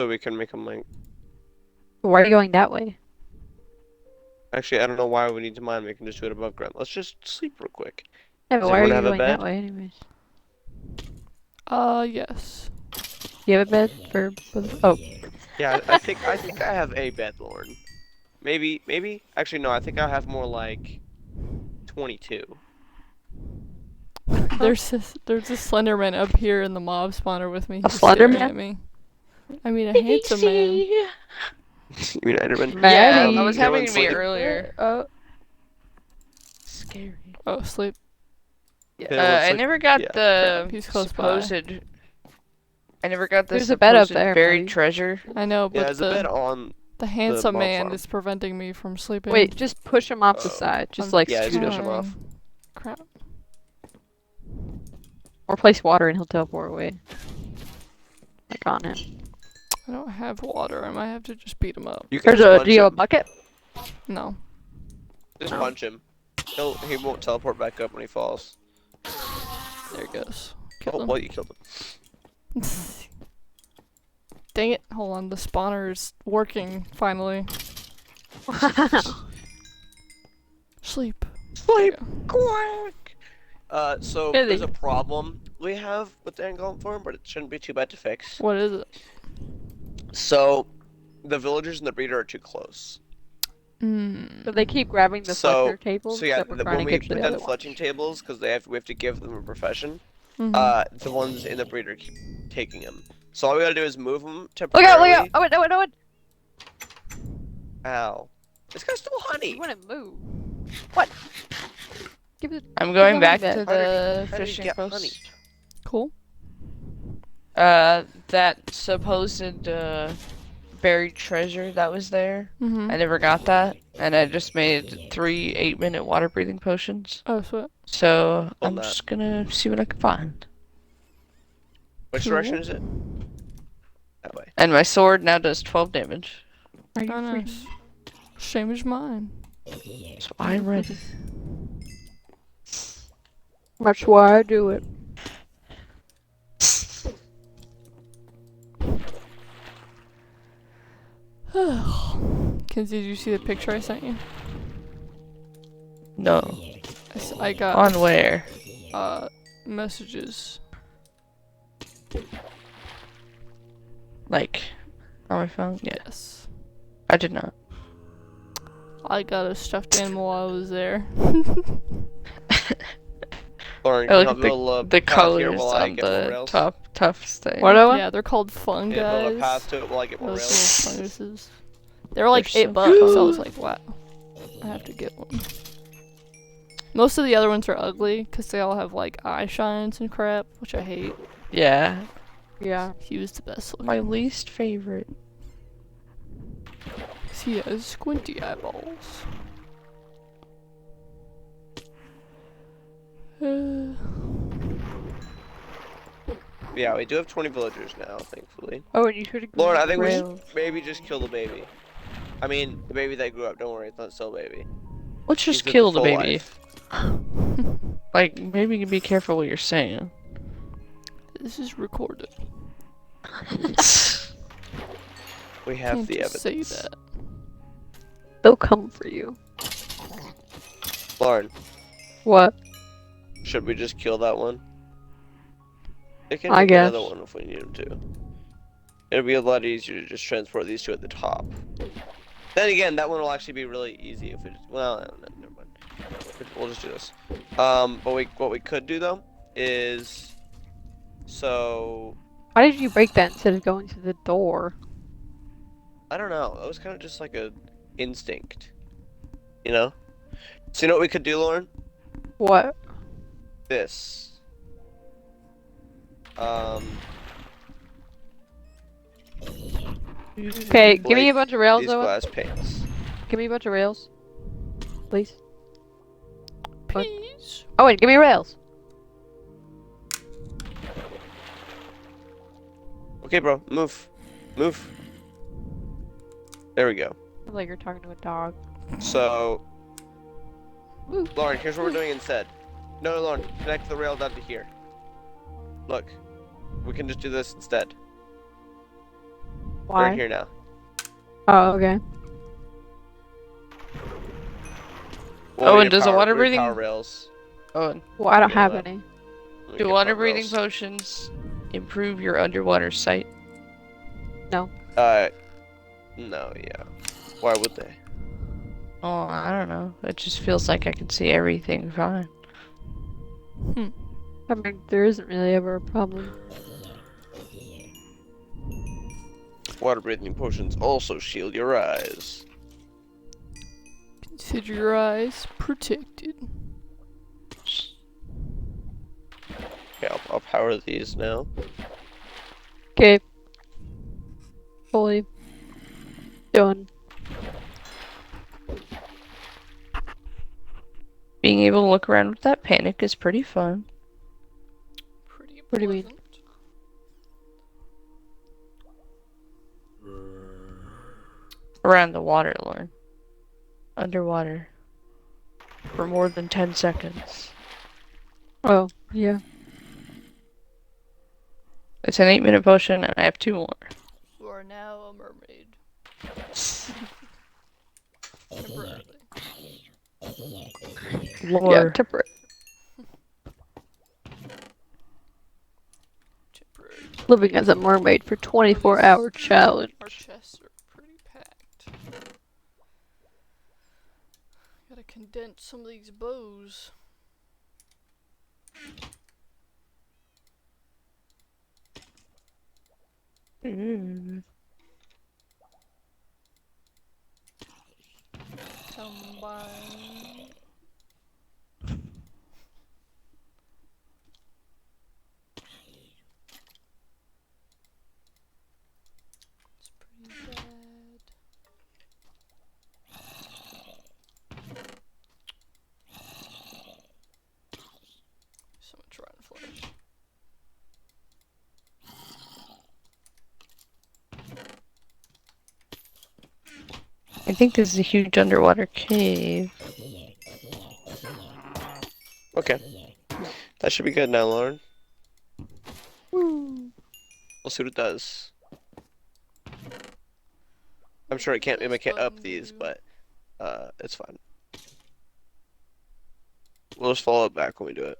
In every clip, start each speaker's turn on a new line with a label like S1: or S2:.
S1: So we can make a mine.
S2: Why are you going that way?
S1: Actually, I don't know why we need to mine. We can just do it above ground. Let's just sleep real quick.
S2: Yeah, but
S1: Does
S2: why are
S1: everyone
S2: you
S1: have a
S2: going that
S1: bed?
S2: way anyways?
S3: Yes.
S2: Do you have a bed for both? Oh,
S1: Yeah, I think I have a bed, Lauren. Maybe. Actually, no. I think I have more like 22.
S3: There's a Slenderman up here in the mob spawner with me.
S2: a
S3: He's
S2: Slender
S3: staring
S2: Man?
S3: at me. I mean, a handsome man.
S1: You mean Enderman?
S4: Yeah, that was
S2: Maddie.
S1: Everyone
S4: happening to me
S1: sleep.
S4: earlier.
S2: Oh,
S4: Scary.
S3: Oh, sleep.
S1: Everyone
S4: I
S1: sleep.
S4: never got
S1: Yeah.
S4: the
S3: Crap, he's close by.
S4: supposed. I never got the
S2: There's a bed up
S4: supposed
S2: there,
S4: buried
S2: Maddie.
S4: treasure.
S3: I know,
S1: Yeah,
S3: but
S1: there's a bed on.
S3: the handsome
S1: mob
S3: man
S1: farm.
S3: is preventing me from sleeping.
S2: wait, just push him off the
S1: Oh.
S2: side. Just
S3: I'm
S2: like
S1: Yeah,
S2: scoot
S1: just
S2: him.
S1: push him off.
S3: Crap.
S2: Or place water and he'll teleport away. Like on him.
S3: I don't have water. I might have to just beat him up.
S1: You can
S2: There's
S1: just
S2: a.
S1: punch
S2: Do you have a
S1: him.
S2: bucket?
S3: No.
S1: Just
S2: No.
S1: punch him. He won't teleport back up when he falls.
S3: There it goes.
S1: Oh,
S3: Killed him.
S1: well, you killed him.
S3: Dang it. Hold on. The spawner is working finally. Sleep.
S1: Sleep
S3: There you
S1: quick. So
S2: Really?
S1: there's a problem we have with the Angle farm, but it shouldn't be too bad to fix.
S3: go. What is it?
S1: So the villagers and the breeder are too close.
S2: So they keep grabbing the
S1: So-
S2: fletcher tables
S1: So yeah,
S2: that we're trying
S1: when
S2: to
S1: we
S2: get to
S1: put
S2: the
S1: down
S2: other one.
S1: fletching tables, because we have to give them a profession.
S3: Mhm.
S1: The ones in the breeder keep taking them. So all we gotta do is move them
S2: Look
S1: temporarily.
S2: out! Look out! Oh wait! No! Wait! No! Wait!
S1: Ow! This guy's still honey.
S2: You wouldn't move. What? Give it.
S4: I'm going
S2: the
S4: back
S2: honey
S4: to
S2: bed.
S4: the
S1: How did he
S4: fishing
S1: get
S4: post.
S1: honey?
S3: Cool.
S4: That supposed buried treasure that was there.
S3: Mhm.
S4: I never got that, and I just made 3 8-minute water breathing potions.
S3: Oh, sweet.
S4: So
S1: Hold
S4: I'm
S1: that.
S4: just gonna see what I can find.
S1: Which
S3: Cool.
S1: direction is it? That way.
S4: And my sword now does 12 damage.
S2: Are you
S3: Oh,
S2: free?
S3: nice. Same as mine.
S4: So I'm ready.
S2: That's why I do it.
S3: Kids, did you see the picture I sent you?
S4: No.
S3: I got
S4: On where?
S3: messages.
S4: Like, on my phone? Yeah.
S3: Yes.
S4: I did not.
S3: I got a stuffed animal while I was there.
S1: Lauren,
S4: I
S1: can you
S4: like
S1: help me build a
S4: the
S1: path here
S4: colors
S1: while I
S4: on
S1: get more
S4: the
S1: rails?
S4: top thing.
S2: What do I?
S3: Yeah, they're called fun
S1: Yeah, build a
S3: guys.
S1: path to it while I get more
S3: Those
S1: rails.
S3: little funguses. They were like
S4: They're so
S3: $8. I
S4: cool.
S3: was like, wow, I have to get one. Most of the other ones are ugly because they all have like eye shines and crap, which I hate.
S4: Yeah.
S2: Yeah.
S3: He was the best looking.
S4: My least favorite.
S3: 'Cause he has squinty eyeballs.
S1: Yeah, we do have 20 villagers now, thankfully.
S2: Oh, and you should have.
S1: Lauren, I think we should maybe just kill the baby. I mean, the baby that grew up. Don't worry, it's not still a baby.
S4: Let's
S1: He's
S4: just
S1: lived
S4: kill
S1: a
S4: the
S1: full
S4: baby.
S1: life.
S4: Like, maybe be careful what you're saying.
S3: This is recorded.
S1: We have
S3: Can't
S1: the
S3: just say
S1: evidence.
S3: that.
S2: They'll come for you.
S1: Lauren,
S2: What?
S1: should we just kill that one? It can
S2: I
S1: take another
S2: guess.
S1: one if we need him to. It'll be a lot easier to just transport these two at the top. Then again, that one will actually be really easy if we just, well, no, never mind. We'll just do this. But what we could do though is, so
S2: Why did you break that instead of going to the door?
S1: I don't know. It was kind of just like a instinct, you know. So you know what we could do, Lauren?
S2: What?
S1: This.
S2: Okay, give me a bunch of rails,
S1: These
S2: though.
S1: glass panes.
S2: Give me a bunch of rails. Please. What?
S3: Please.
S2: Oh, wait, give me rails.
S1: Okay, bro, move, move. There we go.
S2: Sounds like you're talking to a dog.
S1: So,
S2: Move.
S1: Lauren, here's what we're doing instead. No, Lauren, connect the rail down to here. Look, we can just do this instead.
S2: Why?
S1: Right here now.
S2: Oh, okay.
S1: Well,
S4: Oh,
S1: we
S4: and
S1: need
S4: does a
S1: power,
S4: water
S1: we need power
S4: breathing?
S1: rails.
S4: Oh, and
S2: Well, I don't
S1: Yeah,
S2: have
S1: well.
S2: any.
S1: Let me
S4: do
S1: get
S4: water
S1: power
S4: breathing
S1: rails.
S4: potions improve your underwater sight?
S2: No.
S1: No, yeah. Why would they?
S4: Oh, I don't know. It just feels like I can see everything fine.
S2: I mean, there isn't really ever a problem.
S1: Water breathing potions also shield your eyes.
S3: Consider your eyes protected.
S1: Okay, I'll power these now.
S2: Okay. Fully done.
S4: Being able to look around with that panic is pretty fun.
S3: Pretty
S2: What do you mean?
S3: pleasant.
S4: Around the water, Lauren. Underwater. For more than 10 seconds.
S2: Oh, yeah.
S4: It's an 8-minute potion, and I have 2 more.
S3: You are now a mermaid. Temporarily.
S2: Yeah,
S4: Lore.
S2: temporary.
S3: Temporary.
S2: Living as a mermaid for 24-hour challenge.
S3: Our chests are pretty packed. Gotta condense some of these bows.
S4: Mm.
S3: Combine. It's pretty bad. Someone trying to flush.
S4: I think this is a huge underwater cave.
S1: Okay. That should be good now, Lauren.
S2: Woo.
S1: We'll see what it does. I'm sure it can't mimic it up these, but it's fine. We'll just follow it back when we do it.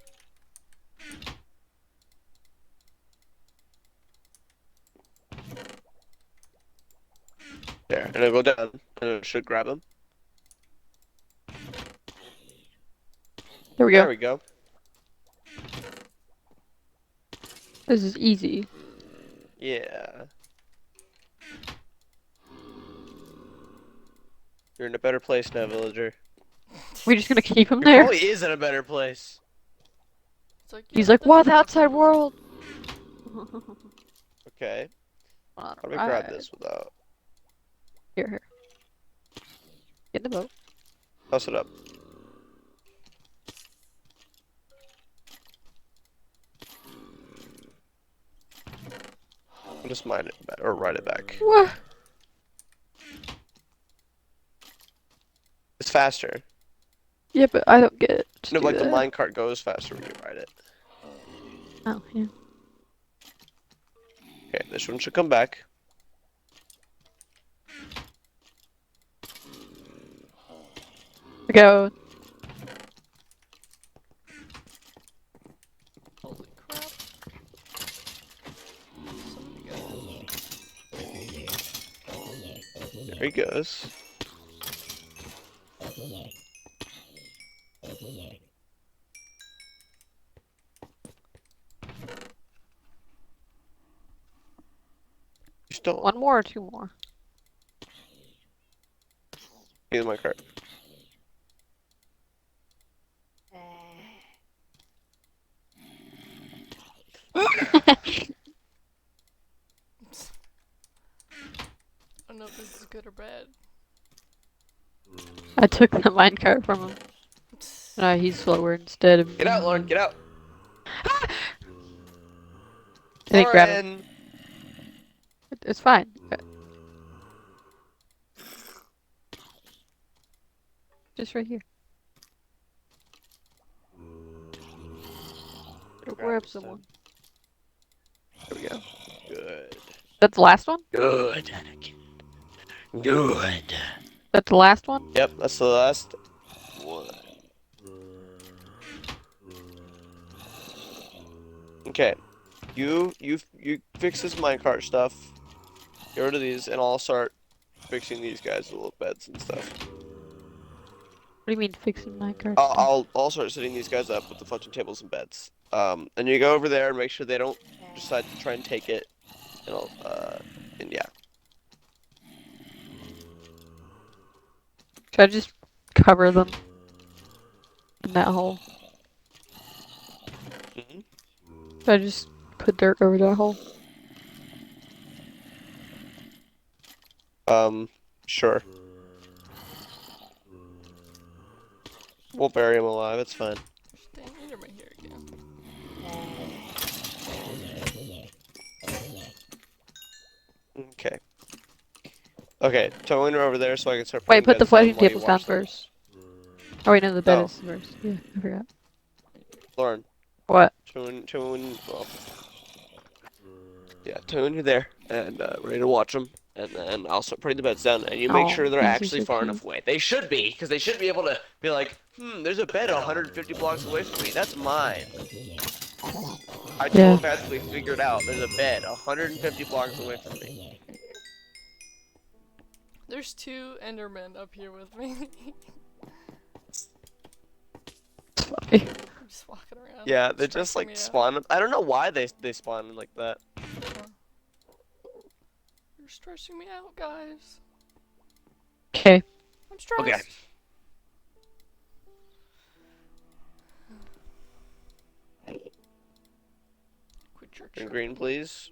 S1: There, and it'll go down, and it should grab him.
S2: There we
S1: There
S2: go.
S1: we go.
S2: This is easy.
S1: Yeah. You're in a better place now, villager.
S2: We're just gonna keep him
S1: He
S2: there.
S1: probably is in a better place.
S3: It's like,
S2: He's
S3: yeah,
S2: like,
S3: this
S2: wow,
S3: is
S2: the
S3: my
S2: outside
S3: favorite.
S2: world.
S1: Okay.
S2: On
S1: How do
S2: a
S1: we grab
S2: ride.
S1: this without?
S2: Here, here. Get in the boat.
S1: Toss it up. I'll just mine it back, or ride it back.
S2: What?
S1: It's faster.
S2: Yeah, but I don't get to
S1: No,
S2: do
S1: like the
S2: that.
S1: minecart goes faster when you ride it.
S2: Oh, yeah.
S1: Okay, this one should come back.
S2: We go.
S3: Holy crap. Somebody got it.
S1: There he goes. You still
S2: One more or 2 more?
S1: need the minecart.
S3: I don't know if this is good or bad.
S2: I took the minecart from him. No, he's slower instead of
S1: Get out, Lauren. Get out.
S2: I didn't grab him.
S1: Lauren!
S2: It's fine. Just right here. Go grab
S1: this
S2: someone.
S1: time. There we go. Good.
S2: That's the last one?
S1: Good. Good.
S2: That's the last one?
S1: Yep, that's the last one. Okay. You fix this minecart stuff. Get rid of these, and I'll start fixing these guys with little beds and stuff.
S2: What do you mean fixing my car
S1: I'll
S2: stuff?
S1: I'll start setting these guys up with the fletching tables and beds. And you go over there and make sure they don't decide to try and take it. And and yeah.
S2: Should I just cover them in that hole?
S1: Mhm.
S2: Should I just put dirt over that hole?
S1: Sure. We'll bury him alive. It's fine.
S3: Dang, Enderman here again.
S1: Okay. Okay, towing her over there so I can start
S2: Wait,
S1: putting
S2: put the
S1: beds down
S2: fleshing
S1: while you
S2: tables down
S1: watch them.
S2: first. Oh wait, no, the bed
S1: No.
S2: is first. Yeah, I forgot.
S1: Lauren,
S2: What?
S1: well, yeah, towing you there and ready to watch them. And then I'll start putting the beds down, and you make
S2: Oh,
S1: sure they're
S2: these are
S1: actually
S2: so
S1: far
S2: cute.
S1: enough away. They should be, because they should be able to be like, there's a bed 150 blocks away from me. That's mine. I
S2: Yeah.
S1: telepathically figured out there's a bed 150 blocks away from me.
S3: There's 2 Endermen up here with me. I'm just walking around.
S1: Yeah, they just
S3: stressing
S1: like
S3: me out.
S1: spawn. I don't know why they spawn like that.
S3: You're stressing me out, guys.
S2: Okay.
S3: I'm stressed.
S1: Okay.
S3: Quit your
S1: Turn
S3: chirp.
S1: green, please.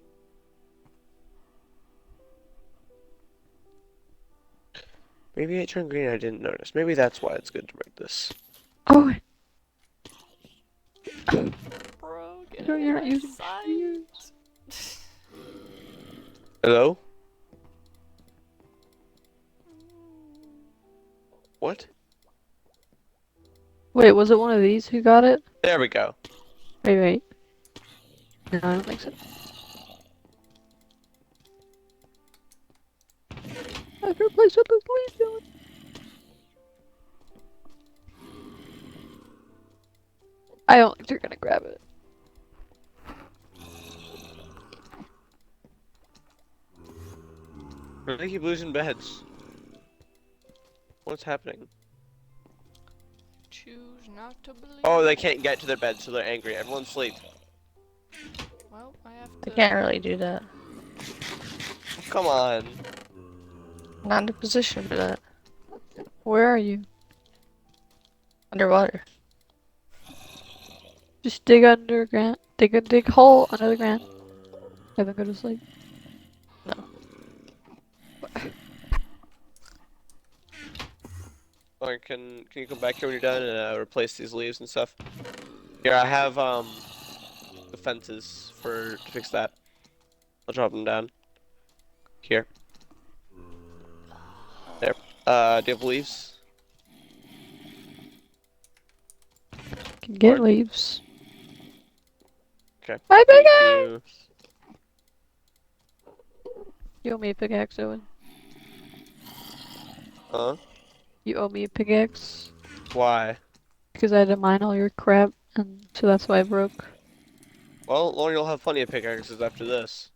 S1: Maybe it turned green. I didn't notice. Maybe that's why it's good to break this.
S2: Oh,
S3: Bro, get
S2: no,
S3: in
S2: you're not
S3: my
S2: using
S3: sight.
S2: shears.
S1: Hello? What?
S2: Wait, was it one of these who got it?
S1: There we go.
S2: Wait. No, I don't think so. I can replace what this leaf doing. I don't think they're gonna grab it.
S1: They keep losing beds. What's happening?
S3: Choose not to believe.
S1: Oh, they can't get to their bed, so they're angry. Everyone sleep.
S3: Well, I have
S4: I
S3: to.
S4: can't really do that.
S1: Come on.
S4: Not in a position for that.
S2: Where are you?
S4: Underwater.
S2: Just dig underground. Dig a hole under the ground. And then go to sleep.
S1: Or can you come back here when you're done and replace these leaves and stuff? Here, I have the fences to fix that. I'll drop them down. Here. There. Do you have leaves?
S2: Can get
S1: Or-
S2: leaves.
S1: Okay.
S2: My
S1: Can
S2: pickaxe!
S1: you-
S2: You owe me a pickaxe, Owen.
S1: Huh?
S2: You owe me a pickaxe.
S1: Why?
S2: Because I had to mine all your crap, and so that's why I broke.
S1: Well, Lauren, you'll have plenty of pickaxes after this.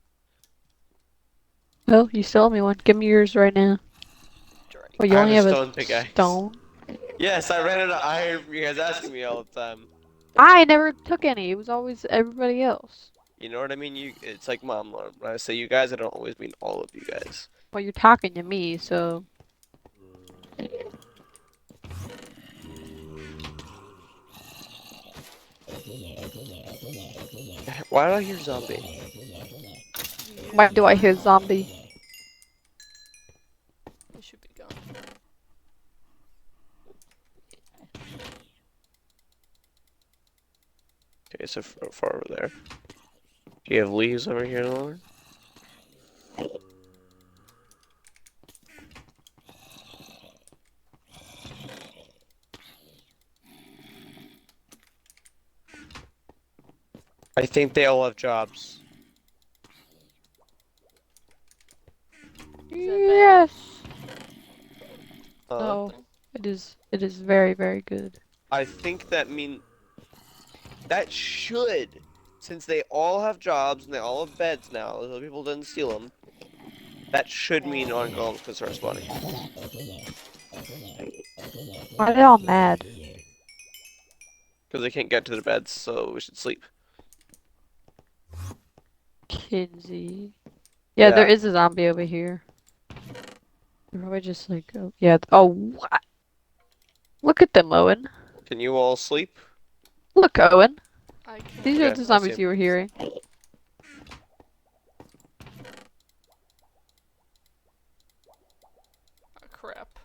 S2: Well, you still owe me one. Give me yours right now. Well, you
S1: I have
S2: only
S1: a
S2: have
S1: stone
S2: a
S1: pickaxe.
S2: stone.
S1: Yes, I ran out of iron from you guys asking me all the time.
S2: I never took any. It was always everybody else.
S1: You know what I mean? It's like mom, Lauren. When I say you guys, I don't always mean all of you guys.
S2: Well, you're talking to me, so.
S1: Why do I hear zombie?
S2: Why do I hear zombie?
S3: They should be gone.
S1: Okay, so far over there. Do you have leaves over here, Lauren? I think they all have jobs.
S2: No, it is. It is very, very good.
S1: I think that should, since they all have jobs and they all have beds now, so people didn't steal them. That should mean on golems can start spawning.
S2: Why are they all mad?
S1: Because they can't get to their beds, so we should sleep.
S2: Kinsey. Yeah, there
S1: Yeah.
S2: is a zombie over here. They're probably just like, oh, yeah. Oh, what? Look at them, Owen.
S1: Can you all sleep?
S2: Look, Owen.
S3: I can't.
S2: These are
S1: Okay,
S2: the
S1: I see
S2: zombies
S1: 'em.
S2: you were hearing.
S3: Oh, crap.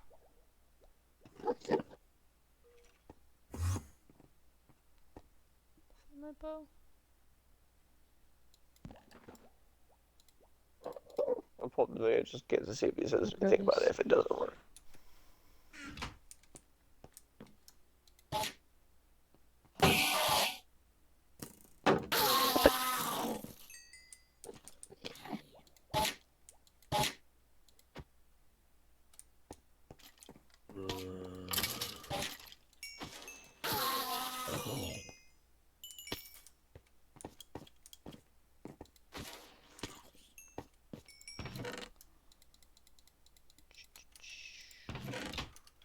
S3: My bow.
S1: I'm pulling the video just get to see if he says
S2: Oh,
S1: anything about it
S2: goodness.
S1: if it doesn't work.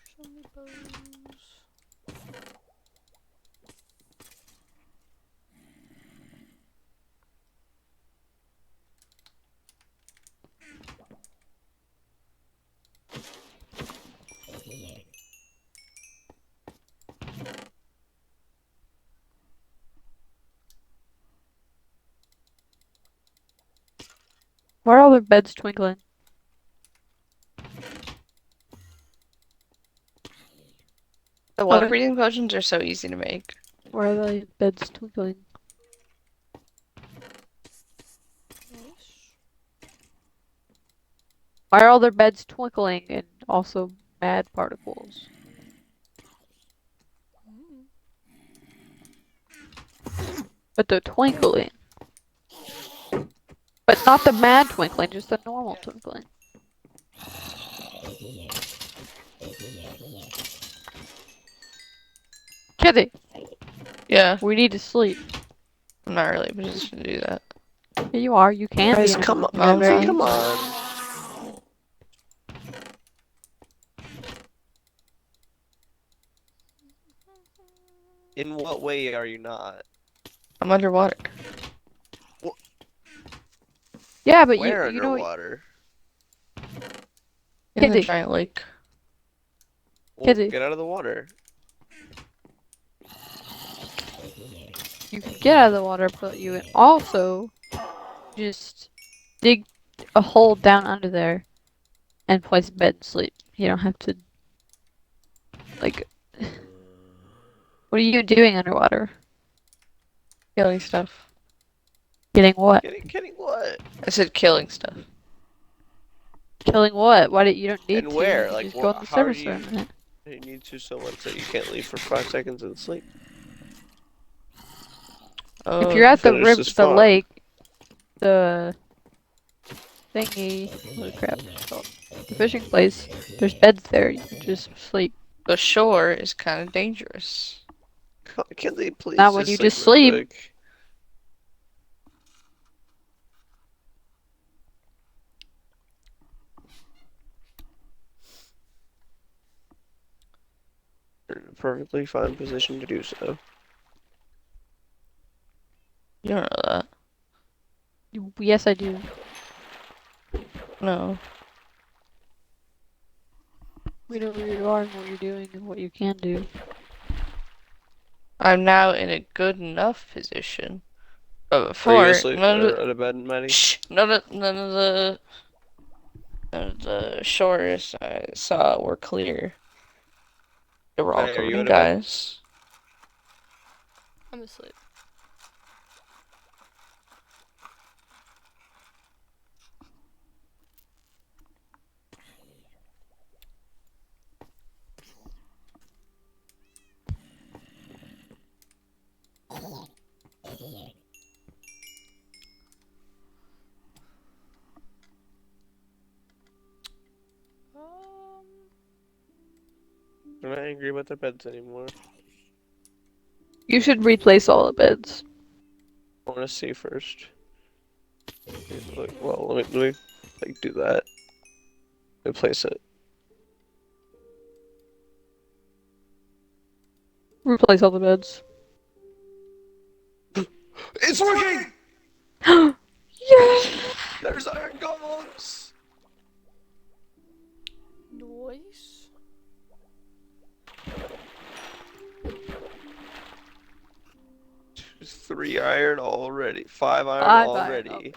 S3: Show me bows.
S2: Why are all their beds twinkling?
S4: The water
S2: Owen,
S4: breathing potions are so easy to make.
S2: why are the beds twinkling?
S3: Nice.
S2: Why are all their beds twinkling and also mad particles? But they're twinkling. But not the mad twinkling, just the normal twinkling. Kitty,
S4: Yeah,
S2: we need to sleep.
S4: I'm not really in a position to do that.
S2: Here you are, you can be
S1: Guys,
S2: in a
S1: come on,
S4: No, I'm
S1: Kenzie,
S4: not.
S1: come on. In what way are you not?
S4: I'm underwater.
S2: Yeah, but
S1: Where
S2: you know what?
S1: underwater?
S4: In the
S2: Kitty.
S4: giant lake.
S1: Well,
S2: Kenzie.
S1: get out of the water.
S2: You can get out of the water, but you can also just dig a hole down under there and place a bed and sleep. You don't have to, like, what are you doing underwater?
S4: Killing stuff.
S2: Getting what?
S1: Getting what?
S4: I said killing stuff.
S2: Killing what? Why did you don't need
S1: And
S2: to?
S1: where?
S2: You can
S1: Like,
S2: just go on
S1: what?
S2: the
S1: How do
S2: surface for a
S1: you?
S2: minute.
S1: You need to so much that you can't leave for 5 seconds and sleep.
S2: If you're at the
S1: Finish
S2: river,
S1: this
S2: the
S1: farm.
S2: lake, the thingy, what the crap is it called? The fishing place, there's beds there. You can just sleep.
S4: The shore is kind of dangerous.
S1: Kenzie, please
S2: Not when
S1: just
S2: you
S1: sleep
S2: just
S1: real
S2: sleep.
S1: quick. You're in a perfectly fine position to do so.
S4: You don't know that.
S2: Yes, I do.
S4: No.
S2: We know where you are and what you're doing and what you can do.
S4: I'm now in a good enough position. But
S1: Are you
S4: before,
S1: asleep or at a bed, Maddie?
S4: none of the shores I saw were clear. They were all
S1: Maddie, are
S4: covered
S1: you
S4: in
S1: at a bed?
S4: guys.
S3: I'm asleep. Um,
S1: They're not angry about their beds anymore.
S2: You should replace all the beds.
S1: I want to see first. Well, let me like do that. Replace it.
S2: Replace all the beds.
S1: It's working!
S2: Yes!
S1: There's iron golems!
S3: Noise.
S1: There's 3 iron already. 5 iron
S2: 5 iron
S1: already.
S2: already.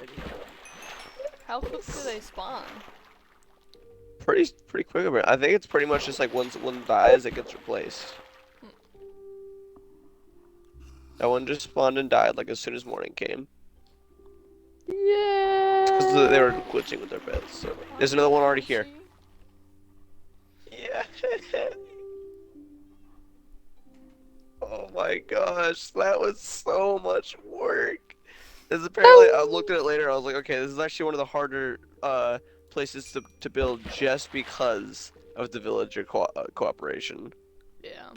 S3: How quick do they spawn?
S1: Pretty quick. I think it's pretty much just like once one dies, it gets replaced. That one just spawned and died like as soon as morning came.
S2: Yeah.
S1: Because they were glitching with their beds. So there's another one already here. Yeah. Oh my gosh, that was so much work. This apparently, I looked at it later. I was like, okay, this is actually one of the harder places to build just because of the villager cooperation.
S3: Yeah.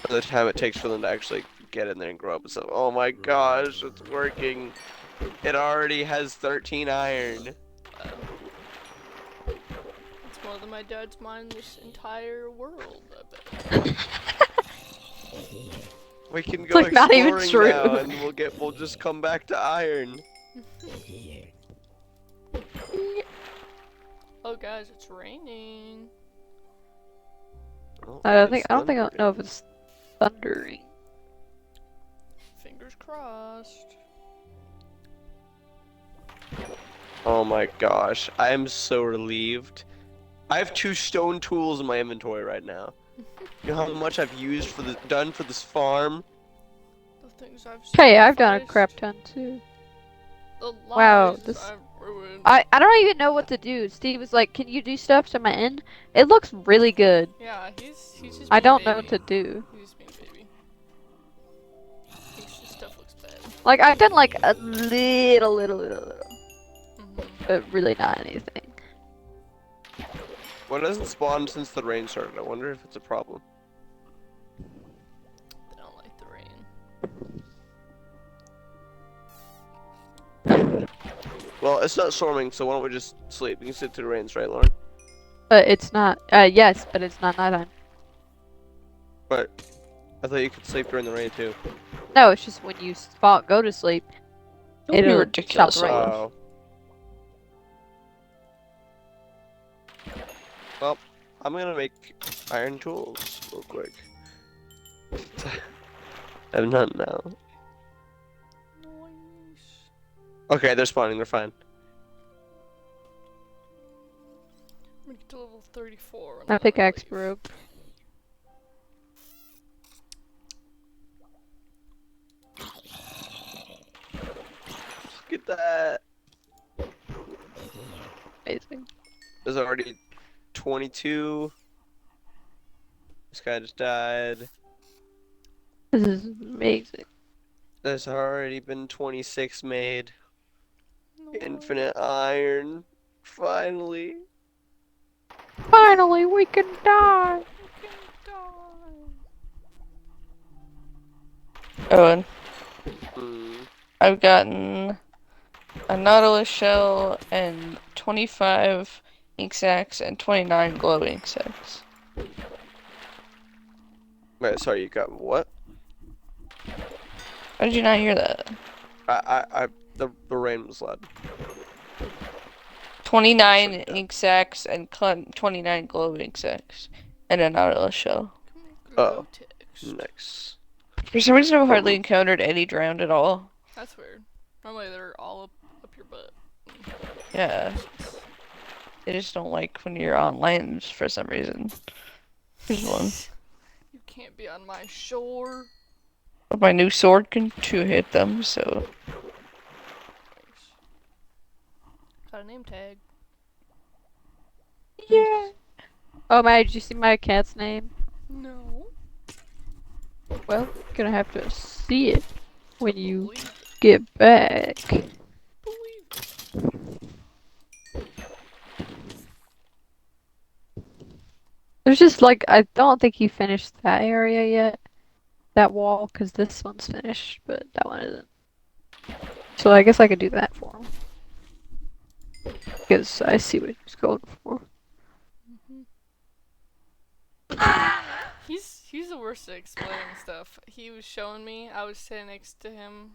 S1: The time it takes for them to actually get in there and grow up and stuff. Oh my gosh, it's working. It already has 13 iron.
S3: It's more than my dad's mined this entire world, I bet.
S1: We can
S2: It's
S1: go
S2: like not even
S1: exploring now,
S2: true.
S1: and we'll just come back to iron.
S3: Oh guys, it's raining.
S2: I don't
S1: It's
S2: know if it's thundering.
S3: Fingers crossed.
S1: Oh my gosh, I am so relieved. I have 2 stone tools in my inventory right now. You know how much I've used done for this farm?
S3: The things I've
S2: Hey, I've done a
S3: sacrificed,
S2: crap ton too.
S3: The
S2: Wow,
S3: lives
S2: this-
S3: I've ruined.
S2: I don't even know what to do. Steve was like, "Can you do stuff to my end?" It looks really good.
S3: Yeah, he's just
S2: I
S3: being
S2: don't
S3: a
S2: know
S3: baby.
S2: what to do.
S3: He's just being a baby. Thinks his stuff looks bad.
S2: Like I've done like a little,
S3: Mm-hmm.
S2: but really not anything.
S1: What hasn't spawned since the rain started? I wonder if it's a problem.
S3: They don't like the rain.
S1: Well, it's not storming, so why don't we just sleep? We can sleep through the rains, right, Lauren?
S2: But it's not. Yes, but it's not nighttime.
S1: But I thought you could sleep during the rain too.
S2: No, it's just when you go to sleep.
S4: Don't be
S2: It'll
S4: ridiculous,
S2: stop the rain.
S4: Olive.
S1: Oh. Well, I'm gonna make iron tools real quick. I have none now.
S3: Noise.
S1: Okay, they're spawning. They're fine.
S3: I'm gonna get to level 34. and
S2: My
S3: then
S2: pickaxe
S3: leave.
S2: broke.
S1: Look at that.
S2: Amazing.
S1: There's already 22. This guy just died.
S2: This is amazing.
S1: There's already been 26 made.
S3: Noise.
S1: Infinite iron. Finally.
S2: Finally, we can die.
S3: I can die.
S4: Owen,
S1: Hmm.
S4: I've gotten a Nautilus shell and 25 ink sacs and 29 glow ink sacs.
S1: Wait, sorry, you got what?
S4: How did you not hear that?
S1: The rain was loud.
S4: 29
S1: Yeah.
S4: ink sacs and 29 glow ink sacs and a Nautilus shell.
S1: Oh.
S3: Text.
S1: Nice.
S4: For some reason, I've hardly encountered any drowned at all.
S3: That's weird. Normally they're all up your butt.
S4: Yeah. They just don't like when you're on land for some reason. Here's one.
S3: You can't be on my shore.
S4: But my new sword can two-hit them, so...
S3: Got a name tag.
S2: Yeah. Oh my! Did you see my cat's name?
S3: No.
S2: Well, you're gonna have to see it when you
S3: Believe it.
S2: get back.
S3: Believe it.
S2: There's just like I don't think he finished that area yet. That wall, because this one's finished, but that one isn't. So I guess I could do that for him. Because I see what he's going for.
S3: He's the worst at explaining stuff. He was showing me. I was sitting next to him,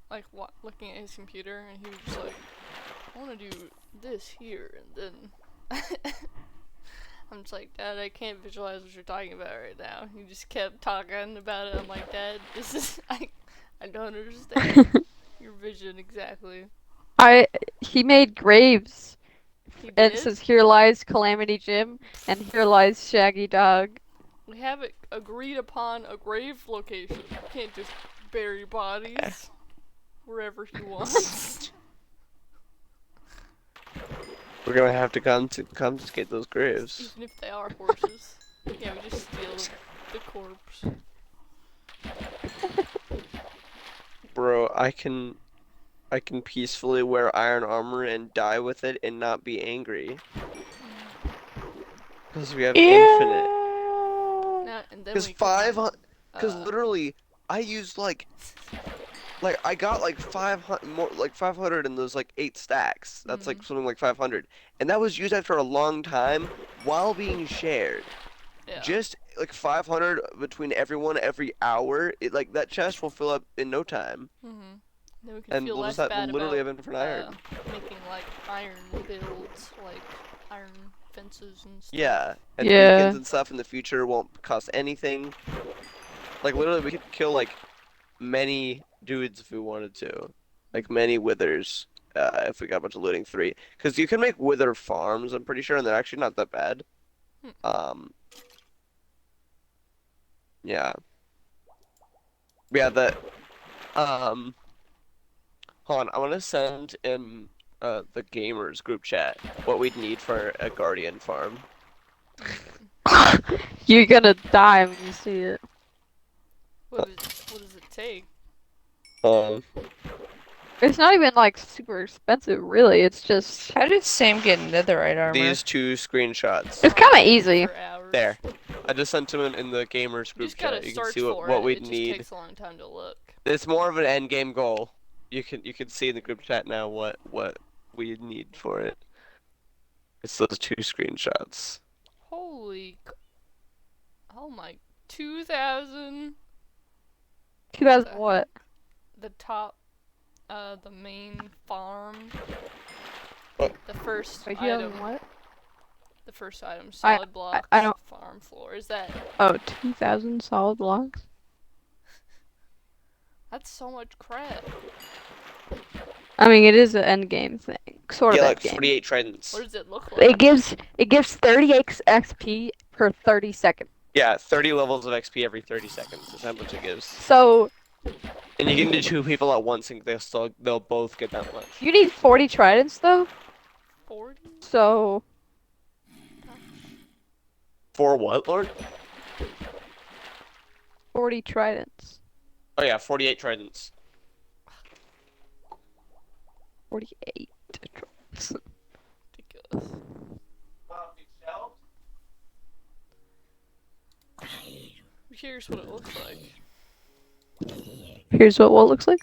S3: like looking at his computer, and he was just like, "I want to do this here," and then I'm just like, "Dad, I can't visualize what you're talking about right now." He just kept talking about it. I'm like, "Dad, this is I don't understand your vision exactly."
S2: He made graves,
S3: He
S2: and it
S3: did.
S2: says here lies Calamity Jim, and here lies Shaggy Dog.
S3: We have it agreed upon a grave location. You can't just bury bodies wherever he wants.
S1: We're gonna have to confiscate those graves.
S3: Even if they are horses. Yeah, we just steal the corpse.
S1: Bro, I can peacefully wear iron armor and die with it and not be angry. Because we have infinite.
S3: Now, and then
S1: Because
S3: we can,
S1: 500. Because
S3: uh,
S1: literally, I used like I got like 500 more, like 500 in those like 8 stacks. That's like something like 500, and that was used after a long time while being shared.
S3: yeah.
S1: Just like 500 between everyone every hour. It like that chest will fill up in no time,
S3: Then we can
S1: and
S3: feel
S1: we'll
S3: less
S1: just have
S3: bad
S1: literally
S3: about
S1: have infinite iron.
S3: making like iron builds, like iron fences and stuff.
S1: Yeah, and
S2: Yeah.
S1: beacons and stuff in the future won't cost anything. Like literally, we could kill like many dudes if we wanted to, like many withers. If we got a bunch of looting 3, because you can make wither farms, I'm pretty sure, and they're actually not that bad. Um, yeah, yeah. Hold on, I want to send in the gamers group chat what we'd need for a guardian farm.
S2: You're gonna die when you see it.
S3: What does it take?
S1: Um,
S2: It's not even like super expensive, really. It's just
S4: How did Sam get netherite armor?
S1: these 2 screenshots.
S2: It's kinda easy.
S3: For hours.
S1: There. I just sent them in the gamers
S3: You
S1: group
S3: just gotta
S1: chat. You can
S3: search
S1: see
S3: for
S1: what
S3: it.
S1: we'd
S3: It just
S1: need.
S3: takes a long time to look.
S1: It's more of an end game goal. You can see in the group chat now what we need for it. It's those 2 screenshots.
S3: Holy, oh my, 2,000.
S2: 2000 what?
S3: The top, the main farm.
S1: Oh.
S3: The first
S2: Wait,
S3: item.
S2: 2000 what?
S3: The first item, solid blocks.
S2: I don't-
S3: Farm floor. Is that?
S2: Oh, 2000 solid blocks?
S3: That's so much crap.
S2: I mean, it is an end game thing, sort of
S1: Yeah,
S2: end
S1: like
S2: game.
S1: 48 tridents.
S3: What does it look like?
S2: It gives 30 XP per 30 seconds.
S1: Yeah, 30 levels of XP every 30 seconds is how much it gives.
S2: So
S1: And you can do 2 people at once and they'll both get that much.
S2: you need 40 tridents though.
S3: 40?
S2: So
S1: For what, Lord?
S2: 40 tridents.
S1: Oh yeah, 48 tridents.
S2: 48 tridents.
S3: Ridiculous. Here's what it looks like.
S2: Here's what looks like.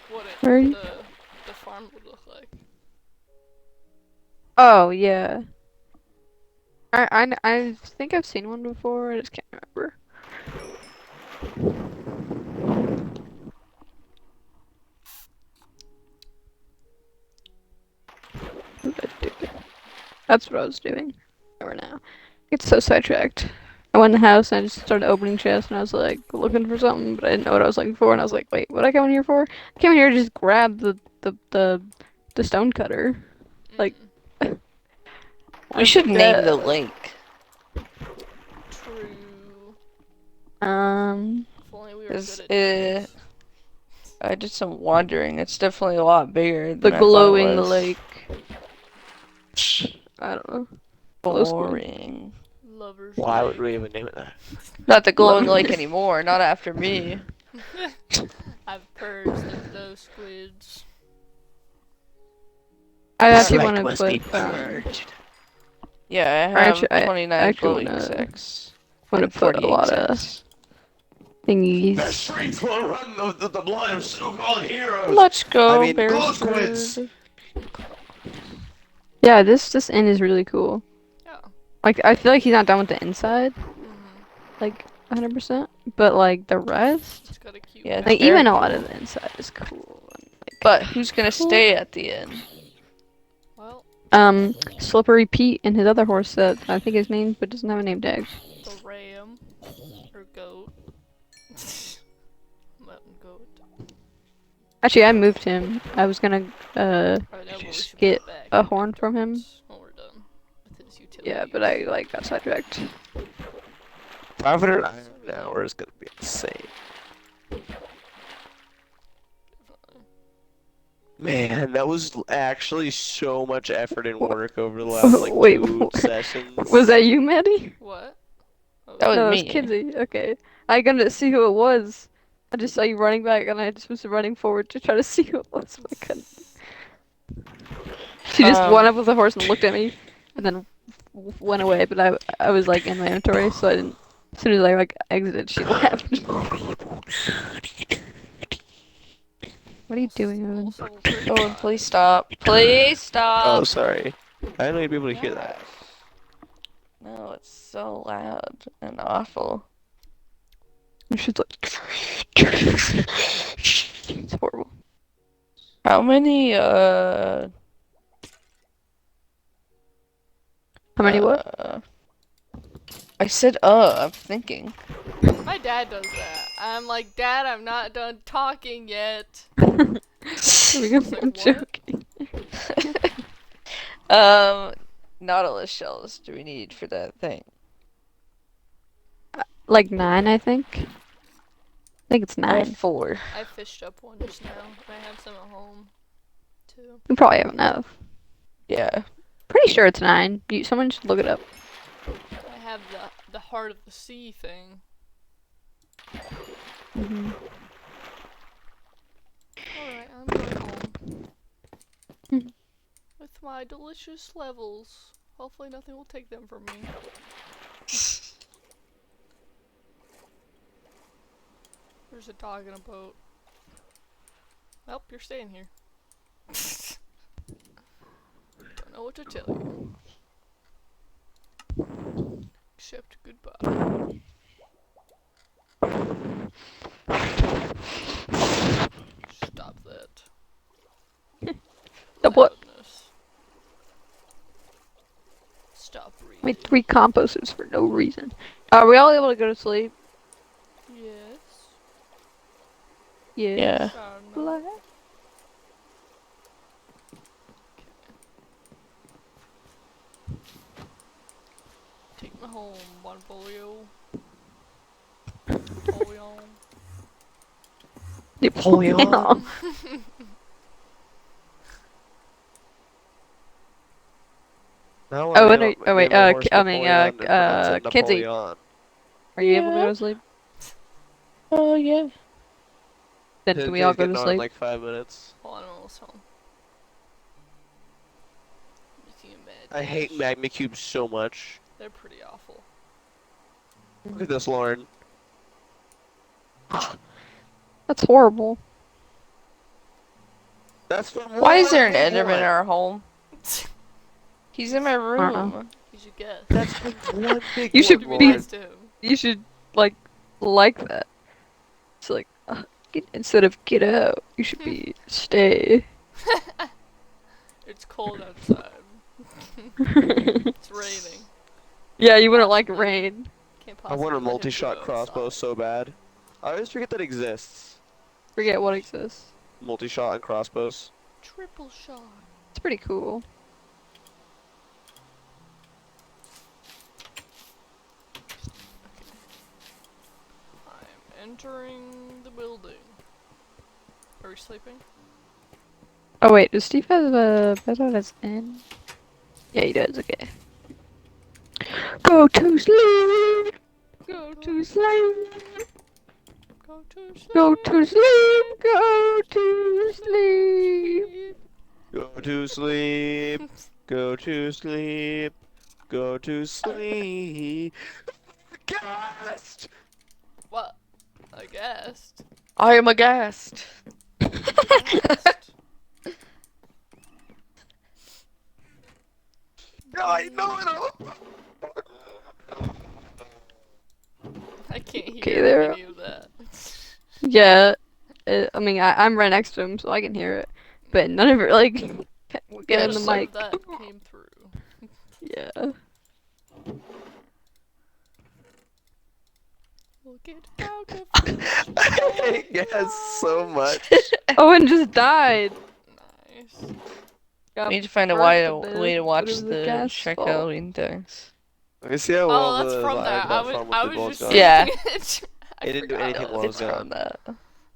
S3: What
S2: Where are you?
S3: the farm would look like.
S2: Oh yeah. I think I've seen one before. I just can't remember. What did I do? That's what I was doing. Over now. It's so sidetracked. I went in the house and I just started opening chests and I was like looking for something, but I didn't know what I was looking for and I was like, wait, what did I come in here for? I came in here to just grab the stone cutter. Like
S4: We should name the link.
S3: True.
S2: Um,
S3: If only we were
S4: Cause
S3: good at names.
S4: I did some wandering. It's definitely a lot bigger than
S2: the
S4: I thought it
S2: glowing
S4: was.
S2: lake. I don't know. Glow squid.
S4: Boring.
S3: Lovers.
S1: Why
S3: Lake.
S1: would we even name it that?
S4: Not the glowing
S2: Love-
S4: lake anymore. Not after me.
S3: I've purged those squids.
S2: I actually want to put
S4: Yeah, I
S2: Actually,
S4: have
S2: I
S4: 29
S2: actually
S4: glowing sacks
S2: wanna
S4: and
S2: put a
S4: 48
S2: lot of
S4: sacks.
S2: thingies.
S1: The streets will run the blood of so-called heroes.
S4: Let's
S1: I
S4: go,
S1: mean, glow squids.
S4: Beresford.
S2: Yeah, this end is really cool.
S3: Yeah.
S2: Like, I feel like he's not done with the inside,
S3: Mm-hmm.
S2: like 100%, but like the rest,
S3: It's got a cute
S4: Yeah, it's
S2: like
S3: back.
S4: very
S2: even a lot
S4: cool.
S2: of the inside is cool. And, like,
S4: But who's gonna
S2: cool.
S4: stay at the end?
S3: Well,
S2: Slippery Pete and his other horse that I think his name, but doesn't have a name tag.
S3: the ram or goat. Mountain goat.
S2: Actually, I moved him. I was gonna
S3: I know, but we should
S2: get
S3: put it back
S2: a
S3: in
S2: horn from him.
S3: afterwards when we're done with his utility.
S2: Yeah, but I like got sidetracked.
S1: 500 iron an hour is gonna be insane.
S3: Definitely.
S1: Man, that was actually so much effort and work over the last like
S2: Wait,
S1: 2 sessions.
S2: was that you, Maddie?
S3: What? Oh,
S4: That was
S2: No, that was
S4: me.
S2: Kinsey. Okay, I couldn't see who it was. I just saw you running back, and I just was running forward to try to see who it was, but I couldn't. She just went up with the horse and looked at me, and then went away. But I was like in my inventory, so I didn't. As soon as I like exited, she left. What are you doing, Owen?
S3: almost level 35.
S4: Oh, please stop. Please stop.
S1: Oh, sorry. I didn't know you'd be able to hear that.
S4: No, it's so loud and awful.
S2: And she's like, it's horrible.
S4: How many,
S2: How many what?
S4: I said, I'm thinking.
S3: My dad does that. I'm like, Dad, I'm not done talking yet.
S2: I'm
S3: like, what?
S2: joking.
S4: Nautilus shells do we need for that thing?
S2: Like 9, I think. I think it's
S4: I
S2: 9.
S4: have 4.
S3: I fished up one just now, and I have some at home, too.
S2: We probably have enough.
S4: Yeah.
S2: Pretty sure it's 9. Someone should look it up.
S3: I have the heart of the sea thing.
S2: Mm-hmm.
S3: Alright, I'm going home.
S2: Mhm.
S3: With my delicious levels. Hopefully nothing will take them from me. There's a dog in a boat. Nope, you're staying here. Don't know what to tell you. Except goodbye. Stop that.
S2: Stop what?
S3: Loudness. Stop breathing.
S2: Made 3 composters for no reason. Are we all able to go to sleep?
S3: Yes.
S2: Yes.
S4: Yeah.
S2: Black.
S3: Take me home, Bonfolio. Napoleon.
S2: Napoleon.
S1: Now
S2: Oh,
S1: I
S2: and
S1: name
S2: wait,
S1: my horse
S2: I mean,
S1: Napoleon and pronounce it
S2: Kinsey,
S1: Napoleon.
S2: are you able to
S4: Yeah.
S2: go to sleep?
S4: Oh, yeah.
S2: Then can we all
S1: Kinsey's
S2: go to
S1: getting on in
S2: sleep?
S1: like 5 minutes.
S3: Oh, I'm almost home. Making a bad
S1: I hate
S3: dish.
S1: magma cubes so much.
S3: They're pretty awful.
S1: Look at this, Lauren.
S2: That's horrible.
S1: That's from
S4: Why is there an
S1: one.
S4: Enderman in our home? He's in my
S2: don't know.
S4: room.
S3: You should guess.
S1: That's from one big
S2: You
S1: one,
S2: should
S3: To be
S2: be-
S1: Lauren.
S3: nice to him.
S2: You should like that. It's like instead of get out, you should be stay.
S3: It's cold outside. It's raining.
S2: Yeah, you wouldn't like
S3: Possibly.
S2: rain.
S3: Can't
S1: I
S3: possibly
S1: want a
S3: let him
S1: multi-shot
S3: go
S1: crossbow
S3: outside.
S1: so bad. I always forget that exists.
S2: Forget what exists.
S1: Multi-shot and crossbows.
S3: Triple shot.
S2: It's pretty cool.
S3: I'm entering the building. Are we sleeping?
S2: Oh wait, does Steve have a better as N? Yeah, he does. Okay. Go to sleep. Go to sleep.
S3: Go to sleep.
S2: Go to sleep. Go to sleep.
S1: Go to sleep. Go to sleep. Go to sleep. Ghost!
S3: What? I guessed.
S4: I am aghast.
S3: Guessed.
S1: I know it all.
S3: I can't
S2: Okay,
S3: hear
S2: there.
S3: any of that.
S2: Yeah. I mean, I'm right next to him, so I can hear it. But none of it, like, get in the
S4: just
S3: None
S2: mic.
S3: of that came through.
S2: Yeah.
S3: Look at Falcon.
S1: I guess so much.
S2: Owen just died.
S3: Nice.
S2: Got
S4: We need to find a
S2: burnt
S4: way
S2: to
S4: to,
S2: death,
S4: way to
S2: but
S4: watch
S2: it was the
S4: the
S2: gas's
S4: Shrek
S2: fault.
S4: Halloween things.
S1: Let me see how
S3: Oh,
S1: well
S3: that's
S1: the
S3: from
S1: vibe
S3: that.
S1: that farm
S3: I
S1: with
S3: was
S1: people
S3: just
S1: was
S3: saying
S1: gone.
S4: Yeah.
S3: it. I
S1: It didn't do
S3: forgot
S1: anything
S3: that
S1: while I
S3: was
S1: was
S4: It's
S1: gone.
S4: from that.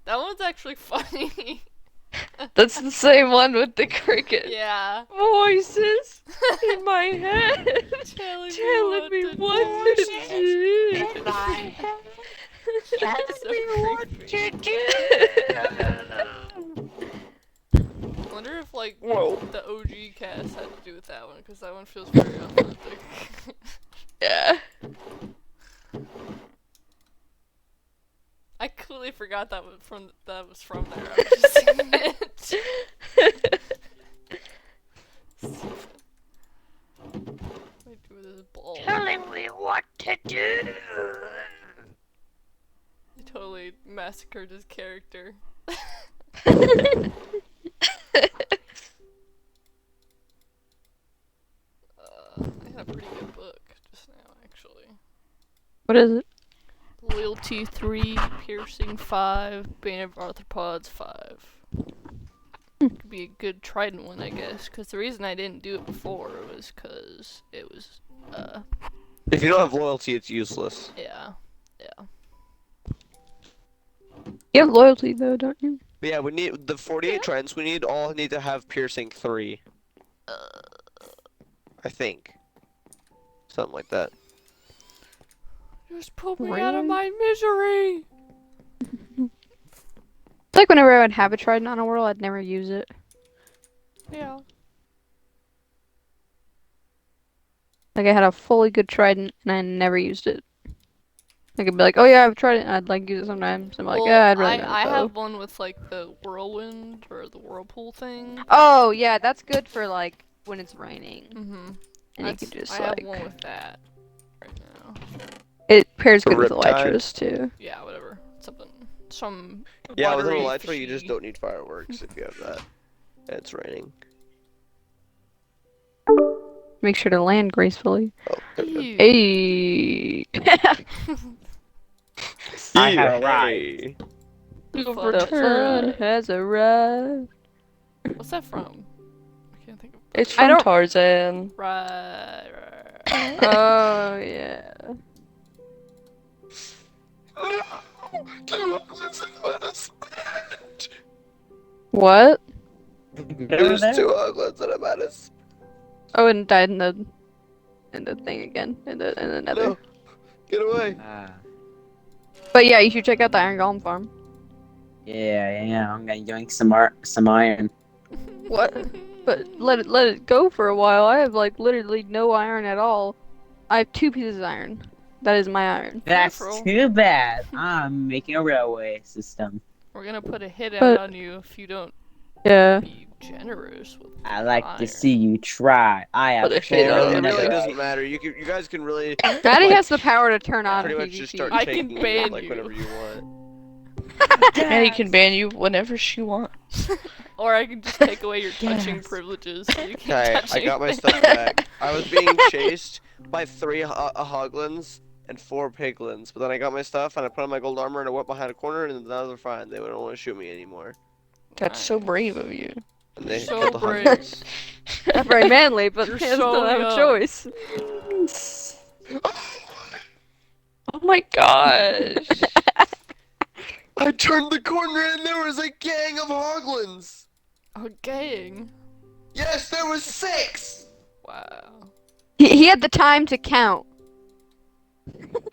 S3: That one's actually funny.
S4: That's the same one with the cricket
S3: Yeah.
S4: voices in my head,
S3: Telling
S4: telling me what to do.
S3: That's so creepy. I wonder if like
S1: Whoa.
S3: the OG cast had to do with that one, because that one feels very authentic.
S4: Yeah.
S3: I completely forgot that was from there. I was just saying it. What do I do with this ball?
S4: Telling me what to do.
S3: I totally massacred his character. I had a pretty good book just now, actually.
S2: What is it?
S3: Loyalty 3, Piercing 5, Bane of Arthropods 5. Could be a good trident one, I guess, because the reason I didn't do it before was because it was,
S1: If you don't have loyalty, it's useless.
S3: yeah.
S2: You have loyalty though, don't you?
S1: But yeah, we need the 48
S3: Yeah.
S1: trends. We need to have piercing 3. I think. Something like that.
S3: Just put me out of
S2: Really?
S3: my misery!
S2: It's like whenever I would have a trident on a world, I'd never use it.
S3: Yeah.
S2: Like I had a fully good trident and I never used it. I could be like, oh yeah, I've tried it, and I'd like use it sometimes. I'm like,
S3: Well,
S2: yeah, I'd rather not
S3: I
S2: though.
S3: have one with like the whirlwind or the whirlpool thing.
S2: Oh yeah, that's good for like when it's raining,
S3: Mm-hmm.
S2: and you can just
S3: I have
S2: like
S3: one with that right now.
S2: it pairs good with
S1: Riptide?
S2: elytras too.
S3: Yeah, whatever. Some
S1: Yeah, with an
S3: watery,
S1: elytra, you just
S3: fishy-
S1: don't need fireworks if you have that. And it's raining.
S2: Make sure to land gracefully.
S1: Oh, there we go.
S3: Ew.
S2: Hey,
S5: I
S1: Ew,
S5: have arrived.
S1: hey.
S3: The
S2: the
S3: fun
S2: fun
S3: has
S2: has arrived.
S3: What's that from? I can't think of.
S4: It's
S2: I
S4: from
S2: don't-
S4: Tarzan.
S3: Right.
S2: Oh yeah. What?
S1: There's 2 hoglins and I'm at us.
S2: Oh, and died in the thing again in the nether.
S1: No. Get away.
S2: But yeah, you should check out the Iron Golem farm.
S5: Yeah, I'm gonna yoink some iron.
S2: What? But let it go for a while. I have like literally no iron at all. I have 2 pieces of iron. That is my iron.
S5: That's
S3: Careful.
S5: too bad. I'm making a railway system.
S3: We're gonna put a hit out
S2: But-
S3: on you if you don't
S2: Yeah.
S3: be generous with
S5: I like
S3: iron.
S5: to see you try. I have
S4: Put a
S5: four
S4: hit
S1: It
S4: on
S1: really,
S4: it
S5: in the
S1: really
S5: rail.
S1: doesn't matter. You guys can really
S2: Daddy
S1: Like,
S2: has the power to turn on
S1: pretty much
S2: PvP.
S1: just start
S3: I can
S1: taking it,
S3: ban
S1: like
S3: you.
S1: whenever you want.
S4: Annie can ban you whenever she wants.
S3: Or I can just take away your touching
S5: Yes.
S3: privileges so you can't
S1: Okay,
S3: touch
S1: I got my
S3: anything.
S1: stuff back. I was being chased by 3 hoglins and 4 piglins, but then I got my stuff and I put on my gold armor and I went behind a corner and now they're fine. They wouldn't want to shoot me anymore.
S4: That's so
S3: Nice.
S4: brave of you.
S1: And they
S3: So
S1: killed the
S3: brave.
S1: hoglins.
S2: Not very manly, but
S3: You're
S2: he doesn't
S3: so
S2: have a
S3: young.
S2: choice.
S4: Oh my gosh.
S1: I turned the corner and there was a gang of hoglins.
S3: A gang.
S1: Yes, there was 6.
S3: Wow.
S2: He had the time to count.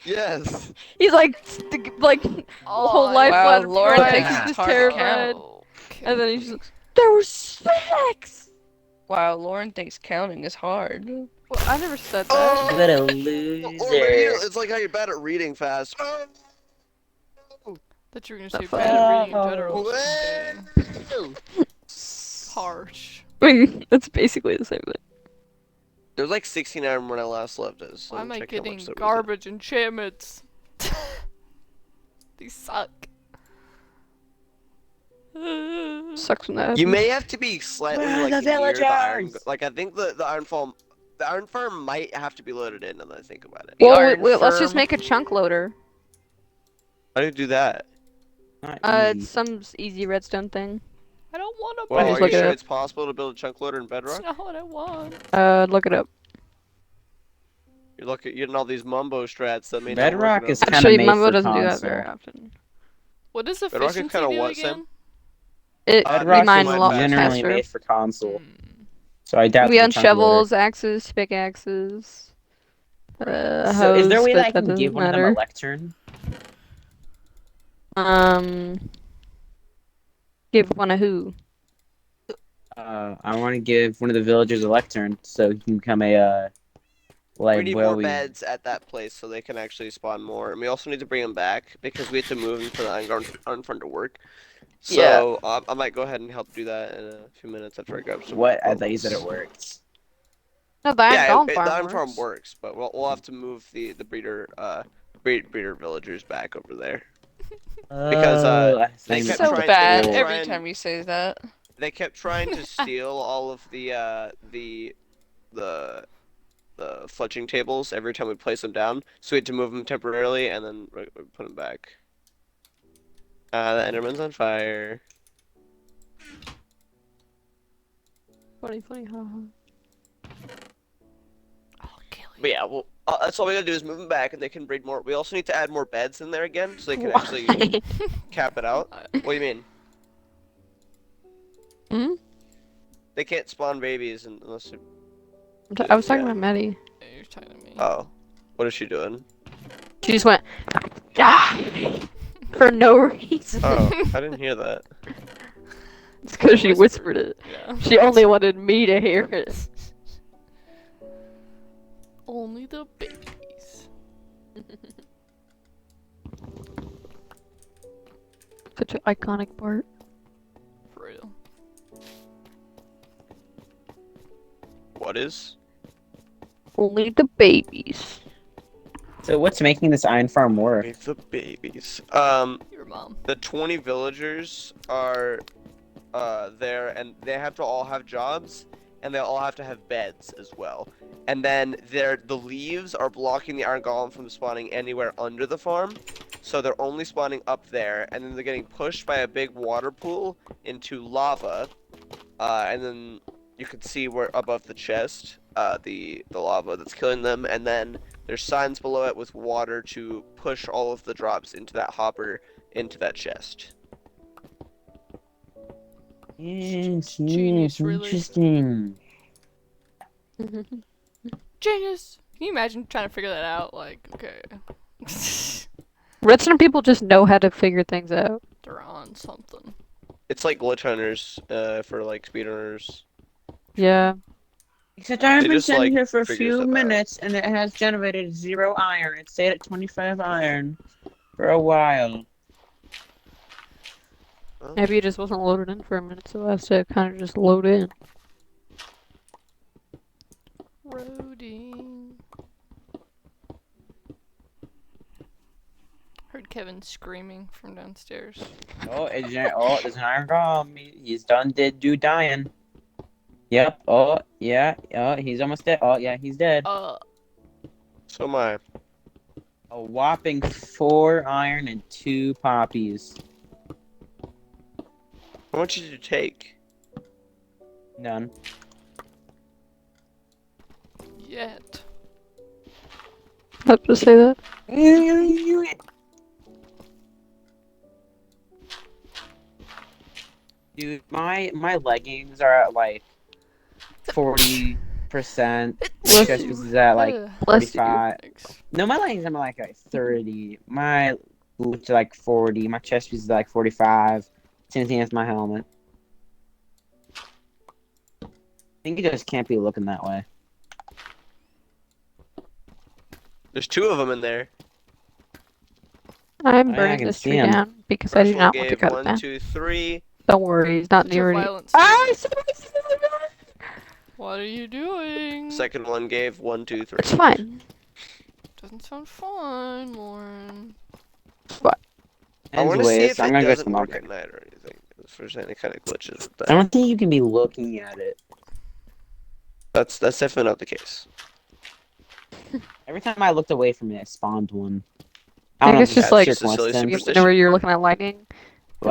S1: Yes.
S2: He's like whole life
S4: Wow,
S2: left
S4: Laura
S2: right,
S5: thinks
S2: he's
S5: it's
S2: just
S4: hard to
S2: terrified.
S4: count.
S2: And then he's just there were 6.
S4: Wow, Lauren thinks counting is hard.
S2: Well, I never said that.
S1: Oh!
S5: What a
S1: Or maybe
S5: loser.
S1: it's like how you're bad at reading fast. Oh!
S3: That you were gonna
S2: The
S3: say
S2: fuck?
S3: bad at reading in general.
S1: Whoa!
S3: Dang. Harsh.
S2: I mean, that's basically the same thing.
S1: There was like 16 iron when I last left it. So
S3: Why am I
S1: check how
S3: getting
S1: much that was.
S3: garbage enchantments? These suck.
S2: Sucks when that
S1: You
S2: happens.
S1: may have to be slightly
S5: Where are
S1: like
S5: the
S1: near the iron.
S5: villagers?
S1: Like I think the iron farm might have to be loaded in. Now that I think about it.
S4: The
S2: Well,
S4: iron
S2: let's just
S4: firm.
S2: make a chunk loader.
S1: How do you do that?
S5: Not
S2: It's
S5: easy.
S2: some easy redstone thing.
S3: I don't want to
S1: Well,
S2: just
S1: are you
S2: look it
S1: sure
S2: up.
S1: it's possible to build a chunk loader in
S3: It's
S1: Bedrock?
S3: not what I want.
S2: Look it up.
S1: You're getting all these mumbo strats that may
S5: Bedrock
S1: not work.
S5: is
S1: Out.
S5: kinda
S2: Actually,
S5: made
S2: Mumbo
S5: for
S2: doesn't do that
S5: console.
S2: very often.
S3: What does
S1: Bedrock is
S3: efficiency
S1: kinda
S3: do
S1: what,
S3: again?
S2: We
S5: Bedrock
S2: mine
S5: is
S2: a lot
S5: generally
S2: faster.
S5: made for console.
S3: Hmm.
S5: So I doubt
S2: We
S5: the
S2: own
S5: chunk loader.
S2: shovels, axes, pickaxes,
S5: So is there a
S2: hoes,
S5: way that I
S2: but that
S5: can give
S2: doesn't
S5: one of them a
S2: matter.
S5: lectern?
S2: Give one a who?
S5: I want to give one of the villagers a lectern so he can become a
S1: We need more beds at that place so they can actually spawn more, and we also need to bring them back because we have to move them for the iron farm to work. So I might go ahead and help do that in a few minutes after I grab some.
S5: What? I thought you said it worked.
S2: No, the Iron
S1: Yeah,
S2: Golem
S1: the
S2: farm
S1: iron farm
S2: works.
S1: works, but we'll have to move the breeder breeder villagers back over there because they
S2: It's
S1: kept
S2: so
S1: trying.
S4: Bad
S1: They kept
S4: every
S1: trying.
S4: time you say that.
S1: They kept trying to steal all of the fletching tables every time we place them down, so we had to move them temporarily and then put them back. The Enderman's on fire.
S2: Funny, haha.
S3: I'll kill you.
S1: But yeah, well, that's all we gotta do is move them back, and they can breed more. We also need to add more beds in there again, so they can actually
S2: Why?
S1: cap it out. What do you mean?
S2: Hmm?
S1: They can't spawn babies unless.
S2: I was talking
S1: Yeah.
S2: about Maddie.
S3: Yeah, you're talking to me.
S1: Oh, what is she doing?
S2: She just went, ah! For no reason.
S1: Oh, I didn't hear that.
S2: It's because she whispered it.
S3: Yeah.
S2: She only wanted me to hear it.
S3: Only the babies.
S2: Such an iconic part.
S3: For real.
S1: What is?
S2: Only the babies.
S5: So what's making this iron farm work?
S1: Leave the babies.
S3: Your mom.
S1: The 20 villagers are there, and they have to all have jobs, and they all have to have beds as well. And then the leaves are blocking the iron golem from spawning anywhere under the farm, so they're only spawning up there, and then they're getting pushed by a big water pool into lava, and then you can see where above the chest, the lava that's killing them, and then there's signs below it with water to push all of the drops into that hopper into that chest.
S5: Yes,
S3: Genius,
S5: yes,
S3: really.
S5: interesting.
S3: Genius! Can you imagine trying to figure that out? Like, okay.
S2: Redstone people just know how to figure things out.
S3: They're on something.
S1: It's like glitch hunters for like speedrunners.
S2: Yeah.
S5: Except I've
S1: They
S5: been
S1: just,
S5: sitting
S1: like,
S5: here for a
S1: figure
S5: few
S1: stuff out.
S5: minutes and it has generated 0 iron. It stayed at 25 iron for a while.
S2: Maybe it just wasn't loaded in for a minute, so it has to kind of just load in.
S3: Roading. Heard Kevin screaming from downstairs.
S5: Oh, there's an iron golem. He's did do dying. Yep. Oh, yeah. Oh, he's almost dead. Oh, yeah, he's dead.
S1: So am I.
S5: A whopping 4 iron and 2 poppies.
S1: How much did you take?
S5: None.
S3: Yet.
S2: Have to say that.
S5: Dude, my leggings are at like 40%. My chest piece is at like
S2: Bless you.
S5: 45.
S3: Thanks.
S5: No, my leggings are like at 30. My boots are like 40. My chest piece is like 45. Same thing as my helmet. I think you just can't be looking that way.
S1: There's 2 of them in there.
S2: I'm
S5: I
S2: burning
S5: can
S2: this
S5: see
S2: tree
S5: 'em.
S2: down because I
S1: First
S2: do
S1: one
S2: not want to
S1: gave
S2: cut it
S1: 1,
S2: down.
S1: 2, 3.
S2: Don't worry, he's not
S3: What's your
S2: near any.
S3: violence?
S2: Ah!
S3: What are you doing?
S1: Second one gave 1, 2, 3.
S2: It's fine.
S3: Doesn't sound fun, Lauren.
S2: It's fine.
S1: I want to see
S5: Anyways,
S1: if
S5: I'm
S1: it
S5: gonna go to the
S1: doesn't work
S5: market.
S1: at night or anything. If there's any kind of glitches with
S5: I
S1: that.
S5: don't think you can be looking at it.
S1: That's definitely not the case.
S5: Every time I looked away from it, I spawned one.
S2: I
S5: I don't know
S2: think
S5: if
S2: it's
S5: it's
S2: just
S5: just
S2: like
S5: sheer
S1: just a silly
S5: coincidence.
S1: superstition.
S2: whenever you're looking at lightning, then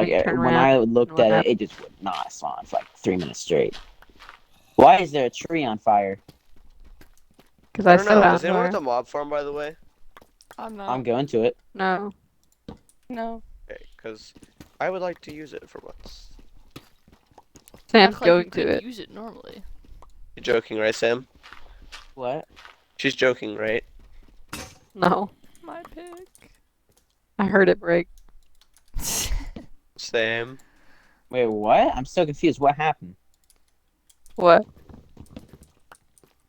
S5: Like
S2: you turn
S5: when
S2: around.
S5: I looked
S2: what
S5: at it,
S2: happened?
S5: it just would not spawn for like 3 minutes straight. Why is there a tree on fire?
S2: Because
S1: I
S2: I
S1: don't
S2: set it
S1: know.
S2: on
S1: Is anyone at
S2: fire.
S1: the mob farm, by the way?
S3: I'm not.
S5: I'm going to it.
S2: No.
S4: No.
S1: Okay, because I would like to use it for once.
S2: Sam's
S3: Act like you
S2: going to
S3: couldn't
S2: it.
S3: use it normally.
S1: You're joking, right, Sam?
S5: What?
S1: She's joking, right?
S2: No.
S3: My pick.
S2: I heard it break.
S1: Sam.
S5: Wait, what? I'm so confused. What happened?
S2: What?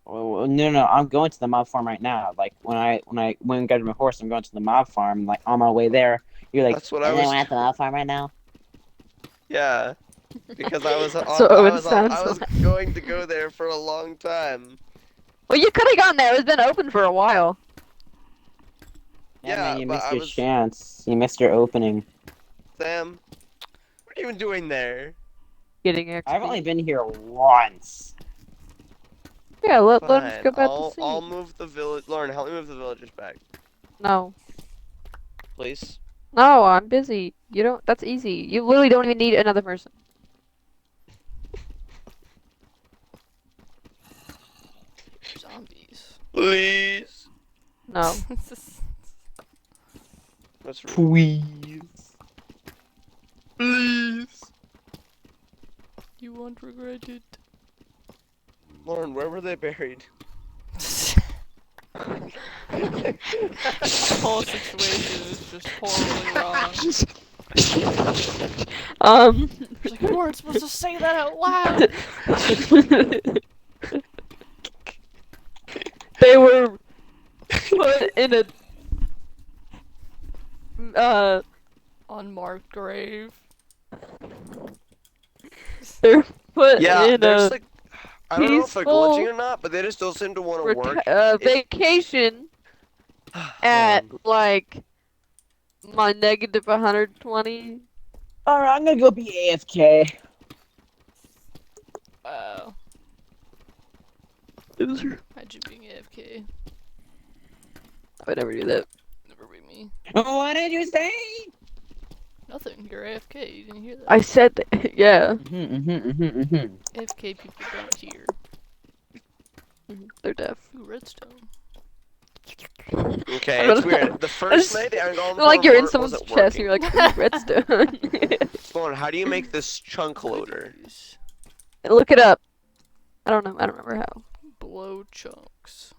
S5: Oh, no, I'm going to the mob farm right now. Like when I went and got my horse, I'm going to the mob farm. Like on my way there, you're like,
S1: That's what I
S5: "And
S1: was
S5: then we're at the mob farm right now."
S1: Yeah. Because I was
S2: That's what Owen sounds
S1: I was
S2: like.
S1: going to go there for a long time.
S2: Well, you could have gone there. It's been open for a while.
S5: Yeah,
S1: Yeah,
S5: man, you
S1: but
S5: missed
S1: I
S5: your
S1: was
S5: chance. You missed your opening.
S1: Sam. What are you even doing there?
S2: Getting XP.
S5: I've only been here once.
S2: Yeah, let us
S1: Fine.
S2: go back to
S1: I'll
S2: sea.
S1: move the village. Lauren, help me move the villagers back,
S2: No.
S1: please.
S2: No, I'm busy. You don't. That's easy. You literally don't even need another person.
S3: Zombies.
S1: Please.
S2: No.
S1: That's rude.
S5: Please.
S1: Please.
S3: You won't regret it.
S1: Lauren, where were they buried?
S3: This whole situation is just horribly wrong. It's like, you weren't supposed to say that out loud!
S2: They were put in a
S3: Unmarked grave.
S2: they're put
S1: Yeah,
S2: in
S1: there's
S2: a
S1: like, I don't know if they're glitching
S2: peaceful
S1: or not, but they just don't seem to want to work.
S2: vacation at like my negative 120.
S5: Alright, I'm gonna go be AFK.
S3: Wow.
S2: Loser.
S3: Imagine being AFK.
S2: I would never do that.
S3: Never be me.
S5: What did you say?
S3: Nothing. You're AFK. You didn't hear that.
S2: I said that. Yeah.
S3: AFK people don't hear.
S2: They're deaf.
S3: Ooh, redstone.
S1: Okay,
S2: I don't
S1: it's weird.
S2: know.
S1: The first night the iron golem
S2: Like you're in
S1: farm
S2: someone's
S1: wasn't
S2: chest and
S1: working.
S2: you're like, ooh, redstone.
S1: Lauren, how do you make this chunk loader?
S3: Cookies.
S2: Look it up. I don't know. I don't remember how.
S3: Blow chunks.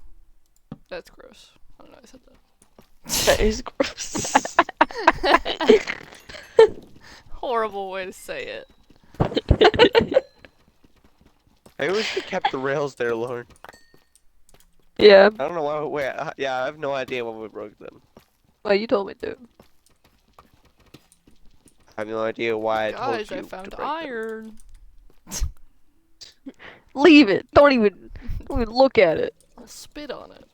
S3: That's gross. I don't know. I said that.
S4: That is gross.
S3: Horrible way to say it.
S1: I wish we kept the rails there, Lauren.
S2: Yeah.
S1: I don't know why. Wait, yeah, I have no idea why we broke them.
S2: Well, you told me to.
S1: I have no idea why I
S3: Guys,
S1: told
S3: I
S1: you
S3: found
S1: to break them.
S3: iron.
S2: Leave it. Don't even look at it.
S3: I'll spit on it.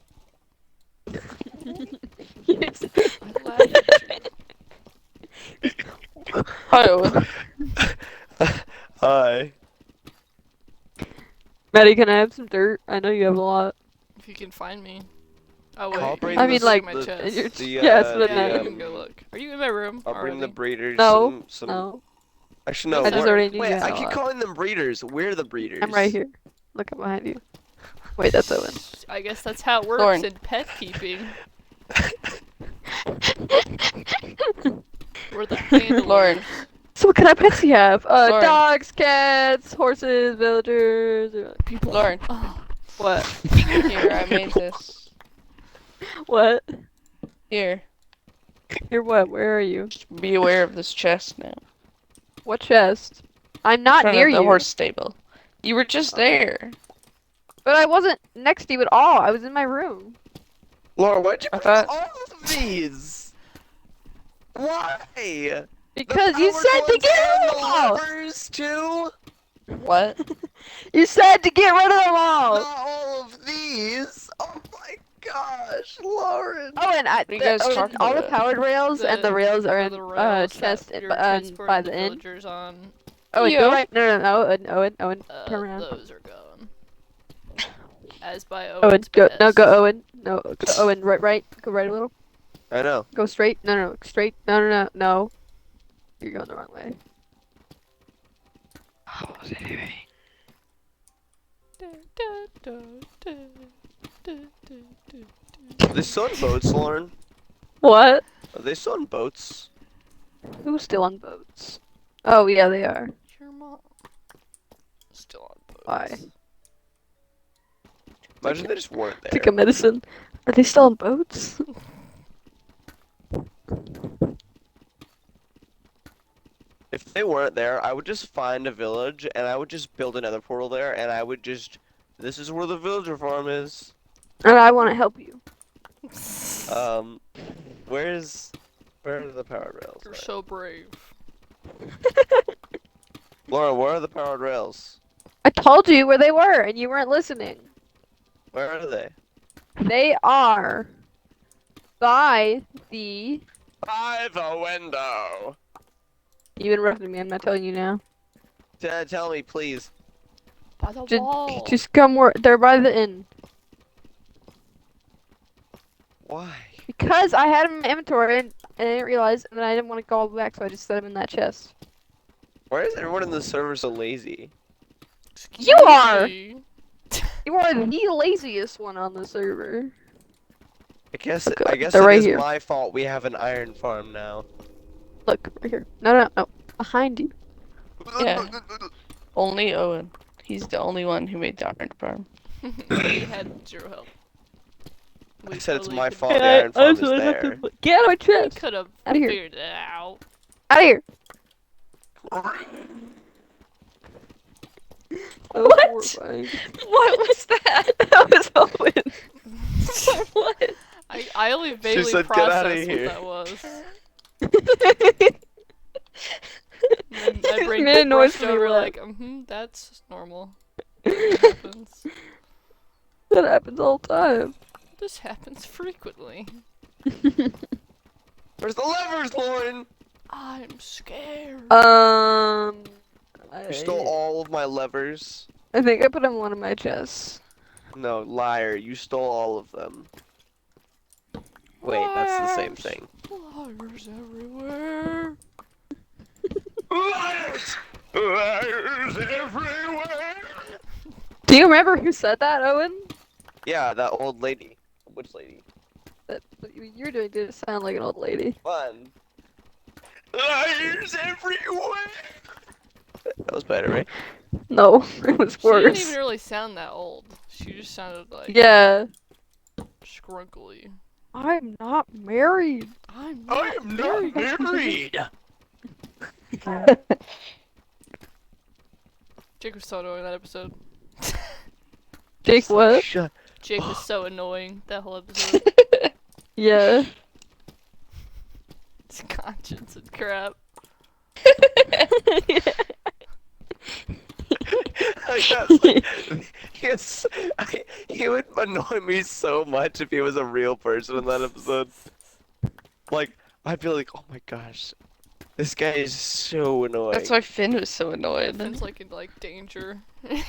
S2: Yes.
S3: I laugh at you.
S4: Hi, Owen.
S1: Hi.
S2: Maddie, can I have some dirt? I know you have a lot.
S3: If you can find me. Oh wait.
S1: I'll bring
S2: I mean,
S1: the-
S2: like,
S3: my
S1: the-
S3: chest.
S2: Your
S1: the,
S2: yes,
S1: uh,
S2: but
S1: the,
S3: Yeah,
S2: no.
S3: you can go look. Are you in my room?
S1: I'll bring the
S3: already?
S1: breeders.
S2: No,
S1: Some...
S2: no.
S1: Actually, no.
S3: I just
S1: Lauren-
S2: already knew
S1: Wait,
S2: you had
S1: I
S2: a
S1: keep
S2: lot.
S1: calling them breeders. We're the breeders.
S2: I'm right here. Look up behind you. Wait, that's Owen.
S3: I guess that's how it works
S4: Lauren.
S3: in pet keeping. We're the handlers.
S4: Lauren.
S2: So what kind of pets do you have?
S4: Lauren.
S2: Dogs, cats, horses, villagers.
S3: People.
S4: Lauren.
S3: Oh,
S2: What?
S4: Here, I made this.
S2: What?
S4: Here.
S2: You're what? Where are you?
S4: Just be aware of this chest now.
S2: What chest? I'm not
S4: In front
S2: near
S4: of the
S2: you.
S4: horse stable. You were
S2: Oh.
S4: just there.
S2: But I wasn't next to you at all. I was in my room.
S3: I
S1: Laura, why'd you
S4: I
S1: bring
S4: thought-
S1: all of these? Why?
S2: Because
S1: the
S2: you
S1: powered
S2: said to
S1: ones
S2: get
S1: and
S2: rid
S1: the
S2: of them all!
S1: levers too?
S4: What?
S2: You said to get rid of them all!
S1: Not all of these. Oh my gosh, Lauren.
S2: Oh, and
S4: are you guys talking
S2: all the
S4: about?
S2: powered rails and the rails are
S3: They're
S2: in
S3: the rails
S2: chest
S3: that you're
S2: by
S3: transporting
S2: the
S3: the
S2: inn.
S3: villagers on.
S2: Owen,
S4: Yeah.
S2: go right. No, Owen, turn around.
S3: Those are gone. As by
S2: Owen,
S3: Owen's
S2: go. No,
S3: behest.
S2: go Owen. No, go Owen. Right. Go right a little.
S1: I know.
S2: Go straight. No, straight. No. You're going the wrong way. What was it anyway?
S1: Are they still on boats, Lauren?
S2: What?
S1: Are they still on boats?
S2: Who's still on boats? Oh yeah, they are.
S3: Your mom. Still on boats.
S2: Why?
S1: Imagine they just weren't
S2: Take a
S1: there.
S2: medicine. Are they still on boats?
S1: If they weren't there, I would just find a village and I would just build another portal there and I would just... This is where the villager farm is.
S2: And I want to help you.
S1: Where are the powered rails?
S3: You're
S1: at?
S3: so brave.
S1: Laura, where are the powered rails?
S2: I told you where they were, and you weren't listening.
S1: Where are they?
S2: They are by the.
S1: By the window!
S2: You interrupted me. I'm not telling you now.
S1: Tell me, please.
S3: By the wall.
S2: Just come where they're by the inn.
S1: Why?
S2: Because I had them in my inventory and I didn't realize, and then I didn't want to go all the way back, so I just set them in that chest.
S1: Why is everyone in the server so lazy?
S2: You are!
S3: Me.
S2: You are the laziest one on the server.
S1: I guess
S2: Look,
S1: I guess
S2: they're
S1: it
S2: right
S1: is
S2: here.
S1: my fault we have an iron farm now.
S2: Look, right here. No. Behind you.
S4: Yeah. Only Owen. He's the only one who made the iron farm.
S3: We had zero help.
S1: I said it's
S3: totally
S1: my
S3: could-
S1: fault the iron farm is there.
S2: Get out of my
S3: We
S2: chest!
S3: could have
S2: Outta here.
S3: figured it out.
S2: Out of here!
S4: What?
S2: Horrifying.
S4: What was that?
S2: That was Owen.
S4: What?
S3: I only vaguely
S1: said, "Get outta
S3: processed what
S1: here."
S3: that was.
S2: This
S3: And my brain
S2: man annoys
S3: brushed
S2: me
S3: over
S2: left.
S3: like, that's normal. It happens.
S2: That happens all the time.
S3: This happens frequently.
S1: Where's the levers, Lauren?
S3: I'm scared.
S1: You stole all of my levers.
S2: I think I put them in one of my chests.
S1: No, liar. You stole all of them. Wait, that's the same thing.
S3: Liars everywhere.
S1: Liars! Liars everywhere!
S2: Do you remember who said that, Owen?
S1: Yeah, that old lady. Which lady?
S2: That what you're doing didn't sound like an old lady.
S1: Fun. Liars everywhere! That was better, right?
S2: No, it was
S3: She didn't
S2: worse.
S3: even really sound that old. She just sounded like
S2: Yeah.
S3: scrunkly.
S2: I'm not married.
S3: I'm
S1: I
S3: not
S1: am not married!
S3: Jake was so annoying in that episode.
S2: Jake, what?
S1: Shut.
S3: Jake was so annoying that whole episode.
S2: Yeah.
S3: His conscience and crap.
S1: He would annoy me so much if he was a real person in that episode. Like, I'd be like, oh my gosh, this guy is so annoying.
S4: That's why Finn was so annoyed.
S3: Finn's like in like danger.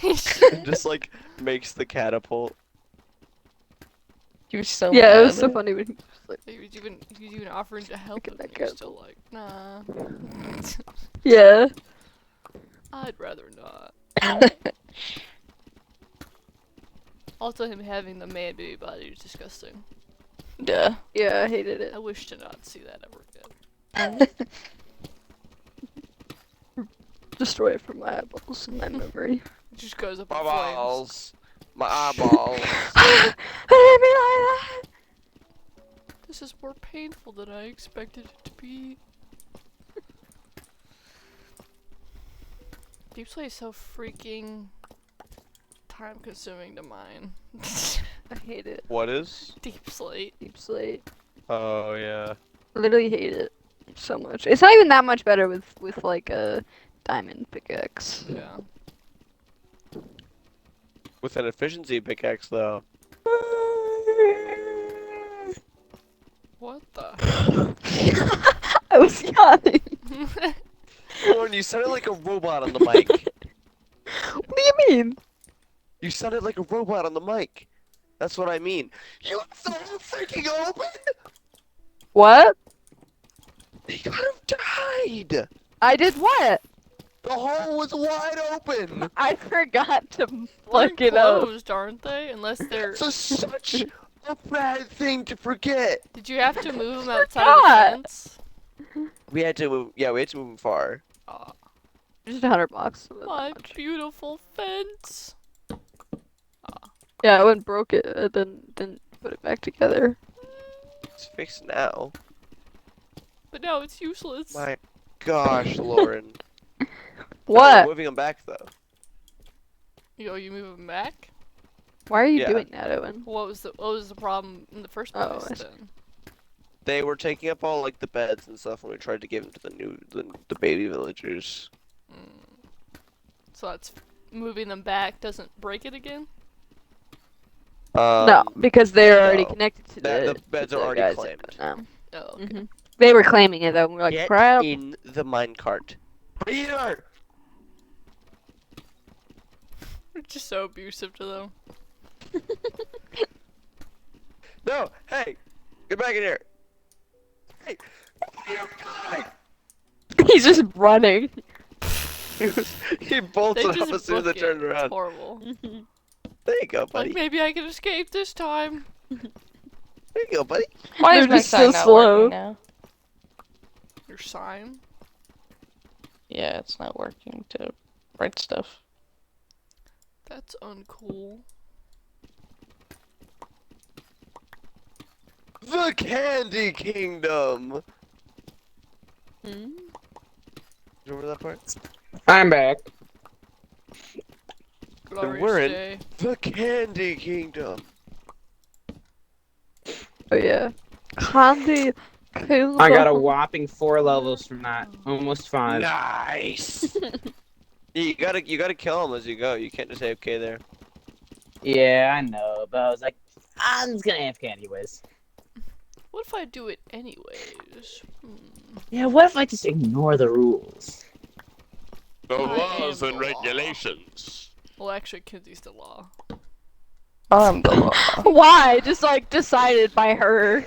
S1: Just like makes the catapult.
S4: He was so
S2: Yeah,
S4: mad.
S2: it was so funny when he was like,
S3: He was even offering to help him.
S2: Look at that
S3: And he was still like, nah.
S2: yeah.
S3: I'd rather not. Also, him having the man baby body is disgusting.
S4: Yeah.
S2: Yeah, I hated it.
S3: I wish to not see that ever again.
S2: Destroy it from my eyeballs and my memory.
S3: It just goes up
S1: My
S3: in flames.
S1: balls. My eyeballs.
S2: I didn't mean like that.
S3: This is more painful than I expected it to be. Gameplay is so freaking time consuming to mine.
S2: I hate it.
S1: What is?
S3: Deep slate.
S2: Deep slate.
S1: Oh yeah.
S2: Literally hate it so much. It's not even that much better with like a diamond pickaxe.
S3: Yeah.
S1: With an efficiency pickaxe though.
S3: What the
S2: I was yawning.
S3: heck?
S1: Lauren, you sounded like a robot on the mic.
S2: What do you mean?
S1: You sounded like a robot on the mic. That's what I mean. You left the whole freaking open?
S2: What?
S1: He could have died.
S2: I did what?
S1: The hole was wide open.
S2: I forgot to
S3: They're
S2: plug it up.
S3: closed, aren't they? Unless they're.
S1: So such a bad thing to forget.
S3: Did you have to move them outside of the
S2: forgot.
S3: fence?
S1: We had to move. Yeah, we had to move him far.
S3: Aw,
S2: Just 100 bucks. So that's not
S3: my
S2: much.
S3: beautiful fence.
S2: Yeah, I went and broke it, and then put it back together.
S1: It's fixed now.
S3: But now it's useless.
S1: My gosh, Lauren. No,
S2: What?
S1: we're moving him back though.
S3: You move them back?
S2: Why are you
S1: Yeah.
S2: doing that, Owen?
S3: What was the problem in the first place
S2: Oh, I see.
S3: then?
S1: They were taking up all like the beds and stuff when we tried to give them to the baby villagers.
S3: So that's moving them back doesn't break it again?
S2: No, because they're already
S1: no.
S2: connected to
S1: That-
S2: the
S1: the beds
S2: to
S1: are
S2: the
S1: already
S2: guys
S1: claimed.
S2: that put
S3: Oh, okay.
S2: them. They were claiming it though, and we're like,
S1: Get
S2: crap.
S1: in the minecart. Peter!
S3: We're just so abusive to them.
S1: No, hey! Get back in here! Hey! Peter, God!
S2: He's just running.
S1: He bolted
S3: They
S1: off
S3: just
S1: as soon as I
S3: book it.
S1: turned
S3: It's
S1: around.
S3: horrible.
S1: There you go, buddy.
S3: Like, maybe I can escape this time.
S1: There you go, buddy.
S4: Why is
S2: They're
S4: my
S2: just so
S4: sign not
S2: slow.
S4: working now?
S3: Your sign?
S4: Yeah, it's not working to write stuff.
S3: That's uncool.
S1: The Candy Kingdom!
S2: Hmm?
S1: Remember that part?
S5: I'm back.
S3: Glorious
S1: we're in-
S3: day.
S1: The Candy Kingdom!
S2: Oh yeah. Candy. Kingdom.
S5: I got a whopping 4 levels from that. Almost 5.
S1: Nice! you gotta kill him as you go. You can't just say okay there.
S5: Yeah, I know, but I was like, I'm just gonna AFK anyways.
S3: What if I do it anyways?
S5: Yeah, what if I just ignore the rules?
S1: The
S3: I
S1: laws
S3: am
S1: and
S3: the law.
S1: regulations.
S3: Well, actually, Kenzie's the law.
S4: I'm the law.
S2: Why? Just like decided by her.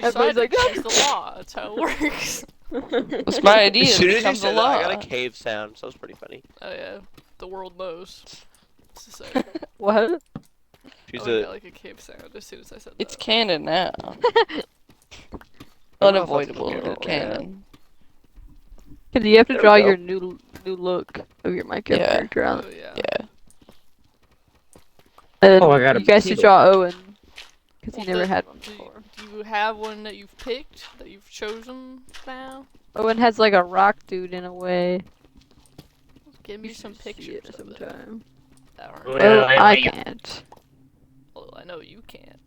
S2: Everybody's
S3: Decided
S2: like,
S3: she's the law. That's how it works.
S4: It's my idea
S1: As
S4: to
S1: soon as you
S4: become the
S1: said that,
S4: law.
S1: I got a cave sound, so that was pretty funny.
S3: Oh yeah, the world knows. What's to say?
S2: What?
S1: She's
S3: I
S1: a.
S3: got like a cave sound as soon as I said
S4: It's
S3: that.
S4: canon now.
S1: I don't know if that's
S4: Unavoidable
S1: canon,
S4: canon.
S2: Cause you have to
S1: There we
S2: draw
S1: go.
S2: your new look of your Minecraft
S4: Yeah.
S2: character on.
S3: Oh yeah.
S4: Yeah.
S2: And
S5: Oh, I got a
S2: you guys should
S5: potato.
S2: draw Owen. Cause he
S3: Well,
S2: never
S3: the-
S2: had one
S3: Do
S2: before.
S3: you have one that you've picked, that you've chosen now?
S2: Owen has like a rock dude in a way.
S3: Give me
S2: You
S3: some
S2: should see
S3: pictures
S2: it
S3: of it.
S2: sometime.
S3: That aren't-
S5: Well,
S2: Oh, I can't.
S3: Well, I know you can't.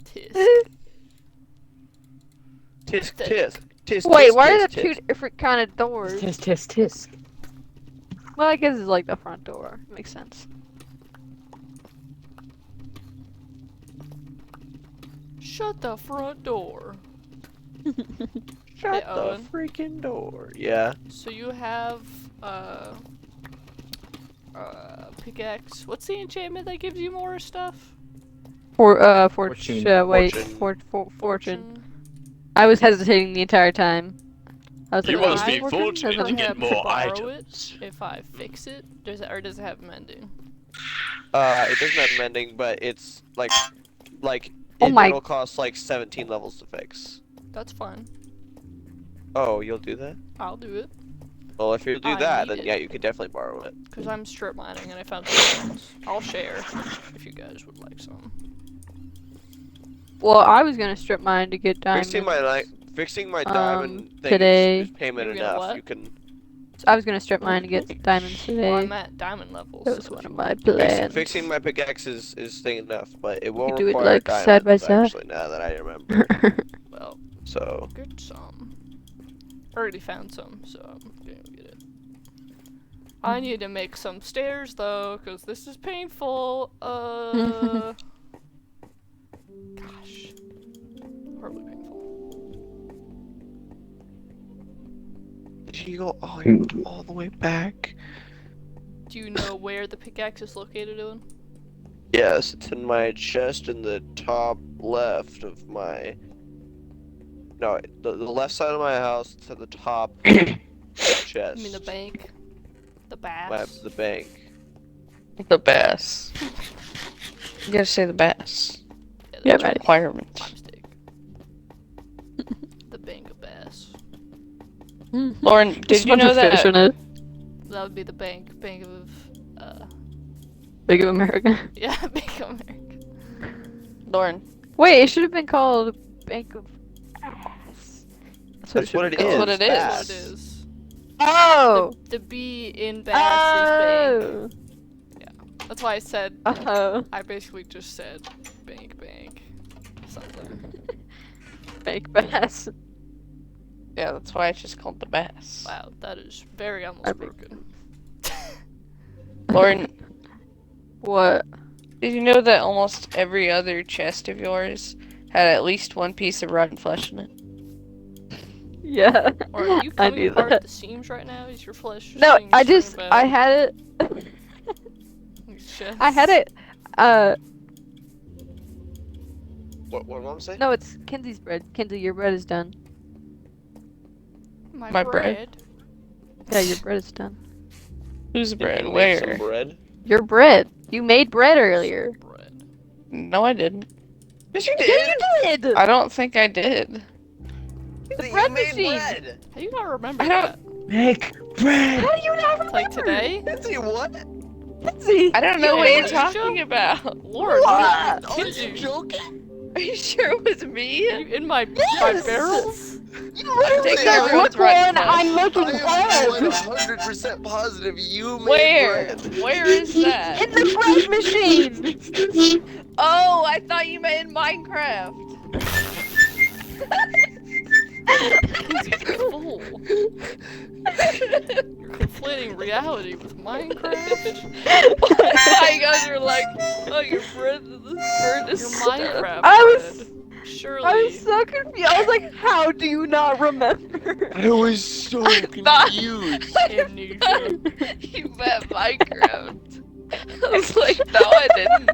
S3: Tisk.
S1: Tisk tisk. Tisk
S2: Wait,
S1: tisk,
S2: why
S1: tisk,
S2: are there
S1: tisk.
S2: two different kind of doors?
S5: Tisk, tisk, tisk.
S2: Well, I guess it's like the front door. Makes sense.
S3: Shut the front door.
S1: Shut
S3: Hey,
S1: the
S3: Owen.
S1: freaking door. Yeah.
S3: So you have pickaxe. What's the enchantment that gives you more stuff?
S2: Fortune.
S5: Fortune.
S2: Wait,
S1: Fortune.
S2: fortune. I was hesitating the entire time. I was
S1: You
S2: like,
S1: must
S2: oh,
S1: be
S2: fortune?
S1: fortunate
S2: And
S1: to
S2: then-
S1: get more
S3: borrow
S1: items.
S3: If I fix it, does it have mending?
S1: It doesn't have mending, but it's like
S2: Oh my-
S1: it'll cost like 17 levels to fix.
S3: That's fine.
S1: Oh, you'll do that?
S3: I'll do it.
S1: Well, if you do
S3: I
S1: that,
S3: need
S1: then
S3: it.
S1: yeah, you could definitely borrow it.
S3: Because I'm strip mining and I found some diamonds. I'll share if you guys would like some.
S2: Well, I was gonna strip mine to get diamonds.
S1: Fixing my diamond thing
S2: today-
S1: is payment
S3: You're gonna
S1: enough.
S3: what?
S1: You can
S2: I was gonna strip mine to get diamonds
S3: Well, I'm
S2: today.
S3: at diamond level,
S2: That was
S3: so
S2: one
S3: if
S2: of
S3: you
S2: my
S3: want-
S2: plans.
S1: Fixing my pickaxe is thing enough, but it will
S2: could do it,
S1: require
S2: like, side by
S1: diamonds,
S2: side.
S1: actually, now that I remember.
S3: Well,
S1: So,
S3: get some. Already found some, so I'm gonna get it. I need to make some stairs though, cause this is painful. Gosh, horribly painful.
S1: did you go all the way back?
S3: Do you know where the pickaxe is located in?
S1: Yes, it's in my chest in the top left of my... No, the left side of my house, it's at the top chest.
S3: You mean the bank? The bass?
S1: The bank.
S4: The bass. You gotta say the bass.
S2: Yeah,
S4: It's a
S2: right.
S4: requirement.
S3: My mistake. The bank of bass.
S4: Lauren, did you know
S2: fish in
S4: that?
S2: it.
S3: That would be the bank of,
S2: Big of America.
S3: yeah, Bank of America.
S4: Lauren,
S2: Wait, it should have been called Bank of Ass.
S1: That's what it
S4: That's
S1: is.
S4: what it is.
S3: That's what
S1: bass.
S3: it is.
S2: Oh!
S3: The B in bass is bank.
S2: Oh!
S3: That's why I said,
S2: Oh.
S3: I basically just said bank. Something.
S2: Bank bass.
S4: yeah, that's why it's just called the bass.
S3: Wow, that is very almost
S2: I mean-
S3: broken.
S4: Lauren,
S2: What?
S4: did you know that almost every other chest of yours had at least one piece of rotten flesh in it?
S2: Yeah.
S3: Or are you
S2: I
S3: coming
S2: knew
S3: apart
S2: that.
S3: at the seams right now? Is your flesh just
S2: No,
S3: being
S2: I
S3: string
S2: just,
S3: bad?
S2: I had it.
S3: These chests?
S2: I had it.
S1: What did Mom say?
S2: No, it's Kenzie's bread. Kenzie, your bread is done.
S4: My bread?
S2: Yeah, your bread is done.
S4: Whose
S1: Did
S4: bread?
S1: you make some
S4: Where?
S1: bread?
S2: Your bread. You made bread earlier.
S3: Bread.
S4: No, I didn't.
S1: Yes, you
S2: Yeah, you did.
S4: I don't think I did.
S2: The
S1: You
S2: bread
S1: made
S2: machine.
S1: bread.
S3: How do you not remember
S4: I
S3: that?
S5: Make bread.
S2: How do you not remember?
S3: Like today?
S1: Kenzie, what?
S2: Kenzie.
S4: I don't know what
S3: made
S4: you're
S3: Alicia?
S4: talking about.
S3: Lord,
S2: What?
S1: Are you
S3: Kenzie,
S1: joking?
S4: Are you sure it was
S3: are
S4: me?
S3: you in my
S2: Yes!
S3: barrels?
S1: You literally
S4: Take
S2: Because
S4: that
S1: are.
S4: with right now.
S2: I'm looking
S1: I am
S2: bread.
S1: 100% positive you made
S4: Where?
S1: bread.
S4: Where is that?
S2: In the bread machine.
S4: Oh, I thought you meant in Minecraft.
S3: Kenzie's a fool. You're conflating reality with Minecraft.
S4: I thought you guys were like, oh, your bread is
S3: Your Minecraft
S2: I was-
S3: bread.
S2: I
S3: Surely.
S2: was so confused. I was like, how do you not remember?
S1: I was so
S4: thought-
S1: confused.
S3: Amnesia.
S4: You meant Minecraft. I was like, no, I didn't.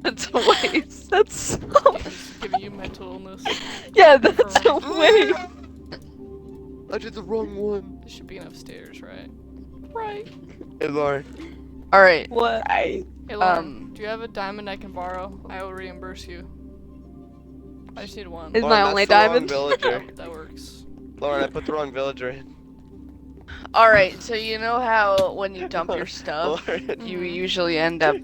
S4: That's a waste.
S2: That's so...
S3: Ken's giving you mental illness.
S2: Yeah, that's so weird.
S1: I did the wrong one.
S3: There should be enough stairs, right? Right.
S1: Hey, Lauren.
S4: All right.
S2: What?
S3: Hey, Lauren,
S4: Um,
S3: do you have a diamond I can borrow? I will reimburse you. I just need one.
S2: Is
S1: Lauren,
S2: my
S1: that's
S2: only
S1: the wrong
S2: diamond?
S1: villager.
S3: That works.
S1: Lauren, I put the wrong villager in.
S4: all right. So you know how when you dump your stuff,
S1: Lauren.
S4: you
S3: Mhm.
S4: usually end up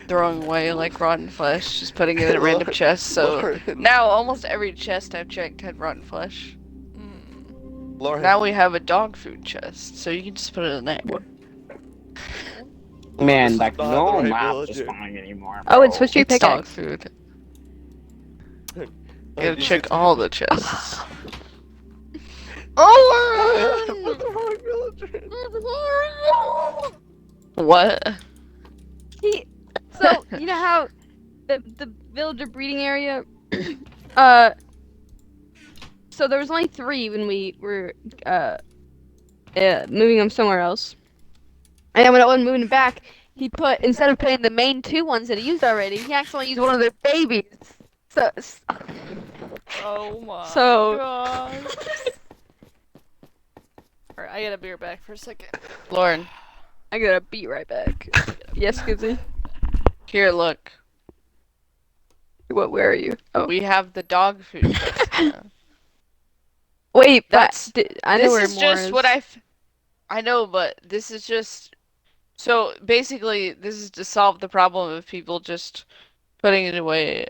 S4: throwing away like rotten flesh, just putting it in a random chest. So
S1: Lauren.
S4: now almost every chest I've checked had rotten flesh.
S3: Mm.
S1: Lauren.
S4: Now we have a dog food chest, so you can just put it in there.
S5: Man,
S1: This is
S5: like
S1: not
S5: no
S1: the right
S5: map
S1: villager.
S5: is spawning anymore.
S2: Oh, and
S5: bro.
S2: switch your
S4: It's dog
S2: pickaxe.
S4: food.
S1: Oh,
S4: Gotta
S1: did
S4: check
S1: you-
S4: all the chests.
S1: I put the wrong villager in.
S4: What?
S2: So, you know how the villager breeding area, so there was only 3 when we were, moving them somewhere else. And then when I was moving back, he put, instead of putting the main 2 ones that he used already, he accidentally used one of their babies. So,
S3: Oh my
S2: So-
S3: god. Alright, I gotta be right back for a second.
S4: Lauren,
S2: I gotta be right back. Yes, Kizzy?
S4: here, look.
S2: What, where are you? Oh.
S4: We have the dog food chest now.
S2: Wait,
S4: That's-
S2: I know
S4: This
S2: where
S4: is
S2: more
S4: just
S2: is.
S4: what I know, but this is just... So, basically, this is to solve the problem of people just putting it away,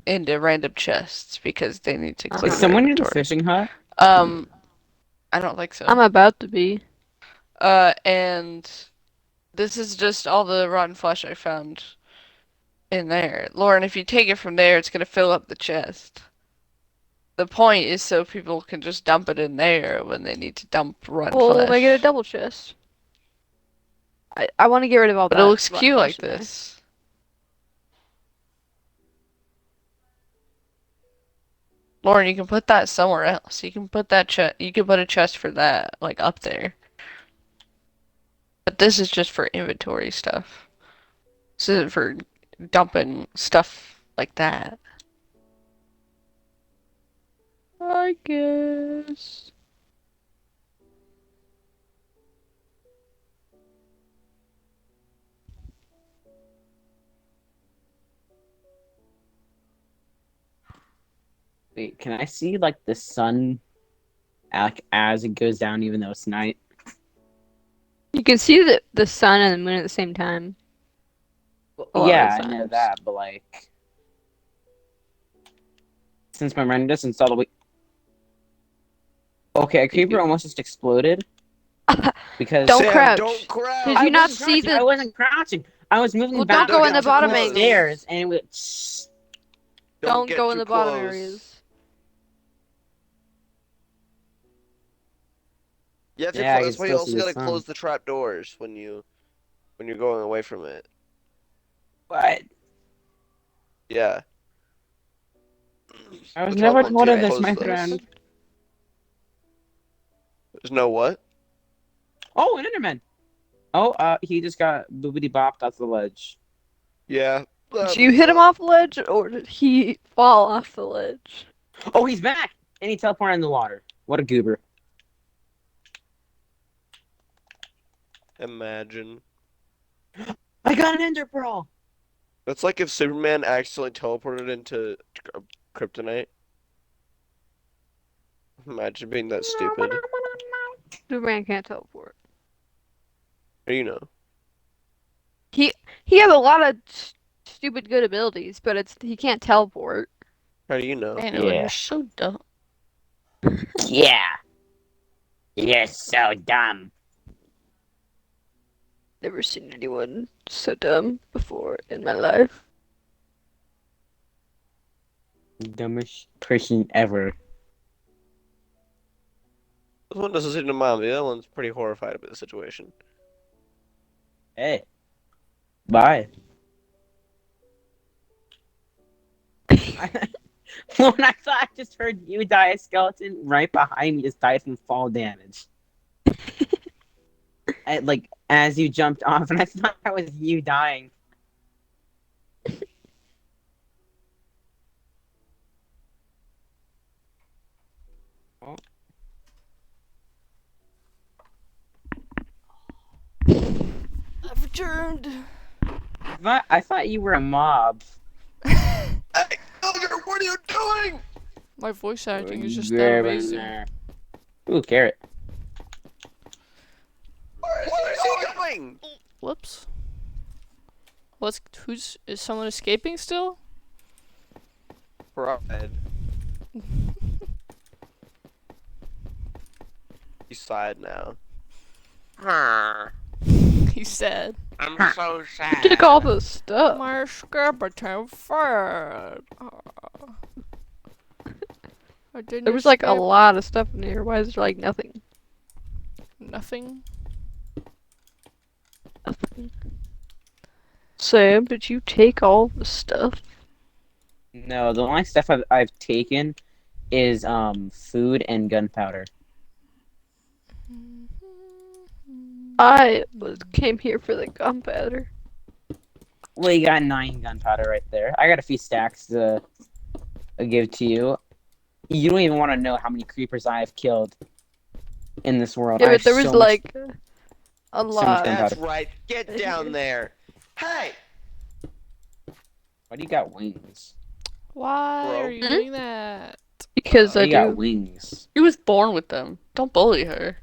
S4: into random chests because they need to clear
S5: Is
S4: their
S5: someone in the
S4: inventory.
S5: fishing hut?
S4: I don't think so.
S2: I'm about to be.
S4: And this is just all the rotten flesh I found in there. Lauren, if you take it from there, it's gonna fill up the chest. The point is so people can just dump it in there when they need to dump rotten
S2: We'll make it a
S4: flesh.
S2: double chest. I want to get rid of all
S4: But
S2: that
S4: it looks
S2: rotten
S4: cute
S2: flesh
S4: like
S2: in there.
S4: this. Lauren, you can put that somewhere else. You can put that chest. You can put a chest for that, like up there. But this is just for inventory stuff. This isn't for dumping stuff like that.
S2: I guess.
S5: Wait, can I see like the sun as it goes down, even though it's night?
S2: You can see the sun and the moon at the same time. A lot of
S5: Yeah,
S2: the
S5: I know
S2: times.
S5: that, but like, since my render doesn't all the way. Okay, a creeper almost just exploded because
S2: Don't
S1: Sam,
S2: crouch.
S1: don't crouch.
S2: Did you not see
S5: crouching. I
S2: the?
S5: wasn't crouching. I was moving
S2: Well,
S5: back
S2: don't go in the
S1: get too
S2: bottom
S1: close.
S2: angles.
S5: stairs, and it went.
S2: Don't
S1: get
S2: go in
S1: too
S2: the bottom
S1: close.
S2: areas.
S1: You have to.
S5: Yeah, I can
S1: That's why you
S5: still see
S1: also
S5: the
S1: gotta
S5: sun.
S1: close the trap doors when you're going away from it.
S5: What?
S1: Yeah.
S5: I was
S1: The
S5: never
S1: top one
S5: told
S1: too.
S5: of this,
S1: Close
S5: my
S1: those.
S5: friend.
S1: There's no what?
S5: Oh, an Enderman. Oh, he just got boobity bopped off the ledge.
S1: Yeah.
S2: Did you hit him off the ledge, or did he fall off the ledge?
S5: Oh, he's back, and he teleported in the water. What a goober!
S1: Imagine.
S5: I got an Ender Pearl.
S1: That's like if Superman accidentally teleported into kryptonite. Imagine being that stupid.
S2: Superman can't teleport.
S1: How do you know?
S2: He has a lot of stupid good abilities, but he can't teleport.
S1: How do you know?
S4: I know,
S5: Yeah.
S4: you're so dumb.
S5: Yeah. You're so dumb.
S2: Never seen anyone so dumb before in my life.
S5: Dumbest person ever.
S1: This one doesn't seem to mind. The other one's pretty horrified about the situation.
S5: Hey. Bye. When I thought I just heard you die, a skeleton right behind me just died from fall damage. Like as you jumped off, and I thought that was you dying. Oh.
S3: I've returned.
S5: I thought you were a mob.
S1: Hey, Elder, what are you doing?
S3: My voice acting is just that
S5: Grab in
S3: amazing.
S5: there. Ooh, carrot.
S1: Where is he going?
S3: Whoops. Is someone escaping still?
S1: Pride. He's sad now.
S3: He's sad.
S1: I'm so sad.
S2: Take all the stuff.
S3: My skeleton fed. I didn't
S2: There was like a
S3: escape.
S2: lot of stuff in here. Why is there like nothing?
S3: Nothing.
S2: Sam, did you take all the stuff?
S5: No, the only stuff I've taken is food and gunpowder.
S2: I came here for the gunpowder.
S5: Well, you got 9 gunpowder right there. I got a few stacks to give to you. You don't even want to know how many creepers I have killed in this world.
S2: Yeah,
S5: I
S2: but
S5: have
S2: there was
S5: so much-
S2: like a
S5: much
S2: lot.
S5: gunpowder.
S1: That's right. Get down there. Hey.
S5: Why do you got wings?
S3: Why
S1: Bro.
S3: are you doing that?
S2: Because
S5: Why
S2: I
S5: you got
S2: do.
S5: wings?
S4: She was born with them. Don't bully her.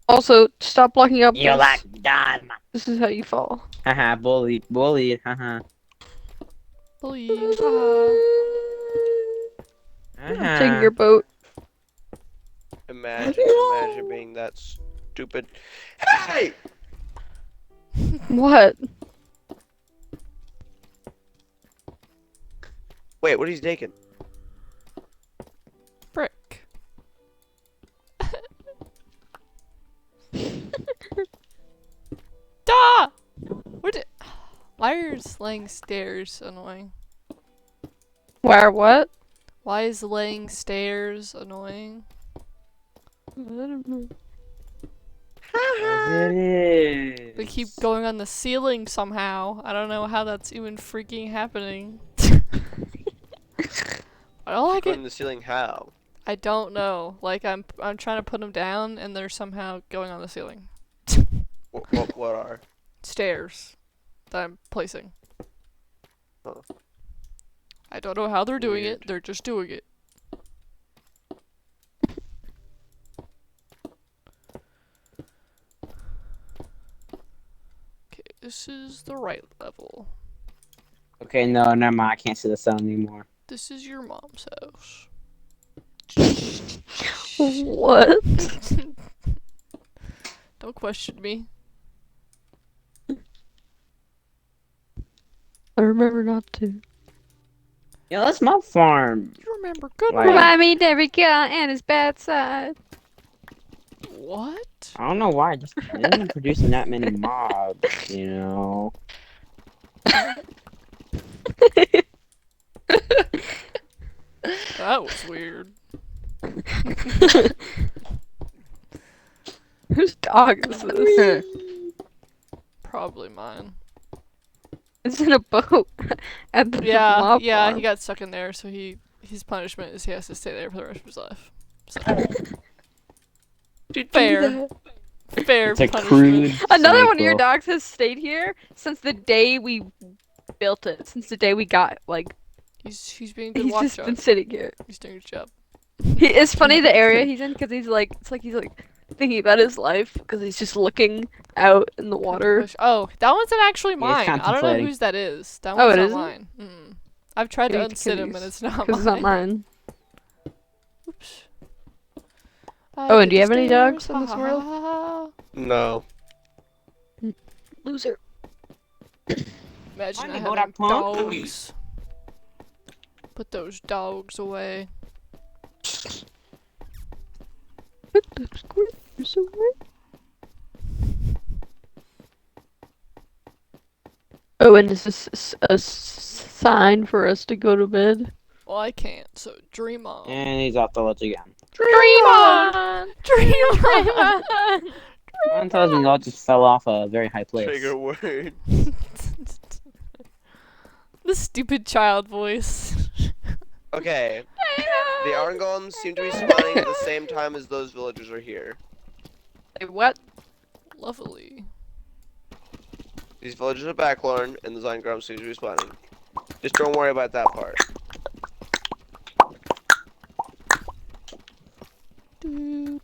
S2: Also, stop blocking up.
S5: You
S2: this.
S5: like dumb.
S2: This is how you fall.
S5: Haha, bullied, haha.
S3: Bullying. Haha.
S2: I'm taking your boat.
S1: Imagine being that stupid. Hey!
S2: What?
S1: Wait, what are you taking?
S3: Brick. Da! Where did? Why are laying stairs annoying?
S2: Where what?
S3: Why is laying stairs annoying?
S2: I don't know.
S5: It
S3: They
S5: is.
S3: keep going on the ceiling somehow. I don't know how that's even freaking happening. I don't like
S1: Going
S3: it.
S1: in the ceiling how?
S3: I don't know. Like I'm trying to put them down and they're somehow going on the ceiling.
S1: What are?
S3: Stairs that I'm placing.
S1: Huh.
S3: I don't know how they're doing
S1: Weird.
S3: it. They're just doing it. Okay, this is the right level.
S5: Okay, no, never mind. I can't see the sun anymore.
S3: This is your mom's house.
S2: What?
S3: Don't question me.
S2: I remember not to.
S5: Yeah, that's my farm.
S3: You remember good
S5: Like-
S3: one.
S2: Remind me every guy and his bad side.
S3: What?
S5: I don't know why. Just it isn't producing that many mobs, you know.
S3: That was weird.
S2: Whose dog is this?
S3: Probably mine.
S2: It's in a boat at the
S3: Yeah,
S2: mob
S3: yeah,
S2: farm.
S3: he got stuck in there, so his punishment is he has to stay there for the rest of his life. So, fair. Fair
S5: It's a
S3: punishment.
S5: crude.
S2: Another one of your
S5: cycle.
S2: dogs has stayed here since the day we built it. Since the day we got
S3: He's being a good
S2: he's just
S3: watchdog.
S2: been sitting here.
S3: He's doing his job.
S2: It's funny the area he's in because he's like he's thinking about his life because he's just looking out in the water.
S3: Oh, that one's not actually
S5: he's
S3: mine. I don't know
S5: contemplating.
S3: whose that is. That
S2: Oh,
S3: one's
S2: it
S3: not
S2: isn't?
S3: mine. Mm. I've tried to
S2: Maybe
S3: unsit him
S2: because
S3: and it's not
S2: Because it's not
S3: mine.
S2: mine.
S3: Oops.
S2: Oh, and do you have any dogs in this world?
S3: world?
S1: No.
S2: Loser.
S3: Imagine
S5: Why
S3: I
S5: they
S3: had
S5: go that punk?
S3: dogs. Put those dogs away.
S2: Put the squares away. Oh, and is this a sign for us to go to bed?
S3: Well, I can't, so dream on.
S5: And he's off the ledge again.
S2: Dream on!
S3: Dream
S2: Dream
S3: on!
S2: on!
S5: One tells me y'all just fell off a very high place.
S1: Trigger word.
S3: The stupid child voice.
S1: Okay. The iron golems seem to be spawning at the same time as those villagers are here.
S2: What?
S3: Lovely.
S1: These villagers are backlorn, and the iron golems seem to be spawning. Just don't worry about that part.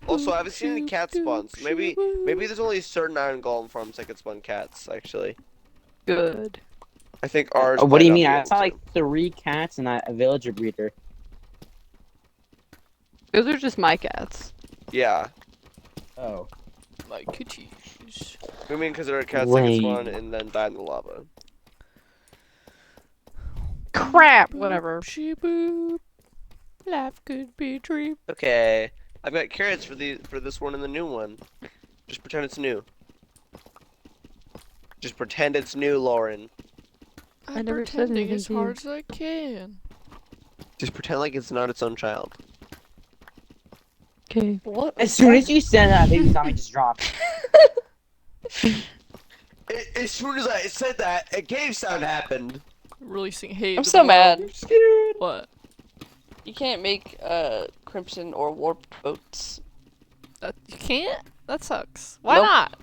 S1: Also, I haven't seen any cat spawns. Maybe there's only certain iron golem farms that can spawn cats, actually.
S2: Good.
S1: I think ours
S5: Oh, what do
S1: might
S5: you
S1: not
S5: mean?
S1: be
S5: I
S1: able
S5: saw
S1: to.
S5: like 3 cats and a villager breeder.
S2: Those are just my cats.
S1: Yeah.
S5: Oh.
S3: My kitties.
S1: I mean, because there are cats that can spawn
S5: Lame.
S1: and then die in the lava.
S2: Crap! Whatever.
S3: She boop. Life could be a dream.
S1: Okay. I've got carrots for this one and the new one. Just pretend it's new. Just pretend it's new, Lauren.
S2: I
S3: I'm
S2: never said
S3: pretending
S2: anything
S3: as
S2: to you.
S3: hard as I can.
S1: Just pretend like it's not its own child.
S2: Okay.
S3: What?
S5: As soon as you said that, baby zombie just dropped.
S1: As soon as I said that, a cave sound happened.
S3: Releasing hate.
S4: I'm
S3: to
S4: so
S3: the world.
S4: mad.
S5: Scared.
S3: What?
S4: You can't make crimson or warped boats.
S3: That you can't? That sucks. Why
S4: Nope.
S3: not?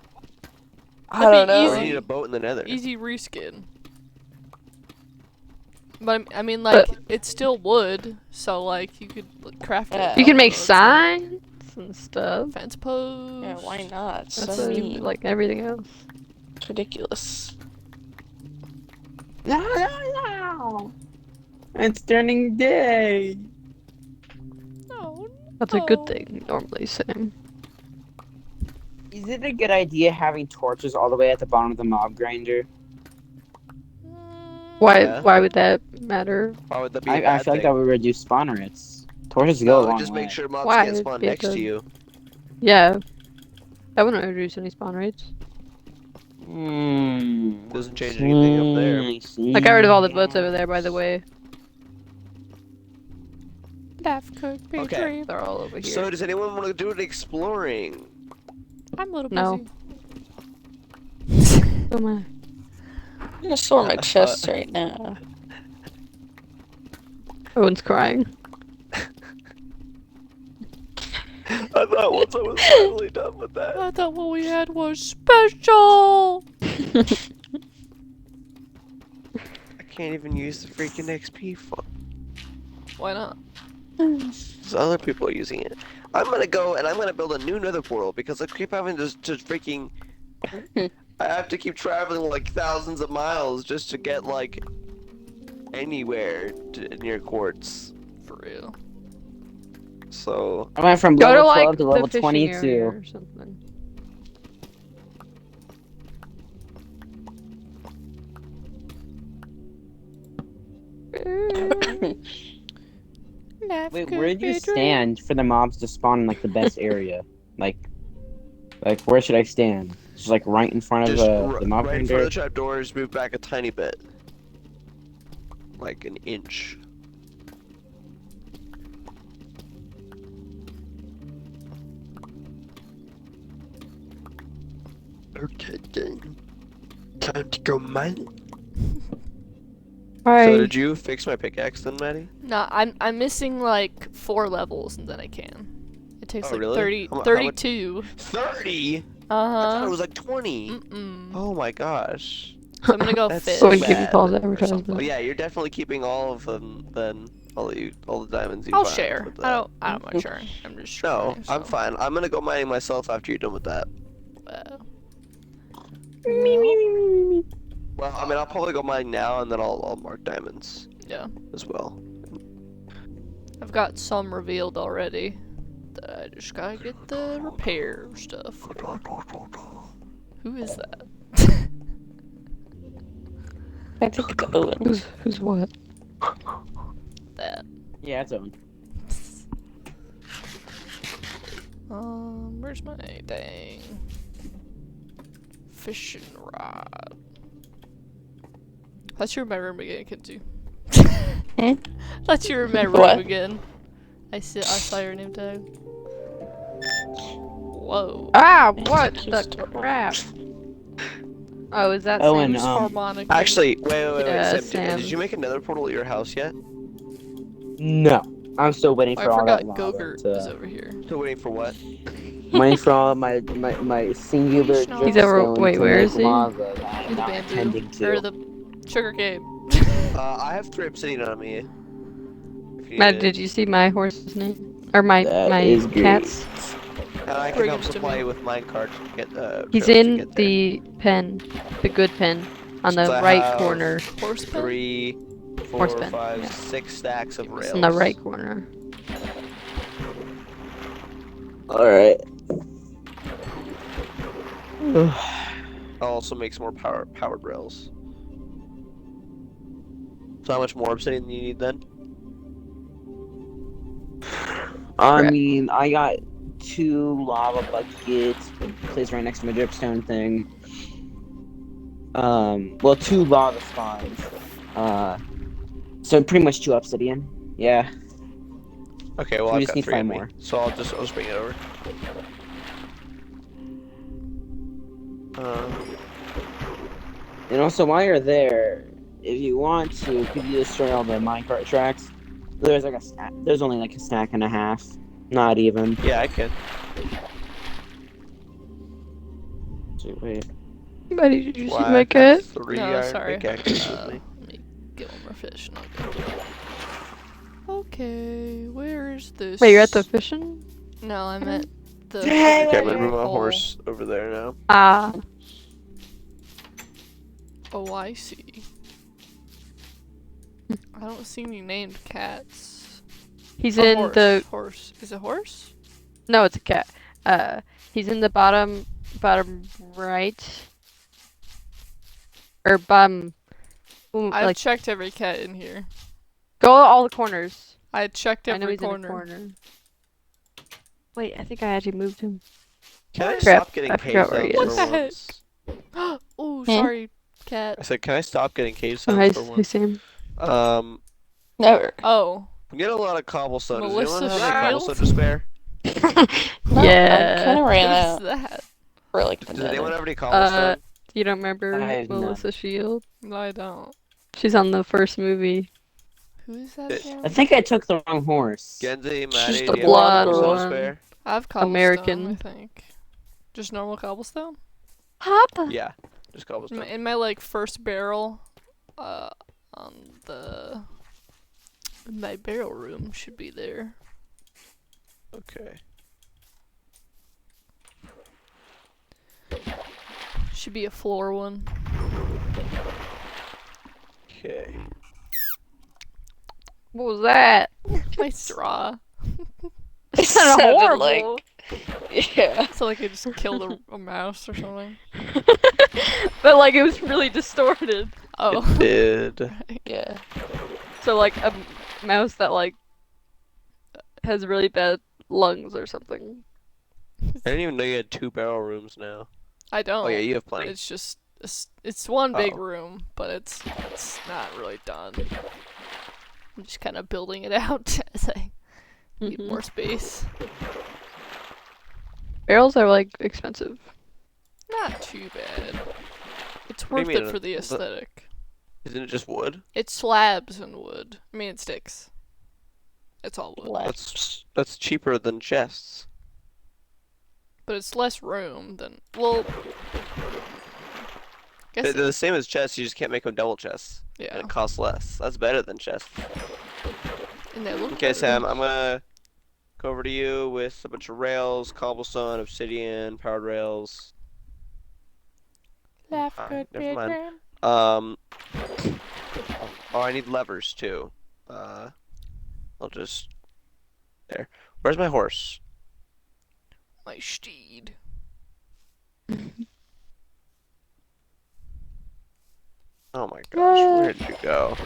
S4: I don't
S3: be
S1: Or
S4: know.
S1: you need a boat in the nether.
S3: Easy reskin. But I mean, like, it's still wood, so like you could craft
S4: Yeah.
S3: it.
S2: You can make
S3: It's not-
S2: signs and stuff.
S3: Fence posts.
S4: Yeah, why not? It's
S2: That's
S4: so
S2: what-
S4: mean.
S2: like everything else.
S4: It's ridiculous.
S5: No. It's turning day.
S3: No.
S2: That's a good
S3: Oh.
S2: thing, normally saying.
S5: Is it a good idea having torches all the way at the bottom of the mob grinder?
S2: Why?
S1: Yeah.
S2: Why would that matter?
S1: Why would that be a
S5: I
S1: bad
S5: feel like
S1: thing?
S5: that would reduce spawn rates. Torches go a
S1: No,
S5: long
S1: just
S5: way.
S1: make sure mobs
S2: Why?
S1: can't spawn
S2: Be a
S1: next to
S2: good-
S1: you.
S2: Yeah, that wouldn't reduce any spawn rates.
S1: Doesn't change anything up there.
S2: I got rid of all the boats over there, by the way.
S3: Life could be
S1: Okay.
S3: a dream.
S2: They're all over here.
S1: So does anyone want to do an exploring?
S3: I'm a little
S2: No.
S3: busy.
S2: Oh my.
S4: I'm gonna store my chests right now.
S2: Owen's crying.
S1: I thought once I was finally done with that.
S3: I thought what we had was special.
S1: I can't even use the freaking XP fund.
S3: Why not?
S1: Because other people are using it. I'm gonna go and I'm gonna build a new nether portal because I keep having to freaking. I have to keep traveling like thousands of miles just to get like anywhere near quartz.
S3: For real.
S1: So
S5: I went from
S2: Go to
S5: level
S2: like
S5: 12 to level
S2: the fishing area
S5: 22.
S2: or something.
S3: Life
S5: Wait,
S3: could
S5: where did
S3: be
S5: you
S3: a dream.
S5: stand for the mobs to spawn in like the best area? Like where should I stand? Just like right in front of
S1: just
S5: the mob
S1: right in front
S5: grinder?
S1: of the trapdoors, move back a tiny bit, like an inch. Okay, then. Time to go mining. So
S2: Alright.
S1: did you fix my pickaxe then, Maddie?
S3: No, I'm missing like 4 levels and then I can. It takes
S1: Oh,
S3: like
S1: really?
S3: 30,
S1: How much-
S3: 32.
S1: 30? I
S3: Uh
S1: thought it
S3: huh.
S1: was like 20.
S3: Mm-mm.
S1: Oh my gosh.
S3: So I'm gonna go
S1: That's
S3: fish.
S1: so
S2: Owen, give me
S1: bad.
S2: false
S1: Or something.
S2: advertisement.
S1: Oh yeah, you're definitely keeping all of them then. All the diamonds you
S3: I'll
S1: find
S3: share.
S1: with
S3: I
S1: that.
S3: don't mind sharing. I'm just
S1: No,
S3: trying,
S1: I'm
S3: so.
S1: fine. I'm gonna go mining myself after you're done with that. Well, I mean, I'll probably go mining now and then I'll mark diamonds
S3: Yeah.
S1: as well.
S3: I've got some revealed already. That I just gotta get the repair stuff. Who is that?
S4: I think it's Owen.
S2: Who's what?
S3: That.
S5: Yeah, it's Owen.
S3: Where's my thing? Fishing rod. Thought you were in my room again, Kenzie.
S4: Hmm?
S3: Thought you were in my room
S4: What?
S3: again. I saw your name tag. Whoa.
S2: Ah, what
S4: Check your
S2: the
S4: stuff.
S2: crap? Oh, is that
S5: Owen,
S2: Sam's?
S3: Harmonic.
S1: Actually, wait,
S2: Yeah,
S1: Sam,
S2: Sam.
S1: did you make another portal at your house yet?
S5: No. I'm still waiting
S3: I
S5: for all that
S3: forgot
S5: lava
S3: Gogurt is
S5: to...
S3: over here.
S1: Still waiting for what?
S5: Waiting for all my singular
S3: He's
S2: over-
S5: dripstone
S2: wait,
S5: to
S2: where
S5: make
S2: is he?
S5: lava that I'm
S3: The
S5: not
S3: bamboo.
S5: intending
S3: Or
S5: to.
S3: the sugar cane.
S1: I have 3 obsidian on me. If you
S2: Matt,
S1: need it.
S2: did you see my horse's name? Or my
S5: That is great.
S2: cat's?
S1: And I can
S3: Bring
S1: help
S3: him to
S1: supply
S3: me.
S1: you with minecart to get
S2: He's
S1: to
S2: in
S1: get there.
S2: the pen, the good pen, on the
S1: So I
S2: right
S1: have
S2: corner.
S3: Horse pen?
S1: 3, 4,
S2: Horse pen,
S1: 5,
S2: yeah.
S1: 6 stacks of rails.
S2: On the right corner.
S5: Alright.
S1: I'll also make some more powered rails. So how much more obsidian do you need then?
S5: I
S2: Right.
S5: mean, I got 2 lava buckets placed right next to my dripstone thing. Well, 2 lava spawns. So pretty much 2 obsidian. Yeah.
S1: Okay, well
S5: We
S1: I've
S5: just
S1: got
S5: need
S1: 3
S5: 5
S1: in me,
S5: more.
S1: so I'll just bring it over.
S5: And also, while you're there, if you want to, could you destroy all the minecart tracks? There's like a stack. There's only like a stack and a half. Not even.
S1: Yeah, I can.
S5: So, wait.
S2: Buddy, did you see
S1: Well,
S2: my
S1: I've got
S2: cat?
S1: 3
S3: No,
S1: iron
S3: sorry.
S1: pickaxes with me.
S3: Let me get one more fish and I'll go. Okay, where is this?
S2: Wait, you're at the fishing?
S3: No, I'm at the.
S5: Hey,
S1: Okay, I'm
S5: wait,
S1: gonna move my
S3: hole.
S1: horse over there now.
S2: Ah,
S3: Oh, I see. I don't see any named cats.
S2: he's
S3: Oh,
S2: in the.
S3: horse. Is it horse?
S2: No, it's a cat. He's in the bottom bottom right. Or bottom.
S3: I've
S2: Like,
S3: checked every cat in here.
S2: go to all the corners.
S3: I checked
S2: I know
S3: every
S2: he's in a
S3: corner.
S2: corner. Wait, I think I actually moved him.
S1: Can I
S2: Crap,
S1: stop getting
S2: I
S1: cave
S2: forgot where he
S1: sounds
S2: is.
S1: for
S3: What the
S1: once?
S3: Oh,
S2: Hmm?
S3: sorry, cat.
S1: I said, can I stop getting cave
S2: Oh,
S1: sounds
S2: hi,
S1: for
S2: hi,
S1: once?
S2: Sam.
S5: Never.
S3: Oh,
S1: I'm getting a lot of cobblestone. Does anyone
S3: Melissa
S1: have any cobblestone
S3: Shields?
S1: to spare?
S5: No,
S2: Yeah.
S5: I kind of ran
S3: who's
S5: out
S3: that?
S5: for like
S1: Does anyone have any
S2: Uh,
S1: cobblestone?
S2: you don't remember
S5: I have
S2: Melissa
S5: none.
S2: Shield?
S3: No, I don't.
S2: She's on the first movie.
S3: Who is that
S1: It-
S3: again?
S5: I think I took the wrong horse.
S1: Genzi,
S5: She's
S1: Maddie,
S5: the
S1: do you have any
S2: blonde
S1: cobblestone to
S2: one.
S1: spare?
S3: I have cobblestone,
S2: American.
S3: I think. Just normal cobblestone?
S2: Papa.
S1: Yeah, just cobblestone.
S3: In my like first barrel, on the my barrel room should be there.
S1: Okay.
S3: Should be a floor one.
S1: Okay.
S2: What was that?
S3: My straw.
S2: It sounded
S5: Sounded
S2: horrible.
S5: Yeah.
S3: So like I just killed a mouse or something.
S2: But like it was really distorted.
S3: Oh.
S1: It did.
S5: Yeah.
S2: So like a mouse that like has really bad lungs or something.
S1: I didn't even know you had 2 barrel rooms now.
S3: I don't.
S1: Oh yeah, you have
S3: But
S1: plenty.
S3: it's just it's one big
S1: Oh.
S3: room, but it's not really done. I'm just kind of building it out as I need
S2: Mhm.
S3: more space.
S2: Barrels are like expensive.
S3: Not too bad. It's
S1: What
S3: worth
S1: do you
S3: it
S1: mean,
S3: for the
S1: the-
S3: aesthetic.
S1: Isn't it just wood?
S3: It's slabs and wood. I mean, it sticks. It's all wood.
S1: That's cheaper than chests.
S3: But it's less room than. Well.
S1: They're
S3: Guess.
S1: the same as chests, you just can't make them double chests. And
S3: Yeah.
S1: it costs less. That's better than chests.
S3: And they look
S1: Okay,
S3: better.
S1: Sam, I'm gonna go over to you with a bunch of rails, cobblestone, obsidian, powered rails.
S3: Laugh
S1: Ah,
S3: good,
S1: never mind.
S3: Pedram.
S1: Oh, I need levers too. I'll just there. Where's my horse?
S3: My steed.
S1: Oh my gosh, where did you go?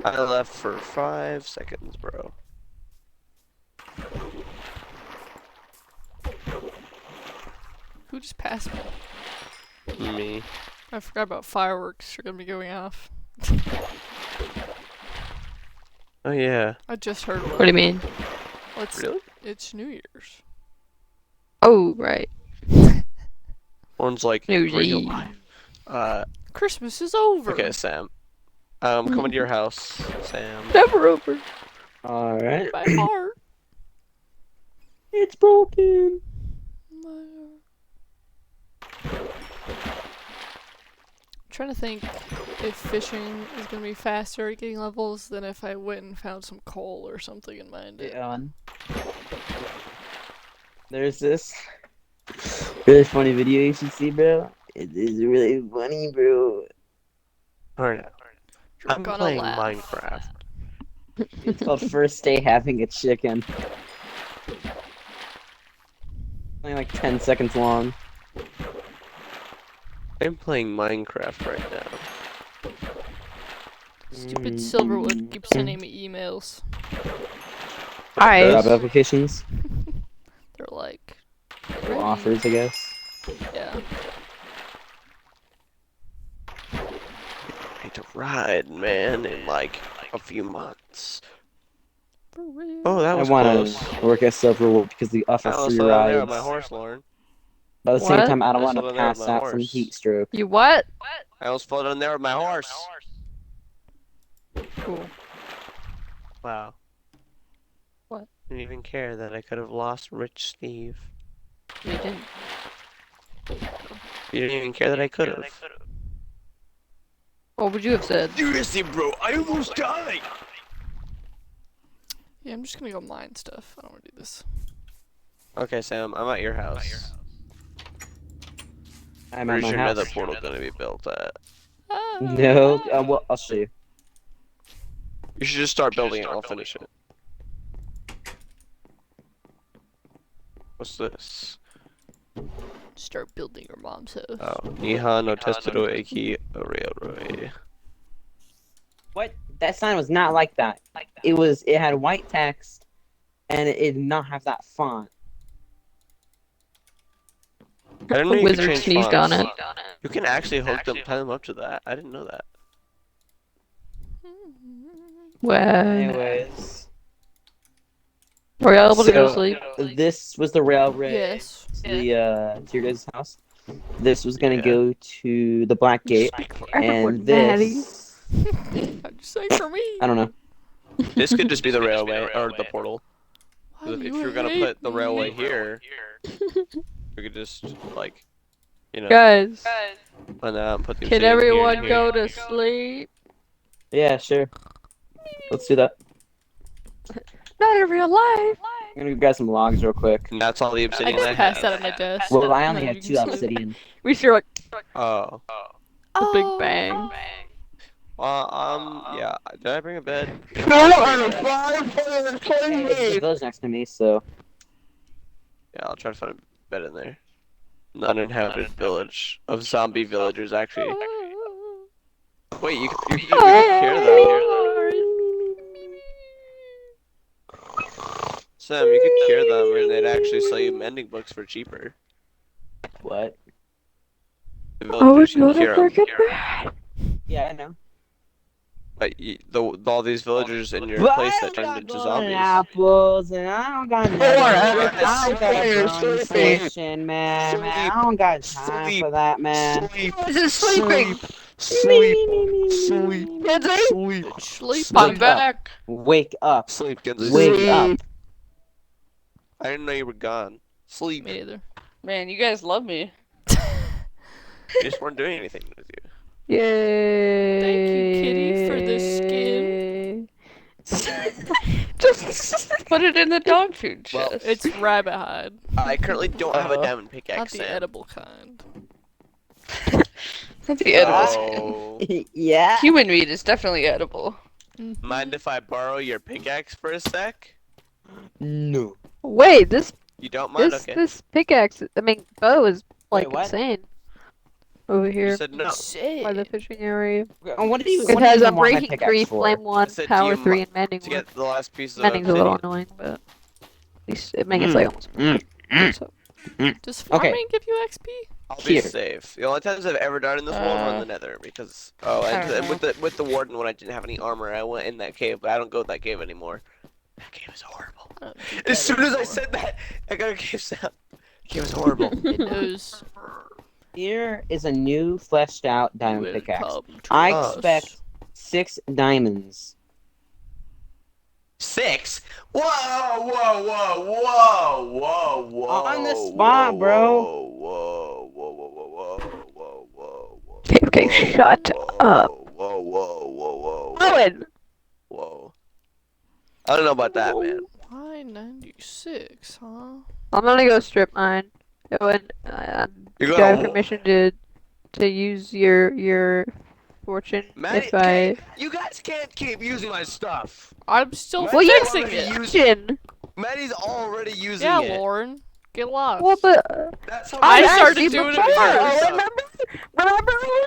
S1: I left for 5 seconds, bro.
S3: Who just passed me?
S1: Me.
S3: I forgot about fireworks are gonna be going off.
S1: Oh yeah.
S3: I just heard one.
S2: What do you mean?
S3: Well,
S1: Really?
S3: it's New Year's.
S2: Oh, right.
S1: One's like
S2: New
S1: real
S2: Year's.
S1: life.
S3: Christmas is over.
S1: Okay, Sam. Coming to your house, Sam.
S2: Never over.
S5: All right.
S3: My heart.
S5: It's broken.
S3: My heart. I'm trying to think if fishing is gonna be faster at getting levels than if I went and found some coal or something and mined it.
S5: There's this really funny video you should see, bro. It is really funny, bro.
S1: Alright.
S3: You're
S1: I'm
S3: gonna
S1: playing
S3: laugh.
S1: Minecraft.
S5: It's called First Day Having a Chicken. Only like 10 seconds long.
S1: I'm playing Minecraft right now.
S3: Stupid Silverwood keeps sending me emails.
S2: Hi.
S5: Job applications,
S3: They're like,
S5: or offers, I guess.
S3: yeah.
S1: I need to ride, man, in like a few months.
S3: For real.
S1: Oh, that
S5: I
S1: was
S5: want
S1: close.
S5: to work at Silverwood because they
S1: I
S5: offer
S1: almost
S5: free
S1: fell down there with my
S5: rides.
S1: horse, Lauren.
S5: But at the same
S2: What?
S5: time, I don't
S1: I
S5: want
S1: fell
S5: to
S1: down there with
S5: pass
S1: my
S5: out from
S1: horse.
S5: heat stroke.
S2: You what?
S1: I almost fell down there with my horse.
S2: Cool.
S1: Wow.
S2: What?
S1: Didn't even care that I could have lost Rich Steve.
S2: You didn't.
S1: You didn't even care that I could have.
S2: What would you have said?
S1: Seriously, bro, I almost died.
S3: Yeah, I'm just gonna go mine stuff. I don't wanna do this.
S1: Okay, Sam, I'm at your house.
S5: I'm
S1: Where's
S5: at my
S1: your
S5: house.
S1: nether portal gonna be built at?
S5: No, well, I'll show you.
S1: You should just start building it. I'll finish it. What's this?
S3: Start building your mom's house.
S1: Oh, Nihan no Testero Eki Railroad.
S5: What? That sign was not like that. It had white text, and it did not have that font.
S1: I didn't know
S2: The
S1: you could
S2: wizard
S1: change
S2: sneezed on
S1: fonts.
S2: it.
S1: You can actually hook them, tie them up to that. I didn't know that.
S2: Well,
S5: Anyways,
S2: were you able to go to
S5: so
S2: sleep?
S5: this was the railroad
S3: Yes.
S5: to to your guys' house. This was gonna
S1: Yeah.
S5: go to the Black Gate,
S2: Speak for
S5: and
S2: everyone, Maddie.
S5: this
S3: How'd you say for me?
S5: I don't know.
S1: This could just be the railway or the portal.
S3: Why do
S1: If
S3: you
S1: you're gonna
S3: hate
S1: put the
S3: me?
S1: railway here, we could just like, you know,
S2: Guys,
S1: put the
S2: can
S1: obsidian here
S2: everyone
S1: and
S2: go
S1: here.
S2: to sleep?
S5: Yeah, sure. Let's do that.
S2: Not in real life.
S5: I'm gonna grab some logs real quick.
S1: And that's all the
S3: I
S1: obsidian
S3: just
S1: I
S3: passed
S1: have.
S3: out at my desk.
S5: Well, I
S3: and
S5: only
S3: then
S5: have
S3: you
S5: 2
S3: can sleep.
S5: obsidian.
S2: We sure like
S1: Oh.
S2: the Big Bang.
S1: Yeah. Did I bring a bed?
S5: Hey, there's a village next to me, so
S1: Yeah, I'll try to find a bed in there. An uninhabited village of zombie villagers, actually. Wait, you could cure them. Sam, you could cure them, and they'd actually sell you mending books for cheaper.
S5: what?
S1: The
S2: Oh,
S1: villagers
S2: go
S1: can
S2: to
S1: cure them.
S2: freaking bed.
S5: Yeah, I know.
S1: But all these villagers in your
S5: But
S1: place
S5: I
S1: that
S5: don't
S1: turned
S5: got
S1: into
S5: golden
S1: zombies.
S5: apples, and I don't got nothing. I don't got a brownie station, man. I don't got time for that, man.
S2: Just sleeping.
S1: Sleep.
S3: Bitch, sleep.
S4: I'm
S5: Wake up.
S4: back.
S5: Wake up.
S1: Sleep, Genzi.
S5: Wake up.
S1: I didn't know you were gone. Sleep.
S3: Me neither.
S4: Man, you guys love me.
S1: You just weren't doing anything with you.
S2: Yay.
S3: Thank you, Kitty, for the
S2: Just
S4: Put it in the dog food
S1: Well,
S4: chest.
S3: It's rabbit hide,
S1: I currently don't have a diamond
S3: not
S1: pickaxe,
S3: the
S1: Sam.
S3: edible kind.
S4: the edible skin.
S1: Oh.
S5: Yeah.
S4: Human meat is definitely edible.
S1: Mind if I borrow your pickaxe for a sec?
S5: No.
S2: wait, this
S1: You don't mind? Okay.
S2: this pickaxe, I mean bow is like
S5: Wait, what?
S2: insane. Over
S1: You
S2: here
S1: said no.
S2: by the fishing area.
S5: What do you?
S2: It
S5: what do
S2: has
S5: you want my
S2: Unbreaking
S5: pickaxe
S2: 3,
S5: for?
S2: Flame 1,
S1: said, do
S2: Power
S1: you
S2: 3, and Mending
S1: To
S2: 1.
S1: get the last piece of
S2: Mending's a little
S1: obsidian.
S2: annoying, but at least I mean it's like almost. So,
S3: Does farming give you XP?
S1: I'll be
S5: Here.
S1: safe. The only times I've ever died in this world were in the Nether because
S4: I don't know.
S1: with the warden when I didn't have any armor, I went in that cave, but I don't go in that cave anymore. That cave is horrible.
S3: I don't do
S1: As
S3: that
S1: soon as I
S3: anymore.
S1: said that, I got a cave sound. The cave was horrible.
S3: It knows.
S5: Here is a new fleshed out diamond
S3: will
S5: pickaxe.
S3: come to
S5: I
S3: us.
S5: expect 6 diamonds.
S1: 6? Whoa, whoa, whoa, whoa, whoa, whoa.
S5: On the spot, bro.
S1: Whoa, whoa, whoa, whoa, whoa, whoa, whoa, whoa.
S2: Okay, shut up.
S1: Whoa, whoa, whoa, whoa.
S2: Owen!
S1: Whoa. I don't know about that, man.
S3: Why 96, huh?
S2: I'm gonna go strip mine. Owen,
S1: You're
S2: do I have
S1: gonna.
S2: permission to use your fortune
S1: Maddie,
S2: if I...
S1: okay, you guys can't keep using my stuff.
S3: I'm still
S1: Well, you
S3: fixing
S1: already
S3: it.
S1: used-
S2: Fortune!
S1: Maddie's already using
S3: Yeah,
S1: it.
S3: Lauren. Get lost.
S2: Well, but...
S1: That's how
S3: I
S1: you
S3: started
S1: guys
S3: doing it
S1: use
S3: before,
S1: your
S2: Owen,
S1: stuff.
S2: remember? Owen?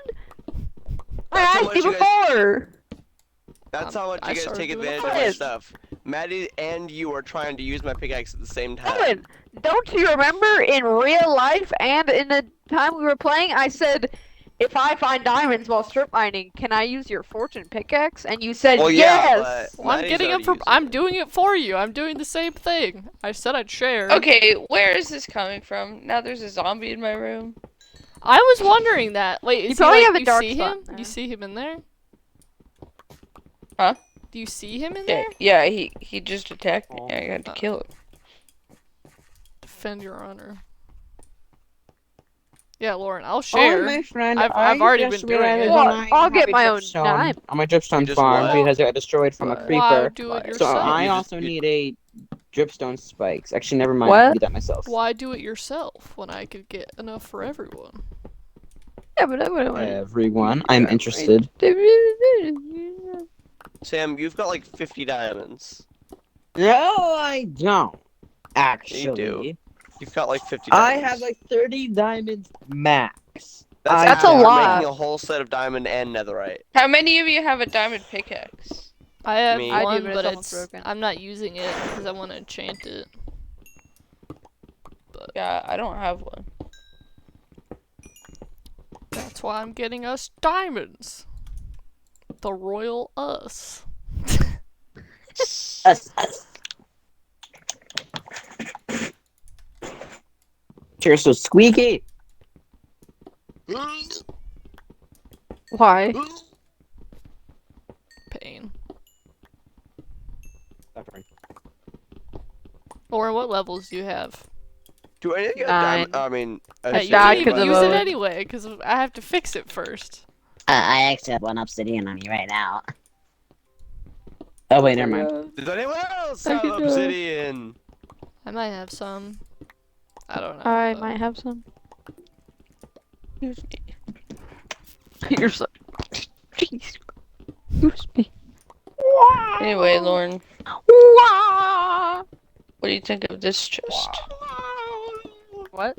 S2: I
S1: That's how
S2: asked
S1: much
S2: you
S1: you guys-
S2: before!
S1: That's how much
S3: I
S1: you guys
S3: started
S1: take
S3: doing it
S1: advantage of my
S2: first.
S1: stuff. Maddie and you are trying to use my pickaxe at the same time.
S2: Owen, don't you remember in real life and in the time we were playing, I said, if I find diamonds while strip mining, can I use your fortune pickaxe? And you said
S1: Well, yeah,
S2: yes!
S1: but-
S3: Well, I'm
S1: Maddie's
S3: getting it
S1: already
S3: for.
S1: using
S3: I'm
S1: it.
S3: doing it for you. I'm doing the same thing. I said I'd share.
S4: Okay, where is this coming from? Now there's a zombie in my room.
S3: I was wondering that. Wait, is he
S2: probably
S3: like,
S2: have a
S3: you
S2: dark
S3: see
S2: spot
S3: him?
S2: there.
S3: You see him in there?
S4: Huh?
S3: Do you see him in
S4: Yeah,
S3: there?
S4: yeah, he just attacked me. I had to kill him.
S3: Defend your honor. Yeah, Lauren, I'll
S5: Oh,
S3: share.
S5: my friend,
S3: I've
S5: I
S3: already
S5: just
S3: been doing
S5: realized
S3: it.
S2: Well,
S5: that I
S2: I'll
S5: have
S2: get
S5: a
S2: my own
S5: dripstone
S2: dime.
S5: on my dripstone
S1: You just
S5: farm
S1: what?
S5: because it got destroyed from a
S2: What?
S5: creeper.
S3: Why do it
S2: So
S5: So
S3: yourself?
S5: I
S1: You just-
S5: also need a dripstone spikes. Actually, never mind.
S2: What?
S5: I can do that myself.
S3: Why do it yourself when I could get enough for everyone?
S2: Yeah, but I wouldn't want
S5: Everyone, I'm interested.
S1: Sam, you've got like 50 diamonds.
S5: No, I don't. Actually,
S1: You've got like 50
S5: I
S1: diamonds.
S5: have like 30 diamonds max.
S1: That's
S2: That's a
S1: after
S2: lot.
S1: making a whole set of diamond and netherite.
S4: How many of you have a diamond pickaxe?
S3: I have
S1: Me.
S2: I do,
S3: one,
S2: but
S3: but
S2: it's almost broken.
S3: I'm not using it because I want to enchant it.
S4: Yeah, I don't have one.
S3: That's why I'm getting us diamonds. The royal us.
S5: Us. You're so squeaky.
S2: Why?
S3: Pain.
S5: Suffering.
S3: Lauren, what levels do you have?
S1: Do any of you have
S2: 9.
S1: diamond? I mean,
S3: Hey, you
S2: died
S3: can't
S2: 'cause
S3: even
S2: of
S3: use it
S2: a-
S3: anyway because I have to fix it first.
S5: I actually have one obsidian on me right now. Oh wait, never mind.
S1: Does anyone else
S2: I
S1: have
S2: could do it.
S1: obsidian?
S3: I might have some. I don't know.
S2: I
S3: though.
S2: might have some. You're so. Jeez. Excuse me.
S4: Anyway, Lauren,
S2: Wah!
S4: what do you think of this chest?
S2: What?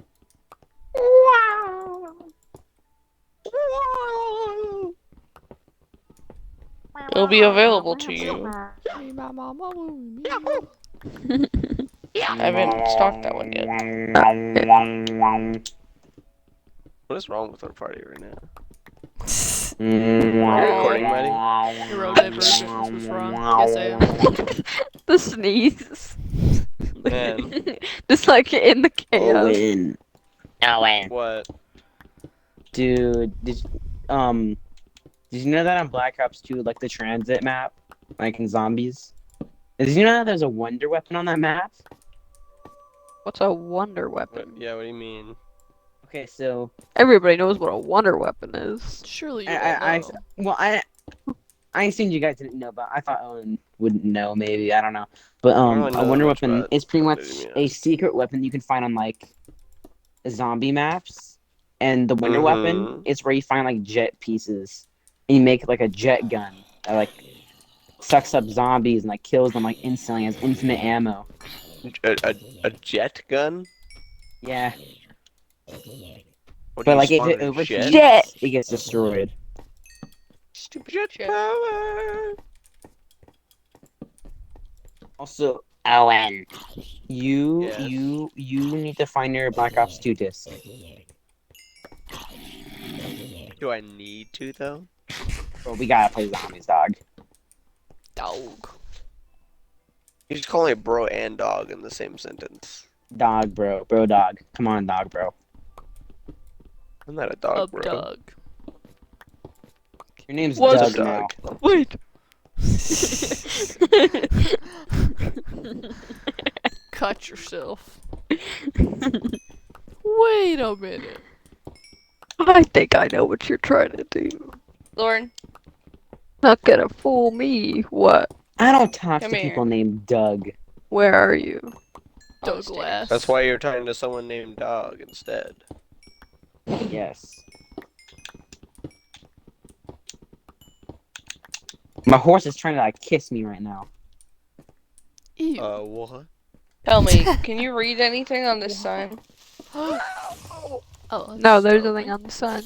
S4: It'll be available to you.
S3: Me, my mama, me.
S4: I haven't stocked that one yet.
S1: What is wrong with our party right now?
S3: Are
S1: Are you recording, Maddie?
S3: Neurodivergent. What's wrong? Yes, I am.
S2: The sneeze.
S1: Man,
S2: Just like in the chaos.
S5: Owen. Owen.
S1: what?
S5: Dude, did you know that on Black Ops 2, like the transit map, like in zombies? Did you know that there's a wonder weapon on that map?
S2: What's a wonder
S1: What?
S2: weapon?
S1: Yeah, what do you mean?
S5: Okay, so
S2: Everybody knows what a wonder weapon is.
S3: Surely you
S5: I
S3: all know.
S5: well I assumed you guys didn't know, but I thought Owen wouldn't know. Maybe I don't know. But
S1: I don't really
S5: a
S1: know
S5: wonder
S1: much
S5: weapon
S1: about
S5: is pretty much
S1: enemy
S5: a
S1: maps.
S5: secret weapon you can find on like zombie maps, and the wonder weapon is where you find like jet pieces, and you make like a jet gun that like sucks up zombies and like kills them like instantly, has infinite ammo.
S1: A jet gun?
S5: Yeah,
S1: What do
S5: but
S1: you
S5: like if
S1: spawn
S5: it
S1: a
S5: overheats,
S1: jet?
S5: it gets destroyed.
S1: Stupid jet
S4: Shit.
S1: power.
S5: Also, Owen,
S1: Yes.
S5: you need to find your Black Ops 2 disc.
S1: Do I need to though?
S5: Well, we gotta play zombies, dog.
S3: Dog.
S1: You just call me bro and dog in the same sentence.
S5: Dog, bro, dog. Come on, dog, bro.
S1: I'm not a dog,
S3: Up
S1: bro.
S3: dog.
S5: Your name's
S2: What's
S5: Doug
S1: a
S5: now.
S1: dog?
S2: Wait.
S3: Cut yourself. Wait a minute.
S2: I think I know what you're trying to do.
S4: Lauren,
S2: Not gonna fool me. What?
S5: I don't talk
S4: Come
S5: to
S4: here.
S5: people named Doug.
S2: Where are you?
S4: on the stairs.
S3: Douglas.
S1: That's why you're talking to someone named Dog instead.
S5: Yes. My horse is trying to like kiss me right now.
S3: Ew.
S1: What?
S4: Tell me, can you read anything on this sign?
S3: Oh,
S2: No,
S3: that's
S2: there's
S3: lovely.
S2: nothing on the sun.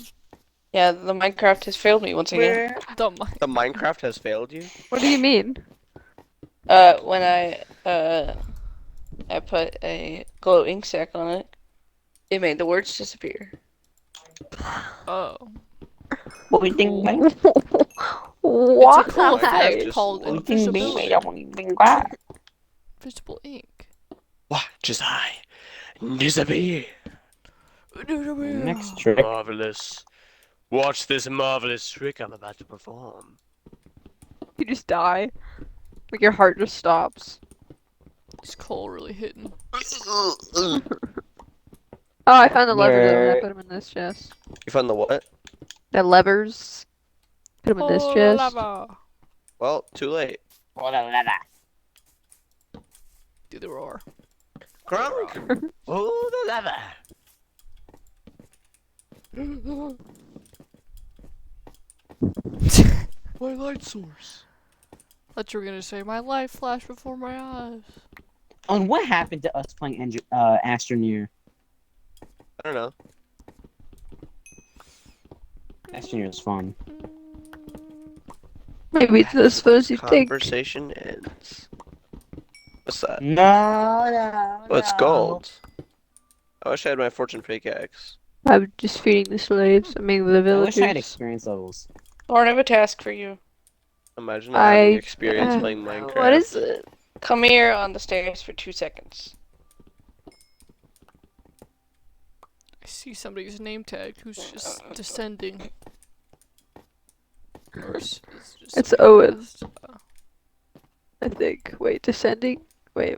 S4: Yeah, the Minecraft has failed me once again.
S3: The mic.
S1: The Minecraft has failed you?
S2: What do you mean?
S4: When I put a glow ink sac on it, it made the words disappear.
S3: Oh.
S5: What do you think?
S2: What?
S3: It's a cool
S1: Minecraft
S3: effect
S1: just
S3: called
S1: loves
S3: invisibility.
S5: What?
S3: Visible ink.
S1: Watch as I disappear.
S5: Next trick.
S1: Marvelous. Watch this marvelous trick I'm about to perform.
S2: You just die. Like your heart just stops.
S3: Is Cole really hitting?
S2: Oh, I found the levers and I
S5: Where-
S2: put them in this chest.
S1: You found the what?
S2: The levers. Put them in this
S3: Oh,
S2: chest.
S3: lava.
S1: Well, too late.
S3: Do the roar.
S1: Crunk! Oh, the lava! My light source.
S3: Thought you were gonna say my life flashed before my eyes.
S5: And what happened to us playing Astroneer?
S1: I don't know.
S5: Astroneer is fun.
S2: Maybe it's as fun as you think.
S1: Conversation ends. What's that?
S5: No, no,
S1: Oh, it's
S5: no.
S1: gold. I wish I had my fortune pickaxe.
S2: I'm just feeding the slaves. I mean, the
S5: I wish I had
S2: villagers.
S5: experience levels.
S4: Lauren, I have a task for you.
S1: Imagine not having experience
S2: uh,
S1: playing Minecraft.
S2: What is it?
S4: Come here on the stairs for 2 seconds.
S3: I see somebody's name tag who's just descending. Or is just
S2: It's
S3: somebody
S2: Owen.
S3: passed.
S2: I think. Wait, descending? Wait.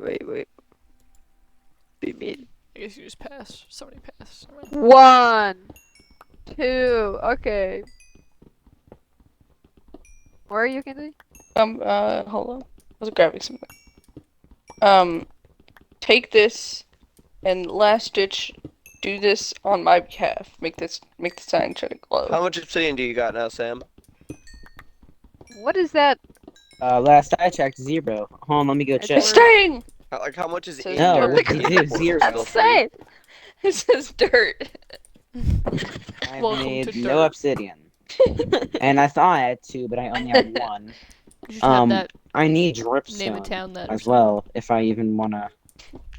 S2: Be mean.
S3: I guess you just passed. Somebody passed.
S2: 1, 2, okay. Where are you, Kenzie?
S4: Hold on. I was grabbing something. Take this and last ditch do this on my behalf. Make the sign try to glow.
S1: How much obsidian do you got now, Sam?
S2: What is that?
S5: Last I checked, 0. Hold on, let me go
S2: It's
S5: check.
S4: It's staying!
S1: How much is
S4: Says
S1: in
S5: No,
S1: your
S4: dirt.
S5: what did you do?
S1: portal
S5: 0.
S1: still free?
S2: Insane!
S4: It says dirt.
S5: I've
S3: Welcome
S5: made
S3: to
S5: no
S3: dirt.
S5: obsidian. And I thought I had 2, but I only have 1.
S3: You should have that.
S5: I need
S3: Name a
S5: dripstone
S3: town that or
S5: as
S3: something.
S5: well, if I even wanna.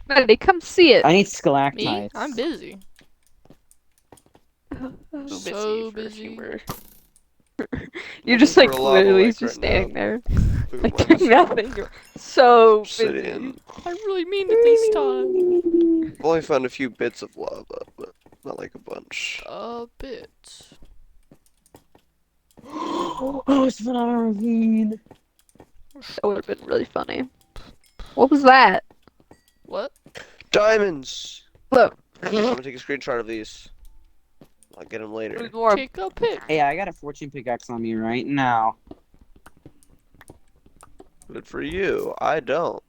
S2: Melody, come see it.
S5: I need
S3: Me?
S5: stalactites.
S3: I'm busy.
S4: Too
S3: So
S4: for
S3: busy.
S4: humor.
S2: You're
S1: Looking
S2: just
S1: for
S2: like
S1: a lava
S2: literally
S1: lake
S2: just
S1: right now.
S2: standing there,
S1: Boom,
S2: like
S1: mine's
S2: doing nothing. You're so busy.
S1: obsidian.
S3: I really mean it this time.
S1: I've only found a few bits of lava, but not like a bunch.
S3: A bit.
S5: Oh, it's been on a ravine.
S2: That would have been really funny. What was that?
S3: What?
S1: Diamonds!
S2: Look,
S1: I'm gonna take a screenshot of these. I'll get them later.
S2: there's more.
S3: Take a pic.
S5: Hey, I got a fortune pickaxe on me right now.
S1: Good for you. I don't.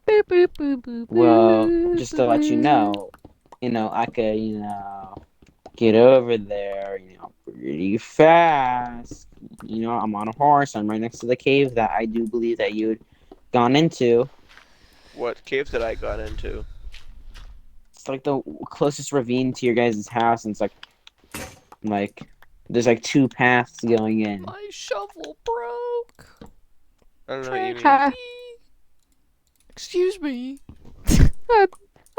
S2: Boop, boop, boop, boop,
S5: Well,
S2: boop,
S5: just to let you
S2: boop.
S5: know, I could, get over there, pretty fast. I'm on a horse. I'm right next to the cave that I do believe that you had gone into.
S1: What cave did I got into?
S5: It's like the closest ravine to your guys' house, and it's like there's like 2 paths going in.
S3: My shovel broke.
S1: I don't know what you mean.
S3: Tragedy. Excuse me.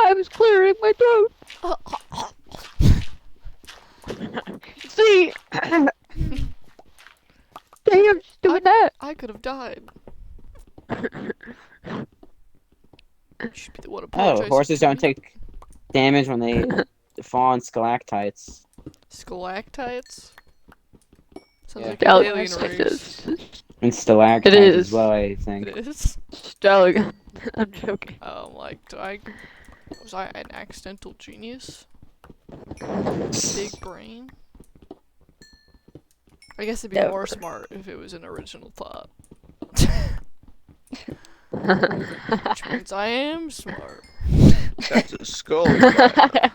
S2: I was clearing my throat. See? Damn, just doing that.
S3: I could have died. You should be the one
S5: Oh,
S3: apologizing
S5: horses
S3: to
S5: don't
S3: me.
S5: take damage when they fall in stalactites.
S3: Stalactites? Sounds
S5: Yeah.
S3: like an alien race.
S2: Stalactites.
S5: And stalactites
S2: It is.
S5: as well, I think.
S3: It is?
S2: Stalactites. I'm joking.
S3: Like, was I an accidental genius? Big brain? I guess it'd be more
S4: Never.
S3: smart if it was an original thought. Which means I am smart.
S1: That's a skull. Get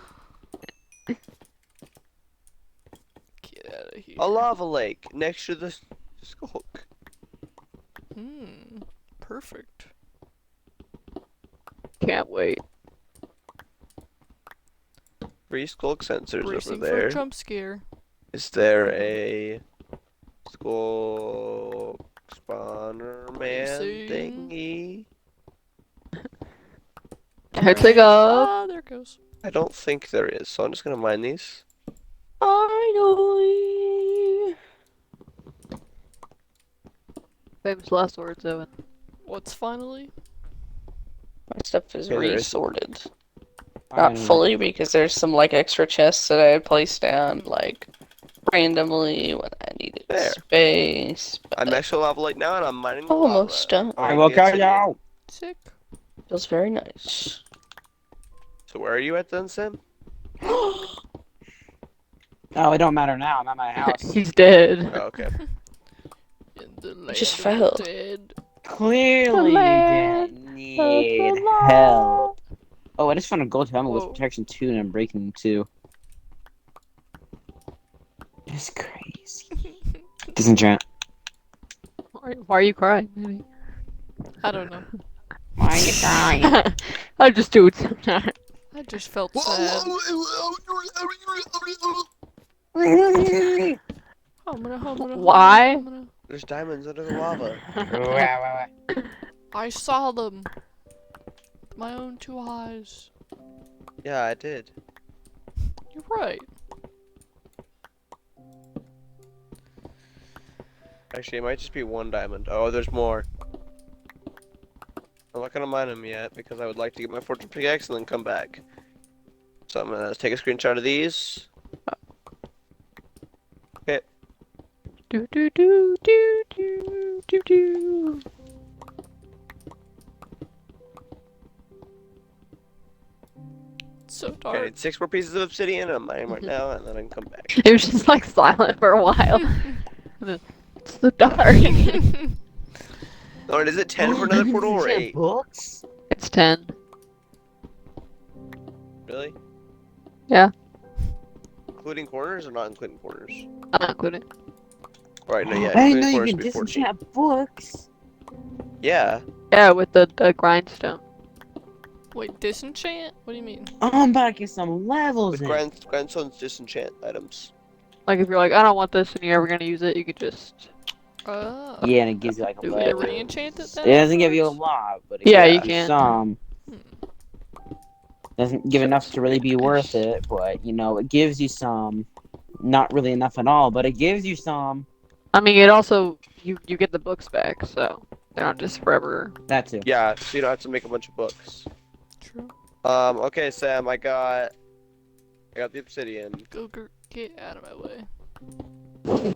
S3: Get out of here.
S1: a lava lake next to the skull.
S3: Perfect.
S2: Can't wait.
S1: Free skull sensors
S3: Bracing
S1: over
S3: for a
S1: there.
S3: jump scare.
S1: Is there a skull spawner man
S3: Bracing.
S1: thingy?
S2: Turn it up.
S3: Ah, there it goes.
S1: I don't think there is, so I'm just gonna mine these.
S4: Finally.
S2: Famous last words, Owen.
S3: What's finally?
S4: My stuff is
S1: Okay, there is-
S4: resorted. Not
S5: Finally.
S4: fully because there's some like extra chests that I had placed down like randomly when I needed
S1: There.
S4: space.
S1: I'm
S4: but
S1: next to a lava lake now, and I'm mining the
S4: almost
S1: lava.
S4: done.
S5: I
S1: Like
S5: will
S1: the
S5: go
S1: obsidian.
S5: now.
S3: Sick.
S4: Feels very nice.
S1: So where are you at then, Sam?
S5: Oh, it don't matter now. I'm at my house.
S2: He's dead.
S1: Oh, okay.
S3: In the land
S4: just
S3: of
S4: fell.
S3: the dead.
S5: Clearly, you didn't need help. Oh, I just found a gold helmet
S3: Whoa.
S5: with protection 2, and I'm breaking 2. It's crazy. Disenchant.
S2: Why are you crying? Maybe.
S3: I don't know.
S5: Why are you crying?
S2: I just do it sometimes.
S3: I just felt sad.
S2: Why?
S1: There's diamonds under the lava.
S3: I saw them. With my own 2 eyes.
S1: Yeah, I did.
S3: You're right.
S1: Actually, it might just be 1 diamond. Oh, there's more. I'm not gonna mine them yet because I would like to get my fortune pickaxe and then come back. So I'm gonna take a screenshot of these. Okay.
S2: Do do do do do do do.
S3: It's so
S1: Okay, I
S3: dark.
S1: need 6 more pieces of obsidian. I'm mining right now, and then I can come back.
S2: It was just like silent for a while. It's the dark.
S1: Alright, is it 10 for another portal or 8?
S5: Books?
S2: It's 10.
S1: Really?
S2: Yeah.
S1: Including corners or not including corners?
S2: I'm not including.
S1: Alright, no, yeah,
S5: I didn't
S1: including
S5: know you
S1: corners
S5: could
S1: would be 14.
S5: disenchant books.
S1: Yeah.
S2: Yeah, with the grindstone.
S3: Wait, disenchant? What do you mean?
S5: Oh, I'm about to get some levels
S1: With
S5: in.
S1: grindstones disenchant items.
S2: Like if you're like, I don't want this and you're ever gonna use it, you could just
S3: Oh.
S5: Yeah, and it gives you like a
S2: Do
S3: Can
S2: it.
S3: I
S5: level.
S3: re-enchant it then?
S5: It doesn't give you a
S3: afterwards?
S5: lot, but it
S2: Yeah,
S5: gives
S2: you
S5: you
S2: can.
S5: some.
S3: Hmm.
S5: Doesn't give enough to really be worth it, but you know, it gives you some. Not really enough at all, but it gives you some.
S2: I mean, it also you get the books back, so they're not just forever.
S5: That too.
S1: Yeah, so you don't have to make a bunch of books.
S3: True.
S1: Okay, Sam, I got the obsidian.
S3: Get out of my way.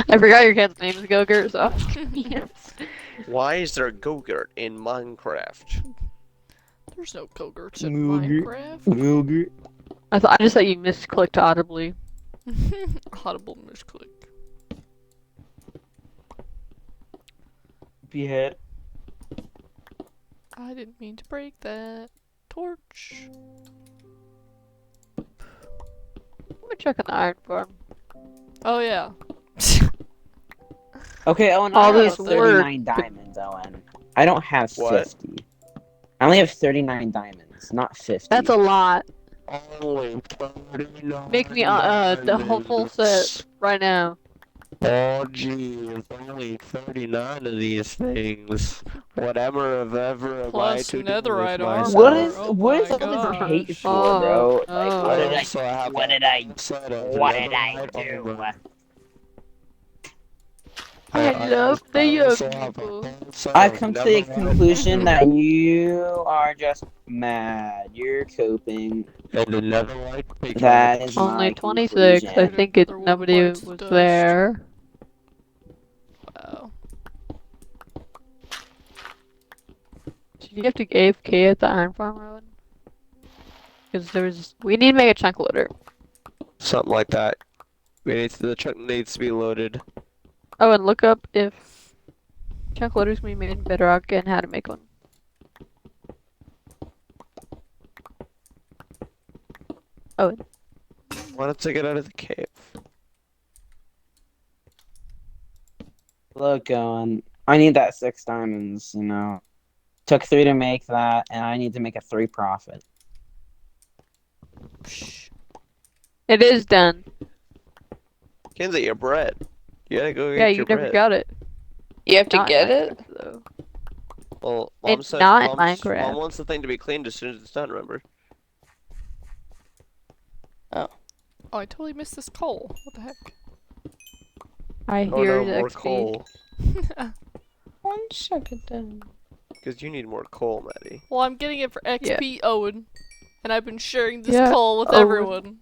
S2: I forgot your cat's name is Gogurt, so. Yes.
S1: Why is there a go-gurt in Minecraft?
S3: There's no Gogurts in
S5: Moogert.
S3: Minecraft.
S2: I just thought you misclicked audibly.
S3: Audible misclick.
S5: Behead.
S3: I didn't mean to break that torch.
S2: Let me check on the iron farm.
S3: Oh yeah.
S5: Okay, Owen,
S2: All
S5: I only
S2: this
S5: have
S2: work.
S5: 39 diamonds, Owen. I don't have
S1: What?
S5: 50. I only have 39 diamonds, not 50.
S2: That's a lot.
S1: Only 39
S2: Make me the whole full set right now.
S1: Oh geez, only 39 of these things. Whatever have ever am I
S3: Plus
S1: to do
S3: netherite
S1: with
S3: armor.
S1: myself?
S5: What is
S3: Oh
S5: all
S3: my
S5: this hate
S3: gosh.
S5: for, bro?
S2: Oh,
S5: Like,
S2: no.
S5: what did
S1: Also have
S5: what
S1: a
S5: did I
S1: set of
S5: what did I
S1: netherite
S5: do?
S1: armor.
S2: I love the young
S1: also have a
S2: people.
S1: whole set
S5: I've
S1: of
S5: come to the
S1: netherite
S5: conclusion
S1: armor
S5: that you are just mad. You're coping.
S1: and a netherite pickaxe.
S5: That is
S2: Only
S5: my
S2: 26. I
S5: conclusion.
S2: think it
S3: Another one
S2: nobody
S3: bites
S2: was
S3: the dust.
S2: there.
S3: Wow.
S2: Did you have to AFK at the iron farm road? Because we need to make a chunk loader.
S1: Something like that. The truck needs to be loaded.
S2: Oh, and look up if chunk loaders can be made in Bedrock and how to make one. Oh,
S1: Why don't I get out of the cave?
S5: Look, Owen, I need that 6 diamonds, you know. Took 3 to make that, and I need to make a 3 profit.
S3: Psh.
S2: it is done.
S1: Kenzie, your bread. You gotta go get
S2: Yeah,
S1: your
S2: you never
S1: bread.
S2: got it.
S4: You have to
S2: Not in
S4: get it?
S2: Minecraft, though.
S1: Well, Mom
S2: It's
S1: said
S2: not in
S1: Mom
S2: Minecraft.
S1: wants the thing to be cleaned as soon as it's done, remember?
S3: Oh, I totally missed this coal. What the heck?
S2: I
S1: Oh
S2: hear
S1: no,
S2: the
S1: more
S2: XP.
S1: coal.
S4: 1 second then.
S1: Because you need more coal, Maddie.
S3: Well, I'm getting it for XP, Owen. And I've been sharing this
S2: Yeah,
S3: coal with
S2: Owen.
S3: everyone.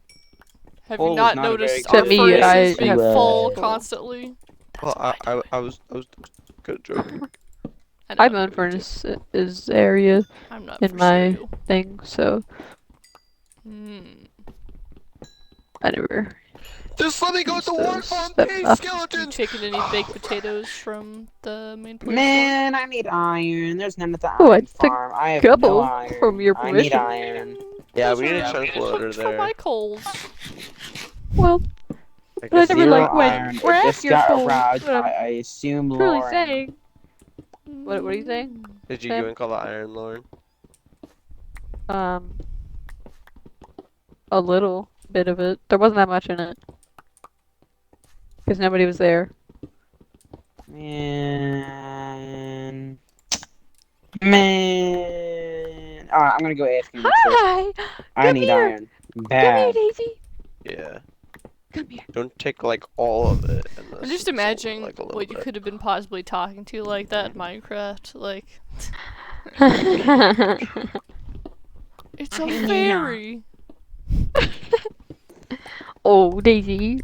S3: Have
S5: Coal
S3: you
S5: is
S3: not
S5: not a very
S3: noticed
S5: good
S3: our
S2: To me,
S3: furnaces
S2: I
S3: being
S5: have
S3: full
S5: coal.
S3: constantly?
S1: Well, I was good joking.
S3: I know
S2: My
S3: I'm
S2: bone
S3: doing
S2: furnace is the area
S3: too. I'm not
S2: in
S3: for
S2: my
S3: cereal.
S2: thing, so
S3: Hmm.
S2: I never
S1: Just let me go
S2: use
S1: to war
S2: those
S1: farm,
S2: that
S1: hey,
S2: often.
S3: You
S1: skeletons!
S3: taking any baked potatoes from the main place?
S5: Man, I need iron. There's none at the
S2: Oh, I
S5: iron
S2: took
S5: farm. I have
S2: couple
S5: no iron.
S2: from your
S5: I need
S2: permission.
S5: iron.
S1: Yeah,
S3: Those
S1: we need a
S3: are
S1: chunk loader
S3: cooked for
S1: there.
S3: my coals.
S2: Well,
S1: I
S2: but I
S1: guess
S2: never
S5: Zero
S2: like went
S5: iron. It
S2: grab
S5: just
S2: your
S5: got
S2: coal.
S5: aroused
S2: But
S5: by,
S2: I'm
S5: I assume,
S2: truly
S5: Lauren.
S2: saying, What are you saying?
S1: Did you
S2: Sam?
S1: go and call the Iron Lord?
S2: Um, a little bit of it. There wasn't that much in it. Because nobody was there.
S5: Man. Man. Alright, I'm gonna go AFK real quick.
S2: Hi!
S5: I
S2: Come
S5: need
S2: here!
S5: iron.
S2: Come here,
S5: Bad.
S2: Daisy!
S1: Yeah.
S2: Come here.
S1: Don't take like all of it.
S3: I'm just imagining
S1: like a little
S3: what you
S1: bit.
S3: could have been possibly talking to like that in Minecraft. Like, it's a fairy.
S2: Oh, Daisy.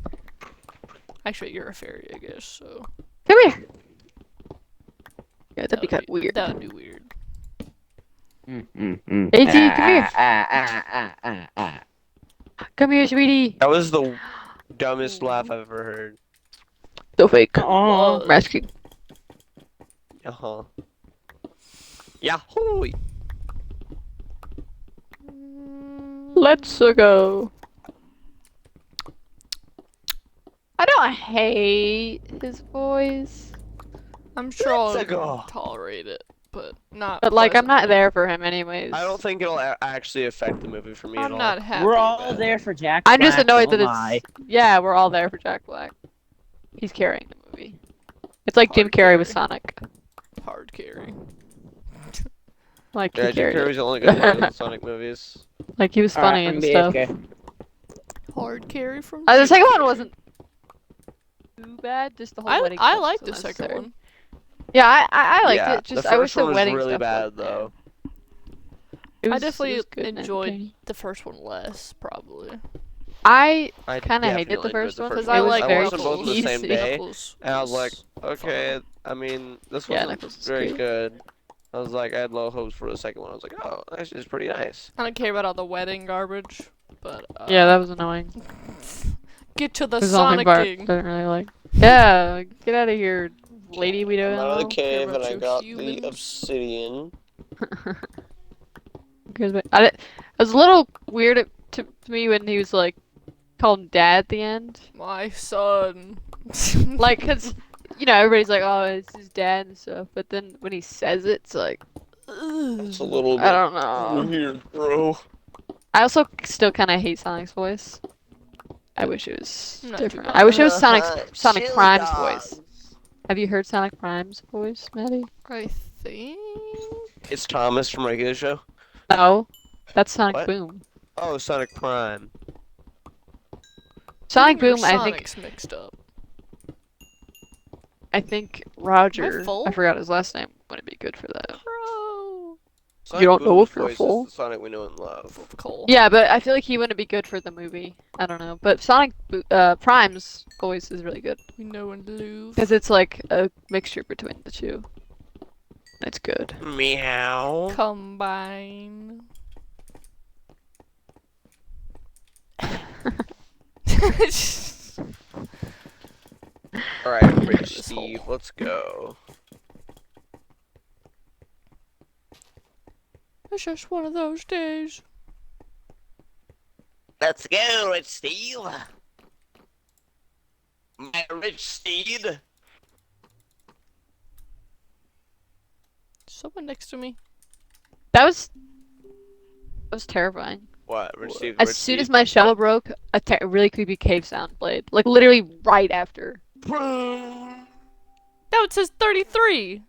S3: Actually, you're a fairy, I guess. So
S2: Come here! Yeah, that'd be kind of weird.
S3: That would be weird.
S2: Daisy, come here.
S5: Ah.
S2: Come here, sweetie.
S1: That was the dumbest laugh I've ever heard.
S2: So fake.
S5: Aw.
S2: I'm asking.
S1: Uh-huh. Yahoo!
S2: Let's go. I don't hate his voice.
S3: I'm sure I'll
S1: go.
S3: tolerate it, but not.
S2: But, like, I'm not
S3: pleasantly.
S2: there for him anyways.
S1: I don't think it'll actually affect the movie for me at
S3: I'm
S1: all.
S3: not happy.
S5: We're all
S3: about
S5: there
S3: it.
S5: for Jack
S2: I'm just
S5: Black,
S2: annoyed
S5: don't
S2: that
S5: lie.
S2: it's... Yeah, we're all there for Jack Black. He's carrying the movie. It's like Jim
S3: Hard
S2: Carrey with
S3: carry.
S2: Sonic.
S3: Hard carry.
S2: Like,
S1: Yeah,
S2: he
S1: Jim
S2: carried
S1: Carrey's
S2: it.
S1: the only good one in the Sonic movies.
S2: Like, he was
S5: Alright,
S2: funny
S5: I'm
S2: and
S5: gonna be
S2: stuff.
S5: AFK.
S3: Hard carry from.
S2: The
S3: Jim
S2: second one
S3: Carrey.
S2: wasn't too bad, just the whole wedding
S3: I
S2: stuff
S3: like
S2: was
S3: the second
S2: unnecessary.
S3: one.
S2: Yeah, I liked
S1: Yeah,
S2: it. Just
S1: the
S2: I wish
S1: first
S2: the
S1: one was
S2: wedding
S1: really
S2: stuff
S1: bad
S2: wasn't there.
S1: though.
S2: It
S3: I
S2: was- it
S3: definitely
S2: was good and
S3: enjoyed
S2: entertaining.
S3: the first one less, probably.
S2: I
S1: I
S2: kind of hated
S1: definitely
S2: the first
S1: enjoyed
S2: one.
S1: the
S3: Because
S1: first
S3: I
S2: It was
S3: like
S1: I
S2: very
S1: watched them both on the same
S2: cheesy.
S1: day,
S3: Knuckles
S1: and I was like,
S3: fun.
S1: okay. I mean, this
S2: Yeah,
S1: wasn't
S2: Knuckles was
S1: very
S2: great.
S1: good. I was like, I had low hopes for the second one. I was like, oh, this is pretty nice.
S3: I don't care about all the wedding garbage, but
S2: Yeah, that was annoying.
S3: get to the
S2: It was the only part I
S3: Sonicking.
S2: didn't really like. Yeah, get out of here, lady. We don't
S1: I'm out of the
S2: know.
S1: cave
S3: about
S1: and I
S3: you
S1: got the
S3: humans.
S1: obsidian.
S2: It was a little weird to me when he was like called him dad at the end.
S3: My son.
S2: Like, cause you know everybody's like, oh, it's his dad and stuff. But then when he says it, it's like,
S1: It's a little bit
S2: I don't know.
S1: weird, bro.
S2: I also still kind of hate Sonic's voice. I wish it was
S3: Not too
S2: different.
S3: bad.
S2: I wish it was Sonic
S1: Chili
S2: Prime's
S1: dogs.
S2: voice. Have you heard Sonic Prime's voice, Maddie?
S3: I think.
S1: It's Thomas from Regular Show.
S2: No, that's Sonic
S1: What?
S2: Boom.
S1: Oh, Sonic Prime.
S2: Sonic
S3: Your
S2: Boom, I think
S3: Sonic's mixed up.
S2: Roger.
S3: full?
S2: I forgot his last name. Wouldn't be good for that.
S3: Bro.
S1: Sonic
S2: don't know
S1: Boom's
S2: if you're
S1: voice is
S2: full?
S1: the Sonic we know and love.
S3: Full of coal.
S2: Yeah, but I feel like he wouldn't be good for the movie. I don't know, but Prime's voice is really good
S3: We know and lose.
S2: because it's like a mixture between the two. It's good.
S1: Meow.
S3: Combine.
S1: Alright, Rich
S3: This
S1: Steve,
S3: hole.
S1: let's go.
S3: It's just one of those days.
S1: Let's go, Rich Steve. My Rich Steed.
S3: Someone next to me.
S2: That was terrifying.
S1: What, Rich Steve?
S2: As soon as my shovel broke, a really creepy cave sound played. Like literally right after.
S3: No, it says 33.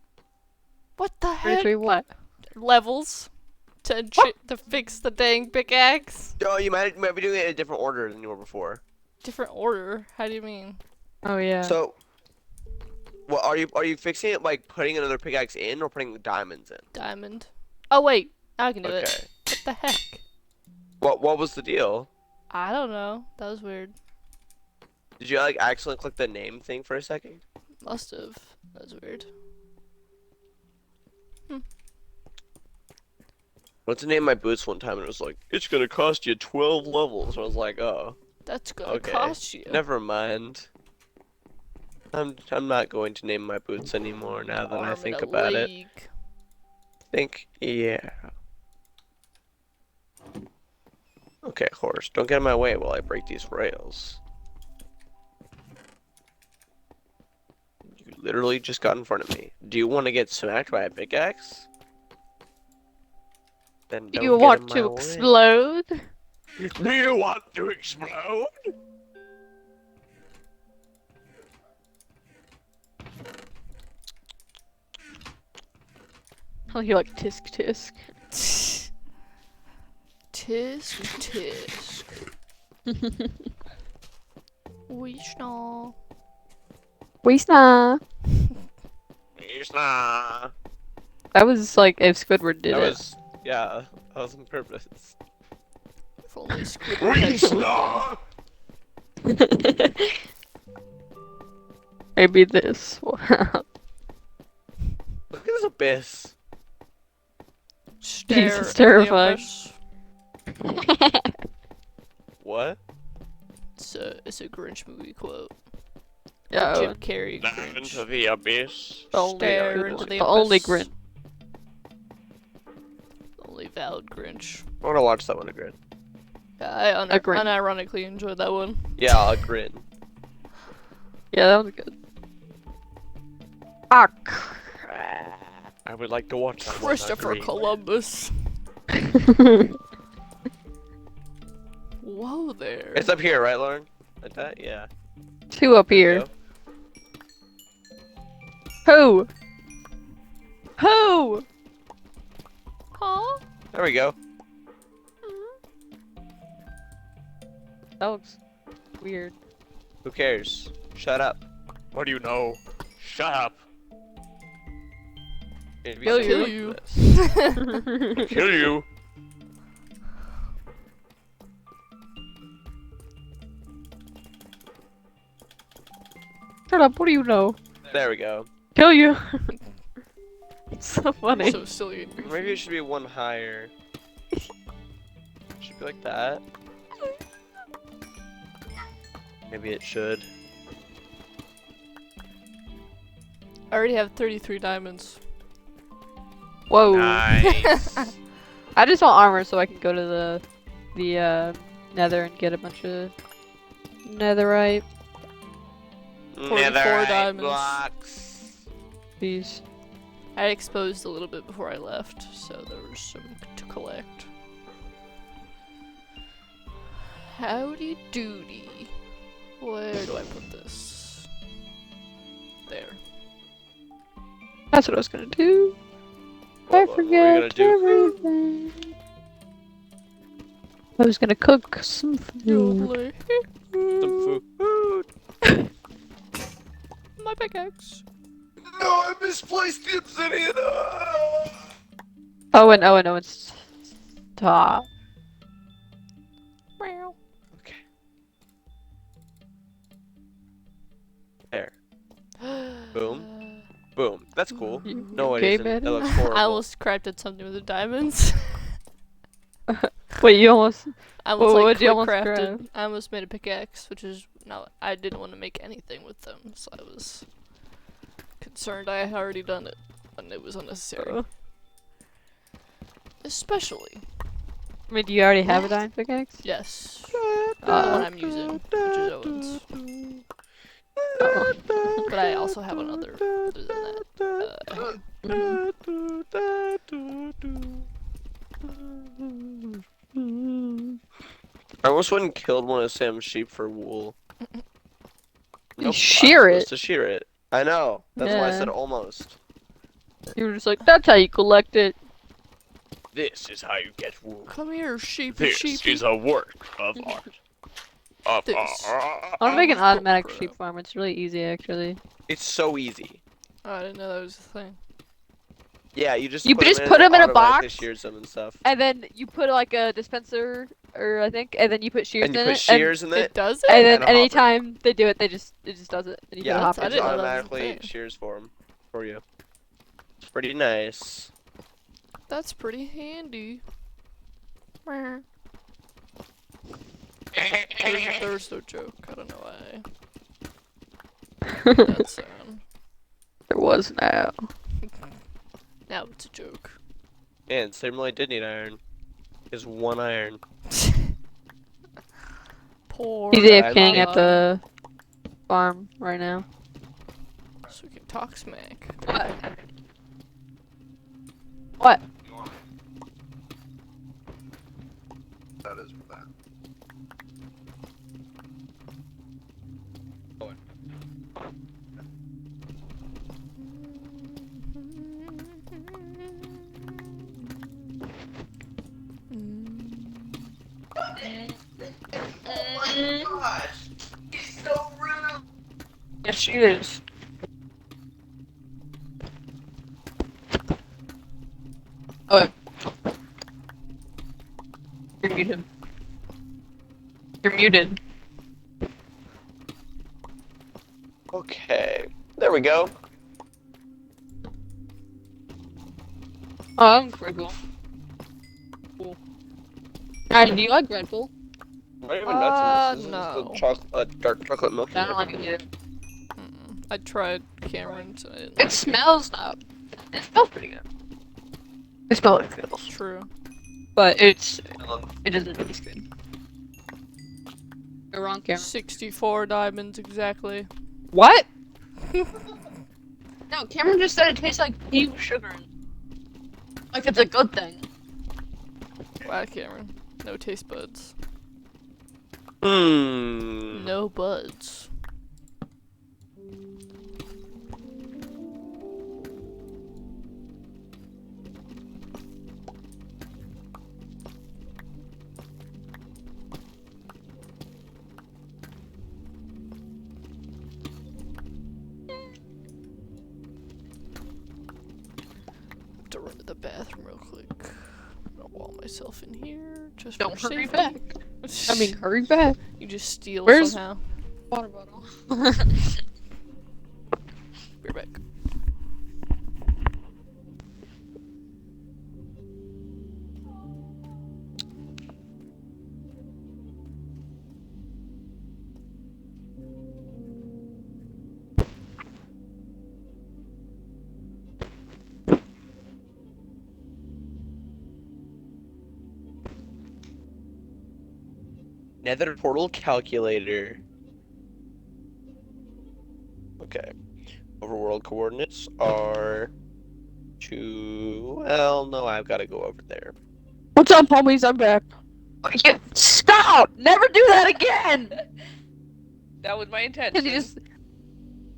S3: What the heck?
S2: 33 what?
S3: Levels to to fix the dang pickaxe.
S1: Oh, you might be doing it in a different order than you were before.
S3: Different order. How do you mean?
S2: Oh yeah.
S1: So, what are you fixing it like putting another pickaxe in or putting the diamonds in?
S3: Diamond. Oh wait, now I can do
S1: Okay.
S3: it. What the heck?
S1: What was the deal?
S3: I don't know. That was weird.
S1: Did you like accidentally click the name thing for a second?
S3: Must have. That was weird.
S1: What's the name of my boots one time and it was like, it's gonna cost you 12 levels. I was like, oh,
S3: That's gonna
S1: okay.
S3: cost you.
S1: Never mind. I'm not going to name my boots anymore now that I
S3: Arm
S1: think
S3: in a
S1: about it.
S3: league.
S1: Yeah. Okay, horse, don't get in my way while I break these rails. You literally just got in front of me. Do you want to get smacked by a pickaxe? Then
S2: Do
S1: don't
S2: you
S1: get
S2: want
S1: in my
S2: to
S1: way.
S2: explode?
S1: Do you want to explode?
S2: Oh, you're like tisk tisk.
S3: Tisk tisk. Wishna.
S2: Weesna.
S1: It's not.
S2: That was like if Squidward did
S1: That
S2: it.
S1: was, yeah, that was on purpose.
S3: If only Squidward had spoken.
S2: Maybe this.
S1: Look at this abyss.
S3: Stare
S2: Jesus,
S3: at the
S2: terrifying.
S3: abyss.
S1: What?
S3: It's a Grinch movie quote.
S2: Yeah,
S3: Jim Carrey
S1: Down
S3: Grinch.
S1: to the abyss.
S2: the only,
S3: Stare
S2: good
S3: into
S2: one.
S3: the
S2: The only
S3: abyss.
S2: grin.
S3: Only valid Grinch.
S1: I want to watch that one again.
S3: Yeah, I
S2: A grin.
S3: unironically enjoyed that one.
S1: Yeah, a grin.
S2: Yeah, that was good. Ah, crap.
S1: I would like to watch that one.
S3: Christopher
S1: Agreed.
S3: Columbus. Whoa there.
S1: It's up here, right, Lauren? Like that? Yeah.
S2: Two up
S1: There you
S2: here.
S1: go.
S2: Who? Who?
S3: Huh?
S1: There we go.
S2: That looks weird.
S1: Who cares? Shut up. What do you know? Shut up. It'd be
S2: Kill
S1: so
S3: you.
S1: like this. Kill you.
S2: Shut up, what do you know?
S1: There we go.
S2: Kill you! It's so funny.
S3: So silly. and goofy.
S1: Maybe it should be one higher. Should be like that. Maybe it should.
S3: I already have 33 diamonds.
S2: Whoa.
S1: Nice.
S2: I just want armor so I can go to the nether and get a bunch of netherite.
S3: 44
S1: Netherite
S3: diamonds.
S1: blocks.
S2: These.
S3: I exposed a little bit before I left, so there was some to collect. Howdy doody. Where do I put this? There.
S2: That's what I was gonna do.
S1: What
S2: I
S1: are we gonna
S2: forget
S1: do?
S2: everything. I was gonna cook some food.
S3: Yodely.
S1: Some food.
S3: My pickaxe.
S1: No, I misplaced the obsidian.
S2: Oh, and it's stop.
S3: Meow.
S1: Okay. There. Boom. Boom. That's cool. No, it
S2: okay,
S1: isn't.
S2: Betty?
S1: That looks horrible.
S3: I almost crafted something with the diamonds.
S2: Wait, you almost.
S3: I almost
S2: What
S3: like
S2: would you
S3: quick
S2: almost
S3: crafted.
S2: craft?
S3: I almost made a pickaxe, which is no. I didn't want to make anything with them, so I was concerned I had already done it, and it was unnecessary. Especially,
S2: I mean, do you already have a diamond pickaxe?
S3: yes, the one I'm using, which is Owen's.
S2: Oh.
S3: But I also have another other than that.
S1: I almost went and killed one of Sam's sheep for wool. Nope,
S2: shear
S1: I'm
S2: it.
S1: supposed to shear it. I know. That's why I
S2: Yeah.
S1: said almost.
S2: You were just like, that's how you collect it.
S1: This is how you get wool.
S3: Come here, sheepy,
S1: This
S3: sheepy.
S1: is a work of art. Of
S3: This.
S2: I want to make an
S3: Oh,
S2: automatic
S3: crap.
S2: sheep farm. It's really easy, actually.
S1: It's so easy.
S3: Oh, I didn't know that was a thing.
S1: Yeah, you just
S2: You
S1: put
S2: just
S1: 'em
S2: put 'em in a
S1: it automatically
S2: box.
S1: shears them and stuff.
S2: And then you put like a dispenser, or I think, and then you put shears
S1: And you
S2: in
S1: put
S2: it.
S1: shears in
S3: It
S1: it.
S3: does it?
S2: And then
S1: and a hopper.
S2: anytime they do it, it just does it. And you
S1: Yeah,
S2: put a
S1: it
S2: hopper.
S3: I
S1: just
S3: didn't know that was a
S1: automatically
S3: thing.
S1: shears for you. It's pretty nice.
S3: That's pretty handy. There was no joke. I don't know why. That sound.
S2: There was now.
S3: Now it's a joke.
S1: Man, Sam really did need iron. Is one iron.
S3: Poor.
S2: He's
S1: I
S2: AFKing
S1: lied.
S2: at the farm right now.
S3: So we can Talk smack.
S2: What? What?
S1: That is that.
S2: Yes, she is. Oh, you're muted. You're muted.
S1: Okay. There we go.
S2: Oh, I'm Crinkle. Cool. Alright, do you like Red Bull?
S1: Not even nuts in this. This is
S3: No.
S1: the chocolate, dark chocolate milk.
S2: I don't like it either.
S3: I tried Cameron's. I didn't
S2: It
S3: like
S2: smells it smells pretty good. It smells like Skittles.
S3: True.
S2: But it doesn't taste good. You're wrong, Cameron.
S3: 64 diamonds exactly.
S2: What? No, Cameron just said it tastes like tea with sugar in it. Like it's a good thing.
S3: Wow, Cameron. No taste buds.
S1: No.
S3: No buds. To run to the bathroom real quick. I'll wall myself in here just
S2: Don't
S3: for
S2: hurry
S3: safety.
S2: back. I mean, hurry back.
S3: You just steal
S2: Where's-
S3: somehow.
S2: Water bottle.
S3: Be right back.
S1: Nether portal calculator. Okay. Overworld coordinates are well, no, I've got to go over there.
S2: What's up, homies? I'm back. Stop! Never do that again!
S4: That was my intention.
S2: And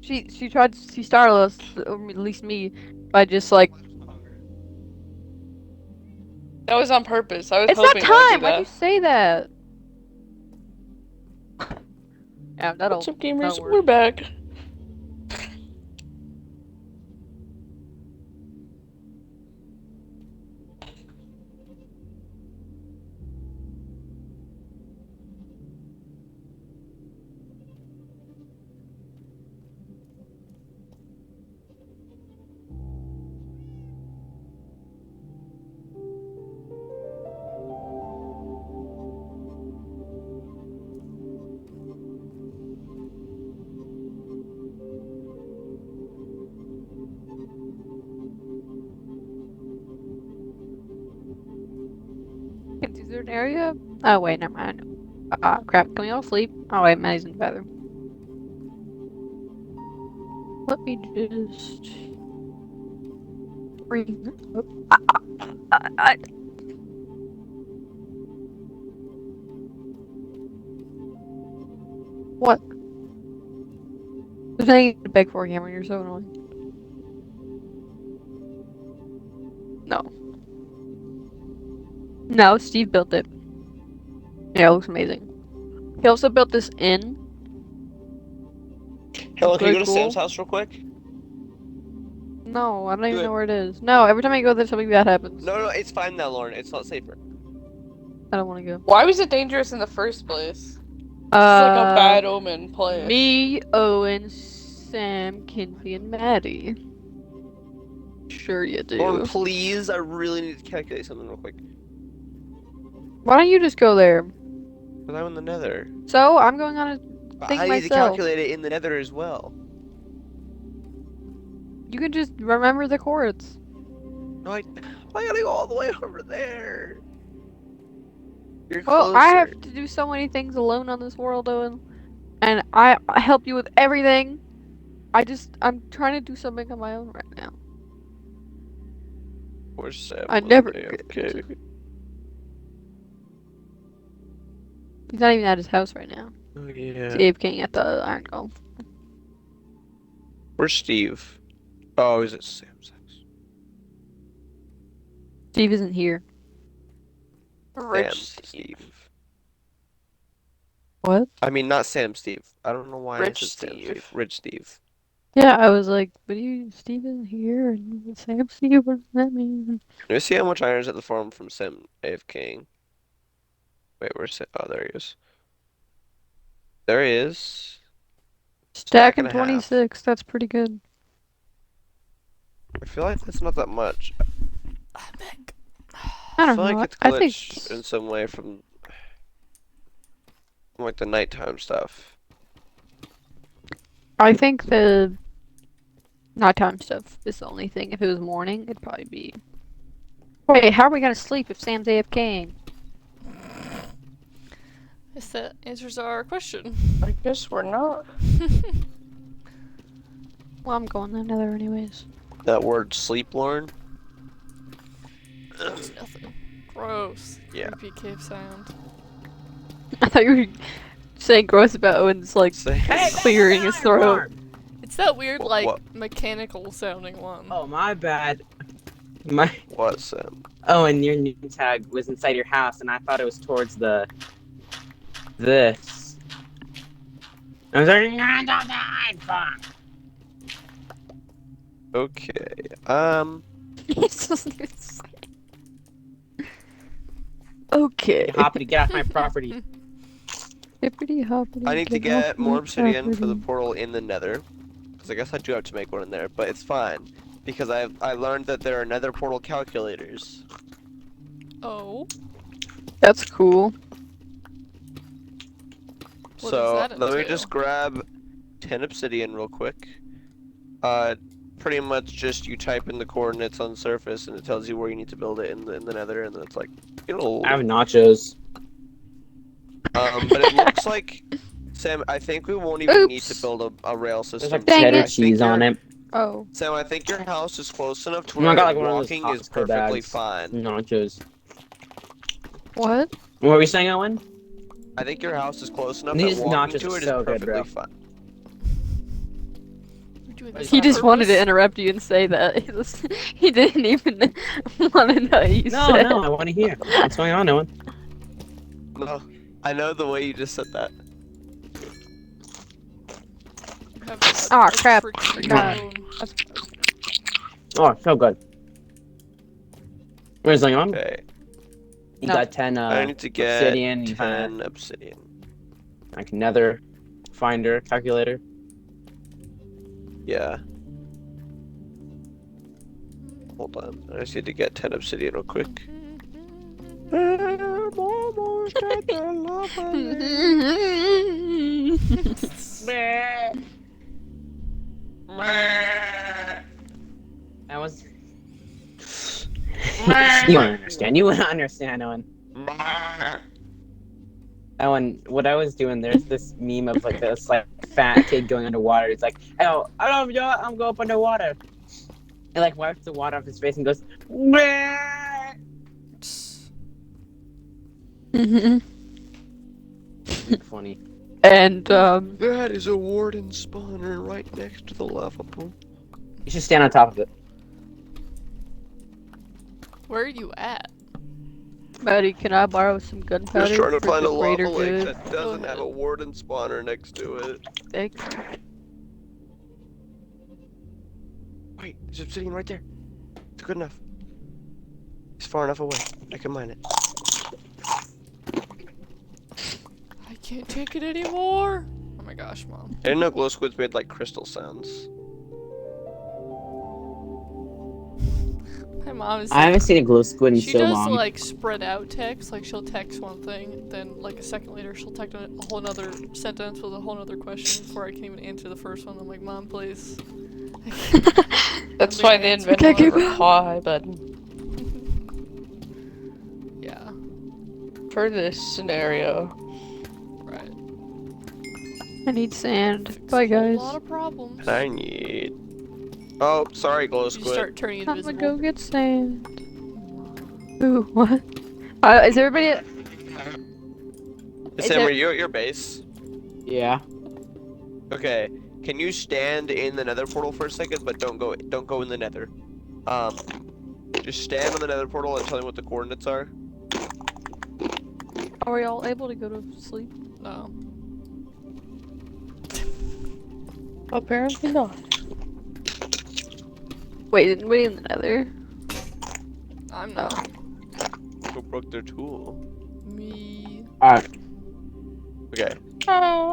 S2: she startled us, or at least me, by just like,
S4: That was on purpose. I was
S2: it's not
S4: hoping I would do
S2: time! Why'd you
S4: that.
S2: say that? Yeah,
S4: What's up, gamers?
S2: that'll work.
S4: We're back.
S2: Is there an area? Oh, wait, never mind. Crap. Can we all sleep? Oh, wait, Maddie's in the bathroom. Let me just bring up. What? There's nothing to beg for, Cameron. You're so annoying. No. No, Steve built it. Yeah, it looks amazing. He also built this inn.
S1: Helen, can you go to
S2: Cool.
S1: Sam's house real quick?
S2: No, I don't
S1: Do
S2: even
S1: it.
S2: know where it is. No, every time I go there, something bad happens.
S1: No, it's fine now, Lauren. It's not safer.
S2: I don't want to go.
S4: Why was it dangerous in the first place? It's like a bad omen place.
S2: Me, Owen, Sam, Kinsey, and Maddie. Sure you do.
S1: Lauren, please, I really need to calculate something real quick.
S2: Why don't you just go there?
S1: Because I'm in the Nether.
S2: So, I'm going on a thing
S1: I need to
S2: myself.
S1: calculate it in the Nether as well.
S2: You can just remember the chords.
S1: No, I gotta go all the way over there. You're
S2: Well,
S1: closer.
S2: I have to do so many things alone on this world, Owen. And I help you with everything. I'm trying to do something on my own right now.
S1: Where's Sam?
S2: I never
S1: Okay.
S2: could. He's not even at his house right now.
S1: Oh
S2: He's
S1: yeah.
S2: AFKing at the Iron Golem.
S1: Where's Steve? Oh, he's at Sam's house.
S2: Steve isn't here.
S4: Rich
S1: Sam
S4: Steve.
S1: Steve.
S2: What?
S1: I mean, not Sam Steve. I don't know why I
S4: Rich
S1: said Sam Steve.
S4: Steve.
S1: Rich Steve.
S2: Yeah, I was like, but Steve isn't here, and Sam Steve, what does that mean?
S1: Let me see how much iron's at the farm from Sam AFKing. Wait, where's Sam? Oh, there he is. There he is. Stack and
S2: Stacking
S1: a half.
S2: 26, that's pretty good.
S1: I feel like that's not that much.
S3: I'm back.
S2: I
S1: I
S2: don't
S1: feel
S2: know.
S1: like it's
S2: I think
S1: glitched in some way from like the nighttime stuff.
S2: the nighttime stuff is the only thing. If it was morning, it'd probably be. Wait, how are we gonna sleep if Sam's AFKing?
S3: Guess that answers our question.
S4: I guess we're not.
S2: Well, I'm going to Nether anyways.
S1: That word sleep, Lauren?
S3: It's nothing. Gross.
S1: Yeah.
S3: Creepy cave sound.
S2: I thought you were saying gross about Owen's like
S1: Say-
S2: clearing his throat.
S3: It's that weird, like,
S1: What?
S3: mechanical sounding one.
S5: Oh, my bad. My
S1: What, Sam?
S5: and your new tag was inside your house, and I thought it was towards this. I was like, "Ah, don't die, fuck."
S1: Okay.
S2: It's just- it's- Okay.
S5: Hoppity, get off my property.
S2: Hippity hoppity.
S1: I need to
S2: get off
S1: get
S2: my
S1: more obsidian for the
S2: property.
S1: portal in the Nether, because I guess I do have to make one in there, but it's fine because I learned that there are Nether portal calculators.
S3: Oh.
S2: That's cool.
S3: What
S1: So
S3: does that
S1: let me
S3: entail?
S1: just grab 10 obsidian real quick. Pretty much just you type in the coordinates on the surface and it tells you where you need to build it in the Nether, and then it's like it'll.
S5: I have nachos.
S1: But it looks like Sam. I think we won't even need to
S2: Oops.
S1: build a rail
S5: There's
S1: system.
S5: like
S2: Dang
S5: cheddar
S2: it.
S1: I think
S5: cheese on
S1: your-
S5: it.
S2: Oh.
S1: Sam, I think your house is close enough to
S5: Oh, I
S1: where
S5: got like one of those
S1: walking is
S5: Costco
S1: perfectly
S5: bags.
S1: fine.
S5: Nachos.
S2: What?
S5: What were you saying, Owen?
S1: I think your house is close enough
S5: These
S1: that walking
S5: nachos
S1: to
S5: are
S1: it is
S5: so good,
S1: perfectly
S5: bro.
S1: fine.
S3: You're doing
S5: He
S3: this
S2: He
S3: on
S2: just wanted to
S3: purpose?
S2: interrupt you and say that. He didn't even want to know you
S5: No,
S2: said.
S5: no, I want to hear. What's going on, Owen?
S1: No, I know the way you just said that.
S3: You have
S2: Aw,
S3: a
S2: crap.
S3: trick
S2: God.
S3: phone.
S5: Oh, so good. Where's going on?
S1: Okay,
S5: You
S2: No.
S5: got 10
S1: I need to get
S5: obsidian. You
S1: 10
S5: have
S1: obsidian.
S5: like Nether finder calculator.
S1: Yeah. Hold on, I just need to get 10 obsidian real quick. I'm almost at the
S5: I was. You wouldn't understand. You wouldn't understand, Owen. Owen, what I was doing, there's this meme of like this like fat kid going underwater. It's like, oh, I love you. I'm going up underwater. And like wipes the water off his face and goes. Funny.
S2: And
S1: That is a warden spawner right next to the lava pool.
S5: You should stand on top of it.
S3: Where are you at?
S2: Maddie, can I borrow some gunpowder?
S1: Just trying to
S2: for
S1: find
S2: the
S1: a lava
S2: greater
S1: lake
S2: good?
S1: that doesn't have
S3: ahead.
S1: a warden spawner next to it.
S2: Thank you.
S1: Wait, there's obsidian right there. It's good enough. It's far enough away. I can mine it.
S3: I can't take it anymore. Oh my gosh, Mom.
S1: I didn't know glow squids made like crystal sounds.
S3: My mom is
S5: I haven't seen a glow squid in
S3: she
S5: so
S3: does
S5: long.
S3: like spread out text, like she'll text one thing, then like a second later she'll text a whole nother sentence with a whole nother question before I can even answer the first one. I'm like, Mom, please.
S4: That's
S3: Nobody
S4: why they
S3: answers
S4: invented the
S2: Okay,
S3: one.
S4: reply button
S3: Yeah,
S4: for this scenario.
S3: right.
S2: I need sand.
S3: Fix
S2: Bye,
S3: a whole
S2: guys.
S3: lot of problems.
S1: I need. Oh, sorry, glow
S3: You
S1: squid.
S3: start turning
S2: I'm gonna
S3: invisible.
S2: go get sand. Ooh, what? Is everybody? Is
S1: Sam,
S2: there-
S1: are you at your base?
S5: Yeah.
S1: Okay. Can you stand in the Nether portal for a second, but don't go in the Nether. Just stand on the Nether portal and tell me what the coordinates are.
S2: Are we all able to go to sleep?
S3: No.
S4: Apparently not.
S2: Wait, didn't we in the Nether?
S3: I'm not.
S1: Who broke their tool?
S3: Me.
S5: Alright.
S1: Okay.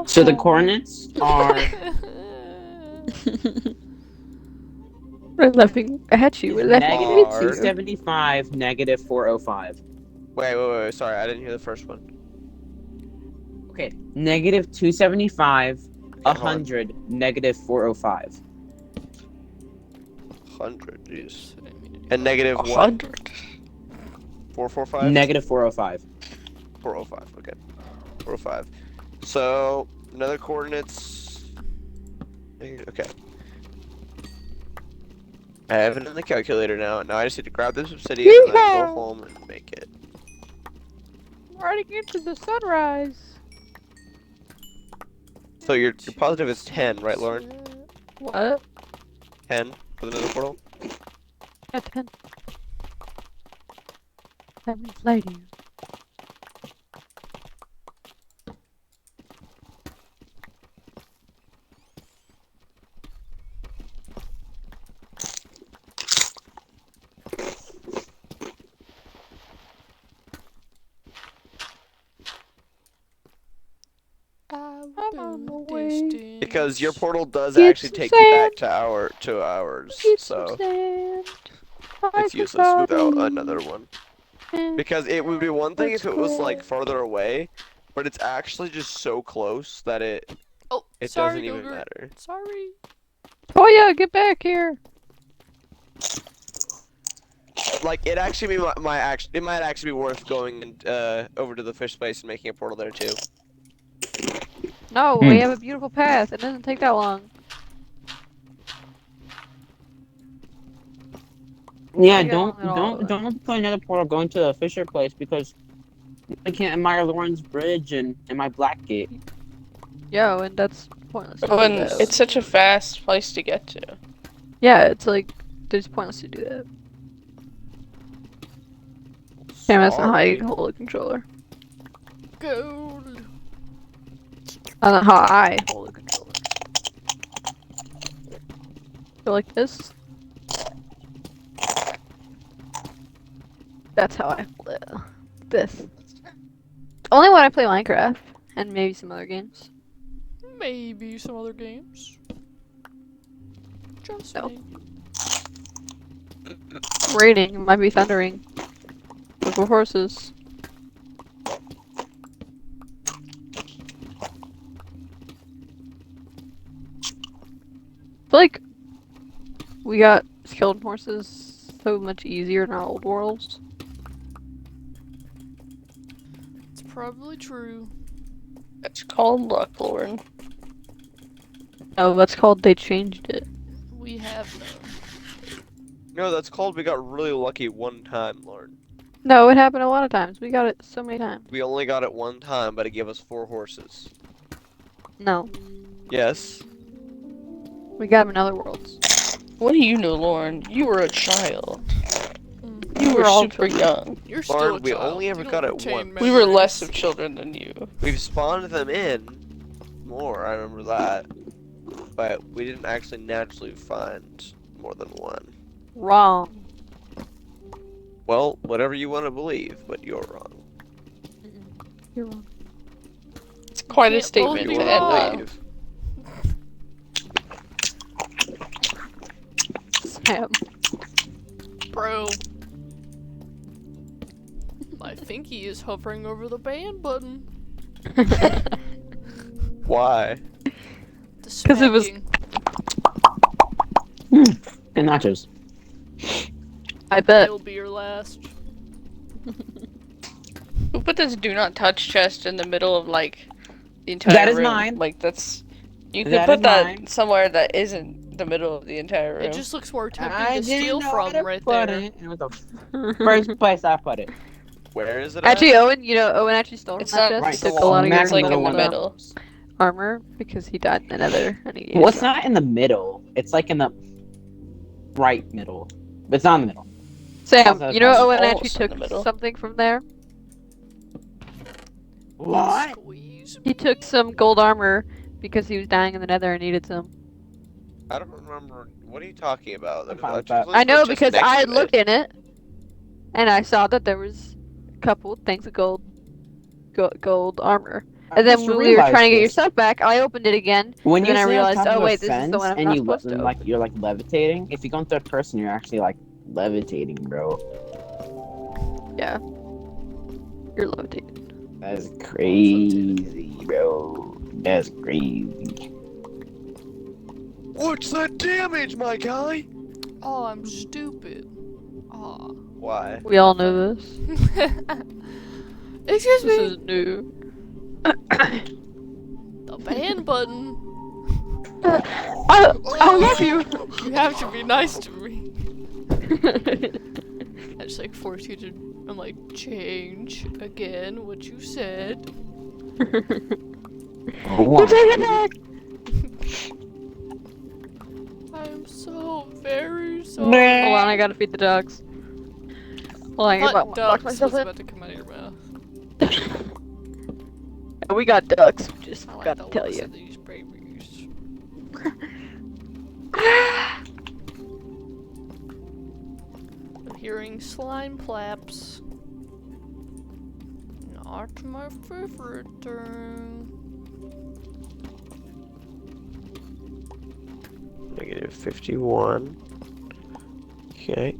S5: So the coordinates are
S2: We're laughing at you. We're laughing
S5: negative
S2: at you.
S5: 275, negative 405.
S1: Wait. Sorry, I didn't hear the first one.
S5: Okay. Negative 275,
S1: Okay, hold on.
S5: 100, negative 405.
S1: 100, jeez.
S3: Oops, I didn't mean to do
S1: And
S3: that.
S1: negative what?
S4: 100.
S1: 445?
S5: Negative 405.
S1: 405, okay. 405. So, another coordinates. Okay. I have it in the calculator now. Now I just need to grab this obsidian and then go home and make it.
S2: We're already into the sunrise.
S1: So you're positive it's 10, right, Lauren?
S2: What?
S1: 10 for the nether portal?
S2: Yeah, 10. 10 minutes later. I'm on the way.
S1: Because your portal does
S2: Get
S1: actually
S2: some
S1: take you back
S2: sand.
S1: to ours,
S2: Get some
S1: so
S2: sand.
S1: it's useless without another one. Because it would be one thing if it was like farther away, but it's actually just so close that it
S3: Oh,
S1: doesn't
S3: sorry,
S1: even
S3: Gogurt.
S1: matter.
S3: Sorry.
S2: Oh yeah, get back here.
S1: Like it actually be it might actually be worth going and over to the fish place and making a portal there too.
S2: No, we have a beautiful path. It doesn't take that long.
S5: Yeah,
S2: Take that long at all.
S5: don't put another portal going to the Fisher place because I can't admire Lauren's bridge and my black gate.
S2: Yo, and that's pointless. To
S4: Oh,
S2: do
S4: and
S2: that.
S4: it's such a fast place to get to.
S2: Yeah, it's like there's pointless to do that. Damn, that's not how you hold a controller.
S3: Gold.
S2: That's not how I hold a controller. Go like this. That's how I hold it. This. Only when I play Minecraft and maybe some other games.
S3: Maybe some other games. Just
S2: No.
S3: me.
S2: Raining. It might be thundering. Look for horses. I feel like we got skilled horses so much easier in our old worlds.
S3: It's probably true.
S4: That's called luck, Lauren.
S2: No, that's called they changed it.
S3: We have known.
S1: No, that's called we got really lucky one time, Lauren.
S2: No, it happened a lot of times. We got it so many times.
S1: We only got it one time, but it gave us 4 horses.
S2: No,
S1: Yes.
S2: we got them in other worlds.
S4: What do you know, Lauren? You were a child.
S3: Mm.
S4: You
S2: We
S4: were
S2: were all
S4: super young.
S3: You're still
S1: Lauren,
S3: a
S1: we
S3: child.
S1: only ever
S3: You
S1: got
S3: don't
S1: it
S3: retain
S1: once.
S4: We were less
S3: memories.
S4: of children than you.
S1: We've spawned them in more, I remember that. But we didn't actually naturally find more than one.
S2: Wrong.
S1: Well, whatever you want to believe, but you're wrong.
S2: You're wrong.
S4: It's quite a
S3: can't
S4: statement
S1: You
S3: both
S4: to
S3: be
S4: end
S3: wrong.
S4: on.
S1: believe.
S2: Sam.
S3: Bro. I think he is hovering over the ban button.
S1: Why?
S2: Because it was-
S3: Smacking.
S5: And nachos.
S2: I bet.
S3: It'll be your last.
S4: Who put this do not touch chest in the middle of, like, the entire
S5: That is
S4: room.
S5: mine.
S4: Like that's you could
S5: That
S4: put
S5: is
S4: that
S5: mine.
S4: somewhere that isn't the middle of the entire room.
S3: It just looks more tempting
S5: I
S3: to steal
S5: didn't know where
S3: from
S5: to
S3: right
S5: put
S3: there.
S5: it. It was the first place I put it.
S1: Where is it at?
S2: Actually, Owen, Owen actually stole from
S4: It's
S2: that
S4: not
S2: chest.
S5: Right,
S2: He took a lot of
S5: smack
S2: your
S4: it's
S5: in the
S4: like in
S5: middle
S4: the
S5: one of the
S4: middle.
S5: rooms.
S2: armor because he died in the nether and he needed
S5: Well, it's
S2: some.
S5: not in the middle. It's like in the right middle. But it's not in the middle.
S2: Sam,
S5: Also,
S2: you know
S5: it's
S2: Owen actually
S4: almost in
S2: took
S4: the middle.
S2: something from there?
S5: What?
S3: Squeeze.
S2: He took some gold armor because he was dying in the nether and needed some.
S1: I don't remember. What are you talking about?
S5: I'm fine with
S1: There's
S5: that.
S2: I
S1: supposed to be a
S2: know
S1: chest
S2: because
S1: next
S2: I
S1: to
S2: looked
S1: it.
S2: in it and I saw that there was a couple of things of gold armor.
S5: I
S2: And then
S5: just
S2: when we were trying to get your
S5: realized this.
S2: stuff back, I opened it again.
S5: When
S2: And
S5: you
S2: then I
S5: sit on
S2: realized,
S5: top
S2: oh
S5: of a
S2: wait, this is the
S5: fence
S2: one I'm
S5: and
S2: not
S5: you
S2: supposed to
S5: like
S2: open.
S5: you're like levitating, if you go in third person, you're actually like levitating, bro.
S2: Yeah. You're levitating.
S5: That's crazy, bro. That's crazy.
S1: What's that damage, my guy?
S3: Oh, I'm stupid. Aw.
S1: Why?
S2: We all know this.
S3: Excuse
S2: This
S3: me.
S2: is new.
S3: The ban button.
S2: I love you!
S3: You have to be nice to me. I just like force you to. I'm like, change again what you said.
S5: Oh,
S3: I'm so very sorry.
S2: Hold on, I gotta feed the ducks. Hold on, I
S3: Hot
S2: gotta box
S3: ducks
S2: myself
S3: was
S2: in.
S3: about to come out of your mouth.
S2: And we got ducks, just
S3: I like
S2: gotta
S3: the
S2: tell
S3: looks
S2: you.
S3: of these babies. I'm hearing slime claps. Not my favorite thing.
S1: -51. Okay.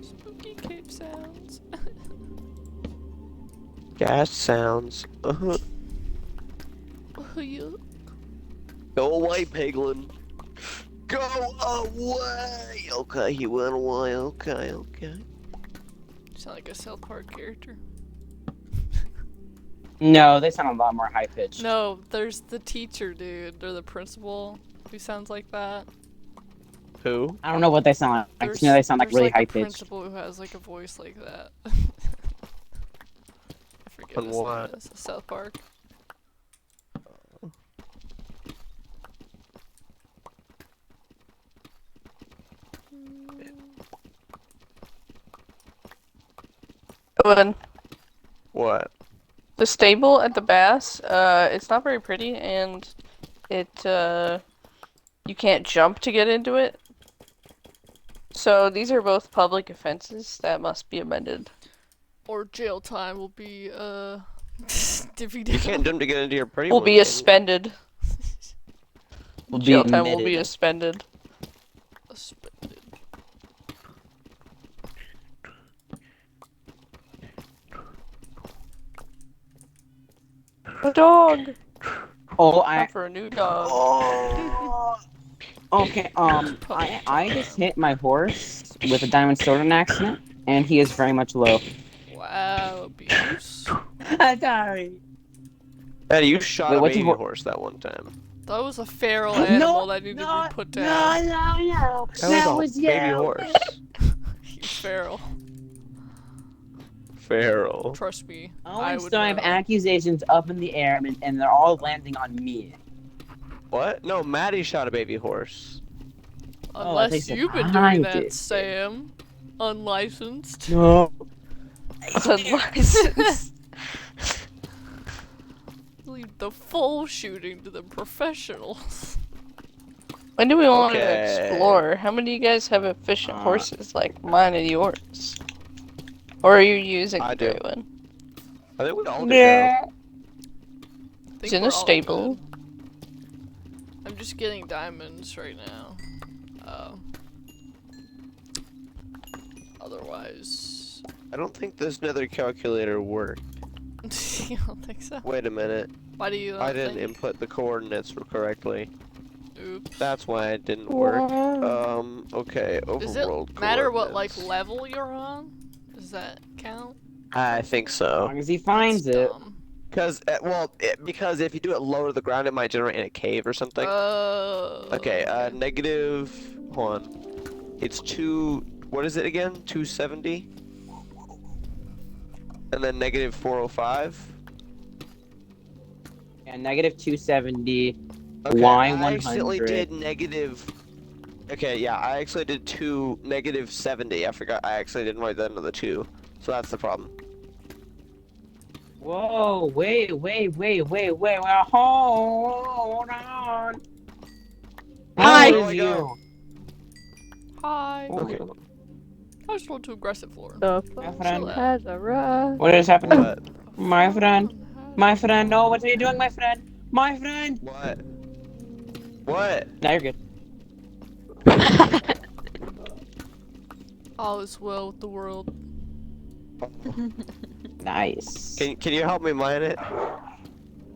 S3: Spooky cave sounds.
S1: Gas sounds.
S3: Oh, yeah.
S1: Go away, Piglin. Go away. Okay, he went away. Okay, okay.
S3: Sound like a South Park character.
S5: no, they sound a lot more high pitched.
S3: No, there's the teacher dude, or the principal, who sounds like that.
S1: Who?
S5: I don't know what they sound like. I just know they sound like
S3: there's
S5: really
S3: like a
S5: high pitched.
S3: principal who has like a voice like that. I forget
S1: On
S3: his
S1: what?
S3: name is. South Park.
S4: Owen,
S1: What?
S4: the stable at the bass, it's not very pretty, and it, you can't jump to get into it. So these are both public offenses that must be amended.
S3: Or jail time will be divvy
S1: You can't
S3: down.
S1: jump to get into your pretty
S4: Will
S1: one,
S4: be
S1: can you?
S4: suspended.
S5: Will be
S4: Jail time will be
S5: admitted.
S4: suspended.
S3: Suspended.
S4: A dog!
S5: Oh,
S4: Time for a new dog.
S5: Oh. Okay. I just hit my horse with a diamond sword in accident, and he is very much low.
S3: Wow, abuse.
S5: I'm sorry.
S1: Eddie, you shot
S5: Wait,
S1: a
S5: what's
S1: baby
S5: your
S1: horse that one time.
S3: That was a feral animal that needed to be put down.
S5: No.
S1: That was a baby horse.
S3: He's feral.
S1: Feral.
S3: Trust me.
S5: I
S3: I
S5: would
S3: would
S5: still have
S3: know.
S5: accusations up in the air, and they're all landing on me.
S1: What? No, Maddie shot a baby horse.
S3: Unless
S5: they said
S3: you've been
S5: I
S3: doing that,
S5: did.
S3: Sam. Unlicensed.
S5: No.
S4: Unlicensed.
S3: Leave the full shooting to the professionals.
S4: When do we want to
S1: Okay.
S4: explore? How many of you guys have efficient
S5: Uh,
S4: horses like mine and yours? Or are you using
S1: I
S4: the
S1: do.
S4: gray one?
S1: I think we all do.
S5: Yeah.
S3: I
S4: It's
S3: think
S4: in
S3: we're
S4: the
S3: all
S4: stable.
S3: good. I'm just getting diamonds right now. Otherwise,
S1: I don't think this nether calculator worked.
S3: You don't think so?
S1: Wait a minute.
S3: Why do you
S1: I
S3: not
S1: didn't
S3: think?
S1: input the coordinates correctly.
S3: Oops.
S1: That's why it didn't work.
S5: What?
S1: Okay,
S3: Does it
S1: overworld
S3: matter what like
S1: coordinates.
S3: level you're on? Does that count?
S1: I think
S5: As
S1: so.
S5: long as he
S3: That's
S5: finds it.
S3: dumb.
S1: Because if you do it low to the ground, it might generate in a cave or something. Okay, negative. Hold on. It's two. What is it again? 270. And then negative 405.
S5: And negative 270.
S1: Okay,
S5: Y
S1: I accidentally
S5: 100.
S1: did negative. Okay, yeah, I actually did negative 70. I forgot. I actually didn't write that into the 2. So that's the problem.
S5: Whoa, wait, well, hold on.
S2: Hi.
S5: Who
S1: Where
S5: is
S1: do I go?
S5: you?
S3: Hi.
S1: Okay.
S3: I was a little too aggressive for him.
S2: The
S5: My
S2: phone
S5: friend.
S2: has arrived.
S5: What is happening?
S1: What?
S5: My friend. My friend, no, what are you doing, my friend? My friend!
S1: What? What?
S5: Now you're good.
S3: All is well with the world.
S5: Nice.
S1: Can you help me mine it?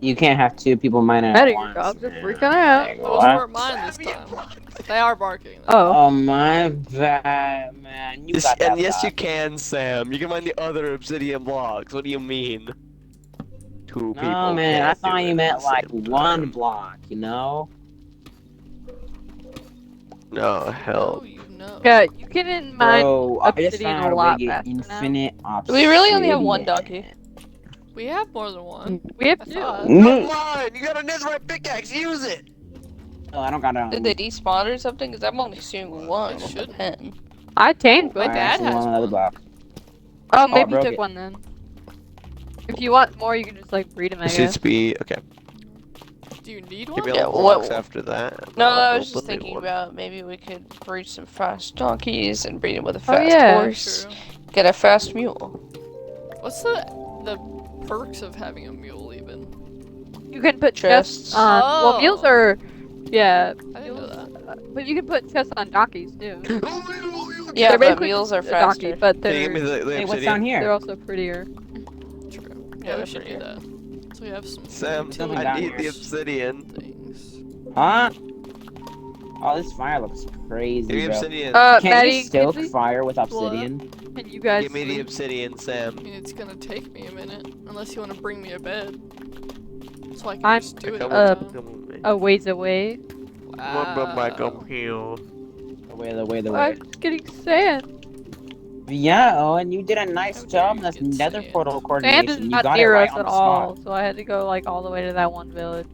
S5: You can't have two people mine it
S2: Matter,
S5: at
S2: your
S5: once.
S2: dogs are
S5: man.
S2: freaking out.
S5: Like,
S3: Those
S5: what?
S3: weren't mine this time. They are barking.
S2: Oh.
S5: Oh my bad, man. You got that
S1: And yes, you
S5: block.
S1: can, Sam. You can mine the other obsidian blocks. What do you mean? Two
S5: No,
S1: people
S5: man, I
S1: can't do
S5: thought
S1: it
S5: you
S1: at
S5: meant
S1: the
S5: like
S1: same
S5: one
S1: time.
S5: block, you know?
S1: No, hell.
S3: Oh, you know.
S2: Yeah, you can mine
S5: Bro, I just
S2: obsidian
S5: found
S2: a
S5: a way
S2: lot
S5: to get
S2: faster now.
S5: infinite obsidian.
S4: We really only have one donkey.
S3: We have more than one.
S2: We have
S3: I
S2: two.
S3: thought.
S1: Come on! You got a netherite pickaxe, use it!
S5: Oh, I don't got
S4: Did they despawn or something? Because I'm only seeing one
S3: They
S4: with a
S3: shouldn't.
S4: pen.
S2: I tamed
S3: My
S2: one.
S3: dad
S5: actually
S3: has
S5: want another
S3: one.
S5: block.
S2: Oh,
S5: I
S2: maybe you
S5: broke
S2: took
S5: it.
S2: one then. If you want more, you can just like breed them, I
S1: This needs
S2: guess.
S1: to be okay.
S3: Do you need
S1: Give
S3: one?
S1: me
S4: Yeah,
S1: all the blocks
S4: what-
S1: after that.
S4: No,
S1: I'll
S4: I was just
S1: build a new
S4: thinking
S1: one.
S4: about maybe we could breed some fast donkeys and breed them with a
S2: Oh,
S4: fast
S2: yeah.
S4: horse.
S3: True.
S4: Get a fast mule.
S3: What's the perks of having a mule even?
S2: You can put
S4: Chests.
S2: chests on. Well, mules
S3: Oh.
S2: are. Yeah.
S3: I didn't know that.
S2: But you can put chests on donkeys too.
S4: Yeah,
S2: They're
S4: but
S2: basically
S4: mules
S2: just
S4: are
S2: a donkey,
S4: faster.
S2: but
S1: Can you give me
S2: they're
S1: the
S5: Hey, what's
S1: obsidian?
S5: down here?
S2: they're also prettier.
S3: True.
S4: Yeah,
S3: Yeah, we
S4: they're
S3: should do
S4: prettier.
S3: that. So we have some
S1: Sam,
S5: Something
S1: I
S5: down
S1: need
S5: here.
S1: the obsidian.
S3: things.
S5: Huh? Oh, this fire looks
S1: Give me
S5: crazy, bro.
S1: obsidian.
S5: Can't
S2: Maddie,
S5: you stoke
S2: can
S5: fire with obsidian?
S2: you guys
S1: Give me the
S2: sleep?
S1: obsidian, Sam.
S3: I mean, it's gonna take me a minute, unless you want to bring me a bed, so I can
S2: I'm-
S3: just do it
S1: Come
S3: every
S1: on,
S3: time.
S1: come on, man.
S2: A ways away.
S1: Come on, bro, Mike,
S3: Wow.
S1: I'm here.
S5: The way.
S2: I'm just getting sand.
S5: Yeah, Owen, you did a nice
S3: How dare
S5: job
S3: you
S5: in this
S3: get
S5: nether
S3: sand.
S5: portal
S2: Sand
S5: coordination.
S2: is
S5: You
S2: not
S5: got it
S2: near
S5: right
S2: us
S5: on
S2: at
S5: the
S2: all,
S5: spot.
S2: so I had to go like all the way to that one village.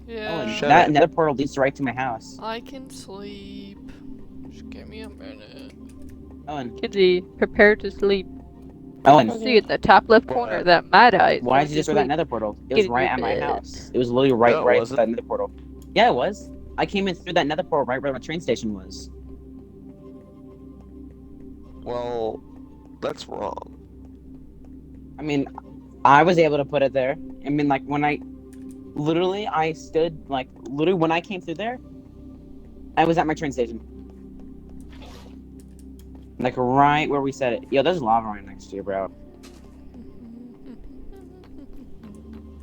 S3: Yeah.
S1: Shut
S5: That
S1: up.
S5: nether portal leads right to my house.
S3: I can sleep. Just give me a minute.
S5: Owen,
S2: Kidsy, prepare to sleep.
S5: Owen,
S2: See in the top left corner
S1: What?
S2: that my eye.
S5: why did you just go to that nether portal? It was
S2: Get in
S5: right
S2: your
S5: at my
S2: bed.
S5: house. It was literally right
S1: No, it
S5: by
S1: wasn't.
S5: that nether portal. Yeah, it was. I came in through that nether portal right where my train station was.
S1: Well, that's wrong.
S5: I mean, I was able to put it there. I mean, like, when I stood, like, literally when I came through there, I was at my train station. Like, right where we said it. Yo, there's lava right next to you, bro.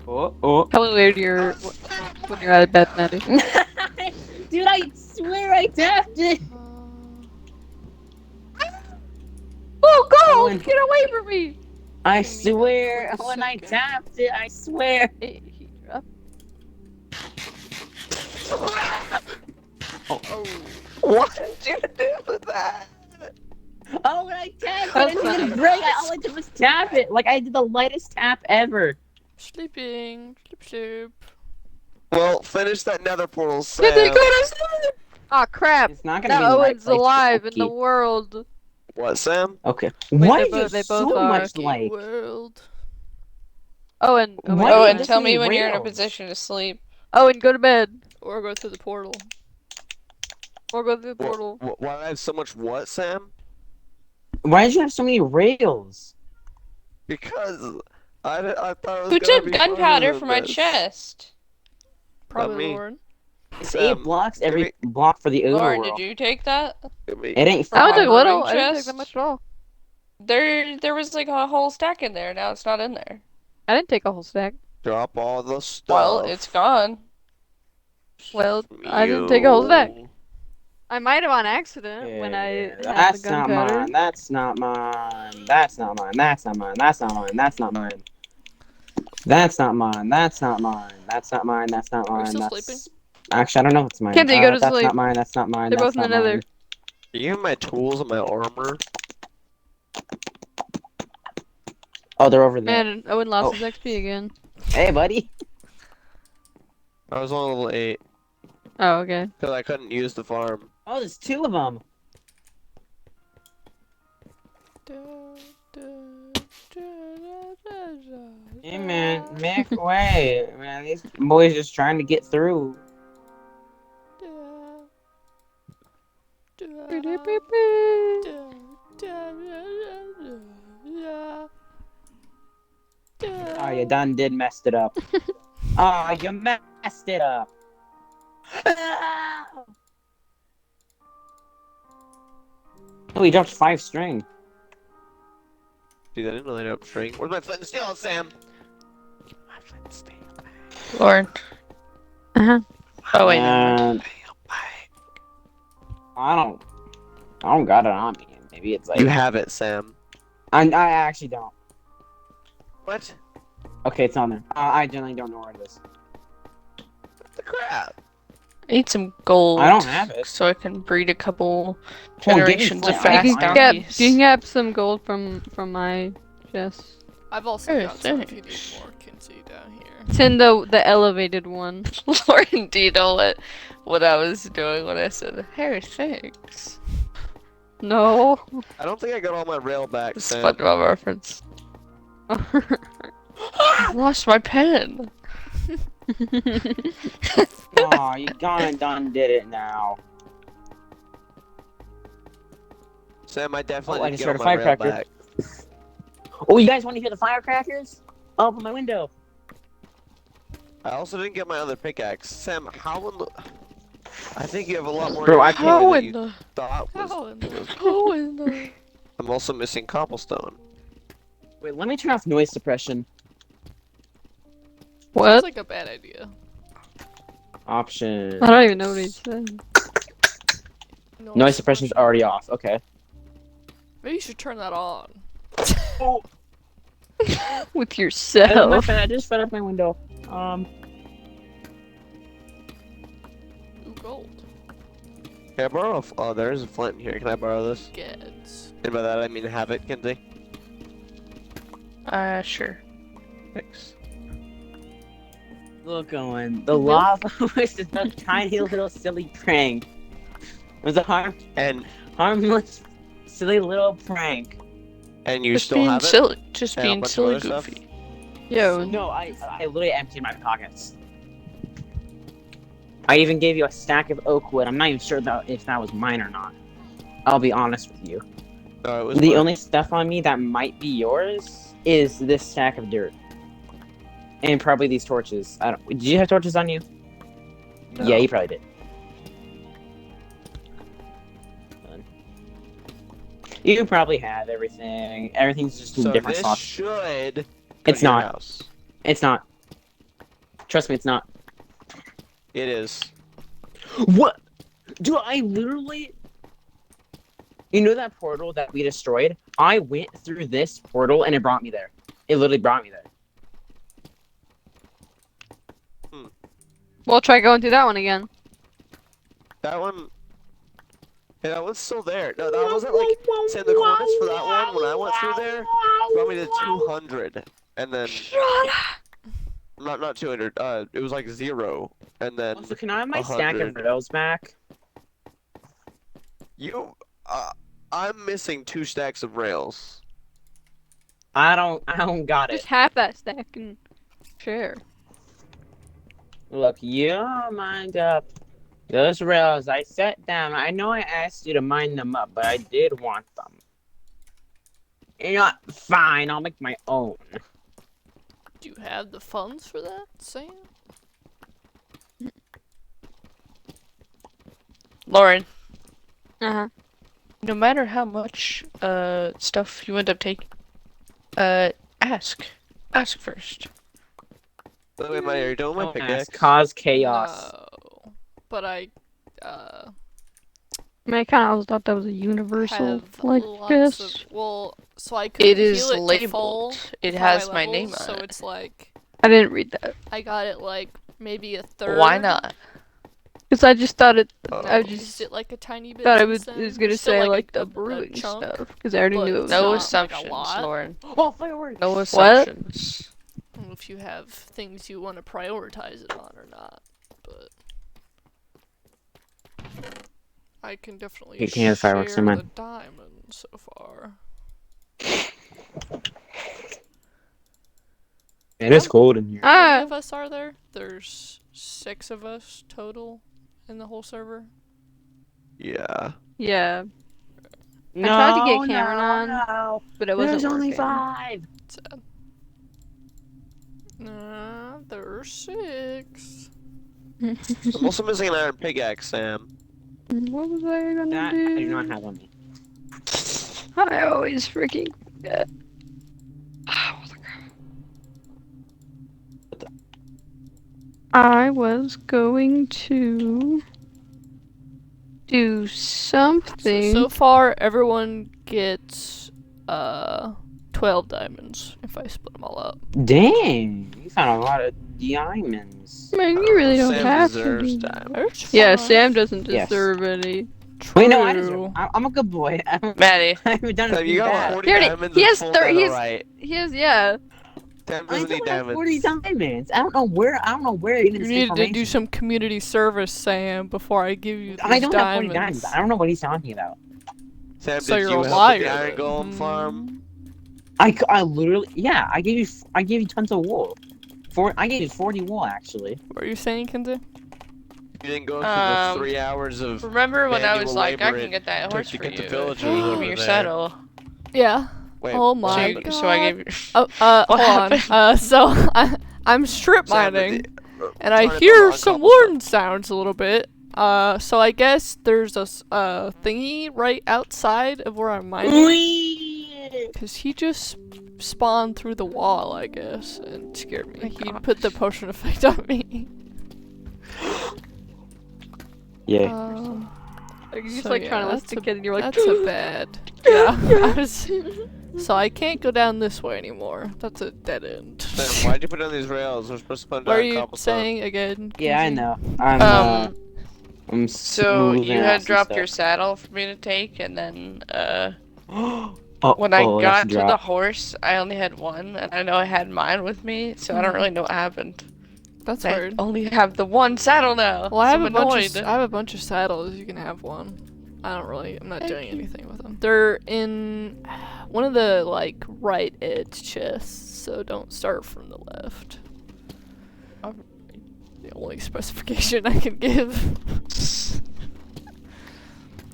S5: Oh.
S2: Tell me where you're when you're out of bed, Maddie.
S5: Dude, I swear I tapped it!
S2: Oh, go!
S5: Owen.
S2: Get away from me!
S5: I
S3: Give me a
S5: swear,
S3: quick
S5: when I
S3: second.
S5: tapped it, I swear.
S2: He dropped.
S3: Oh.
S1: What did you do with that?
S5: Oh, when I tapped it,
S2: That's
S5: I didn't
S2: funny.
S5: even break. All I did was tap it. Like, I did the lightest tap ever.
S3: Sleeping. Sleep.
S1: Well, finish that nether portal, Sam.
S2: Did they go to sleep? Aw, crap!
S5: It's not gonna
S2: Now
S5: be in the right
S2: Owen's
S5: place.
S2: alive in the
S5: Okay.
S2: world.
S1: What, Sam?
S5: Okay.
S2: Wait,
S5: Why
S2: they
S5: is
S2: both- they
S5: there
S2: both
S5: so
S2: are.
S5: much like?
S3: World.
S2: Owen,
S5: Why
S4: Oh,
S5: do
S4: and
S5: this
S4: tell me
S5: many
S4: when you're in a
S5: rails?
S4: position to sleep.
S2: Owen, go to bed.
S3: Or go through the portal.
S2: Or go through the portal.
S1: Why do I have so much what, Sam?
S5: Why did you have so many rails?
S1: Because I thought it was
S4: Who
S1: gonna
S4: took
S1: be
S4: gunpowder
S1: harder
S4: from
S1: than
S4: my
S1: this.
S4: chest?
S3: Probably
S1: me.
S3: Lauren.
S5: It's
S1: Sam,
S5: 8 blocks
S1: give
S5: every
S1: me-
S5: block for the
S4: Lauren,
S5: overworld.
S4: did you take that?
S1: Give me-
S5: It ain't
S4: From
S2: I
S4: my
S2: only took
S4: brewing
S2: little. I didn't take that
S4: chest?
S2: much at all.
S4: There was like a whole stack in there. Now it's not in there.
S2: I didn't take a whole stack.
S1: Drop all the stuff.
S4: Well, it's gone.
S2: Well, I didn't take a whole stack.
S1: You.
S2: I might have on accident when I
S5: Yeah,
S2: had the
S5: that's not
S2: gunpowder.
S5: mine. That's not mine. That's not mine. That's not mine. That's not mine. That's not mine. That's not mine. That's not mine. That's not mine. That's not
S3: Are we
S5: mine.
S3: still
S5: That's
S3: sleeping?
S5: actually I don't know if it's mine.
S2: Kenzie, go to
S5: That's
S2: sleep.
S5: not mine. That's not mine.
S2: They're
S5: That's
S2: both in
S5: not
S2: the nether.
S5: mine.
S1: You have my tools and my armor.
S5: Oh, they're over there.
S2: Man, Owen lost
S5: Oh.
S2: his XP again.
S5: Hey, buddy.
S1: I was on level 8
S2: Oh, okay.
S1: because I couldn't use the farm.
S5: Oh, there's 2 of them. Hey, man, make way, man. These boys just trying to get through. Oh, you done did messed it up. Oh, you messed it up. Oh, he dropped 5 string.
S1: Dude, I didn't know they dropped string. Where's my flint and steel, Sam? My flint and steel.
S4: Lauren.
S2: Uh-huh.
S4: Oh wait, never mind.
S5: I don't got it on me. Maybe it's like
S1: You have it, Sam.
S5: I actually don't.
S1: What?
S5: Okay, it's on there. I generally don't know where it is.
S1: What the crap?
S4: I need some gold.
S5: I don't have it.
S4: So I can breed a couple
S5: Hold on, give me
S4: generations of
S5: flint. I
S2: You
S4: fast
S5: can
S2: can
S4: donkeys.
S2: get, you can get some gold from my chest.
S3: I've also
S4: Hey,
S3: got some if you need
S4: thanks.
S3: more Kinsey down here.
S2: It's in the elevated one.
S4: Lauren, do you know what I was doing when I said, "Hey, thanks"?
S2: No.
S1: I don't think I got all my rail back, Sam.
S4: SpongeBob reference. I lost my pen.
S5: Oh, you done did it now.
S1: Sam, I definitely
S5: Oh, I
S1: didn't
S5: just
S1: get
S5: heard
S1: all
S5: a
S1: my rail
S5: firecracker.
S1: back.
S5: Oh, you guys want to hear the firecrackers? Open my window.
S1: I also didn't get my other pickaxe. Sam, how in the... I think you have a lot more
S5: Bro, I
S1: inventory
S4: How
S1: than
S4: in
S1: you
S4: the?
S1: thought was...
S3: How in the...
S4: How in the?
S1: I'm also missing cobblestone.
S5: Wait, let me turn off noise suppression.
S3: Sounds
S2: What?
S3: like a bad idea.
S5: Option.
S2: I don't even know what he said.
S5: Noise suppression's already off. Okay.
S3: Maybe you should turn that on.
S2: With
S5: My
S2: yourself.
S5: bad, I just fed up my window.
S3: Ooh, gold.
S1: Can I borrow a... Oh, there is a flint in here. Can I borrow this?
S3: Geds.
S1: And by that I mean have it, Kenzie.
S4: Sure.
S1: Thanks.
S5: Look, Owen. The lava was just a tiny little silly prank. It was a
S1: And
S5: harmless, silly little prank.
S1: you
S4: Just
S1: still
S4: being
S1: have it?
S4: silly. Just
S1: And a
S4: being
S1: bunch of
S4: silly,
S1: other stuff?
S4: goofy.
S2: Yo.
S5: No, I literally emptied my pockets. I even gave you a stack of oak wood. I'm not even sure if that was mine or not. I'll be honest with you.
S1: No, it was
S5: The
S1: mine.
S5: only stuff on me that might be yours is this stack of dirt. And probably these torches. I don't. Did you have torches on you?
S1: No.
S5: Yeah, you probably did. You probably have everything. Everything's just in
S1: So
S5: different
S1: this
S5: spots.
S1: should... go
S5: It's
S1: to your
S5: not.
S1: house.
S5: It's not. Trust me, it's not.
S1: It is.
S5: What? Dude, I literally... You know that portal that we destroyed? I went through this portal and it brought me there. It literally brought me there.
S2: We'll try going through that one again.
S1: That one... Yeah, that one's still there. No, that wasn't like... Sam, the coordinates for that one, when I went through there, brought me to 200. And then... Not 200, it was like 0. And then...
S5: Also, can I have my stack of
S1: 100.
S5: rails back?
S1: You... I'm missing 2 stacks of rails.
S5: I don't got
S2: Just
S5: it.
S2: half that stack and share.
S5: Look, you mind up. Those rails I set down. I know I asked you to mine them up, but I did want them. You know what? Fine, I'll make my own.
S3: Do you have the funds for that, Sam?
S4: Lauren,
S2: Uh-huh.
S4: no matter how much stuff you end up taking, ask. Ask first.
S1: By the way, Maddie, are you doing my
S5: Don't ask.
S1: pickaxe?
S5: Cause chaos.
S3: No. But I
S2: I mean, I kind of thought that was a universal,
S3: have
S2: like,
S3: lots
S2: this.
S3: of so I couldn't
S4: It is
S3: heal it to full
S4: labeled. It
S3: for
S4: has
S3: my
S4: my name
S3: levels,
S4: on
S3: so
S4: it.
S3: it's like
S2: I didn't read that.
S3: I got it like maybe a third.
S4: Why not?
S2: Because I just thought it,
S3: And
S2: I
S3: I've
S2: just
S3: used it like a tiny bit
S2: thought it
S3: since
S2: was
S3: then.
S2: gonna
S3: There's still,
S2: say,
S3: like,
S2: like,
S3: a
S2: the brewing
S3: chunk,
S2: stuff. Because I already
S3: but
S2: knew it
S3: it's
S2: was
S4: No
S3: not,
S2: not.
S3: like, a
S4: assumptions,
S3: lot.
S4: Lauren.
S5: Oh, fireworks!
S4: No assumptions.
S3: I don't know if you have things you want to prioritize it on or not, but I can definitely
S5: You can't have
S3: share
S5: fireworks, never mind.
S3: the diamonds so far.
S5: It is cold in here.
S3: How many
S2: Ah!
S3: of us are there? There's 6 of us total in the whole server.
S1: Yeah.
S2: Yeah,
S5: No,
S2: tried to get Cameron on,
S5: no.
S2: but it wasn't
S5: There's only
S2: working.
S5: 5.
S3: Sad. There's 6.
S1: I'm also missing an iron pickaxe, Sam.
S2: What was I gonna
S5: That
S2: do?
S5: I do not have on me.
S2: I always freaking forget. I was going to do something.
S3: So far, everyone gets 12 diamonds if I split them all up.
S5: Dang, you found a lot of diamonds.
S2: Man, you really don't
S1: Sam
S2: have to
S1: deserves
S2: be.
S1: diamonds.
S3: There's
S2: Yeah,
S3: 5.
S2: Sam doesn't
S5: Yes.
S2: deserve any.
S5: Wait, no, I deserve.
S3: True.
S5: I'm a good boy.
S4: Maddie.
S5: I haven't done
S1: Sam,
S5: anything
S1: you got
S5: bad.
S1: 40
S2: He already-
S1: diamonds
S2: he
S1: and
S2: has
S1: full
S2: 30 he's-
S1: netherite.
S2: He has, yeah.
S1: Sam
S5: I
S1: doesn't need
S5: don't have 40
S1: diamonds.
S5: diamonds. I don't know where you
S3: You
S5: this
S3: need to
S5: information.
S3: do some community service, Sam, before I give you these
S5: I don't
S3: diamonds.
S5: have 40 diamonds. I don't know what he's talking about.
S1: Sam,
S3: So
S1: did
S3: you're
S1: you
S3: a
S1: help
S3: liar.
S1: with the iron
S3: then.
S1: golem farm?
S5: I literally, yeah, I gave you tons of wool. I gave you 40 wool actually.
S3: What are you saying, Kenzie?
S1: You didn't go through the
S4: Um,
S1: 3 hours of
S4: Remember when I was
S1: manual
S4: like, I
S1: labor
S4: can
S1: it
S4: get that
S1: took
S4: horse
S1: to
S4: for
S1: get
S4: you
S1: the
S4: if
S1: villagers
S4: you give
S1: over
S4: me your
S1: there.
S4: saddle.
S3: Yeah.
S1: Wait,
S3: Oh
S1: what
S3: my
S1: happened?
S3: god.
S4: So I gave you.
S3: Oh,
S4: What
S3: hold on.
S4: happened?
S3: So I'm strip
S1: Sam,
S3: mining,
S1: uh,
S3: and I
S1: trying to
S3: hear
S1: build on
S3: some
S1: cobblestone.
S3: warden sounds a little bit. So I guess there's a thingy right outside of where I'm mining. Cause he just spawned through the wall, I guess, and scared me.
S4: My
S3: He
S4: gosh.
S3: put the potion effect on me.
S5: Yeah.
S2: Like, you're just
S3: So
S2: like
S3: yeah,
S2: trying to listen
S3: that's
S2: to
S3: a-
S2: kids and you're like,
S3: That's a bad. Yeah. I was, so I can't go down this way anymore. That's a dead end.
S1: Sam, why'd you put on these rails? We're supposed to put
S3: What are
S1: down
S3: you
S1: cobblestone.
S3: saying again?
S5: Yeah, I
S3: Kenzie?
S5: know. I'm
S4: So
S5: smoothing
S4: you
S5: out
S4: had
S5: some
S4: dropped
S5: stuff.
S4: your saddle for me to take, and then
S5: Oh,
S4: when I
S5: oh,
S4: got
S5: that's
S4: to the
S5: drop.
S4: horse, I only had one, and I know I had mine with me, so I don't really know what happened.
S3: That's
S4: I
S3: weird.
S4: only have the one saddle now.
S3: Well, I
S4: so
S3: have
S4: I'm
S3: a bunch
S4: annoyed.
S3: of I have a bunch of saddles. You can have one. I'm not
S4: Thank
S3: doing
S4: you.
S3: anything with them. They're in one of the like right edge chests, so don't start from the left. The only specification I can give.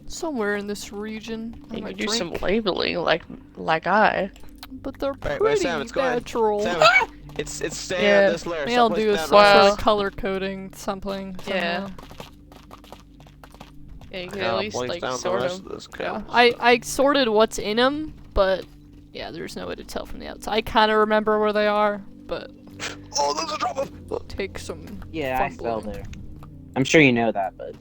S3: Somewhere in this region. I
S4: You
S3: might
S4: could do some
S3: drink,
S4: labeling, like I.
S3: but they're
S1: Wait,
S3: pretty
S1: Sam, it's going.
S3: natural.
S1: Sam, it's staying
S4: Yeah.
S1: on this layer.
S3: Maybe
S1: Stop
S3: I'll
S1: placing
S3: do a
S1: that
S3: sort
S1: rocks.
S3: of color coding something.
S4: Yeah.
S3: somehow.
S4: Yeah, you can
S1: Yeah,
S4: at
S1: I'll
S4: least
S1: place
S4: like
S1: down the
S4: sort
S1: rest
S4: them.
S1: of this
S3: Yeah,
S1: cobblestone.
S3: I sorted what's in them, but yeah, there's no way to tell from the outside. I kind of remember where they are, but
S1: Oh, there's a drop
S3: take some.
S5: Yeah, I fell
S3: fumbling.
S5: there. I'm sure you know that, but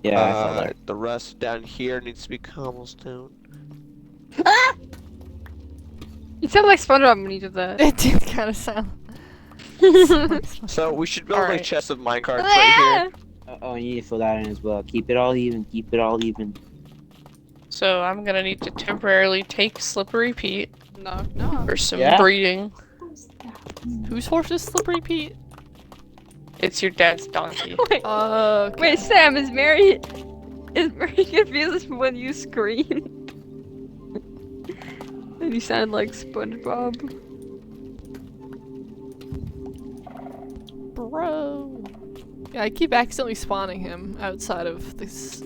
S5: yeah, I fell there.
S1: The rest down here needs to be cobblestone.
S2: you sound like SpongeBob when you did that.
S3: It did kind of sound.
S1: So we should build a
S4: Alright.
S1: chest of minecarts right here.
S5: Oh, you need to fill that in as well. Keep it all even. Keep it all even.
S4: So I'm gonna need to temporarily take Slippery Pete
S2: No, no.
S4: for some
S5: Yeah?
S4: breeding.
S3: Whose horse is Slippery Pete?
S4: It's your dad's donkey.
S2: Wait,
S3: Okay.
S2: wait, Sam, is Mary confused when you scream? And you sound like SpongeBob.
S3: Bro. Yeah, I keep accidentally spawning him outside of this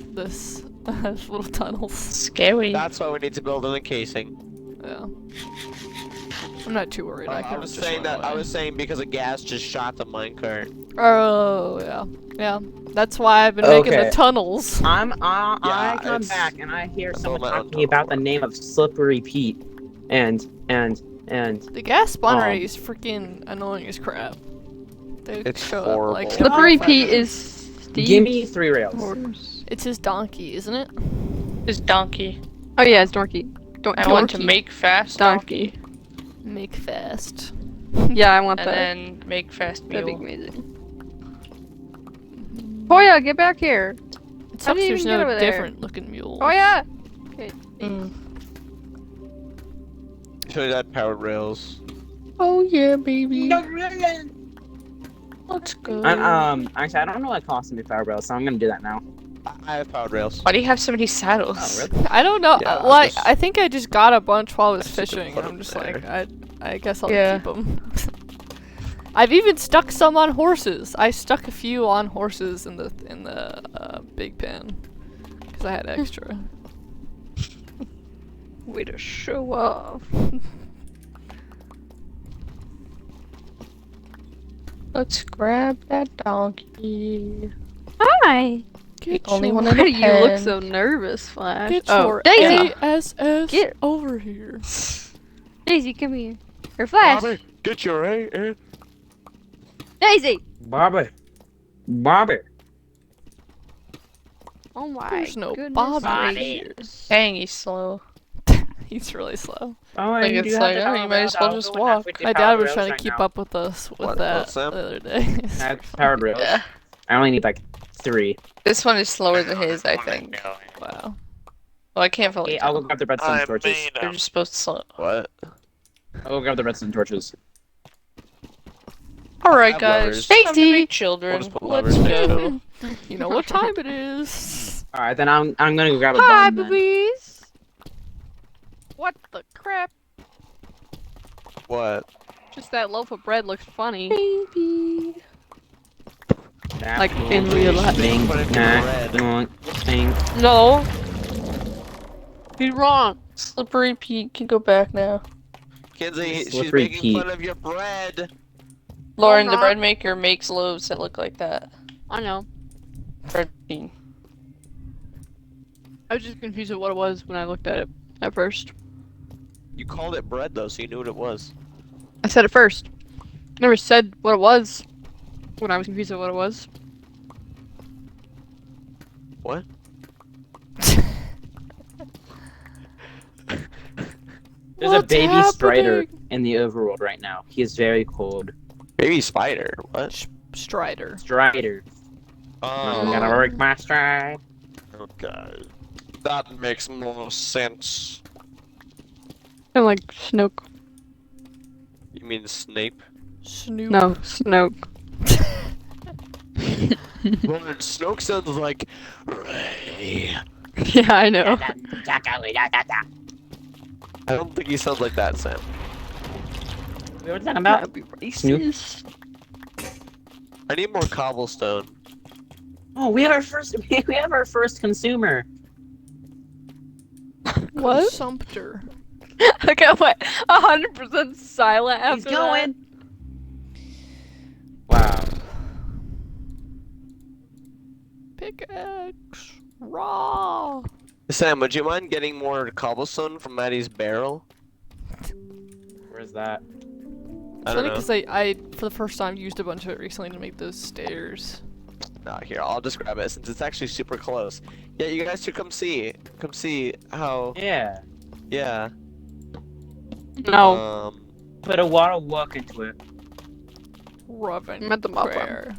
S3: little tunnels.
S4: Scary.
S1: That's why we need to build an encasing.
S3: Yeah. I'm not too worried. I
S1: I
S3: can
S1: was
S3: just
S1: saying
S3: run
S1: that. I
S3: away.
S1: was saying because a gas just shot the minecart.
S3: Oh yeah, yeah. That's why I've been making the
S5: Okay.
S3: tunnels.
S5: I
S1: Yeah,
S5: come
S1: it's-
S5: back and I hear
S1: I
S5: someone
S1: built my own
S5: talking about the
S1: tunnel.
S5: name of Slippery Pete, and And
S3: The gas spawn rate is freaking annoying as crap. They
S1: It's
S3: show up like
S1: horrible.
S2: Slippery
S3: every 5
S2: Pete
S3: minutes.
S2: is Steve.
S5: give me 3 rails.
S2: Horse.
S3: It's his donkey, isn't it?
S4: His donkey.
S2: Oh yeah, it's Dorky.
S4: I want to
S2: Dorky.
S4: make fast
S2: Donkey.
S3: Make fast.
S2: Yeah, I want
S4: and
S2: that.
S4: then make fast
S2: That'd be
S4: mule.
S2: amazing. Hoya, get back here.
S3: It
S2: How
S3: sucks
S2: do you
S3: there's
S2: even get
S3: no
S2: over there?
S3: different looking mules.
S2: Hoya! Okay.
S4: Mm.
S1: Should have had powered rails.
S4: Oh yeah, baby. Let's go.
S5: Actually, I don't know what costs me power rails, so I'm gonna do that now.
S1: I have powered rails.
S4: Why do you have so many saddles?
S5: Oh, really?
S3: I don't know.
S1: Yeah,
S3: well,
S1: I just-
S3: I think I just got a bunch while I was
S1: I just
S3: fishing.
S1: put
S3: I'm
S1: them
S3: just
S1: there.
S3: like, I guess I'll
S4: Yeah.
S3: keep them. I've even stuck some on horses. I stuck a few on horses in the big pen because I had extra.
S2: Way to show off.
S4: Let's grab that donkey.
S2: Hi!
S3: Get
S4: only
S3: your,
S4: one
S2: Why
S4: in the
S2: do you look
S4: pen.
S2: so nervous, Flash?
S3: get
S2: Oh,
S3: your
S2: Daisy!
S3: ASS
S2: Get-
S3: over here.
S2: Daisy, come here. Or Flash!
S1: Bobby, get your A.
S2: Daisy!
S5: Bobby. Bobby.
S2: Oh my
S3: There's no
S2: goodness
S3: Bobby
S2: gracious.
S4: Dang, he's slow.
S3: He's really slow.
S5: Oh,
S4: Like,
S5: you
S4: it's
S5: do have
S4: like,
S5: the
S4: oh,
S5: power
S4: you might as well
S5: rails.
S4: just
S5: I'll go
S4: walk.
S5: with the
S3: My
S5: power
S3: dad was
S5: rails
S3: trying to
S5: right
S3: keep
S5: now.
S3: up with us with
S1: What,
S3: that
S1: Sam?
S3: the other day.
S5: I have powered rails.
S4: Yeah.
S5: I only need like 3.
S4: This one is slower than his, I think.
S3: Wow.
S4: Well, I can't fully
S5: Okay, I'll go
S4: tell.
S5: grab the redstone torches.
S4: You're just supposed to slow.
S1: What?
S5: I'll go grab the redstone torches.
S4: Alright,
S1: have
S4: guys.
S1: lovers.
S4: Time to
S2: Daisy!
S4: make children.
S1: We'll just put
S4: Let's
S1: lovers next to
S4: go.
S3: You know what time it is.
S5: Alright, then I'm gonna go grab a
S2: Hi,
S5: bone then.
S2: boobies! What the crap?
S1: What?
S2: Just that loaf of bread looks funny.
S4: Baby.
S2: Like in real life.
S5: Bing,
S1: Put it in
S5: nah,
S1: bread.
S5: bing.
S2: No! He's wrong.
S4: Slippery Pete can go back now.
S1: Kinsey, she's
S5: Slippery
S1: making
S5: Pete.
S1: fun of your bread.
S4: Lauren, the
S2: not.
S4: bread maker, makes loaves that look like that.
S2: I know.
S4: Bread bean.
S2: I was just confused at what it was when I looked at it at first.
S1: You called it bread though, so you knew what it was.
S2: I said it first. Never said what it was when I was confused at what it was.
S1: What?
S5: There's a
S3: What's
S5: baby Strider
S3: happening?
S5: in the overworld right now. He is very cold.
S1: Baby spider. What?
S3: Strider.
S5: Strider. I'm gonna
S1: Oh,
S5: work my stride.
S1: okay. That makes more sense.
S2: Kind of like Snoke.
S1: You mean Snape?
S3: Snoop.
S2: No, Snoke.
S1: Well, Snoke sounds like Ray.
S2: Yeah, I know.
S1: I don't think he sounds like that, Sam.
S5: We were talking about
S2: That'd be
S5: Snoop.
S2: racist.
S1: I need more cobblestone.
S5: Oh, we have our first. We have our first consumer.
S2: What?
S3: Sumpter.
S2: Okay, what? 100% silent after
S5: He's going.
S2: that.
S5: Wow.
S3: Pickaxe. Raw.
S1: Sam, would you mind getting more cobblestone from Maddie's barrel?
S5: Where's that?
S1: I
S3: It's
S1: don't
S3: funny
S1: know.
S3: because I, for the first time, used a bunch of it recently to make those stairs.
S1: Nah, here, I'll just grab it since it's actually super close. Yeah, you guys should come see. Come see how.
S5: Yeah.
S1: Yeah.
S2: No.
S5: Put a lot of work into it.
S3: Rubbing.
S2: I'm at the mob
S3: prayer.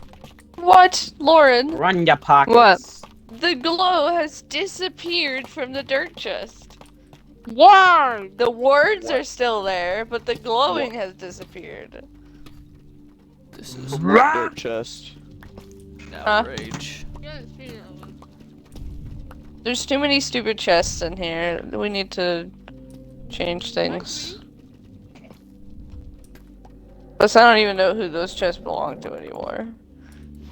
S4: What? Lauren,
S5: Run your pockets.
S2: What?
S4: the glow has disappeared from the dirt chest.
S2: Why?
S4: The words
S1: What?
S4: are still there, but the glowing has disappeared.
S3: This is
S1: From that dirt chest.
S3: an outrage.
S4: There's too many stupid chests in here. We need to change things. Plus, I don't even know who those chests belong to anymore.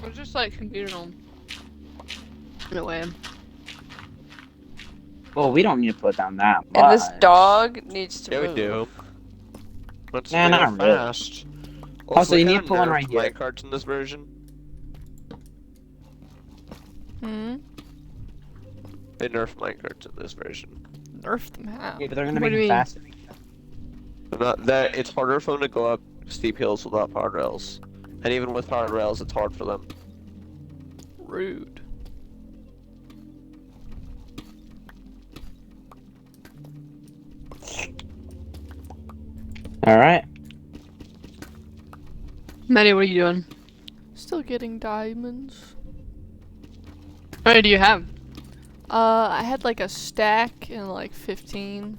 S2: It's just like confusing them. In a way.
S5: Well, we don't need to put down that much.
S4: And this dog needs to
S1: Yeah, we
S4: move.
S1: do. Let's
S5: Nah,
S1: move
S5: not really.
S1: fast.
S5: Also,
S1: they
S5: you need
S1: kinda
S5: to put one
S1: nerfed
S5: right here.
S1: Minecarts in this version.
S3: Hmm?
S1: They nerfed minecarts in this version.
S3: Nerf them how?
S5: Yeah, but they're gonna
S2: What
S5: make
S2: do you
S5: it
S2: mean?
S5: faster.
S1: They're not that. It's harder for them to go up steep hills without powered rails, and even with powered rails, it's hard for them.
S3: Rude.
S5: All right.
S2: Maddie, what are you doing?
S3: Still getting diamonds.
S2: How many do you have?
S3: I had like a stack and like 15.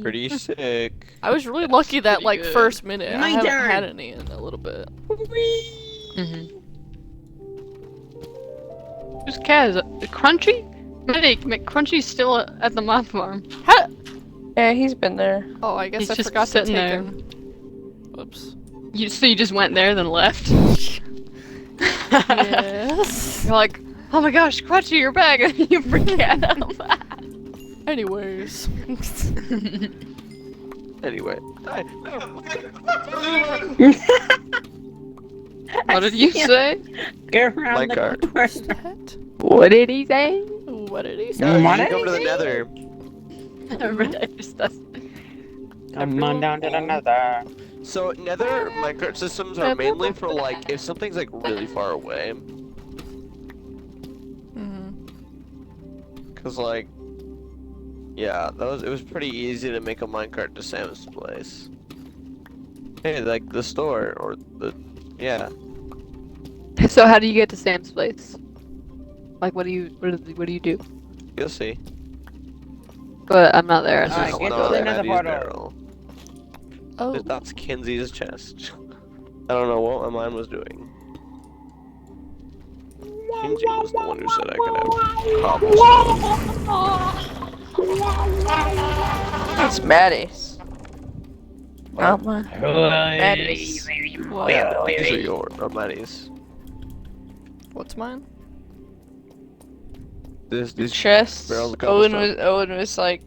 S1: Pretty sick.
S3: I was really lucky that
S2: pretty
S3: like
S2: good.
S3: first minute. I
S5: My
S3: haven't
S5: turn.
S3: had any in a little bit.
S2: Mm-hmm. Who's Kaz? Crunchy? Maddie, Crunchy's still at the moth farm.
S3: How?
S4: Yeah, he's been there.
S3: Oh, I guess
S2: He's
S3: I
S2: just
S3: forgot to
S2: sitting
S3: take
S2: there.
S3: him. Whoops.
S2: So you just went there, then left?
S3: Yes.
S2: You're like, oh my gosh, Crunchy, you're back, and you forget him.
S3: Anyways.
S1: Anyway.
S2: What did you say?
S5: Get around
S1: Minecart.
S5: the
S3: What's
S5: corner.
S3: that?
S2: What did he say?
S3: What did he
S1: Guys,
S3: say?
S5: What
S1: you
S5: did
S1: come
S5: he
S1: to the
S5: say?
S1: Nether.
S5: Come on down to the Nether.
S1: So Nether minecart systems are mainly for like if something's like really far away,
S3: Mm-hmm.
S1: cause like, yeah, it was pretty easy to make a minecart to Sam's place. Hey, like the store or yeah.
S2: So how do you get to Sam's place? Like, what do you do?
S1: You'll see.
S2: But I'm not there.
S1: This
S2: So I
S5: Alright,
S1: is
S2: can't
S5: get
S2: go
S5: to the
S2: there.
S5: nether
S1: Maddie's
S5: portal.
S1: barrel.
S3: Oh.
S1: That's Kinsey's chest. I don't know what mine was doing. Kinsey was the one who said I could have cobblestone.
S4: It's Maddie's. Not mine.
S5: Maddie's.
S3: What?
S1: These are yours, not Maddie's.
S3: What's mine?
S1: These
S4: Chest.
S1: barrels of
S4: Owen
S1: cobblestone.
S4: was like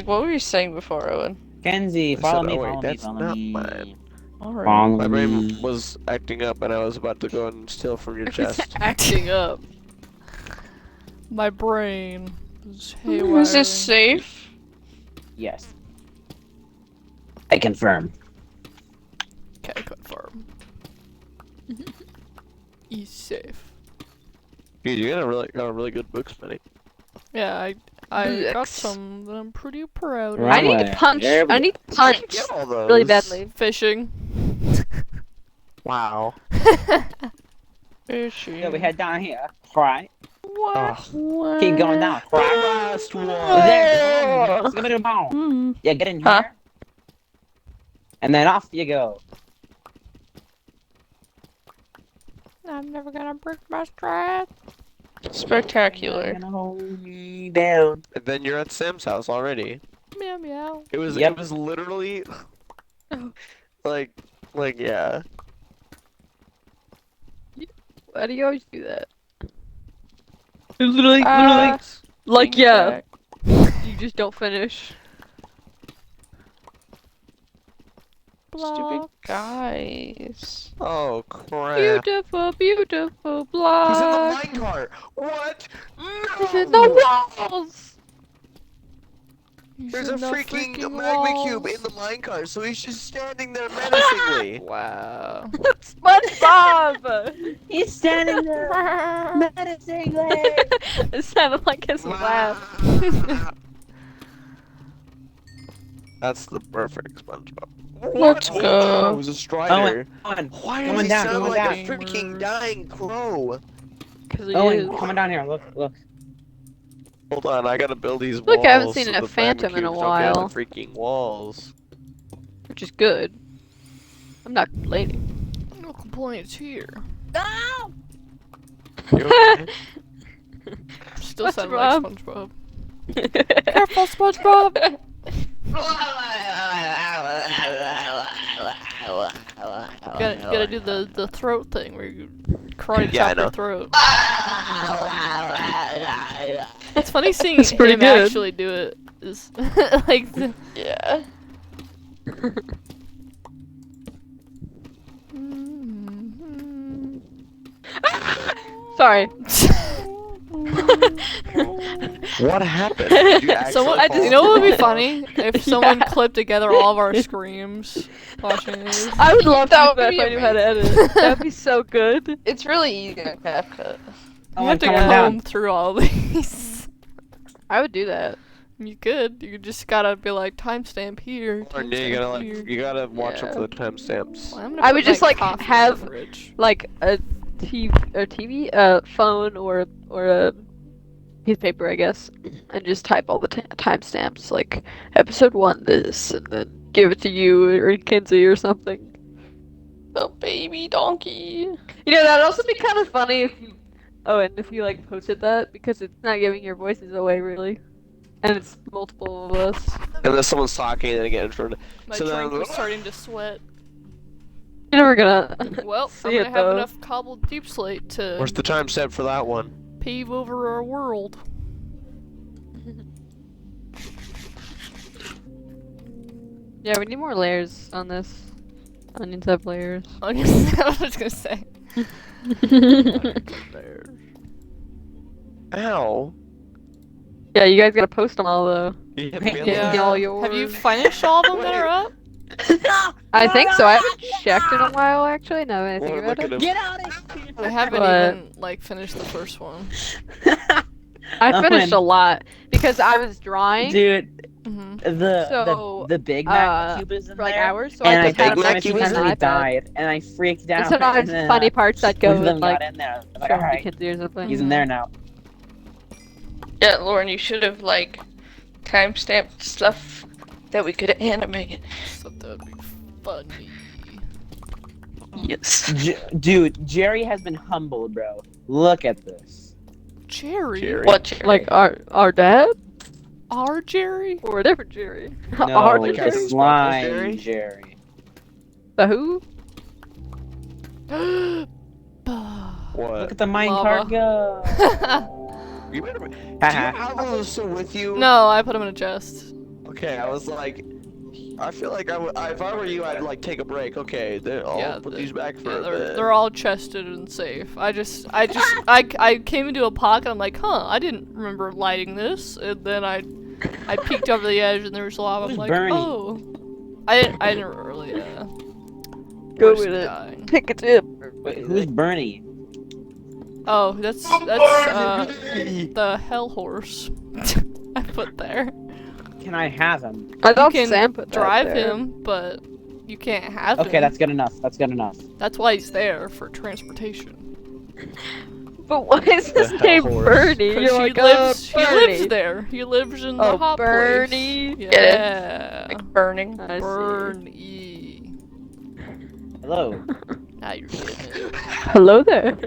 S4: what were you saying before, Owen?
S5: Kenzie,
S1: I
S5: follow
S1: said,
S5: me,
S1: oh wait,
S5: follow me,
S1: that's
S5: follow
S1: not
S5: me.
S1: mine.
S4: Alright.
S5: Follow
S1: My
S5: me.
S1: brain was acting up and I was about to go and steal from your chest.
S2: Acting up.
S3: My brain is
S4: Is this
S3: haywiring.
S4: safe?
S5: Yes. I confirm.
S3: Okay, confirm. He's safe.
S1: Dude, you got a really good book, Smitty.
S3: Yeah, I got
S2: Books.
S3: some that I'm pretty proud of.
S5: Right.
S2: I need to punch.
S5: There we
S2: I need to punch
S1: Get all those.
S2: really badly.
S3: Fishing.
S1: Wow.
S4: Fishy.
S5: So we head down here. Right.
S1: Ugh.
S5: Keep going down. Right.
S1: Last one.
S5: There. Give me the bone.
S2: Mm.
S5: Yeah, get in here.
S4: Huh?
S5: And then off you go.
S3: I'm never gonna break my stride.
S4: Spectacular.
S5: Gonna hold me down.
S1: And then you're at Sam's house already.
S3: Meow meow.
S1: It was
S5: Yep.
S1: it was literally like yeah.
S2: Why do you always do that? Literally,
S4: Ah.
S2: like yeah. You just don't finish.
S4: Stupid
S3: Blocks.
S4: guys.
S1: Oh crap.
S2: Beautiful, beautiful block.
S1: He's in the minecart. What?
S2: He's in
S1: No.
S2: the walls.
S3: He's
S1: There's a
S3: in the
S1: freaking
S3: freaking
S1: magma cube
S3: walls.
S1: in the minecart, so he's just standing there menacingly.
S3: Wow.
S2: SpongeBob.
S5: He's standing there menacingly.
S2: It sounded like his laugh.
S1: That's the perfect SpongeBob.
S4: Let's
S1: What?
S4: go.
S1: Oh, it was a strider.
S5: Owen,
S1: Why
S5: Going
S1: does he
S5: down,
S1: sound
S5: going
S1: like
S5: down.
S1: a freaking dying crow?
S2: Cause he
S5: Owen,
S2: is.
S5: come on down here. Look, look.
S1: Hold on, I gotta build these walls.
S2: Look, I haven't seen
S1: so
S2: a
S1: the
S2: phantom
S1: magma
S2: in a
S1: cubes don't get on
S2: while.
S1: the freaking walls.
S2: Which is good. I'm not complaining.
S3: No complaints here.
S1: You okay?
S3: Still sound like
S2: SpongeBob.
S3: SpongeBob. Careful, SpongeBob. Gotta do the throat thing where you cry to
S1: Yeah, I
S3: top your
S1: know.
S3: throat. It's funny seeing
S2: That's pretty
S3: him
S2: good.
S3: actually do it. Is like the,
S4: Yeah.
S2: Sorry.
S1: What happened? Did you actually
S3: Someone,
S1: fall
S3: you know what would be
S1: off?
S3: funny? If someone clipped together all of our screams watching these.
S2: I would love to
S4: That
S2: do
S4: would
S2: that
S4: be
S2: if I knew how to edit. That'd be so good.
S4: It's really easy on CapCut.
S5: Oh,
S3: You have
S5: I'm
S3: to
S5: coming
S3: comb
S5: down.
S3: through all these.
S2: I would do that.
S3: You could. You just gotta be like timestamp here.
S1: Or yeah, you gotta
S3: Timestamp here.
S1: you gotta watch out
S2: Yeah.
S1: for the timestamps.
S3: Well, I'm gonna
S2: I
S3: put
S2: would just
S3: my
S2: like
S3: coffee in the
S2: have
S3: fridge.
S2: like a TV, phone, or a piece of paper, I guess, and just type all the timestamps, like episode 1 this, and then give it to you or Kinsey or something.
S4: The baby donkey.
S2: You know, that'd also be kind of funny if you. Oh, and if you like posted that, because it's not giving your voices away really, and it's multiple of us.
S1: Unless someone's talking and then get in front of
S3: My
S1: so
S3: drink
S1: then-
S3: was starting to sweat.
S2: You're never gonna.
S3: Well,
S2: see
S3: I'm gonna
S2: it,
S3: have
S2: though.
S3: enough cobbled deep slate to
S1: Where's the timestamp for that one?
S3: pave over our world.
S2: Yeah, we need more layers on this. Onions have layers.
S3: I was gonna say.
S1: Ow.
S2: Yeah, you guys gotta post them all though.
S1: You hit
S5: Hey,
S1: me on
S2: Yeah.
S1: the-
S2: all
S3: Have you
S2: yours.
S3: finished all of them that are up?
S2: I think so. I haven't checked in a while actually. Now that I think
S1: Well,
S2: about
S1: look
S2: it.
S1: at him.
S5: Get out of here!
S3: I haven't
S2: But-
S3: even like finished the first one.
S2: I finished a
S5: Owen.
S2: lot because I was drawing
S5: Dude,
S3: Hmm
S2: So,
S5: the Big Mac cube is in
S2: for like
S5: there,
S2: hours, so
S5: and
S2: I
S5: I
S2: just had
S1: Big
S2: them
S1: Mac
S2: next to
S1: cube
S2: me
S1: is
S2: on
S1: in
S2: the
S5: accidentally
S2: iPad.
S5: died, and I freaked out.
S2: And sometimes
S5: and then,
S2: funny parts I'd go
S5: one of them
S2: and like
S5: got in there. I was like,
S2: show them to
S5: alright,
S2: Kinsey or something.
S5: he's in there now.
S4: Yeah, Lauren, you should have like timestamped stuff that we could animate.
S3: So that would be funny.
S4: Yes.
S5: Dude, Jerry has been humbled, bro. Look at this.
S3: Jerry?
S1: Jerry.
S4: What? Jerry?
S2: Like our dad
S3: Our Jerry?
S2: or a different Jerry?
S5: No,
S2: Our
S1: like
S5: the
S1: Captain
S2: Jerry?
S5: slime
S1: Sparkles
S5: Jerry.
S2: The who?
S5: Look
S1: What?
S5: at the mine
S3: Lava.
S5: cart go.
S1: You better. Do you
S5: Haha.
S1: have those still with you?
S3: No, I put them in a chest.
S1: Okay, I was like, I feel like if I were you, I'd like take a break. Okay, then I'll
S3: Yeah,
S1: put
S3: the-
S1: these back for
S3: Yeah,
S1: a bit.
S3: they're all chested and safe. I came into a pocket. I'm like, huh? I didn't remember lighting this, and then I peeked over the edge and there was lava. I'm
S5: Who's
S3: like,
S5: Bernie?
S3: oh. I didn't really
S2: Go
S3: risk
S2: with it.
S3: dying.
S2: Pick a tip.
S5: Wait, who's Bernie?
S3: Oh, that's the hell horse. I put there.
S5: Can I have him?
S2: I
S3: You
S2: thought
S3: can
S2: Sam put that
S3: drive
S2: there.
S3: him, but you can't have him.
S5: Okay, that's good enough. That's good enough.
S3: That's why he's there for transportation.
S2: But why is his
S1: The
S2: name
S1: hell horse.
S2: Bernie?
S3: Because
S2: You're
S3: he
S2: like,
S3: lives
S2: Bernie.
S3: there. He lives in the
S2: Oh,
S3: hot
S2: Bernie.
S3: place.
S4: Get it?
S3: Yeah.
S4: Like burning.
S2: I see.
S3: Bernie.
S5: Hello.
S3: Now you're getting it.
S2: Hello there.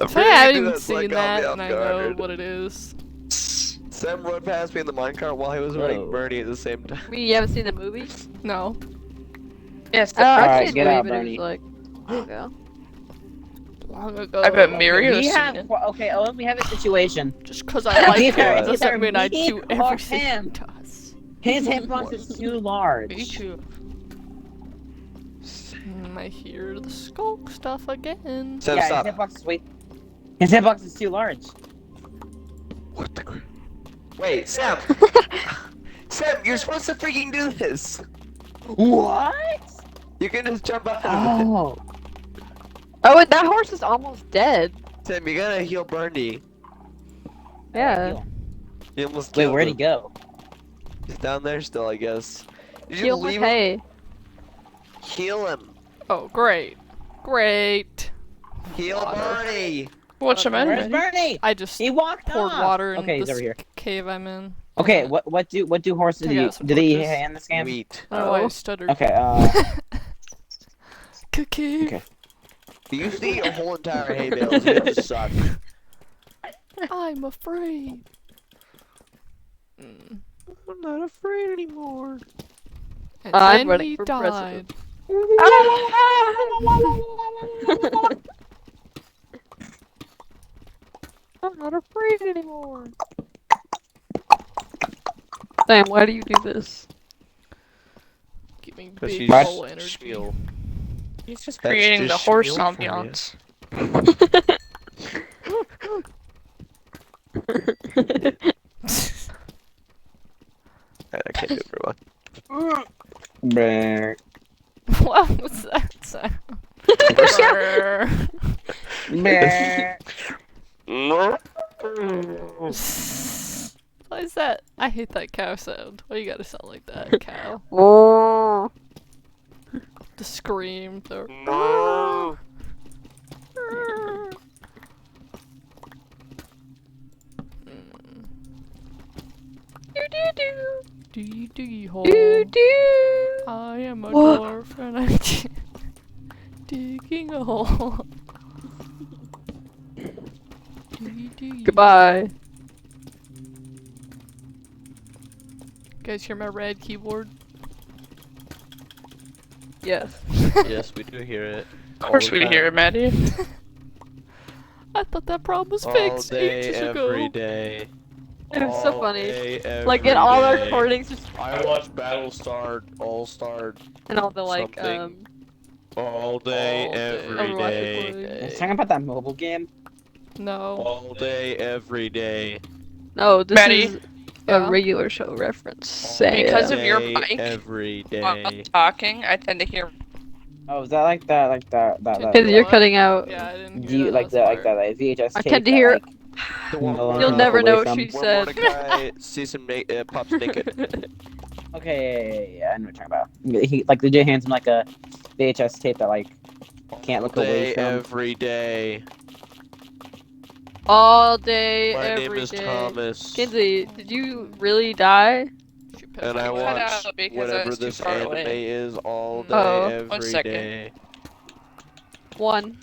S3: I haven't even seen that, and I know what it is.
S1: Sam rode past me in the minecart while he was running
S5: Whoa.
S1: Bernie at the same time.
S2: You haven't seen the movie?
S3: No.
S4: Yes.
S2: Oh, I've
S5: Alright,
S2: seen
S5: get
S2: the movie,
S5: out,
S2: but it
S5: Bernie.
S2: was like, yeah.
S3: Long ago.
S4: I bet Miriam's
S5: We
S4: seen
S5: have
S4: it.
S5: okay, Owen. We have a situation.
S3: Just because I like
S5: These are-
S3: him
S5: these
S3: doesn't
S5: are
S3: mean I
S5: me
S3: do
S5: or
S3: everything
S5: him.
S3: he does.
S5: His hitbox is too large.
S4: Me too.
S3: I hear the skulk stuff again.
S1: Sam,
S5: Yeah,
S1: stop.
S5: his hitbox is way. His hitbox is too large.
S1: What the? Wait, Sam. Sam, you're supposed to freaking do this.
S5: What?
S1: You can just jump out of it.
S5: Oh.
S2: Oh, and that horse is almost dead.
S1: Sam, you gotta heal Bernie.
S2: Yeah.
S1: You almost
S5: Wait,
S1: killed
S5: where'd he
S1: him.
S5: go?
S1: He's down there still, I guess. Did you
S2: Heal with
S1: leave him?
S2: hay.
S1: Heal him.
S3: Oh, great. Great.
S1: Heal
S3: Water.
S1: Bernie.
S4: What's the
S5: Where's
S4: matter?
S5: Bernie?
S3: I just
S5: He walked
S3: poured
S5: off.
S3: water in
S5: Okay, he's
S3: this
S5: over here.
S3: cave I'm in.
S5: Okay, what do horses
S3: Take out
S5: do?
S3: some
S5: Do they
S3: torches.
S5: hand this game?
S1: Wheat.
S3: I don't know why I
S2: Oh.
S3: stuttered.
S5: Okay,
S3: Cookie.
S5: Okay.
S1: You used to eat a whole entire hay bale, so it just sucked.
S3: I'm afraid. Mm.
S1: I'm not afraid anymore.
S3: And
S2: I'm
S3: then
S2: running
S3: he
S2: for
S3: died.
S2: president. I'm not afraid anymore. Sam, why do you do this?
S3: Give me
S1: Because
S3: big
S1: she's
S5: What?
S3: soul energy.
S1: spiel.
S4: He's just
S1: That's
S4: creating the
S1: just
S4: horse
S1: spiel for you.
S4: ambiance.
S1: I can't do it very well.
S5: Brr.
S3: What was that sound?
S5: Brr.
S3: What is that? I hate that cow sound. Why you gotta sound like that, cow?
S2: Oh.
S3: The scream, the. Dee hole.
S2: Do do.
S3: I am a
S2: What?
S3: dwarf and I'm digging a hole. Dee.
S2: Goodbye.
S3: Guys, hear my red keyboard?
S2: Yes.
S1: Yes, we do hear it.
S4: Of course we hear it, Maddie.
S3: I thought that problem was
S1: All
S3: fixed
S1: day,
S3: ages
S1: every
S3: ago.
S1: day.
S2: It was so
S1: All
S2: funny.
S1: day,
S2: Like in
S1: every
S2: all our
S1: day.
S2: recordings, just
S1: I watch Battlestar, All-Star,
S2: and all the like
S1: something. all day,
S3: All day.
S1: every
S2: Overwatch
S1: day.
S2: recordings.
S5: Let's talk about that mobile game.
S3: No.
S1: All day, every day.
S2: No, this
S4: Maddie?
S2: is
S3: Yeah.
S2: a regular show reference.
S1: All
S2: Say
S4: Because
S2: it.
S4: of your
S1: day,
S4: mic,
S1: every
S4: While
S1: day.
S4: talking, I tend to hear.
S5: Oh, is that like that
S2: Because you're
S3: What?
S2: cutting out.
S3: Yeah, I didn't
S5: Do
S3: hear
S5: you
S3: that
S5: like
S3: last
S5: that like
S3: part.
S5: that like VHS
S2: I
S5: tape
S2: tend to
S5: that,
S2: hear-
S5: like,
S1: The one
S5: no one
S1: where,
S2: You'll
S5: can
S2: never
S5: look away
S2: know what
S5: from?
S2: she
S1: where
S2: said.
S1: Mordecai sees him pops naked.
S5: Okay, yeah, I know what you're talking about. He like legit hands him like a VHS tape that like can't look
S1: All
S5: away
S1: day,
S5: from.
S1: every day.
S2: All day,
S1: My name
S2: every
S1: is
S2: day.
S1: Thomas.
S2: Kinsey, did you really die?
S3: She put
S1: And
S3: my
S1: I
S3: leg-
S4: Cut
S1: watch
S4: out because I
S1: whatever
S4: was too
S1: this
S4: far
S1: anime
S4: away.
S1: is all day,
S2: Oh.
S1: every
S4: One second.
S1: day.
S2: One.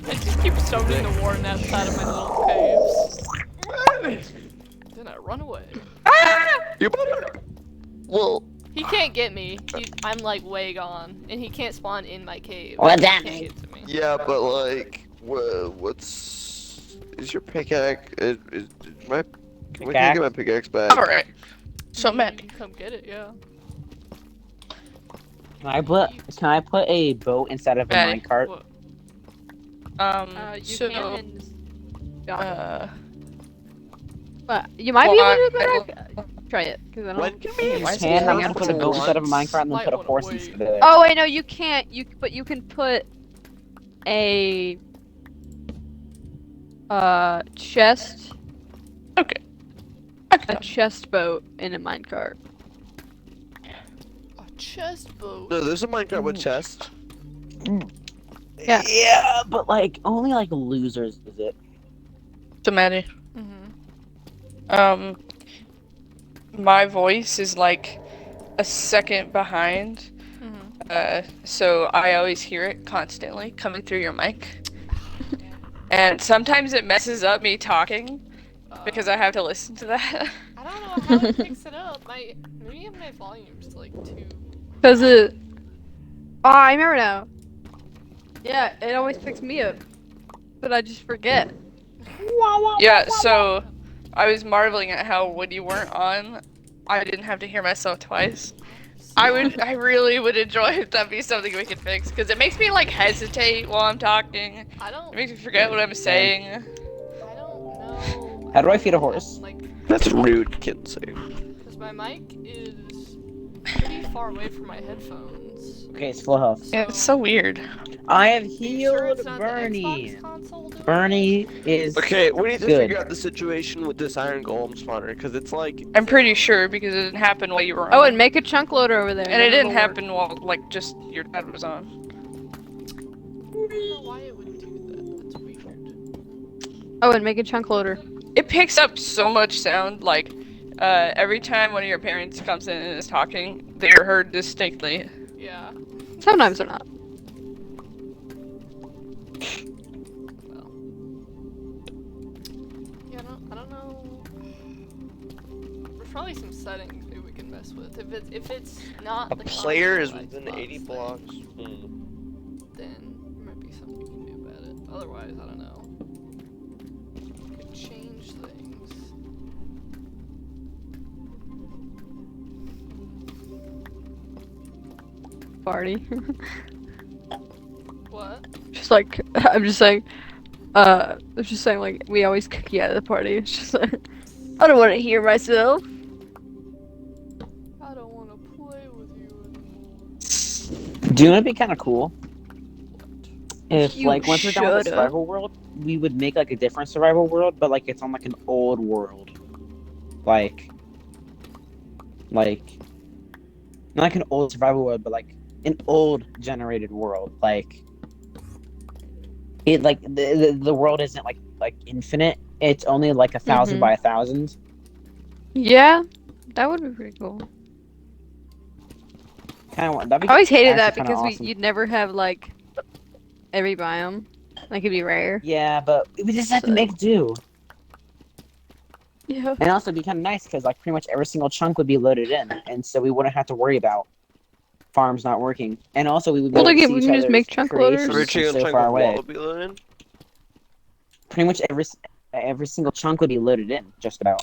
S3: I just keep summoning the warden outside of my little caves. Then I run away.
S1: You better. Well,
S3: He can't get me. I'm like way gone, and he can't spawn in my cave.
S5: What's
S3: He
S5: that
S3: can't
S5: mean?
S3: get to me.
S1: yeah, but like, what's is your pickaxe? Is my can I get my pickaxe back?
S4: Alright. So,
S3: You
S4: Maddie.
S3: can come get it, yeah.
S5: Can I put a boat inside of a
S4: Maddie.
S5: minecart?
S3: What?
S2: You
S4: So,
S2: can. But you might be
S4: well,
S2: able to do that. Try it, because I don't.
S1: When can we
S5: You
S4: Why is
S5: can. I'm
S4: it
S5: gonna put a
S4: terrible?
S5: boat inside of a minecart and then
S3: Might
S5: put a
S3: wanna
S5: horse
S3: wait.
S5: inside of there.
S2: Oh wait, no, you can't. But you can put a chest,
S4: Okay. I can
S2: a
S4: tell.
S2: chest boat in a minecart.
S3: A chest boat.
S1: No, there's a Minecraft with chest.
S2: Yeah.
S5: Yeah, but like only like losers use it.
S4: So, Maddie.
S3: Mm-hmm.
S4: My voice is like a second behind.
S3: Mm-hmm.
S4: So I always hear it constantly coming through your mic. And sometimes it messes up me talking because I have to listen to that.
S3: I don't know how it picks it up. Maybe my volume's like too.
S2: Cause it. Oh, I remember now. Yeah, it always picks me up, but I just forget.
S4: Yeah, so I was marveling at how when you weren't on, I didn't have to hear myself twice. I really would enjoy if that'd be something we could fix, because it makes me like hesitate while I'm talking. It
S3: I don't
S4: makes me forget what I'm saying.
S3: know.
S5: How do I feed a horse?
S3: Like,
S1: That's rude, Kinsey.
S3: because my mic is pretty far away from my headphones.
S5: Okay, it's full health.
S4: Yeah, it's so weird.
S5: I have
S3: Are you sure
S5: healed
S3: it's not the
S5: Bernie.
S3: Xbox console doing
S5: Bernie is
S1: Okay, we need to
S5: Good.
S1: figure out the situation with this iron golem spawner, because it's like
S4: I'm pretty sure because it didn't happen while you were on.
S2: Oh, and make a chunk loader over there.
S4: And it
S2: then
S4: didn't
S2: it'll work.
S4: happen while like just your dad was on.
S3: I don't know why it would do that. That's weird.
S2: Oh, and make a chunk loader.
S4: It picks up so much sound, like every time one of your parents comes in and is talking, they're heard distinctly.
S3: Yeah.
S2: Sometimes they're not.
S3: Well. Yeah, I don't know. There's probably some settings maybe we can mess with. If it's not
S1: a
S3: the
S1: player is
S3: console
S1: within
S3: Xbox
S1: 80
S3: thing,
S1: blocks.
S3: then there might be something you can do about it. Otherwise, I don't know. Could change things.
S2: Party.
S3: What?
S2: Just like, I'm just saying, like, we always kick you out of the party. It's just like, I don't want to hear myself.
S3: I don't want to play with you anymore.
S5: Do you know what'd be kind of cool? If
S2: You
S5: like once we're done with the
S2: shut up.
S5: survival world, we would make like a different survival world, but like it's on like an old world, like like not like an old survival world, but like an old generated world. Like it like the world isn't like infinite. It's only like 1,000 by 1,000.
S2: Yeah, that would be pretty cool.
S5: Kind of that'd be
S2: I always hated
S5: actually
S2: that
S5: kind of
S2: because
S5: awesome.
S2: you'd never have like every biome. Like it'd be rare.
S5: Yeah, but we just have to
S2: So-
S5: make do.
S2: Yeah.
S5: And also it'd be kind of nice because like pretty much every single chunk would be loaded in, and so we wouldn't have to worry about farms not working. And also we would be
S2: Well,
S5: able to
S2: again,
S5: see
S2: we
S5: each
S2: can just make
S5: other's
S2: chunk
S5: creations
S2: loaders.
S1: Every
S5: from
S1: single
S5: so
S1: chunk
S5: far
S1: of what
S5: away.
S1: will be loaded?
S5: Pretty much every single chunk would be loaded in, just about.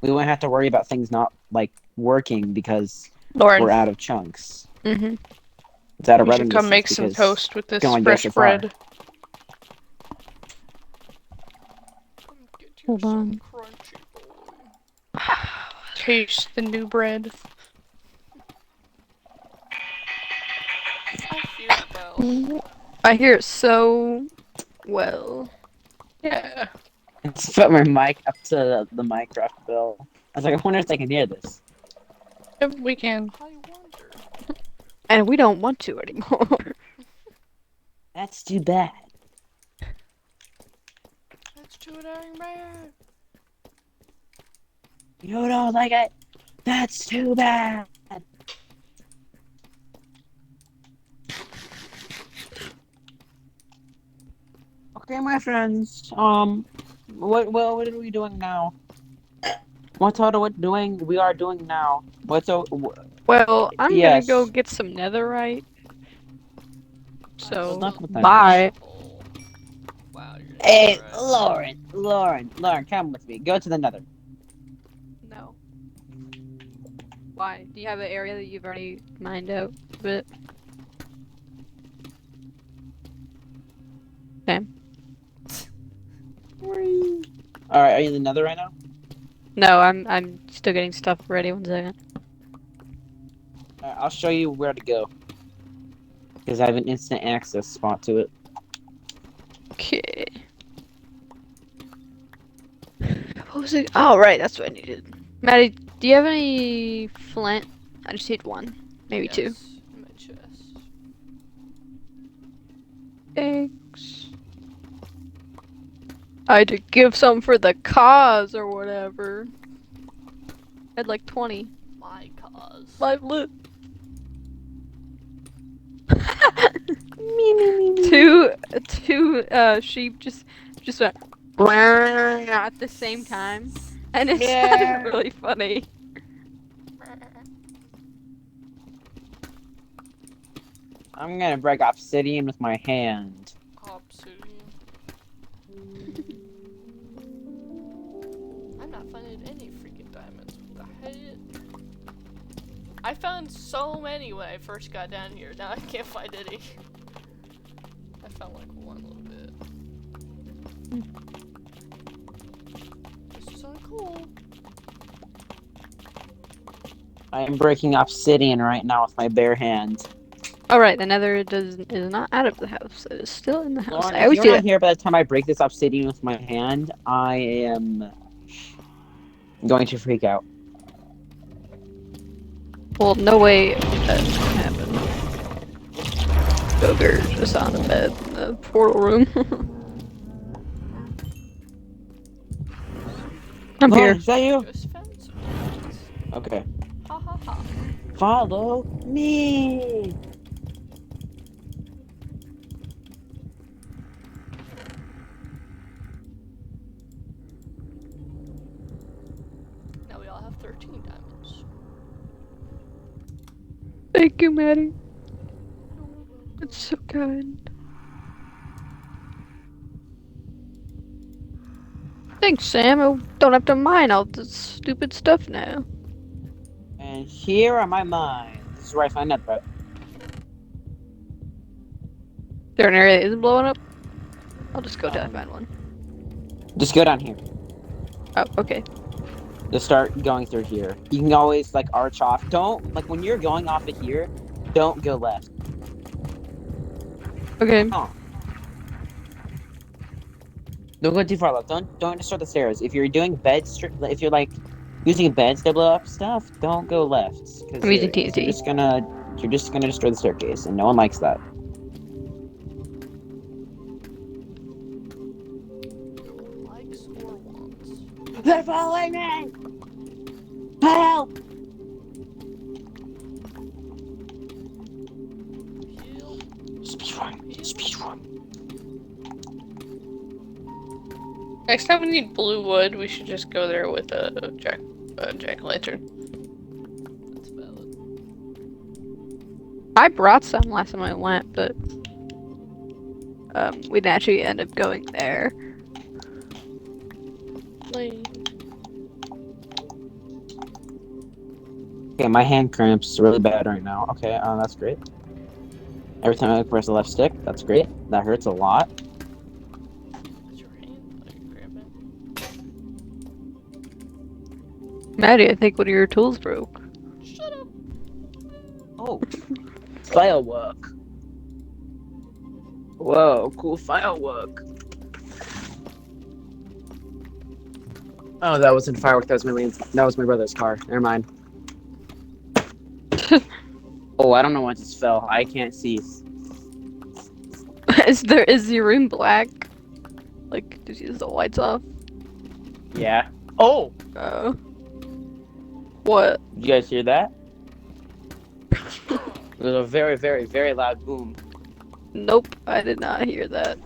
S5: We wouldn't have to worry about things not like working because we're
S4: Lauren,
S5: out of chunks.
S2: Mm-hmm.
S5: It's out of
S4: you should
S5: running
S4: come make
S5: distance
S4: some
S5: because
S4: toast with
S5: can
S4: this
S5: only go
S4: fresh
S5: so far.
S4: bread.
S3: Come get you
S2: Hold
S3: some
S2: on.
S3: crunchy boy.
S4: Taste the new bread.
S3: I hear it well.
S2: I hear it so well.
S4: Yeah.
S5: Let's put my mic up to the Minecraft bill. I was like, I wonder if they can hear this.
S4: Yep, we can.
S3: I wonder.
S2: And we don't want to anymore.
S5: That's too bad.
S3: That's too dang bad.
S5: You don't like it? That's too bad. Okay, my friends. What are we doing now? What are we doing? We are doing now.
S2: Well, I'm gonna go
S5: Yes.
S2: get some netherite. So,
S5: luck with that.
S2: bye.
S3: Oh. Wow, you're
S5: Hey,
S3: right.
S5: Lauren, come with me. Go to the Nether.
S2: No. Why? Do you have an area that you've already mined out a bit? Okay.
S5: All right, are you in the Nether right now?
S2: No, I'm still getting stuff ready. 1 second.
S5: All right, I'll show you where to go because I have an instant access spot to it.
S2: Okay. What was it? Oh, right, that's what I needed. Maddie, do you have any flint? I just need one, maybe two.
S3: Yes, in my chest.
S2: Thanks. I had to give some for the cause or whatever. I had like 20.
S3: My cause.
S2: Live lit. Two sheep just went at the same time, and it sounded really funny.
S5: I'm gonna break obsidian with my hand.
S3: Obsidian. I'm not finding any freaking diamonds. What the heck? I found so many when I first got down here. Now I can't find any. I found like one little bit. This is uncool.
S5: I am breaking obsidian right now with my bare hand.
S2: Alright, the nether is not out of the house. It is still in the house.
S5: Lauren,
S2: I
S5: if
S2: always
S5: you're
S2: do
S5: not
S2: that.
S5: here by the time I break this obsidian with my hand, I am going to freak out.
S2: Well, no way that's gonna happen. Ogre just on the bed in the portal room. I'm
S5: Lauren,
S2: here.
S5: is that you?
S3: Just found some diamonds.
S5: Okay.
S3: Ha ha ha.
S5: Follow me.
S3: Now we all have 13 diamonds.
S2: Thank you, Maddie. It's so kind. Thanks, Sam. I don't have to mine all this stupid stuff now.
S5: And here are my mines. This is where I find that, but
S2: there an area that isn't blowing up? I'll just go down and
S5: Um,
S2: find one.
S5: Just go down here.
S2: Oh, okay.
S5: Just start going through here. You can always like arch off. Don't like when you're going off of here. Don't go left.
S2: Okay.
S5: Oh, don't go too far left. Don't start the stairs. If you're doing beds, if you're like using beds to blow up stuff, don't go left because
S2: I'm using
S5: you're
S2: TNT.
S5: just gonna destroy the staircase, and no one likes that.
S3: Likes or wants.
S5: They're following me. Help!
S3: Heal.
S5: Speedrun. Speedrun.
S4: Next time we need blue wood, we should just go there with a jack-o'-lantern.
S3: That's valid.
S2: I brought some last time I went, but we didn't actually end up going there.
S5: Okay, my hand cramps really bad right now. Okay, that's great. Every time I press the left stick, that's great. That hurts a lot.
S3: It's your hand. Like, grab it.
S2: Maddie, I think one of your tools broke.
S3: Shut up.
S5: Oh, firework. Whoa, cool firework. Oh, that wasn't firework. That was my brother's car. Never mind. Oh, I don't know what just fell. I can't see.
S2: Is your room black? Like, did you use the lights off?
S5: Yeah. Oh,
S2: Oh. What?
S5: did you guys hear that? It was a very, very, very loud boom.
S2: Nope, I did not hear that.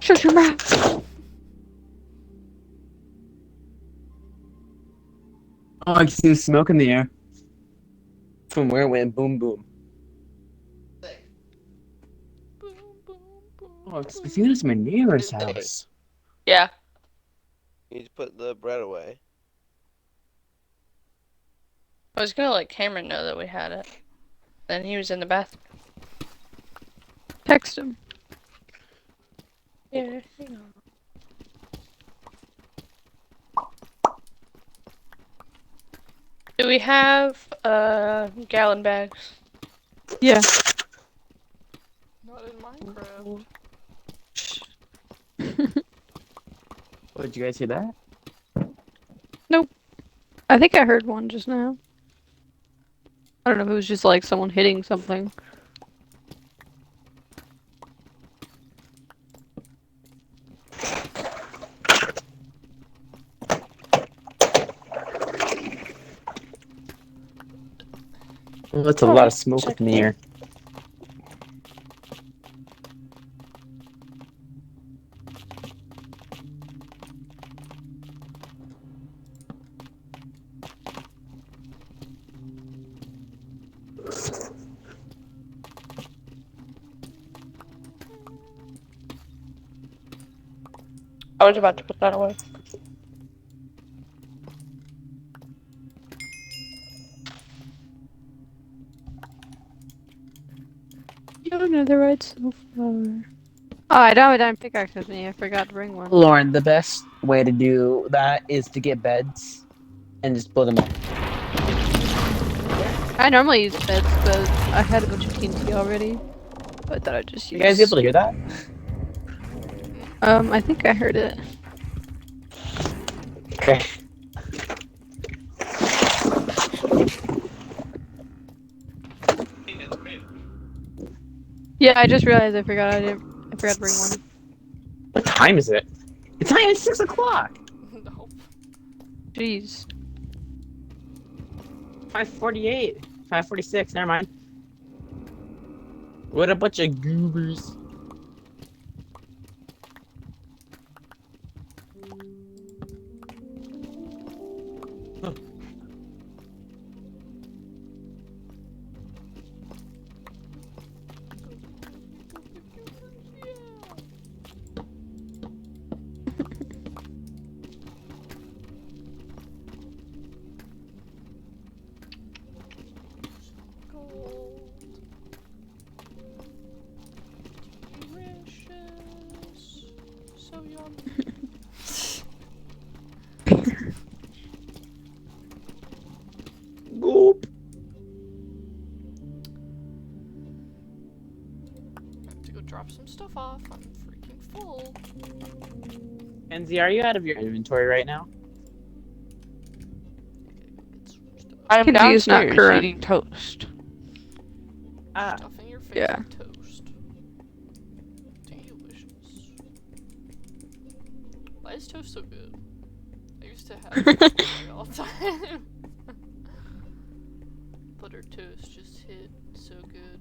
S2: Shut your mouth!
S5: Oh, I can see the smoke in the air. From where it went boom boom.
S3: Boom, boom, boom,
S5: Oh, it's
S3: boom.
S5: feeling it's my neighbor's house.
S4: Yeah.
S1: You need to put the bread away.
S4: I was gonna let Cameron know that we had it. Then he was in the bathroom.
S2: Text him.
S4: Yeah, hang on. Do we have gallon bags?
S2: Yeah.
S3: Not in Minecraft.
S5: Oh, did you guys hear that?
S2: I think I heard one just now. I don't know if it was just like someone hitting something.
S5: Oh, that's a lot of smoke up in the air.
S4: I was about to put that away.
S2: You know the right so far. Oh, I don't have a diamond pickaxe with me. I forgot to bring one.
S5: Lauren, the best way to do that is to get beds and just blow them up.
S2: I normally use beds, but I had a bunch of TNT already. So I thought I'd just
S5: You
S2: use.
S5: guys able to hear that?
S2: I think I heard it.
S5: Okay.
S2: Yeah, I just realized I forgot I forgot to bring one.
S5: What time is it? It's not even 6 o'clock.
S3: Nope.
S2: Jeez.
S5: 5:48. 5:46. Never mind. What a bunch of goobers.
S3: so yum.
S5: Boop.
S3: I have to go drop some stuff off. I'm freaking full.
S5: Kenzie, are you out of your inventory right now?
S3: Get some stuff.
S4: I'm
S2: Kenzie is not
S4: downstairs
S2: current.
S4: eating toast.
S5: Ah,
S3: Stuffing your face
S2: Yeah.
S3: with toast. Delicious. Why is toast so good? I used to have it like all the time. Butter toast just hit so good.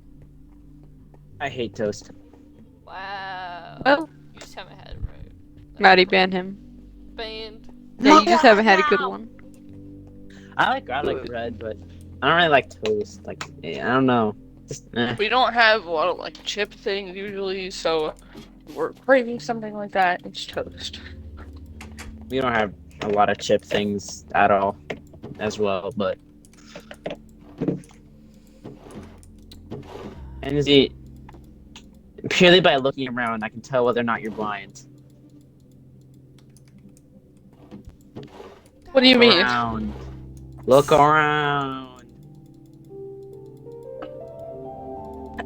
S5: I hate toast.
S3: Wow.
S2: Well,
S3: You just haven't had it right.
S2: Maddie banned him.
S3: Banned.
S2: Yeah, you just haven't had a good one.
S5: I like bread, but I don't really like toast. Like, I don't know. Just,
S4: We don't have a lot of like chip things usually, so we're craving something like that. It's toast.
S5: We don't have a lot of chip things at all, as well. But and is it purely by looking around, I can tell whether or not you're blind.
S4: What do you mean?
S5: Around. Look around.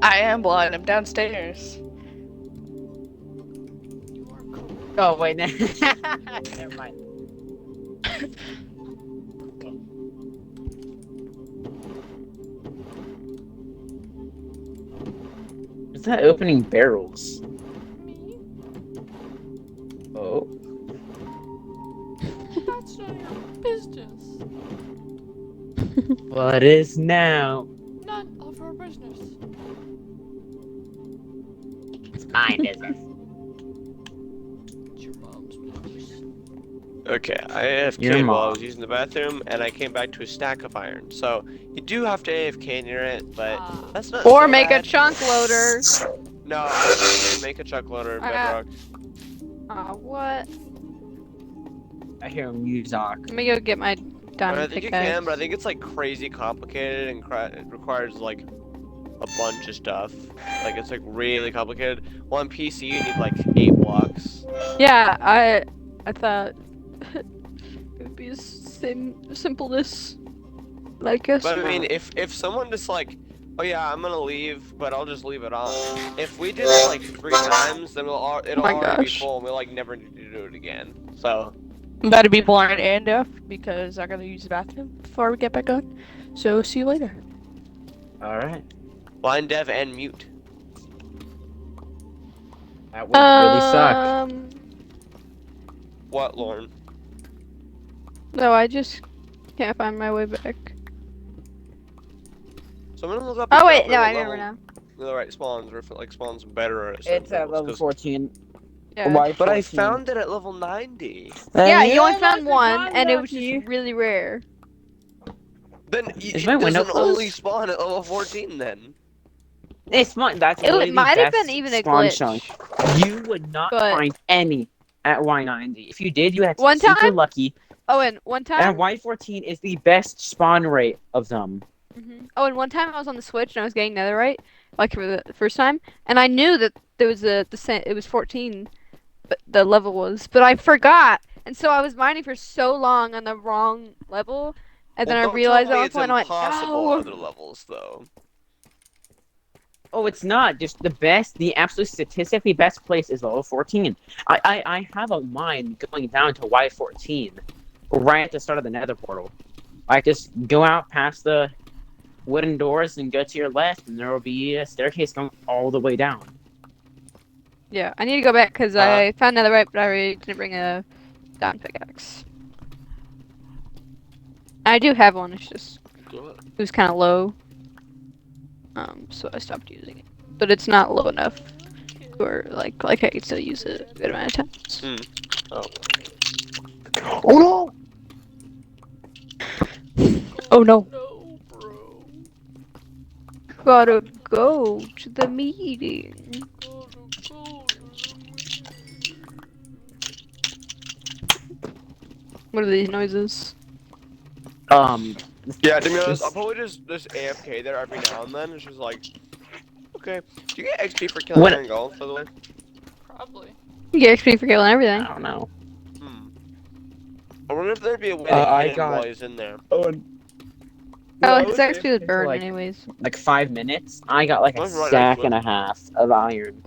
S4: I am blind. I'm downstairs.
S3: You are cool.
S5: Oh wait, never mind. Is that opening barrels?
S3: Me?
S5: Oh.
S3: That's none of your business.
S5: Well, it is now.
S3: None of our business.
S5: It's my business.
S3: It's your mom's business.
S1: Okay, I
S5: Your
S1: AFK'd while I
S5: mom.
S1: was using the bathroom, and I came back to a stack of iron. So you do have to AFK near it, but
S3: Ah.
S1: that's not
S2: Or
S1: so
S2: make a
S1: bad.
S2: chunk loader.
S1: No, I don't think you can make a chunk loader in Bedrock.
S2: What?
S5: I hear music.
S2: Let me go get my
S1: I
S2: diamond
S1: think you
S2: pickaxe.
S1: can, but I think it's like crazy complicated and it requires like a bunch of stuff. Like it's like really complicated. Well, on PC you need like 8 blocks.
S2: Yeah, I thought it would be as simple as I guess.
S1: But I mean, if someone just like, oh yeah, I'm gonna leave, but I'll just leave it on. If we did it like 3 times, then it'll
S2: my
S1: already be
S2: gosh.
S1: full, and we'll like never need to do it again. So
S4: I'm about to be blind and deaf because I gotta use the bathroom before we get back on. So see you later.
S5: All right.
S1: blind, deaf, and mute.
S5: That would really suck.
S1: What, Lauren?
S2: No, I just can't find my way back.
S1: So I'm gonna look up.
S2: Oh wait,
S1: exactly
S2: no,
S1: what
S2: I remember
S1: level
S2: now.
S1: The right spawns, or if it like spawns better at certain
S5: It's at
S1: levels,
S5: level
S1: 'cause-
S5: 14.
S2: Yeah.
S5: Why
S1: But I
S5: 14?
S1: found it at level 90.
S2: Yeah, you only
S5: must
S2: found
S5: have
S2: one,
S5: gone
S2: and it was
S5: lucky.
S2: just really rare.
S1: Then
S5: Is
S1: it
S5: my window
S1: doesn't only
S5: closed?
S1: spawn at level 14 then.
S5: It's fun. That's literally
S2: It might
S5: the
S2: have been
S5: best
S2: even a
S5: spawn
S2: glitch.
S5: chunk. You would not
S2: But-
S5: find any at Y90. If you did, you had to
S2: One
S5: be super
S2: time-
S5: lucky.
S2: Oh, and one
S5: And
S2: time.
S5: Y14 is the best spawn rate of them.
S2: Oh, and one time I was on the Switch and I was getting netherite, like for the first time, and I knew that there was it was 14, but the level was, but I forgot, and so I was mining for so long on the wrong level, and then
S1: Well,
S2: I
S1: don't
S2: realized
S1: tell
S2: at
S1: me
S2: one
S1: it's
S2: point, and I went,
S1: impossible
S2: no.
S1: at other levels though.
S5: Oh, it's not. Just the best, the absolute statistically best place is level 14. I have a mine going down to Y14, right at the start of the nether portal. Like, just go out past the wooden doors and go to your left, and there will be a staircase going all the way down.
S2: Yeah, I need to go back because I found netherite, but I really didn't bring a diamond pickaxe. I do have one. It's just it was kind of low, so I stopped using it. But it's not low enough, or like I can still use it a good amount of times.
S5: Oh
S2: Oh no!
S3: No, bro.
S2: Gotta go to the meeting.
S3: Gotta go to the meeting.
S2: What are these noises?
S5: no!
S1: Yeah, to be honest, I'll probably just AFK there every now and then. It's just like, okay. Do you get XP for killing
S5: What-
S1: iron golem, by the way?
S3: Probably.
S2: You get XP for killing
S5: I
S2: everything.
S5: don't know.
S1: Hmm. I wonder if there'd be a way to
S5: I
S1: hit him
S5: got-
S1: while he's in there.
S2: Oh, his XP was burned
S5: like,
S2: anyways.
S5: like 5 minutes. I got like a
S1: That's right next
S5: sack
S1: to it.
S5: and a half of iron.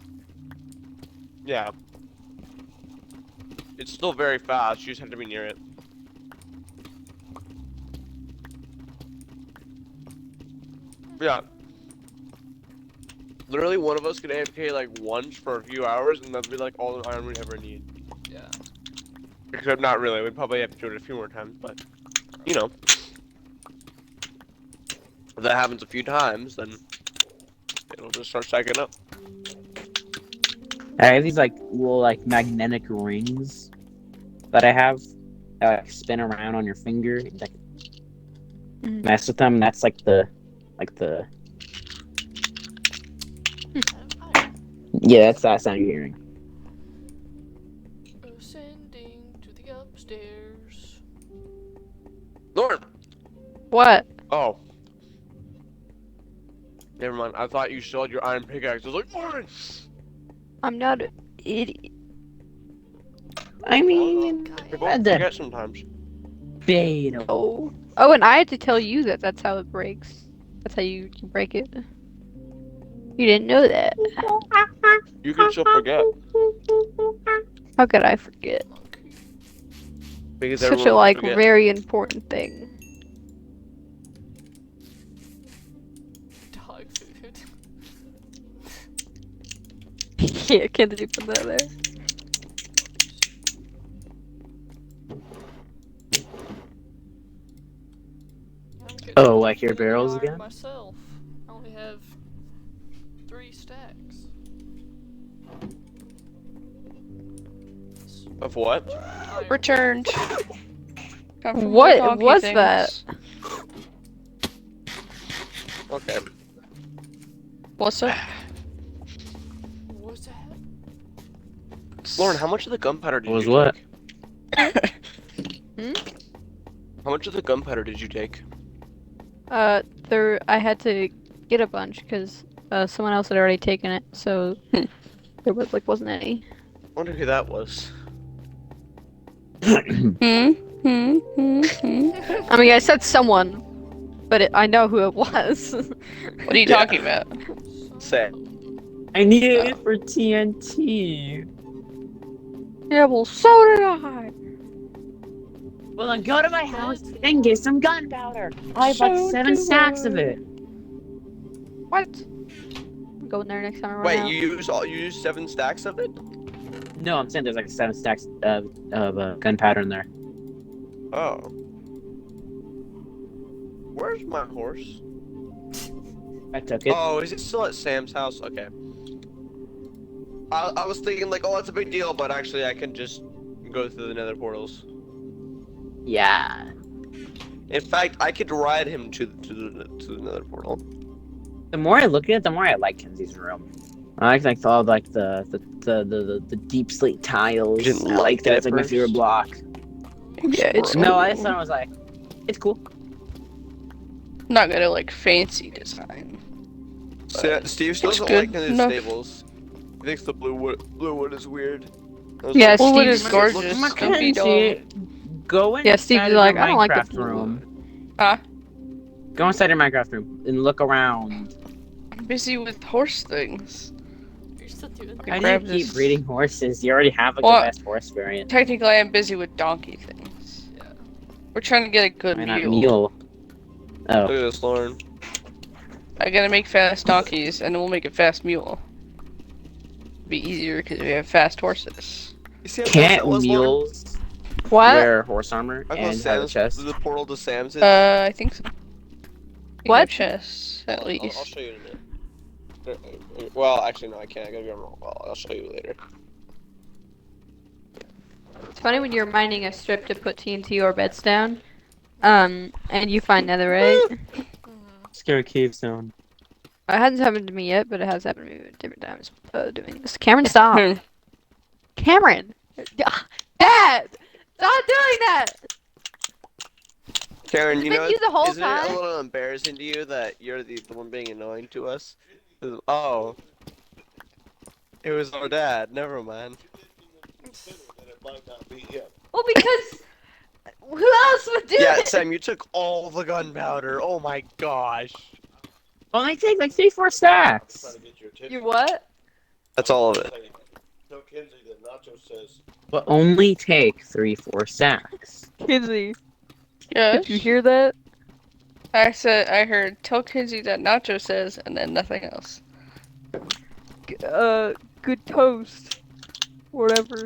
S1: Yeah. It's still very fast. You just have to be near it. Yeah. Literally, one of us could AFK like once for a few hours, and that'd be like all the iron we ever need.
S3: Yeah.
S1: Except not really. We'd probably have to do it a few more times, but you know, if that happens a few times, then it'll just start stacking up.
S5: I have these like little like magnetic rings that I have that like, spin around on your finger. Like
S2: Mhm.
S5: mess with them. That's like the yeah. That's that sound you're hearing.
S3: Ascending to the upstairs.
S1: Lauren.
S2: What?
S1: Oh. Never mind. I thought you still had your iron pickaxe. I was like, Lauren.
S2: I'm not an idiot.
S5: I mean,
S1: We both
S5: the
S1: forget sometimes.
S5: beta.
S2: Oh. Oh, and I had to tell you that that's how it breaks. That's how you break it. You didn't know that.
S1: You can still forget
S2: How could I forget?
S3: Monkey.
S1: because
S2: Such
S1: everyone
S2: a
S1: will
S2: like
S1: forget.
S2: very important thing.
S3: Dog food.
S2: Yeah, can't you put that there?
S3: I'm getting
S5: Oh, like your
S3: completely
S5: barrels
S3: iron
S5: again?
S3: Myself. I only have 3 stacks.
S1: Of what?
S3: Iron.
S4: Returned. Come from
S2: What
S4: the donkey
S2: was
S4: things.
S2: that?
S1: Okay.
S4: What's up?
S3: What's that?
S1: Lauren, how much of the gunpowder did
S5: Was
S1: you
S5: what?
S1: take?
S2: Hmm?
S1: How much of the gunpowder did you take?
S2: I had to get a bunch because someone else had already taken it, so there wasn't any.
S1: I wonder who that was.
S4: Hmm?
S2: I mean, I said someone, but I know who it was.
S4: What are you
S1: Yeah.
S4: talking about?
S1: Say.
S5: I needed it for TNT.
S2: Yeah, well, so did I.
S5: Well, then go to my house and get some gunpowder. I have like
S4: So
S5: 7
S4: do
S5: stacks
S4: I.
S5: of it.
S2: What? I'm going there next time I run
S1: Wait,
S2: out.
S1: you used 7 stacks of it?
S5: No, I'm saying there's like 7 stacks of gunpowder in there.
S1: Oh. Where's my horse?
S5: I took it.
S1: Oh, is it still at Sam's house? Okay. I was thinking like, oh, that's a big deal, but actually I can just go through the nether portals.
S5: Yeah.
S1: In fact, I could ride him to the nether portal.
S5: The more I look at it, the more I like Kenzie's room. I like all like the deep slate tiles.
S1: You didn't
S5: I
S1: like
S5: that.
S1: it
S5: It's like my
S1: first?
S5: favorite block.
S4: Yeah, it's
S1: Bro.
S5: No, I just thought I was like, it's cool.
S4: not gonna like fancy design.
S1: Steve still
S4: Looks
S1: doesn't
S4: good
S1: like his
S4: enough.
S1: stables. He thinks the blue wood is weird. I was
S2: Yeah,
S1: like,
S4: Well, wood
S2: Steve's
S4: is gorgeous.
S1: looks
S4: Don't be
S5: Kenzie, go inside
S2: Yeah, Steve's
S5: of your
S2: like, I don't like the
S5: Minecraft
S2: blue
S5: room.
S4: Huh?
S5: Go inside your Minecraft room and look around.
S4: I'm busy with horse things.
S3: You're still doing
S5: How
S3: that.
S5: do you
S4: grab
S5: keep
S4: this.
S5: breeding horses? You already have like
S4: Well,
S5: the best horse variant.
S4: Technically, I'm busy with donkey things.
S3: Yeah.
S4: We're trying to get a good
S5: Why not
S4: mule.
S5: mule?
S1: look
S5: Oh,
S1: at this, Lauren.
S4: I gotta make fast donkeys, and then we'll make a fast mule. Be easier because we have fast horses.
S1: You see how close
S5: can't
S1: that was, Lauren?
S5: mules
S2: What?
S5: wear horse armor
S1: How
S5: and
S1: close
S5: have a
S1: Sam's
S5: chest?
S1: the portal to Sam's is?
S4: I think so. We
S2: What?
S4: have chests, at
S1: I'll
S4: least.
S1: show you in a minute. Well, actually, no, I can't. I gotta go. Well, I'll show you later.
S2: It's funny when you're mining a strip to put TNT or beds down, and you find netherite.
S5: Scary cave zone.
S2: It hasn't happened to me yet, but it has happened to me at different times. Doing this. Cameron, stop.
S4: Hmm.
S2: Cameron! Dad! Stop doing that!
S1: Karen, you
S2: It's
S1: know,
S2: been you the whole
S1: isn't it
S2: time.
S1: a little embarrassing to you that you're the one being annoying to us? Oh. It was our dad. Never mind. it might not be him.
S2: Well, because who else would do
S1: Yeah,
S2: it?
S1: Sam, you took all the gunpowder. Oh my gosh.
S5: Only take like 3-4 stacks.
S3: You what?
S1: That's all of it.
S6: Tell Kinsey that Nacho says.
S5: But only take 3-4 stacks.
S2: Kinsey,
S4: Yes.
S2: did you hear that?
S4: I heard, tell Kinsey that Nacho says, and then nothing else.
S2: Good toast. Whatever.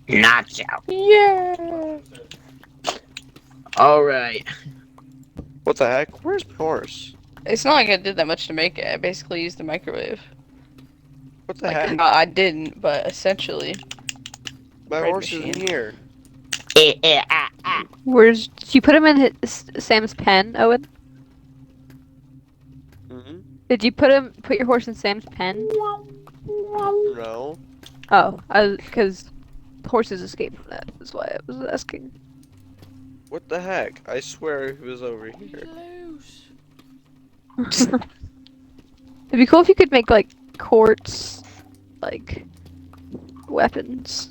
S5: Nacho.
S4: Yeah.
S5: All right.
S1: What the heck? Where's my horse?
S4: It's not like I did that much to make it. I basically used the microwave.
S1: What the
S4: Like,
S1: heck?
S4: I didn't, but essentially.
S1: My
S4: bread
S1: horse isn't
S4: machine.
S1: here.
S2: Where's did you put him in Sam's pen, Owen?
S1: Mm-hmm.
S2: Did you put your horse in Sam's pen?
S1: No.
S2: Oh, because horses escape from that. That's why I was asking.
S1: What the heck? I swear he was over
S3: He's
S1: here.
S3: loose.
S2: It'd be cool if you could make like quartz, like weapons.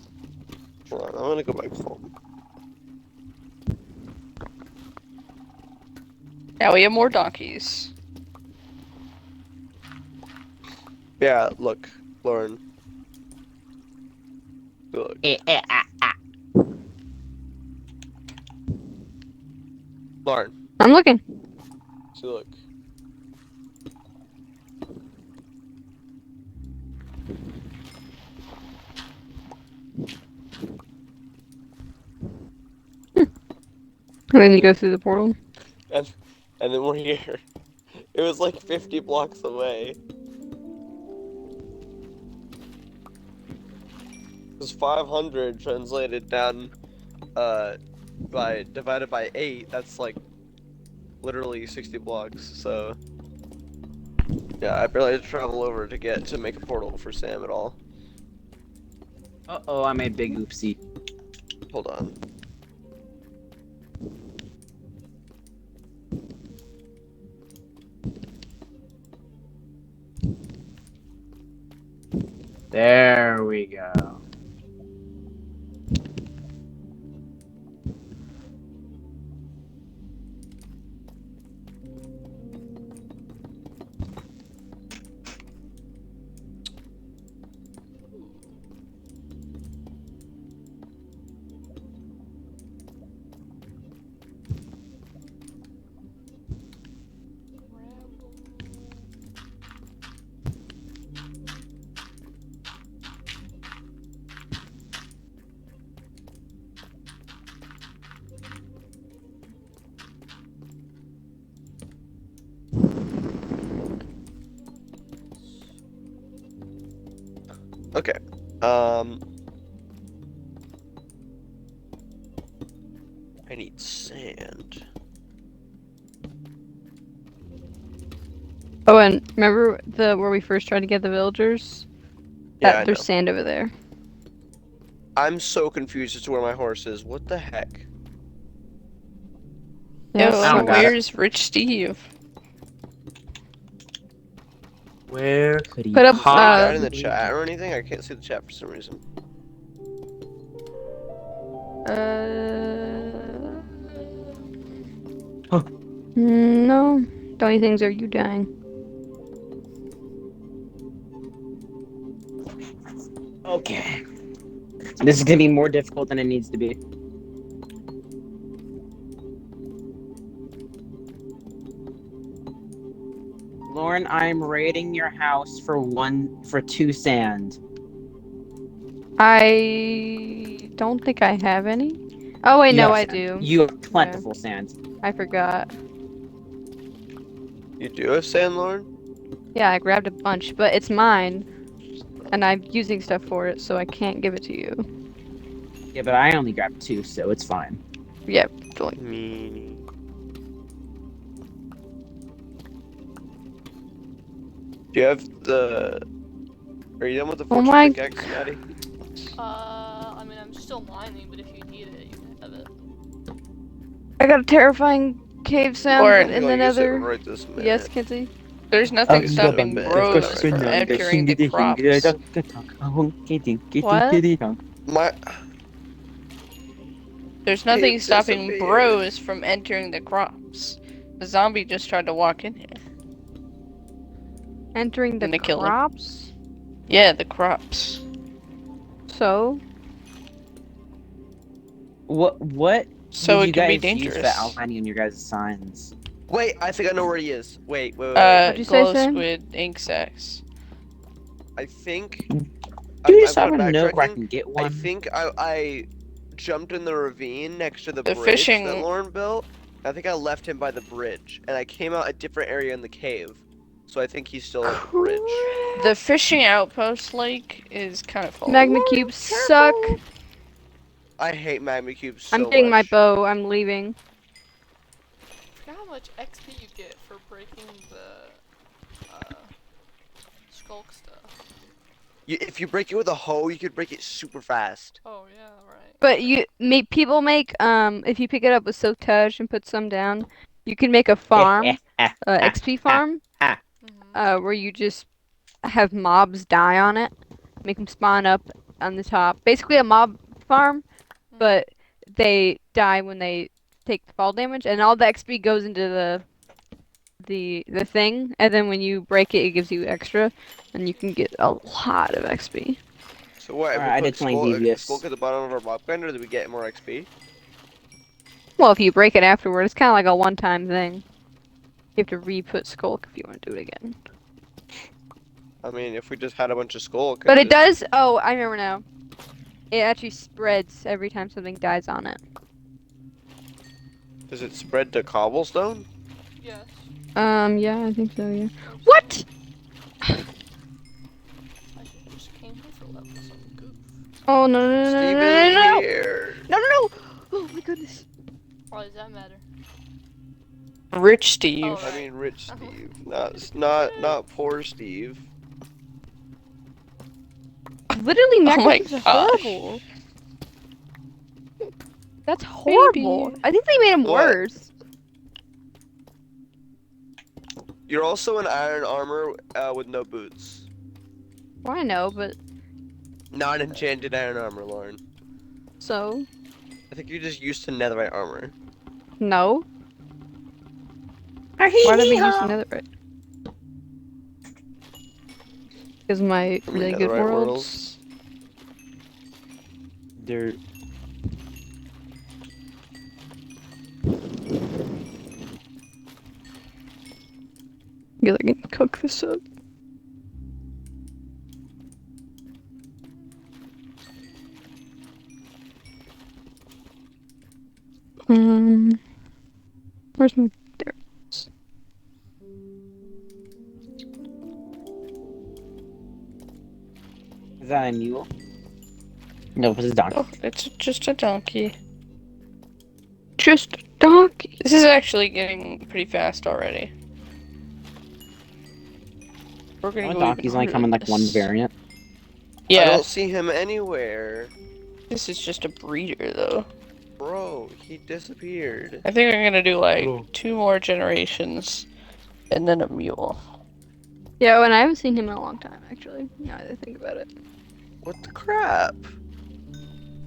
S1: Hold on, I'm gonna go back home.
S4: Now we have more donkeys.
S1: Yeah, look, Lauren. Look. Lauren,
S2: I'm looking.
S1: see, look.
S2: And then you go through the portal.
S1: And then we're here. It was like 50 blocks away. It was 500 translated down, divided by 8, that's like literally 60 blocks, so. Yeah, I barely had to travel over to make a portal for Sam at all.
S5: Uh-oh, I made big oopsie.
S1: Hold on.
S5: There we go.
S1: Okay. I need sand.
S2: Oh, and remember where we first tried to get the villagers?
S1: Yeah, I
S2: There's
S1: know.
S2: sand over there.
S1: I'm so confused as to where my horse is. What the heck?
S2: Yeah,
S4: Ew,
S5: I don't got it.
S4: where's Rich Steve?
S5: Where could he
S2: Put up,
S1: Did somebody died in the
S5: possibly
S1: chat or anything? I can't see the chat for some reason.
S5: Huh.
S2: No. The only things are you dying.
S5: Okay. This is gonna be more difficult than it needs to be. Lauren, I'm raiding your house for 2 sand.
S2: I don't think I have any. Oh wait,
S5: You
S2: no,
S5: have
S2: I
S5: sand.
S2: do.
S5: You have plentiful sand.
S2: I forgot.
S1: You do have sand, Lauren?
S2: Yeah, I grabbed a bunch, but it's mine, and I'm using stuff for it, so I can't give it to you.
S5: Yeah, but I only grabbed 2, so it's fine.
S2: Yep, going.
S1: Me. Do you have the? Are you done with the
S2: Oh
S1: fortune
S2: my
S1: pickaxe, Maddie?
S3: I mean, I'm still mining, but if you need it, you can have it.
S2: I got a terrifying cave sound
S4: Or-
S2: in the
S1: I'm gonna use it
S2: nether.
S1: right this minute.
S2: Yes, Kinsey?
S4: There's nothing
S1: Son of a
S4: stopping
S1: bitch.
S4: bros from entering the crops.
S2: What?
S1: My
S4: There's
S1: he
S4: nothing stopping
S1: disappeared.
S4: bros from entering the crops. The zombie just tried to walk in here.
S2: Entering the
S4: And they killed him.
S2: crops?
S4: Yeah, the crops.
S2: So?
S5: What
S4: So
S5: did
S4: it
S5: you
S4: can be
S5: guys use for
S4: dangerous.
S5: outlining on your guys' signs?
S1: Wait, I think I know where he is. Wait.
S2: What'd you say,
S4: Glow
S2: Sam?
S4: squid ink sacs.
S1: I think
S5: Do you
S1: I'm
S5: just have
S1: kind
S5: a
S1: of
S5: note where I
S1: backtracking.
S5: can get
S1: I
S5: one?
S1: think I jumped in the ravine next to the
S4: The
S1: bridge that
S4: fishing-
S1: Lauren built. I think I left him by the bridge, and I came out a different area in the cave. So I think he's still at the bridge.
S4: The fishing outpost lake is kind of full.
S2: Magma cubes suck.
S1: I hate magma cubes so
S2: I'm getting my
S1: much.
S2: bow. I'm leaving.
S3: I forgot how much XP you get for breaking the skulk stuff.
S1: If you break it with a hoe, you could break it super fast.
S3: Oh yeah, right.
S2: But people make if you pick it up with silk touch and put some down, you can make a farm, XP farm,
S3: Mm-hmm.
S2: where you just have mobs die on it, make them spawn up on the top. Basically a mob farm, but they die when they take fall damage, and all the XP goes into the thing, and then when you break it, it gives you extra, and you can get a lot of XP.
S1: So what? If
S5: Alright, I
S1: we
S5: did
S1: put
S5: something
S1: skull
S5: devious.
S1: at the bottom of our mob grinder, do we get more XP?
S2: Well, if you break it afterward, it's kind of like a one-time thing. You have to re-put Skulk if you want to do it again.
S1: I mean, if we just had a bunch of skull,
S2: But it does. Oh, I remember now. It actually spreads every time something dies on it.
S1: Does it spread to cobblestone?
S3: Yes.
S2: Yeah, I think so. Yeah. What?
S3: I just came here for levels on goof.
S2: Oh no no no no
S1: Steven
S2: no no no
S1: here.
S2: no no no! Oh my goodness!
S3: Why does that matter?
S4: Rich Steve.
S3: Oh,
S1: I
S3: right.
S1: mean, rich Steve, not poor Steve.
S2: Literally,
S4: Oh my
S2: necklaces are
S4: gosh.
S2: horrible. That's horrible.
S4: Baby.
S2: I think they made them
S1: What?
S2: worse.
S1: You're also in iron armor with no boots.
S2: Well, I know, but
S1: Not enchanted iron armor, Lauren.
S2: so
S1: I think you're just used to netherite armor.
S2: no. Why did they use netherite? Because my
S1: From
S2: really
S1: your
S2: good
S1: netherite
S2: worlds.
S5: Dirt.
S2: Because I can cook this up. Where's my there? it is.
S5: Is that a mule? No, this is a donkey.
S4: Oh, it's just a donkey.
S2: Just a donkey.
S4: This is actually getting pretty fast already. We're gonna
S5: All
S4: go
S5: donkeys
S4: even
S5: only come in like one
S4: this.
S5: variant.
S1: I
S4: Yeah,
S1: don't see him anywhere.
S4: this is just a breeder though.
S1: Bro, he disappeared.
S4: I think I'm gonna do like
S5: Bro.
S4: 2 more generations and then a mule.
S2: Yeah, and I haven't seen him in a long time, actually. Now that I think about it.
S1: What the crap?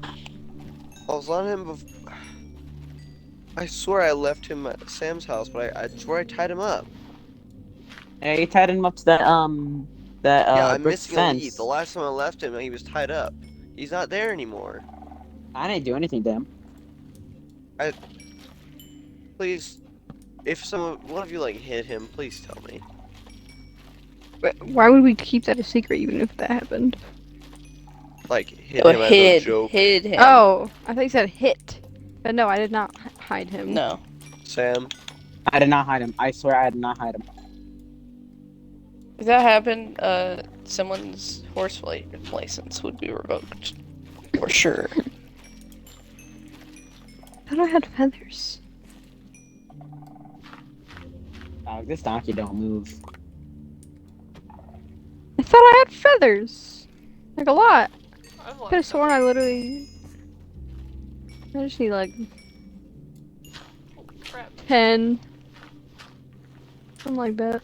S1: I was on him before. I swear I left him at Sam's house, but I swear I tied him up.
S5: Yeah, you tied him up to that
S1: Yeah, I'm
S5: brick
S1: missing a
S5: fence.
S1: lead. The last time I left him, he was tied up. He's not there anymore.
S5: I didn't do anything to him.
S1: Please, if one of you like hit him, please tell me.
S2: But why would we keep that a secret, even if that happened?
S1: Like hit
S4: Oh,
S1: him as a joke.
S4: hid him.
S2: Oh, I thought you said hit. But no, I did not hide him.
S4: No.
S1: Sam,
S5: I did not hide him. I swear I did not hide him.
S4: If that happened, someone's horse license would be revoked. For sure.
S2: I thought I had feathers.
S5: This donkey don't move.
S2: I thought I had feathers. Like a lot.
S3: I've
S2: I could have sworn I literally. I just need like
S3: Holy crap.
S2: 10. Something like that.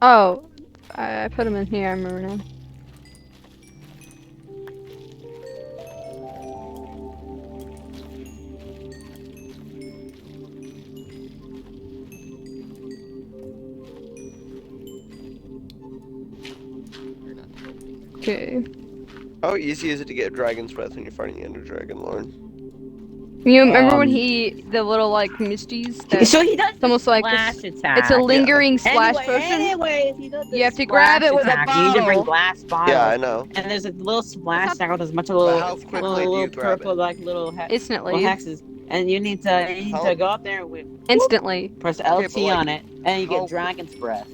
S2: Oh, I put them in here. I remember now.
S3: You're not helping.
S2: Okay.
S1: How easy is it to get Dragon's Breath when you're fighting the Ender Dragon, Lauren?
S2: You remember when the little like misties that
S5: So he does
S2: it's
S5: the
S2: almost like
S5: splash
S2: this.
S5: attack.
S2: It's a lingering splash
S5: Anyway,
S2: potion.
S5: anyways, he does the
S2: You have to
S5: splash
S2: grab it with a
S5: attack. You need to bring
S2: bottle.
S5: glass
S1: Yeah,
S5: bottle.
S1: I know.
S5: And there's a little splash
S2: not-
S5: attack with as much of
S1: But
S5: little,
S1: how
S2: It's kind
S1: quickly
S2: of
S1: do you
S5: little
S1: grab
S5: purple
S1: it?
S5: like little
S2: instantly.
S5: hexes, and you need to
S1: How-
S5: go up there and whoop,
S2: Instantly.
S5: press
S1: Okay,
S5: LT
S1: but, like,
S5: on it, and you
S1: how
S5: get Dragon's Breath.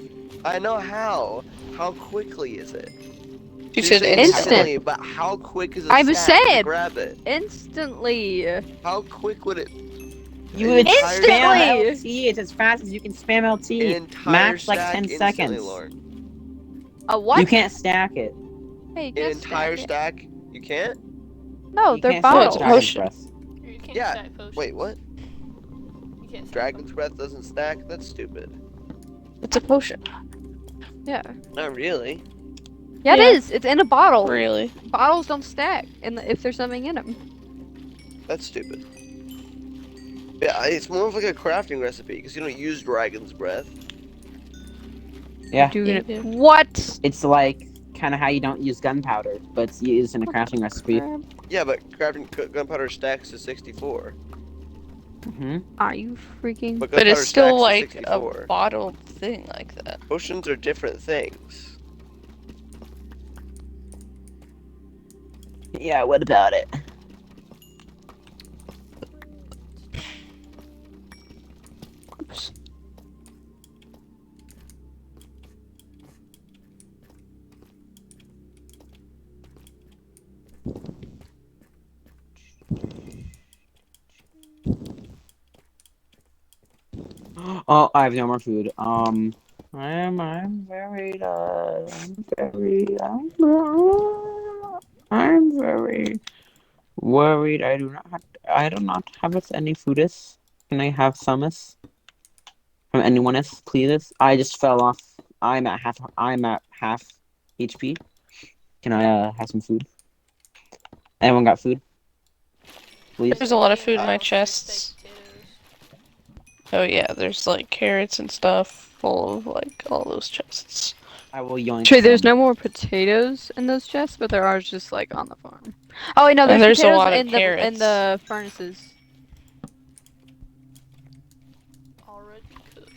S1: I know how. How quickly is it?
S4: You
S1: So
S4: said
S1: you're saying
S2: instant.
S1: instantly, but how quick is a
S2: I was
S1: stack to
S2: saying
S1: grab it?
S2: instantly.
S1: How quick would it?
S5: You
S1: an
S5: would
S1: entire
S5: spam
S2: Instantly!
S5: LT. It's as fast as you can spam
S1: An
S5: LT.
S1: entire
S5: Max like
S1: stack
S5: 10
S1: instantly,
S5: seconds.
S1: Lauren.
S2: A what?
S5: You can't stack it.
S2: Hey, you
S1: An
S2: can't
S1: entire
S2: stack it.
S1: stack? You can't?
S2: No,
S5: You
S2: they're
S5: can't stack
S4: bottles.
S2: bottles.
S5: Dragon's Breath.
S3: You can't
S1: Yeah.
S3: stack potions.
S1: Wait, what?
S3: You can't stack
S1: Dragon's
S3: them.
S1: Breath doesn't stack? That's stupid.
S4: It's a potion.
S2: Yeah.
S1: Not really.
S2: Yeah,
S4: Yeah.
S2: it is. It's in a bottle.
S4: Really?
S2: Bottles don't stack, if there's something in them.
S1: That's stupid. Yeah, it's more of like a crafting recipe because you don't use Dragon's Breath.
S5: Yeah.
S2: Doing
S4: Yeah.
S2: it. What?
S5: It's like kind of how you don't use gunpowder, but it's used in a crafting recipe.
S2: Crap.
S1: Yeah, but crafting gunpowder stacks to 64.
S5: Hmm.
S2: Are you freaking?
S1: But
S4: But
S1: gunpowder
S4: it's still
S1: stacks to
S4: like a
S1: 64.
S4: bottled thing like that.
S1: Potions are different things.
S5: Yeah, what about it?
S4: Oops.
S5: Oh, I have no more food. I'm very, I'm very worried. I do not have any foodus. Can I have some's from anyone else, please? I just fell off. I'm at half HP. Can I have some food? Anyone got food? Please.
S4: There's a lot of food in
S3: I
S4: my
S3: also
S4: chests.
S3: steak potatoes.
S4: Oh yeah, there's like carrots and stuff full of like all those chests.
S5: I will yoink
S2: Trey, there's
S5: some.
S2: no more potatoes in those chests, but there are just like on the farm. Oh wait, no,
S4: And
S2: there's
S4: there's a
S2: potatoes
S4: lot of
S2: in
S4: carrots.
S2: the furnaces.
S3: Already cooked.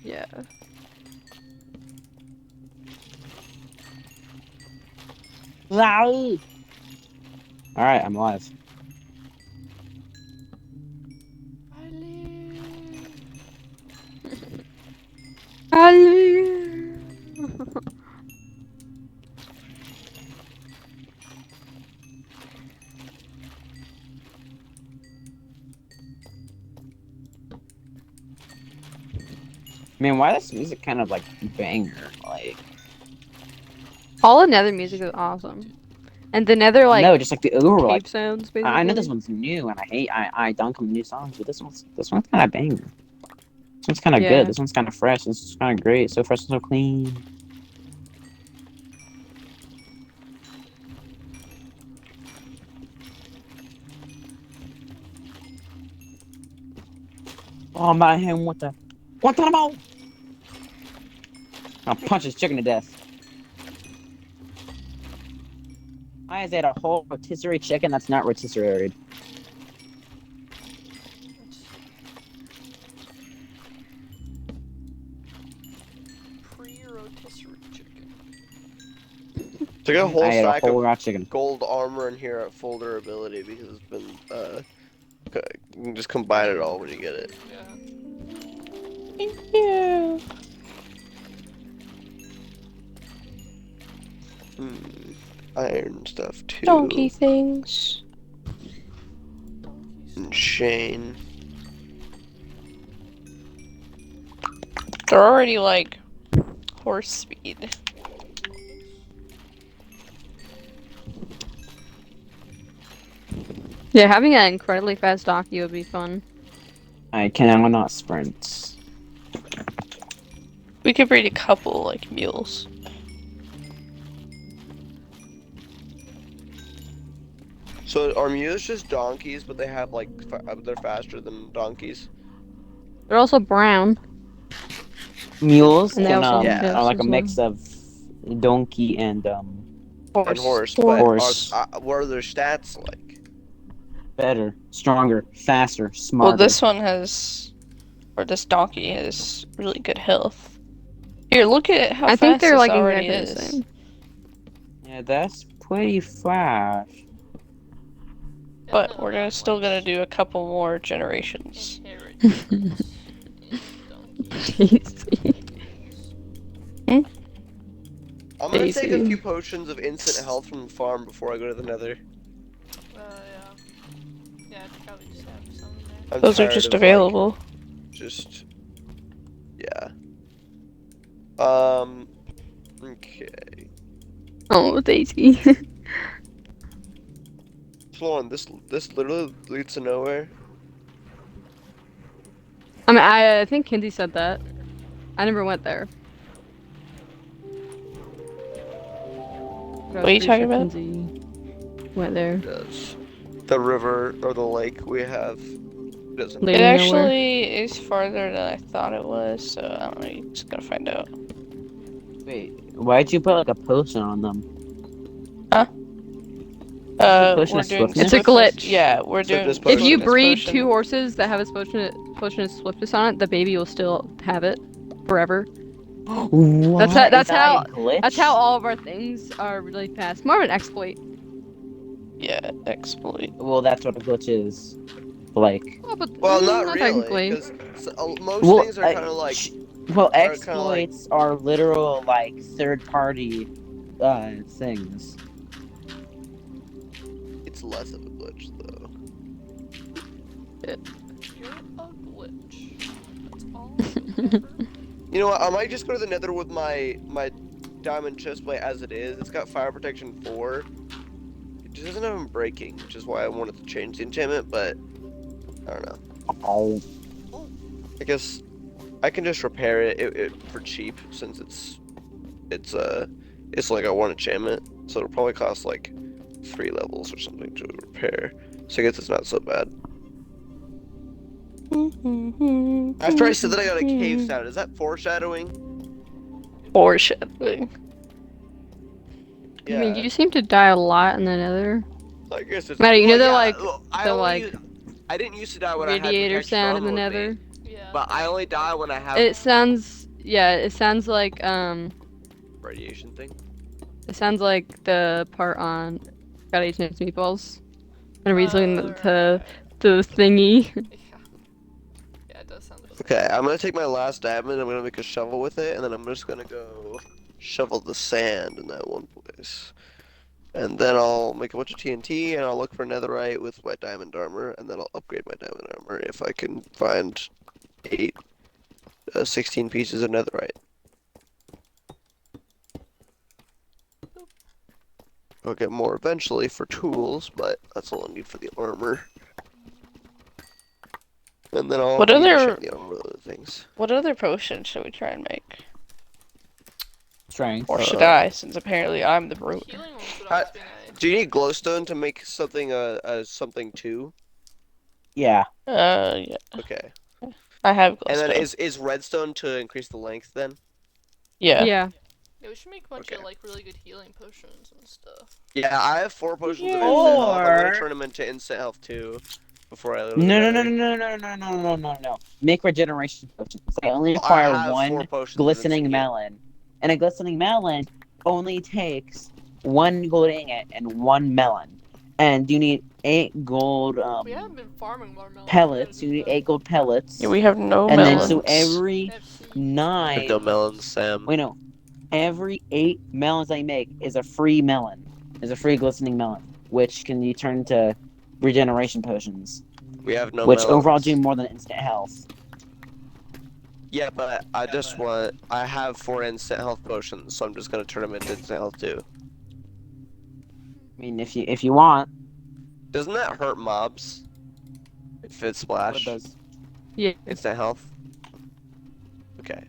S2: Yeah.
S5: All right, I'm alive.
S3: I live.
S5: Man, why this music kind of like banger? Like
S2: All the nether music is awesome. And the nether like
S5: no, just like the overall.
S2: cape
S5: Like,
S2: sounds basically.
S5: I know this one's new, and I don't come new songs, but this one's kind of banger. This one's kind of
S2: Yeah.
S5: good. This one's kind of fresh. This is kind of great. So fresh and so clean. Oh my him! What the? What the hell? I'll punch this chicken to death. Why is that a whole rotisserie chicken that's not rotisserie?
S3: Pre-rotisserie chicken.
S1: So I got a whole
S5: I ate a
S1: stack
S5: whole
S1: of
S5: raw chicken.
S1: gold armor in here at full durability because it's been you can just combine it all when you get it.
S3: Yeah.
S4: Yeah.
S1: Iron stuff too.
S4: Donkey things.
S1: And Shane.
S4: They're already like horse speed.
S2: Yeah, having an incredibly fast donkey would be fun.
S5: I cannot not sprint.
S4: We could breed a couple, like, mules.
S1: So are mules just donkeys, but they have like they're faster than donkeys?
S2: They're also brown,
S5: Mules
S2: and they
S5: can
S2: also have
S1: Yeah.
S5: are
S2: shifts
S5: like a
S2: as well.
S5: mix of donkey and
S1: And
S4: Horse.
S1: horse, but
S5: horse.
S1: what are their stats like?
S5: Better, stronger, faster,
S4: Well,
S5: smarter.
S4: this one has, or this donkey has really good health. Here, look at how
S2: I
S4: fast
S2: think they're
S4: this
S2: like
S4: already
S2: exactly the
S4: is.
S2: same.
S5: Yeah, that's pretty fast.
S4: But we're still gonna do a couple more generations.
S3: Inheritance in donkey.
S2: Daisy.
S1: I'm gonna take a
S2: Daisy.
S1: few potions of instant health from the farm before I go to the Nether.
S3: Yeah. Yeah, I probably just have some in there.
S1: I'm
S4: Those are
S1: tired
S4: just
S1: of, like,
S4: available.
S1: just yeah. Okay.
S2: Oh, Daisy.
S1: Florin, this literally leads to nowhere.
S2: I mean, I think Kinsey said that. I never went there. But I
S4: What are you
S2: was pretty
S4: talking
S2: sure
S4: about?
S2: Kinsey went there.
S1: Yes. The river or the lake we have doesn't.
S4: It
S2: Leading nowhere.
S4: actually is farther than I thought it was, so I don't know, you just gotta find out.
S5: Wait, why'd you put like a potion on them? Potion
S4: We're
S5: of
S4: doing
S5: swiftness?
S2: It's a glitch.
S4: Yeah, we're
S1: So
S4: doing
S1: just
S2: If you
S1: Potion.
S2: breed
S4: potion.
S2: 2 horses that have a potion of swiftness on it, the baby will still have it forever.
S5: What?
S2: That's
S5: Is that
S2: how
S5: like a glitch?
S2: that's how all of our things are really fast. More of an exploit.
S4: Yeah, exploit.
S5: Well, that's what a glitch is. Like,
S2: Oh, but
S1: Well, not really,
S2: technically.
S1: because most
S5: well,
S1: things are kind of like
S5: well,
S1: are kinda like-
S5: exploits are literal like third-party things.
S1: it's less of a glitch though.
S3: You're a glitch. That's all you'll ever be.
S1: You know what? I might just go to the Nether with my diamond chestplate as it is. It's got fire protection 4. It just doesn't have breaking, which is why I wanted to change the enchantment. But I don't know.
S5: Oh,
S1: I guess I can just repair it for cheap since it's like a 1 enchantment, so it'll probably cost like 3 levels or something to repair. So I guess it's not so bad. After I said that I got a cave sound, is that foreshadowing?
S4: Foreshadowing.
S2: I mean, you seem to die a lot in the Nether.
S1: I guess it's.
S2: Maddie, you know the,
S1: yeah,
S2: like,
S1: well,
S2: the,
S1: I didn't used to die when I had
S2: radiator
S1: protection
S2: sound in the
S1: armor with me,
S2: Nether?
S3: Yeah.
S1: but I only die when I have
S2: It sounds like
S1: radiation thing.
S2: it sounds like the part on Gotta Eat Snakes Meatballs. When he's looking at the thingy.
S3: Yeah, it does sound the same.
S1: Okay, I'm gonna take my last diamond. I'm gonna make a shovel with it, and then I'm just gonna go shovel the sand in that one place. And then I'll make a bunch of TNT, and I'll look for netherite with my diamond armor, and then I'll upgrade my diamond armor if I can find 16 pieces of netherite. I'll get more eventually for tools, but that's all I need for the armor. And then I'll
S4: What other-
S1: the armor with other things.
S4: What other potion should we try and make?
S5: strength.
S4: Or should I, since apparently I'm the brute?
S3: Healing ones would always be nice.
S1: Do you need glowstone to make something something too?
S5: Yeah.
S4: Yeah.
S1: Okay.
S4: I have
S1: And then
S4: glowstone.
S1: is redstone to increase the length then?
S4: Yeah.
S2: Yeah.
S3: Yeah, we should make a bunch
S1: Okay.
S3: of like really good healing potions and stuff.
S1: Yeah, I have 4 potions of
S5: Yeah.
S1: instant health. I'm gonna
S5: Or-
S1: turn them into instant health too before I leave.
S5: No. Make regeneration potions. They only
S1: I
S5: require
S1: have 4
S5: one
S1: potions of
S5: glistening
S1: instant heal.
S5: melon. And a glistening melon only takes 1 gold ingot and 1 melon. And you need 8 gold
S3: We haven't been farming watermelon.
S5: pellets. You need 8 gold pellets.
S4: Yeah, we have no
S5: and
S4: melons.
S5: then so every
S3: FC.
S5: 9
S1: No melons, Sam.
S5: Wait, no. Every 8 melons I make is a free melon. Is a free glistening melon, which can be turned into regeneration potions,
S1: We have no
S5: which
S1: melons.
S5: overall do more than instant health.
S1: Yeah, but I have 4 instant health potions, so I'm just gonna turn them into instant health too.
S5: I mean, if you want.
S1: Doesn't that hurt mobs? If it splash
S5: What does?
S2: Yeah.
S1: instant health? Okay.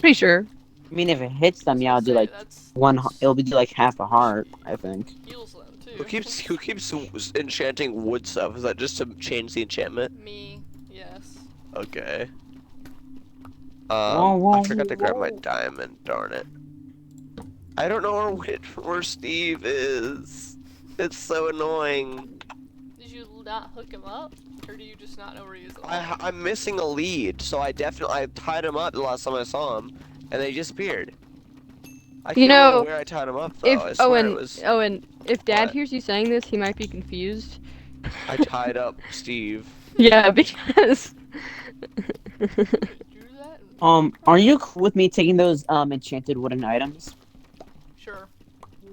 S2: Pretty sure.
S5: I mean, if it hits them, yeah,
S3: I
S5: I'll
S3: was
S5: do
S3: gonna
S5: like
S3: say, that's
S5: one.
S3: that's
S5: It'll be like half a heart, I think.
S3: heals them too.
S1: Who keeps enchanting wood stuff? Is that just to change the enchantment?
S3: Me, yes.
S1: Okay.
S5: Whoa,
S1: I
S5: whoa,
S1: forgot to grab my
S5: whoa.
S1: diamond. Darn it. I don't know where Steve is. It's so annoying.
S3: Did you not hook him up, or do you just not know where he is at all?
S1: I'm missing a lead, so I tied him up the last time I saw him, and they disappeared. I
S2: You
S1: can't remember
S2: know,
S1: where I tied him up though.
S2: if
S1: I swear it
S2: Owen,
S1: was.
S2: Owen, if Dad
S1: What?
S2: hears you saying this, he might be confused.
S1: I tied up Steve.
S2: Yeah, because.
S3: You do that?
S5: Are you cool with me taking those enchanted wooden items?
S3: Sure.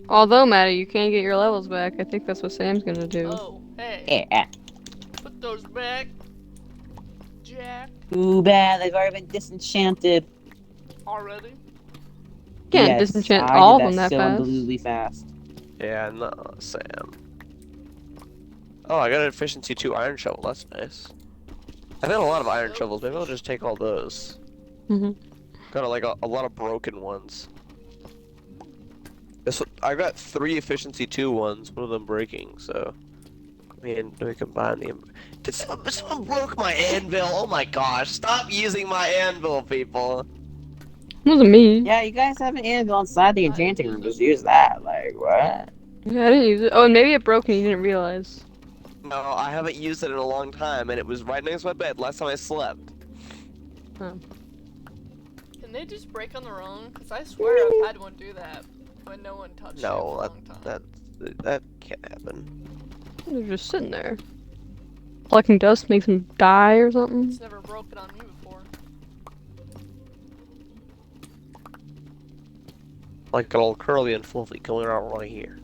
S2: Although, Maddie, you can't get your levels back. I think that's what Sam's gonna do.
S3: Oh, hey.
S5: Yeah.
S3: Put those back. Jack.
S5: Too bad they've already been disenchanted.
S3: Already?
S2: Can't
S5: Yes,
S2: disenchant
S5: I
S2: all
S5: did
S2: of them
S5: that
S2: that
S5: so
S2: fast.
S5: unbelievably fast.
S1: Yeah, no, Sam. Oh, I got an efficiency 2 iron shovel. That's nice. I got a lot of iron shovels. Maybe I'll just take all those.
S2: Mhm.
S1: Got like a lot of broken ones. I got 3 efficiency 2 ones. One of them breaking. So, I mean, we combine them. Did someone broke my anvil? Oh my gosh! Stop using my anvil, people.
S2: It wasn't me.
S5: Yeah, you guys have an anvil inside the
S3: I didn't
S5: enchanting
S3: use
S5: room.
S3: it.
S5: Just use that. Like, what?
S2: Yeah, I didn't use it. Oh, and maybe it broke and you didn't realize.
S1: No, I haven't used it in a long time, and it was right next to my bed last time I slept.
S2: Oh.
S3: Can they just break on their own? Because I swear I've had one do that when no one touched it for a
S1: No,
S3: long time.
S1: that can't happen.
S2: They're just sitting there. Collecting dust makes them die or something.
S3: It's never broken on me before.
S1: Like an old curly and fluffy going around right here.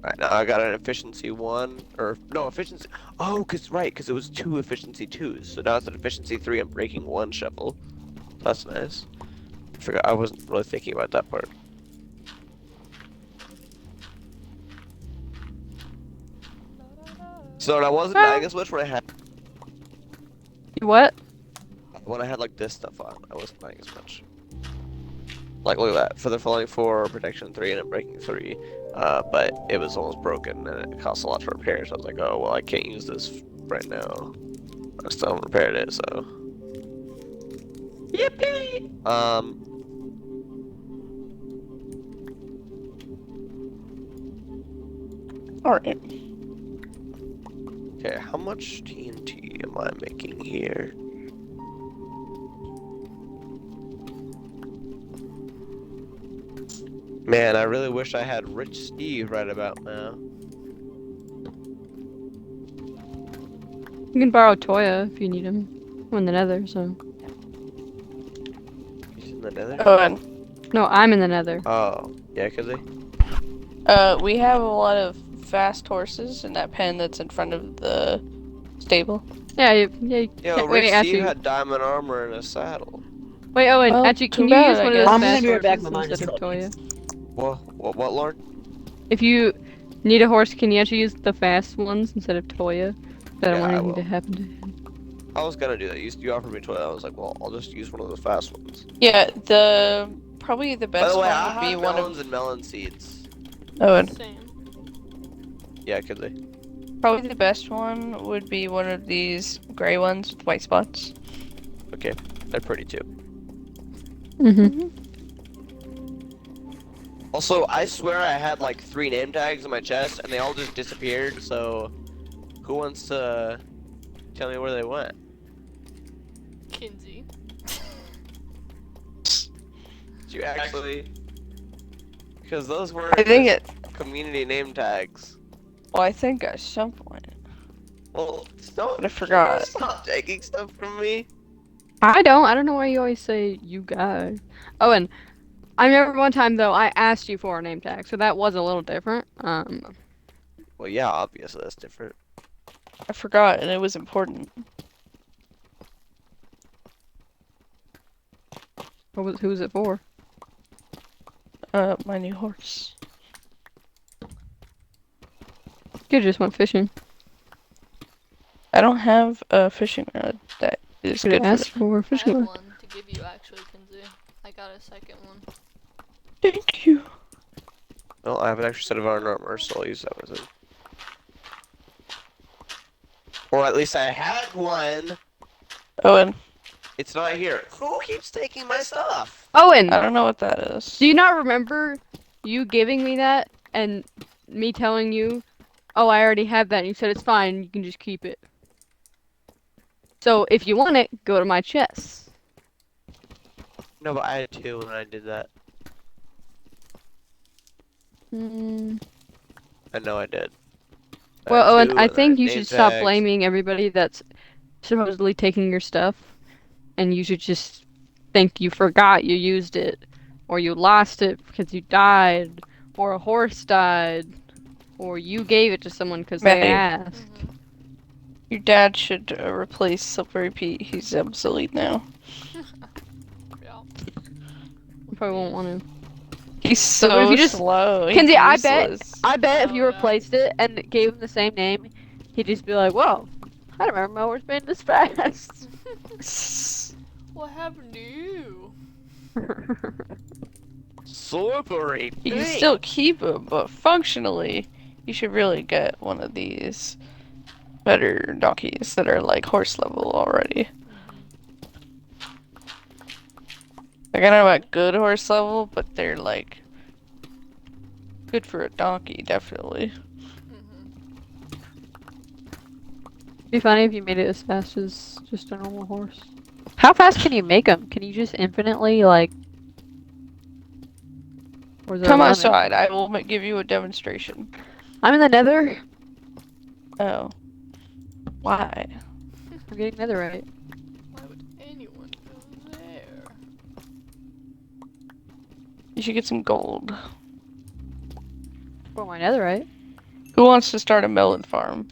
S1: Alright, now I got an efficiency 1, or, no, efficiency, oh, cause it was 2 efficiency 2s, so now it's an efficiency 3 and breaking 1 shovel. That's nice. I wasn't really thinking about that part. So I wasn't dying as much when
S2: What?
S1: I had like this stuff on, I wasn't dying as much. Like, look at that, for the falling 4, protection 3, and a breaking 3. But it was almost broken, and it cost a lot to repair, so I was like, oh, well, I can't use this right now. I still haven't repaired it, so... Yippee!
S4: Alright.
S1: Okay, how much TNT am I making here? Man, I really wish I had Rich Steve right about now.
S2: You can borrow Toya if you need him. I'm in the nether, so.
S1: He's in the nether?
S4: Oh, and
S2: No, I'm in the nether.
S1: Oh, yeah, cause they...
S4: we have a lot of fast horses in that pen that's in front of the stable.
S2: Yeah,
S1: Yo,
S2: wait,
S1: Rich Steve
S2: actually.
S1: had diamond armor and a saddle.
S2: Wait, Owen,
S4: Well,
S2: actually,
S4: too
S2: can you
S4: bad,
S2: use
S4: I
S2: one
S4: guess.
S2: of those
S5: I'm gonna
S2: fast
S5: be right back,
S2: horses
S5: my mind
S2: instead of
S5: just
S2: Toya?
S1: What, Lord?
S2: If you need a horse, can you actually use the fast ones instead of Toya? I don't
S1: Yeah,
S2: want
S1: I
S2: anything
S1: will.
S2: to happen to him.
S1: I was gonna do that. You offered me 12. I was like, well, I'll just use one of those fast ones.
S4: Yeah, probably the
S1: By
S4: best
S1: the way,
S4: one
S1: I
S4: would be
S1: have
S4: one
S1: melons
S4: of
S1: and melon seeds.
S4: Owen.
S3: Same.
S1: Yeah, could they?
S4: Probably the best one would be one of these gray ones with white spots.
S1: Okay, they're pretty too.
S2: Mm-hmm.
S1: Also, I swear I had like 3 name tags in my chest, and they all just disappeared. So, who wants to tell me where they went?
S3: Kinsey.
S1: Did you actually? Because those were
S4: I think
S1: community name tags.
S4: well, I think at some point.
S1: Well, don't
S4: I forgot.
S1: stop taking stuff from me.
S2: I don't know why you always say you guys. Oh, and I remember one time though I asked you for a name tag, so that was a little different.
S1: Well, yeah, obviously that's different.
S4: I forgot, and it was important.
S2: Who was it for?
S4: My new horse.
S2: You just went fishing.
S4: I don't have a fishing rod that is
S2: Should
S4: good for
S2: ask
S4: that.
S2: for a
S3: I
S2: fishing
S3: have
S2: rod.
S3: one to give you actually, Kinsey. I got a second one.
S4: Thank you.
S1: Well, I have an extra set of iron armor, so I'll use that with it. Or at least I had one.
S4: Owen,
S1: It's not here. Who keeps taking my stuff?
S2: Owen,
S4: I don't know what that is.
S2: do you not remember you giving me that and me telling you, oh, I already have that, and you said it's fine, you can just keep it. So if you want it, go to my chest.
S1: No, but I had two when I did that.
S2: Mm.
S1: I know I did. I
S2: Well,
S1: had
S2: Owen,
S1: two,
S2: I
S1: and I
S2: think
S1: had
S2: you
S1: name
S2: should stop
S1: tags.
S2: blaming everybody that's supposedly taking your stuff, and you should just think you forgot you used it, or you lost it because you died, or a horse died, or you gave it to someone because they
S4: Maddie,
S2: asked.
S4: your dad should replace Silvery Pete. He's obsolete now.
S3: Yeah.
S2: You probably won't want to.
S4: He's
S2: But what if
S4: so
S2: you just-
S4: slow. He's
S2: Kenzie,
S4: useless.
S2: I bet if
S3: Oh,
S2: you
S3: yeah.
S2: replaced it and gave him the same name, he'd just be like, "Whoa, I don't remember my horse being this fast."
S3: What happened to you?
S1: Slippery
S4: You can
S1: Pete.
S4: still keep him, but functionally, you should really get one of these better donkeys that are like horse level already. Like, I don't know about good horse level, but they're like good for a donkey, definitely.
S2: Be funny if you made it as fast as just a normal horse. How fast can you make them? Can you just infinitely like? Or is there a
S4: Come
S2: limit?
S4: outside, I will give you a demonstration.
S2: I'm in the Nether.
S4: Oh. Why?
S2: I'm getting netherite.
S3: Why would anyone go there?
S4: You should get some gold.
S2: For my netherite.
S4: Who wants to start a melon farm?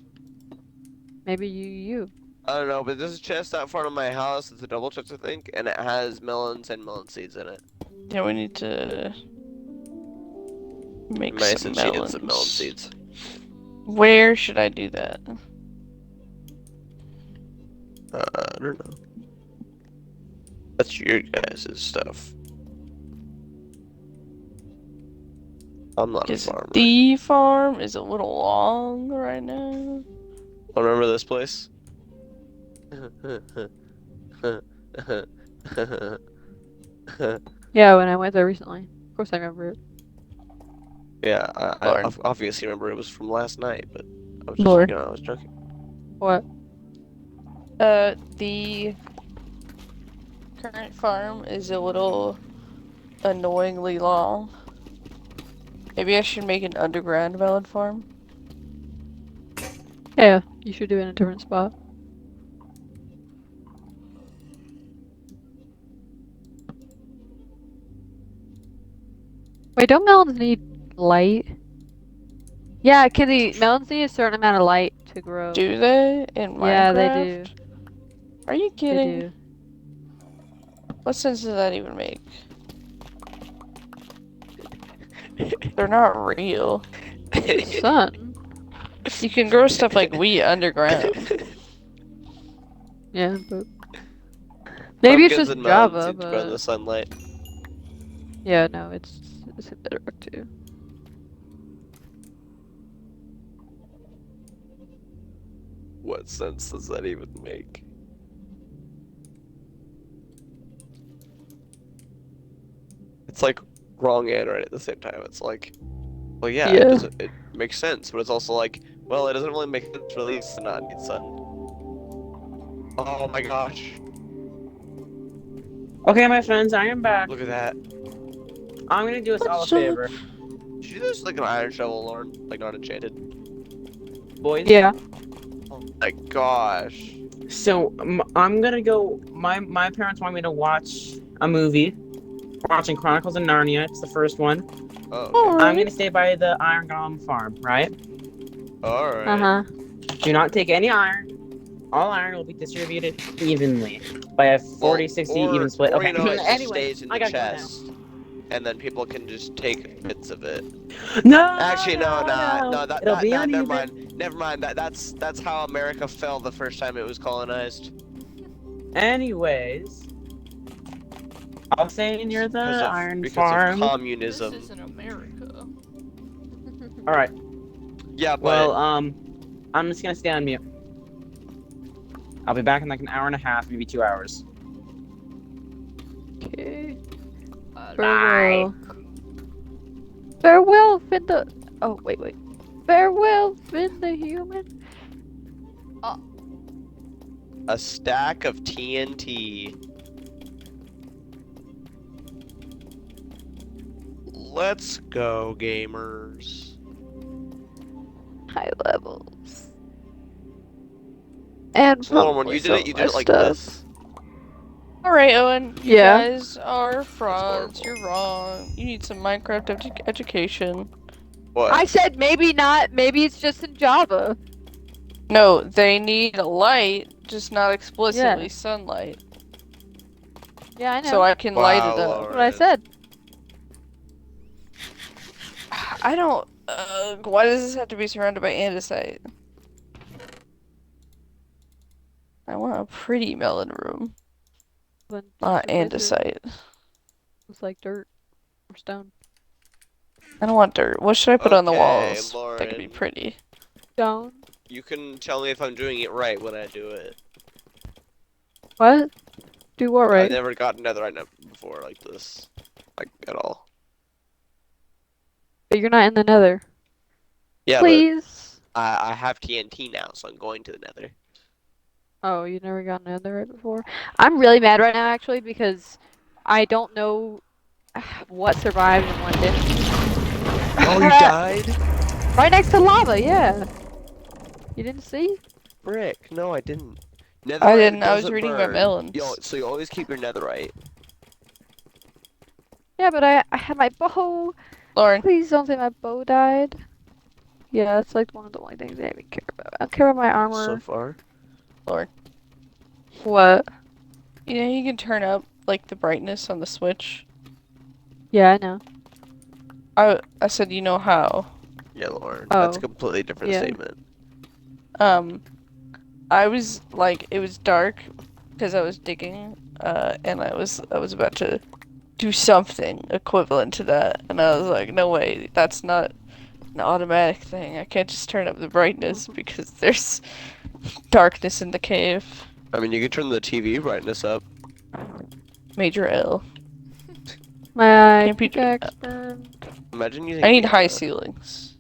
S2: Maybe you.
S1: I don't know, but there's a chest out front of my house. It's a double chest, I think, and it has melons and melon seeds in it.
S4: Yeah, we need to make
S1: May
S4: some
S1: said she had some melon
S4: melons.
S1: seeds.
S4: Where should I do that?
S1: I don't know. That's your guys' stuff. I'm not a
S4: Because
S1: farmer.
S4: the farm is a little long right now.
S1: Remember this place?
S2: Yeah, when I went there recently. Of course I remember it.
S1: Yeah, I
S4: Lord.
S1: obviously remember it was from last night, but I was just,
S4: Lord.
S1: I was joking.
S2: What?
S4: The current farm is a little annoyingly long. Maybe I should make an underground melon farm.
S2: Yeah, you should do it in a different spot. Wait, don't melons need light? Yeah, Kenzie, melons need a certain amount of light to grow.
S4: Do they in Minecraft?
S2: Yeah, they do.
S4: Are you
S2: They
S4: kidding?
S2: do.
S4: What sense does that even make? They're not real.
S2: Sun.
S4: You can grow stuff like wheat underground.
S2: Yeah, but maybe it's
S1: Pumpkins
S2: just
S1: and melons
S2: Java,
S1: need to grow in the
S2: but
S1: sunlight.
S2: yeah, no, it's in Bedrock too.
S1: What sense does that even make? It's like wrong and right at the same time. It's like, well, yeah,
S2: Yeah.
S1: it makes sense, but it's also like, well, it doesn't really make sense for these to not need sun. Oh my gosh,
S5: Okay, my friends, I am back.
S1: look at that.
S5: I'm gonna do us all a
S4: What's up?
S5: favor,
S1: Did you do this like an iron shovel, Lauren? Like not enchanted?
S5: boys.
S2: Yeah.
S1: Oh my gosh.
S5: So I'm gonna go. My parents want me to watch a movie. We're watching Chronicles of Narnia. It's the first one.
S1: Oh, okay.
S5: I'm gonna stay by the Iron Golem farm, right?
S1: Alright.
S2: Uh-huh.
S5: Do not take any iron. All iron will be distributed evenly by a 40-60 even split.
S1: Or
S5: Okay.
S1: you know, it just
S5: Anyway,
S1: stays in
S5: I
S1: the
S5: gotta go now.
S1: chest. and then people can just take bits of it.
S5: No,
S1: Actually, no, no,
S5: It'll be
S1: never
S5: uneven.
S1: mind, never mind. That's how America fell the first time it was colonized.
S5: Anyways, I'll say near the iron
S1: Because of
S5: farm.
S3: This
S1: communism.
S3: isn't America.
S5: All right.
S1: Yeah, but
S5: Well, I'm just gonna stay on mute. I'll be back in like an hour and a half, maybe 2 hours.
S2: Okay.
S3: Bye.
S2: Farewell. Farewell, Finn the. Oh, wait. Farewell, Finn the human.
S1: a stack of TNT. Let's go, gamers.
S2: High levels. And
S1: So, Lauren, when
S2: probably
S1: you did
S2: some
S1: it,
S2: of
S1: you
S2: my
S1: did it like
S2: stuff.
S1: this.
S4: Alright, Owen. You
S2: Yeah.
S4: guys are frauds.
S1: horrible.
S4: You're wrong. You need some Minecraft education.
S1: What?
S2: I said maybe not. Maybe it's just in Java.
S4: No, they need light, just not explicitly
S2: Yeah.
S4: sunlight.
S2: Yeah, I know.
S4: So I can light it
S1: Wow,
S4: up.
S2: That's what I said.
S4: I don't. Why does this have to be surrounded by andesite? I want a pretty melon room,
S2: Then
S4: not
S2: just replace it.
S4: andesite.
S2: It's like dirt or stone.
S4: I don't want dirt. What should I put on the
S1: Okay,
S4: walls that could be
S1: Lauren.
S4: pretty?
S2: Stone.
S1: You can tell me if I'm doing it right when I do it.
S2: What? Do what
S1: I've
S2: right?
S1: never gotten netherite before like this. Like, at all.
S2: But you're not in the nether.
S1: Yeah,
S2: Please.
S1: but I have TNT now, so I'm going to the nether.
S2: Oh, you never got nether right before? I'm really mad right now, actually, because I don't know what survived and what didn't.
S1: Oh, you died?
S2: Right next to lava, yeah. You didn't see?
S1: Frick, no, I didn't. Netherite
S4: I didn't. I was
S1: doesn't
S4: reading my
S1: burn.
S4: melons.
S1: Yo, so you always keep your netherite.
S2: Yeah, but I had my bow.
S4: Lauren,
S2: Please don't say my bow died. Yeah, that's like one of the only things I even care about. I don't care about my
S1: So
S2: armor.
S1: far.
S4: Lauren.
S2: What?
S4: You know you can turn up like the brightness on the Switch.
S2: Yeah, I know.
S4: I said you know how.
S1: Yeah, Lauren.
S2: Oh,
S1: That's a completely different
S2: yeah.
S1: statement.
S4: I was like it was dark because I was digging, and I was about to do something equivalent to that, and I was like, no way, that's not an automatic thing. I can't just turn up the brightness because there's darkness in the cave.
S1: I mean, you can turn the TV brightness up.
S4: Major L.
S2: My
S4: Can't be doing
S2: pickaxe burned.
S1: Imagine using.
S4: I need high ceilings.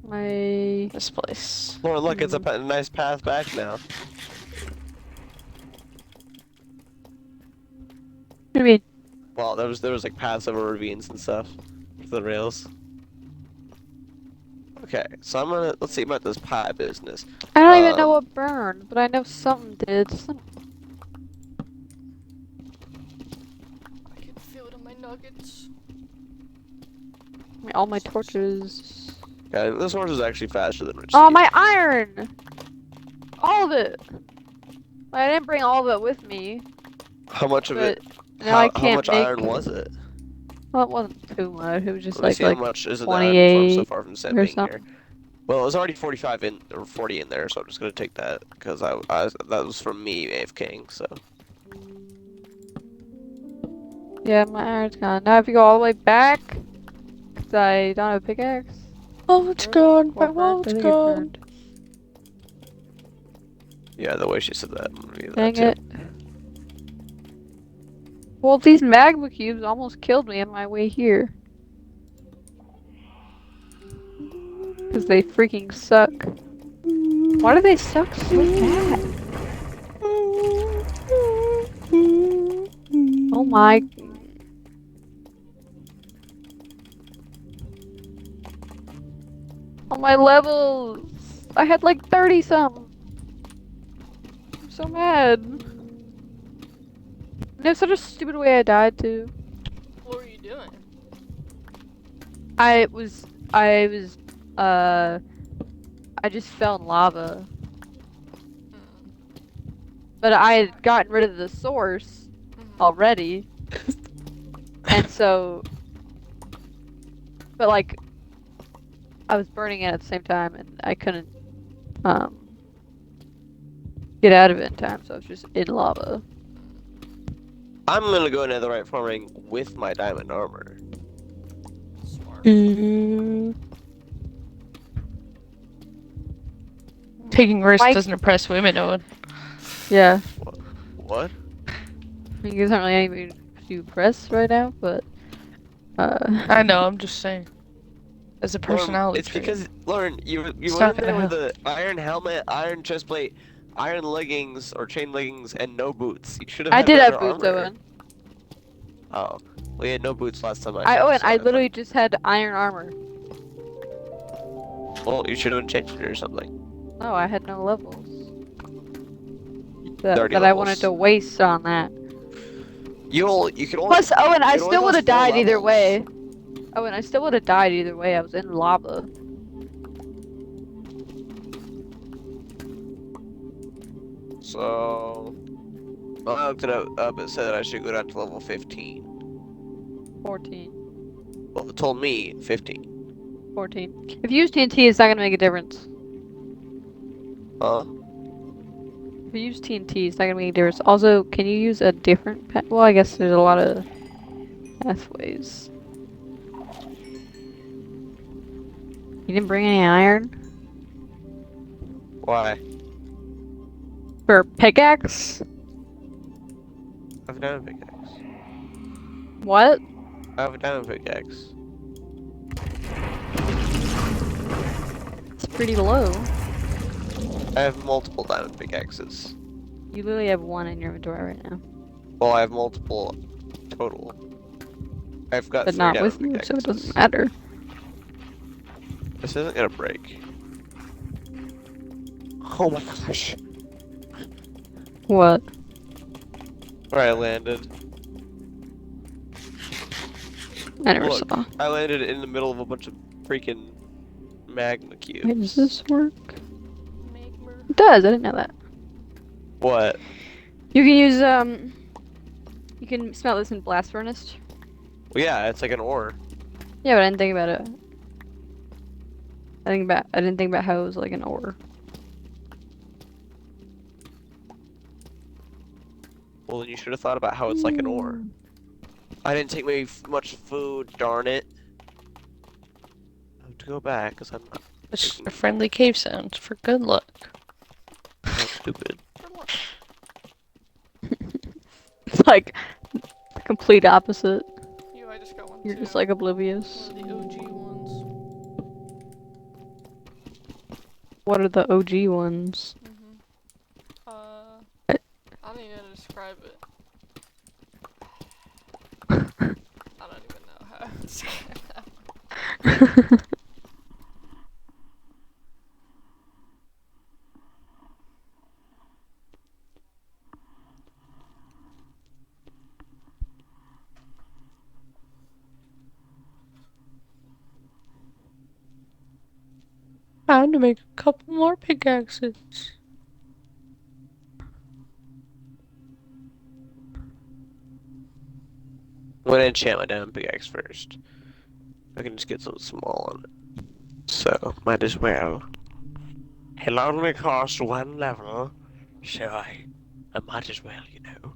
S2: My...
S4: This place.
S1: Lauren, look, it's a nice path back now.
S2: What do you mean?
S1: Well, there was like paths over ravines and stuff for the rails. Okay, so let's see about this pie business.
S2: I don't even know what burned, but I know something did.
S3: I can feel it in my nuggets.
S2: I mean, all my torches.
S1: Yeah, this horse is actually faster than Rich.
S2: Oh,
S1: Steve.
S2: my iron! All of it! I didn't bring all of it with me,
S1: How much of
S2: but
S1: it?
S2: now I
S1: How
S2: can't
S1: much
S2: make...
S1: iron was it?
S2: Well, it wasn't too much. It was just
S1: Let me
S2: like,
S1: see how much is in the iron farm so
S2: 28
S1: far from
S2: or
S1: sand being here.
S2: something.
S1: Well, it was already 45 in or 40 in there, so I'm just gonna take that because that was from me, AFKing. So
S2: Yeah, my iron's gone. Now I have to go all the way back, because I don't have a pickaxe.
S4: Oh, it's
S2: Or-
S4: gone.
S2: or
S4: My
S2: burned.
S4: wall's
S2: I think it
S4: gone.
S2: burned.
S1: yeah, the way she said that, I'm gonna do that
S2: Dang
S1: too.
S2: it. Well, these magma cubes almost killed me on my way here. Because they freaking suck. Why do they suck so bad? Oh my... Oh, my levels! I had like 30 something. I'm so mad. And it's such a stupid way I died too.
S3: What were you doing?
S2: I just fell in lava.
S3: Hmm.
S2: But I had gotten rid of the source
S3: Mhm.
S2: already. And so But like, I was burning it at the same time, and I couldn't get out of it in time, so I was just in lava.
S1: I'm gonna go netherite farming with my diamond armor.
S3: Smart.
S4: Taking risks
S2: Mike-
S4: doesn't impress women, Owen.
S2: Yeah,
S1: What?
S2: I mean, there's not really anything to press right now, but
S4: I know, I'm just saying. As a
S1: Lauren,
S4: personality
S1: it's
S4: trait.
S1: because Lauren, you
S4: It's
S1: went
S4: not
S1: in there
S4: gonna
S1: with the iron helmet, iron chestplate, iron leggings or chain leggings, and no boots. You should have
S2: I
S1: had
S2: did have
S1: better
S2: boots,
S1: armor.
S2: Owen.
S1: Oh, we had no boots last time I
S2: I
S1: checked.
S2: Owen,
S1: so
S2: I
S1: thought-
S2: literally just had iron armor.
S1: Well, you should have changed it or something.
S2: No, I had no levels.
S1: 30
S2: That I wanted
S1: levels.
S2: to waste on that.
S1: You can only.
S2: Plus, Owen, I
S1: it only
S2: still would
S1: goes
S2: have
S1: 4
S2: died either
S1: levels.
S2: way. Owen, I still would have died either way. I was in lava.
S1: So, when I looked it up, it said that I should go down to level 15.
S2: 14.
S1: Well, it told me 15.
S2: 14. If you use TNT, it's not gonna make a difference.
S1: Huh?
S2: If you use TNT, it's not gonna make a difference. Also, can you use a different path? Well, I guess there's a lot of pathways. You didn't bring any iron?
S1: Why?
S2: For a pickaxe?
S1: I have a diamond pickaxe.
S2: What?
S1: I have a diamond pickaxe.
S2: It's pretty low.
S1: I have multiple diamond pickaxes.
S2: You literally have one in your inventory right now.
S1: Well, I have multiple total. I've got
S2: But
S1: 3
S2: not
S1: diamond
S2: with you, so it
S1: pickaxes.
S2: doesn't matter.
S1: This isn't gonna break. Oh my gosh.
S2: What?
S1: Where I landed.
S2: I never
S1: Look,
S2: saw.
S1: I landed in the middle of a bunch of freaking magma cubes.
S2: Wait, does this work?
S3: Magmer.
S2: It does, I didn't know that.
S1: What?
S2: You can use, you can smelt this in blast furnace.
S1: Well, yeah, it's like an ore.
S2: Yeah, but I didn't think about it. I didn't think about how it was like an ore.
S1: Well, then you should have thought about how it's like an ore. I didn't take much food, darn it. I have to go back because I'm not
S4: It's just a friendly cave sound for good luck.
S1: stupid.
S2: It's like the complete opposite.
S3: I just got one
S2: You're
S3: too.
S2: just like oblivious.
S3: One of the OG ones.
S2: What are the OG ones?
S3: I don't even know how to describe it. I don't even know how to describe that.
S4: Time to make a couple more pickaxes.
S1: I'm gonna enchant my diamond pickaxe first. I can just get something small on it. So, might as well. It'll only cost 1 level, so I might as well, you know.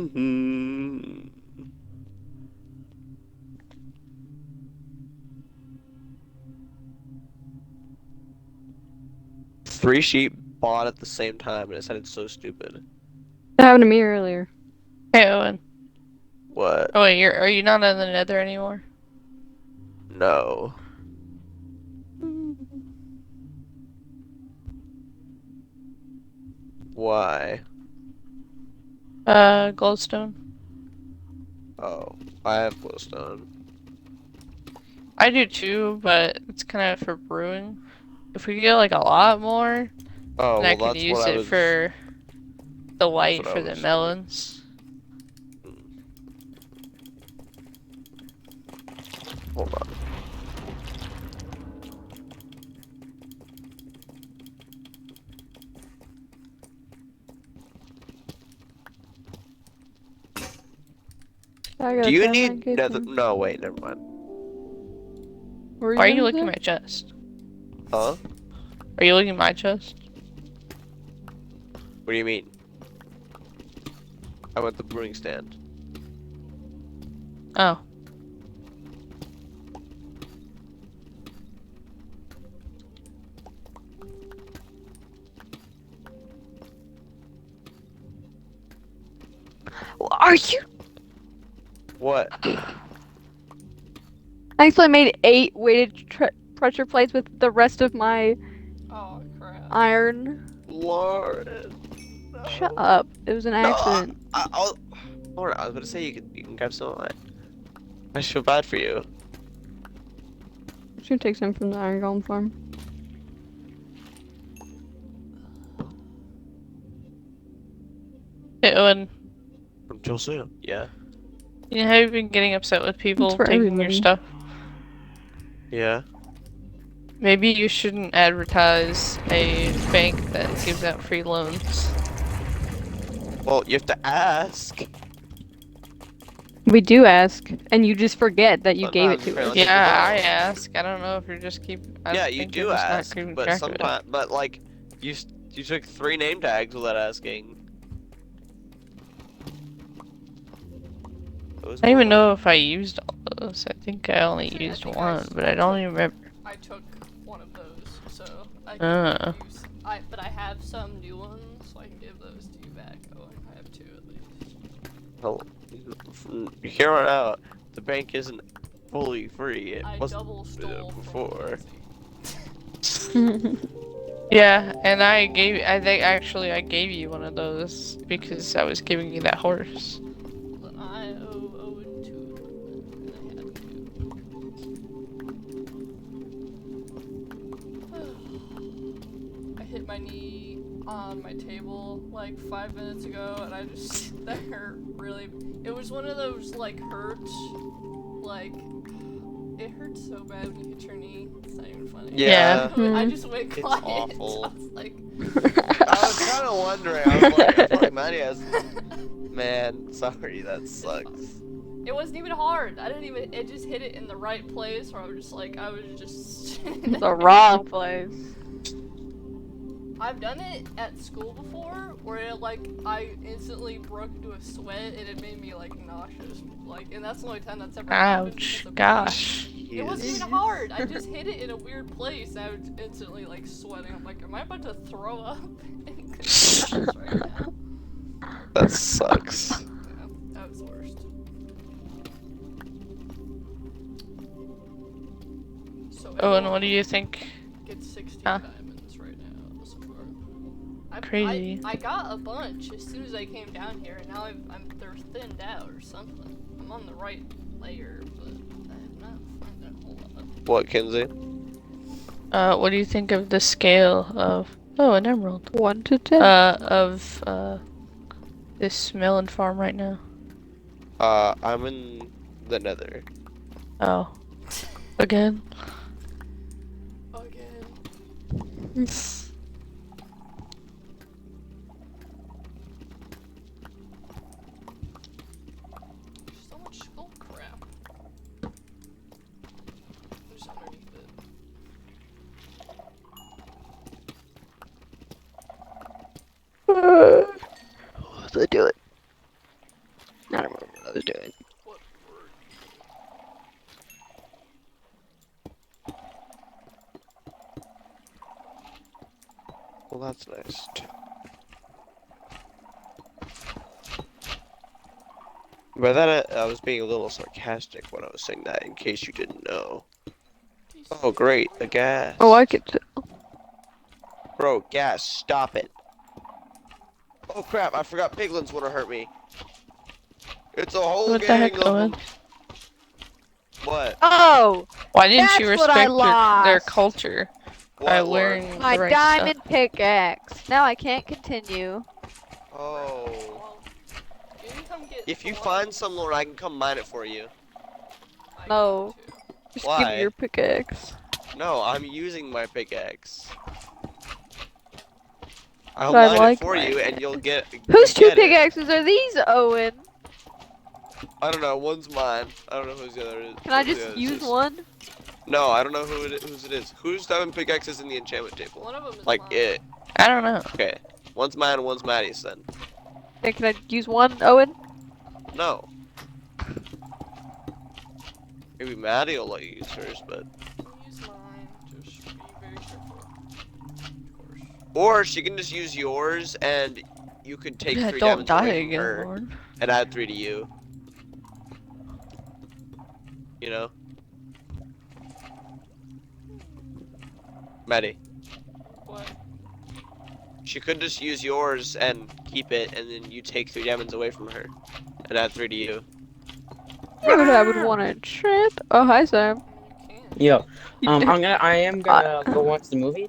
S1: Mm-hmm. 3 sheep bought at the same time, and it sounded so stupid.
S2: That happened to me earlier.
S4: Hey, Owen.
S1: What?
S4: Oh wait, are you not in the Nether anymore?
S1: No. Why?
S4: Glowstone.
S1: Oh, I have glowstone.
S4: I do too, but it's kind of for brewing. If we get like a lot more,
S1: Oh,
S4: then I
S1: well,
S4: can
S1: that's
S4: use
S1: what I
S4: it
S1: was.
S4: for the white
S1: what I
S4: for the
S1: was
S4: melons.
S1: Hold on.
S2: I got
S1: Do
S2: a
S1: you
S2: termite
S1: need nether?
S2: kitchen.
S1: No, wait, never mind.
S2: What were
S4: Why are you
S2: gonna
S4: looking
S2: say?
S4: at my chest?
S1: Huh?
S4: Are you looking at my chest?
S1: What do you mean? I went the brewing stand.
S4: Oh.
S2: Are you?
S1: What?
S2: I actually made 8 weighted pressure plates with the rest of my
S3: Oh crap.
S2: iron.
S1: Lauren.
S2: Shut
S1: No.
S2: up. It was an
S1: No,
S2: accident.
S1: Lauren, I was gonna say you can grab some of mine. I feel bad for you.
S2: I'm just gonna take some from the iron golem farm.
S4: Hey, Owen,
S1: Until soon. Yeah.
S4: you know how you've been getting upset with people
S2: for
S4: taking your
S2: everybody.
S4: stuff?
S1: Yeah.
S4: Maybe you shouldn't advertise a bank that gives out free loans.
S1: Well, you have to ask.
S2: We do ask, and you just forget that you gave it
S1: Sometimes
S2: to us.
S1: apparently people
S4: Yeah, I
S1: don't.
S4: ask. I don't know if you're just
S1: Yeah, you
S4: think
S1: do
S4: you're just not
S1: ask,
S4: keeping
S1: but
S4: track of it.
S1: sometimes, but like, you took 3 name tags without asking. Those
S4: I don't even
S1: were-
S4: know if I used all those. I think I only
S3: Actually, I
S4: used
S3: think
S4: one, but I don't even remember.
S3: I took one of those, so I
S4: Uh.
S3: can use. But I have some new ones, so I can give those to you back. Oh, I have 2 at least.
S1: Well, from here on out, the bank isn't fully free. It
S3: I
S1: wasn't
S3: double stole from
S1: before.
S3: Lindsay.
S4: Yeah, and I think actually I gave you one of those because I was giving you that horse.
S3: Well, then I owe Owen 2 of them, and I had 2. I hit my knee on my table like 5 minutes ago, and I just that hurt really. It was one of those like hurts, like it hurts so bad when you hit your knee. It's not even funny.
S1: Yeah.
S3: I just went
S1: It's
S3: quiet.
S1: awful.
S3: I was like,
S1: I was kind of wondering. I was like Maddie has. Man, sorry, that sucks.
S3: it wasn't even hard. I didn't even. It just hit it in the right place, where I was just like, I was just.
S2: The wrong place.
S3: I've done it at school before, where it, like I instantly broke into a sweat and it made me like nauseous. Like, and that's the only time that's ever happened.
S4: Ouch!
S3: because of
S4: Gosh.
S3: It wasn't even hard. I just hit it in a weird place. And I was instantly like sweating. I'm like, am I about to throw up? right now.
S1: That sucks.
S3: Yeah, that was the worst. So
S4: Owen,
S3: everyone
S4: what do you think?
S3: gets 16
S4: Huh?
S3: diamonds right now so far.
S4: Crazy.
S3: I got a bunch as soon as I came down here, and now they're thinned out or something. I'm on the right layer, but I'm not finding a whole lot.
S1: What, Kinsey?
S4: What do you think of the scale of an emerald?
S2: 1 to 10.
S4: Of this melon farm right now?
S1: I'm in the nether.
S4: Oh. Again?
S3: Again. So much skull crap. Who's underneath it?
S2: What was I doing? I don't remember what I was doing.
S3: What word?
S1: Well, that's nice. By that, I was being a little sarcastic when I was saying that, in case you didn't know. Oh, great, the gas.
S2: Oh, I could tell.
S1: Bro, gas, stop it. Oh crap, I forgot piglins would have hurt me. It's a whole
S4: What the
S1: gang
S4: heck,
S1: of
S4: Owen?
S1: them. What?
S2: Oh!
S4: Why didn't you
S2: That's what I
S4: respect their
S2: lost.
S4: culture by
S1: What, Lauren?
S4: wearing
S2: My
S4: the right
S2: diamond pickaxe. Now I can't continue.
S1: Oh.
S3: Well, you can come get
S1: If you
S3: the
S1: find
S3: one
S1: some, Lauren, I can come mine it for you.
S3: I
S2: No.
S3: got too.
S2: Just
S1: Why?
S2: give me your pickaxe.
S1: No, I'm using my pickaxe. I'll
S2: But I
S1: mine
S2: like
S1: it for
S2: mine.
S1: you, and you'll get.
S2: Whose 2
S1: get it.
S2: pickaxes are these, Owen?
S1: I don't know. One's mine. I don't know whose the other is.
S2: Can I
S1: whose the
S2: just
S1: other's
S2: use
S1: is.
S2: one?
S1: No, I don't know whose it is. Who's having pickaxes in the enchantment table?
S3: One of them is
S1: Like
S3: mine.
S1: it.
S4: I don't know.
S1: Okay. One's mine, one's Maddie's then.
S2: Yeah, can I use one, Owen?
S1: No. Maybe Maddie will let you use hers, but.
S3: Use mine. Just be very careful. Of course.
S1: Or she can just use yours and you could take
S4: Yeah,
S1: 3
S4: don't
S1: diamonds
S4: die
S1: away from
S4: again,
S1: her
S4: Lord.
S1: and add 3 to you. You know? Maddie.
S3: What?
S1: She could just use yours and keep it, and then you take 3 diamonds away from her and add 3 to you.
S2: Yeah, but I would want to trip. Oh, hi, Sam.
S3: You can.
S5: Yo,
S2: You-
S5: I am gonna go watch the movie.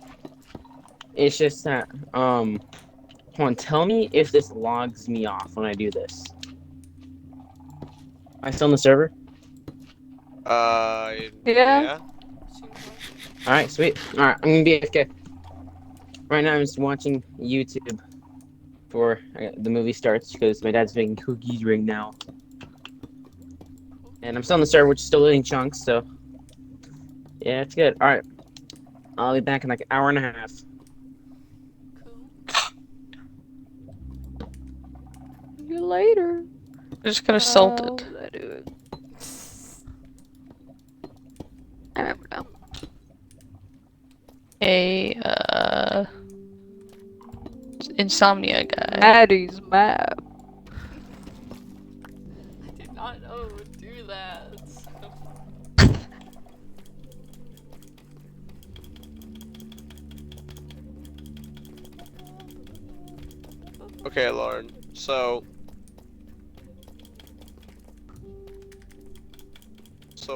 S5: It's just that, hold on, tell me if this logs me off when I do this. Am I still in the server?
S2: Yeah.
S1: Yeah.
S3: Seems like.
S5: Alright, sweet. Alright, I'm gonna be AFK. Right now I'm just watching YouTube before the movie starts because my dad's making cookies right now. And I'm still on the server, which is still eating chunks, so yeah, it's good. Alright. I'll be back in like an hour and a half.
S3: Cool.
S2: See you later.
S4: I just got assaulted.
S2: How did I do it? I remember now.
S4: A insomnia guy.
S2: Maddie's map.
S3: I did not know it would do that.
S1: Okay, Lauren. So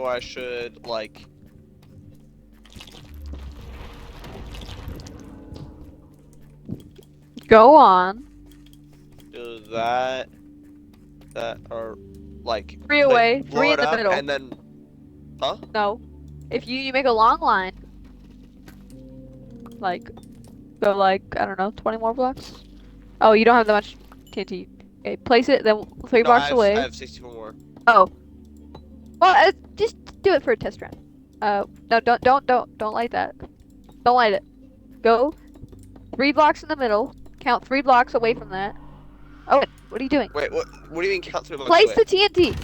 S1: I should like
S2: Go on.
S1: do that or like
S2: 3 away,
S1: blow
S2: 3 in
S1: it
S2: the
S1: up
S2: middle.
S1: and then
S2: No. If you make a long line, like, go like, I don't know, 20 more blocks? Oh, you don't have that much TNT. Okay, place it, then 3
S1: no,
S2: blocks
S1: I
S2: away.
S1: have 64 more.
S2: Oh. Well, just do it for a test round. No, don't light that. Don't light it. Go 3 blocks in the middle. Count 3 blocks away from that. Oh, what are you doing?
S1: Wait, what do you mean count 3 blocks
S2: Place
S1: away?
S2: the TNT.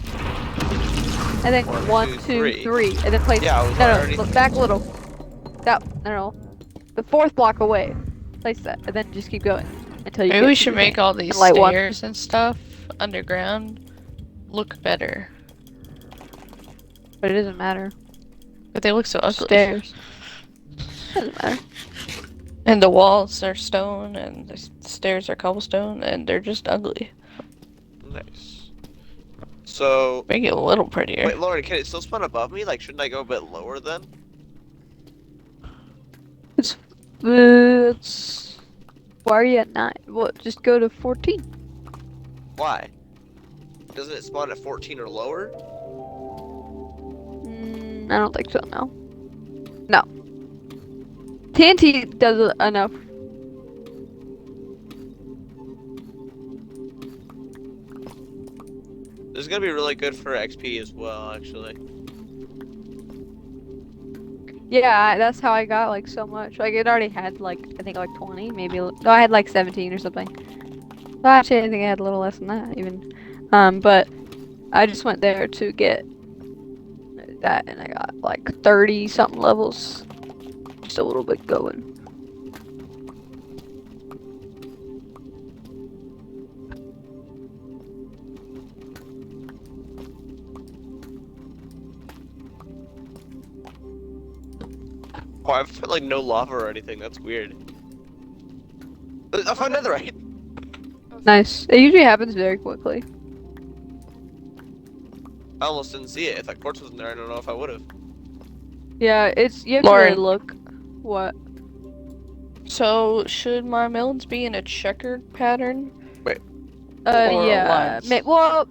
S2: And then
S1: 1,
S2: 1,
S1: 2,
S2: 2, 3. And then place.
S1: Yeah, I was
S2: No,
S1: already
S2: look back a little. No. The 4th block away. Place that, and then just keep going until you.
S4: Maybe
S2: get
S4: we
S2: to
S4: should
S2: the
S4: make
S2: thing.
S4: all these
S2: Light one.
S4: stairs and stuff underground look better.
S2: But it doesn't matter.
S4: But they look so ugly.
S2: Stairs. Doesn't matter.
S4: And the walls are stone, and the stairs are cobblestone, and they're just ugly.
S1: Nice. So
S4: Make it a little prettier.
S1: wait, Lauren, can it still spawn above me? Like, shouldn't I go a bit lower then?
S2: It's. Why are you at 9? Well, just go to 14.
S1: Why? Doesn't it spawn at 14 or lower?
S2: I don't think so. No. TNT does enough.
S1: This is gonna be really good for XP as well, actually.
S2: Yeah, that's how I got like so much. Like it already had like I think like 20, maybe. No, I had like 17 or something. Well, actually, I think I had a little less than that even. But I just went there to get that, and I got like 30 something levels. Just a little bit going.
S1: Oh, I've found like no lava or anything. That's weird. I found netherite.
S2: Nice. It usually happens very quickly.
S1: I almost didn't see it. If that quartz wasn't there, I don't know if I would have.
S2: Yeah, you have to really
S4: Lauren.
S2: look. What?
S4: So, should my melons be in a checkered pattern? Or
S2: Yeah.
S4: lines?
S2: Well,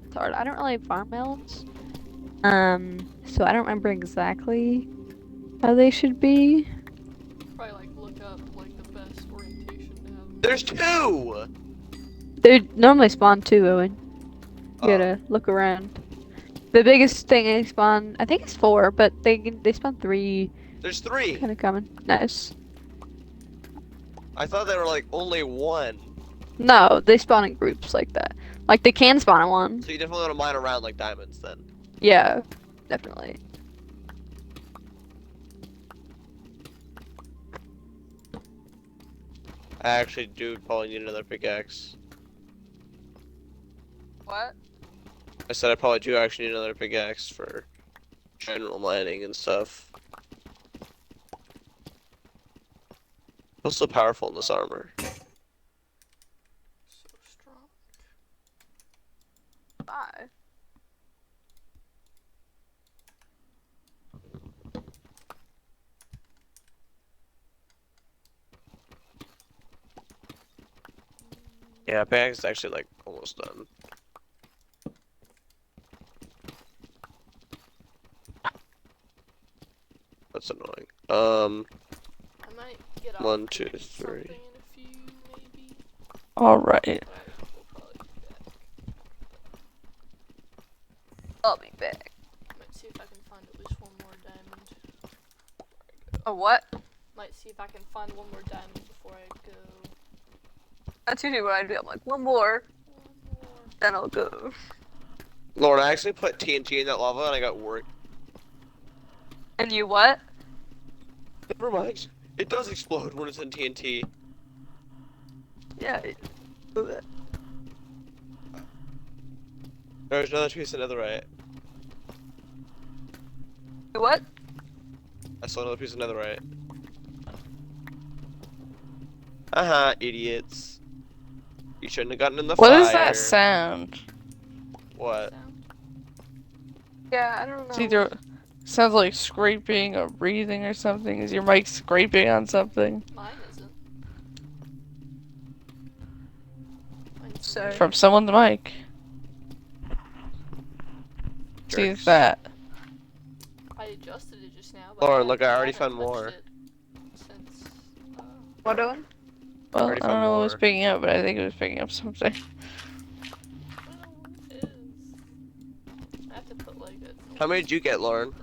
S2: it's hard. I don't really farm melons. So I don't remember exactly how they should be.
S3: Probably like look up like the best orientation to have.
S1: There's 2.
S2: They normally spawn 2, Owen. You gotta look around. The biggest thing they spawn, I think it's 4, but they spawn 3.
S1: There's 3.
S2: Kind of common. Nice.
S1: I thought they were like only 1.
S2: No, they spawn in groups like that. Like they can spawn in one.
S1: So you definitely want to mine around like diamonds then.
S2: Yeah, definitely.
S1: I actually do probably need another pickaxe.
S4: What?
S1: I said I probably do actually need another pickaxe for general mining and stuff. Feels so powerful in this armor.
S3: So strong.
S4: Bye.
S1: Yeah, pickaxe is actually like almost done. That's annoying.
S3: I might get off
S1: 1, 2,
S3: something
S1: 3.
S3: in a few, maybe.
S4: Alright.
S3: We'll probably be back.
S4: I'll be back.
S3: Might see if I can find at least one more diamond.
S4: A what?
S3: Might see if I can find one more diamond before I go.
S4: That's usually what I do. I'm like, one more,
S3: One more.
S4: then I'll go.
S1: Lauren, I actually put TNT in that lava and I got work.
S4: And you what?
S1: Never mind. It does explode when it's in TNT.
S4: Yeah.
S1: There's another piece of netherite.
S4: What?
S1: I saw another piece of netherite. Haha, idiots. You shouldn't have gotten in the
S4: What
S1: fire.
S4: is that sound?
S1: What?
S3: Sound?
S4: Yeah, I don't know.
S7: It's either sounds like scraping or breathing or something. Is your mic scraping on something?
S3: Mine isn't. Mine's
S4: So-
S7: From someone's mic. See
S1: Jerks.
S7: that.
S3: I adjusted it just now. But
S1: Lauren, look, I already
S3: haven't
S1: found
S3: touched
S1: more.
S3: it Since,
S4: What doing?
S7: Well, I
S1: Already
S7: don't
S1: found
S7: know what it was
S1: more.
S7: picking up, but I think it was picking up something.
S3: well, it is. I have to put like a.
S1: How many did you get, Lauren?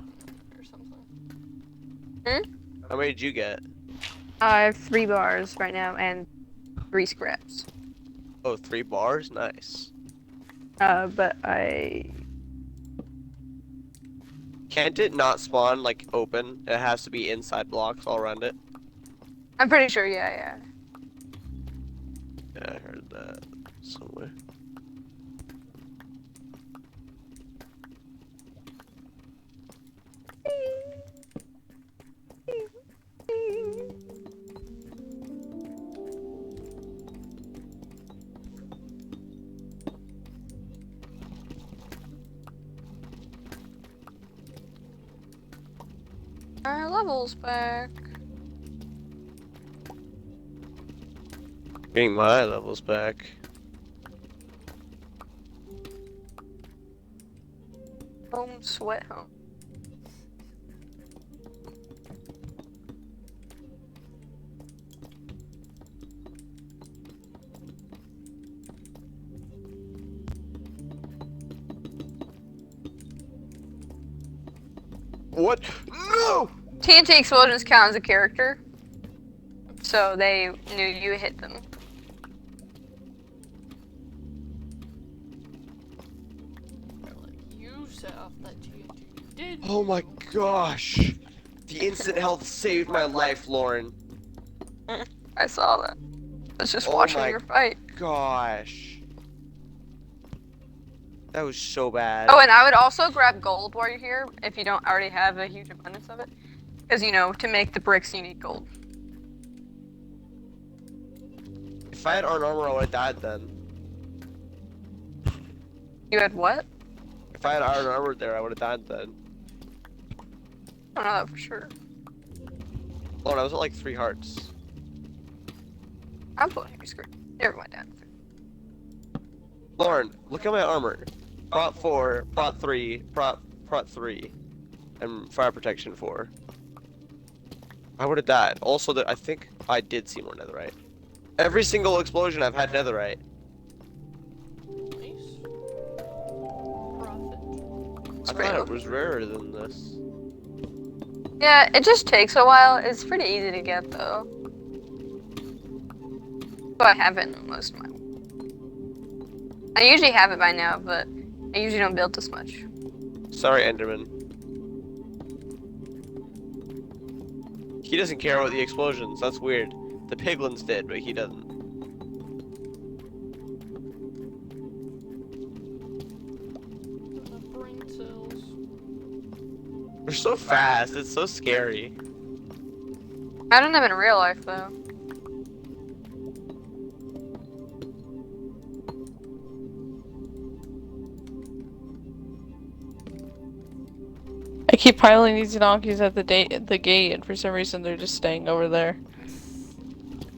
S3: Or something.
S1: How many did you get?
S4: I have 3 bars right now and 3 scraps.
S1: Oh, 3 bars? Nice.
S4: But I...
S1: Can't it not spawn, like, open? It has to be inside blocks all around it?
S4: I'm pretty sure, yeah.
S1: Yeah, I heard that somewhere.
S4: Our level's back.
S1: Getting my levels back.
S4: Home sweat home.
S1: What? No!
S4: TNT explosions count as a character, so they knew you hit them.
S3: Or like you set off that TNT. Did
S1: Oh my gosh! The instant health saved my life, Lauren.
S4: I saw that. I was just
S1: Oh
S4: watching
S1: my-
S4: your fight.
S1: Gosh. That was so bad.
S4: Oh, and I would also grab gold while you're here, if you don't already have a huge abundance of it. Because, you know, to make the bricks, you need gold.
S1: If I had iron armor, I would have died then.
S4: You had what?
S1: If I had iron armor there, I would have died then.
S4: I don't know that for sure.
S1: Lauren, I was at like 3 hearts.
S4: I'm pulling your screen. Never mind down.
S1: Lauren, look at my armor. Prot 4, Prot 3, Prot 3, and fire protection 4. I would have died. Also, I think I did see more netherite. Every single explosion I've had netherite.
S3: nice.
S1: thought it was rarer than this.
S2: Yeah, it just takes a while. It's pretty easy to get though. So I have it in most of my. I usually have it by now, but I usually don't build this much.
S1: Sorry, Enderman. He doesn't care about the explosions. That's weird. The piglins did, but he doesn't.
S3: The brain cells.
S1: They're so fast. It's so scary.
S2: I don't have it in real life though.
S7: I keep piling these donkeys at the gate, and for some reason they're just staying over there.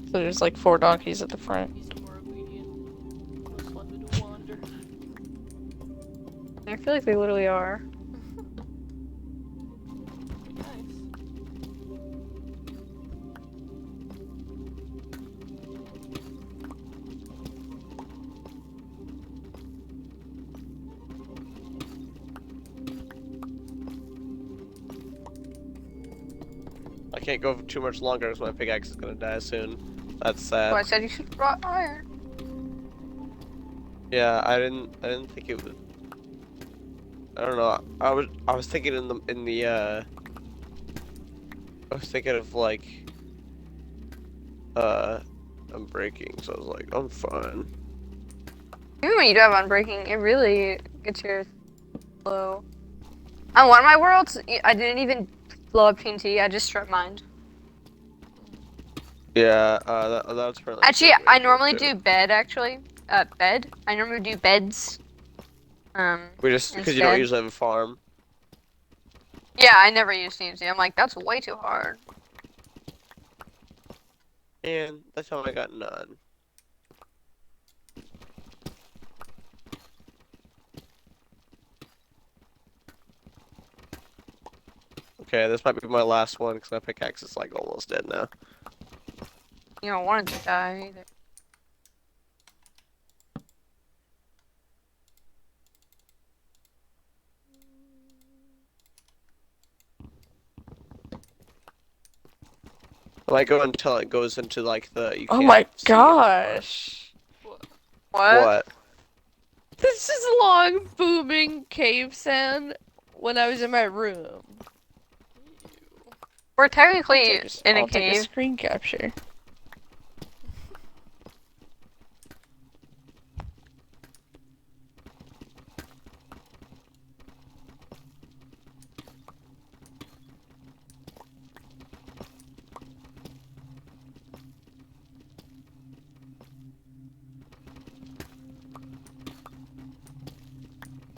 S7: So there's like 4 donkeys at the front.
S3: He's more obedient. Less likely to wander.
S2: I feel like they literally are.
S3: Nice.
S1: I can't go for too much longer because my pickaxe is gonna die soon. That's sad.
S2: So I said you should brought iron.
S1: Yeah, I didn't think it would. I don't know. I was thinking I was thinking of like I'm breaking, so I was like, I'm fine.
S2: Even when you do have unbreaking, it really gets your flow. On one of my worlds, I didn't even blow up TNT. I just strip mined.
S1: Yeah, that's probably
S2: Actually, I normally do bed. Actually, bed. I normally do beds.
S1: We just because you don't
S2: instead.
S1: usually have a farm.
S2: Yeah, I never use TNT. I'm like, that's way too hard.
S1: And that's how I got none. Okay, this might be my last one because my pickaxe is like almost dead now.
S2: You don't want it to die either.
S1: I might go until it goes into like the you
S7: Oh
S1: can't
S7: my
S1: see anymore.
S7: gosh!
S3: What?
S1: What?
S7: This is long booming cave sound when I was in my room.
S2: We're technically in a
S7: I'll take a
S2: cave.
S7: screen capture.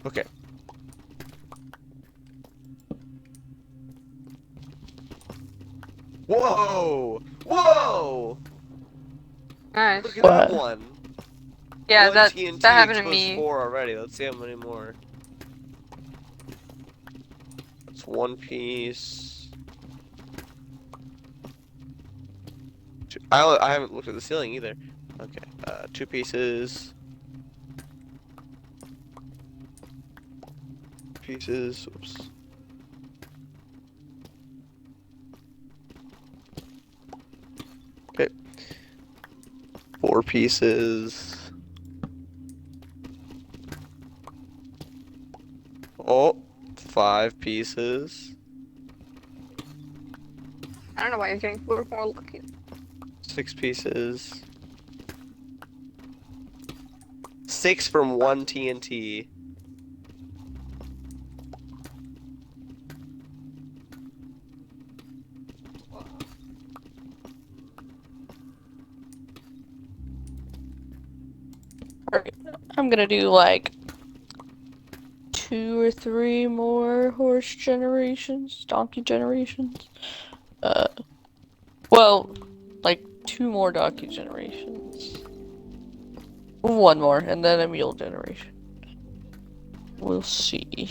S1: Okay. Whoa! Whoa!
S2: Nice.
S1: Look at
S7: What?
S1: that one.
S2: Yeah,
S1: One
S2: that
S1: TNT
S2: happened to
S1: exposed
S2: me.
S1: 4 already. Let's see how many more. That's one piece. I haven't looked at the ceiling either. Okay, 2 pieces. Pieces. Oops. Okay. 4 pieces. Oh, 5 pieces.
S2: I don't know why you're getting more lucky.
S1: 6 pieces. 6 from 1 TNT.
S3: Wow.
S7: I'm gonna do like 2 or 3 more horse generations, donkey generations. Well, like 2 more donkey generations. 1 more, and then a mule generation. We'll see.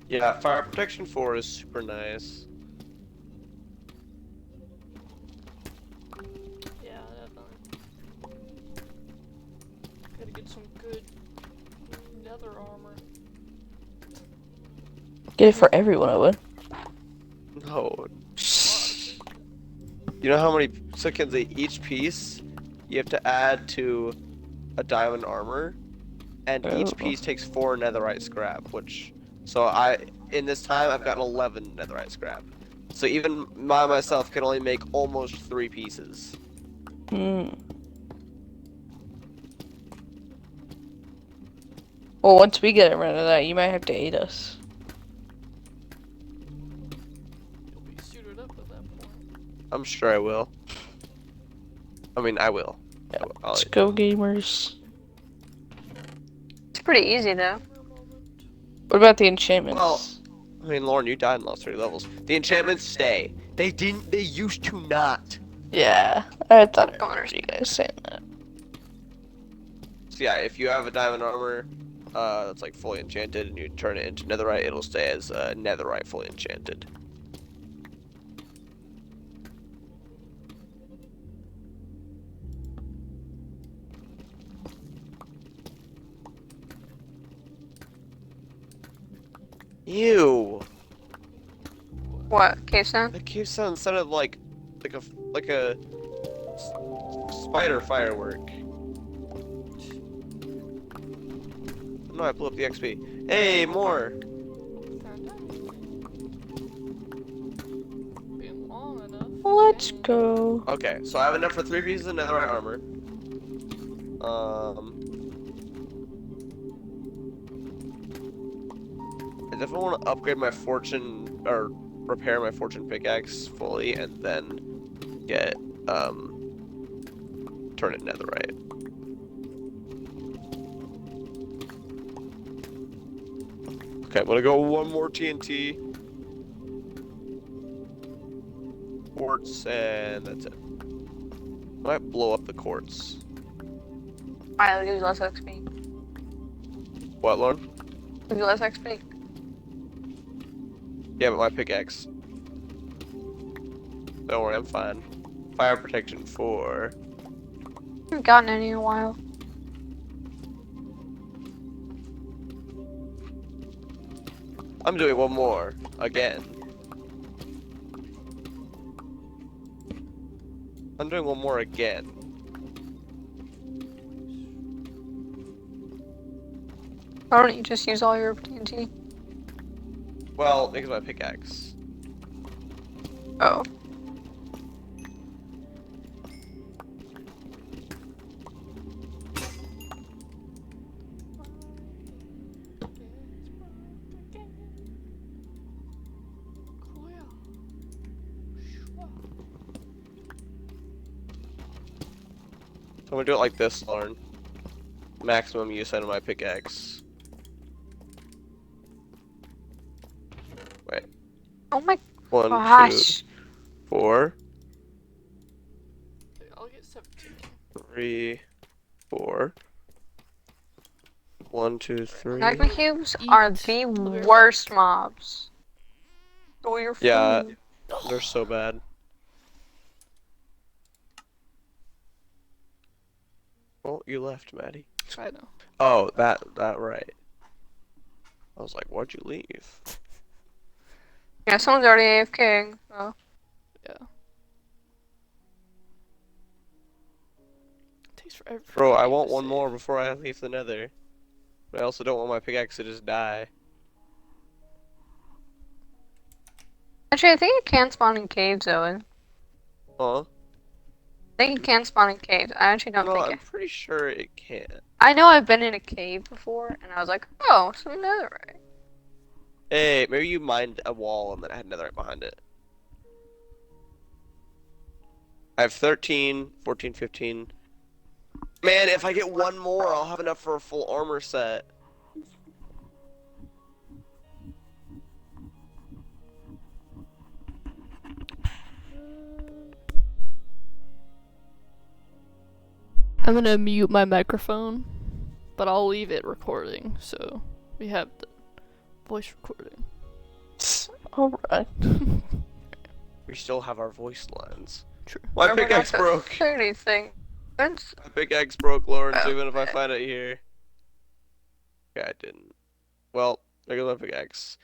S1: Yeah, fire protection 4 is super nice.
S3: Yeah, definitely. get some good nether armor.
S7: Get it for everyone, I would.
S1: No.
S3: A lot of people.
S1: You know how many seconds each piece you have to add to a diamond armor? And each
S7: Oh.
S1: piece takes 4 netherite scrap, which in this time I've gotten 11 netherite scrap. So even myself can only make almost 3 pieces.
S7: Hmm. Well, once we get rid of that, you might have to aid us.
S3: You'll be suited up at that point.
S1: I'm sure I will. I mean, I will.
S7: Yeah.
S1: I'll-
S7: Let's go, gamers.
S2: It's pretty easy though.
S7: What about the enchantments?
S1: Well, I mean, Lauren, you died in the last 3 levels. The enchantments stay. They used to not.
S7: Yeah, I thought I remember you guys saying that.
S1: So yeah, if you have a diamond armor that's like fully enchanted and you turn it into netherite, it'll stay as netherite fully enchanted. Ew.
S2: What? Cave sound?
S1: That cave sound sounded like a spider firework. No, I blew up the XP. Hey, more.
S3: Been long enough.
S7: Let's go.
S1: Okay, so I have enough for 3 pieces of netherite armor. I definitely want to upgrade my fortune or repair my fortune pickaxe fully and then get turn it netherite. Okay, I'm gonna go one more TNT. Quartz and that's it. I might blow up the quartz.
S2: Alright, give you less XP.
S1: What, Lauren?
S2: Give you less XP.
S1: Yeah, but my pickaxe. Don't worry, I'm fine. Fire protection 4.
S2: I haven't gotten any in a while.
S1: I'm doing one more. Again. I'm doing one more again.
S2: Why don't you just use all your TNT?
S1: Well, because my pickaxe.
S2: Oh.
S1: So I'm gonna do it like this, Lauren. Maximum use out of my pickaxe. Wait.
S2: Oh my
S1: 1,
S2: gosh.
S1: 2, 4,
S3: I'll get 17.
S1: 3, 4. 1, 2, 3.
S2: Magma cubes are the worst mobs. Oh, you're
S1: Yeah,
S2: food.
S1: they're so bad. Oh, you left, Maddie.
S3: I know.
S1: Oh, that right. I was like, why'd you leave?
S2: Yeah, someone's already AFK. Oh.
S3: Yeah. Takes forever. for
S1: Bro,
S3: the
S1: I
S3: game
S1: want
S3: to
S1: one
S3: save.
S1: more before I leave the nether. But I also don't want my pickaxe to just die.
S2: Actually, I think it can spawn in caves, Owen.
S1: Huh?
S2: I think it can spawn in caves. I actually don't
S1: No,
S2: think
S1: I'm
S2: it.
S1: pretty sure it can't.
S2: I know I've been in a cave before, and I was like, oh, some netherite.
S1: Hey, maybe you mined a wall and then I had netherite behind it. I have 13, 14, 15. Man, if I get one more, I'll have enough for a full armor set.
S3: I'm gonna mute my microphone, but I'll leave it recording, so we have the voice recording.
S7: Alright.
S1: We still have our voice lines.
S3: True.
S1: My
S2: Oh my
S1: pickaxe
S2: gosh,
S1: broke.
S2: that 30 thing. That's
S1: My pickaxe broke, Lawrence,
S2: Oh,
S1: even if I find it here. Okay, I didn't. Well, there goes my pickaxe.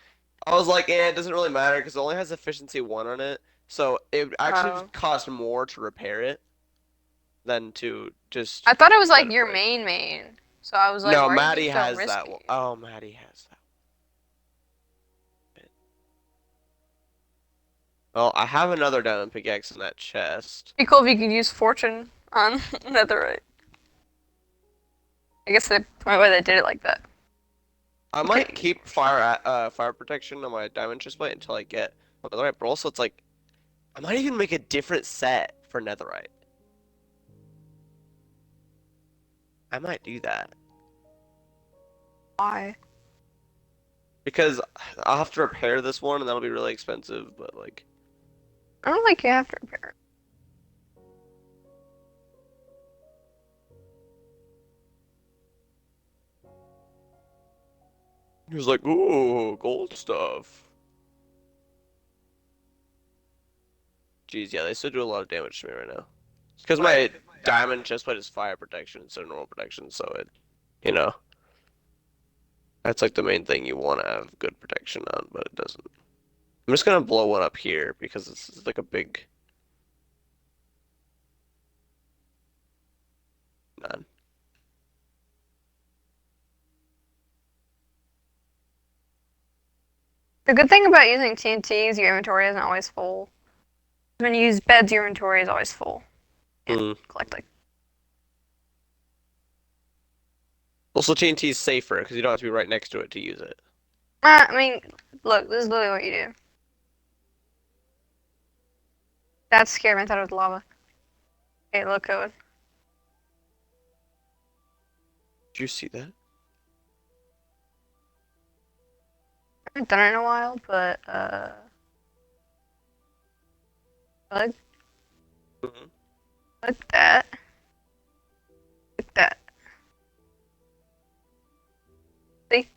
S1: I was like, it doesn't really matter because it only has efficiency 1 on it. So it would actually
S2: Oh.
S1: cost more to repair it than to just
S2: I thought it was
S1: let
S2: like
S1: it
S2: your
S1: break.
S2: main. So I was like,
S1: No,
S2: why are you
S1: Maddie
S2: being so
S1: has that one.
S2: risky?
S1: Oh, Maddie has that one. Well, I have another diamond pickaxe in that chest.
S2: Be cool if you could use fortune on netherite. I guess that's why they did it like that.
S1: I might keep fire protection on my diamond chest plate until I get netherite, but also it's like I might even make a different set for netherite. I might do that
S2: Why?
S1: because I'll have to repair this one and that'll be really expensive, but like
S2: I don't think you have to repair it.
S1: he was like, "Ooh, gold stuff." Jeez, yeah, they still do a lot of damage to me right now. Because my diamond chestplate is fire protection instead of normal protection, so you know, that's like the main thing you want to have good protection on, but it doesn't. I'm just gonna blow one up here because this is like a big none.
S2: The good thing about using TNT is your inventory isn't always full. When you use beds, your inventory is always full. And
S1: Hmm.
S2: collecting.
S1: Also, TNT is safer because you don't have to be right next to it to use it.
S2: I mean, look, this is literally what you do. That's scary method of lava. Okay, look code.
S1: Did you see that?
S2: I haven't done it in a while, but look,
S1: Mhm.
S2: look at that. Look at that. See?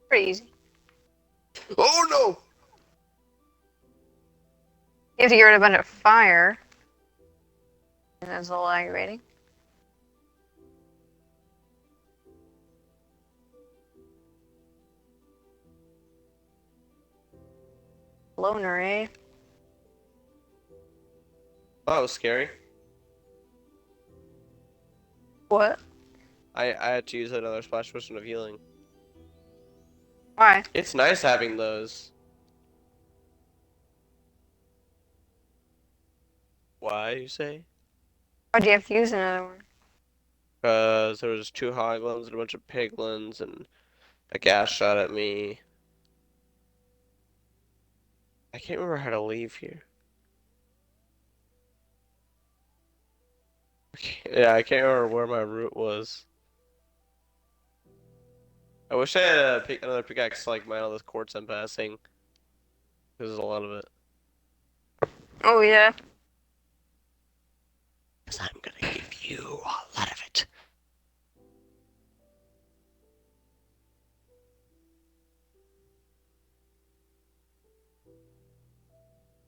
S2: Pretty easy.
S1: Oh no!
S2: You have to get rid of a bunch of fire. And that's a little aggravating. Loner, eh?
S1: Oh, that was scary.
S2: What?
S1: I had to use another splash potion of healing.
S2: Why?
S1: It's nice having those. Why, you say?
S2: Why'd you have to use another one?
S1: Because there was 2 hoglins and a bunch of piglins and a gas shot at me. I can't remember how to leave here. Yeah, I can't remember where my route was. I wish I had another pickaxe to like mine all this quartz I'm passing. Because there's a lot of it.
S2: Oh, yeah.
S1: Because I'm gonna give you a lot of it.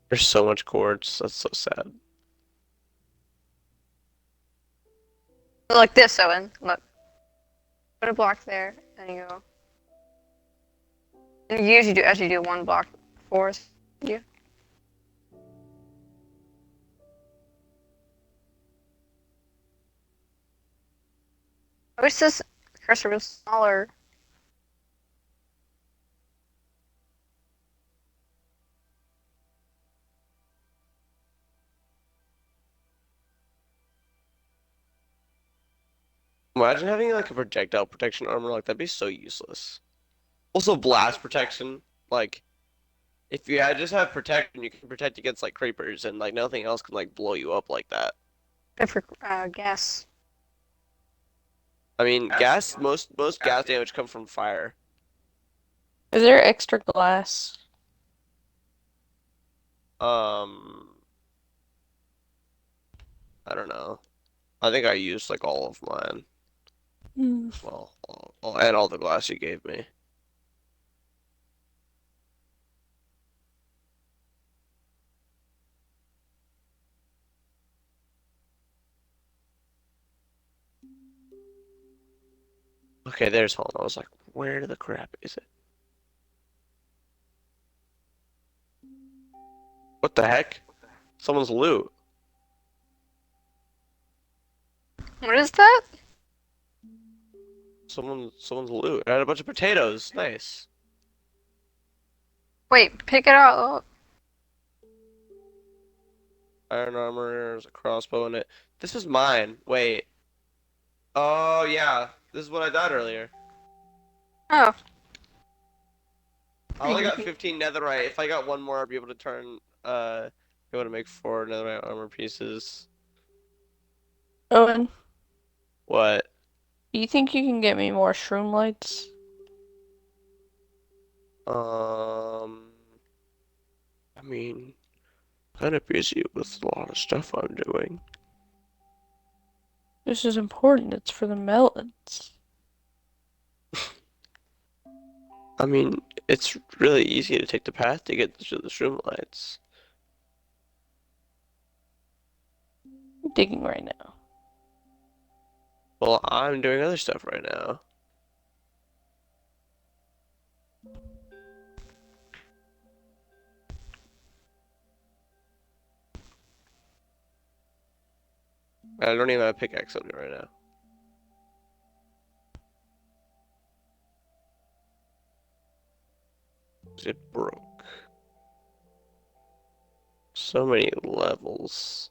S1: There's so much quartz. That's so sad.
S2: Like this, Owen. Look. Put a block there, and you go. And you usually do actually do one block forest. You. I wish this cursor was smaller.
S1: Imagine having like a projectile protection armor, like that'd be so useless. Also blast protection, like if you had just have protection, you can protect against like creepers and like nothing else can like blow you up like that.
S2: Good for gas.
S1: I mean, gas most gas damage comes from fire.
S7: Is there extra glass?
S1: Um, I don't know. I think I used like all of mine.
S7: Hmm.
S1: Well, and all the glass you gave me. Okay, there's home. I was like, where the crap is it? What the heck? Someone's loot.
S2: What is that?
S1: Someone's loot. I had a bunch of potatoes. Nice.
S2: Wait, pick it up.
S1: Iron armor, there's a crossbow in it. This is mine. Wait. Oh yeah. This is what I died earlier.
S2: Oh.
S1: I only got 15 netherite. If I got one more, I'd be able to turn be able to make 4 netherite armor pieces.
S7: Owen,
S1: What?
S7: do you think you can get me more shroom lights?
S1: I mean, kind of busy with a lot of stuff I'm doing.
S7: This is important. It's for the melons.
S1: I mean, it's really easy to take the path to get to the shroom lights.
S7: I'm digging right now.
S1: Well, I'm doing other stuff right now. I don't even have a pickaxe on me right now. It broke. So many levels.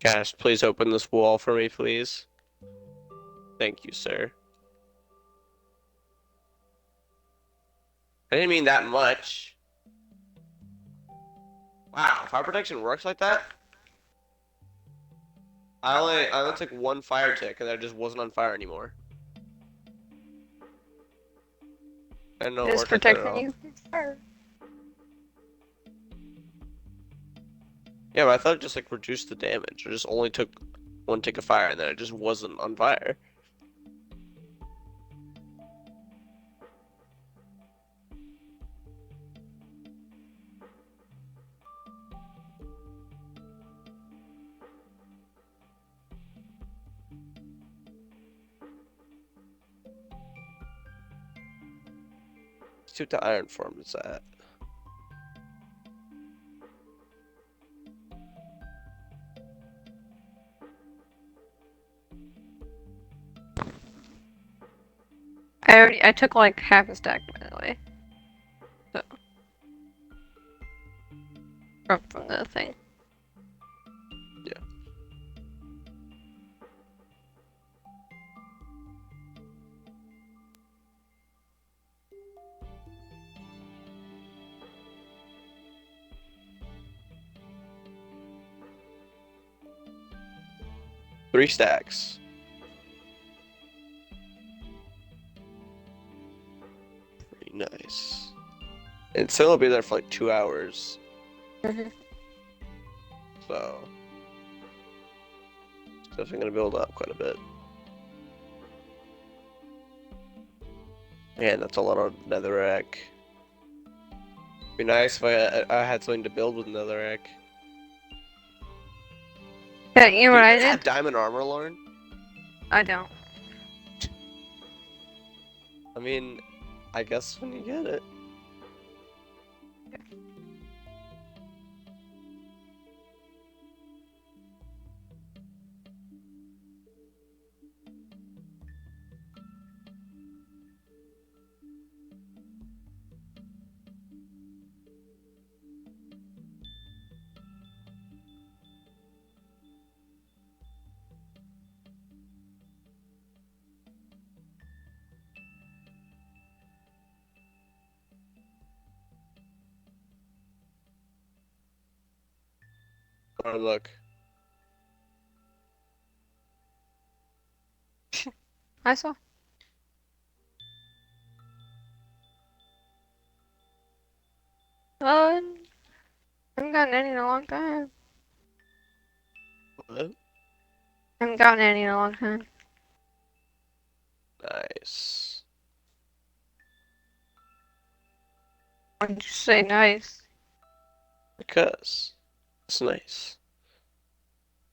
S1: Gosh, please open this wall for me, please. Thank you, sir. I didn't mean that much. Wow, fire protection works like that? I only took one fire tick and I just wasn't on fire anymore. I didn't know it
S2: It is
S1: worked like that at
S2: protecting
S1: all.
S2: you from fire.
S1: Yeah, but I thought it just like reduced the damage. I just only took one tick of fire and then it just wasn't on fire. Let's see what the iron form is at.
S2: I took like half a stack by the way. So from the thing.
S1: Yeah. Three stacks. Pretty nice. And still will be there for like 2 hours. So it's definitely gonna build up quite a bit. Man, that's a lot of netherrack. Be nice if I had something to build with netherrack.
S2: Yeah, you know
S1: Do
S2: what
S1: you
S2: I
S1: even have
S2: did?
S1: diamond armor, Lauren?
S2: I don't.
S1: I mean, I guess when you get it. Or look.
S2: I saw. Oh, I haven't gotten any in a long time.
S1: What?
S2: I haven't gotten any in a long time.
S1: Nice.
S2: Why did you say nice?
S1: Because It's nice.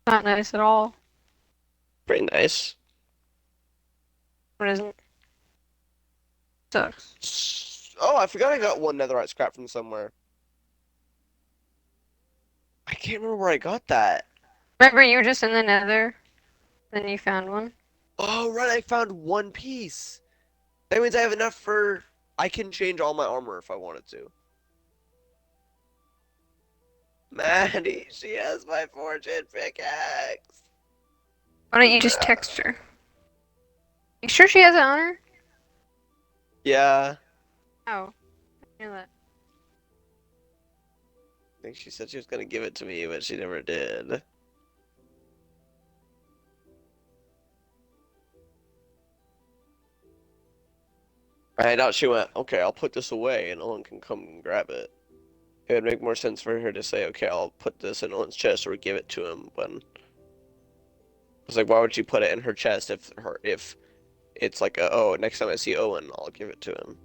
S2: Not nice at all.
S1: Pretty nice.
S2: What isn't? Sucks.
S1: Oh, I forgot I got one netherite scrap from somewhere. I can't remember where I got that.
S2: Remember, you were just in the nether, then you found one.
S1: Oh, right, I found one piece. That means I have enough for... I can change all my armor if I wanted to. Maddie, she has my fortune pickaxe.
S2: Why don't you just text her? You sure she has it on her?
S1: Yeah,
S2: Oh, I knew that.
S1: I think she said she was gonna give it to me, but she never did. I doubt she went, okay, I'll put this away and Owen can come and grab it. It would make more sense for her to say, okay, I'll put this in Owen's chest or give it to him when... It's like, why would she put it in her chest if it's like, oh, next time I see Owen, I'll give it to him.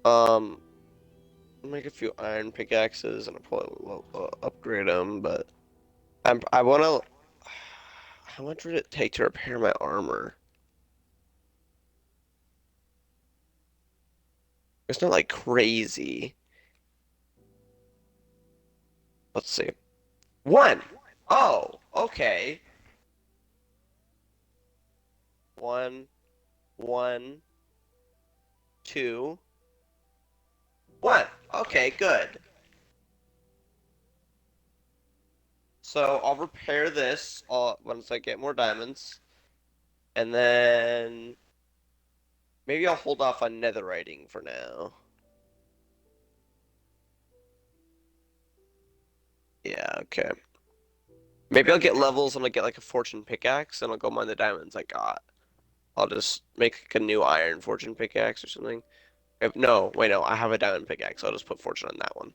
S1: I'll make a few iron pickaxes and I'll probably upgrade them, but I wanna... How much would it take to repair my armor? It's not like crazy. Let's see. One! Oh, okay. One, one, two, one. Okay, good. So I'll repair this once I get more diamonds. And then maybe I'll hold off on netherriting for now. Yeah, okay. Maybe I'll get levels and I'll get like a fortune pickaxe and I'll go mine the diamonds I got. I'll just make like a new iron fortune pickaxe or something. No, wait, no, I have a diamond pickaxe. I'll just put fortune on that one.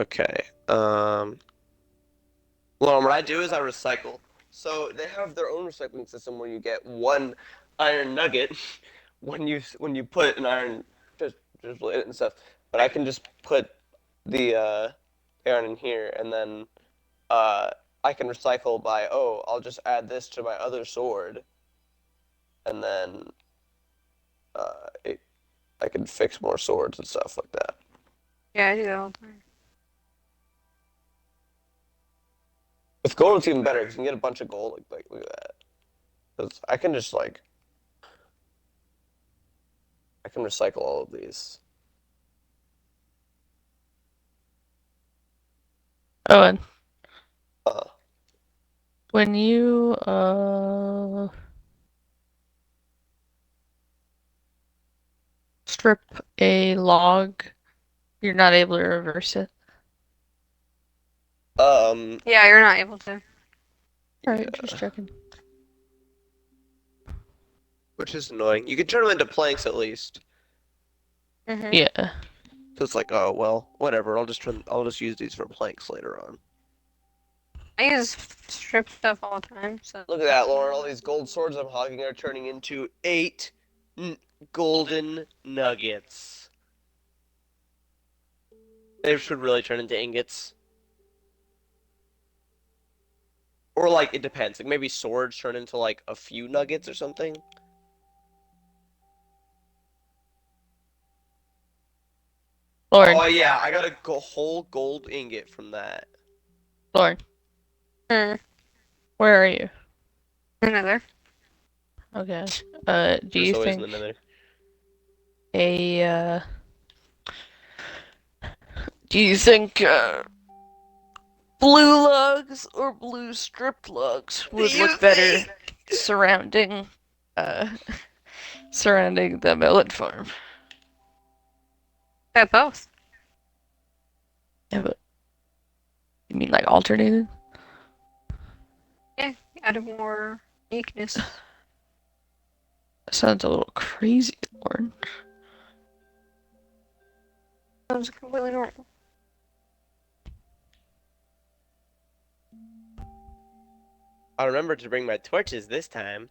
S1: Okay. Well, what I do is I recycle. So they have their own recycling system where you get one iron nugget when you put an iron just in it and stuff. But I can just put the iron in here and then uh I can recycle by I'll just add this to my other sword and then I can fix more swords and stuff like that.
S2: Yeah, I do that all the time.
S1: With gold, it's even better because you can get a bunch of gold. Like look at that. 'Cause I can just like I can recycle all of these.
S7: Owen,
S1: Uh,
S7: when you strip a log, you're not able to reverse it.
S2: Yeah, you're not able to.
S7: Alright,
S1: yeah,
S7: just checking.
S1: which is annoying. You can turn them into planks at least.
S2: Mm-hmm.
S7: Yeah.
S1: So it's like, oh well, whatever. I'll just use these for planks later on.
S2: I use strip stuff all the time, so.
S1: Look at that, Lauren. All these gold swords I'm hogging are turning into 8 golden nuggets. They should really turn into ingots. Or like it depends. Like maybe swords turn into like a few nuggets or something.
S7: Lauren,
S1: Oh yeah, I got a whole gold ingot from that.
S7: Lauren,
S2: Hmm.
S7: where are you?
S2: Another.
S7: Okay. Do
S1: There's
S7: you
S1: always in
S7: think
S1: the nether.
S7: a do you think blue lugs or blue stripped lugs would look better surrounding uh surrounding the melon farm?
S2: Got both.
S7: Yeah, but you mean like alternated?
S2: Yeah, added more uniqueness.
S7: That sounds a little crazy, Lauren.
S2: Sounds completely normal.
S1: I'll remember to bring my torches this time.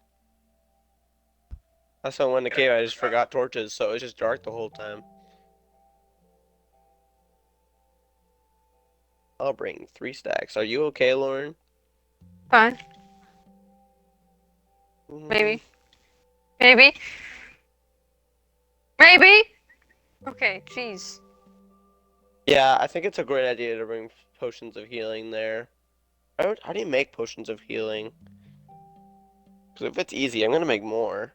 S1: That's why I went in the cave. I just forgot torches, so it was just dark the whole time. I'll bring 3 stacks. Are you okay, Lauren?
S2: Fine. Maybe. Maybe. Maybe. Okay, jeez.
S1: Yeah, I think it's a great idea to bring potions of healing there. How do you make potions of healing? Because if it's easy, I'm gonna make more.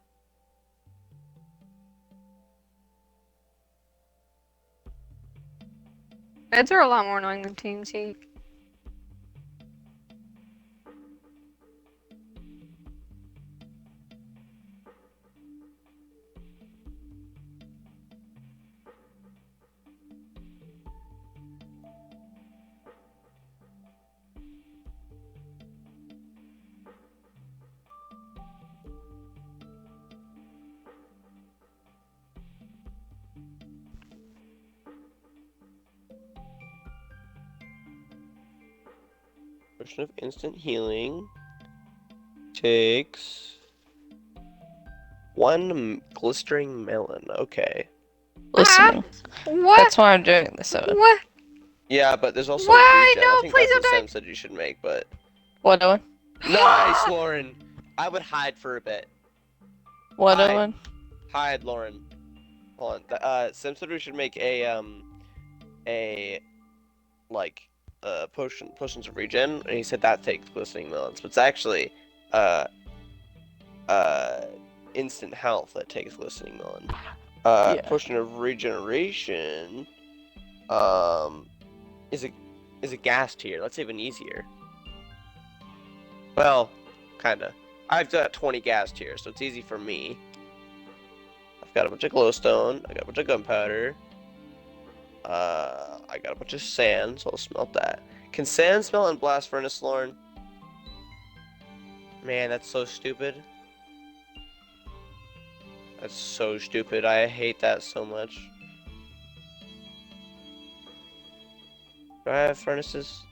S2: Beds are a lot more annoying than TNT.
S1: Potion of instant healing takes 1 glistering melon. Okay.
S7: Listening.
S2: What?
S7: That's why I'm doing this.
S2: What?
S1: Yeah, but there's also
S2: Why?
S1: regen. I
S2: No,
S1: think
S2: please
S1: that's what
S2: don't die.
S1: Sam said you should make, but
S7: What, Owen?
S1: nice, Lauren. I would hide for a bit.
S7: What,
S1: Hide.
S7: Owen?
S1: Hide, Lauren. Hold on. Sam said we should make a potions of regen, and he said that takes glistening melons, but it's actually uh uh instant health that takes glistening melon.
S7: Yeah.
S1: Potion of regeneration um is a gas tier. That's even easier. Well, kinda. I've got 20 gas tiers, so it's easy for me. I've got a bunch of glowstone. I got a bunch of gunpowder. I got a bunch of sand, so I'll smelt that. Can sand smelt in blast furnace, Lauren? Man, that's so stupid. That's so stupid. I hate that so much. Do I have furnaces?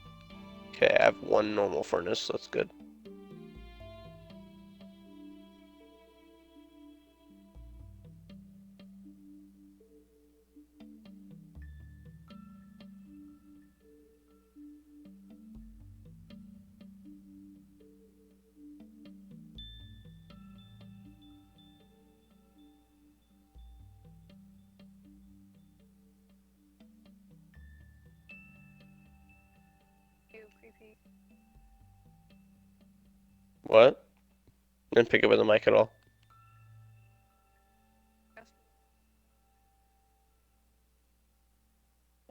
S1: Okay, I have 1 normal furnace, so that's good.
S2: You creepy.
S1: What? Didn't pick up with the mic at all.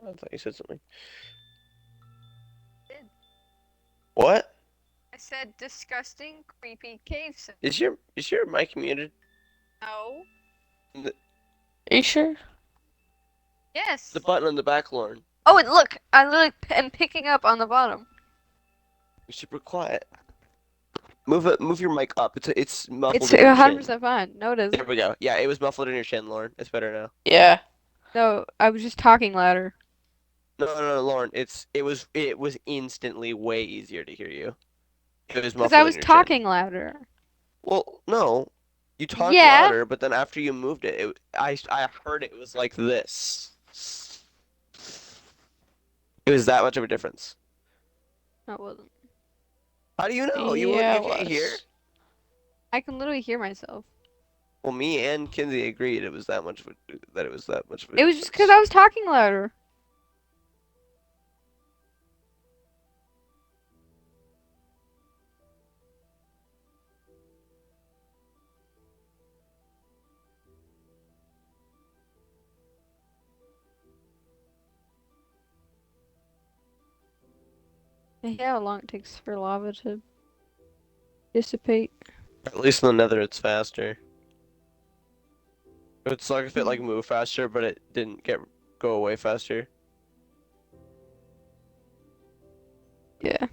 S1: I thought you said something.
S2: Did.
S1: What?
S2: I said disgusting, creepy cave sound.
S1: Is your mic muted?
S2: No.
S7: Are you sure?
S2: Yes.
S1: The button on the back, Lauren.
S2: Oh, and look, I literally am picking up on the bottom.
S1: You're super quiet. Move your mic up. It's muffled
S2: It's
S1: in your chin.
S2: 100% fine. No, it
S1: There
S2: isn't.
S1: we go. Yeah, it was muffled in your chin, Lauren. It's better now.
S7: Yeah.
S2: No, I was just talking louder.
S1: No, Lauren. It was instantly way easier to hear you. It was
S2: Because I
S1: muffled in
S2: was
S1: your chin.
S2: talking louder.
S1: Well, no. You talked
S2: Yeah.
S1: louder, but then after you moved it, I heard it was like this. It was that much of a difference.
S2: No, it wasn't.
S1: How do you know?
S7: Yeah,
S1: You can't hear?
S2: I can literally hear myself.
S1: Well, me and Kinsey agreed it was that much of a that it was that much of a
S2: It was just because
S1: difference.
S2: I was talking louder. I hate how long it takes for lava to dissipate.
S1: At least in the Nether, it's faster. It's like if it like moved faster, but it didn't go away faster.
S2: Yeah.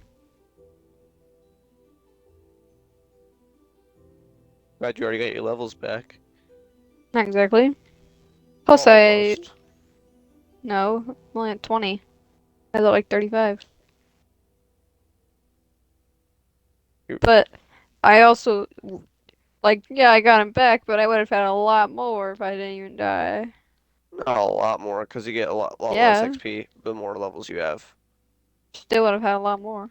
S1: Glad you already got your levels back.
S2: Not exactly. Plus, I.
S1: Almost.
S2: No, I'm only at 20. I was at like 35.
S1: You're-
S2: But I also Like, yeah, I got him back, but I would have had a lot more if I didn't even die.
S1: Not a lot more, because you get a lot less
S2: Yeah,
S1: XP the more levels you have.
S2: still would have had a lot more.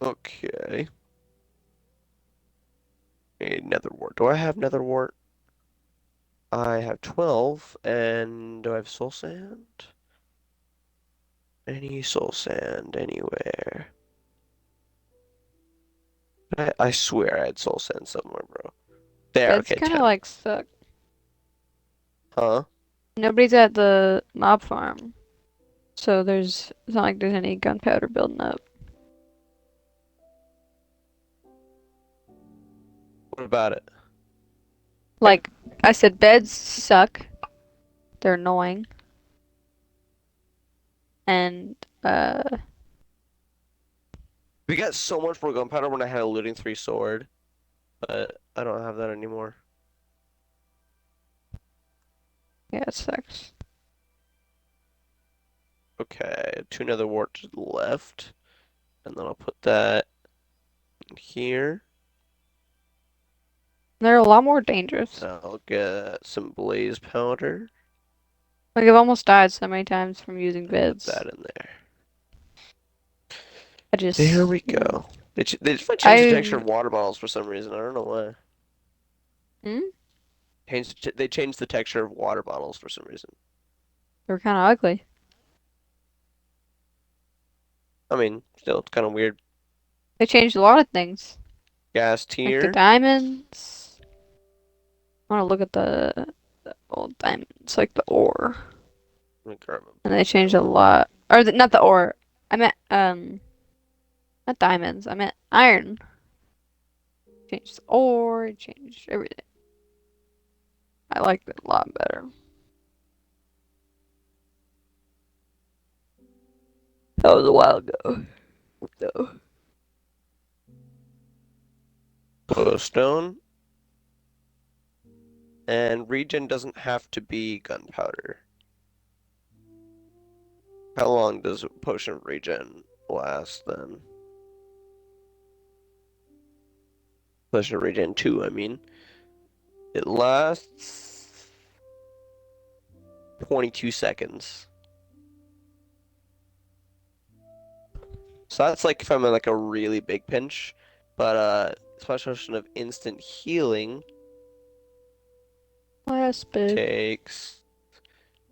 S1: Okay. A nether wart. Do I have nether wart? I have 12, and do I have soul sand? Any soul sand anywhere? I swear I had soul sand somewhere, bro. There,
S2: Beds
S1: okay,
S2: kind of
S1: 10.
S2: like suck.
S1: Huh?
S2: Nobody's at the mob farm, so it's not like there's any gunpowder building up.
S1: What about it?
S2: Like I said, beds suck. They're annoying. And
S1: We got so much more gunpowder when I had a looting 3 sword, but I don't have that anymore.
S2: yeah, it sucks.
S1: Okay, 2 nether warts left, and then I'll put that in here.
S2: They're a lot more dangerous.
S1: I'll get some blaze powder.
S2: Like I've almost died so many times from using
S1: Put
S2: beds.
S1: that in there.
S2: I just,
S1: There we
S2: you know,
S1: go. They just might change the texture
S2: I
S1: of water bottles for some reason. I don't know why.
S2: hmm?
S1: They changed the texture of water bottles for some reason.
S2: They're kind of ugly.
S1: I mean, still, it's kind of weird.
S2: They changed a lot of things,
S1: Gas
S2: like the
S1: tier.
S2: diamonds. I want to look at the old diamonds, like the ore,
S1: Let me grab
S2: and they
S1: a
S2: changed a
S1: melon.
S2: lot. Or not the ore. I meant not diamonds. I meant iron. Changed the ore. Changed everything. I liked it a lot better. That was a while ago. Though.
S1: Glowstone. And regen doesn't have to be gunpowder. How long does a potion of regen last then? Potion of regen 2, I mean. It lasts 22 seconds. So that's like if I'm in like a really big pinch. But splash potion of instant healing
S2: Last bit.
S1: takes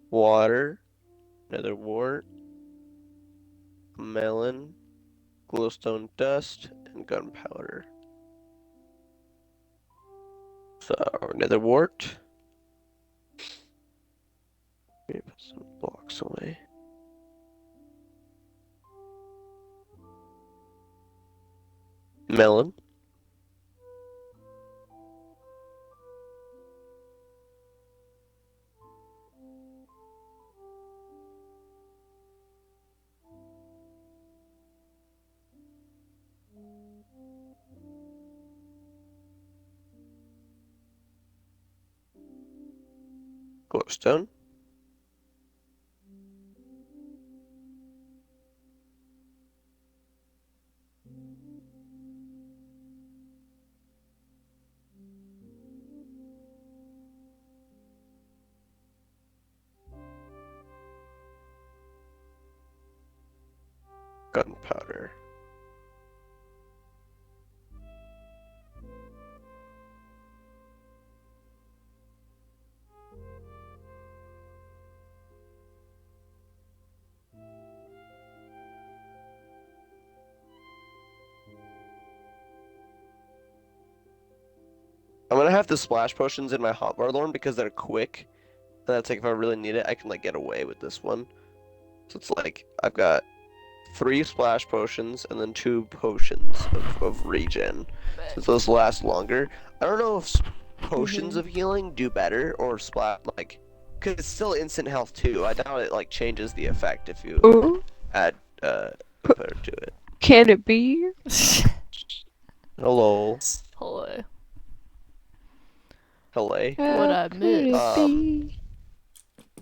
S1: water, nether wart, melon, glowstone dust, and gunpowder. So nether wart. Let me put some blocks away. Melon. Glowstone. Gunpowder. I'm gonna have the splash potions in my hotbar lorn because they're quick. And that's like if I really need it, I can like get away with this one. So it's like I've got 3 splash potions and then 2 potions of regen. Since those last longer. I don't know if potions of healing do better or splash like because it's still instant health too. I doubt it like changes the effect if you
S2: Ooh,
S1: add gunpowder to it.
S2: can it be?
S1: Hello.
S3: Hello.
S1: Hello.
S3: What
S2: How
S3: I
S2: could it
S3: miss?
S2: be?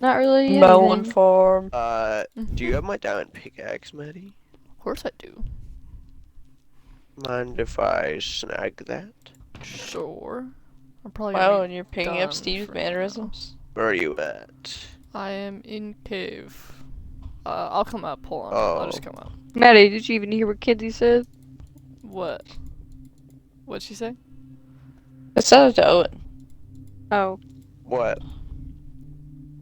S2: Not really
S7: Melon
S2: anything.
S7: farm.
S1: Do you have my diamond pickaxe, Maddie?
S3: Of course I do.
S1: Mind if I snag that?
S3: Sure. I'm probably
S7: Wow,
S3: gonna
S7: and
S3: be
S7: you're picking
S3: done
S7: up Steve's
S3: for now.
S7: mannerisms?
S1: Where are you at?
S3: I am in cave. I'll come up. Hold on. I'll just
S1: Oh.
S3: come up.
S2: Maddie, did you even hear what Kinsey said?
S3: What? What'd she say?
S7: It sounded to Owen.
S2: Oh,
S1: What?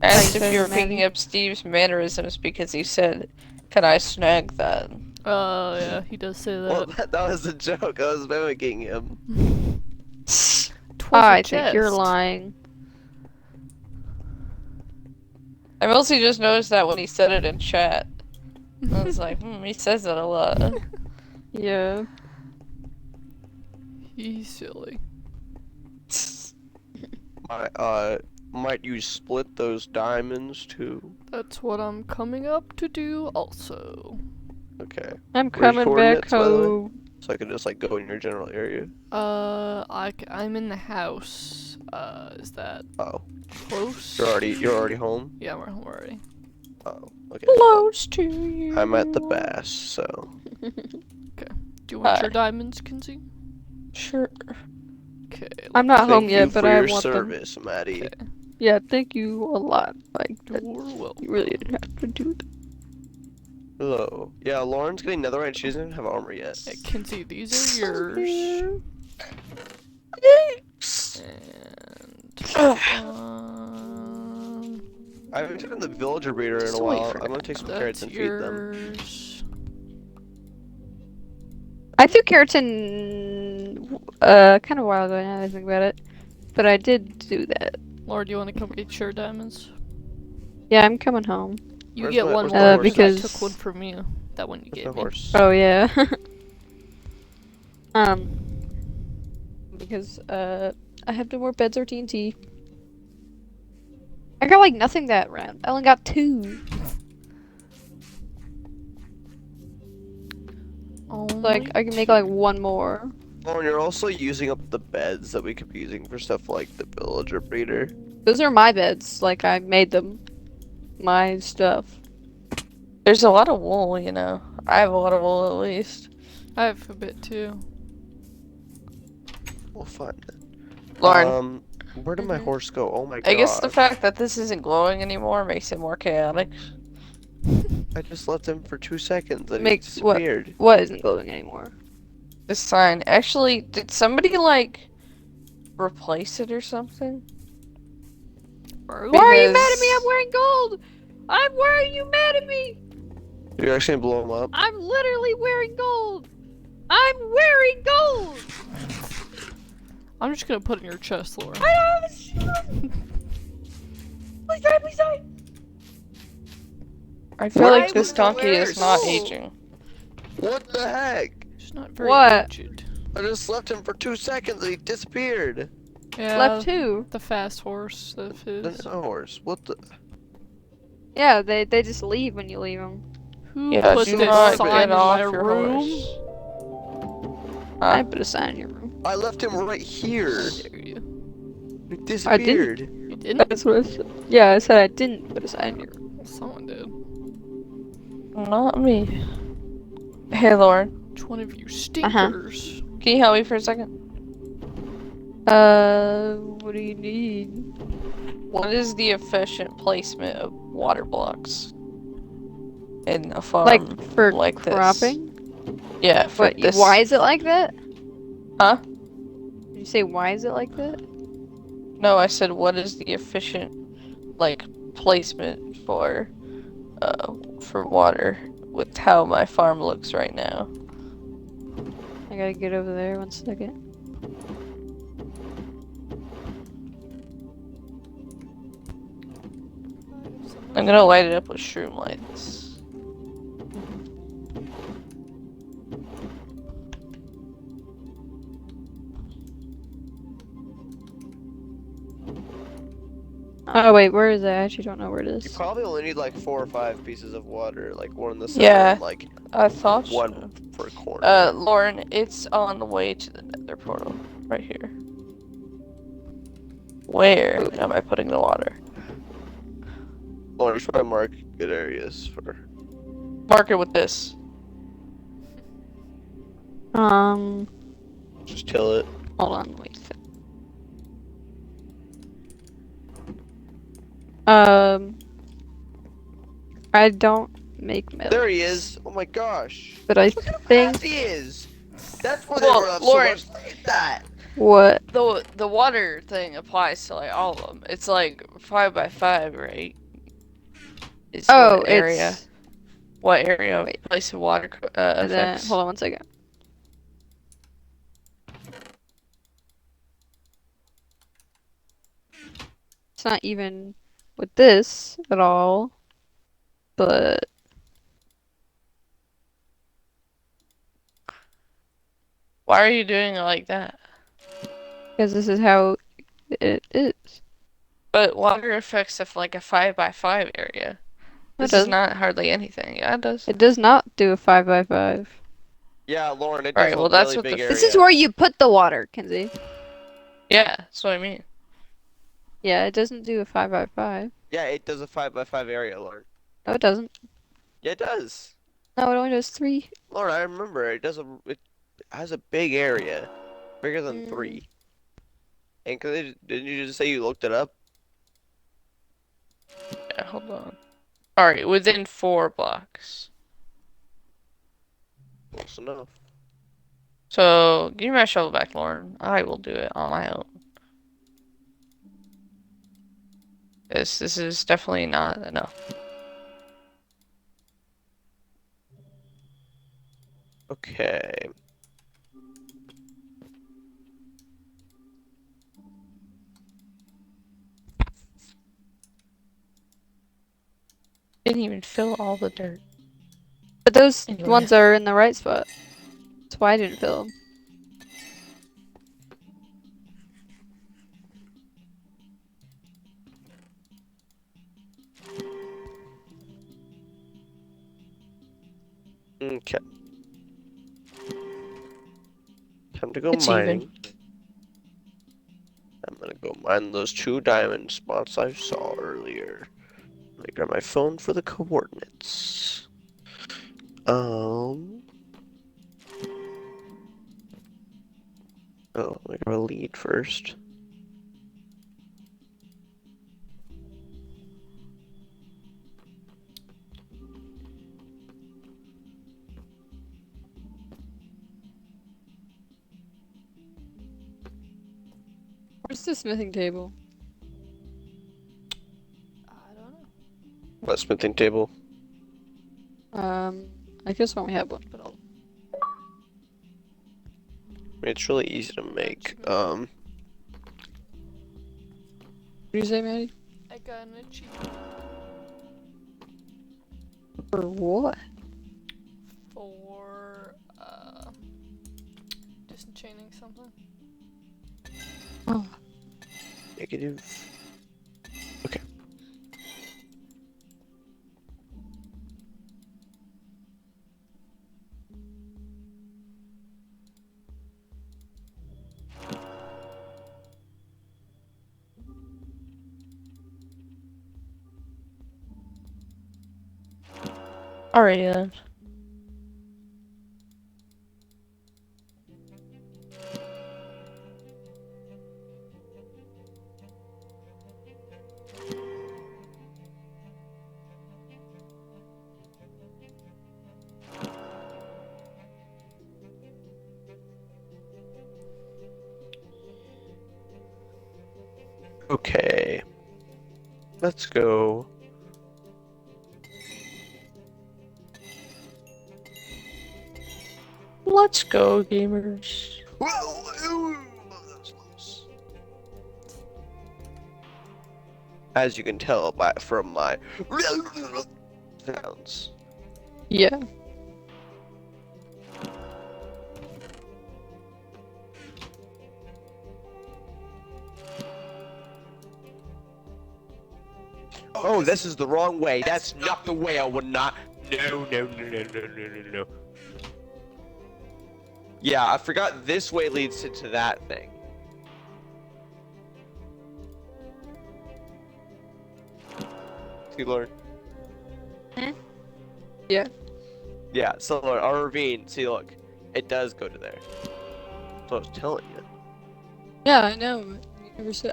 S7: Asked
S2: you
S7: if you were
S2: said,
S7: picking
S2: Maddie?
S7: up Steve's mannerisms because he said, "Can I snag that?"
S3: Yeah, he does say
S1: Well,
S3: that.
S1: that was a joke. I was mimicking him.
S2: I think you're lying.
S7: I mostly just noticed that when he said it in chat. I was like, he says that a lot.
S2: Yeah.
S3: He's silly.
S1: Might you split those diamonds too?
S3: That's what I'm coming up to do also.
S1: Okay.
S2: I'm
S1: Where's
S2: coming back
S1: coordinates, by the way?
S2: home.
S1: So I can just like go in your general area.
S3: I'm in the house. Is that
S1: Oh,
S3: close?
S1: you're already home.
S3: Yeah, we're home already.
S1: Oh, okay.
S7: Close to you.
S1: I'm at the bass, so.
S3: Do you want your diamonds, Kinsey?
S7: Sure.
S3: Okay.
S2: I'm not
S1: Thank
S2: home
S1: you
S2: yet,
S1: for
S2: but I
S1: your
S2: want them.
S1: service, Maddie.
S3: Okay.
S2: Yeah, thank you a lot. Like,
S3: You're welcome.
S2: you really didn't have to do that.
S1: Hello. Yeah, Lauren's getting netherite. She doesn't even have armor yet.
S3: Hey, Kinsey, these are yours. And
S1: I haven't taken the villager breeder in a
S3: Just wait
S1: while.
S3: for
S1: I'm gonna take some
S3: that's
S1: carrots and feed them.
S3: yours.
S2: I threw carrots in, kind of a while ago now that I think about it. But I did do that.
S3: Laura, do you want to come get your diamonds?
S2: Yeah, I'm coming home.
S3: You
S1: Where's
S3: get
S1: my-
S3: one
S1: where's
S3: more
S1: my horse?
S3: because I
S2: Because-
S3: took one from you. That one you
S1: Where's
S3: gave
S1: my
S3: me.
S1: horse?
S2: Oh, yeah. Because, I have no more beds or TNT. I got, like, nothing that round. I only got 2. Like, I can make, like, 1 more.
S1: Oh, and you're also using up the beds that we could be using for stuff like the villager breeder.
S2: Those are my beds. Like, I made them. My stuff.
S7: There's a lot of wool, you know. I have a lot of wool at least.
S3: I have a bit too.
S1: We'll find it.
S7: Lauren,
S1: Where did my
S2: Mhm.
S1: horse go? Oh my god.
S7: I guess the fact that this isn't glowing anymore makes it more chaotic.
S1: I just left him for 2 seconds and
S2: Makes
S1: he
S2: what?
S1: disappeared.
S2: What isn't glowing anymore?
S7: This sign. Actually, did somebody, like, replace it or something?
S3: Bro.
S2: Why are you mad at me?
S7: Because-
S2: I'm wearing gold! Why are you mad at me?
S1: You're actually gonna blow him up?
S2: I'm literally wearing gold! I'm wearing gold!
S3: I'm just gonna put it in your chest, Laura.
S2: I don't have a shield! Please die, please die!
S7: I feel
S1: Why
S7: like this
S1: would
S7: donkey
S1: you
S7: is
S1: wear
S7: not
S1: gold?
S7: aging.
S1: What the heck?
S3: She's not very
S2: What?
S3: aged.
S1: I just left him for 2 seconds and he disappeared.
S3: Yeah.
S2: Left 2.
S3: The fast horse of his.
S1: The horse. What the?
S2: Yeah, they just leave when you leave them.
S3: Who
S7: Yeah,
S3: put
S7: do
S3: this
S7: not
S3: sign
S7: get
S3: in
S7: off
S3: my
S7: your
S3: room?
S7: horse.
S2: I put a sign in your room.
S1: I left him right here.
S3: Dare you?
S1: He disappeared.
S3: You didn't?
S2: That's what I said. Yeah, I said I didn't put a sign in your room.
S3: Someone did.
S7: Not me. Hey, Lauren.
S3: Which one of you stinkers?
S7: Can you help me for a second?
S2: What do you need?
S7: What is the efficient placement of water blocks in a farm
S2: Like, for
S7: like this?
S2: cropping?
S7: Yeah, for
S2: What,
S7: this.
S2: why is it like that?
S7: Huh?
S2: Did you say why is it like that?
S7: No, I said what is the efficient, like, placement for water with how my farm looks right now.
S2: I gotta get over there 1 second.
S7: I'm gonna light it up with shroom lights.
S2: Oh wait, where is it? I actually don't know where it
S1: You
S2: is.
S1: probably only need like 4 or 5 pieces of water, like one in the center
S7: Yeah.
S1: and like
S7: I thought so.
S1: one per corner.
S7: Lauren, it's on the way to the nether portal. Right here. Where am I putting the water?
S1: Or you should probably mark good areas for.
S7: Mark it with this.
S1: Just kill it.
S2: Hold on, wait a sec. I don't make melons.
S1: There he is. Oh my gosh.
S2: But I
S1: Look how
S2: think
S1: fast he is. That's where they
S4: Well,
S1: run up so
S4: Lauren-
S1: much. Look at that.
S2: what?
S4: The water thing applies to like all of them. It's like 5x5, right? It's
S2: Oh,
S4: what area?
S2: it's
S4: What area?
S2: Wait.
S4: Place of water
S2: and then
S4: affects.
S2: hold on one second. It's not even with this at all, but
S4: Why are you doing it like that?
S2: because this is how it is.
S4: But water affects if like a 5x5 area.
S2: No, it
S4: This is
S2: doesn't.
S4: not hardly anything. Yeah, it does.
S2: It does not do a 5x5.
S1: Yeah, Lauren, it
S4: Alright,
S1: does a
S4: well, that's
S1: really
S4: what the
S1: big area.
S2: This is where you put the water, Kenzie.
S4: Yeah, that's what I mean.
S2: Yeah, it doesn't do a 5x5.
S1: Yeah, it does a 5x5 area, Lauren.
S2: No, it doesn't.
S1: Yeah, it does.
S2: No, it only does 3.
S1: Lauren, I remember it does it has a big area, bigger than 3. And didn't you just say you looked it up?
S4: Yeah, hold on. Alright, within 4 blocks.
S1: Close enough.
S4: So, give me my shovel back, Lauren. I will do it on my own. This is definitely not enough.
S1: Okay.
S4: Didn't even fill all the dirt.
S2: But those
S4: Anyway.
S2: ones are in the right spot. That's why I didn't fill them.
S1: Okay. Time to go
S4: It's
S1: mining.
S4: even.
S1: I'm gonna go mine those 2 diamond spots I saw earlier. Let me grab my phone for the coordinates. Oh, let me grab a lead first.
S2: Where's the smithing table?
S3: I don't know.
S1: What smithing table?
S2: I guess when we have one, but I'll...
S1: I mean, it's really easy to make.
S2: What did you say, Maddie?
S3: I got an itchy
S2: For what?
S3: for disenchanting something.
S2: Oh,
S1: Negative. Okay.
S4: Alright then.
S1: Okay. Let's go.
S4: Let's go, gamers.
S1: That's close. As you can tell from my sounds.
S2: yeah.
S1: Oh, this is the wrong way. That's not the way. I would not. No, no, no, no, no, no, no, no. Yeah, I forgot this way leads into that thing. You learn.
S2: Yeah.
S1: Yeah, so Lauren, our ravine, see look, it does go to there. That's what I was telling you.
S2: Yeah, I know.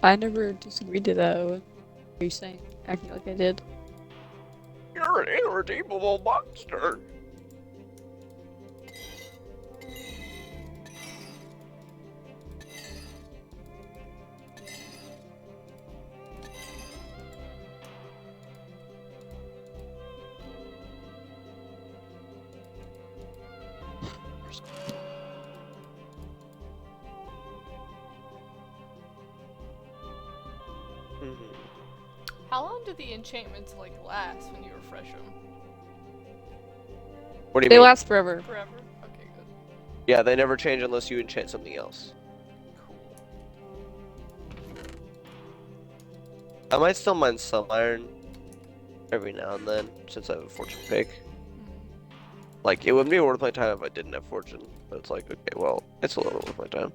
S2: I never disagreed to that. What are you saying? Acting like I did.
S1: You're an irredeemable monster. Mhm.
S3: How long do the enchantments like last when you refresh them?
S1: What do you
S2: They
S1: mean?
S2: last forever.
S3: Forever? Okay, good.
S1: Yeah, they never change unless you enchant something else.
S3: Cool.
S1: I might still mine some iron every now and then, since I have a fortune pick. Like, it wouldn't be worth my time if I didn't have fortune. But it's like, okay, well, it's a little worth my time.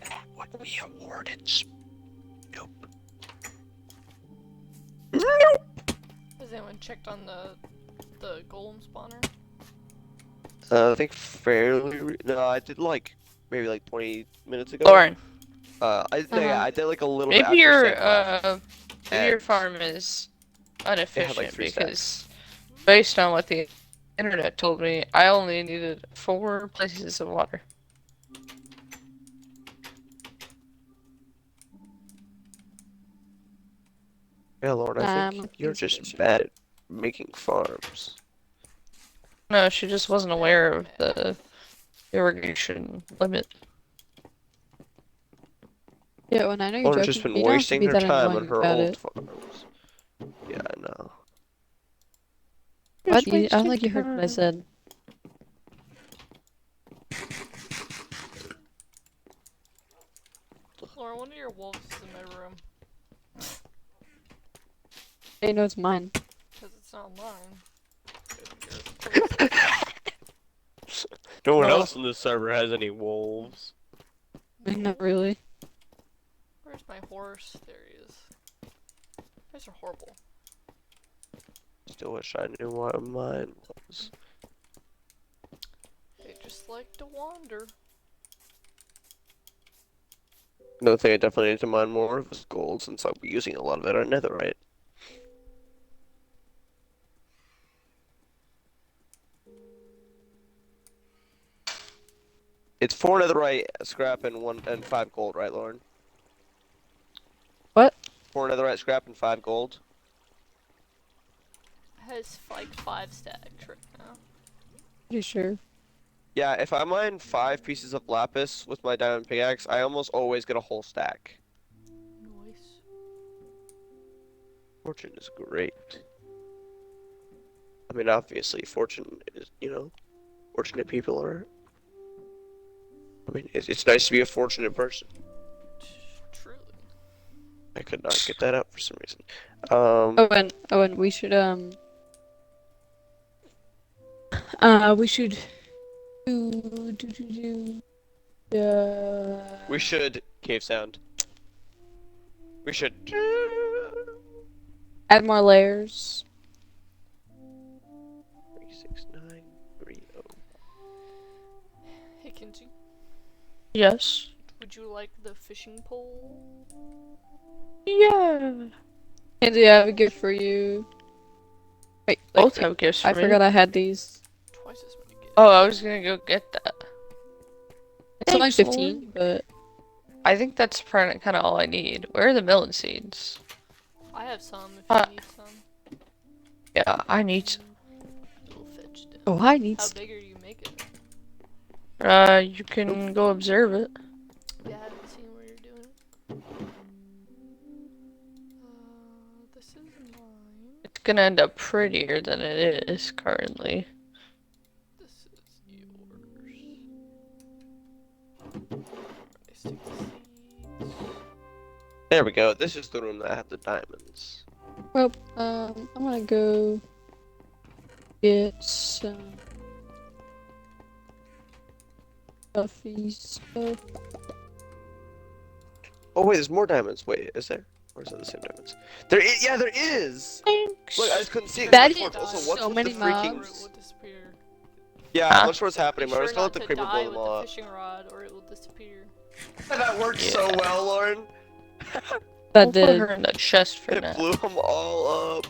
S1: That would be awarded. Nope.
S3: Has anyone checked on the golem spawner?
S1: I think no, I did like maybe like 20 minutes ago.
S7: Lauren,
S1: Yeah, I did like a little bit
S7: maybe
S1: after
S7: your
S1: Sam left.
S7: maybe your
S1: And
S7: farm is
S1: it had
S7: inefficient
S1: like 3
S7: because
S1: stacks.
S7: based on what the internet told me, I only needed 4 places of water.
S1: Yeah, Lord, I think you're just bad at making farms.
S7: No, she just wasn't aware of the irrigation limit.
S2: Yeah, when I know you're
S1: Lauren's
S2: joking,
S1: just been
S2: you don't have to
S1: wasting
S2: be
S1: her
S2: that
S1: time on
S2: annoying
S1: her
S2: about
S1: old
S2: it.
S1: farms. Yeah, I know.
S2: What? I don't think you heard what I said.
S3: Laura, one of your wolves is in my room.
S2: They know it's mine.
S3: Because it's not mine.
S1: No one
S7: Well,
S1: else on this server has any wolves.
S2: Not really.
S3: Where's my horse? There he is. You guys are horrible.
S1: Still wish I knew what mine was.
S3: They just like to wander.
S1: Another thing I definitely need to mine more of is gold, since I'll be using a lot of it on netherite. It's 4 netherite scrap and 5 gold, right, Lauren?
S2: What?
S1: 4 netherite scrap and 5 gold.
S3: Has like 5 stacks right now.
S2: Pretty sure.
S1: Yeah, if I mine 5 pieces of lapis with my diamond pickaxe, I almost always get a whole stack.
S3: Nice.
S1: Fortune is great. I mean, obviously, fortune is, fortunate people are. I mean, it's nice to be a fortunate person.
S3: Truly.
S1: I could not get that out for some reason.
S2: And we should we should
S1: We should cave sound. We should.
S2: add more layers.
S1: 36930.
S3: Hey, Kinsey.
S7: yes.
S3: Would you like the fishing pole?
S7: Yeah.
S2: Kenzie, I have a gift for you. Wait,
S7: Both have gifts for
S2: I
S7: me.
S2: forgot I had these.
S3: Twice as many gifts.
S7: Oh, I was gonna go get that.
S2: It's only
S7: Thanks,
S2: 15,
S7: Lauren.
S2: but
S7: I think that's kind of all I need. Where are the melon seeds?
S3: I have some if
S7: Uh,
S3: you need some.
S7: Yeah, I need some.
S3: We'll fetch them.
S2: oh, I need.
S3: How big are you making it?
S7: You can go observe it.
S3: Yeah, I haven't seen where you're doing it. This is mine.
S7: It's gonna end up prettier than it is currently.
S3: This is yours. I stick the seeds.
S1: There we go. This is the room that had the diamonds.
S2: Well, I'm gonna go get some stuffy stuff.
S1: Oh wait, there's more diamonds. Wait, is there? Or is that the same diamonds? Yeah, there is!
S7: Thanks.
S1: Look, I just couldn't see it.
S2: That
S1: What's
S2: is
S1: also,
S3: so
S1: what's with
S2: many
S1: the freaking...
S3: Or it
S2: mobs.
S3: will disappear.
S1: Yeah,
S7: Huh?
S1: I'm not sure what's
S3: Be
S1: happening, but I'm
S3: sure
S1: just gonna let
S3: not
S1: the
S3: to
S1: creeper
S3: die
S1: blow them
S3: with
S1: all
S3: the
S1: up.
S3: fishing rod, or it will disappear.
S1: That worked so
S7: Yeah.
S1: well, Lauren.
S2: That
S7: We'll put
S2: did.
S7: her in the chest for
S1: It
S7: now.
S1: blew them all up.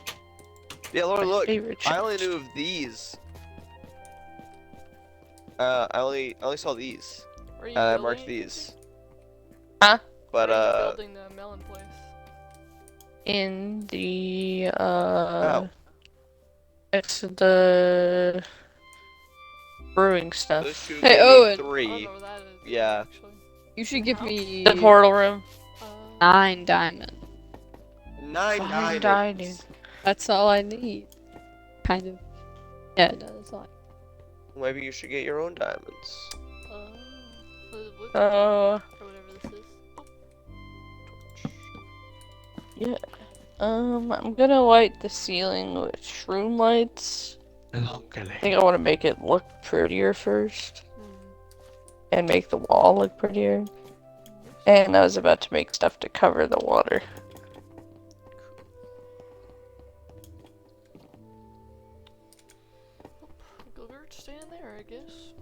S1: Yeah, Lauren,
S7: My
S1: look.
S7: favorite
S1: I only
S7: chest.
S1: knew of these. I only saw these.
S3: Where are you
S1: And I
S3: building
S1: marked
S3: it,
S1: these.
S7: Huh?
S1: But,
S3: Where are you building the melon place?
S7: In the
S1: oh.
S7: it's the brewing
S1: Those
S7: stuff.
S1: two
S2: Hey,
S1: gave me
S2: Owen.
S3: I don't
S1: 3.
S3: know where that is.
S1: Yeah.
S3: Actually.
S2: You should give
S3: Huh?
S2: me
S7: The portal room.
S2: 9 diamonds.
S1: 9
S7: Fine
S1: diamonds.
S7: dining.
S2: That's all I need. Kind of. Yeah, no, that's all.
S1: Maybe you should get your own diamonds.
S3: Wood
S7: Uh,
S3: or whatever this is.
S7: yeah. I'm gonna light the ceiling with shroom lights. I think I want to make it look prettier first, and make the wall look prettier. And I was about to make stuff to cover the water.
S3: Go stand there, I guess.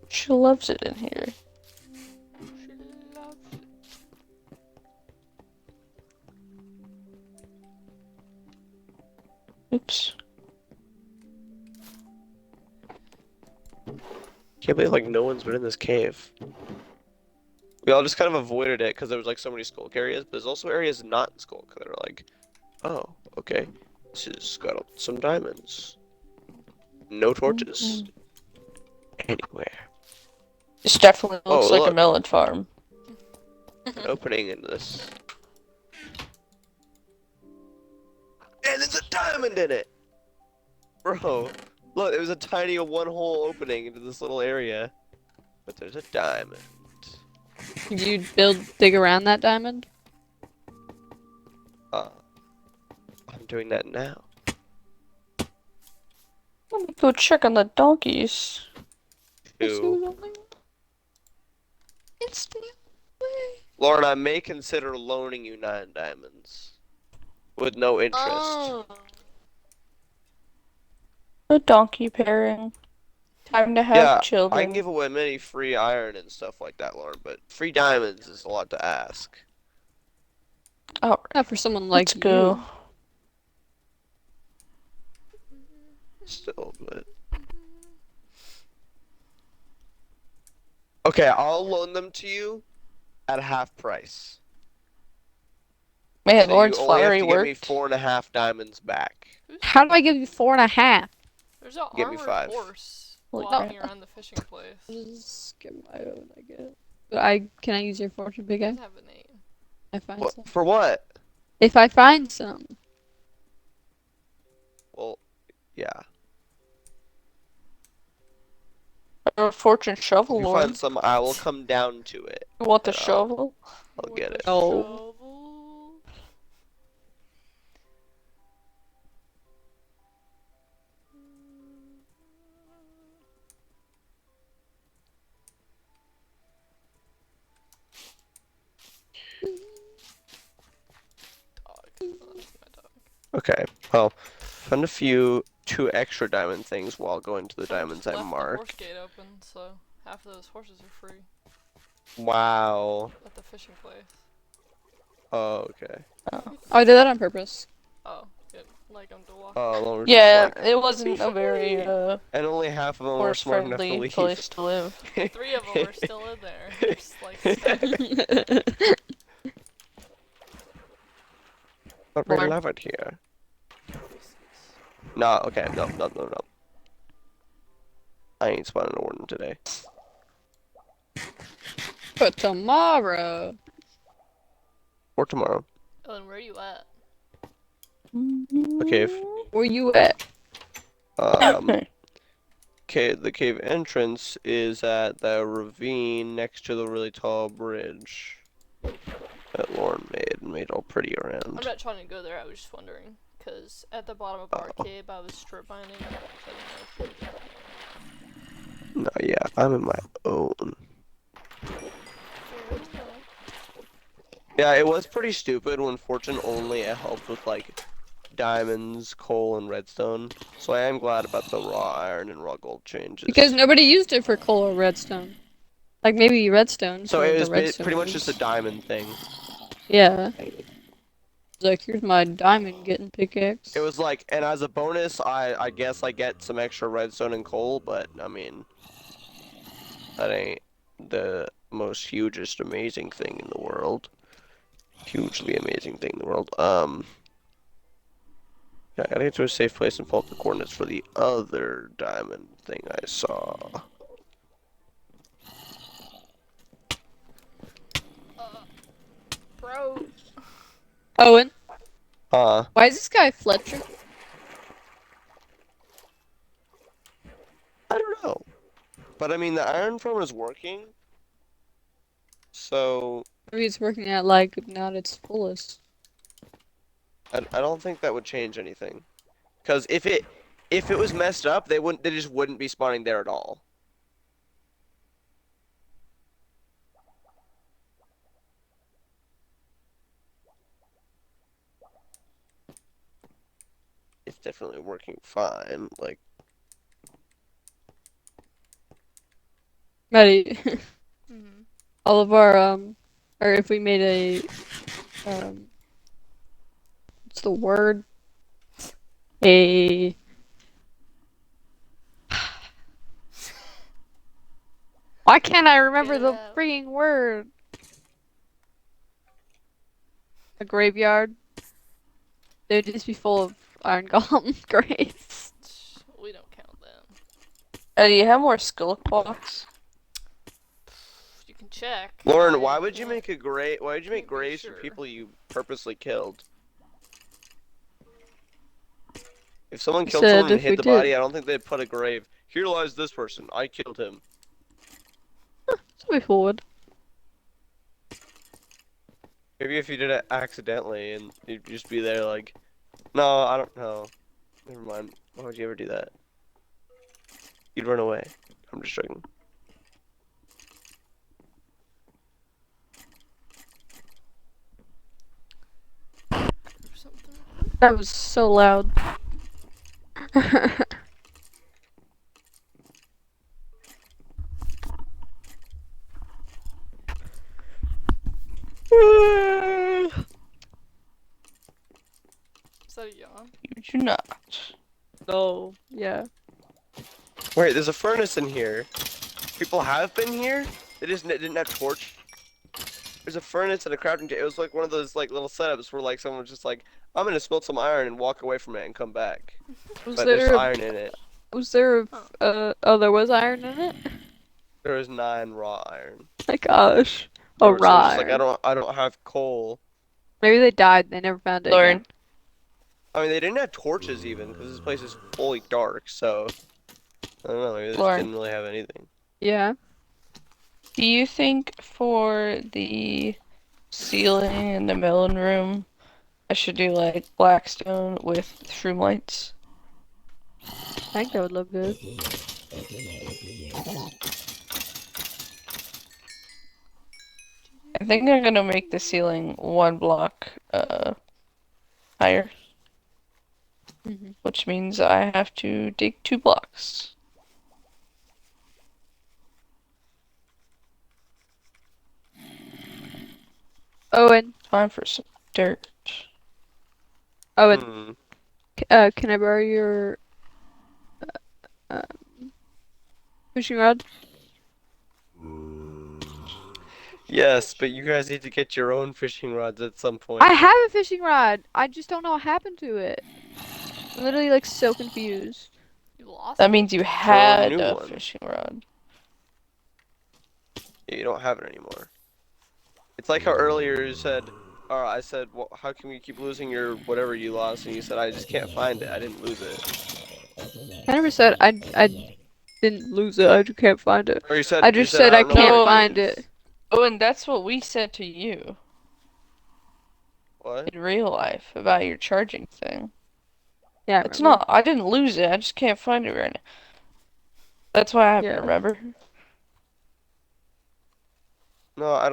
S7: She loves it in here.
S3: She loves it.
S7: Oops.
S1: Can't believe like no one's been in this cave. We all just kind of avoided it because there was like so many skulk areas, but there's also areas not in skulk that are like, oh, okay, this has got some diamonds. No torches. Anywhere.
S7: This definitely looks
S1: Oh,
S7: like a
S1: look.
S7: melon farm.
S1: An opening in this. And there's a diamond in it! Bro, look, there was a tiny one-hole opening into this little area. But there's a diamond.
S2: Could you dig around that diamond?
S1: I'm doing that now.
S7: Let me go check on the donkeys.
S1: Two.
S7: It's the way.
S1: Lauren, I may consider loaning you 9 diamonds. With no interest.
S3: Oh.
S7: A donkey pairing. Time to have
S1: Yeah,
S7: children.
S1: I can give away many free iron and stuff like that, Lauren, but free diamonds is a lot to ask.
S7: Alright,
S2: Not for someone like
S7: let's go.
S1: Still, but... Okay, I'll loan them to you at half price.
S7: Man,
S1: So
S7: Lauren's
S1: you only have
S7: flowery
S1: to give me
S7: worked.
S1: 4.5 diamonds back.
S2: How do I give you 4.5?
S3: There's an
S1: Give me
S3: armored
S1: 5.
S3: horse
S7: Holy
S3: walking
S7: crap.
S3: around the fishing place.
S2: Just get my own, I guess. But can I use your fortune big
S3: Doesn't
S2: guy?
S3: have a name.
S2: I find
S1: What,
S2: some.
S1: for what?
S2: If I find some.
S1: Well, yeah.
S7: A fortune shovel,
S1: If you
S7: Lauren.
S1: find some, I will come down to it.
S7: You want the
S1: and
S7: shovel?
S1: I'll get it.
S2: No.
S3: Shovel. Dog. Oh, that's my dog.
S1: Okay, well, found 2 extra diamond things while going to the
S3: Someone
S1: diamonds
S3: just
S1: I
S3: left the horse
S1: marked.
S3: gate open, so half of those horses are free
S1: Wow.
S3: at the fishing place.
S1: Oh, okay.
S2: Oh, I did that on purpose.
S3: Oh, good. Like them to walk.
S1: Lauren's
S7: Yeah,
S1: just like,
S7: it wasn't a very
S1: and only half of them were smart enough to
S7: horse-friendly
S1: leave.
S7: place to live.
S3: 3 of them are still in there. Just like stuck.
S1: But we
S7: Lauren.
S1: love it here. No, okay, no. I ain't spawning a warden today.
S2: But tomorrow.
S1: Or tomorrow.
S3: Ellen, where are you at?
S1: A cave.
S2: Where you at?
S1: The cave entrance is at the ravine next to the really tall bridge that Lauren made all pretty
S3: I'm
S1: around.
S3: not trying to go there, I was just wondering. Because at the bottom of our cave, I was strip mining. So I didn't know if
S1: No, yeah, I'm in my own.
S3: you-
S1: Yeah, it was pretty stupid when Fortune only helped with like diamonds, coal, and redstone. So I am glad about the raw iron and raw gold changes.
S2: Because nobody used it for coal or redstone. Like maybe redstone
S1: So
S2: for
S1: it
S2: the
S1: was
S2: redstone
S1: pretty much just a
S2: ones.
S1: diamond thing.
S2: Yeah. It's like, here's my diamond getting pickaxe.
S1: It was like, and as a bonus, I guess I get some extra redstone and coal, but I mean, that ain't the most hugest amazing thing in the world. Hugely amazing thing in the world. Yeah, I gotta get to a safe place and pull up the coordinates for the other diamond thing I saw.
S3: Bro.
S2: Owen,
S1: Huh?
S2: why is this guy Fletcher?
S1: I don't know. But I mean, the iron farm is working, so
S2: Maybe it's working at like not its fullest.
S1: I don't think that would change anything. Because if it was messed up, they just wouldn't be spawning there at all. It's definitely working fine. Like,
S2: Maddie,
S3: Mm-hmm.
S2: all of our or if we made a what's the word? A Why can't I remember
S3: Get it
S2: the
S3: out.
S2: freaking word? A graveyard. They'd just be full of iron golem graves.
S3: We don't count them.
S7: Do you have more skull blocks?
S3: You can check.
S1: Lauren,
S3: I
S1: why would you
S3: can't-
S1: make a grave? Why would you make
S3: can't be
S1: graves for
S3: sure.
S1: people you purposely killed? If someone
S2: You
S1: killed someone
S2: said
S1: and
S2: if we
S1: hid the body,
S2: did.
S1: I don't think they'd put a grave. Here lies this person. I killed him.
S2: Somebody forward.
S1: Maybe if you did it accidentally and you'd just be there like, no, I don't know. Never mind. Why would you ever do that? You'd run away. I'm just joking.
S3: Or something.
S2: That was so loud.
S3: Is that a yawn?
S7: You do not.
S2: No. Yeah.
S1: Wait, there's a furnace in here. People have been here? They just didn't have torch. There's a furnace and a crafting table. It was like one of those like little setups where like someone was just like, I'm gonna smelt some iron and walk away from it and come back.
S2: Was
S1: But there's
S2: there
S1: iron in it.
S2: was there oh there was iron in it?
S1: There was 9 raw iron.
S2: My gosh.
S1: So
S2: Oh,
S1: it
S2: raw
S1: was just like
S2: iron.
S1: I don't have coal.
S2: Maybe they died. They never found it
S7: Lauren,
S2: again.
S1: I mean they didn't have torches even because this place is fully dark. So I don't know. Maybe they just
S7: Lauren.
S1: didn't really have anything.
S2: Yeah.
S7: do you think for the ceiling in the melon room, I should do like blackstone with shroom lights?
S2: I think that would look good.
S7: I think I'm gonna make the ceiling 1 block higher, which means I have to dig 2 blocks.
S2: Owen.
S7: Time for some dirt.
S2: Owen.
S1: Hmm.
S2: Can I borrow your uh, fishing rod?
S1: Yes, but you guys need to get your own fishing rods at some point.
S2: I have a fishing rod. I just don't know what happened to it. I'm literally like so confused.
S3: You lost
S7: That
S3: it?
S7: means you
S1: Throw a
S7: had
S1: new
S7: a
S1: one.
S7: fishing rod.
S1: You don't have it anymore. It's like how earlier you said, or I said, well, how can we keep losing your whatever you lost? And you said, I just can't find it. I didn't lose it.
S2: I never said I didn't lose it. I just can't find it.
S1: Or you said,
S2: I
S1: you
S2: just
S1: said,
S2: said
S1: I
S2: I
S1: don't know where
S2: can't
S7: No.
S2: find
S1: is."
S2: it.
S7: Oh, and that's what we said to you
S1: What?
S7: in real life about your charging thing.
S2: Yeah, I
S7: It's
S2: remember.
S7: not. I didn't lose it. I just can't find it right now. That's why I haven't
S2: Yeah.
S7: remember.
S1: No, I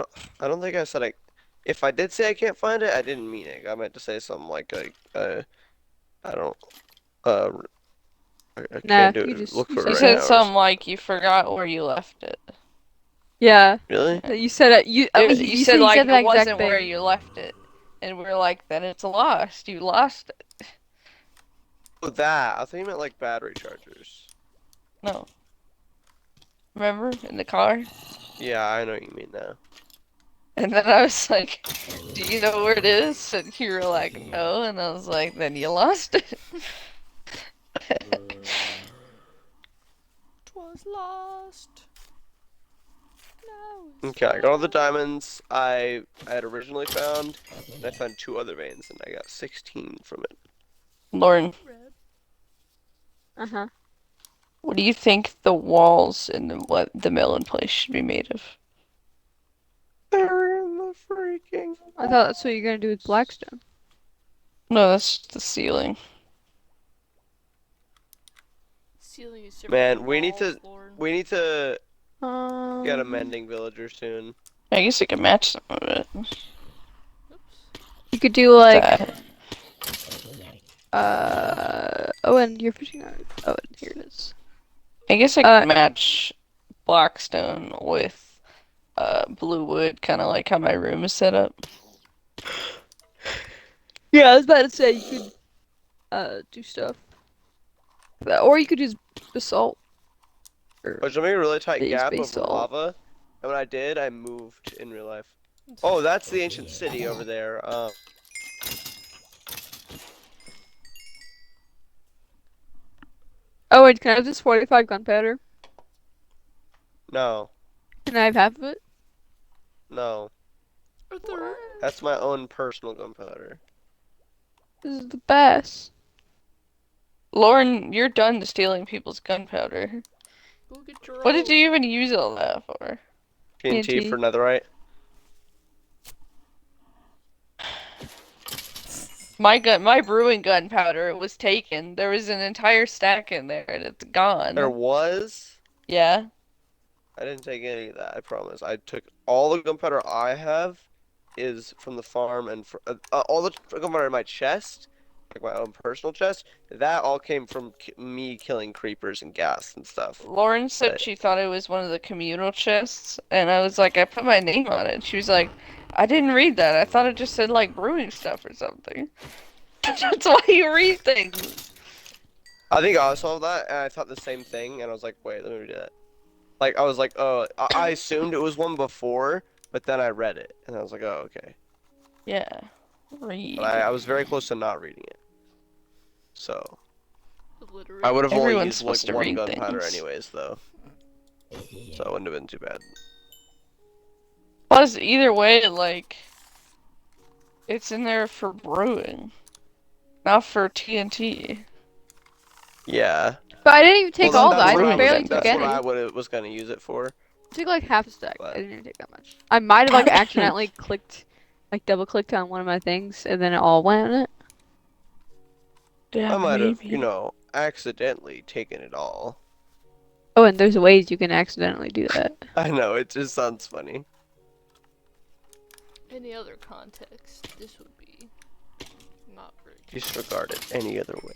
S1: don't think I said If I did say I can't find it, I didn't mean it. I meant to say something like I don't uh I
S2: Nah,
S1: can't do
S2: you
S1: it.
S2: just
S1: Look
S2: you
S1: for it
S7: You
S2: said
S1: right
S2: that.
S7: said
S1: now or
S7: something like you forgot where you left it.
S2: Yeah,
S1: really?
S2: you said it. I mean,
S7: You
S2: you
S7: said
S2: said
S7: like
S2: that
S7: it
S2: exact
S7: wasn't where
S2: thing.
S7: you left it. And we're like, then it's lost. You lost it.
S1: Oh, that. I thought you meant like battery chargers.
S7: No. Remember? In the car?
S1: Yeah, I know what you mean now.
S7: And then I was like, do you know where it is? And you were like, no. And I was like, then you lost it.
S3: Twas lost. Now it's
S1: Okay, I got all the
S3: found.
S1: diamonds I had originally found, and I found 2 other veins, and I got 16 from it.
S7: Lauren,
S3: Red.
S2: Uh-huh.
S7: what do you think the walls in the melon place should be made of?
S1: They're in the freaking
S2: I thought that's what you're gonna do with Blackstone.
S7: No, that's the ceiling.
S3: Ceiling is different
S1: Man,
S3: from
S1: we need
S3: walls,
S1: to
S3: Lord.
S1: we need to get a
S2: Um,
S1: mending villager soon.
S7: I guess I can match some of it.
S3: Oops.
S2: you could do like
S7: That.
S2: Oh, and you're fishing on. Oh, and here it is.
S7: I guess I
S2: Uh,
S7: can match Blackstone with blue wood, kind of like how my room is set up.
S2: yeah, I was about to say you could do stuff. Or you could use basalt
S1: I
S2: or
S1: was making a really tight
S2: base
S1: gap over
S2: basalt.
S1: lava, and when I did, I moved in real life. Oh, that's the ancient city over there.
S2: Oh, wait, can I have this 45 gunpowder?
S1: No,
S2: Can I have half of it?
S1: no,
S3: A third.
S1: that's my own personal gunpowder.
S2: This is the best.
S7: Lauren, you're done stealing people's gunpowder.
S3: Go get your
S7: What did
S3: own.
S7: you even use all that for?
S1: TNT
S2: TNT.
S1: for netherite.
S7: My brewing gunpowder was taken. There was an entire stack in there and it's
S1: There
S7: gone.
S1: was.
S7: Yeah.
S1: I didn't take any of that. I promise. I took all the gunpowder I have is from the farm, and all the gunpowder in my chest, like my own personal chest. That all came from me killing creepers and ghast and stuff.
S7: Lauren said
S1: But
S7: she thought it was one of the communal chests, and I was like, I put my name on it. She was like, I didn't read that. I thought it just said like brewing stuff or something. That's why you read things.
S1: I think I saw that, and I thought the same thing, and I was like, wait, let me do that. Like I was like, oh, I assumed it was one before, but then I read it, and I was like, oh, okay.
S7: Yeah.
S1: But
S7: Read.
S1: I was very close to not reading it, so
S3: Illiterate.
S1: I would have only
S7: Everyone's
S1: used like
S7: supposed to
S1: one
S7: read
S1: gunpowder
S7: things.
S1: anyways, though. So it wouldn't have been too bad.
S7: Plus, either way, like, it's in there for brewing, not for TNT.
S1: Yeah.
S2: But I didn't even take
S1: Well,
S2: all that.
S1: that's
S2: I
S1: what
S7: brewing
S1: I was.
S2: barely took
S1: That's what
S7: gunpowder.
S2: any.
S1: I would was gonna use it for.
S2: I took like half a stack. I
S1: But
S2: didn't even take that much. I might have like accidentally clicked, like double clicked on one of my things, and then it all went on it.
S7: Yeah,
S1: I might have,
S7: maybe.
S1: accidentally taken it all.
S2: Oh, and there's ways you can accidentally do that.
S1: I know, it just sounds funny.
S3: Any other context, this would be not very good.
S1: Disregard it any other way.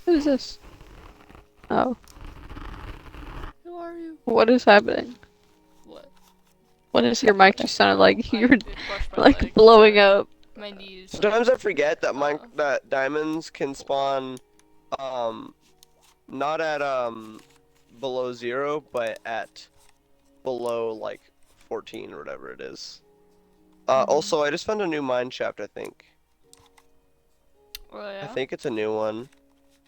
S2: What is this? Oh,
S3: Who are you?
S2: what is happening?
S3: What?
S7: What is
S2: Your mic
S7: happening?
S2: just sounded like you were
S3: It brushed my
S2: like
S3: leg,
S2: blowing
S3: sorry.
S2: up.
S3: My knees.
S1: Sometimes I forget that
S3: Uh.
S1: that diamonds can spawn, not at below 0, but at below like 14 or whatever it is. Also, I just found a new mine shaft, I think.
S3: Oh
S1: I
S3: yeah.
S1: think it's a new one.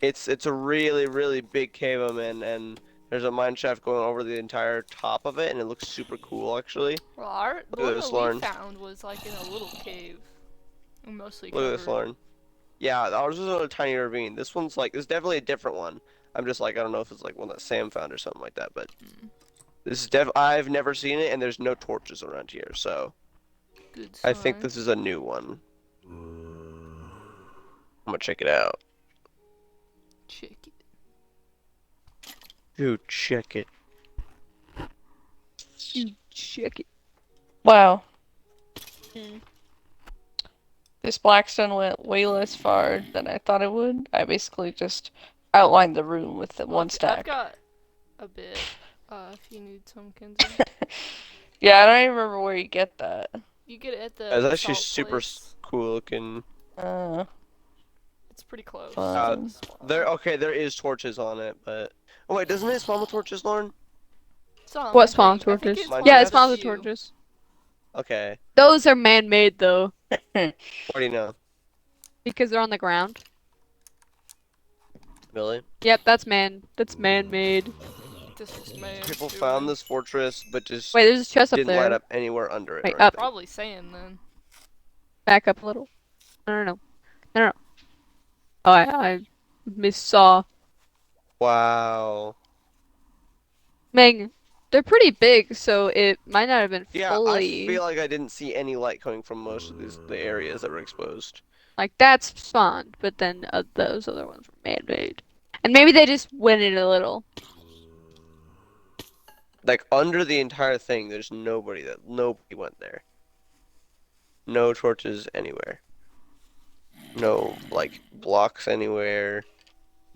S1: It's a really, really big cave I'm in, and there's a mine shaft going over the entire top of it, and it looks super cool, actually.
S3: Well, the
S1: Look at
S3: one
S1: this,
S3: that we
S1: Lauren.
S3: found was like in a little cave, mostly
S1: Look at
S3: covered.
S1: this, Lauren. Yeah, ours was in a tiny ravine. This one's like, it's definitely a different one. I'm just like, I don't know if it's like one that Sam found or something like that, but this is I've never seen it, and there's no torches around here, so
S3: Good
S1: I
S3: sign.
S1: think this is a new one. I'm gonna check it out.
S3: Check it.
S1: Dude, check it.
S2: You check it.
S7: Wow.
S2: Hmm.
S7: This Blackstone went way less far than I thought it would. I basically just outlined the room with the
S3: Well,
S7: one
S3: I've
S7: stack.
S3: got a bit. If you need some, Kenzie.
S7: Yeah, I don't even remember where you get that.
S3: You get it at the
S1: That's actually
S3: salt
S1: super
S3: place.
S1: cool looking.
S3: It's pretty close.
S7: Fun.
S3: To the spawn.
S1: There is torches on it, but oh wait, doesn't it spawn with torches, Lauren?
S3: Some,
S2: What
S3: I
S2: spawn
S3: think. I think
S2: torches?
S3: it
S1: Minecraft?
S2: Yeah, it
S3: spawns
S2: spawns
S3: a
S2: with
S3: few.
S2: torches.
S1: Okay,
S2: Those are man-made though,
S1: what do you know?
S2: because they're on the ground.
S1: Really?
S2: Yep, that's man-made.
S3: This was man.
S1: People found this fortress, but just
S2: Wait, there's a chest up
S1: didn't light
S2: there.
S1: up anywhere under it.
S2: Wait,
S1: or
S2: up.
S1: anything.
S3: Probably sand then.
S2: Back up a little. No. Oh, I missaw.
S1: Wow.
S2: Meg, they're pretty big, so it might not have been
S1: Yeah, I
S2: fully.
S1: feel like I didn't see any light coming from most of the areas that were exposed.
S2: Like, that's spawned, but then those other ones were man-made. And maybe they just went in a little.
S1: Like under the entire thing, there's nobody went there. No torches anywhere. No like blocks anywhere.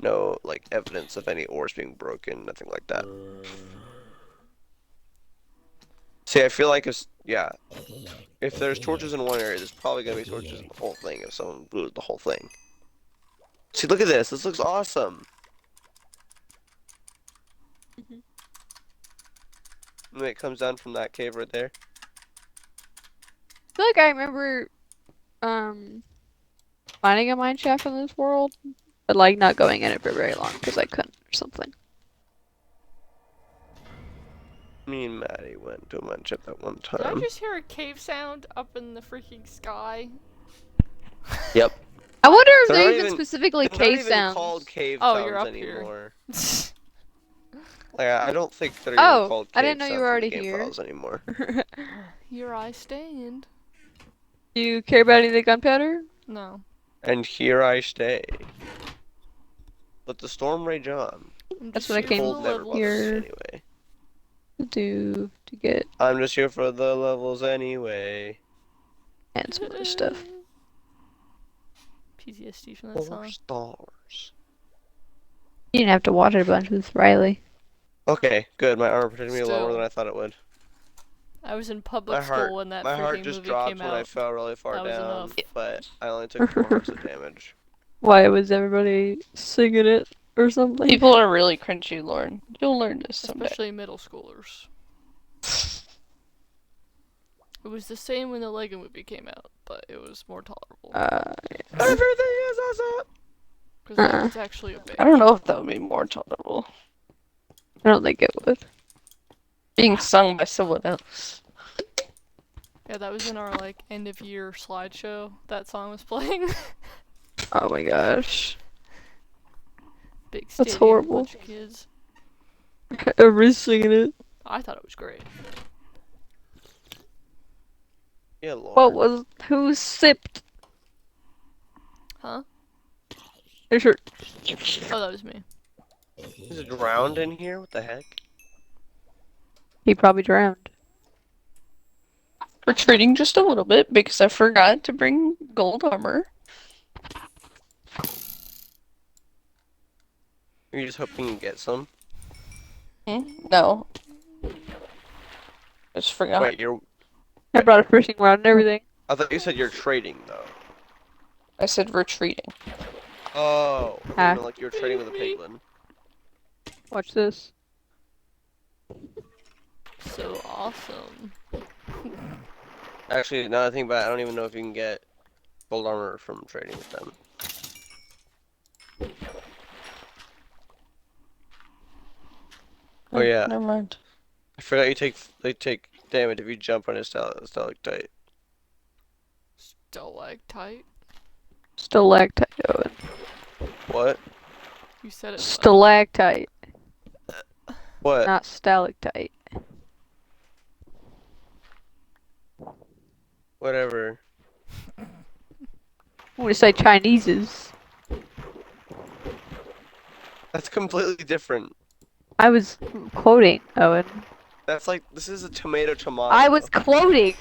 S1: No like evidence of any ores being broken, nothing like that. See, I feel like if there's torches in one area, there's probably gonna be torches in the whole thing if someone blew the whole thing. See, look at this. This looks awesome. And it comes down from that cave right there.
S2: I feel like I remember, finding a mine shaft in this world, but like not going in it for very long because I couldn't or something.
S1: Me and Maddie went to a mine shaft that one
S3: Did I
S1: time.
S3: just hear a cave sound up in the freaking sky?
S1: Yep.
S2: I wonder if
S1: They're
S2: they're
S1: not
S2: even
S1: even-
S2: specifically
S1: They're not
S2: cave
S1: even
S2: sounds.
S1: called cave
S3: Oh,
S1: sounds
S3: you're up here.
S1: anymore. Like, I don't think they're even
S2: Oh,
S1: called
S2: I
S1: cave
S2: didn't know you
S1: sounds
S2: were
S1: in the
S2: already
S1: game
S2: here.
S1: files anymore.
S3: Here I stand.
S2: Do you care about any of the gunpowder?
S3: No.
S1: And here I stay. Let the storm rage on.
S3: I'm
S2: That's
S3: just
S2: what I
S3: here
S2: came
S3: for
S1: Cold
S3: the
S1: never
S3: levels.
S1: bothers me
S2: here.
S1: anyway.
S2: To get
S1: I'm just here for the levels anyway.
S2: and some other stuff.
S3: PTSD from that
S1: 4
S3: song.
S1: stars.
S2: You didn't have to water a bunch with Riley.
S1: Okay, good. My armor protected me a lot more
S3: Still.
S1: than I thought it would.
S3: I was in public
S1: My heart,
S3: school when that
S1: my heart
S3: freaking
S1: just
S3: movie
S1: dropped
S3: came
S1: when I
S3: out.
S1: fell really far
S3: That was
S1: down,
S3: enough.
S1: but I only took 4 hearts of damage.
S2: Why was everybody singing it or something?
S7: People are really cringy, Lauren. You'll learn this someday.
S3: Especially middle schoolers. It was the same when the Lego movie came out, but it was more tolerable.
S1: Everything is awesome!
S3: Because that was actually a bit.
S7: I don't know if that would be more tolerable.
S2: I don't think it would.
S7: Being sung by someone else.
S3: Yeah, that was in our like end of year slideshow. That song was playing.
S2: Oh my gosh.
S3: Big
S2: That's
S3: stadium,
S2: horrible.
S3: bunch of kids.
S2: Everybody's singing it.
S3: I thought it was great.
S1: Yeah, Lord.
S2: Who sipped?
S3: Huh?
S2: There's your
S3: Oh, that was me.
S1: Is it drowned in here? What the heck?
S2: He probably drowned.
S7: Retreating just a little bit because I forgot to bring gold armor.
S1: Are you just hoping you get some?
S7: No. Just forgot.
S1: Wait,
S2: I brought a fishing rod and everything.
S1: I thought you said you're trading, though.
S7: I said retreating.
S1: Oh,
S2: Ah.
S1: you know, like you're trading with a piglin.
S2: Watch this.
S3: So awesome.
S1: Actually, now that I think about it, I don't even know if you can get gold armor from trading with them. Oh yeah,
S7: Never mind.
S1: I forgot they take damage if you jump on a stalactite.
S3: Stalactite?
S2: Stalactite, Owen.
S1: What?
S3: You said it.
S2: Stalactite,
S1: What?
S2: not stalactite.
S1: Whatever.
S2: I'm gonna say Chinese's.
S1: That's completely different.
S2: I was quoting Owen.
S1: That's like, this is a tomato.
S2: I was quoting.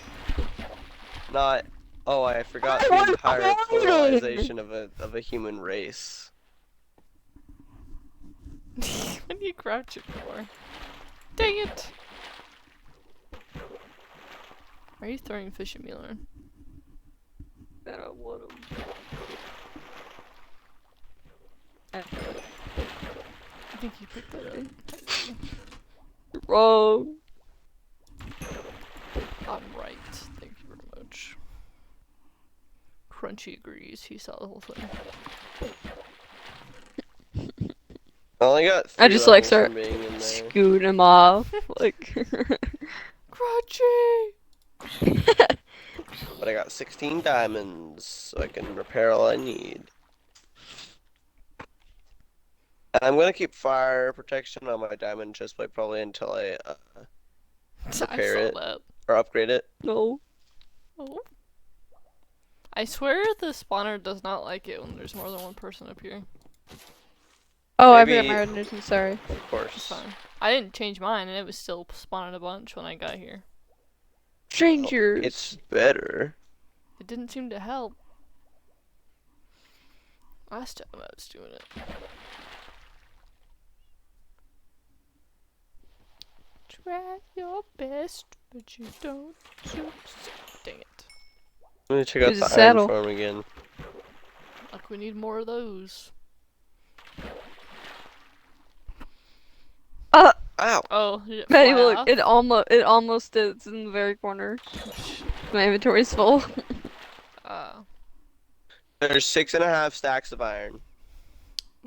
S1: Not, oh, I forgot
S2: I
S1: the
S2: was
S1: entire
S2: quoting.
S1: pluralization of a human race.
S3: What are you crouching for? Dang it! Why are you throwing fish at me, Lauren?
S2: I don't want them.
S3: I think you picked that up.
S2: Wrong.
S3: I'm right. Thank you very much. Crunchy agrees. He saw the whole thing.
S1: I only got
S2: I
S1: 3
S2: just like
S1: levels
S2: start
S1: from being in there.
S2: scooting him off. Like.
S3: Crunchy!
S1: But I got 16 diamonds, so I can repair all I need. And I'm gonna keep fire protection on my diamond chestplate probably until I repair
S3: I
S1: it
S3: saw that.
S1: or upgrade it.
S2: No.
S3: Oh. I swear the spawner does not like it when there's more than one person up here.
S2: Oh, I
S1: Maybe-
S2: forgot my renderings. Sorry.
S1: Of
S3: It's
S1: course.
S3: fine. I didn't change mine and it was still spawning a bunch when I got here.
S2: Strangers.
S1: It's better.
S3: It didn't seem to help. Last time I was doing it. Try your best, but you don't succeed. Dang it.
S1: I'm gonna check out
S2: There's a
S1: the iron
S2: saddle.
S1: farm again.
S3: Like we need more of those.
S1: Ow!
S3: Oh, did it
S2: Maddie,
S3: fly
S2: look,
S3: off?
S2: it almost is. It's in the very corner. My inventory's full.
S1: There's 6.5 stacks of iron.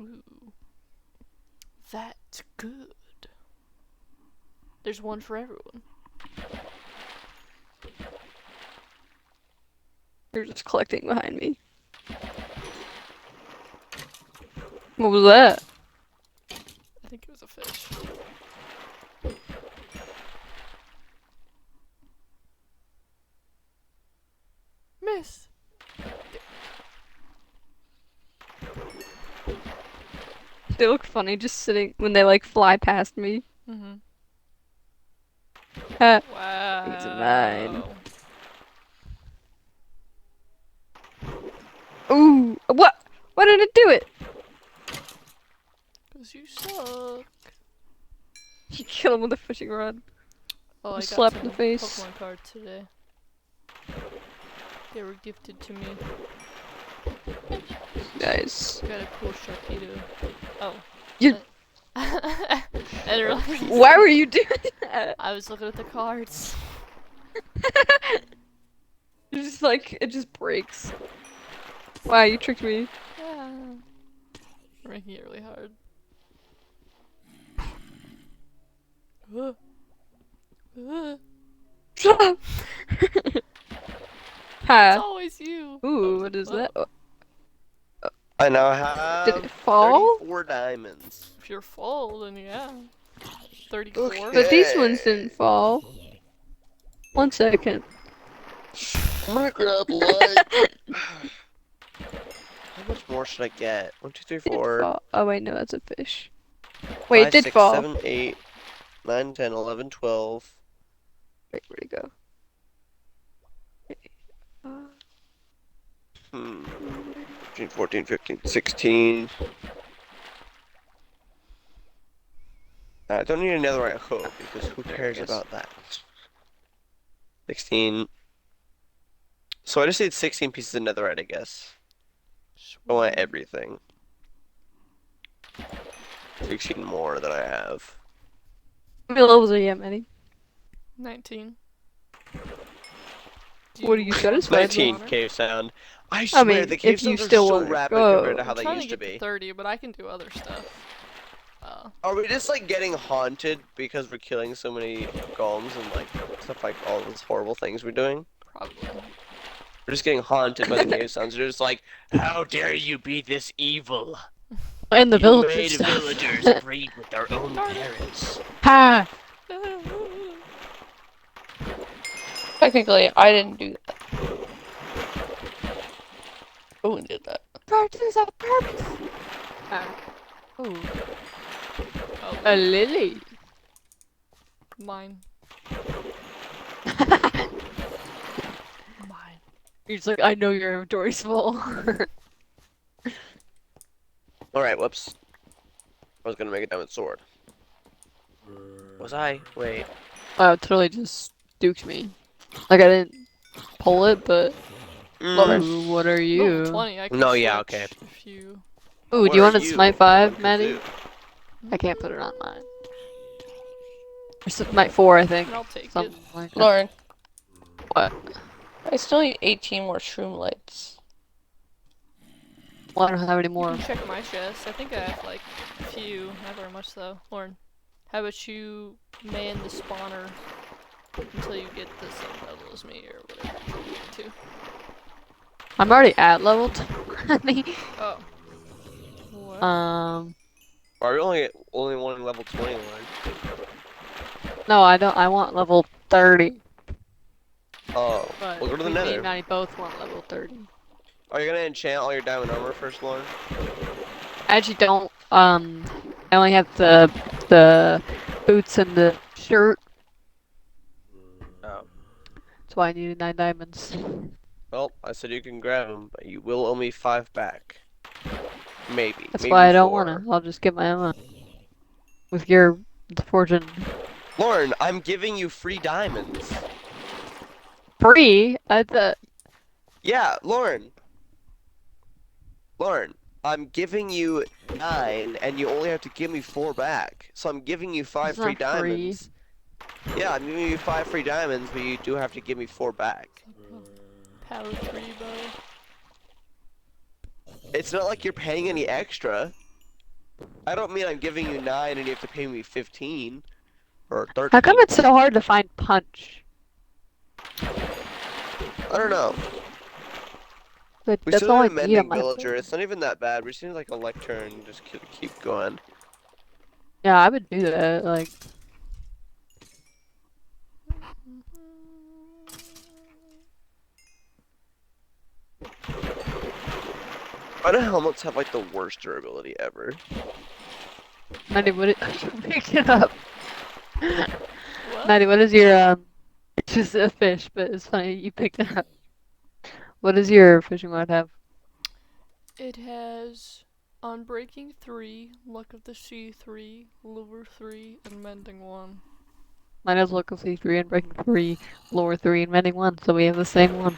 S3: Ooh. That's good. There's one for everyone.
S2: You're just collecting behind me. What was that?
S3: I think it was a fish. Miss!
S2: They look funny just sitting when they like fly past me.
S3: Mm-hmm.
S2: Ha.
S3: Wow.
S2: These are mine. Ooh, what? Why did it do it?
S3: Cause you suck.
S2: You kill him with a fishing rod.
S3: Oh, I got
S2: Slap
S3: some
S2: in the face.
S3: Pokemon cards today. They were gifted to me.
S2: Nice.
S3: Got a cool Sharpedo. Oh.
S2: You-
S3: I didn't realize.
S2: Why were you doing that?
S3: I was looking at the cards.
S2: It's just like it just breaks. Wow, you tricked me.
S3: Yeah. We're making it really hard.
S2: Shut up.
S3: It's
S2: Ha.
S3: always you.
S2: Ooh, what is that? Oh,
S1: I now
S2: did
S1: have
S2: it fall?
S1: 34 diamonds.
S3: If you're full, then yeah. 34.
S1: Okay.
S2: But these ones didn't fall. 1 second.
S1: I'm gonna grab light. How much more should I get? 1, 2, 3,
S2: Did
S1: 4.
S2: fall. Oh wait, no, that's a fish. Wait, it
S1: 5,
S2: did
S1: 6,
S2: fall.
S1: 7, 8, 9, 10, 11, 12.
S2: Wait, where'd it go?
S1: Hmm. 13, 14, 15, 16. I don't need another right hook because who cares about that? 16. So I just need 16 pieces of netherite, I guess. I want everything. 16 more than I have.
S2: How many levels are you at, Maddie?
S3: 19.
S2: What are you satisfied with?
S1: 19 cave sound. I swear
S2: mean,
S1: the cave
S2: if you
S1: sounds are
S2: still
S1: so
S2: wanna
S1: rapid
S2: go.
S1: compared to how
S3: I'm
S1: they
S3: trying
S1: used
S3: to
S1: to
S3: get to
S1: be.
S3: 30, but I can do other stuff.
S1: Are we just like getting haunted because we're killing so many golems and like stuff like all those horrible things we're doing?
S3: Probably.
S1: We're just getting haunted by the cave sounds. They're just like, how dare you be this evil?
S2: And the
S1: You
S2: village
S1: made
S2: stuff.
S1: villagers breed with their own parents.
S2: Ha!
S7: Technically, I didn't do that. Who did that?
S2: Cartoons have purpose. Ooh.
S3: Oh,
S2: A lily.
S3: Mine. Mine.
S2: You're just like, I know your inventory's full.
S1: Alright, whoops. I was gonna make a diamond sword. Was I? Wait.
S2: Wow, it totally just duked me. Like I didn't pull it, but
S1: Mm.
S2: ooh, what are
S3: Level
S2: you?
S3: 20, I can
S1: No,
S3: switch
S1: yeah, okay.
S3: if you...
S2: Ooh,
S1: What
S2: do you
S1: are
S2: want to
S1: you?
S2: Smite 5,
S1: One
S2: Maddie?
S1: kazoo.
S2: I can't put it on mine. Or Smite 4, I think.
S3: I'll take it.
S2: Something like that.
S7: Lauren,
S2: What?
S7: I still need 18 more shroom lights.
S2: Well, I don't have any
S3: You
S2: more.
S3: can check my chest. I think I have like a few. Not very much though. Lauren, how about you man the spawner until you get the same level as me or whatever you get to?
S2: I'm already at level 20.
S3: Oh. What?
S1: Are we only wanting level 20 line?
S2: No, I don't. I want level 30.
S1: Oh.
S2: But
S1: Well, go to the
S2: me and
S1: nether.
S2: Maddie both want level 30.
S1: Are you gonna enchant all your diamond armor first, Lauren?
S2: I actually don't. I only have the boots and the shirt.
S1: Oh.
S2: That's why I needed 9 diamonds.
S1: Well, I said you can grab them, but you will owe me 5 back. Maybe.
S2: That's
S1: Maybe
S2: why I
S1: 4.
S2: don't wanna. I'll just get my own. With your fortune
S1: Lauren, I'm giving you free diamonds.
S2: free. I thought.
S1: Yeah, Lauren. Lauren, I'm giving you 9, and you only have to give me 4 back. So I'm giving you 5
S2: It's
S1: free
S2: not free.
S1: diamonds. Yeah, I'm giving you 5 free diamonds, but you do have to give me 4 back.
S3: Power 3 bow.
S1: It's not like you're paying any extra. I don't mean I'm giving you 9 and you have to pay me 15 or 13.
S2: How come it's so hard to find punch?
S1: I don't know.
S2: But
S1: We
S2: that's
S1: still
S2: all I
S1: have a
S2: need on
S1: mending
S2: my
S1: villager.
S2: phone.
S1: It's not even that bad. We just need like a lectern and just keep going.
S2: Yeah, I would do that. Like,
S1: Why do helmets have like the worst durability ever?
S2: Maddie, what is pick it up?
S3: What?
S2: Maddie, what is your It's just a fish, but it's funny you picked it up. What does your fishing rod have?
S3: It has Unbreaking 3, Luck of the Sea 3, Lure 3, and Mending 1.
S2: Mine has local C3 and breaking 3, lower 3, and mending 1, so we have the same one.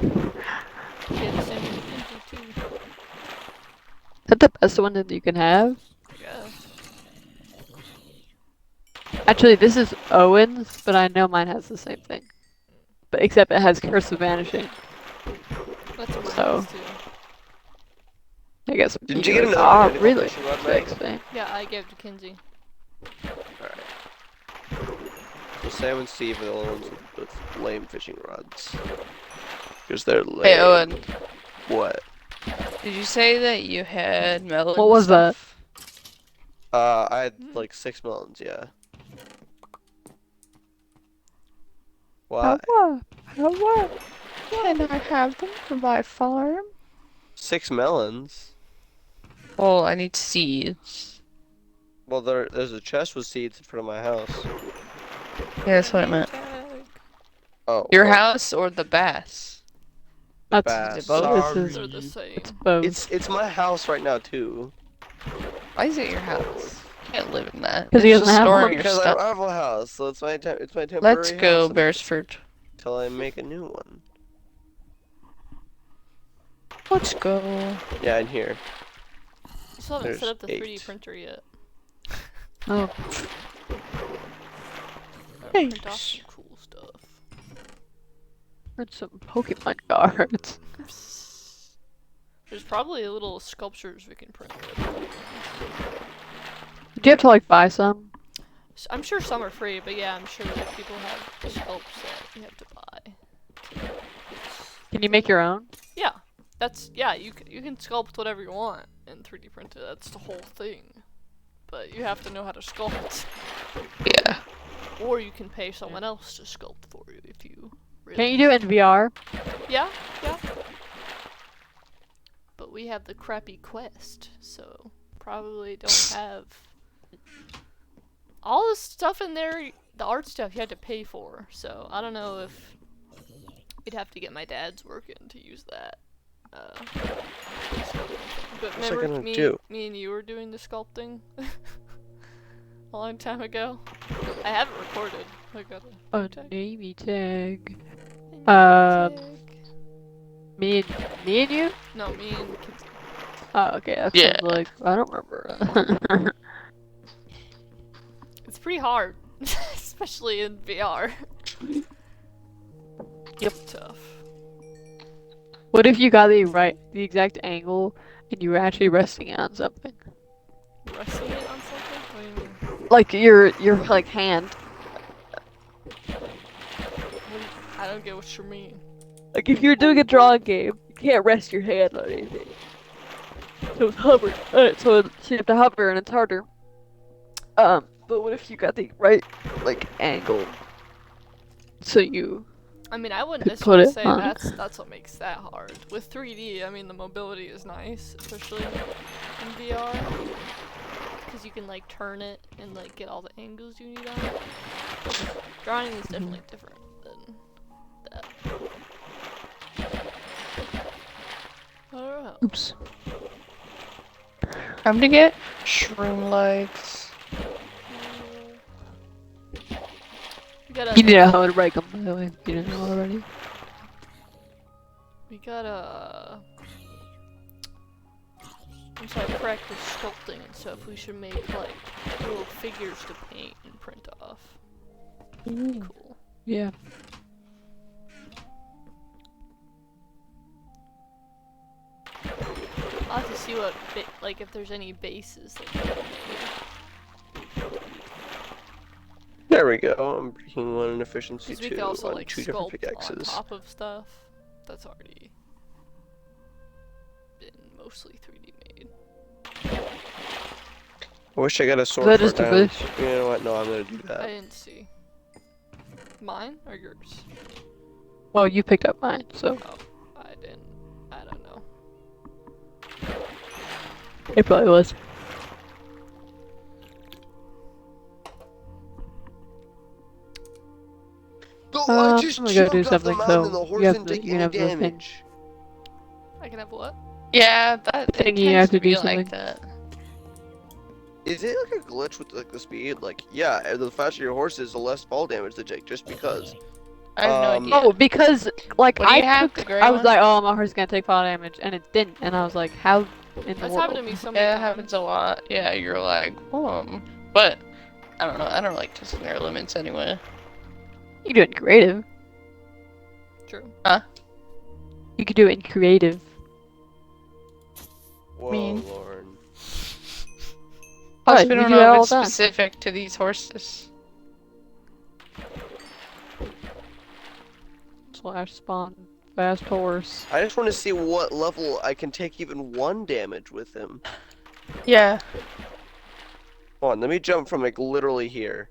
S3: Yeah, the same with Kenji too,
S2: Is that the best one that you can have?
S3: I guess.
S2: Actually, this is Owen's, but I know mine has the same thing. But except it has Curse of Vanishing.
S3: That's what mine
S2: So-
S3: has too.
S2: I guess.
S1: Didn't you get
S2: like,
S1: another
S2: ah,
S1: identical
S2: really?
S1: fishing rod,
S2: Thanks,
S1: Meg?
S2: man.
S3: Yeah, I gave it to Kenji.
S1: Alright. So Sam and Steve are the only ones with lame fishing rods. Because they're lame.
S4: Hey, Owen,
S1: What?
S4: did you say that you had melon
S2: What was
S4: stuff?
S1: I had like 6 melons, yeah. Why?
S2: How?
S7: Can I have them for my farm?
S1: 6 melons?
S4: Well, I need seeds.
S1: Well, there's a chest with seeds in front of my house.
S4: Yeah, that's what I meant.
S1: Oh,
S4: Your
S1: well,
S4: house or the bass?
S1: the
S2: That's
S1: bass.
S4: Is it both?
S2: This is
S3: They're the same.
S2: it's both.
S1: It's my house right now too.
S4: Why is it your house? You can't live in that.
S2: 'Cause he
S4: It's
S2: doesn't
S4: just
S2: have
S4: storing
S2: one.
S4: your
S1: Because I
S4: stuff.
S1: don't have a house, so it's my temporary
S4: Let's go,
S1: house
S4: Beresford.
S1: until I make a new one.
S4: Let's go.
S1: Yeah, in here.
S3: You still haven't set
S1: There's
S3: up the 3D
S1: 8.
S3: printer yet.
S2: Oh,
S3: Print off some cool stuff.
S2: print some Pokemon cards.
S3: There's probably little sculptures we can print.
S2: Do you have to like buy some?
S3: I'm sure some are free, but yeah, I'm sure that people have sculpts that you have to buy.
S2: Can you make your own?
S3: Yeah, you can sculpt whatever you want in 3D printer. That's the whole thing. But you have to know how to sculpt,
S4: Yeah.
S3: or you can pay someone else to sculpt for you if you really.
S2: Can't you do it in VR?
S3: Yeah. But we have the crappy Quest, so probably don't have all the stuff in there the art stuff you had to pay for, so I don't know if we'd have to get my dad's work in to use that. But
S1: What's I
S3: remember
S1: gonna
S3: me,
S1: do?
S3: me and you were doing the sculpting a long time ago. I have it recorded. I got
S2: A
S3: a tag.
S2: navy tag.
S3: Tag.
S2: Me and you?
S3: No, me and kids.
S2: Oh, okay. I
S7: Yeah.
S2: was like, I don't remember.
S3: It's pretty hard, especially in VR.
S2: Yep.
S3: Tough.
S2: What if you got the exact angle, and you were actually resting it on something?
S3: Resting it on something? What do you mean?
S2: Like your like hand.
S3: I don't get what you mean.
S2: Like if you're doing a drawing game, you can't rest your hand on anything. So it's hover. So you have to hover, and it's harder. But what if you got the right like angle? So you
S3: I mean, I wouldn't
S2: could put
S3: necessarily
S2: it
S3: say
S2: on.
S3: that's what makes that hard. With 3D, I mean, the mobility is nice, especially in VR, because you can like turn it and like get all the angles you need on it. Drawing is definitely different than that. I don't know.
S2: Oops.
S7: Time to get shroom lights.
S3: We gotta.
S2: You know how to break them, by the way. If you didn't know already.
S3: We gotta. Once I practice sculpting and stuff, we should make like little figures to paint and print off. Cool.
S2: Yeah.
S3: I'll have to see what like if there's any bases that you can make.
S1: There we go. I'm breaking one in efficiency
S3: Because we
S1: 2
S3: could also
S1: on
S3: like
S1: 2 different
S3: sculpt on
S1: pickaxes.
S3: top of stuff that's already been mostly 3D made.
S1: I wish I got a sword
S2: that
S1: for
S2: just a
S1: diamond.
S2: fish?
S1: You know what? No, I'm gonna do
S3: I
S1: that.
S3: didn't see. Mine or yours?
S2: Well, you picked up mine, so
S3: Oh, I didn't. I don't know.
S2: it probably was.
S1: I just
S2: I'm gonna go do
S1: jumped off the
S2: something,
S1: mountain and
S2: so
S1: the
S2: you
S1: horse
S2: have
S1: didn't
S2: the-
S1: take
S2: you
S1: any
S2: have the thing.
S1: damage.
S3: I can have what?
S7: Yeah, that it
S2: Thingy, you
S7: tends
S2: have
S7: to
S2: to do
S7: be like
S2: something.
S7: that.
S1: Is it like a glitch with like the speed? Like, yeah, the faster your horse is, the less fall damage they take, just because.
S7: I have no
S1: Um,
S7: idea.
S2: Oh, because like
S7: What do you
S2: I
S7: have,
S2: took,
S7: the gray
S2: I was
S7: one?
S2: like, oh, my horse is gonna take fall damage, and it didn't, and I was like, how in the
S3: That's
S2: world?
S3: happened to me so many
S7: Yeah, it
S3: times.
S7: happens a lot. Yeah, you're like, but I don't know. I don't like testing their limits anyway.
S2: You do it in creative.
S3: True.
S2: You could do it in creative.
S1: whoa,
S7: mean-
S1: Lauren.
S7: Plus,
S2: Right,
S7: we
S2: we
S7: don't
S2: do
S7: know
S2: that
S7: if
S2: all
S7: it's
S2: the time.
S7: specific to these horses.
S2: Slash spawn fast horse.
S1: I just want to see what level I can take even 1 damage with him.
S7: Yeah.
S1: Hold on, let me jump from like literally here.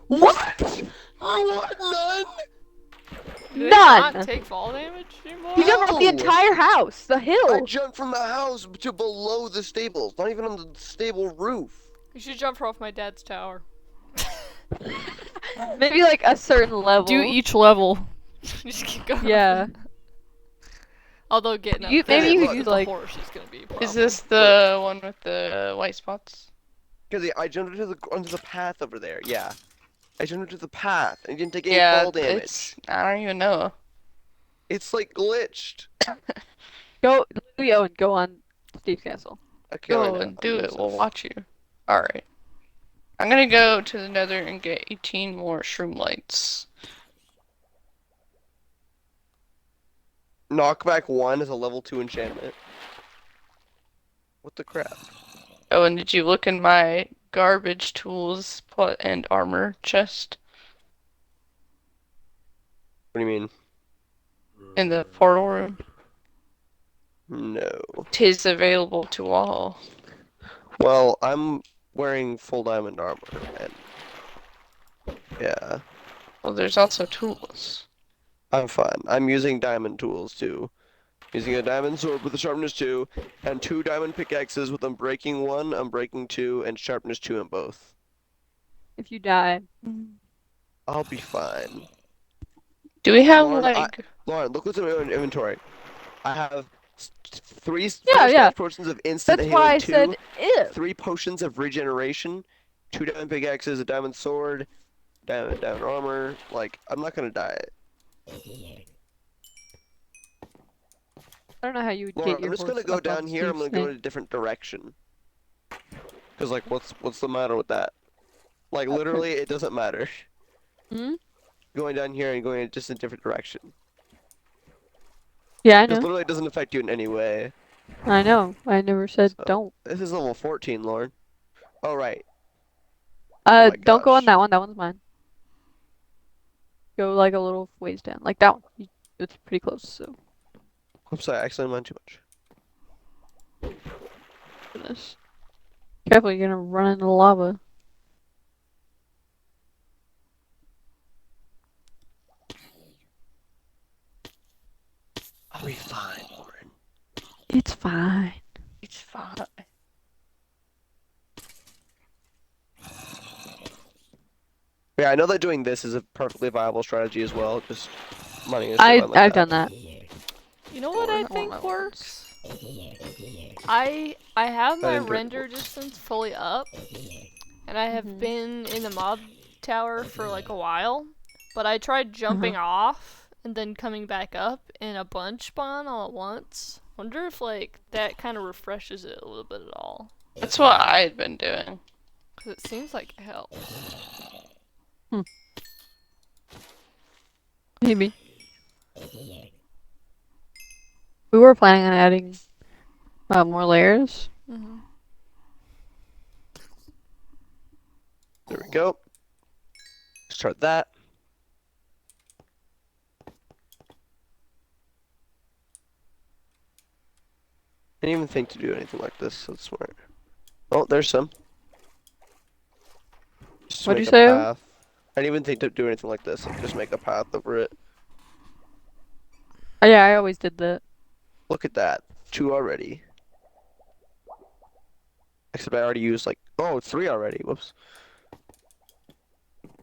S1: What? What? None?
S3: Do they
S2: None!
S3: not take fall damage anymore?
S2: You jumped off the
S1: No!
S2: entire house, the
S1: I
S2: hill.
S1: jumped from the house to below the stables, not even on the stable roof.
S3: You should jump off my dad's tower.
S2: Maybe like a certain level.
S3: Do each level. Just keep going.
S2: Yeah.
S3: Although getting up
S2: You-
S3: there
S1: maybe you
S3: with
S1: could,
S3: the
S2: like-
S3: horse is gonna be a problem.
S7: Is this the one with the white spots?
S1: Because I jumped onto the path over there, yeah. I jumped into the path and didn't take any
S7: Yeah,
S1: fall damage.
S7: it's. I don't even know.
S1: It's like glitched.
S2: Go, Leo, and go on Steve's castle.
S1: Okay, I
S7: Go
S1: know.
S7: and
S1: I'm
S7: do
S1: doing
S7: it. We'll
S1: stuff.
S7: watch you. Alright. I'm gonna go to the nether and get 18 more shroom lights.
S1: Knockback 1 is a level 2 enchantment. What the crap?
S7: Oh, and did you look in my garbage tools and armor chest
S1: What do you mean?
S7: in the portal room?
S1: No.
S7: 'Tis available to all.
S1: Well, I'm wearing full diamond armor, and yeah,
S7: Well, there's also tools.
S1: I'm fine. I'm using diamond tools too. Using a diamond sword with a sharpness 2, and 2 diamond pickaxes with unbreaking 1, unbreaking 2, and sharpness 2 in both.
S2: If you die.
S1: I'll be fine.
S7: Do we have
S1: Lauren,
S7: like?
S1: Lauren, look what's in my inventory. I have 3
S2: Yeah,
S1: finished
S2: yeah.
S1: match potions of instant
S2: That's
S1: healing
S2: why I
S1: 2,
S2: said if.
S1: 3 potions of regeneration, 2 diamond pickaxes, a diamond sword, diamond armor. Like, I'm not gonna die.
S2: I don't know how you would
S1: Lauren,
S2: get your
S1: I'm just
S2: horse
S1: gonna go
S2: up on
S1: down here. I'm
S2: Steve's
S1: gonna go in
S2: thing.
S1: a different direction. Cause like, what's the matter with that? Like, literally, it doesn't matter.
S2: Hmm?
S1: Going down here and going in just a different direction.
S2: Yeah, I
S1: Because
S2: know.
S1: literally, it doesn't affect you in any way.
S2: I know. I never said
S1: So,
S2: don't.
S1: this is level 14, Lauren. Oh, right. Oh my
S2: Don't go on
S1: gosh.
S2: that one. That one's mine. Go like a little ways down. Like that one. It's pretty close, so.
S1: Oops, I accidentally went too much.
S2: Goodness. Careful, you're gonna run into lava.
S1: I'll be fine, Lauren.
S2: It's fine.
S7: It's fine.
S1: Yeah, I know that doing this is a perfectly viable strategy as well. Just mining a straight line like
S2: I've
S1: that.
S2: done that.
S3: You know what I think works? I have
S1: I
S3: my
S1: didn't do it
S3: render distance fully up, and I have
S2: Mhm.
S3: been in the mob tower for like a while, but I tried jumping off and then coming back up in a bunch spawn all at once. Wonder if like that kind of refreshes it a little bit at all,
S7: That's what I had been doing.
S3: because it seems like it helps.
S2: Maybe. We were planning on adding more layers.
S3: Mm-hmm.
S1: There we go. Start that. I didn't even think to do anything like this. That's smart. Oh, there's some. Just to
S2: What'd
S1: make
S2: you
S1: a
S2: say?
S1: path. I didn't even think to do anything like this. Like, just make a path over it.
S2: Oh, yeah, I always did that.
S1: Look at that. 2 already. Except I already used like, oh, 3 already. Whoops.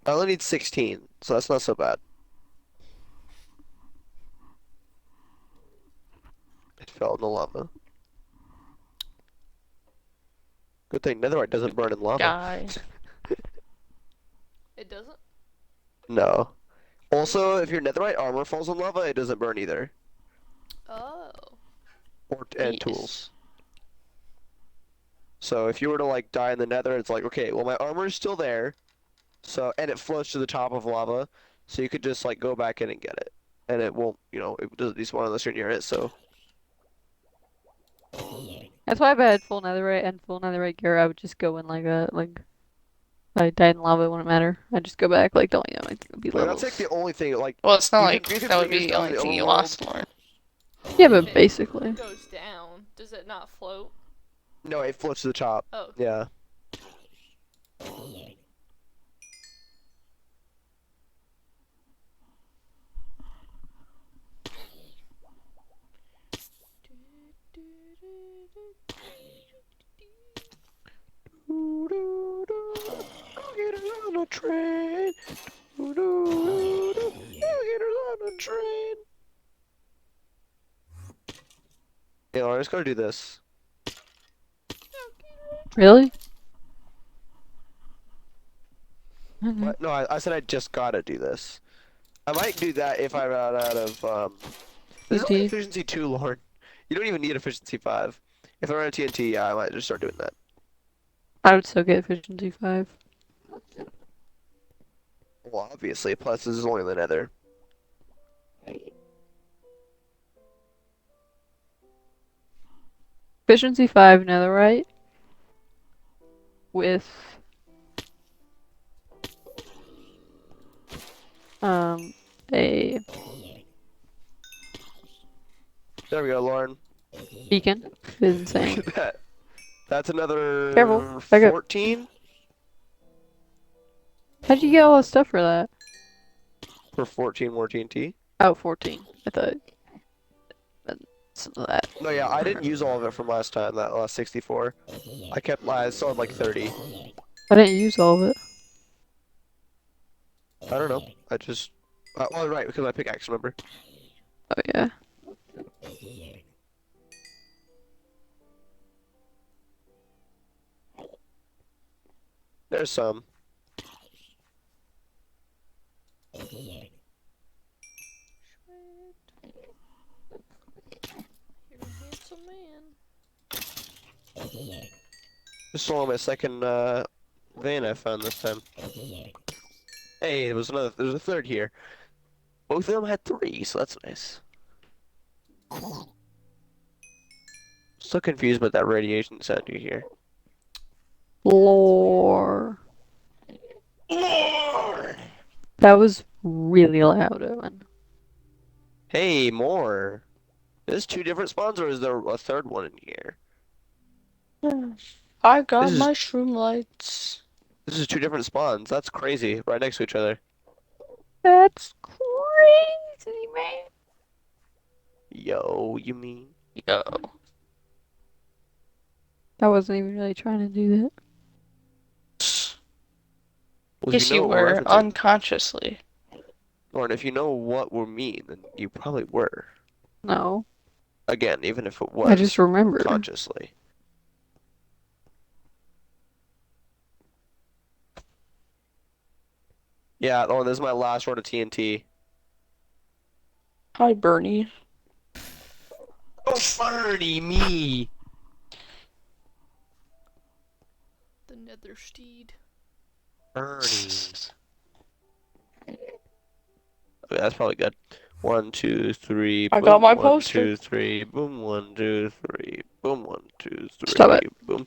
S1: I only need 16, so that's not so bad. It fell in the lava. Good thing netherite doesn't burn in lava.
S7: Guy.
S3: It doesn't.
S1: No. Also, if your netherite armor falls in lava, it doesn't burn either.
S3: Oh.
S1: And
S7: Yes.
S1: tools. So if you were to like die in the nether, it's like, okay, well my armor is still there. So, and it floats to the top of lava. So you could just like go back in and get it. And it won't, it doesn't despawn unless you're near it, so.
S2: That's why if I had full netherite and full netherite gear, I would just go in like I died in lava, it wouldn't matter. I'd just go back, like, don't you know, it would be
S1: Like, that's like
S2: levels.
S1: the only thing, like,
S7: Well, it's not
S1: you
S7: like
S1: could
S7: that would
S1: bring
S7: be the
S1: your stuff
S7: only
S1: to the
S7: thing you
S1: overworld.
S7: lost, Lauren.
S2: Yeah, but
S3: It
S2: basically.
S3: goes down. Does it not float?
S1: No, it floats to the top.
S3: Oh.
S1: Yeah. Get on a train. Get on a train. Yeah, I just gotta do this.
S2: Really?
S1: What? No, I said I just gotta do this. I might do that if I run out of This is only
S2: TNT.
S1: efficiency 2, Lauren. You don't even need efficiency 5. If I run a TNT, yeah, I might just start doing that.
S2: I would still get efficiency 5.
S1: Well, obviously, plus this is only the nether.
S2: Efficiency 5 netherite with a
S1: There we go, Lauren.
S2: beacon is
S1: Look
S2: insane.
S1: at that. That's another
S2: Careful, back up.
S1: 14
S2: How'd you get all the stuff for that?
S1: for 14 more TNT.
S2: Oh, 14. I thought. some of that.
S1: No, yeah, I didn't use all of it from last time, that last 64. I still had like 30.
S2: I didn't use all of it.
S1: I don't know. I just. Oh, right, because my pickaxe, remember?
S2: Oh yeah.
S1: There's some.
S3: You're a handsome man.
S1: This is only my second vein I found this time. Hey, there's a third here. Both of them had 3, so that's nice. Still confused about that radiation sound you hear.
S2: Lore. That was really loud, Owen.
S1: Hey, more. There's 2 different spawns, or is there a third one in here?
S7: I got
S1: This is-
S7: mushroom lights.
S1: This is 2 different spawns. That's crazy. Right next to each other.
S2: That's crazy, man.
S1: Yo, you mean?
S7: Yo.
S2: I wasn't even really trying to do that.
S1: Well,
S7: Yes, you
S1: what we're
S7: were,
S1: referencing.
S7: unconsciously.
S1: Lauren, if you know what we mean, then you probably were.
S2: No,
S1: Again, even if it
S2: I just
S1: was
S2: remember.
S1: consciously. Yeah, oh, this is my last run of TNT.
S7: Hi, Bernie.
S1: Oh, Bernie, me!
S3: The nether steed.
S1: Bernie. Okay, that's probably good. 1, 2, 3,
S7: I
S1: boom.
S7: got my
S1: 1,
S7: poster.
S1: 2, 3, boom. 1, 2, 3, boom. 1, 2, 3,
S2: Stop it.
S1: boom.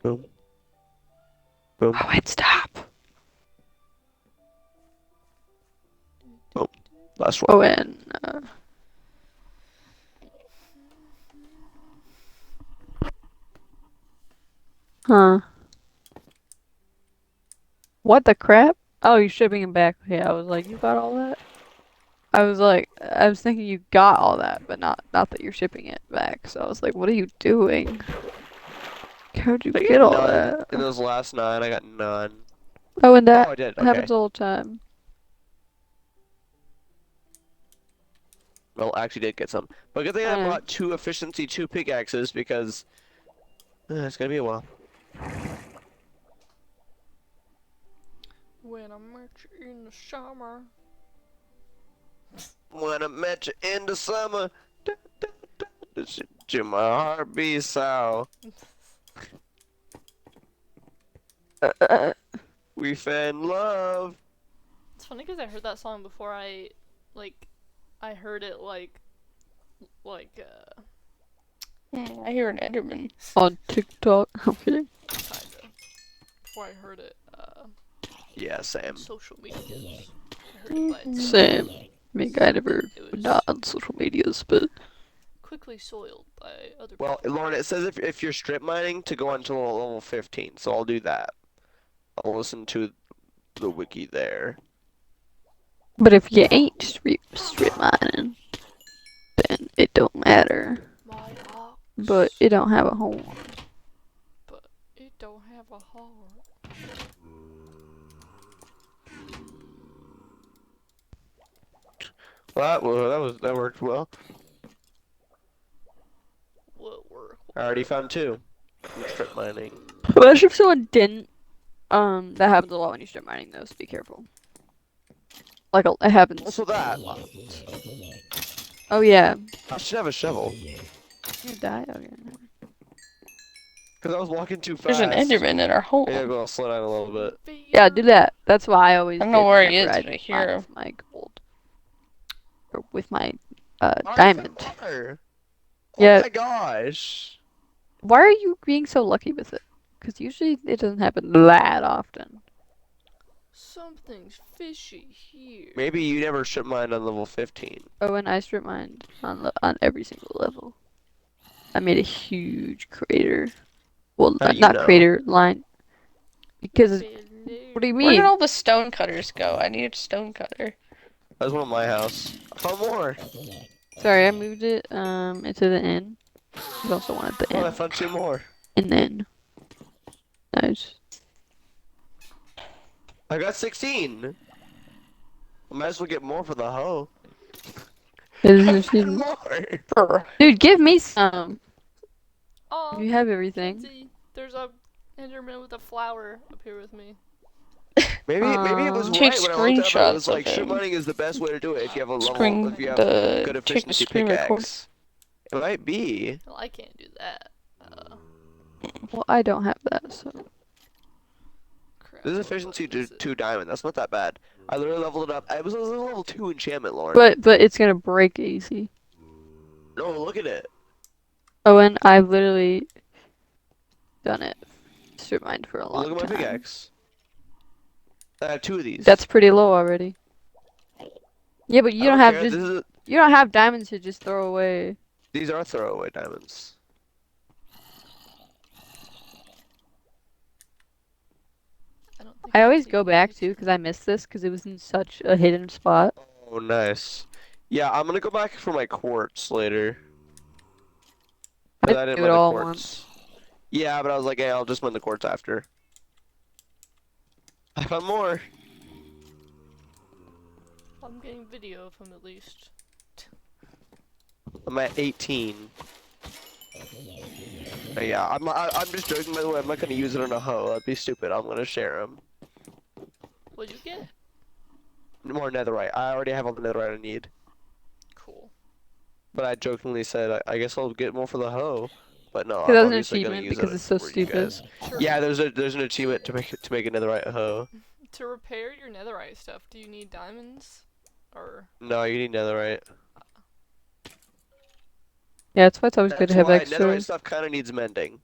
S1: Boom. Boom.
S2: Oh, wait, stop.
S1: Last one.
S2: Oh, and huh? What the crap? Oh, you're shipping him back. Yeah, I was like, you got all that? I was thinking you got all that, but not that you're shipping it back. So I was like, what are you doing? How'd you
S1: I
S2: get all
S1: none
S2: that?
S1: in those last 9. I got none.
S2: Oh, and that
S1: Oh, I did. Okay.
S2: happens all the time.
S1: Well, I actually did get some. But good thing I
S2: I know.
S1: brought 2 efficiency 2 pickaxes because it's gonna be a while.
S3: When I met you in the summer.
S1: When I met you in the summer, da, da, da, to my heart be so. We fell in love.
S3: It's funny because I heard that song before I heard it
S7: I hear an Enderman.
S2: On TikTok. I'm kidding.
S3: kinda before I heard it
S1: Yeah,
S3: on
S1: Sam.
S3: social media. I heard it by itself.
S2: Same. I mean, I never
S3: It was
S2: not on social medias, but
S3: quickly soiled by other
S1: Well,
S3: people.
S1: Lauren, it says if you're strip mining to go until level 15, so I'll do that. I'll listen to the wiki there.
S2: if you ain't strip mining, then it don't matter.
S3: My ox,
S2: But it don't have a horn.
S3: but it don't have a heart.
S1: Well, that worked well.
S3: What work?
S1: I already found 2 from strip mining.
S2: Imagine if someone didn't. That happens a lot when you strip mining, though, so be careful. Like, it happens.
S1: Also that.
S2: Oh, yeah.
S1: I should have a shovel.
S2: You die? Okay.
S1: Because I was walking too fast.
S7: There's an Enderman in our home.
S1: Yeah, go slow down a little bit.
S2: Yeah, do that. That's why I always
S7: I don't know
S2: did
S7: where he
S2: whenever
S7: is,
S2: I
S7: but I
S2: did
S7: hear
S2: mine
S7: him.
S2: with my gold. Or with my,
S1: Alright,
S2: diamond.
S1: water.
S2: Yeah.
S1: Oh my gosh.
S2: Why are you being so lucky with it? Because usually it doesn't happen that often.
S3: Something's fishy here.
S1: Maybe you never strip mined on level 15.
S2: Oh, and I strip mined on every single level. I made a huge crater. Well,
S1: How do you
S2: not
S1: know?
S2: crater, line. Because, what do you
S7: Where did
S2: mean?
S7: all the stone cutters go? I need a stone cutter.
S1: That was one of my house. I found more.
S2: Sorry, I moved it into the inn. You also wanted the
S1: Oh, I
S2: inn.
S1: found 2 more.
S2: And then nice.
S1: I got 16. I might as well get more for the hoe.
S2: This
S1: I
S2: is
S1: found
S2: cheating.
S1: more.
S2: Dude, give me some. If
S3: Oh,
S2: you have everything.
S3: Kenzie, there's a Enderman with a flower up here with me.
S1: Maybe it was
S7: Take
S1: right when I looked up. It was
S7: screenshots of
S1: like strip
S7: him.
S1: mining is the best way to do it if you have a
S7: Screen
S1: if you have good
S7: take a
S1: efficiency
S7: screen record.
S1: pickaxe. It might be.
S3: Well, I can't do that.
S2: Well, I don't have that, so.
S3: Crap.
S1: This is
S3: what
S1: efficiency
S3: button is
S1: to
S3: it?
S1: 2 diamond. That's not that bad. I literally leveled it up. It was a level 2 enchantment, Lauren.
S2: But it's gonna break easy.
S1: No, look at it.
S2: Oh, and I've literally done it. Strip mined for a long
S1: Look at my
S2: time.
S1: pickaxe. I have 2 of these.
S2: That's pretty low already. Yeah, but
S1: I
S2: you don't
S1: don't
S2: have
S1: care.
S2: just
S1: This is
S2: you don't have diamonds to just throw away.
S1: these are throwaway diamonds.
S3: I don't think
S2: I
S3: I'm
S2: always go
S3: taking
S2: back
S3: any
S2: to because I missed this because it was in such a hidden spot.
S1: Oh, nice. Yeah, I'm gonna go back for my quartz later.
S2: I
S1: Because I didn't
S2: do it
S1: mine the
S2: all
S1: quartz.
S2: once.
S1: Yeah, but I was like, hey, I'll just mine the quartz after. I found more.
S3: I'm getting video of him at least.
S1: I'm at 18. Yeah, I'm just joking, by the way. I'm not gonna use it on a hoe. That'd be stupid. I'm gonna share them.
S3: What'd you get?
S1: More netherite. I already have all the netherite I need.
S3: Cool.
S1: But I jokingly said, I guess I'll get more for the hoe. But no,
S2: Because
S1: I'm
S2: that's an
S1: obviously gonna
S2: achievement
S1: use
S2: because
S1: it
S2: it's so
S1: for you
S2: stupid.
S1: guys.
S3: To,
S1: Yeah, there's an achievement to make a netherite hoe.
S3: to repair your netherite stuff, do you need diamonds? Or
S1: No, you need netherite.
S2: Yeah, that's why it's always good to
S1: That's
S2: have
S1: why
S2: extra.
S1: netherite stuff kind of needs mending.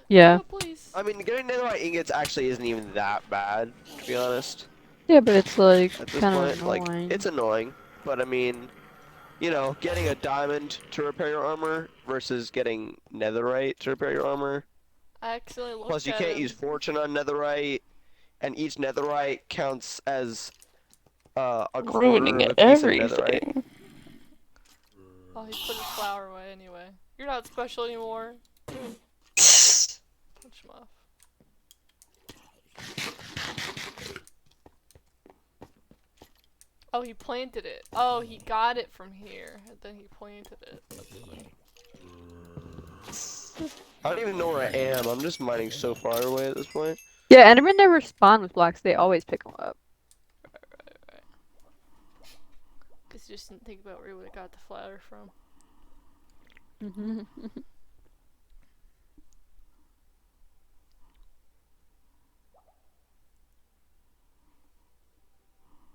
S2: Yeah.
S3: Oh, please.
S1: I mean, getting netherite ingots actually isn't even that bad, to be honest.
S2: Yeah, but it's like
S1: At this
S2: kind
S1: point,
S2: of
S1: like,
S2: annoying.
S1: it's annoying. But I mean, you know, getting a diamond to repair your armor versus getting netherite to repair your armor.
S3: I accidentally looked
S1: Plus, you
S3: at
S1: can't
S3: him.
S1: use fortune on netherite, and each netherite counts as a quarter
S7: Ruining
S1: of a piece of netherite.
S7: everything.
S3: Oh, he put his flower away anyway. You're not special anymore. Punch him off. Oh, he planted it. Oh, he got it from here, and then he planted it. That's funny.
S1: I don't even know where I am. I'm just mining so far away at this point.
S2: Yeah, Endermen never spawn with blocks. They always pick them up.
S3: Right. Cause you just didn't think about where we would've got the flower from.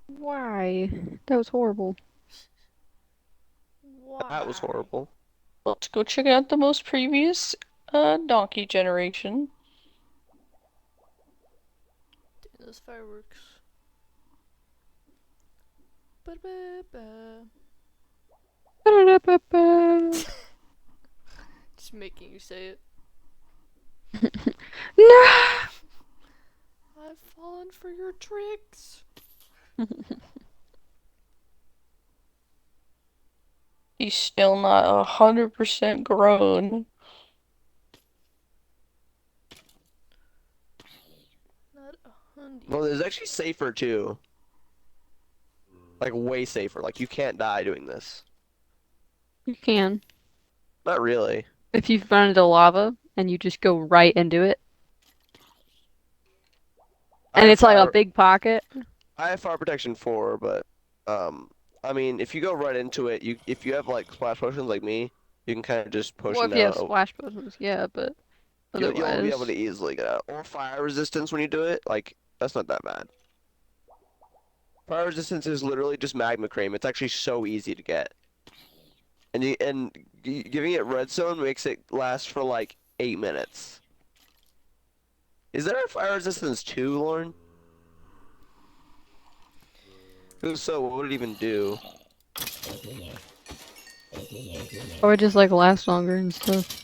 S2: Why? That was horrible.
S3: Why?
S1: That was horrible.
S7: Let's go check out the most previous donkey generation.
S3: Damn, those fireworks. Ba-da-ba-ba.
S2: Ba-da-da-ba-ba.
S3: Just making you say it.
S2: No!
S3: I've fallen for your tricks.
S7: He's still not 100% grown.
S3: Not a hundy.
S1: Well, it's actually safer too. Like way safer. Like you can't die doing this.
S2: You can.
S1: Not really.
S2: If you run into lava and you just go right into it. And it's like a big pocket.
S1: I have fire protection 4, but I mean, if you go right into it, if you have like splash potions like me, you can kind of just push
S2: Well,
S1: them
S2: if you have
S1: down.
S2: splash potions, yeah, but
S1: You'll be able
S2: otherwise.
S1: to easily get out. Or fire resistance when you do it, like that's not that bad. Fire resistance is literally just magma cream. It's actually so easy to get. And giving it redstone makes it last for like 8 minutes. Is there a fire resistance 2, Lauren? If so, what would it even do?
S2: Or just like last longer and stuff.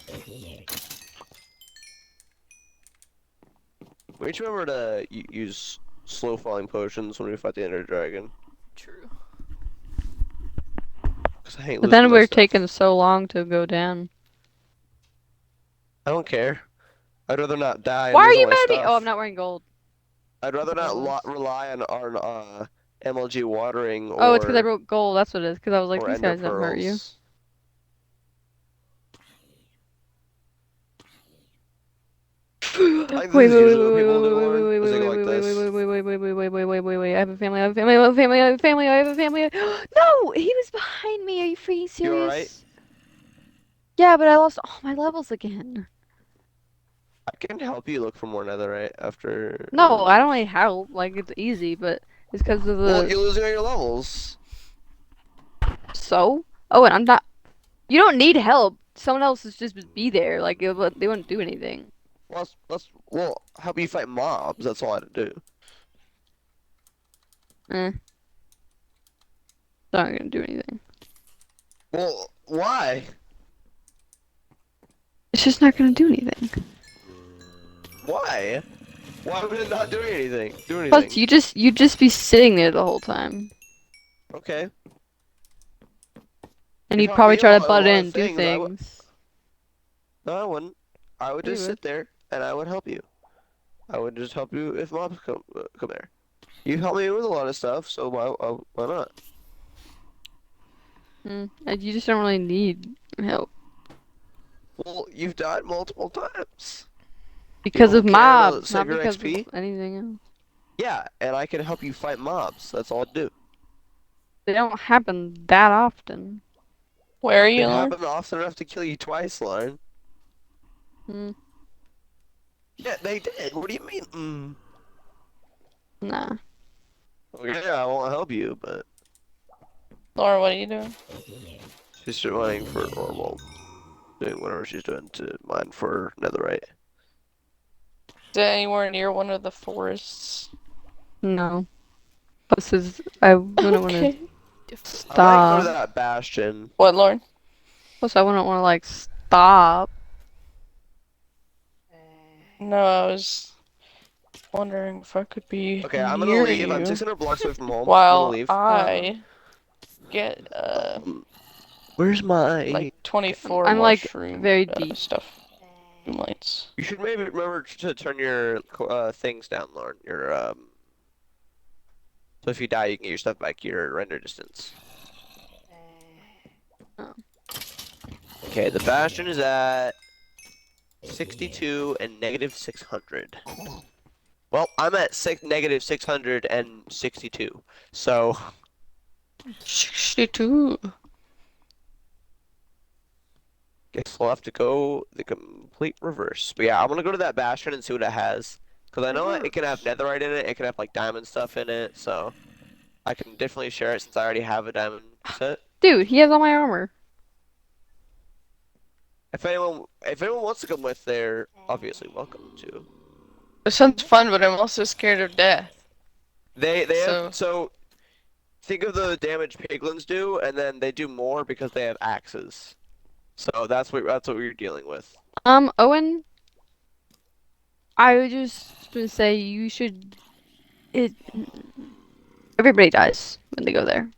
S1: We need to remember to use slow falling potions when we fight the Ender Dragon.
S3: True.
S1: Because I hate
S2: But
S1: losing
S2: then
S1: my
S2: we're
S1: stuff.
S2: taking so long to go down.
S1: I don't care. I'd rather not die
S2: Why
S1: and
S2: are
S1: lose all
S2: you
S1: my
S2: mad at me?
S1: stuff.
S2: Oh, I'm not wearing gold.
S1: I'd rather
S2: What it
S1: not
S2: was.
S1: rely on MLG watering
S2: Oh, it's because I
S1: or
S2: broke gold. That's what it is. Because I was like, these
S1: ender
S2: guys don't hurt you.
S1: pearls. I think
S2: Wait,
S1: this is
S2: wait, wait,
S1: usually
S2: wait,
S1: what
S2: wait,
S1: people
S2: wait,
S1: do,
S2: wait,
S1: Lauren.
S2: wait,
S1: Is they go
S2: wait,
S1: like
S2: wait, wait,
S1: this.
S2: wait, wait, wait, wait, wait, wait, wait, wait, wait, wait. I have a family. I have a family. I have a family. I have a family. I have a family. No, he was behind me. Are you freaking
S1: You alright?
S2: serious? Yeah, but I lost all my levels again.
S1: I can help you look for more netherite after
S2: No, I don't
S1: this.
S2: need help. Like it's easy, but it's because of
S1: Well,
S2: the
S1: you're losing all your levels.
S2: so. Oh, and I'm not. You don't need help. Someone else is just be there. Like they wouldn't do anything.
S1: Well, help you fight mobs. That's all I had to do.
S2: Eh, they're not gonna do anything.
S1: Well, why?
S2: It's just not gonna do anything.
S1: Why? Why would it not do anything? Do
S2: Plus,
S1: anything?
S2: you just be sitting there the whole time,
S1: Okay.
S2: and
S1: You
S2: you'd
S1: taught
S2: probably
S1: me
S2: try to
S1: a
S2: butt
S1: lot
S2: in
S1: of
S2: and do
S1: things.
S2: things.
S1: No, I wouldn't. I would
S2: Yeah, you
S1: just
S2: would.
S1: sit there and I would help you. I would just help you if mobs come there. You help me with a lot of stuff, so why not?
S2: And you just don't really need help
S1: Well, you've died multiple times. You
S2: because of
S1: don't care to
S2: mobs,
S1: save
S2: not
S1: your
S2: because of
S1: XP?
S2: anything else.
S1: Yeah, and I can help you fight mobs. That's all I do.
S2: They don't happen that often.
S7: Where are
S1: They
S7: you, Lauren?
S1: happen often enough to kill you twice, Lauren.
S2: Hmm.
S1: Yeah, they did. What do you mean?
S2: Nah.
S1: Okay, I won't help you, but
S7: Lauren, what are you doing?
S1: she's running for normal, doing whatever she's doing to mine for netherite.
S7: Is it anywhere near one of the forests?
S2: No. Plus, I wouldn't want to
S7: Okay.
S1: I might go to
S2: stop.
S1: that bastion.
S7: What, Lauren?
S2: Plus, I wouldn't want to like stop.
S7: No, I was wondering if I could be
S1: Okay, I'm gonna
S7: near
S1: leave. I'm
S7: you
S1: 600 blocks away from home. I'm gonna
S7: while
S1: leave.
S7: I get
S1: Where's
S7: like
S1: my?
S7: 24
S2: I'm like
S7: mushroom
S2: very deep.
S7: stuff. Lights.
S1: You should maybe remember to turn your things down, Lauren. So if you die, you can get your stuff back. Your render distance.
S2: Oh.
S1: Okay, the bastion is at 62 and negative 600. Well, I'm at negative 662. So
S2: 62.
S1: guess we'll have to go the complete reverse. But yeah, I'm gonna go to that bastion and see what it has. Because I know it can have netherite in it. It can have like diamond stuff in it. So I can definitely share it since I already have a diamond set.
S2: Dude, he has all my armor.
S1: If anyone wants to come with, they're obviously welcome to.
S7: It sounds fun, but I'm also scared of death.
S1: They have
S7: So,
S1: so think of the damage piglins do, and then they do more because they have axes. So that's what we're dealing with.
S2: Owen, I would just gonna say you should. It. Everybody dies when they go there.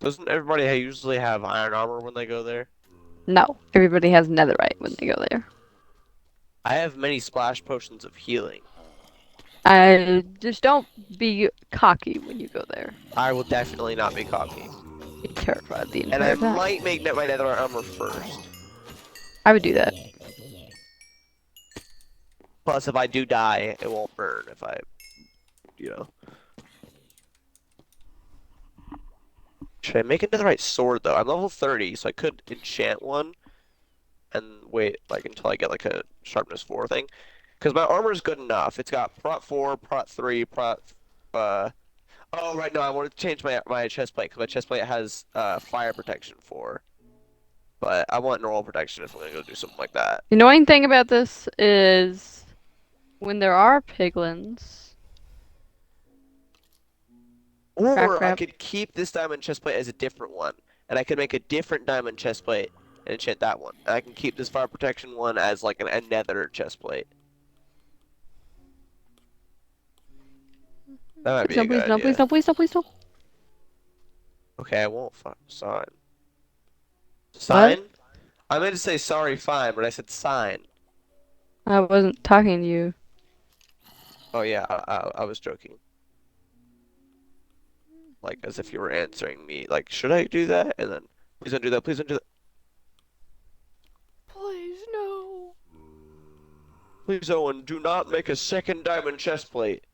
S1: Doesn't everybody usually have iron armor when they go there?
S2: No, everybody has netherite when they go there.
S1: I have many splash potions of healing.
S2: I just don't be cocky when you go there.
S1: I will definitely not be cocky.
S2: Be terrified the
S1: And I
S2: entire time.
S1: might make my netherite armor first.
S2: I would do that.
S1: Plus, if I do die, it won't burn if I, you know. Should I make a netherite sword, though? I'm level 30, so I could enchant one and wait like until I get like a sharpness 4 thing. Because my armor is good enough. It's got prot 4, prot 3, uh oh right, no, I wanted to change my chest plate because my chest plate has fire protection 4. But I want normal protection if I'm gonna go do something like that.
S2: The annoying thing about this is when there are piglins.
S1: Or I
S2: Crap.
S1: could keep this diamond chest plate as a different one, and I could make a different diamond chest plate and enchant that one. And I can keep this fire protection one as like a nether chest plate. That might be a
S2: Please
S1: good
S2: no, please no,
S1: idea.
S2: please no, please no, please no.
S1: Okay, I won't sign. Sign? I meant to say sorry, fine, but I said sign.
S2: I wasn't talking to you.
S1: Oh yeah, I was joking. Like as if you were answering me. Like, should I do that? And then, please don't do that. Please don't do that.
S3: Please no.
S1: Please, Owen, do not make a second diamond chest plate.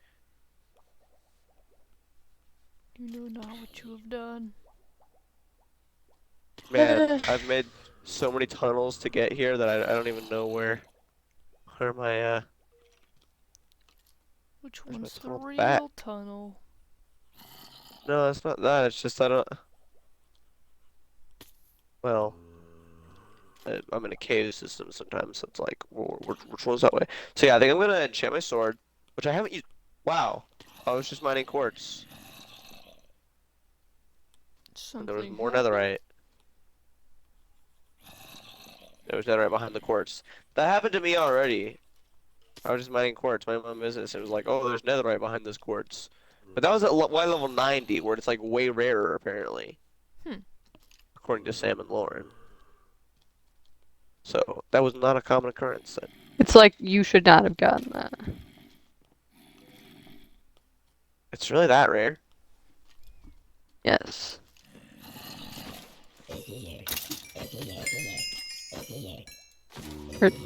S3: You know not what you have done.
S1: Man, I've made so many tunnels to get here that I don't even know where my
S3: Which
S1: where's my
S3: one's the
S1: tunnel back?
S3: real tunnel?
S1: No, it's not that. It's just I don't. Well, I'm in a cave system sometimes, so it's like, which one's that way? So yeah, I think I'm gonna enchant my sword, which I haven't used. Wow, I was just mining quartz, and there was
S3: Something
S1: more
S3: happened?
S1: netherite. There was netherite behind the quartz. That happened to me already. I was just mining quartz, minding my own business. It was like, oh, there's netherite behind this quartz. But that was at Y level 90, where it's like way rarer, apparently,
S3: Hmm.
S1: according to Sam and Lauren. So that was not a common occurrence then.
S2: It's like you should not have gotten that.
S1: It's really that rare.
S2: Yes.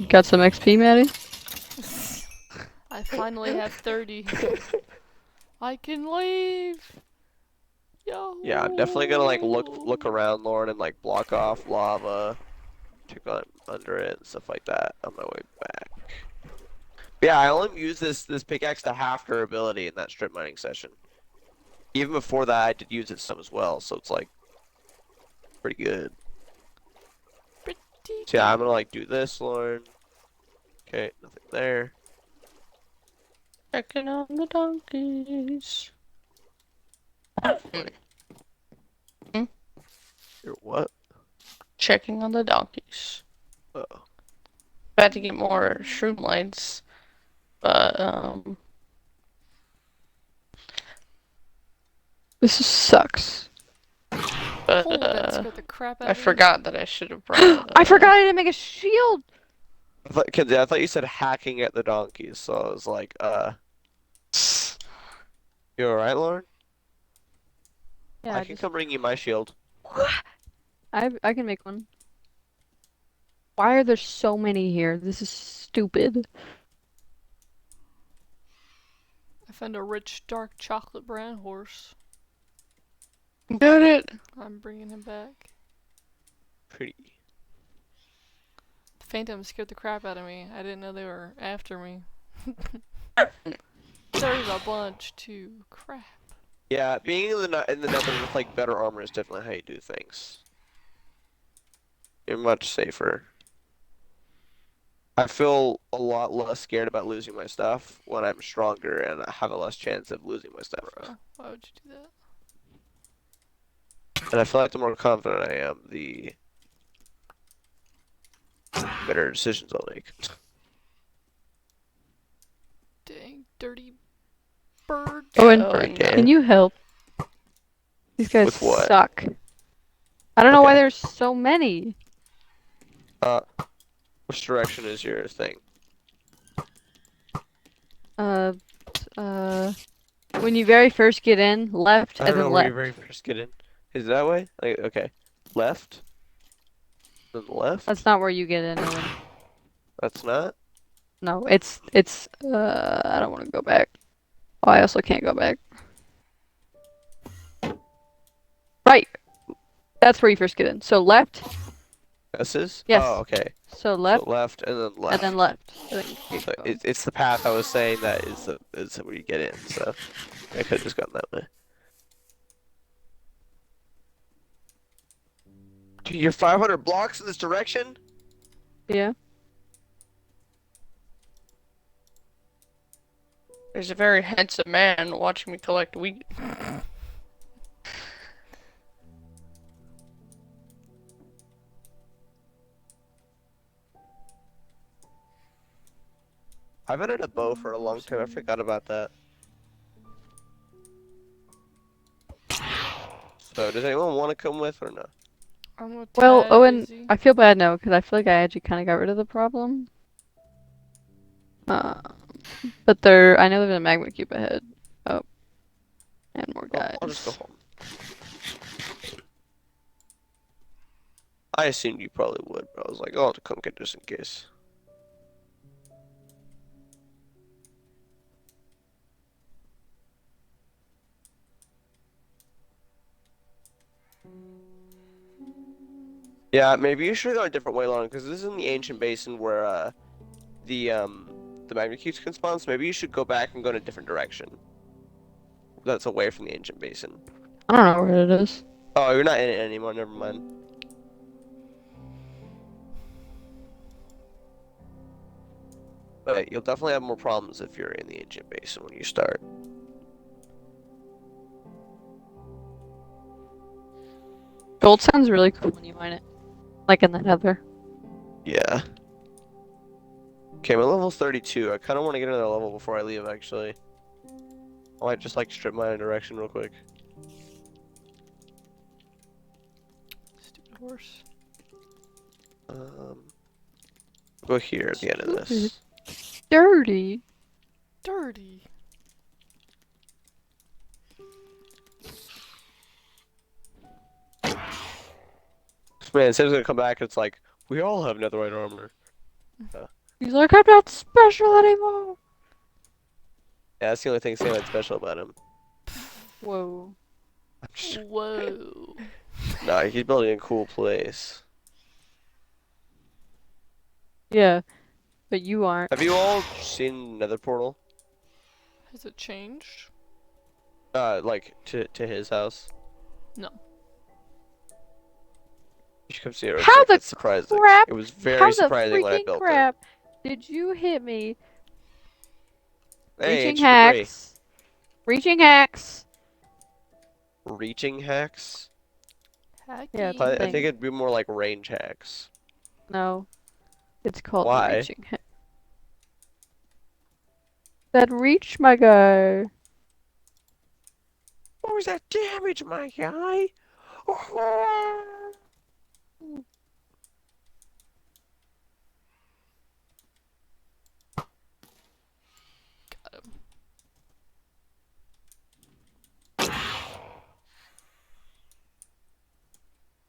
S2: Got some XP, Maddie?
S3: I finally have 30. I can leave. Yo.
S1: Yeah, I'm definitely gonna like look around, Lauren, and like block off lava, check on under it and stuff like that on my way back. But yeah, I only used this pickaxe to half durability in that strip mining session. Even before that, I did use it some as well, so it's like pretty good.
S3: Pretty
S1: So yeah, I'm gonna
S3: good.
S1: like do this, Lauren. Okay, nothing there.
S7: Checking on the donkeys.
S1: You're what?
S7: Checking on the donkeys.
S1: Oh.
S7: About to get more shroom lights, but
S2: This sucks.
S7: but
S3: Oh, that scared the crap out
S7: I
S3: of me.
S7: forgot that I should have brought.
S2: I forgot I didn't make a shield!
S1: Kenzie, I thought you said hacking at the donkeys, so I was like, you alright, Lauren?
S2: Yeah,
S1: I can come bring you my shield.
S2: I can make one. Why are there so many here? This is stupid.
S3: I found a rich, dark chocolate brown horse.
S7: Got it.
S3: I'm bringing him back.
S1: Pretty.
S3: The phantoms scared the crap out of me. I didn't know they were after me. There's a bunch too. Crap.
S1: Yeah, being in the nether with like better armor is definitely how you do things. You're much safer. I feel a lot less scared about losing my stuff when I'm stronger and I have a less chance of losing my stuff.
S3: Bro, why would you do that?
S1: And I feel like the more confident I am, the better decisions I'll make.
S3: Dang, dirty bird.
S2: Owen,
S7: Oh, and
S2: can you help? These guys
S1: With what?
S2: suck. I don't know why
S1: Okay.
S2: there's so many.
S1: Which direction is your thing?
S2: Uh, when you very first get in, left,
S1: I
S2: and
S1: don't know
S2: then
S1: where you
S2: left.
S1: very first get in. Is it that way? Like, okay. Left? Then left?
S2: That's not where you get in, Owen.
S1: That's not?
S2: No, I don't want to go back. Oh, I also can't go back. Right. That's where you first get in. So left.
S1: This is?
S2: Yes.
S1: Oh, okay.
S2: So left,
S1: So left and then left.
S2: and then left. And then you keep
S1: So
S2: going.
S1: it's the path I was saying that is where you get in, so I could have just gone that way. Dude, you're 500 blocks in this direction?
S2: Yeah.
S7: there's a very handsome man watching me collect wheat.
S1: I've had a bow for a long time. I forgot about that. So does anyone want to come with or no?
S3: I'm a
S2: Well,
S3: tad
S2: Owen,
S3: busy.
S2: I feel bad now because I feel like I actually kind of got rid of the problem. But I know there's a magma cube ahead. Oh, and more
S1: I'll just go
S2: guys.
S1: home. I assumed you probably would, but I was like, oh, I'll come get just in case. Yeah, maybe you should go a different way, Lauren, because this is in the ancient basin where the magma cubes can spawn. So maybe you should go back and go in a different direction. That's away from the ancient basin.
S2: I don't know where it is.
S1: Oh, you're not in it anymore. Never mind. But you'll definitely have more problems if you're in the ancient basin when you start.
S2: Gold sounds really cool when you mine it. Like in the nether.
S1: Yeah. Okay, my level's 32. I kind of want to get another level before I leave, actually. I might just like strip mine a direction real quick.
S3: Stupid horse.
S1: Go here at the end of this.
S2: Dirty.
S3: Dirty.
S1: Man, Sam's gonna come back. It's like we all have netherite armor.
S2: He's like, I'm not special anymore.
S1: Yeah, that's the only thing Sam had special about him.
S2: Whoa.
S3: Whoa.
S1: Nah, he's building a cool place.
S2: Yeah, but you aren't.
S1: Have you all seen Nether Portal?
S3: Has it changed?
S1: Like to his house.
S3: No.
S1: You should come see it. Real
S2: How
S1: quick.
S2: the
S1: It's surprising.
S2: crap?
S1: It was
S2: How
S1: very
S2: the
S1: surprising when I
S2: freaking
S1: built
S2: crap did you hit me?
S1: it. Hey,
S2: Reaching
S1: ancient debris.
S2: hacks. Reaching hacks.
S1: Reaching hacks?
S3: Hacky.
S2: Yeah,
S1: I
S2: thing.
S1: think it'd be more like range hacks.
S2: No. It's called
S1: Why?
S2: reaching hack. That reach, my guy.
S1: What was that damage, my guy?
S3: Got him.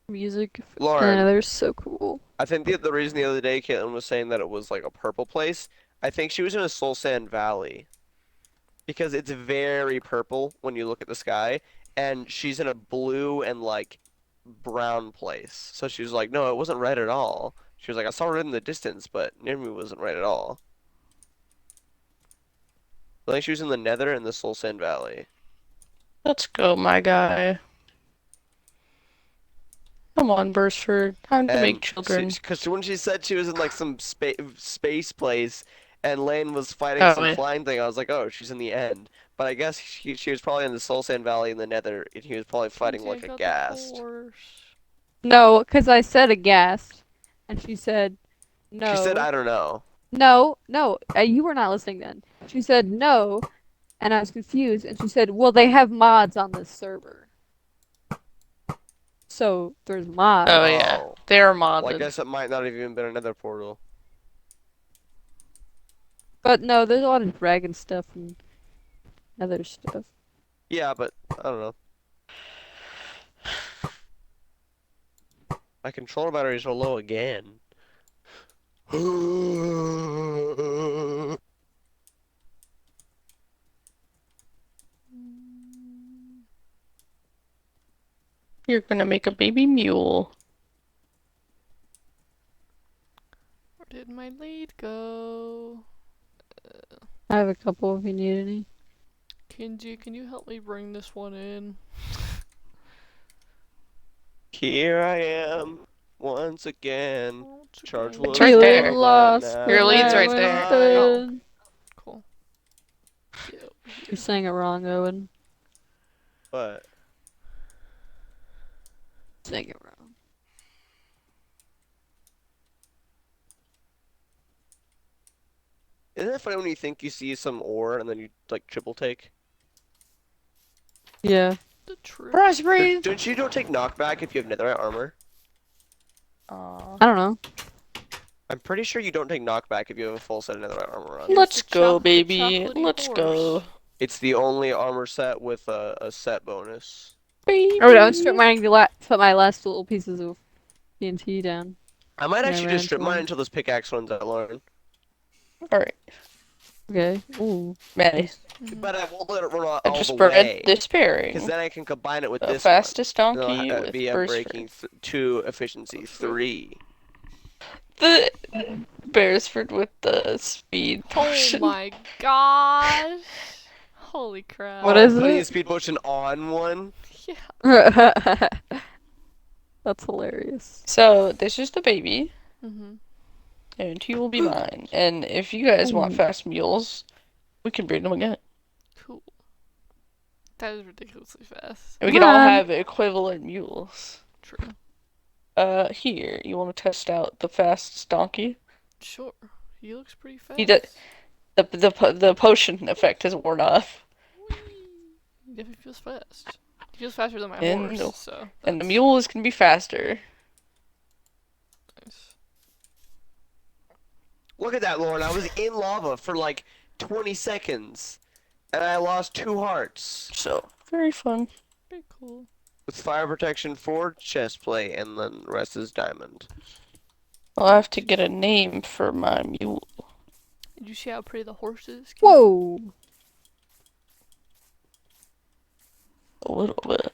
S2: Music.
S1: Lauren,
S2: They're so cool.
S1: I think the reason the other day Caitlin was saying that it was like a purple place, I think she was in a Soul Sand Valley. Because it's very purple when you look at the sky, and she's in a blue and like brown place. So she was like, no, it wasn't red at all. She was like, I saw red in the distance, but near me wasn't red at all. I think she was in the Nether and the Soul Sand Valley.
S7: Let's go, my guy. Come on, Burstford. Time to make children.
S1: Because when she said she was in like some space place, and Lane was fighting
S7: Oh,
S1: some
S7: yeah.
S1: flying thing, I was like, oh, she's in the end. But I guess she was probably in the Soul Sand Valley in the Nether, and he was probably fighting
S3: Kenzie, I
S1: like a
S3: got the
S1: ghast.
S3: horse.
S2: No, because I said aghast. And she said, no.
S1: She said, I don't know.
S2: No, no. You were not listening then. She said no. And I was confused. And she said, well, they have mods on this server. So there's mods.
S7: Oh, yeah.
S1: Oh.
S7: They're
S1: Well, I
S7: modded.
S1: guess it might not have even been another portal.
S2: But no, there's a lot of dragon stuff and other stuff.
S1: Yeah, but I don't know. My controller batteries are low again.
S7: You're gonna make a baby mule.
S3: Where did my lead go?
S2: I have a couple if you need any.
S3: Kenji, can you help me bring this one in?
S1: Here I am, once again. Charge
S3: It's
S1: was
S7: right there.
S2: Lost
S1: now
S7: Your lead's
S1: I
S7: right there.
S1: find.
S3: Cool. Get over here.
S2: You're saying it wrong, Owen.
S1: But
S2: Saying it wrong.
S1: isn't it funny when you think you see some ore and then you like triple take?
S2: Yeah.
S3: The trip.
S4: Raspberry.
S1: Don't you don't take knockback if you have netherite armor?
S2: I don't know.
S1: I'm pretty sure you don't take knockback if you have a full set of netherite armor on.
S3: Here's
S7: Let's
S3: the
S7: go,
S3: the
S7: baby.
S3: chocolatey
S7: Let's
S3: horse.
S7: go.
S1: It's the only armor set with a set bonus.
S7: Baby.
S2: Oh, I was strip mining to put my last little pieces of TNT down.
S1: I might
S2: And I
S1: actually
S2: ran
S1: just strip
S2: into
S1: mine
S2: one.
S1: until this pickaxe runs out of iron.
S7: Alright,
S2: Okay. Ooh.
S7: Maddie.
S1: But I won't let it run all
S7: I
S1: the
S7: just bred
S1: way.
S7: this
S1: Because
S7: pairing.
S1: then I can combine it with
S7: The
S1: this one.
S7: fastest
S1: And it'll
S7: donkey with
S1: be a
S7: burst
S1: breaking 2 efficiency 3.
S7: The Beresford with the speed
S3: Oh
S7: potion.
S3: my gosh. Holy crap.
S2: What is
S1: Putting a
S2: it?
S1: speed potion on one?
S3: Yeah.
S2: That's hilarious.
S7: So this is the baby,
S3: Mm-hmm.
S7: and he will be mine. And if you guys want
S2: Ooh.
S7: fast mules, we can breed them again.
S3: Cool. That is ridiculously fast.
S7: And we can all
S2: Man.
S7: have equivalent mules.
S3: True.
S7: Here, you want to test out the fastest donkey?
S3: Sure. He looks pretty fast.
S7: He does. The potion effect has worn off,
S3: He definitely feels fast. He feels faster than my
S7: And-
S3: horse, so
S7: and the
S3: that's
S7: mule is gonna be faster.
S3: nice.
S1: Look at that, Lauren. I was in lava for like 20 seconds. And I lost 2 hearts.
S7: So very fun.
S3: Very cool.
S1: With fire protection 4, chest plate, and then the rest is diamond.
S7: I'll have to get a name for my mule.
S3: Did you see how pretty the horse is?
S2: Whoa.
S7: A little bit.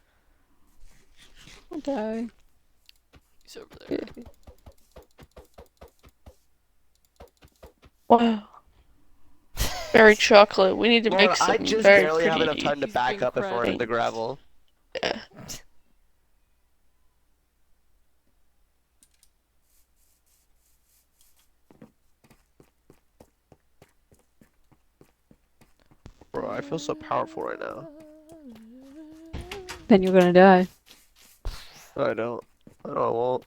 S2: Okay.
S3: He's over there.
S7: Wow. Very chocolate. We need to
S1: Lauren,
S7: make some
S1: I just
S7: very
S1: barely have enough
S7: pretty.
S1: time to
S3: He's
S1: back
S3: being
S1: up before I hit the
S7: crafty.
S1: gravel.
S7: Yeah.
S1: Bro, I feel so powerful right now.
S2: Then you're gonna die.
S1: I don't. I won't.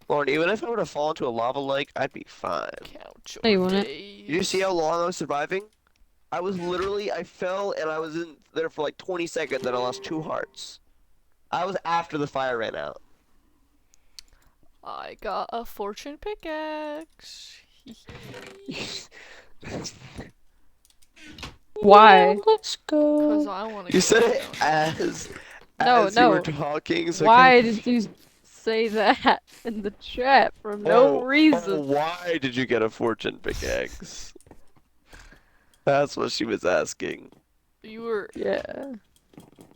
S1: Lauren, even if I were to fall into a lava lake, I'd be fine.
S3: Count
S2: No, you
S3: your
S2: wouldn't.
S3: days.
S1: Did you see how long I was surviving? I was literally, I fell and I was in there for like 20 seconds and I lost 2 hearts. I was after the fire ran out.
S3: I got a fortune pickaxe.
S2: Why?
S7: Let's
S3: Cause
S7: go.
S3: I want to.
S1: You said it as
S2: No,
S1: you were
S2: no.
S1: talking. So
S2: Why did you say that in the chat for no reason?
S1: Why did you get a fortune pickaxe? That's what she was asking.
S3: You were.
S2: Yeah.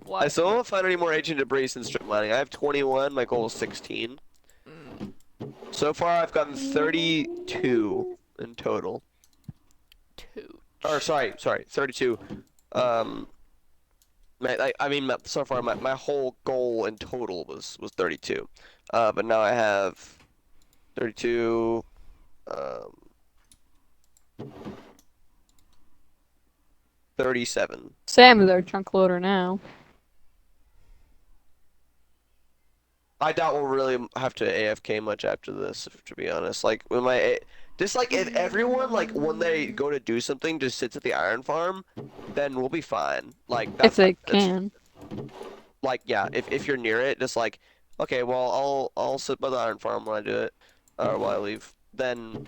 S3: Why?
S1: I still haven't found any more ancient debris since strip mining. I have 21. My goal is 16. So far, I've gotten 32 in total.
S3: Two.
S1: Or sorry, 32. So far my whole goal in total was 32. But now I have 32. 37.
S2: Sam is our chunk loader now.
S1: I doubt we'll really have to AFK much after this, to be honest. Like when if everyone when they go to do something just sits at the iron farm, then we'll be fine. Like
S2: If they
S1: that's
S2: can.
S1: like yeah, if you're near it, just like okay, well I'll sit by the iron farm when I do it, or while I leave. Then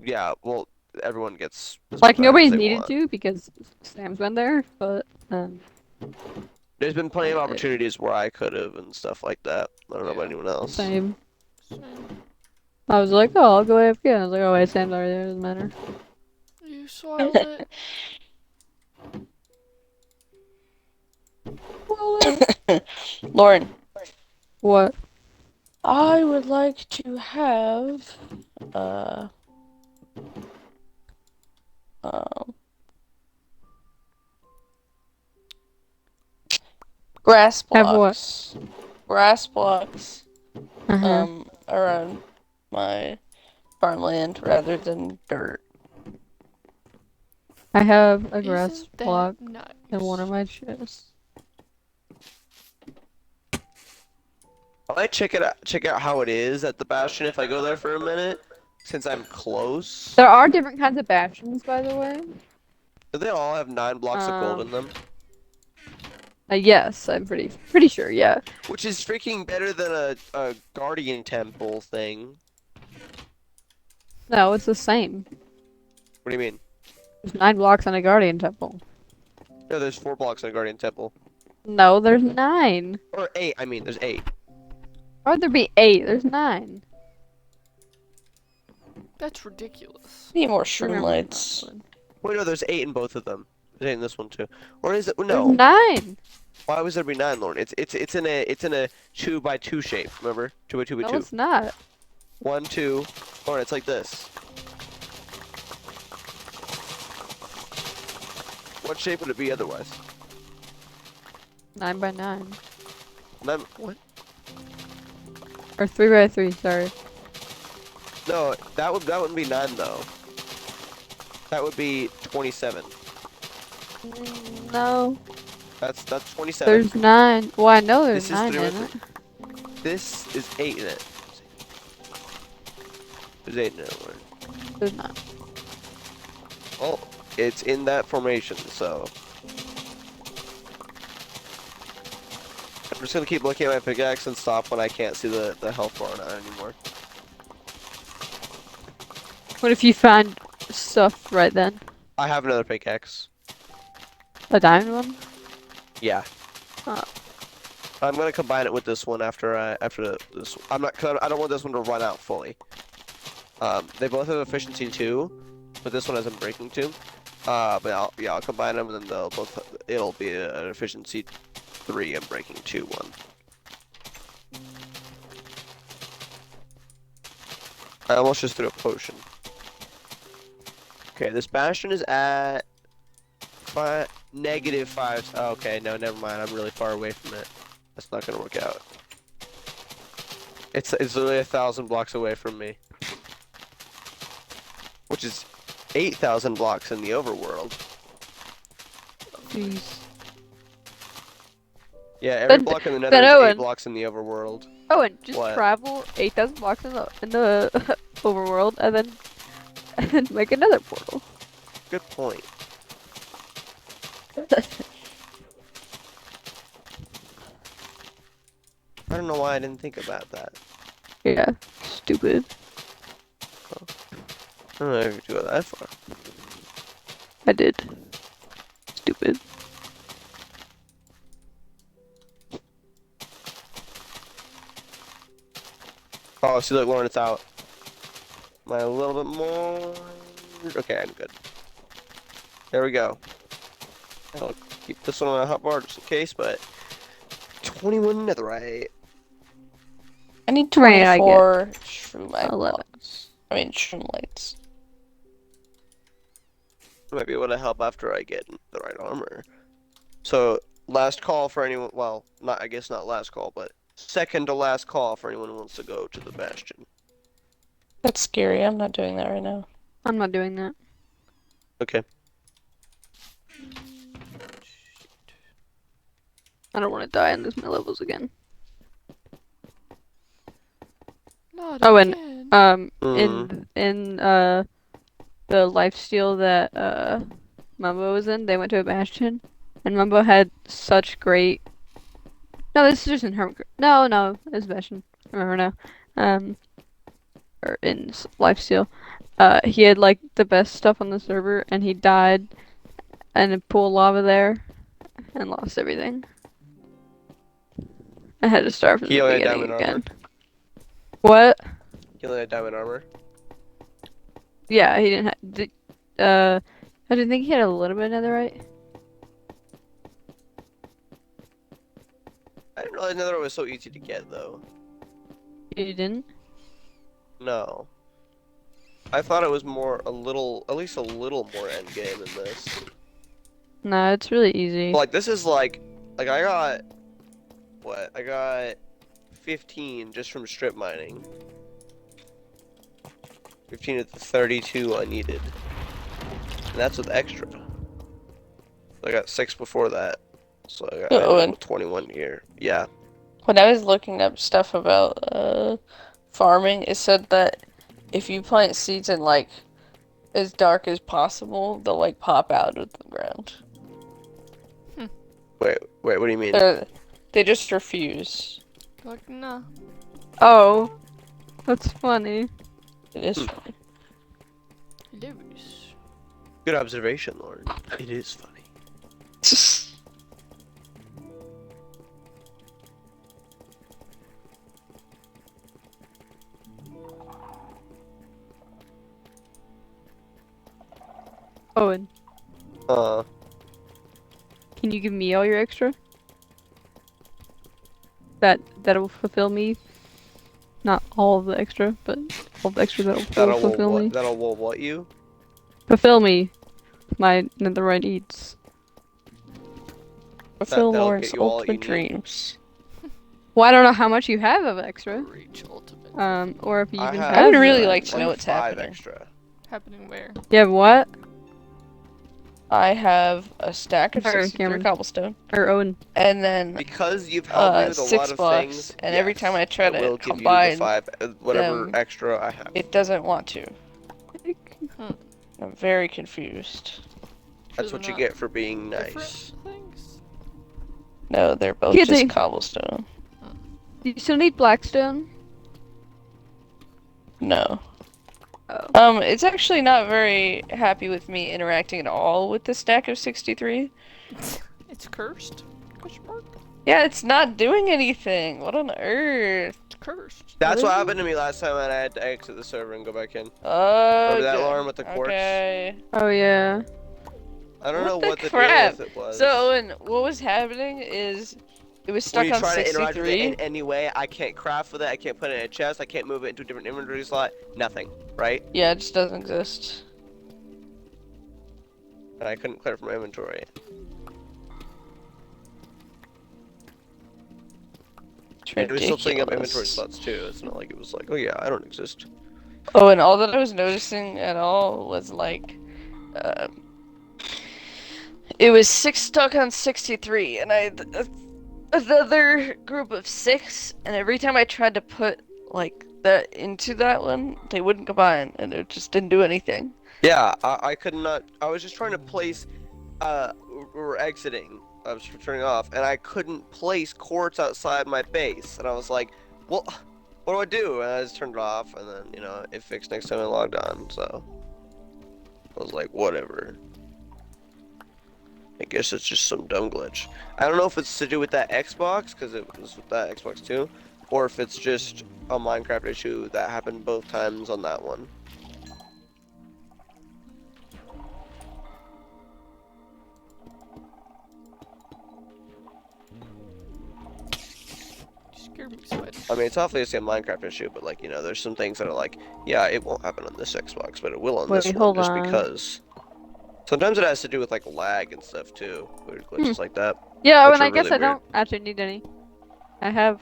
S1: yeah, well everyone gets as
S2: Like
S1: much iron
S2: nobody's
S1: as they
S2: needed
S1: want.
S2: to because Sam's been there, but
S1: There's been plenty of opportunities where I could have and stuff like that. I don't know about
S3: Yeah.
S1: anyone else.
S2: same.
S3: Same.
S2: I was like, oh, I'll go AFK. I was like, oh wait, Sam's already there. Doesn't matter.
S3: You soiled it.
S7: Lauren,
S2: What?
S7: I would like to have grass
S2: Have what?
S7: blocks. Grass blocks
S2: Uh-huh.
S7: around my farmland rather than dirt.
S2: I have a grass
S3: Isn't that
S2: block
S3: nice?
S2: in one of my chests.
S1: I might check out how it is at the Bastion if I go there for a minute, since I'm close.
S2: There are different kinds of bastions, by the way.
S1: Do they all have 9 blocks of gold in them?
S2: Yes, I'm pretty sure. Yeah.
S1: Which is freaking better than a guardian temple thing.
S2: No, it's the same.
S1: What do you mean?
S2: There's 9 blocks on a guardian temple.
S1: No, there's 4 blocks in a guardian temple.
S2: No, there's 9.
S1: Or 8, I mean, there's 8.
S2: Why would there be 8? There's 9.
S3: That's ridiculous.
S7: Need more
S2: Remember
S7: shroom
S2: not
S7: lights.
S2: one.
S1: Wait, no, there's 8 in both of them. There's 8 in this one too. Or is it?
S2: There's
S1: No.
S2: 9.
S1: Why was there be 9, Lauren? It's in a 2 by 2 shape. Remember? 2 by 2 by
S2: No,
S1: 2.
S2: it's not.
S1: 1, 2. Lauren, it's like this. What shape would it be otherwise?
S2: 9 by 9.
S1: What?
S2: Or 3 by 3, sorry.
S1: No, that wouldn't be 9 though. That would be 27.
S2: No.
S1: That's 27.
S2: There's 9. Well, I know there's
S1: This is
S2: 9
S1: 3 by
S2: in it.
S1: This is 8 in it. There's 8 in it. Lauren.
S2: There's not.
S1: Well, it's in that formation, so. I'm just gonna keep looking at my pickaxe and stop when I can't see the health bar on it anymore.
S2: What if you find stuff right then?
S1: I have another pickaxe.
S2: A diamond one?
S1: Yeah.
S2: Oh.
S1: I'm gonna combine it with this one after this. I'm not. Cause I don't want this one to run out fully. They both have efficiency 2, but this one has unbreaking 2. But I'll combine them and then they'll both. It'll be an efficiency 3 and breaking 2 one. I almost just threw a potion. Okay, this bastion is at -5. Oh, okay, no, never mind. I'm really far away from it. That's not gonna work out. It's literally 1,000 blocks away from me, which is 8,000 blocks in the overworld.
S2: Jeez.
S1: Yeah, every
S2: But-
S1: block in the
S2: but
S1: Nether is 8
S2: Owen-
S1: blocks in the overworld.
S2: Oh, and just
S1: What?
S2: travel 8,000 blocks in the overworld and then make another portal.
S1: Good point. I don't know why I didn't think about that.
S2: Yeah, stupid.
S1: I don't know if you go that far.
S2: I did. Stupid.
S1: Oh, see, look, Lauren, it's out. Am I a little bit more? Okay, I'm good. There we go. I'll keep this one on a hotbar just in case, but 21 netherite.
S7: I need
S2: Right, I get
S7: 24 shroom light
S2: 11.
S7: blocks. I mean, shroom lights.
S1: I might be able to help after I get the right armor. So, last call for anyone. Well, not I guess not last call, but second to last call for anyone who wants to go to the bastion.
S7: That's scary. I'm not doing that right now.
S2: I'm not doing that.
S1: Okay.
S2: I don't want to die and lose my levels again.
S3: Not
S2: Oh, and
S3: again.
S2: in the lifesteal that Mumbo was in, they went to a bastion, and Mumbo had such great. No, this is just in Hermit. No, it was bastion. I remember now. Or in lifesteal, he had like the best stuff on the server, and he died in a pool of lava there, and lost everything. I had to start from
S1: He
S2: the
S1: only had
S2: beginning
S1: diamond
S2: again.
S1: armor.
S2: What?
S1: He only had diamond armor.
S2: Yeah, he didn't have. I didn't think he had a little bit of netherite.
S1: I didn't realize netherite was so easy to get though.
S2: You didn't?
S1: No. I thought it was more at least a little more endgame than this.
S2: No, it's really easy.
S1: Like this is like I got what? I got 15 just from strip mining. 15 of the 32 I needed. And that's with extra. I got 6 before that. So I
S7: Oh,
S1: ended
S7: and-
S1: with 21 here. Yeah.
S7: When I was looking up stuff about farming, it said that if you plant seeds in like as dark as possible, they'll like pop out of the ground.
S1: Wait, Wait, what do you mean?
S7: They just refuse.
S3: Like, nah.
S2: Oh, that's funny.
S7: It is
S1: Hmm.
S7: funny.
S3: Lose.
S1: Good observation, Lord. It is funny.
S2: Owen,
S1: Uh,
S2: can you give me all your extra? That'll fulfill me. Not all of the extra, but all the extra that'll fulfill me.
S1: That'll will what you?
S2: Fulfill me. My netherite needs.
S7: Fulfill
S1: that'll
S7: Lauren's
S1: get you all that you
S7: ultimate
S1: need.
S7: dreams.
S2: Well, I don't know how much you have of extra.
S3: Reach ultimate.
S2: Or if you
S1: I
S2: even
S1: have-
S2: have.
S7: I would really
S2: the-
S7: like to know what's
S1: 5
S7: happening.
S1: extra.
S3: Happening where?
S2: You have what?
S7: I have a stack of
S2: Alright,
S7: 63
S2: Cameron.
S7: cobblestone,
S2: Or Owen?
S7: and then
S1: Because you've helped me with a
S7: 6
S1: lot of
S7: blocks,
S1: things.
S7: and every time I try to
S1: will give
S7: combine
S1: you the 5, whatever
S7: them,
S1: extra I have.
S7: it doesn't want to.
S3: Hmm.
S7: I'm very confused.
S1: That's what you get for being
S3: Different
S1: nice.
S3: things?
S7: No, they're both
S2: Yeah,
S7: just
S2: they-
S7: cobblestone.
S2: Do you still need blackstone?
S7: No.
S2: Oh.
S7: It's actually not very happy with me interacting at all with the stack of 63.
S3: It's cursed? Question mark?
S7: Yeah, it's not doing anything. What on earth?
S3: It's cursed.
S1: That's what
S7: is it?
S1: happened to me last time and I had to exit the server and go back in.
S7: Remember
S1: that, Lauren, with the quartz?
S7: Okay.
S2: Oh yeah.
S1: I don't
S7: What
S1: know
S7: the
S1: what the
S7: crap?
S1: deal with it was.
S7: So, Owen, what was happening is it was stuck
S1: when you
S7: on
S1: try to interact with it
S7: 63.
S1: in any way, I can't craft with it, I can't put it in a chest, I can't move it into a different inventory slot, nothing, right?
S7: Yeah, it just doesn't exist.
S1: And I couldn't clear it from my inventory.
S7: It's
S1: And it was still filling up inventory
S7: ridiculous.
S1: slots too. It's not like it was like, oh yeah, I don't exist.
S7: Oh, and all that I was noticing at all was like, it was 6 stuck on 63, and I had another group of 6, and every time I tried to put like that into that one, they wouldn't combine, and it just didn't do anything.
S1: Yeah, I could not. I was just trying to place. We were exiting. I was turning off, and I couldn't place quartz outside my base. And I was like, well, what do I do? And I just turned it off, and then it fixed next time I logged on. So I was like, whatever. I guess it's just some dumb glitch. I don't know if it's to do with that Xbox, because it was with that Xbox too, or if it's just a Minecraft issue that happened both times on that one.
S3: You scared me, Spider.
S1: I mean, it's obviously a Minecraft issue, but like, there's some things that are like, yeah, it won't happen on this Xbox, but it will on
S2: Wait,
S1: this one,
S2: hold
S1: just
S2: on.
S1: because. Sometimes it has to do with like lag and stuff too, weird glitches like that.
S2: Yeah,
S1: Which
S2: and
S1: are
S2: I guess
S1: really
S2: I don't actually need any. I have.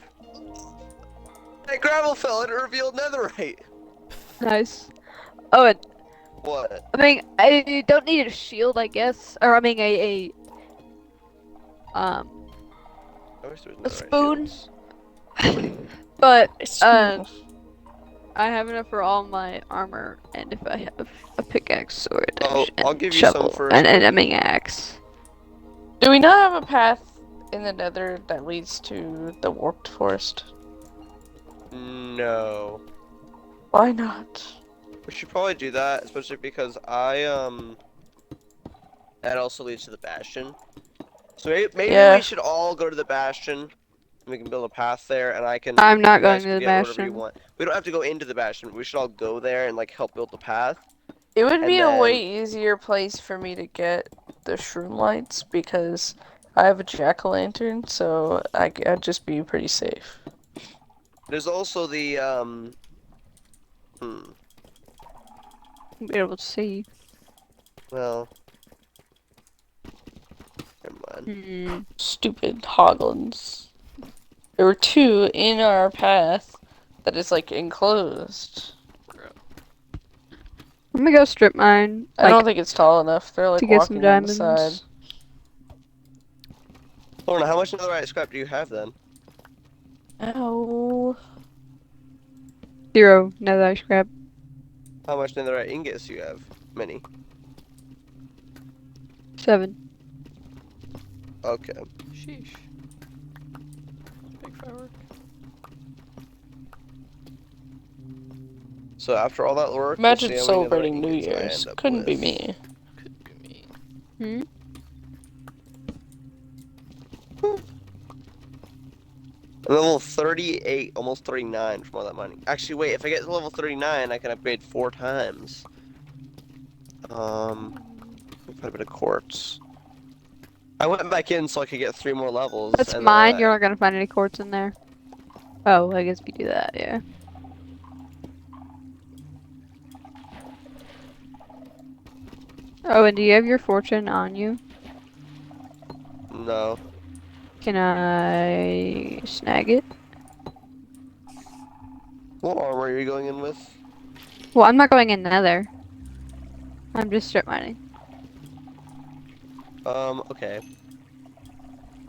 S1: Hey, gravel fell and it revealed netherite.
S2: Nice. Oh, and
S1: What?
S2: I mean, I don't need a shield, I guess. Or I mean,
S1: I wish there was
S2: a
S1: netherite
S2: spoon.
S1: shields.
S2: But
S7: It's
S2: I have enough for all my armor, and if I have a pickaxe, sword,
S1: Oh,
S2: and
S1: I'll give you some
S2: shovel,
S1: for a
S2: and a
S1: spoon.
S2: main axe.
S7: Do we not have a path in the nether that leads to the warped forest?
S1: No.
S7: Why not?
S1: We should probably do that, especially because that also leads to the bastion. So maybe
S7: Yeah.
S1: we should all go to the bastion. And we can build a path there, and I can.
S2: I'm not
S1: you guys
S2: going to
S1: can
S2: the
S1: get whatever you
S2: bastion.
S1: want. We don't have to go into the bastion. But we should all go there and like help build the path.
S7: It would
S1: And
S7: be a
S1: then-
S7: way easier place for me to get the shroom lights because I have a jack-o'-lantern, so I'd just be pretty safe.
S1: There's also the
S2: Be able to see.
S1: Well. Never mind.
S2: Hmm.
S7: Stupid hoglins. There were 2 in our path that is like enclosed.
S2: I'm gonna go strip mine.
S7: I don't think it's tall enough. They're like
S2: to get some
S7: walking on the side.
S2: diamonds.
S1: Lorna, how much netherite scrap do you have then?
S7: Ow.
S2: 0 netherite scrap.
S1: How much netherite ingots do you have? Many.
S2: 7.
S1: Okay.
S3: Sheesh. Big firework.
S1: So after all that work, we'll
S7: Imagine
S1: see how many netherite
S7: celebrating New
S1: ingots I
S7: Year's.
S1: end up
S7: Couldn't be
S1: with.
S7: me.
S3: Could be me.
S2: Hmm?
S1: I'm level 38, almost 39 from all that mining. Actually, wait, if I get to level 39, I can upgrade 4 times. Quite a bit of quartz. I went back in so I could get 3 more levels,
S2: That's
S1: and
S2: mine.
S1: then
S2: You're not gonna find any quartz in there. Oh, I guess we do that, yeah. Oh, and do you have your fortune on you?
S1: no.
S2: Can I snag it?
S1: What armor are you going in with?
S2: Well, I'm not going in nether. I'm just strip mining.
S1: Okay.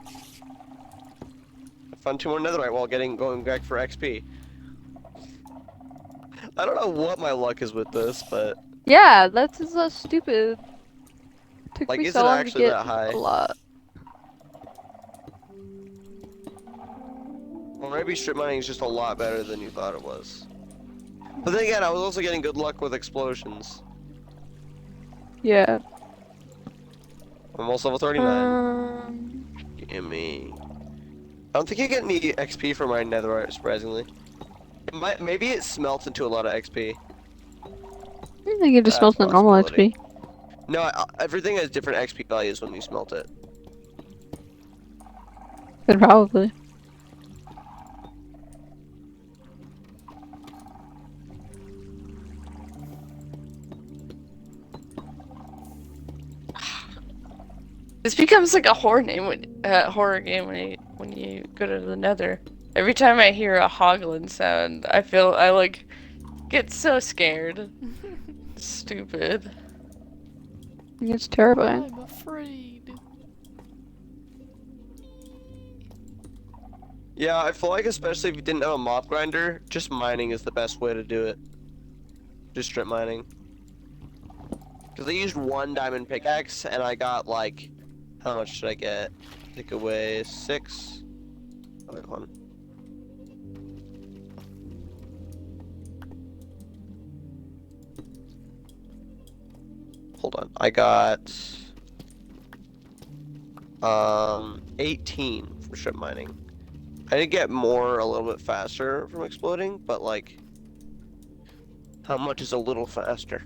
S1: I found 2 more netherite while going back for XP. I don't know what my luck is with this, but
S2: Yeah, that's so stupid. Took
S1: like,
S2: me
S1: is
S2: so
S1: it
S2: long to
S1: actually
S2: get
S1: that high?
S2: a lot.
S1: Or maybe strip mining is just a lot better than you thought it was. But then again, I was also getting good luck with explosions.
S2: Yeah.
S1: I'm almost level 39.
S2: Um,
S1: Gimme. I don't think I get any XP for my netherite, surprisingly. Maybe it smelts into a lot of XP.
S2: I think it just
S1: That's
S2: smells
S1: a
S2: the normal
S1: possibility.
S2: XP.
S1: No, everything has different XP values when you smelt it.
S2: Then probably.
S7: This becomes like a horror name horror game when you go to the Nether. Every time I hear a hoglin sound, I like get so scared. It's stupid.
S2: It's terrifying.
S3: I'm afraid.
S1: Yeah, I feel like especially if you didn't have a mob grinder, just mining is the best way to do it. Just strip mining. Because I used 1 diamond pickaxe and I got like, how much did I get? Take away 6. Oh, wait, hold on. Hold on. I got 18 from strip mining. I did get more a little bit faster from exploding, but like, how much is a little faster?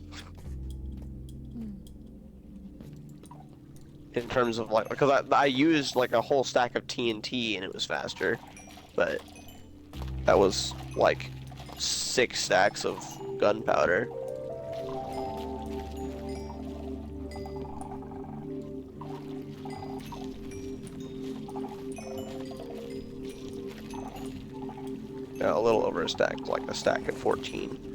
S1: In terms of like, because I used like a whole stack of TNT and it was faster, but that was like 6 stacks of gunpowder. Yeah, a little over a stack, like a stack at 14.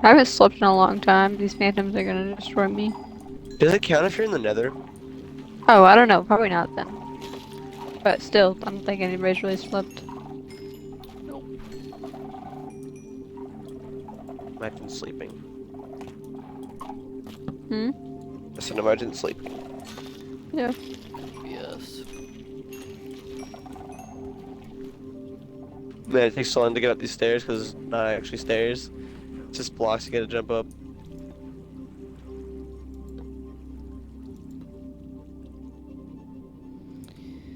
S2: I haven't slept in a long time. These phantoms are gonna destroy me.
S1: Does it count if you're in the nether?
S2: Oh, I don't know. Probably not then. But still, I don't think anybody's really slept.
S1: Imagine sleeping.
S2: Hmm?
S1: I said imagine sleeping.
S2: Yeah.
S3: Yes.
S1: Man, it takes so long to get up these stairs because it's not actually stairs. It's just blocks you gotta jump up.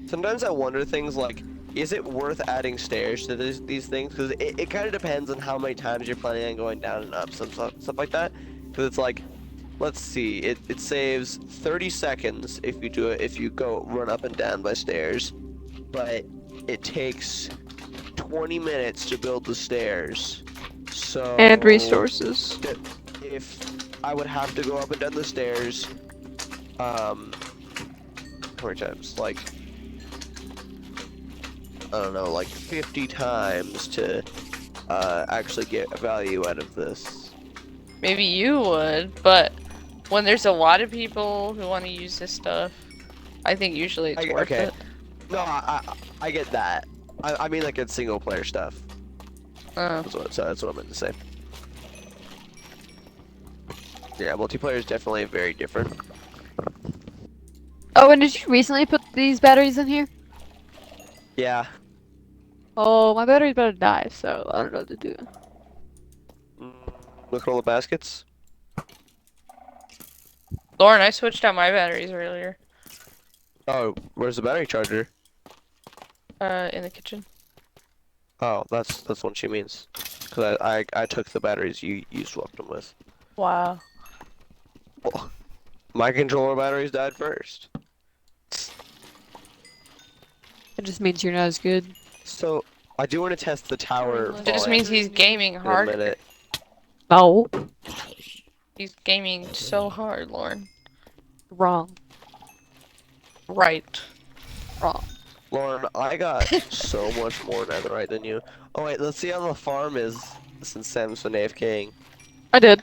S1: Sometimes I wonder things like, is it worth adding stairs to these things? Because it kind of depends on how many times you're planning on going down and up, stuff like that. Because it's like, let's see, it saves 30 seconds if you do it, if you go run up and down by stairs, but it takes 20 minutes to build the stairs. So
S2: And resources.
S1: if I would have to go up and down the stairs, how many times? Like, I don't know, like 50 times to actually get a value out of this.
S7: Maybe you would, but when there's a lot of people who want to use this stuff, I think usually it's worth
S1: Okay.
S7: it.
S1: No, I get that. I mean like it's single player stuff. That's what I meant to say. Yeah, multiplayer is definitely very different.
S2: Oh, and did you recently put these batteries in here?
S1: Yeah.
S2: Oh, my battery's about to die, so I don't know what to do.
S1: Look at all the baskets.
S7: Lauren, I switched out my batteries earlier.
S1: Oh, where's the battery charger?
S7: In the kitchen.
S1: Oh, that's what she means. Cause I took the batteries you swapped them with.
S7: Wow.
S1: Well, my controller batteries died first.
S2: It just means you're not as good.
S1: So I do want to test the tower
S3: It
S7: It just
S1: farm
S7: means he's gaming
S1: in a
S7: harder.
S1: minute.
S2: No,
S7: He's gaming so hard, Lauren.
S2: wrong,
S7: Right.
S2: wrong.
S1: Lauren, I got so much more netherite than you. Oh wait, let's see how the farm is since Sam's been AFKing.
S2: I did.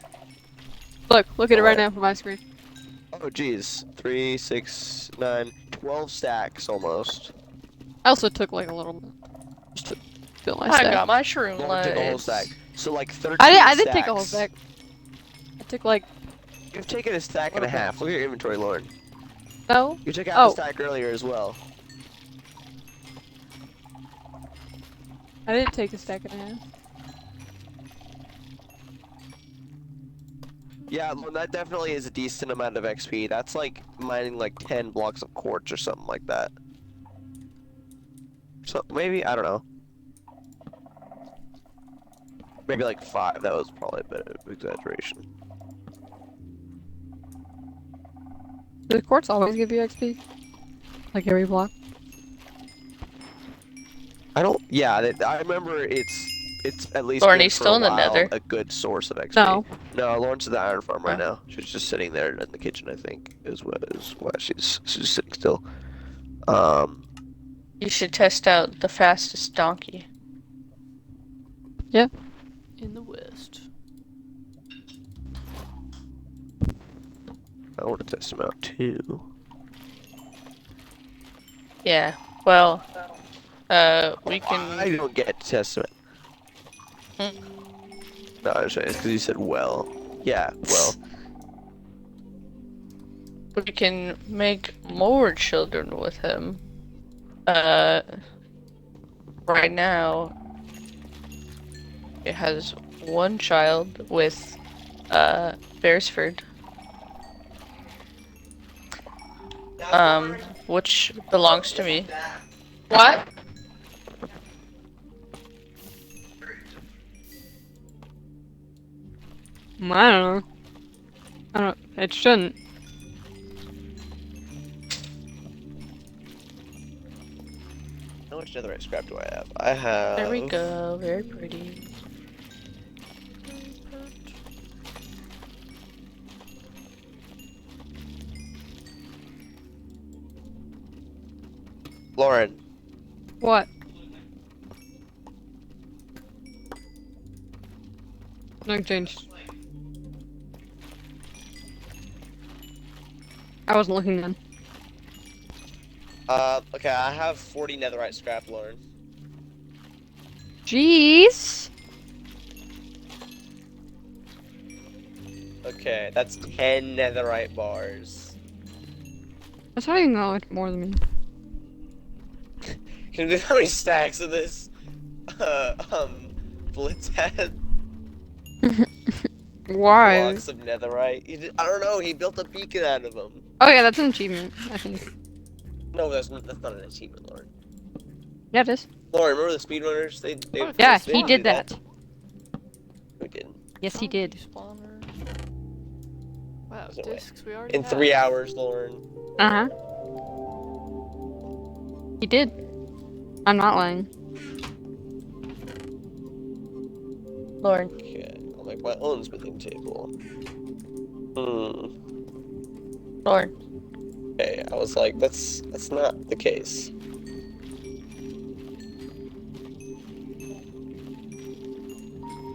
S2: Look at it right
S1: Alright.
S2: now from my screen.
S1: Oh geez, 3, 6, 9, 12 stacks almost.
S2: I also took like a little bit just to fill my
S7: I
S2: stack.
S7: got my shroom
S1: Lauren took a whole
S7: lights.
S1: stack. So like 13
S2: I did take a whole
S1: stacks.
S2: stack. I took like
S1: You've taken a stack and a
S2: Little bit.
S1: half. Look at your inventory, Lauren.
S2: no.
S1: You took out
S2: Oh.
S1: a stack earlier as well.
S2: I didn't take a stack and a half.
S1: Yeah, well, that definitely is a decent amount of XP. That's like mining like 10 blocks of quartz or something like that. So maybe, I don't know. Maybe like 5. That was probably a bit of exaggeration.
S2: Do the quartz always give you XP? Like every block?
S1: I don't. Yeah, I remember it's at least
S7: Lauren,
S1: been
S7: he's
S1: for
S7: still
S1: a
S7: in the
S1: while
S7: nether.
S1: a good source of XP.
S2: No.
S1: No, Lauren's at the iron farm right
S7: Oh.
S1: now. She's just sitting there in the kitchen, I think, is why she's sitting still.
S7: You should test out the fastest donkey.
S3: In the west.
S1: I want to test him out too.
S7: Yeah. Well, we
S1: I
S7: can.
S1: don't get to test him.
S7: Hmm.
S1: No, I'm saying it's because you said well. Yeah, well.
S7: We can make more children with him. Right now, it has one child with, Beresford. Which belongs to me. What?
S2: I don't know. I don't. It shouldn't.
S1: How much netherite scrap do I have? I have.
S7: There we go. Very pretty.
S1: Lauren,
S2: What? Nothing changed. I wasn't looking then.
S1: okay, I have 40 netherite scrap, Lauren.
S2: Jeez.
S1: Okay, that's 10 netherite bars.
S2: That's not even that much more than me.
S1: Can you how many stacks of this, Blitz had?
S2: Why?
S1: Blocks of netherite. I don't know, he built a beacon out of them.
S2: Oh yeah, that's an achievement, I think.
S1: No, that's not an achievement, Lauren.
S2: Yeah, it is.
S1: Lauren, remember the speedrunners? They
S2: Yeah,
S1: they
S2: he
S1: do
S2: did that.
S1: We didn't.
S2: Yes, he did.
S3: Spawner. Wow,
S1: So wait.
S3: discs we already
S1: In
S3: have.
S1: 3 hours, Lauren.
S2: Uh-huh. He did. I'm not lying.
S7: Lauren.
S1: Okay, I'll make my own smithing table. Hmm.
S7: Lauren.
S1: Okay, I was like, that's not the case.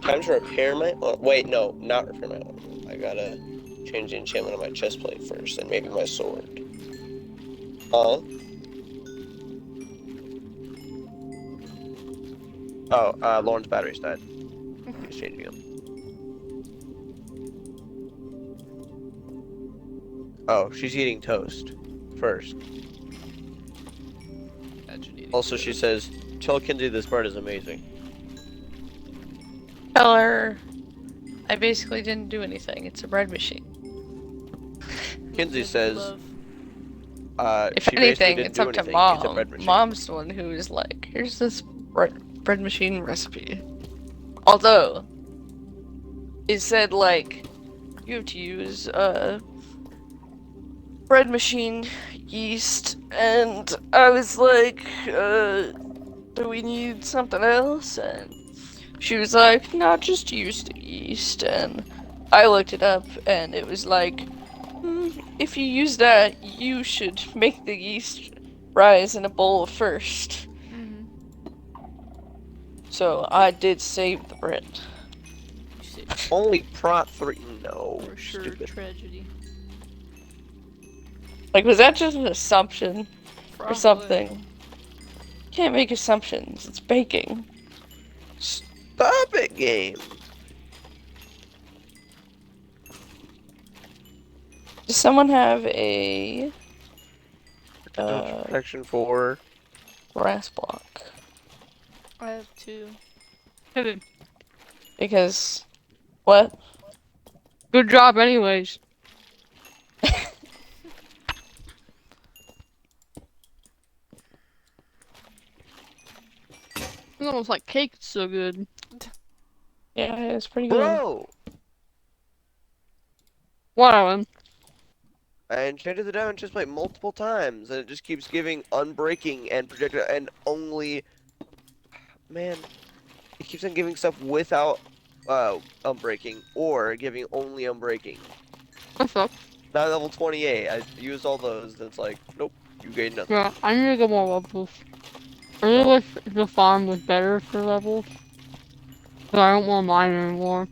S1: Time to repair my. Oh, wait, no, not repair my armor. I gotta change the enchantment on my chest plate first, and maybe my sword. Huh? Oh, Lauren's batteries died. He's changing them. Oh, she's eating toast. first.
S3: Tragedy.
S1: Also, she says, tell Kinsey this part is amazing.
S7: Tell her I basically didn't do anything. It's a bread machine.
S1: Kinsey says,
S7: If
S1: she basically
S7: anything,
S1: didn't
S7: it's
S1: do
S7: up to
S1: anything. It's a bread
S7: mom.
S1: machine.
S7: Mom's the one who is like, here's this bread machine recipe. Although, it said like, you have to use bread machine yeast, and I was like, do we need something else? And she was like, no, just use the yeast. And I looked it up, and it was like, if you use that, you should make the yeast rise in a bowl first.
S3: Mm-hmm.
S7: So I did save the bread.
S3: You saved
S1: Only prot 3. No.
S3: for sure.
S1: Stupid.
S3: Tragedy.
S7: Like, was that just an assumption or
S3: Probably.
S7: something? Can't make assumptions. It's baking.
S1: Stop it, game.
S7: Does someone have a
S1: Protection 4.
S7: grass block?
S3: I have 2.
S7: Because what?
S2: Good job, anyways. It's almost like cake. It's so good.
S7: Yeah, it's pretty good.
S1: Bro!
S2: What, Alan?
S1: I enchanted the diamond chest plate multiple times, and it just keeps giving unbreaking and projectile and only. Man, it keeps on giving stuff without unbreaking or giving only unbreaking.
S2: What's up?
S1: Now level 28, I used all those, and it's like, nope, you gain nothing.
S2: Yeah, I need to get more levels. I really wish the farm was better for levels. But I don't want mine anymore.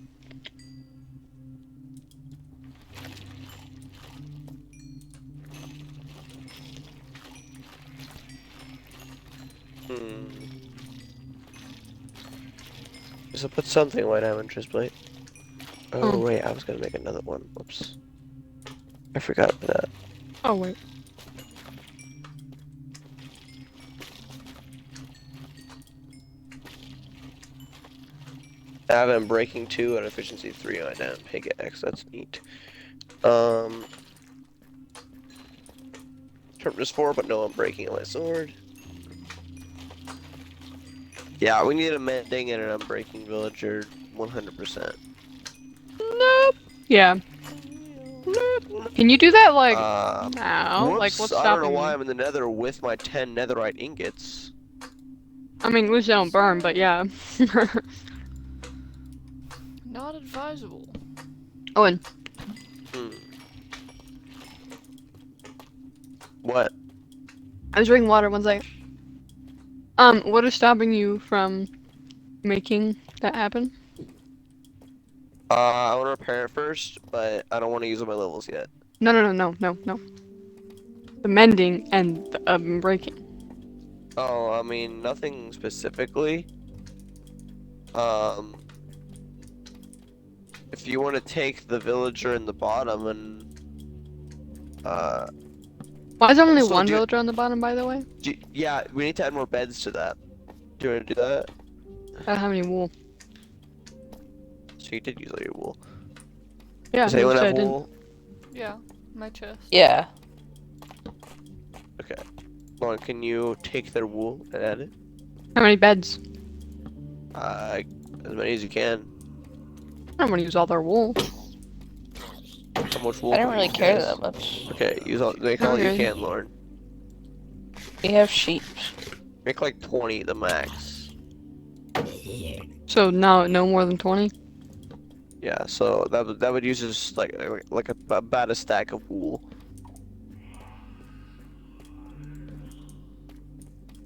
S1: So put something in my diamond chest plate. Oh
S2: Oh.
S1: wait, I was gonna make another one. Whoops. I forgot about that.
S2: Oh, wait.
S1: I have unbreaking 2 and efficiency 3 on my diamond pickaxe. That's neat. Sharpness 4, but no unbreaking on my sword. Yeah, we need a mending and an unbreaking villager 100%.
S2: Nope. Yeah. Can you do that, like, now?
S1: Whoops,
S2: Like, what's
S1: I don't
S2: stopping
S1: know
S2: you?
S1: why I'm in the nether with my 10 netherite ingots.
S2: I mean, at least they don't burn, but yeah.
S3: Not advisable.
S2: Owen,
S1: What?
S2: I was drinking water one second. What is stopping you from making that happen?
S1: I want to repair it first, but I don't want to use all my levels yet.
S2: No. The mending and the breaking.
S1: Oh, I mean, nothing specifically. If you want to take the villager in the bottom and,
S2: Why is there only
S1: Also,
S2: one
S1: do you-
S2: villager on the bottom, by the way?
S1: yeah, we need to add more beds to that. Do you want to do that?
S2: I don't have any wool.
S1: So you did use all your wool.
S2: Yeah,
S1: Does
S2: you
S1: anyone
S2: said I
S1: have
S2: didn't.
S1: wool?
S3: Yeah, my chest.
S7: Yeah.
S1: Okay. Lauren, can you take their wool and add it?
S2: How many beds?
S1: As many as you can.
S2: I don't want to use all their wool.
S1: How much wool?
S7: I don't
S1: do
S7: really
S1: you
S7: care
S1: guys?
S7: that much.
S1: Okay, make all you
S2: Okay.
S1: can, Lauren.
S7: We have sheep.
S1: Make like 20 the max.
S2: So no more than 20?
S1: Yeah, so that would use just like about a stack of wool.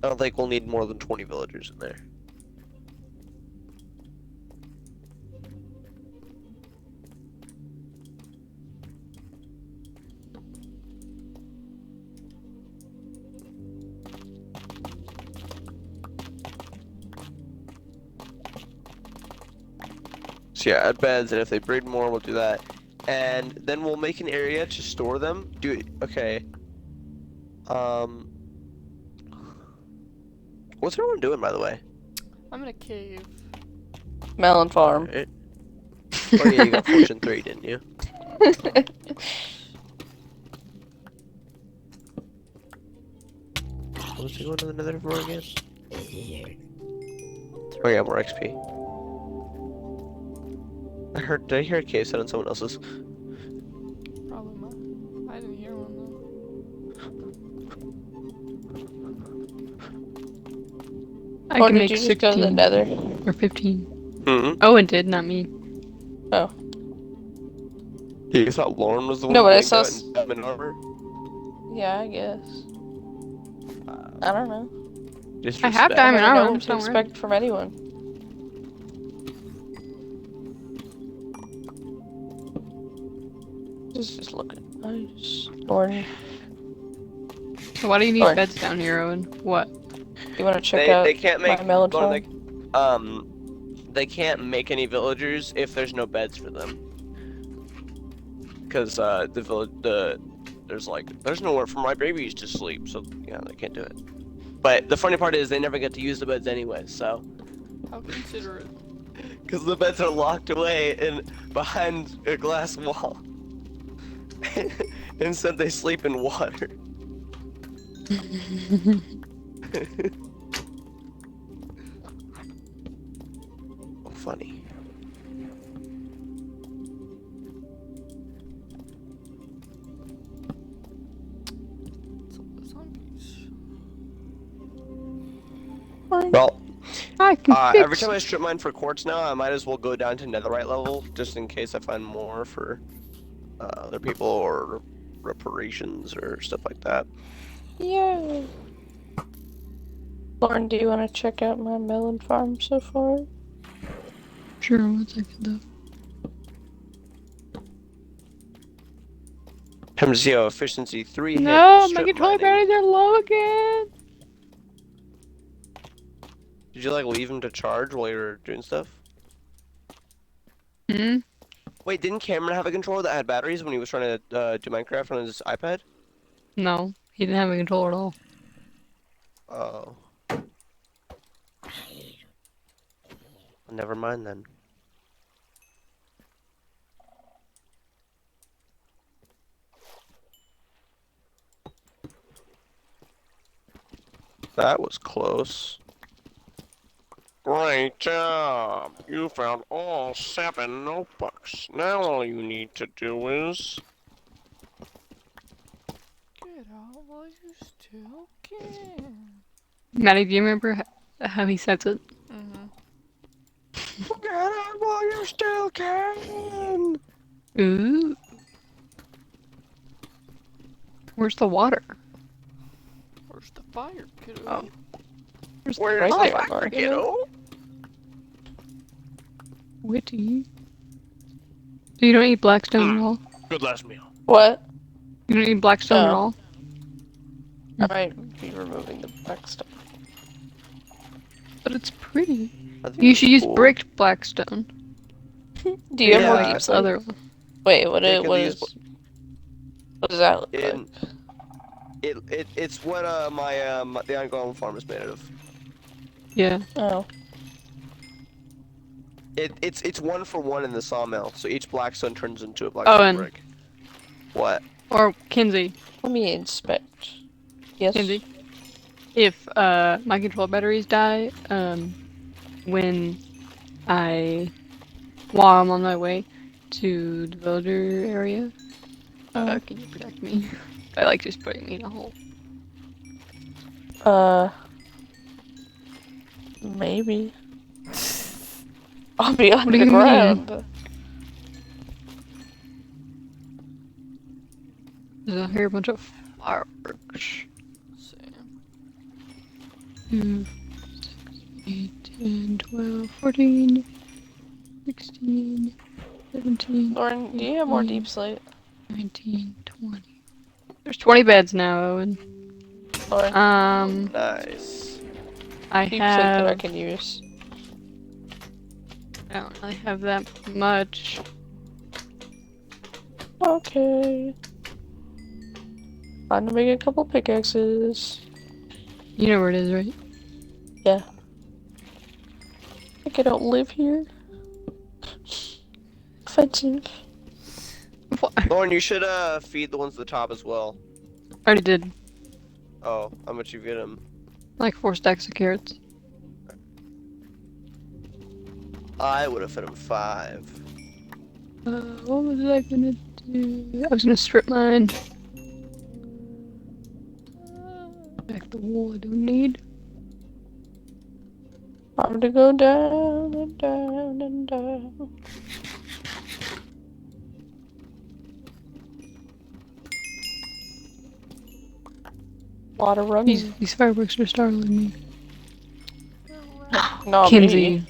S1: I don't think we'll need more than 20 villagers in there. So yeah, add beds, and if they breed more, we'll do that. And then we'll make an area to store them. Okay. Um, what's everyone doing, by the way?
S3: I'm in a cave.
S7: Melon farm.
S1: Alright. Oh yeah, you got Fortune 3, didn't you? What was he going to the Nether for again? Oh yeah, more XP. Did I hear a cave sound on someone else's?
S3: Probably mine. I didn't hear one though.
S2: I
S7: Or
S2: can
S7: did
S2: make
S7: you just go to the
S2: 16
S7: nether?
S2: or 15.
S1: Mm-hmm.
S2: Owen did, not me.
S1: You thought Lauren was the one
S7: No, but I
S1: getting
S7: saw
S1: out in diamond armor?
S7: Yeah, I guess. I don't know.
S2: I have
S7: I
S2: diamond
S7: never know
S2: armor,
S7: what to
S2: I'm so ready.
S7: expect from anyone. This is looking nice. Lauren,
S2: So why do you need
S7: Lauren,
S2: beds down here, Owen? What?
S7: you want to check
S1: They
S7: out
S1: can't
S7: my
S1: make
S7: melon
S1: Lauren,
S7: farm?
S1: they can't make any villagers if there's no beds for them. Because there's nowhere for my babies to sleep, so yeah, they can't do it. But the funny part is they never get to use the beds anyway, so
S3: How considerate.
S1: because the beds are locked away in behind a glass wall. Instead they sleep in water. Oh, funny.
S3: Zombies.
S1: Well,
S2: I can
S1: every
S2: fix
S1: time I strip mine for quartz now, I might as well go down to netherite level, just in case I find more for other people or reparations or stuff like that.
S7: Yeah. Lauren, do you want to check out my melon farm so far?
S2: Sure, 1 second though.
S1: MCO efficiency 3 hit
S2: No, my
S1: strip
S2: controller
S1: mining.
S2: batteries are low again.
S1: Did you like leave them to charge while you were doing stuff?
S2: Hmm?
S1: Wait, didn't Cameron have a controller that had batteries when he was trying to do Minecraft on his iPad?
S2: No, he didn't have a controller at all.
S1: Oh. Never mind then. That was close. Great job! You found all 7 notebooks. Now all you need to do is...
S3: Get out while you still can.
S2: Maddie, do you remember how he says it?
S3: Mm-hmm.
S1: Get out while you still can!
S2: Ooh. Where's the water?
S3: Where's the fire, kiddo?
S2: Oh. Where's the
S1: Where's the
S2: fire?
S1: fire,
S7: Mark?
S1: kiddo?
S2: Witty. So you don't eat blackstone at all?
S1: Good last meal.
S7: What?
S2: You don't eat blackstone at
S7: No.
S2: all?
S7: I might be removing the black stuff.
S2: But it's pretty.
S1: I think
S2: You
S1: it's
S2: should use
S1: cool.
S2: bricked blackstone.
S7: Do you have more
S1: Yeah,
S7: deep slate?
S2: other one.
S7: Wait, what
S1: Yeah,
S7: is
S1: 'cause
S7: what
S1: they use
S7: is what does that look like?
S1: It's what the ongoing farm is made of.
S2: Yeah.
S7: Oh.
S1: It's 1 for 1 in the sawmill, so each blackstone turns into a
S2: Oh,
S1: blackstone
S2: and
S1: brick. What?
S2: or Kinsey.
S7: Let me inspect. Yes.
S2: Kinsey. If my controller batteries die, when while I'm on my way to the villager area, can you protect me? I like just putting me in a hole.
S7: Maybe. I'll be
S2: do you
S7: underground.
S2: There's out here a bunch of fireworks.
S3: Same.
S2: 2, 6, 8, 10, 12, 14, 16, 17,
S7: Lauren, do you have more deep slate?
S2: 19, 20. There's 20 beds now, Owen.
S7: Lauren,
S1: Nice.
S2: I
S7: deep slate that I
S2: have.
S7: can use.
S2: I don't really have that much.
S7: Okay. I'm gonna make a couple pickaxes.
S2: You know where it is, right?
S7: Yeah. Like I don't live here. Offensive.
S2: What?
S1: Lauren, you should feed the ones at the top as well.
S2: Already did.
S1: Oh, how much you feed them?
S2: Like 4 stacks of carrots.
S1: I would have fed them 5.
S2: What was I gonna do? I was gonna strip mine. Back the wool I don't need.
S7: I'm gonna go down and down and down. Water running.
S2: These fireworks are startling me.
S7: Not
S2: Kinsey,
S7: me.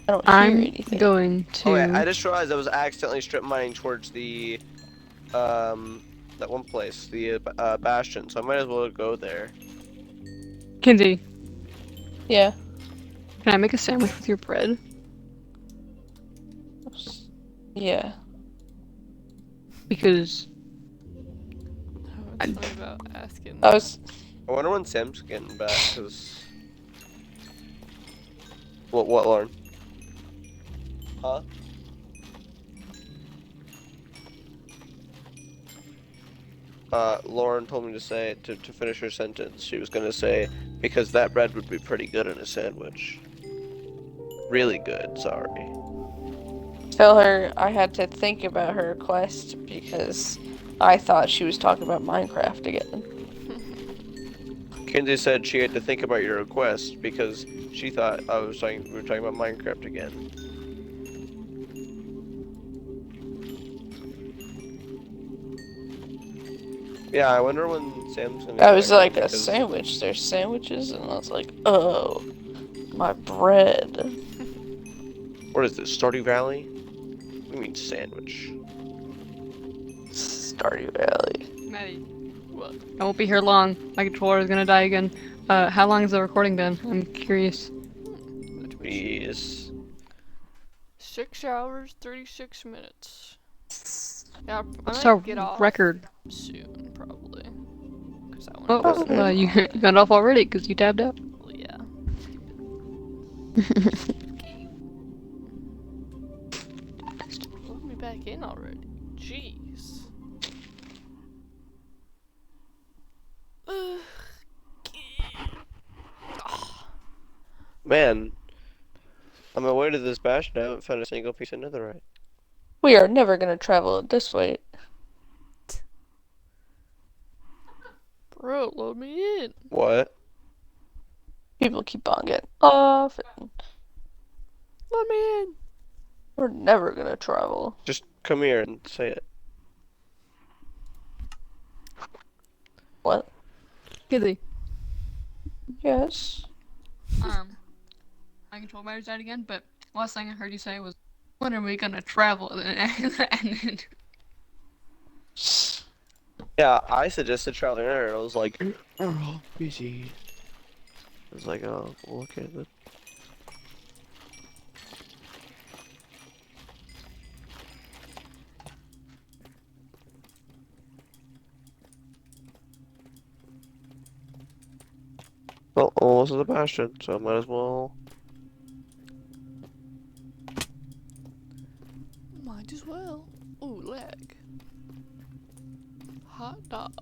S7: I don't hear
S2: I'm
S7: anything.
S2: going to.
S1: Oh wait, I just realized I was accidentally strip mining towards the that one place, the bastion. So I might as well go there.
S2: Kinsey,
S7: Yeah.
S2: can I make a sandwich with your bread?
S7: Yeah.
S2: Because
S3: I was funny about asking.
S7: I was.
S1: I wonder when Sam's getting back, cause what, Lauren? Huh? Lauren told me to say to finish her sentence. She was gonna say because that bread would be pretty good in a sandwich. Really good. Sorry.
S7: Tell her I had to think about her request because I thought she was talking about Minecraft again.
S1: Kinsey said she had to think about your request because she thought we were talking about Minecraft again. Yeah, I wonder when Sam's gonna.
S7: I was
S1: get back
S7: like, a
S1: because-
S7: sandwich? There's sandwiches? And I was like, oh, my bread.
S1: What is this, Stardew Valley? What do you mean sandwich?
S7: Stardew Valley.
S2: Maddie,
S3: What?
S2: I won't be here long. My controller is gonna die again. How long has the recording been? I'm curious.
S1: Please.
S3: 6 hours, 36 minutes. Yeah, I
S2: What's
S3: might
S2: our
S3: get off
S2: record?
S3: soon, probably. Cause I
S2: Oh,
S3: want to
S2: you got off already because you tabbed out.
S3: Well, yeah. Let me back in already. Jeez.
S1: Man, on my way to this bastion, I haven't found a single piece of netherite.
S7: We are never gonna travel at this rate.
S3: Bro, load me in.
S1: What?
S7: People keep on getting off. And
S3: Let me in.
S7: we're never gonna travel.
S1: Just come here and say it.
S7: What?
S2: Kinsey,
S7: Yes.
S2: my control battery's died again, but last thing I heard you say was, when are we gonna travel? And then
S1: Yeah, I suggested traveling there. I was like, oh, busy. I was like, oh, look at it. Well, almost to the bastion, so I might as well.
S3: Might as well. Ooh, leg. Hot dog.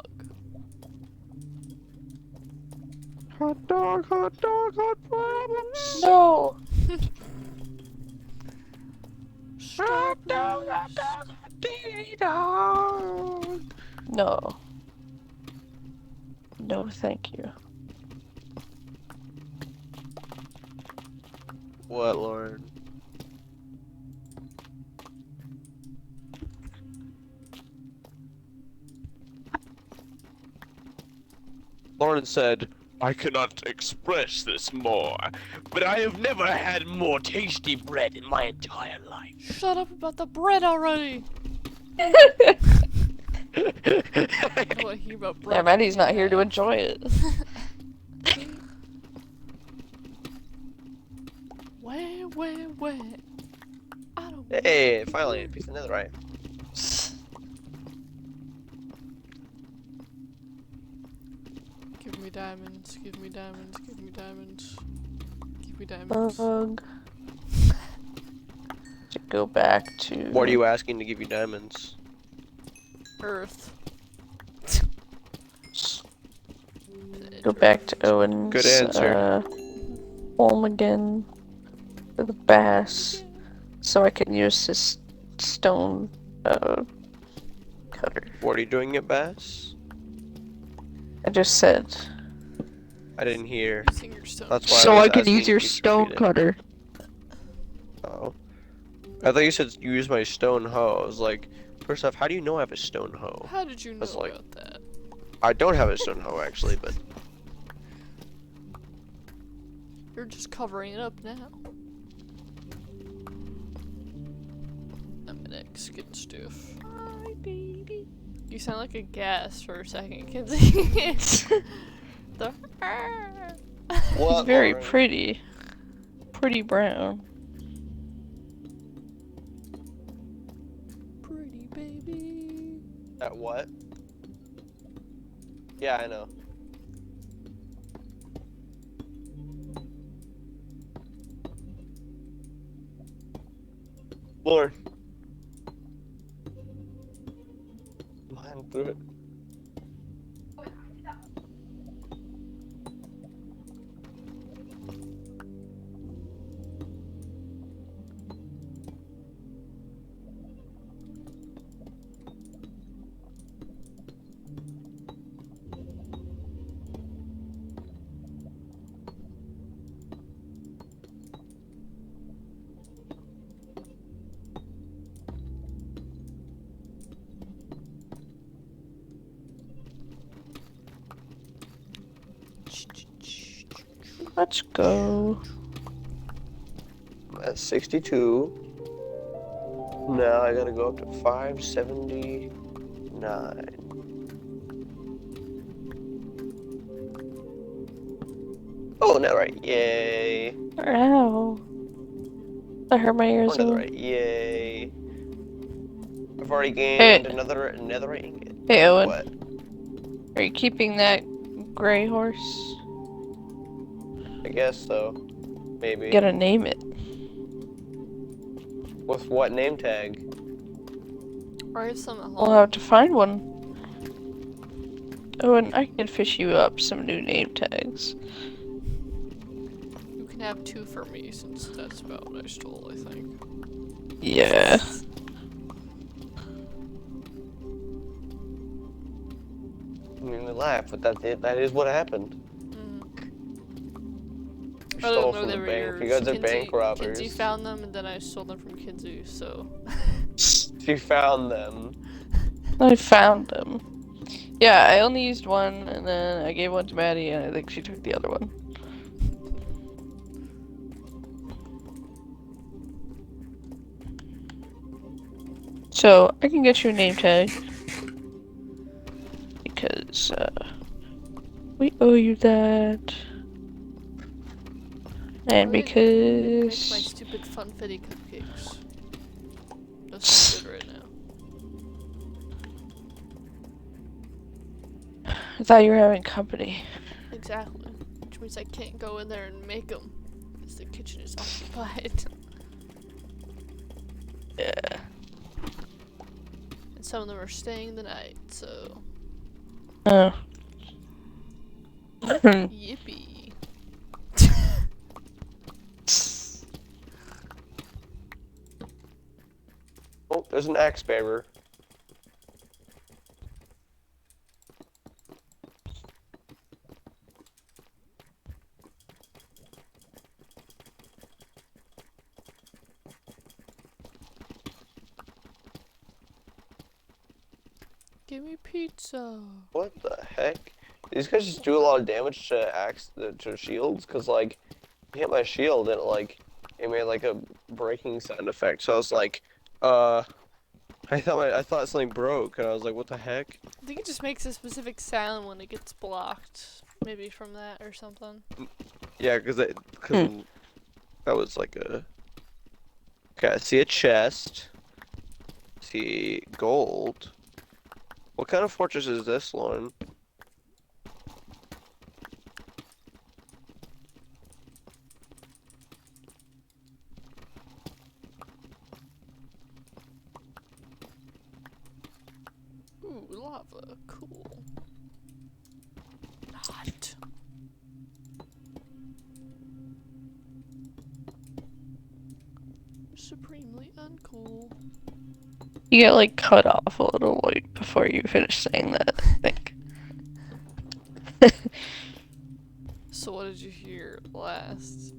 S1: Hot dog, hot problems.
S7: No.
S3: Stop
S1: dog, hot dog.
S7: No. No, thank you.
S1: What, Lauren? Lauren said, I cannot express this more, but I have never had more tasty bread in my entire life.
S3: Shut up about the bread already. I don't want to hear about bread.
S7: Yeah, Maddie's not here to enjoy it.
S3: Where? I don't
S1: Hey, finally, a piece of netherite.
S3: diamonds. Give me diamonds. Give me diamonds. Give me diamonds.
S7: Bug. To go back to.
S1: What are you asking to give you diamonds?
S3: Earth.
S7: Go back to Owen's.
S1: Good answer.
S7: Home again. For the bass. So I can use this stone cutter.
S1: What are you doing at Bass?
S7: I just said.
S1: I didn't hear.
S3: Using your stone.
S1: That's why
S2: So
S1: was
S2: I can
S1: asking
S2: use your
S1: if you could
S2: stone
S1: repeat it.
S2: cutter.
S1: Oh. I thought you said you use my stone hoe. I was like, first off, how do you know I have a stone hoe?
S3: How did you know
S1: That's like-
S3: about that?
S1: I don't have a stone hoe actually, but
S3: You're just covering it up now. I'm an ex getting stiff. Hi, baby. You sound like a gas for a second, Kinsey. The
S7: He's
S1: what?
S7: very
S1: Lauren?
S7: pretty. Pretty brown.
S3: pretty baby.
S1: At what? Yeah, I know. Lauren. Mine through it.
S7: Let's go.
S1: I'm at 62. Now I gotta go up to 579. Oh, no, right. Yay.
S7: Ow. I hurt my ears.
S1: Oh,
S7: a little.
S1: netherite. Yay. I've already gained another netherite ingot.
S7: Hey, Owen.
S1: What?
S7: Are you keeping that gray horse?
S1: I guess so. Maybe.
S7: You gotta name it.
S1: With what name tag?
S3: Or I have some at home.
S7: We'll have to find one. Owen, I can fish you up some new name tags.
S3: You can have 2 for me since that's about what I stole, I think.
S7: Yeah.
S1: I mean, we laugh, but that is what happened.
S3: I
S1: Stole
S3: don't know
S1: from
S3: they
S1: the
S3: were
S1: bank.
S3: yours.
S1: You guys are bank robbers.
S3: Kinsey found them and then I stole them from Kinsey, so.
S1: She found them.
S7: I found them. Yeah, I only used one, and then I gave one to Maddie, and I think she took the other one. So, I can get you a name tag. Because, we owe you that. And
S3: Why did you make my
S7: because...
S3: stupid funfetti cupcakes. That's not good right now.
S7: I thought you were having company.
S3: Exactly. Which means I can't go in there and make them. Because the kitchen is occupied.
S7: Yeah.
S3: And some of them are staying the night, so.
S7: Oh.
S3: Yippee.
S1: Oh, there's an axe bearer.
S3: Give me pizza.
S1: What the heck? These guys just do a lot of damage to to shields, cause like, I hit my shield and it made like a breaking sound effect. So I was like, I thought something broke, and I was like, what the heck?
S3: I think it just makes a specific sound when it gets blocked. Maybe from that or something.
S1: Yeah, cause that was like a. Okay, I see a chest. See gold. What kind of fortress is this, Lauren?
S3: lava. Cool. Not. Supremely uncool.
S7: You get like cut off a little like before you finish saying that, I think.
S3: So what did you hear last?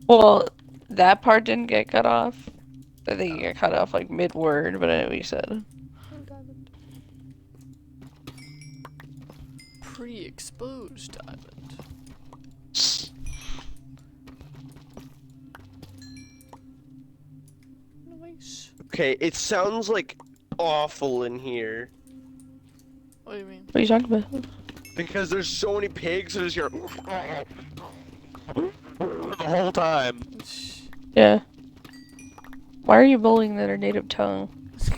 S7: Well, that part didn't get cut off. I think you got cut off like mid-word, but I know what you said.
S3: Pre-exposed diamond. Nice.
S1: Okay, it sounds like awful in here
S3: What do you mean?
S7: What are you talking about?
S1: because there's so many pigs that just hear the whole time.
S7: Yeah. Why are you bullying their native tongue?
S3: Yeah,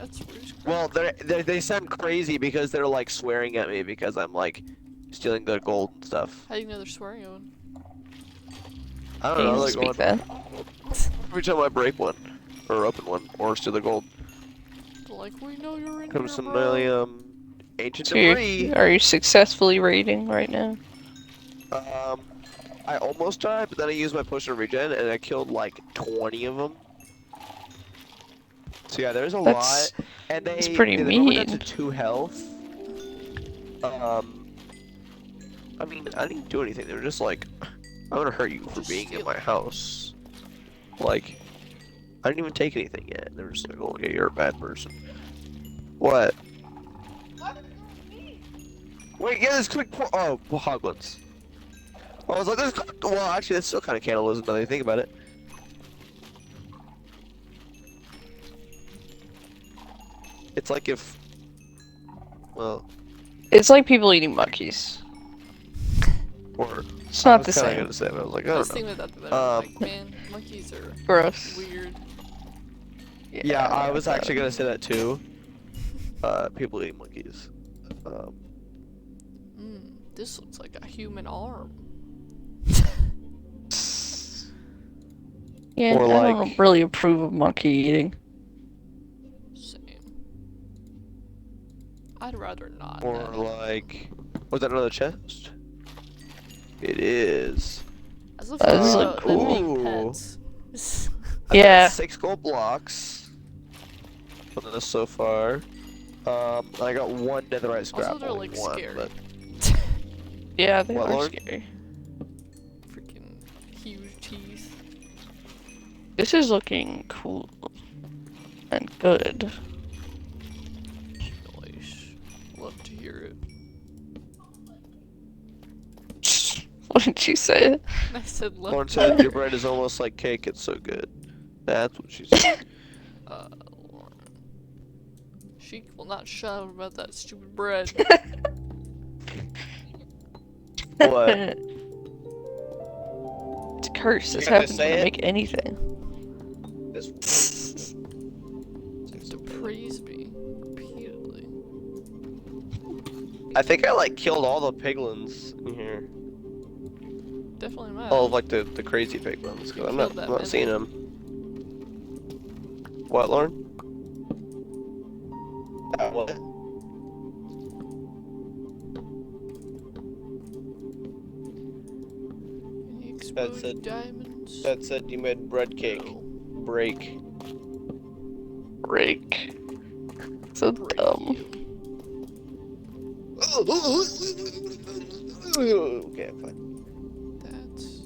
S3: that's pretty scary.
S1: Well, they sound crazy because they're like swearing at me because I'm like stealing their gold and stuff.
S3: How do you know they're swearing, Owen?
S1: I don't
S7: Can
S1: know.
S7: you
S1: They're
S7: speak
S1: going
S7: that?
S1: every time I break one or open one or steal the gold.
S3: They're like, we know you're in
S1: Comes
S3: here,
S1: some
S3: bro.
S1: ancient
S7: So
S1: debris.
S7: are you successfully raiding right now?
S1: I almost died, but then I used my potion of regen and I killed like 20 of them. So yeah, there's a lot, and
S7: That's pretty
S1: they never got to
S7: mean.
S1: 2 health. I mean, I didn't do anything. They were just like, I'm gonna hurt you for
S3: Just
S1: being in
S3: steal.
S1: my house. Like, I didn't even take anything yet. They were just like, oh, yeah, you're a bad person. What? Wait, yeah, this quick. Oh, well, hoglins. I was like, this. Well, actually, that's still kind of cannibalism now that you think about it. It's like if. Well,
S7: It's like people eating monkeys.
S1: or.
S7: It's
S1: I
S7: not
S1: was
S7: the
S1: kind of
S7: same.
S1: gonna say, but I was like, I
S3: I was
S1: don't know.
S3: thinking about that the other day, like, man, monkeys are
S7: Gross.
S3: weird.
S1: Yeah, I was
S7: thought-
S1: actually gonna say that too. People eating monkeys.
S3: This looks like a human arm.
S7: Yeah,
S1: Or
S7: I
S1: like-
S7: don't really approve of monkey eating.
S3: Same. I'd rather not.
S1: Or
S3: have.
S1: like. Was that another chest? It is.
S3: As if
S7: That is
S3: we're
S7: like
S3: them
S7: cool.
S3: being
S1: Ooh.
S3: pets.
S1: I
S7: Yeah.
S1: got 6 gold blocks from this so far. I got 1 netherite scrap.
S3: Also, they're,
S1: only
S3: like,
S1: 1,
S3: scary.
S1: but
S7: Yeah, they
S1: What,
S7: are
S1: Lord?
S7: scary.
S3: Freaking huge teeth.
S7: This is looking cool and good.
S3: Nice. Love to hear it.
S7: What did you say?
S3: I said love.
S1: Lauren said your bread is almost like cake. It's so good. That's what she said.
S3: Lauren. She will not shut up about that stupid bread.
S1: What?
S7: It's a curse.
S1: You
S7: This
S1: gotta
S7: happens
S1: say
S7: to
S1: it?
S7: make anything.
S1: This.
S3: To praise me repeatedly.
S1: I think I like killed all the piglins in here.
S3: Definitely mad.
S1: All of like the crazy piglins. Cause I'm
S3: killed that
S1: not
S3: many.
S1: seeing them. What, Lauren? What?
S3: Any
S1: That
S3: exposed
S1: said-
S3: diamonds?
S1: That said you made bread cake.
S3: No.
S1: Break.
S7: Break. So
S3: Break
S7: dumb.
S3: you.
S1: Okay, I'm fine.
S3: That's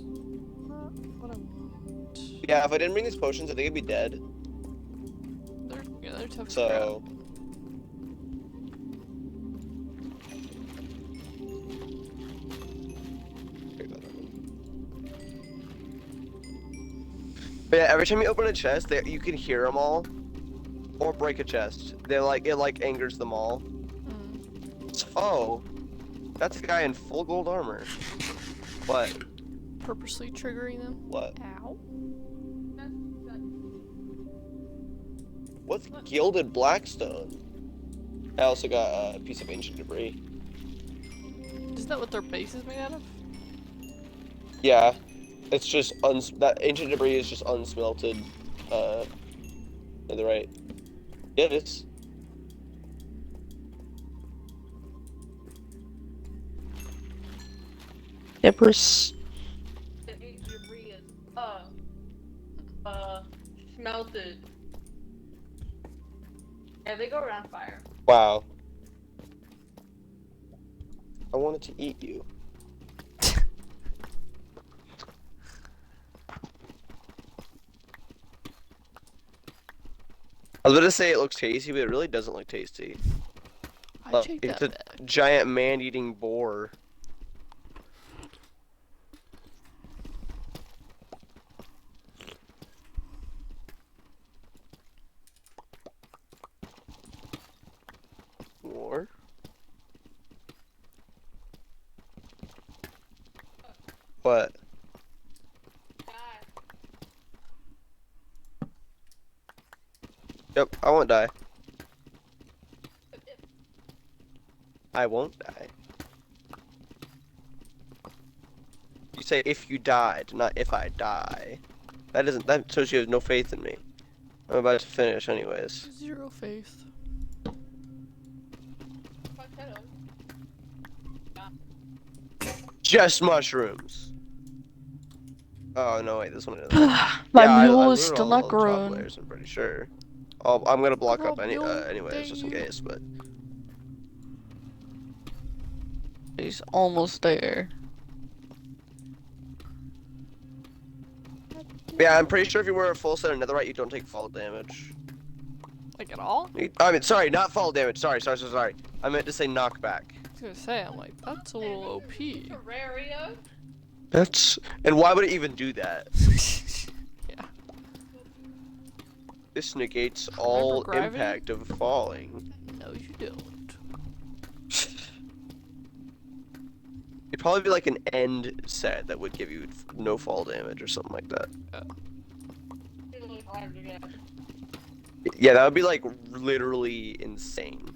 S3: not what I want.
S1: Yeah, if I didn't bring these potions, I think I'd be dead.
S3: They're tough to
S1: So.
S3: grab.
S1: But yeah, every time you open a chest, you can hear them all, or break a chest. They like it like angers them all. Oh, that's a guy in full gold armor. What?
S3: Purposely triggering them.
S1: What?
S3: Ow.
S1: What's gilded blackstone? I also got a piece of ancient debris.
S3: Isn't that what their base is made out of?
S1: Yeah, it's just that ancient debris is just unsmelted. Netherite. Yeah, it is.
S7: Empress.
S2: Smelted. Yeah, they go around fire.
S1: Wow. I wanted to eat you. I was gonna say it looks tasty, but it really doesn't look tasty.
S3: I take
S1: It's
S3: that
S1: a
S3: back.
S1: giant man-eating boar. War? What? Yep, I won't die. I won't die. You say if you died, not if I die. That shows you have no faith in me. I'm about to finish anyways.
S3: 0 faith.
S1: Just mushrooms. Oh no, wait, this one isn't.
S7: My
S1: Yeah, I
S7: mule is
S1: looted
S7: still
S1: all
S7: not
S1: the top
S7: grown.
S1: layers, I'm pretty sure. I'm gonna block up
S3: Rob, you'll
S1: anyways, just in
S3: dang you.
S1: case, but
S7: He's almost there.
S1: yeah, I'm pretty sure if you wear a full set of netherite, you don't take fall damage.
S3: Like at all?
S1: I mean, sorry, not fall damage. Sorry. I meant to say knockback.
S3: I was gonna say, I'm like, that's a little OP.
S2: Terraria?
S1: And why would it even do that?
S3: Yeah.
S1: This negates all
S3: gravity?
S1: impact of falling.
S3: No, you don't.
S1: It'd probably be like an end set that would give you no fall damage or something like that. Yeah, that would be like literally insane.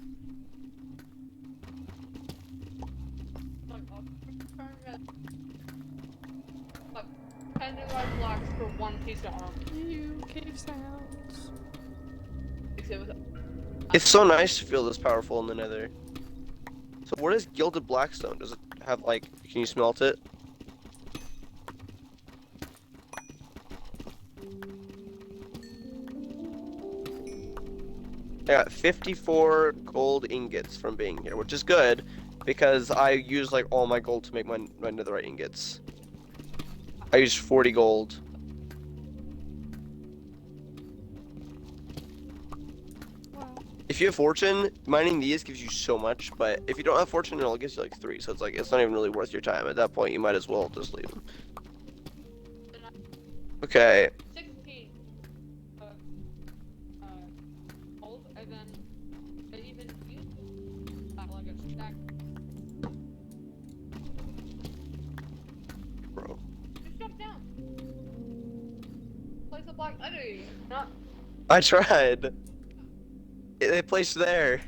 S2: Blocks for one piece of armor.
S3: You cave sounds.
S1: It's so nice to feel this powerful in the nether. So what is gilded blackstone? Does it have like, can you smelt it? I got 54 gold ingots from being here, which is good because I used like all my gold to make my netherite ingots. I used 40 gold.
S3: Wow.
S1: If you have fortune, mining these gives you so much, but if you don't have fortune, it only gives you like 3, so it's like, it's not even really worth your time. At that point, you might as well just leave them. Okay.
S2: 16. Gold, and then I even used like a stack.
S1: Bro.
S2: Just jump down. Place a block under you. Not.
S1: I tried. They placed there.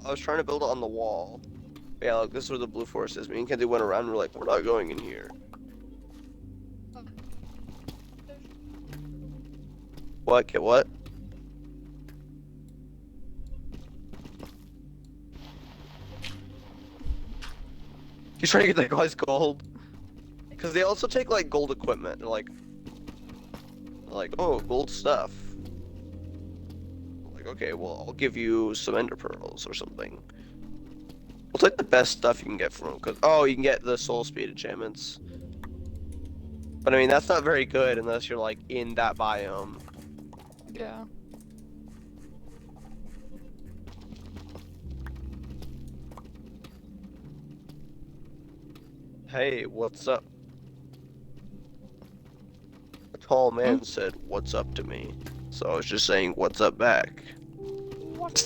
S1: I was trying to build it on the wall. Yeah, look, this is where the blue forest is. Me and Kenzie went around and we're like, we're not going in here. What? Get what? He's trying to get that guy's gold. Because they also take like gold equipment. They're like, oh, gold stuff. Like, okay, well, I'll give you some ender pearls or something. We'll take the best stuff you can get from them. Cause, oh, you can get the soul speed enchantments. But I mean, that's not very good unless you're like in that biome.
S3: Yeah.
S1: Hey, what's up? A tall man said, what's up to me? So I was just saying, what's up back?
S3: What?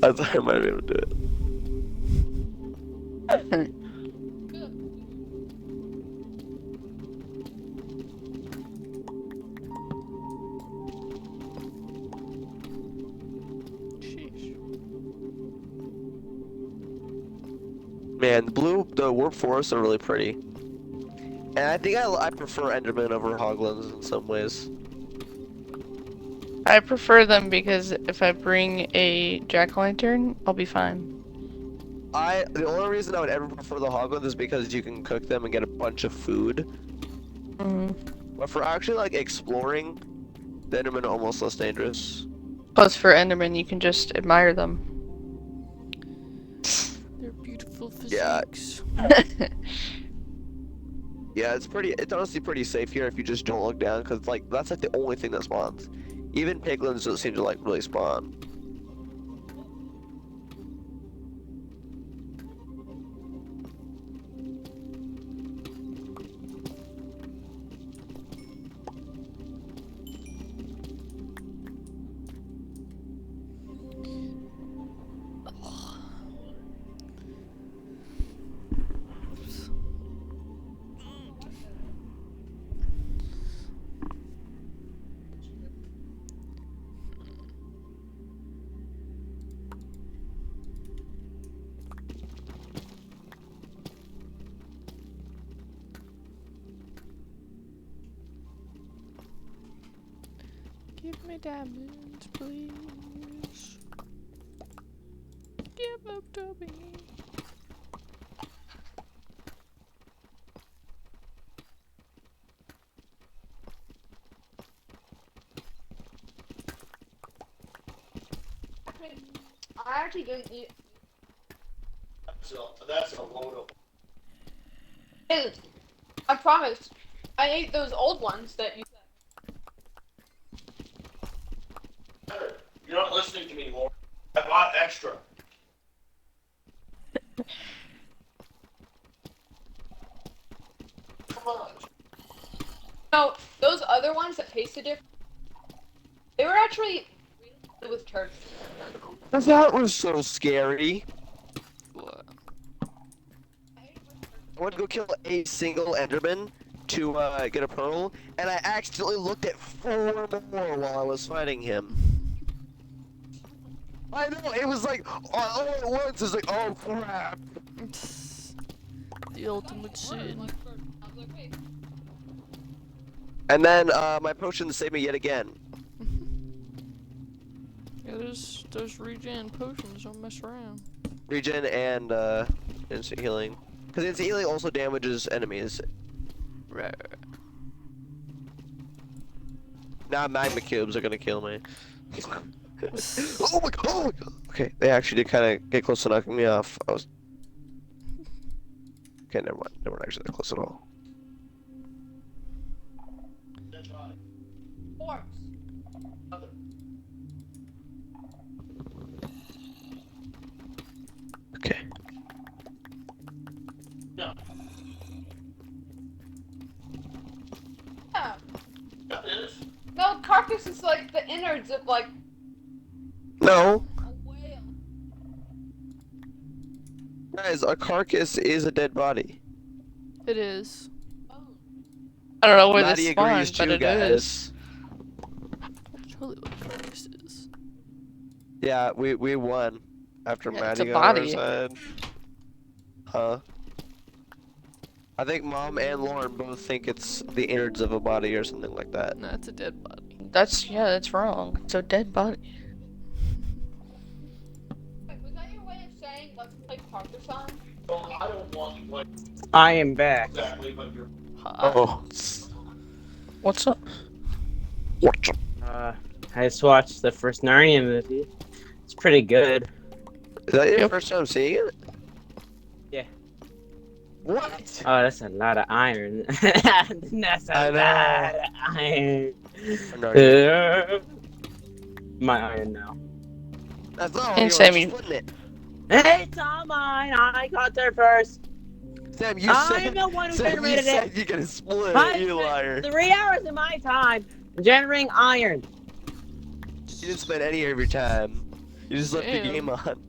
S1: I thought I might be able to do it. Man, the warp forests are really pretty. And I think I prefer Enderman over Hoglins in some ways.
S7: I prefer them because if I bring a jack-o'-lantern, I'll be fine.
S1: The only reason I would ever prefer the Hoglins is because you can cook them and get a bunch of food.
S7: Mm.
S1: But for actually like exploring, the Endermen are almost less dangerous.
S7: Plus, for Enderman, you can just admire them.
S3: They're beautiful
S1: Yeah.
S3: physiques.
S1: Yeah, it's honestly pretty safe here if you just don't look down, because like that's like the only thing that spawns. Even piglins don't seem to like really spawn.
S3: Give me diamonds, please. Give up to me.
S2: I actually didn't eat.
S6: That's a load of.
S2: I promise. I ate those old ones that you said.
S6: You're not listening to me, Lauren. I bought extra. Come on.
S2: No, those other ones that tasted different, they were actually really with turkey.
S1: That was so scary.
S3: What?
S1: I went to go kill a single Enderman to get a pearl, and I accidentally looked at 4 more while I was fighting him. I know, it was like, all at once, it was like, oh crap.
S3: The ultimate sin.
S1: And then my potion saved me yet again.
S3: Yeah, those regen potions don't mess around.
S1: Regen and instant healing. Because instant healing also damages enemies.
S3: Right.
S1: Now magma cubes are gonna kill me. Oh my god! Oh my god! Okay, they actually did kind of get close to knocking me off. I was. Okay, never mind. They weren't actually that close at all. Okay.
S2: Yeah.
S6: That is.
S2: No, carcass is like the innards of like
S1: No,
S2: a whale.
S1: guys, a carcass is a dead body.
S3: It is.
S7: I don't know where
S1: Maddie
S7: this spawned,
S1: agrees
S7: but
S1: too,
S7: it is.
S1: guys.
S3: That's really what carcass is.
S1: Yeah, we won after
S7: Yeah,
S1: Maddie
S7: it's a
S1: got on our
S7: body.
S1: side. Huh? I think Mom and Lauren both think it's the innards of a body or something like that.
S3: No, it's a dead body.
S7: That's wrong. It's a dead body.
S2: Wait, was that your way of saying let's play carcass on?
S6: Well, I don't want to play
S5: I am back.
S6: exactly, but you're.
S1: Oh.
S7: What's up?
S1: What?
S5: I just watched the first Narnia movie. It's pretty good.
S1: Is that your
S7: Yep.
S1: first time seeing it?
S5: Yeah.
S1: What?
S5: Oh, that's a lot of iron. That's
S1: I
S5: a
S1: know.
S5: lot of iron.
S1: Narnia.
S5: My iron now.
S1: That's not how
S7: And
S1: you're
S7: Sammy-
S1: splitting it.
S5: It's all mine. I got there first.
S1: Sam, you
S5: I'm
S1: said.
S5: the one who
S1: Sam, you
S5: generated
S1: said
S5: it.
S1: you're gonna split
S5: I
S1: it, you
S5: spent
S1: liar.
S5: 3 hours of my time generating iron.
S1: You didn't spend any of your time. You just left the
S3: Damn.
S1: game on.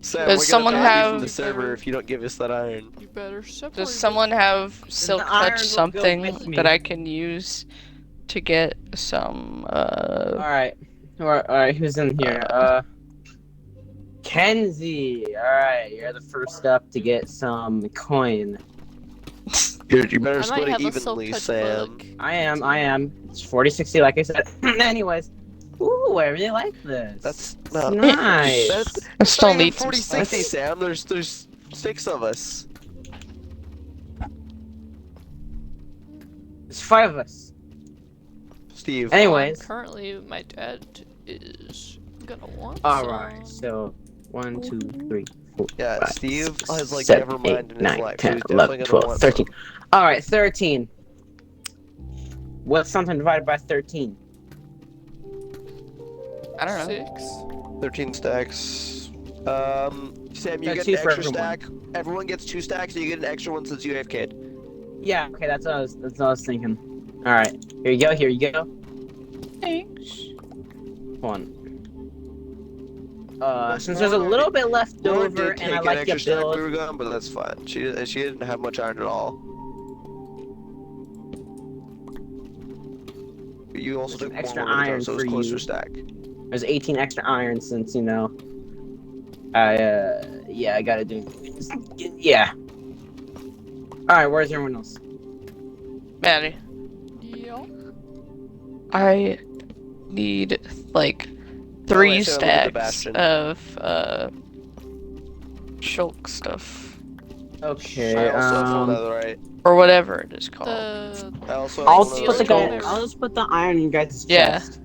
S1: Sam,
S7: Does
S1: we're
S7: someone
S1: gonna ban you from
S7: have-
S1: the server if you don't give us that iron.
S3: You better separate.
S7: Does someone have silk
S5: iron
S7: touch
S5: will go
S7: something
S5: with me.
S7: that I can use to get some
S5: All right. Who's in here? Kenzie, alright, you're the first up to get some coin.
S1: You better
S3: I might
S1: split it
S3: have a silk
S1: evenly,
S3: touch
S1: Sam.
S3: book.
S5: I am. It's 40-60, like I said. Anyways. Ooh, I really like this.
S1: That's
S5: It's
S1: no.
S5: nice.
S1: That's
S7: I
S1: not
S7: still
S1: even
S7: need some
S1: 40-60,
S7: stuff.
S1: Sam. There's 6 of us.
S5: There's 5 of us.
S1: Steve.
S5: Anyways.
S3: Currently, my dad is gonna want
S5: Alright,
S3: some.
S5: so 1, 2, 3, 4.
S1: Yeah,
S5: 5,
S1: Steve
S5: 6,
S1: has like
S5: 7,
S1: never mind
S5: 8,
S1: in his
S5: 9,
S1: life,
S5: 10,
S1: so he's
S5: 11,
S1: definitely
S5: 12,
S1: gonna want
S5: 13.
S1: some.
S5: Alright, 13. What's something divided by 13?
S7: I don't know.
S3: 6.
S1: 13 stacks. Sam, you
S5: That's
S1: get an
S5: 2 for
S1: extra
S5: everyone.
S1: stack. Everyone gets 2 stacks, and you get an extra one since you AFK'd.
S5: Yeah, okay, that's what I was thinking. Alright, here you go.
S7: Thanks.
S5: One. Since there's a little bit left
S1: Lauren
S5: over,
S1: did
S5: and
S1: take
S5: I
S1: an
S5: like
S1: extra
S5: to
S1: stack
S5: build.
S1: we were going, but that's fine. She didn't have much iron at all. But you also
S5: Some
S1: took
S5: extra
S1: more
S5: iron
S1: so it was
S5: for
S1: closer
S5: you.
S1: stack.
S5: There's 18 extra iron since, you know, yeah, I gotta do, yeah. Alright, where's everyone else?
S7: Maddie,
S3: Yeah.
S7: I need like
S1: By the way,
S7: 3
S1: Sam, look at the
S7: stacks
S1: bastion.
S7: of shulk stuff.
S5: Okay,
S1: I also have full netherite.
S7: Or whatever it is called.
S1: I also
S5: I'll
S1: have
S5: just
S1: full
S5: put the
S1: netherite
S5: guy,
S1: tools.
S5: I'll just put the iron in your guys'
S7: Yeah.
S5: chest.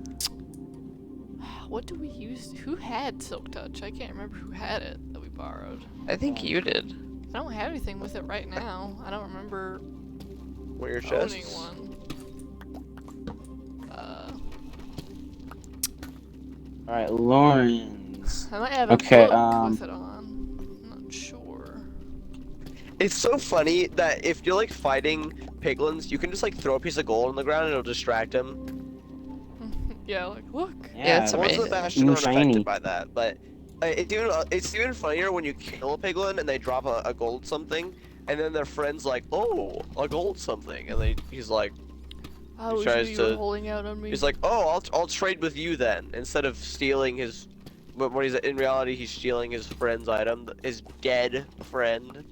S3: What do we use? Who had Silk Touch? I can't remember who had it that we borrowed.
S7: I think you did.
S3: I don't have anything with it right now. I don't remember
S1: Where your
S3: owning
S1: chests?
S3: one.
S5: Alright, Lawrence.
S3: I might have a
S5: Okay,
S3: book with it on. I'm not sure.
S1: It's so funny that if you're like fighting piglins, you can just like throw a piece of gold on the ground and it'll distract them.
S3: Yeah, like look.
S7: Yeah, it's
S1: The ones in the
S7: amazing.
S1: bastion
S5: New
S1: aren't affected
S5: shiny.
S1: by that, but it's even funnier when you kill a piglin and they drop a gold something, and then their friend's like, "Oh, a gold something," and he's like,
S3: I was
S1: tries
S3: you were
S1: to-
S3: holding out on me.
S1: he's like, "Oh, I'll trade with you then," instead of stealing his. But when he's in reality, he's stealing his friend's item, his dead friend.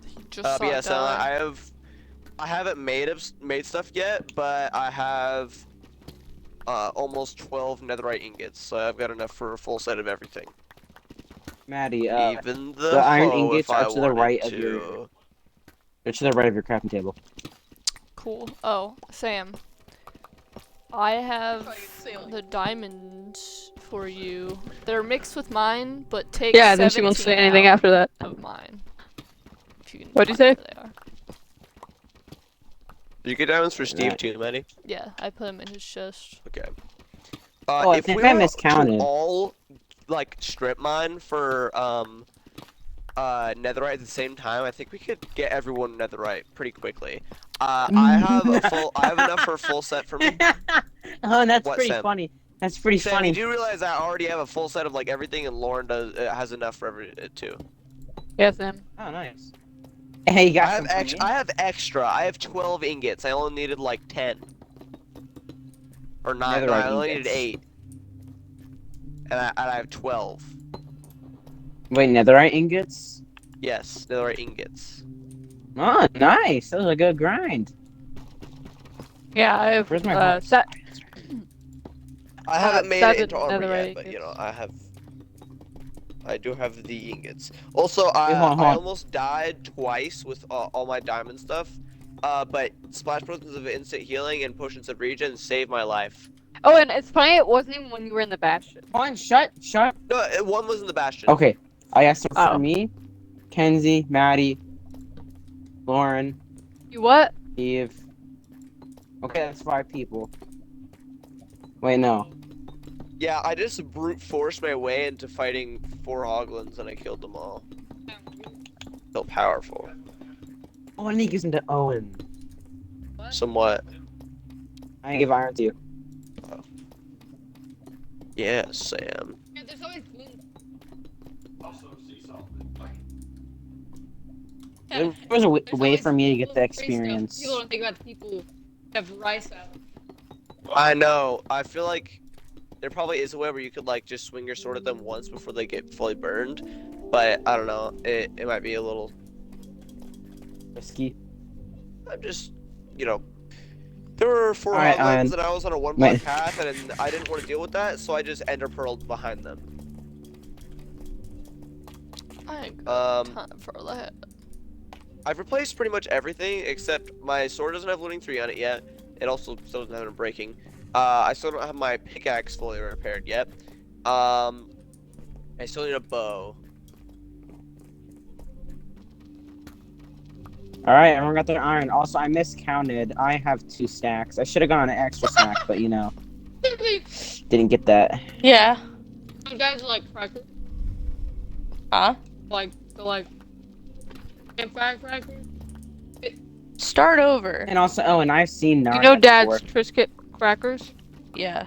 S3: He just
S1: But
S3: saw
S1: yeah,
S3: it
S1: so
S3: die.
S1: I haven't made stuff yet, but I have almost 12 netherite ingots, so I've got enough for a full set of everything.
S5: Maddie,
S1: Even the
S5: iron
S1: hoe,
S5: ingots
S1: if I
S5: are to the
S1: wanted
S5: right of
S1: to.
S5: your- they're to the right of your crafting table.
S3: Cool. Oh, Sam. I have the diamonds for you. They're mixed with mine, but take
S2: Yeah, then she won't say
S3: 17
S2: anything
S3: out
S2: after that.
S3: of mine. If you can
S2: What'd you
S3: find
S2: say?
S3: where they are.
S1: You get diamonds for Steve
S5: Right.
S1: too, Maddie?
S3: Yeah, I put them in his chest.
S1: Okay.
S5: Oh, I
S1: if
S5: think
S1: we
S5: I
S1: were
S5: miscounted.
S1: to all like strip mine for netherite at the same time, I think we could get everyone netherite pretty quickly. I have enough for a full set for me.
S5: Oh, that's
S1: What,
S5: pretty
S1: Sam?
S5: funny. That's pretty
S1: Sam,
S5: funny.
S1: you do realize I already have a full set of like everything, and Lauren has enough for too.
S2: Yeah, Sam.
S5: Oh, nice. Hey, you got some for me?
S1: I have extra. I have 12 ingots. I only needed like 10 or 9. No,
S5: Netherite
S1: I only needed
S5: ingots.
S1: 8, and I have 12.
S5: Wait, netherite ingots?
S1: Yes, netherite ingots.
S5: Oh, nice. That was a good grind.
S2: Yeah, I have
S5: Where's my box?
S1: I haven't made it
S2: 7
S1: into armor
S2: netherite
S1: yet, but you know,
S2: ingots.
S1: I do have the ingots. Also,
S5: Wait,
S1: I
S5: hold on.
S1: almost died twice with all my diamond stuff. But splash potions of instant healing and potions of regen saved my life.
S2: Oh, and it's funny, it wasn't even when you were in the bastion.
S5: Come on, shut.
S1: No, one was in the bastion.
S5: Okay, I got some
S2: Oh.
S5: for me. Kenzie, Maddie, Lauren,
S2: You what?
S5: Eve. Okay, that's 5 people. Wait, no.
S1: Yeah, I just brute forced my way into fighting 4 hoglins and I killed them all. So powerful.
S5: Oh, I need to give some to Owen.
S1: Somewhat.
S5: I give iron to you.
S1: Yeah, Sam.
S2: There's always
S6: Also, see something.
S5: There was a way for me to get the experience.
S2: don't think about the people who have rice out.
S1: I know. I feel like there probably is a way where you could like just swing your sword at them once before they get fully burned, but I don't know. It might be a little.
S5: Risky.
S1: I'm just, you know, there were 4
S5: Alright,
S1: hoglins and I was on a 1 block
S5: wait.
S1: path and I didn't want to deal with that, so I just ender pearled behind them.
S3: I ain't got
S1: Um,
S3: time for that.
S1: I've replaced pretty much everything except my sword doesn't have looting 3 on it yet. It also still doesn't have a breaking. I still don't have my pickaxe fully repaired yet. I still need a bow.
S5: Alright, everyone got their iron. Also, I miscounted. I have 2 stacks. I should have gone an extra stack, but you know. Didn't get that.
S7: Yeah.
S2: You guys like crackers?
S7: Huh?
S2: Like campfire crackers?
S7: Start over.
S5: And also, oh, and I've seen Narnia
S2: You know Dad's
S5: before.
S2: Triscuit crackers?
S7: Yeah.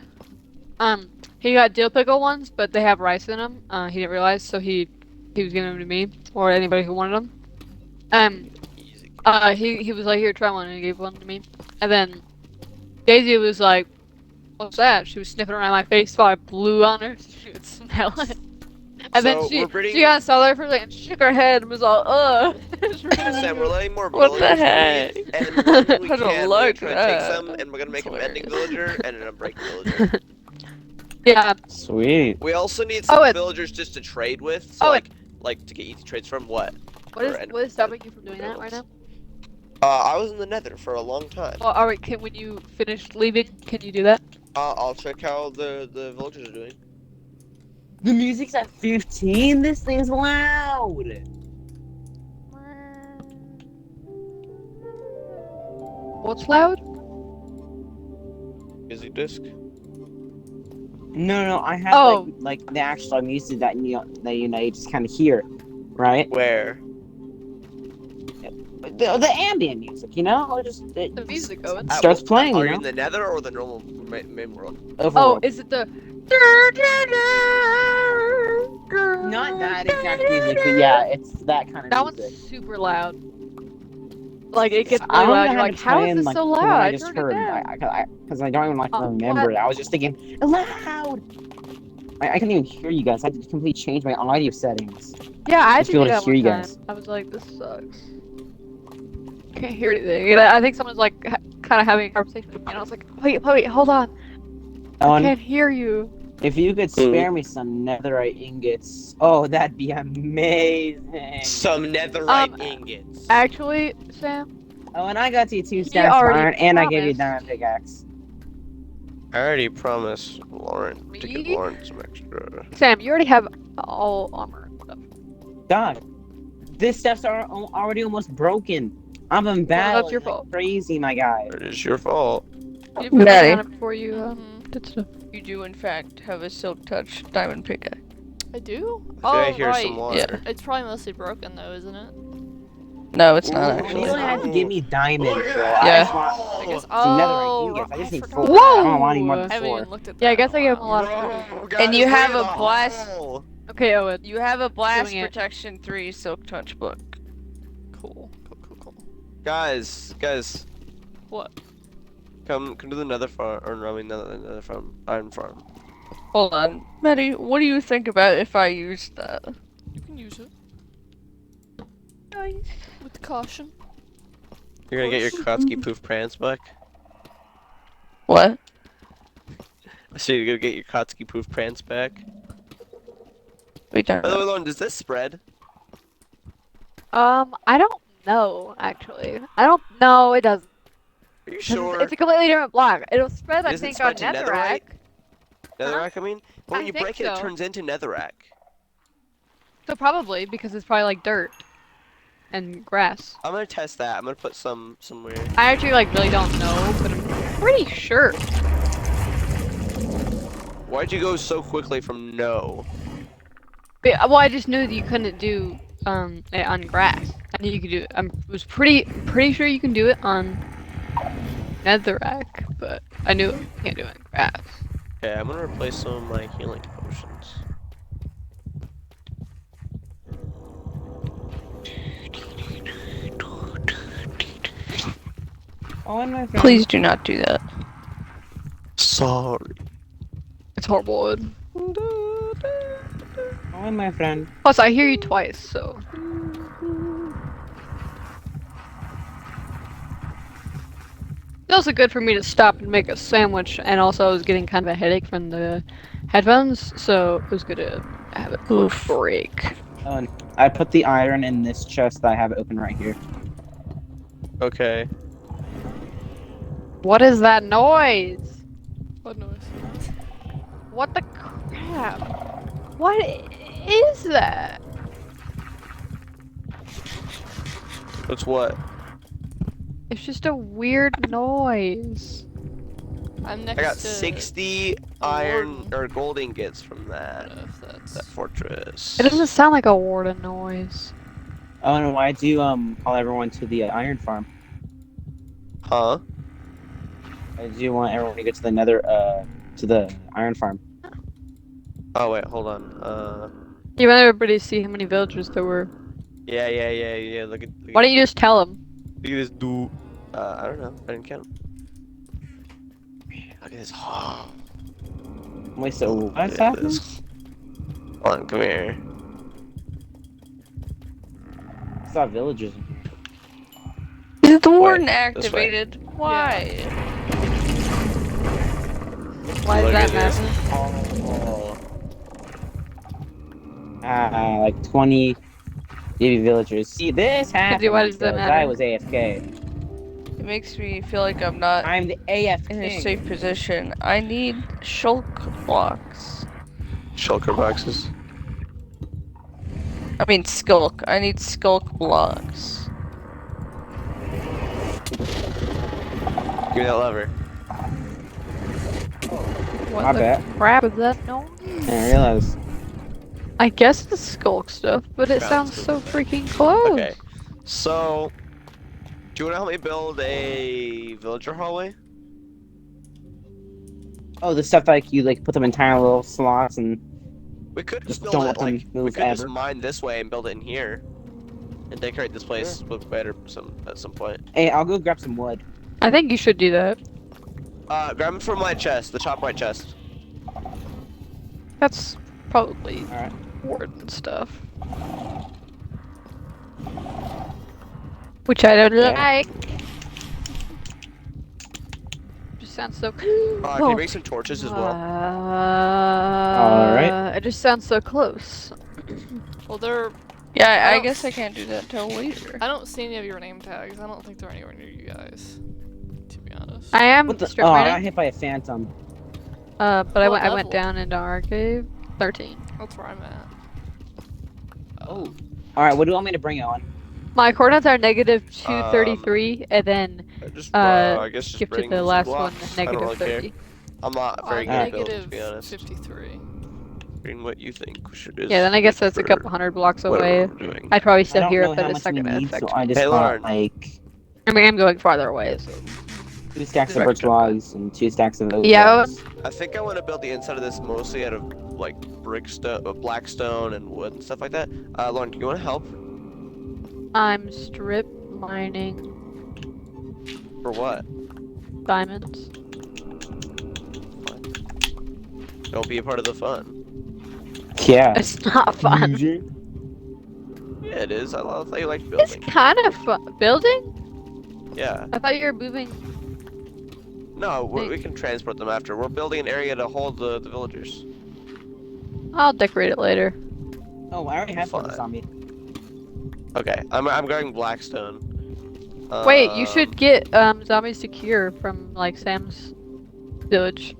S2: He got dill pickle ones, but they have rice in them. He didn't realize, so he was giving them to me or anybody who wanted them. He was like, "Here, try one," and he gave one to me. And then Daisy was like, "What's that?" She was sniffing around my face while I blew on her so she would smell it. And then
S1: So,
S2: she
S1: we're breeding-
S2: she got saw there for a second, shook her head, and was all, "Ugh."
S1: Sam, we're letting more
S7: What the
S1: villagers
S7: heck?
S1: breed, and when we
S7: I don't
S1: can, we're
S7: like
S1: gonna try to take
S7: that.
S1: some, and we're gonna make
S7: That's
S1: an ending
S7: hilarious.
S1: villager and an unbreaking villager.
S2: Yeah.
S5: Sweet.
S1: We also need some
S2: Oh, and-
S1: villagers just to trade with, so
S2: Oh,
S1: like to get easy trades from. What?
S2: What is stopping you from doing that right now?
S1: I was in the Nether for a long time.
S2: Well, alright, when you finish leaving, can you do that?
S1: I'll check how the villagers are doing.
S5: The music's at 15? This thing's loud!
S2: What's loud?
S1: Music disc.
S5: No, I have
S2: Oh.
S5: like the actual music that you just kind of hear, right?
S1: Where?
S5: The ambient music, you know,
S2: The music, Owen.
S5: starts playing.
S1: Are
S5: You
S1: you
S5: know,
S1: in the Nether or the normal main world?
S2: Oh,
S5: Overworld.
S2: is it the?
S5: Not that exact music, but yeah, it's that kind of
S2: That
S5: music.
S2: one's super loud. Like it gets
S5: I
S2: really
S5: don't
S2: loud.
S5: know
S2: You're
S5: how
S2: like,
S5: to
S2: how
S5: play
S2: is
S5: in,
S2: this
S5: like,
S2: so
S5: the one
S2: loud?
S5: I
S2: I
S5: just
S2: turned it
S5: heard,
S2: down.
S5: because I don't even like
S2: Oh,
S5: remember it.
S2: what?
S5: I was just thinking loud. I couldn't even hear you guys. I had to completely change my audio settings.
S2: Yeah, I had
S5: Just
S2: to
S5: be able
S2: do
S5: to
S2: that
S5: hear
S2: one
S5: you
S2: time.
S5: guys.
S2: I was like, this sucks. Can't hear anything. And I think someone's like kind of having a conversation with me, and I was like, wait, hold on. I
S5: Owen,
S2: can't hear you.
S5: if you could spare me some netherite ingots, oh, that'd be amazing.
S1: Some netherite
S2: Um,
S1: ingots.
S2: Actually, Sam,
S5: Oh, and I got you 2
S2: He
S5: stacks of
S2: already
S5: iron, and I gave you a
S2: promised.
S5: diamond pickaxe.
S1: I already promised Lauren to give
S2: Me?
S1: Lauren some extra.
S2: Sam, you already have all armor and stuff.
S5: God, this stuff's already almost broken. I'm in battle.
S2: that's your
S5: like
S2: fault.
S5: crazy, my guy.
S1: It is your fault.
S2: You put
S7: Natty.
S2: that on it before you did stuff.
S7: You do, in fact, have a silk touch diamond pickaxe.
S3: I do?
S1: I
S3: Oh,
S1: hear
S3: right.
S1: some water.
S3: It's probably mostly broken though, isn't it?
S7: No, it's not
S1: Ooh.
S5: You
S7: actually.
S5: don't have to give me diamonds,
S1: Look at
S5: bro.
S1: that.
S5: I
S7: Yeah.
S5: just want
S3: I guess.
S5: some netherite
S3: Oh,
S5: ingots. I just need
S3: forgot.
S5: 4. I don't want any more
S2: Whoa!
S5: than
S3: I haven't
S5: 4.
S3: even looked at that.
S2: Yeah, I
S3: in
S2: guess
S3: a
S2: I gave him a
S3: while.
S2: lot of food.
S7: And you have a blast.
S2: Okay, Owen.
S7: You have a blast
S2: Doing it.
S7: protection 3 silk touch book.
S3: Cool.
S1: Guys,
S3: What?
S1: come to the nether farm, or no, I mean nether farm, iron farm.
S7: Hold on, Maddie. What do you think about if I used that?
S3: You can use it
S7: Nice.
S3: with caution.
S1: You're gonna get your Kotsky poof prance back?
S7: What?
S1: So you're gonna get your Kotsky poof prance back?
S7: We don't
S1: By the way,
S7: know.
S1: Lauren, does this spread?
S2: I don't know actually. I don't know. It doesn't.
S1: Are you
S2: 'Cause
S1: sure?
S2: It's a completely different block. It'll spread, I
S1: Doesn't
S2: think,
S1: spread
S2: on
S1: to
S2: netherrack.
S1: Netherrack, I mean? But when
S2: I
S1: you
S2: think
S1: break it, it
S2: so.
S1: turns into netherrack.
S2: So probably because it's probably like dirt and grass.
S1: I'm gonna test that. I'm gonna put some somewhere.
S2: I actually like really don't know, but I'm pretty sure.
S1: Why'd you go so quickly from no?
S2: Well, I just knew that you couldn't do it on grass. I knew you could do it. I was pretty sure you can do it on netherrack, but I knew you can't do it on grass.
S1: Okay, I'm gonna replace some of my healing potions.
S5: Oh, and my friend.
S7: Please do not do that.
S1: Sorry.
S2: It's horrible wood.
S5: Oh, my friend.
S2: Plus, I hear you twice, so. It's also good for me to stop and make a sandwich, and also I was getting kind of a headache from the headphones, so it was good to have a quick
S7: Oof.
S2: break.
S5: Oh, and I put the iron in this chest that I have open right here.
S1: Okay.
S2: What is that noise?
S3: What noise?
S2: What the crap? What is that?
S1: That's what?
S2: It's just a weird noise.
S3: I'm next
S1: I got
S3: to
S1: 60
S3: a
S1: iron
S3: warden.
S1: or gold ingots from
S3: I don't
S1: that
S3: know if that's.
S1: that fortress.
S2: It doesn't sound like a warden noise.
S5: Oh, and why do you call everyone to the iron farm?
S1: Huh?
S5: I do want everyone to get to the nether to the iron farm.
S1: Oh wait, hold on.
S2: You want everybody to see how many villagers there were.
S1: Yeah. Look
S2: Why don't you just tell them?
S1: look at this dude. I don't know. I didn't count. Look at this.
S5: Wait, so
S1: Look
S5: what's
S1: at
S5: happening?
S1: this. Hold on, come here.
S5: I saw villagers in here.
S7: Is the warden
S1: This way.
S7: activated? Why?
S2: Why
S1: Look
S2: does
S1: at
S2: that
S1: this.
S2: matter?
S5: Like 20 baby villagers. See, this happened
S2: why does that
S5: because
S2: matter?
S5: I was AFK.
S7: It makes me feel like I'm not
S5: I'm the AF
S7: in a
S5: king.
S7: safe position. I need shulk blocks.
S1: Shulker boxes.
S7: I mean skulk. I need skulk blocks.
S1: Give me that lever.
S2: What
S5: My
S2: the
S5: bad.
S2: crap is that noise?
S5: I didn't realize.
S2: I guess the skulk stuff, but it
S1: Found
S2: sounds
S1: some
S2: so
S1: of that.
S2: freaking close.
S1: Okay. So, do you want to help me build a villager hallway?
S5: Oh, the stuff like you like put them in tiny little slots and
S1: We could just
S5: just
S1: build
S5: don't
S1: it
S5: let them
S1: like we
S5: move
S1: could just
S5: ever.
S1: mine this way and build it in here, and decorate this place look better at some point.
S5: Hey, I'll go grab some wood.
S2: I think you should do that.
S1: Grab them from my chest, the top right chest.
S2: That's probably
S5: Alright.
S2: warden stuff. Which I don't
S5: Okay.
S2: like. Just sounds so.
S1: Can you make some torches as well?
S5: Alright.
S2: It just sounds so close.
S3: Well, they're.
S7: Yeah, I
S3: don't
S7: guess I
S3: s-
S7: can't do that till later.
S3: I don't see any of your name tags. I don't think they're anywhere near you guys. To be honest.
S2: I am
S5: What the?
S2: strip
S5: Oh, I got
S2: mining.
S5: hit by a phantom.
S2: But I
S3: What
S2: went
S3: level?
S2: down into our cave. 13.
S3: That's where I'm at.
S5: Oh. Alright, what do you want me to bring on?
S2: My coordinates are negative 233, and then
S1: I guess just
S2: skip to
S1: bring
S2: the
S1: some
S2: last one,
S1: blocks. I don't
S2: negative
S1: really
S2: 30.
S1: care. I'm not very
S3: I'm
S1: good at building, to be
S3: negative
S1: honest.
S3: 53.
S1: Bring what you think should
S2: Yeah, then I guess that's a couple
S1: for
S2: hundred blocks
S1: whatever
S2: away.
S1: I'm doing.
S2: I'd probably
S5: I
S2: still
S5: don't
S2: hear
S5: know
S2: it, but
S5: how
S2: it's
S5: much
S2: not
S5: we
S2: gonna
S5: need,
S2: affect
S5: so I
S2: me.
S5: just
S1: Hey,
S5: got
S1: Lauren.
S5: like
S2: I mean, I'm going farther away, so.
S5: 2 stacks of
S2: Direct
S5: birch
S2: jump.
S5: logs and 2 stacks of oak
S2: Yeah,
S5: logs.
S1: I think I want to build the inside of this mostly out of like black stone and wood and stuff like that. Lauren, do you want to help?
S2: I'm strip mining
S1: For what?
S2: diamonds.
S1: Don't be a part of the fun.
S5: Yeah.
S2: It's not fun.
S1: Yeah, it is. I thought you liked
S2: It's
S1: building.
S2: kind of fun. Building?
S1: Yeah.
S2: I thought you were moving.
S1: No, we can transport them after. We're building an area to hold the villagers.
S2: I'll decorate it later.
S5: Oh, I already have
S1: Fine.
S5: the zombie.
S1: Okay, I'm going blackstone.
S2: Wait, you should get zombies to cure from like Sam's village.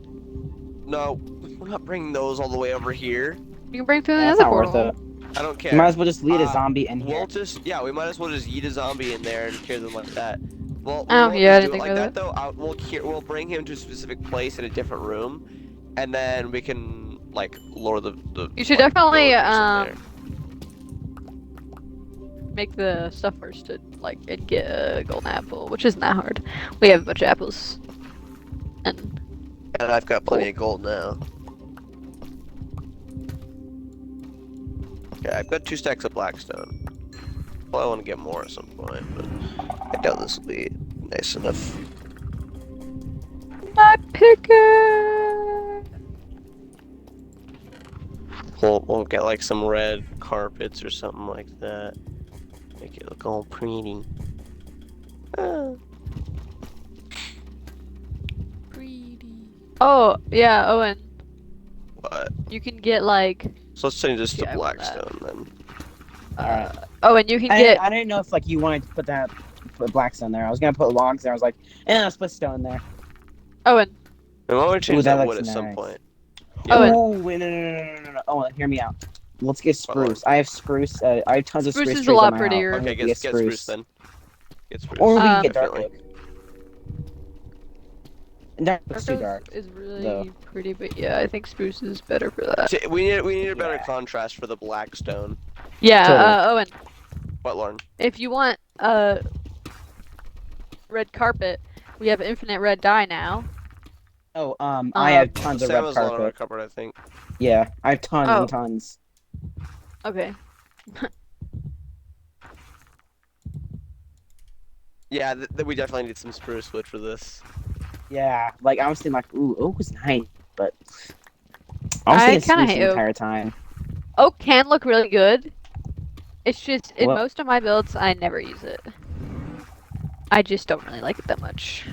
S1: No, we're not bringing those all the way over here.
S2: You can bring through
S5: Yeah, that's
S2: another
S5: not worth
S2: portal.
S5: it.
S1: I don't care.
S5: You might as well just lead a
S1: Uh,
S5: zombie in here.
S1: We'll just, yeah, we might as well just eat a zombie in there and cure them like that. Well, we
S2: Oh,
S1: won't
S2: yeah, I
S1: just
S2: didn't
S1: do it
S2: think
S1: like
S2: about
S1: that though. We'll bring him to a specific place in a different room, and then we can like lure the
S2: You should
S1: like,
S2: definitely
S1: villagers in there.
S2: make the stuff first to like and get a golden apple, which isn't that hard. We have a bunch of apples. And
S1: And I've got plenty of gold now. Okay, I've got 2 stacks of blackstone. Well, I want to get more at some point, but I doubt this will be nice enough.
S2: my pickaxe.
S1: get like some red carpets or something like that. Make it look all pretty. Ah.
S3: Pretty.
S2: Oh, yeah, Owen.
S1: What?
S2: You can get like
S1: So let's change this to
S2: Yeah, I want that.
S1: Blackstone then.
S5: Alright.
S2: Owen, you can
S5: I
S2: get
S5: didn't know if like you wanted to put blackstone there. I was gonna put logs there. I was like, let's put stone there.
S2: Owen.
S1: And why don't we change
S5: that
S1: that wood
S5: looks
S1: at some
S5: nice.
S1: point?
S2: Owen.
S5: Oh wait, no. Oh, hear me out. Let's get
S1: What, Lauren?
S5: spruce. I have spruce. I have tons of
S2: Spruce
S5: spruce
S2: is a
S5: trees
S2: lot
S5: at my
S2: prettier.
S5: house. I'm
S1: Okay,
S5: gonna
S1: get spruce then. Get spruce.
S5: Or we can get dark
S1: Definitely.
S5: oak. Dark oak's too
S2: Dark
S5: dark.
S2: is really
S5: though.
S2: pretty, but yeah, I think spruce is better for that.
S1: See, we need a better
S5: Yeah.
S1: contrast for the Blackstone.
S2: Yeah,
S5: Totally.
S2: Owen,
S1: What, Lauren?
S2: if you want red carpet, we have infinite red dye now.
S5: Oh, I have tons of
S1: Sam
S5: red
S1: has a lot of red
S5: carpet.
S1: carpet, I think.
S5: Yeah, I have tons
S2: Oh.
S5: and tons.
S2: Okay.
S1: Yeah, we definitely need some spruce wood for this.
S5: Yeah, like I was thinking like, ooh, oak was nice, but I was
S2: I
S5: thinking
S2: kinda
S5: spruce
S2: hate
S5: the
S2: oak.
S5: entire time.
S2: Oak can look really good. It's just in
S5: Well-
S2: most of my builds, I never use it. I just don't really like it that much.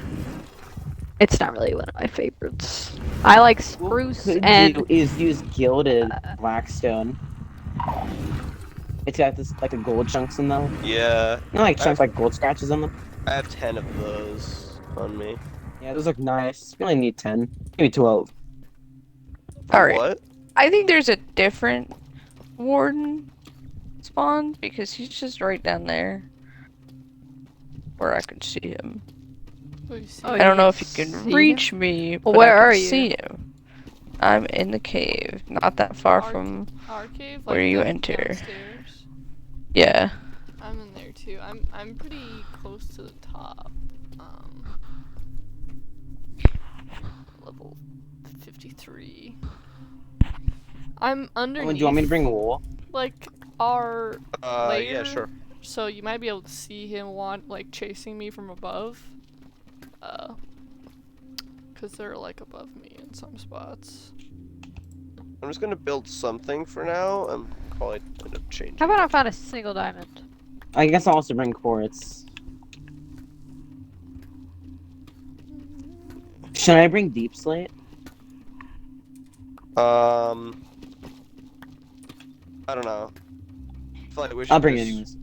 S2: It's not really one of my favorites. I like spruce
S5: Could
S2: and
S5: do is use gilded blackstone. It's got this like the gold chunks in them.
S1: Yeah,
S5: You know, like chunks like gold scratches on them.
S1: I have 10 of those on me.
S5: Yeah, those look nice. We only need 10, maybe 12.
S7: Alright.
S1: What?
S7: I think there's a different warden spawn because he's just right down there where I can see him.
S3: What do you see?
S2: Oh,
S7: I don't
S2: you
S7: know if
S2: can
S7: you can
S2: see
S7: reach me,
S2: Well,
S7: but
S2: where
S7: I
S2: are
S7: can
S2: you?
S7: see him. I'm in the cave, not that far
S3: Our-
S7: from
S3: Our cave,
S7: where
S3: like
S7: you
S3: down-
S7: enter.
S3: downstairs.
S7: yeah.
S3: I'm in there too. I'm pretty close to the top. Level 53. I'm underneath.
S5: Oh, do you want me to bring wool?
S3: like our
S1: Yeah,
S3: layer,
S1: sure.
S3: so you might be able to see him like chasing me from above. Cause they're like above me in some spots.
S1: I'm just gonna build something for now. I'm probably end up changing.
S2: How about I found a single diamond?
S5: I guess I'll also bring quartz. Should I bring deep slate?
S1: I don't know. I feel like we should
S5: I'll bring it
S1: just-
S5: anyways.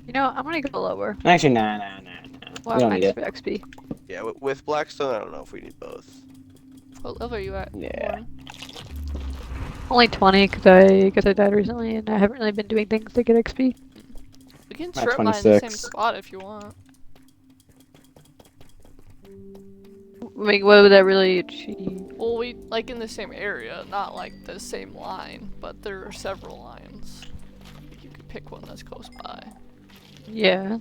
S2: You know, I'm gonna go lower.
S5: Actually, nah.
S2: Well,
S5: We don't
S2: max
S5: need it.
S2: for XP.
S1: Yeah, with Blackstone, I don't know if we need both.
S3: What level are you at?
S5: Yeah.
S3: Lauren?
S2: Only 20 because I died recently and I haven't really been doing things to get XP.
S3: We can
S5: I'm at
S3: strip mine in the same
S5: 26.
S3: spot if you want.
S2: I mean, what would that really achieve?
S3: Well, we like in the same area, not like the same line, but there are several lines. You could pick one that's close by
S2: Yeah.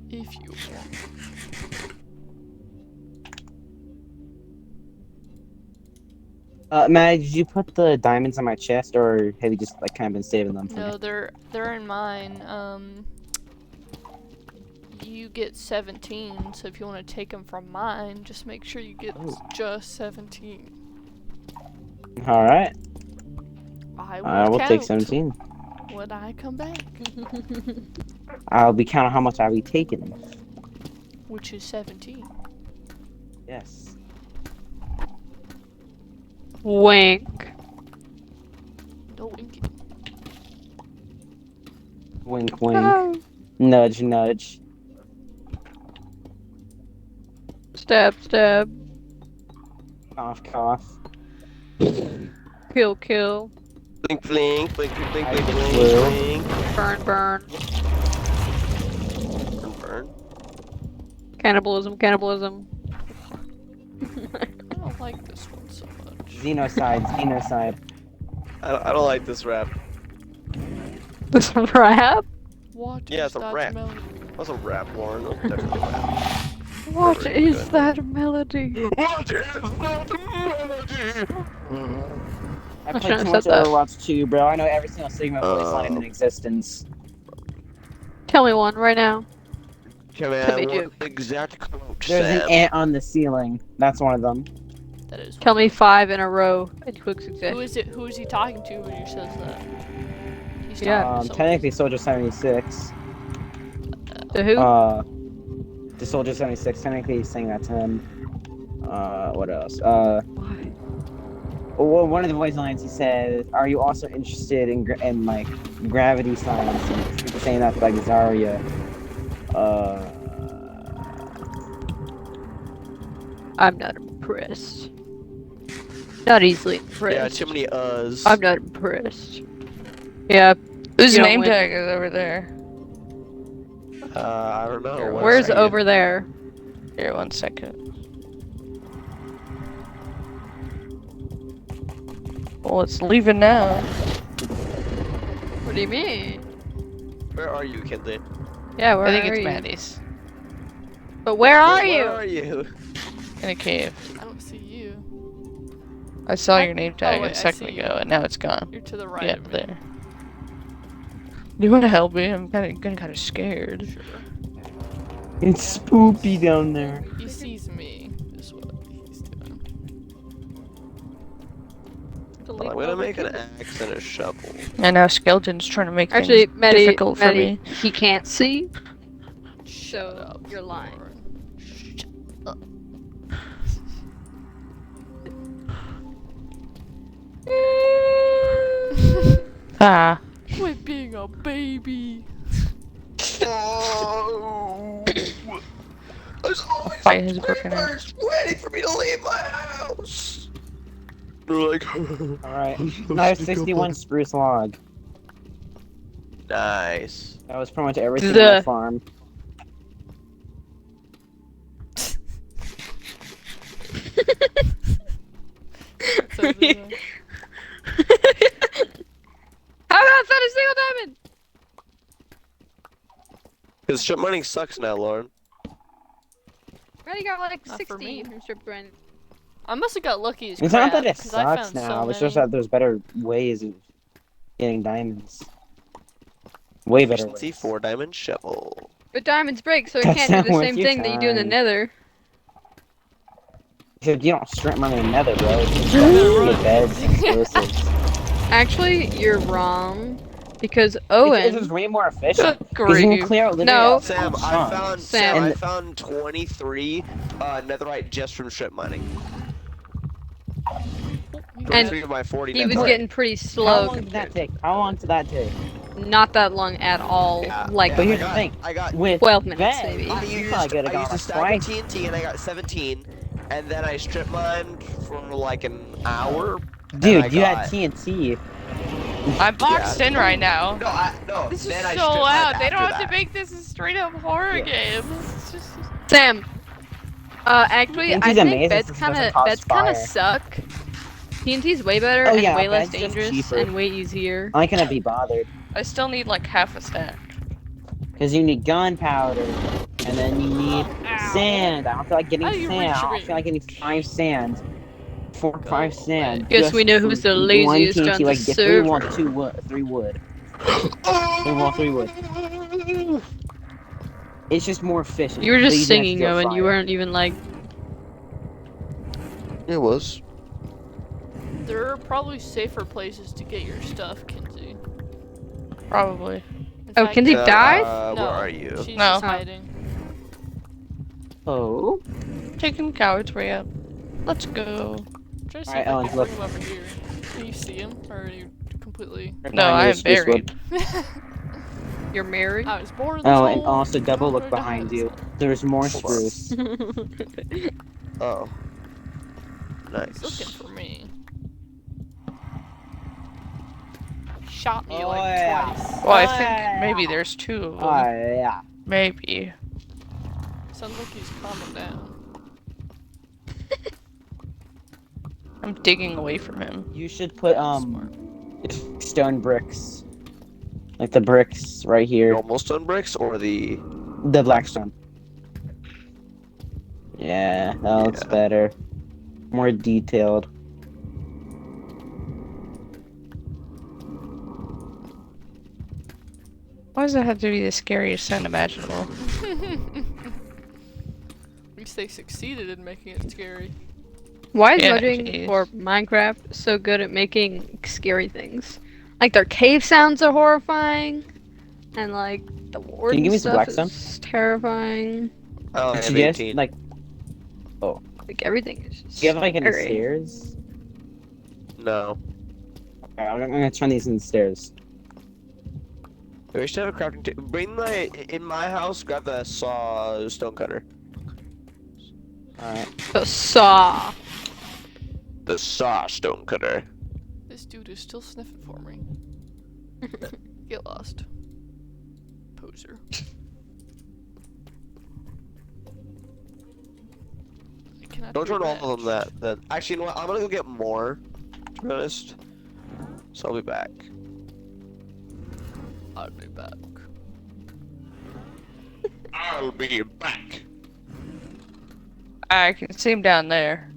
S3: if you want.
S5: Matt, did you put the diamonds on my chest, or have you just like kind of been saving them for me?
S3: No, they're in mine. You get 17, so if you want to take them from mine, just make sure you get
S5: Oh.
S3: just 17.
S5: All right,
S3: I
S5: I will take
S3: count
S5: 17.
S3: when I come back,
S5: I'll be counting how much I'll be taking.
S3: which is 17.
S5: Yes.
S2: Wink.
S3: No winking.
S5: Wink, wink. Nudge, nudge.
S2: Stab, stab.
S5: Cough, cough.
S2: Kill, kill.
S1: Blink, blink, blink, blink, blink,
S5: I
S1: blink,
S5: get
S1: blink,
S5: blue.
S1: blink.
S2: Burn, burn.
S1: Burn, burn.
S2: Cannibalism, cannibalism.
S3: I don't like this one so much.
S5: Xenocide, xenocide.
S1: I don't like this rap.
S2: This rap?
S3: What
S1: Yeah,
S3: is
S1: it's a
S3: that
S1: rat.
S3: melody?
S1: That's a rap, Lauren. That's definitely a rap.
S2: What
S1: Very
S2: is
S1: good.
S2: that melody?
S1: What is that melody?
S5: I
S2: I
S5: played
S2: shouldn't
S5: too
S2: have
S5: much
S2: said that.
S5: Overwatch 2, bro. I know every single Sigma voice line in existence.
S2: Tell me one right now.
S1: Come
S2: Tell me,
S1: on,
S2: Duke.
S1: what exact quote,
S5: There's
S1: Sam?
S5: an ant on the ceiling. That's one of them.
S3: That is.
S2: Tell me 5 in a row in quick succession.
S3: Who is it? Who is he talking to when he says that? He's
S2: Yeah.
S3: talking to someone.
S5: Technically Soldier 76.
S2: To who?
S5: The Soldier 76. Technically he's saying that to him. What else?
S2: Why?
S5: Well, one of the voice lines he says, "Are you also interested in like gravity science?" And he's saying that to, like Zarya.
S2: I'm not impressed. Not easily impressed.
S1: Yeah, too many uhs.
S2: I'm not impressed. Yeah.
S7: Whose
S2: You don't
S7: name
S2: win.
S7: tag is over there?
S1: I don't know.
S7: Here,
S1: Where
S2: Where's
S1: are you?
S2: over there?
S7: Here, 1 second. Well, it's leaving now.
S2: What do you mean?
S1: Where are you, Kinley?
S2: Yeah, where
S7: I think
S2: are
S7: it's
S2: you?
S7: Maddie's.
S2: But where are you?
S1: Where are you?
S7: In a cave.
S3: I don't see you.
S7: I saw your name tag
S3: wait,
S7: a
S3: I
S7: second
S3: see
S7: ago, and now it's gone.
S3: You're to the right
S7: Yeah,
S3: of me.
S7: there. Do you want to help me? I'm getting kind of scared.
S3: Sure.
S5: It's spoopy down there.
S3: He sees me. Is what he's doing.
S1: I'm gonna make an axe and a shovel.
S7: And now Skeleton's trying to make
S2: Actually,
S7: things
S2: Maddie,
S7: difficult for me.
S2: he can't see.
S3: Shut
S2: So,
S3: up.
S2: you're lying.
S3: Lauren. Shut up.
S7: Ah.
S3: Quit being a baby.
S1: Oh, there's always
S7: Fight has broken out.
S1: creepers waiting for me to leave my house. They're like,
S5: Alright. I have 61 spruce log.
S1: nice.
S5: That was pretty much everything on the
S2: The-
S5: farm.
S3: So,
S2: How have I not found a single diamond?
S1: Because strip mining sucks now, Lauren.
S2: I already got like
S3: Not for
S2: 60
S3: me.
S2: from strip grind.
S3: I must have got lucky as
S5: It's
S3: crap,
S5: not that it
S3: 'cause I
S5: sucks
S3: found
S5: now,
S3: so
S5: it's just
S3: many.
S5: that there's better ways of getting diamonds. Way better
S1: Efficiency
S5: ways.
S1: 4 diamond shovel.
S2: But diamonds break, so it
S5: That's
S2: can't do
S5: not
S2: the
S5: worth
S2: same
S5: your
S2: thing that you do in the
S5: time.
S2: nether.
S5: Except you don't strip mine in the nether, bro. It's just the beds and explosives.
S2: Actually, you're wrong. Because
S5: It's
S2: Owen.
S5: just way more efficient.
S7: Good
S5: Because you can
S7: grief.
S5: clear out literally
S2: No.
S5: a
S1: Sam,
S5: whole
S1: I
S5: chunk.
S1: found
S2: Sam.
S1: I
S5: And-
S1: found 23 netherite just from strip mining.
S2: And
S1: 23 of my 40
S2: He was
S1: netherite.
S2: getting pretty
S5: How
S2: slow.
S5: long did that take? How long did that take?
S2: Not that long at all.
S1: Yeah,
S2: Like
S5: But
S1: yeah,
S5: here's
S1: I
S5: the thing.
S1: I got
S5: With
S2: 12 minutes,
S5: beds,
S2: maybe.
S1: I
S5: you
S1: used,
S5: probably could have
S1: I used
S5: gone
S1: a stack of
S5: twice.
S1: TNT and I got 17, and then I strip mined for like an hour.
S5: Dude,
S1: I
S5: you had
S1: got-
S5: TNT.
S7: I'm boxed in right now.
S1: No,
S7: This is
S1: then I
S7: so
S1: strip mined
S7: loud. They don't
S1: after
S7: have to
S1: that.
S7: make this a straight up horror
S5: Yeah.
S7: game. It's just...
S2: Sam. Actually, I
S5: TNT's
S2: think
S5: amazing
S2: beds
S5: since it doesn't
S2: kind of
S5: cause fire.
S2: suck. TNT's way better
S5: Oh,
S2: and
S5: yeah,
S2: way less
S5: beds just
S2: dangerous
S5: cheaper.
S2: and way easier.
S5: I cannot be bothered.
S7: I still need like half a stack.
S5: Because you need gunpowder, and then you need sand. I don't feel like getting
S3: How do you
S5: sand.
S3: reach
S5: I don't
S3: your
S5: feel like getting 5 sand. 4 or 5 sand.
S2: Guess
S5: just
S2: we know
S5: for
S2: who's the
S5: one
S2: laziest
S5: TNT.
S2: on the
S5: Like, get 3 wood,
S2: server.
S5: 2 wood, 3 wood. 3 wood. It's just more efficient.
S2: You were
S5: so
S2: just
S5: don't have to
S2: singing,
S5: deal with
S2: Owen. You
S5: fire.
S2: weren't even like.
S1: It was.
S3: There are probably safer places to get your stuff, Kinsey.
S7: Probably.
S3: In
S2: Oh,
S3: fact,
S2: Kinsey
S3: no,
S2: died?
S3: No,
S1: Where are you?
S3: She's
S7: No.
S3: just hiding.
S5: Oh.
S7: Taking coward's way up. Let's go.
S3: I'm trying to see
S5: Alright,
S3: if I
S5: Ellen,
S3: can
S5: look.
S3: bring him over here. Can you see him? Or are you completely...
S5: Right
S7: No,
S5: behind
S7: I
S5: you
S7: am
S5: is spruce wood.
S7: buried.
S2: You're married?
S3: I was born in this
S5: Oh,
S3: hole.
S5: and also double
S3: I'm
S5: look
S3: gonna die
S5: behind
S3: in this
S5: you.
S3: hole.
S5: There's more
S1: Hold on.
S5: spruce.
S1: Oh.
S3: He's looking
S1: Nice.
S3: for me. Shot me
S5: Oh,
S3: like
S5: yeah.
S3: twice.
S7: Well, I think maybe there's 2 of them.
S5: Oh, yeah.
S7: Maybe.
S3: Sounds like he's calming down.
S7: I'm digging away from him.
S5: You should put,
S3: Smart.
S5: stone bricks. Like the bricks right
S1: You're
S5: here.
S1: almost done bricks or the...
S5: The blackstone. Yeah, that looks
S1: Yeah.
S5: better. More detailed.
S7: Why does that have to be the scariest sound imaginable?
S3: At least they succeeded in making it scary.
S2: Why is
S7: Yeah,
S2: modding
S7: jeez.
S2: for Minecraft so good at making scary things? Like their cave sounds are horrifying, and like the
S5: Can you
S2: warden
S5: give me some
S2: stuff
S5: blackstone?
S2: is terrifying.
S1: I only have
S5: Suggest
S1: 18.
S5: like,
S2: Like everything is
S5: do you
S2: just
S5: have like any
S2: scary.
S5: stairs?
S1: No.
S5: Okay, I'm gonna turn these into stairs.
S1: We should have a crafting table. Bring in my house, grab the saw stone cutter.
S5: Alright.
S2: The saw.
S1: The saw stone cutter.
S3: This dude is still sniffing for me. Get lost. Poser. I cannot
S1: Don't
S3: be
S1: turn all of them
S3: matched.
S1: that. Actually, you know what? I'm gonna go get more, to be honest. So I'll be back.
S3: I'll be back.
S1: I'll be back.
S7: I can see him down there.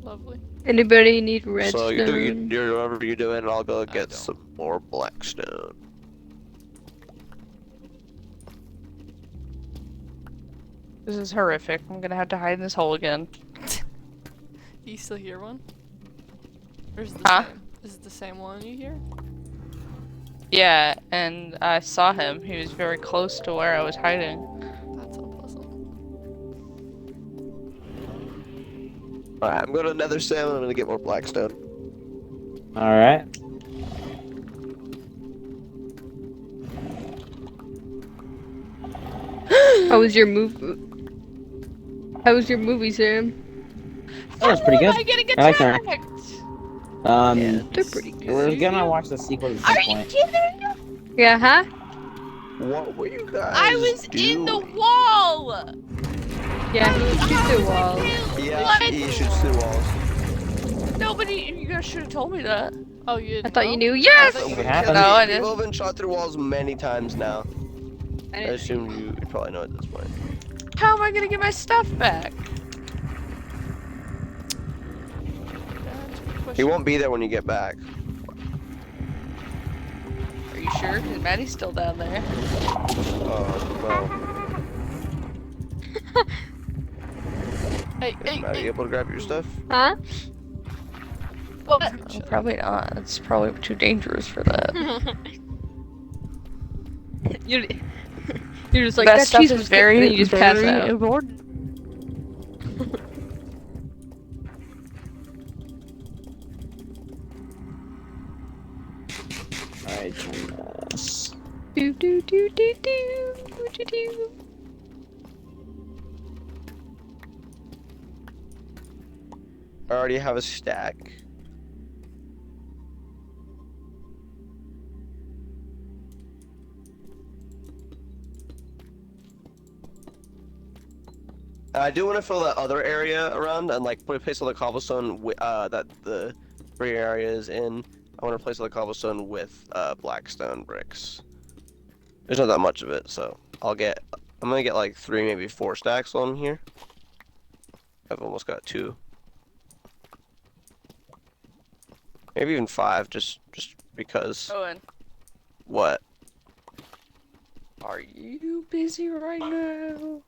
S3: Lovely.
S2: Anybody need
S1: So
S2: redstone?
S1: you do whatever you're doing, and I'll go get
S3: don't.
S1: some more blackstone.
S7: This is horrific. I'm gonna have to hide in this hole again.
S3: Do you still hear one? Or is it the
S7: Huh?
S3: same? Is it the same one you hear?
S7: Yeah, and I saw him. He was very close to where I was hiding.
S3: That's unpleasant.
S1: Alright, I'm going to Nether Salmon. I'm gonna get more blackstone.
S5: Alright.
S2: How was your move? How was your movie, Sam?
S5: That was pretty
S7: How
S5: good.
S7: am I getting
S5: I like that.
S7: attacked?
S2: Yeah, they're pretty good.
S5: We're gonna watch the sequel at some
S7: Are you
S5: point.
S7: kidding?
S2: Yeah, huh?
S1: What were you guys
S7: I was
S1: doing?
S7: in the wall!
S2: Yeah, he can shoot through walls.
S1: Yeah,
S7: What?
S1: he shoots through walls.
S7: Nobody, you guys should have told me that.
S3: Oh, you didn't
S2: I thought you
S3: know?
S2: knew. Yes!
S3: I thought you
S5: What
S3: knew.
S5: happened?
S7: No, I
S1: People
S7: didn't.
S1: have been shot through walls many times now.
S2: I
S1: I
S2: didn't
S1: assume you probably know at this point.
S7: How am I gonna get my stuff back?
S3: That's a good
S1: He
S3: question.
S1: won't be there when you get back.
S7: Are you sure? Because Maddie's still down there.
S1: Oh, well.
S3: Hey,
S1: Is
S3: hey,
S1: Maddie
S3: hey.
S1: able to grab your stuff?
S2: Huh?
S7: What? Oh, probably not. It's probably too dangerous for that.
S2: you're, you're just like
S7: that
S2: that
S7: stuff
S2: cheese
S7: is
S2: was
S7: very,
S2: good, and then you just pass
S7: very
S2: out.
S7: important.
S5: Alright, turn this.
S2: Do do do do do do do.
S1: I already have a stack. I do want to fill that other area around and like put a place on the cobblestone that the 3 areas in. I want to place all the cobblestone with blackstone bricks. There's not that much of it, so I'm gonna get like 3, maybe 4 stacks on here. I've almost got 2. Maybe even 5, just because.
S7: Owen,
S1: What?
S7: are you busy right now?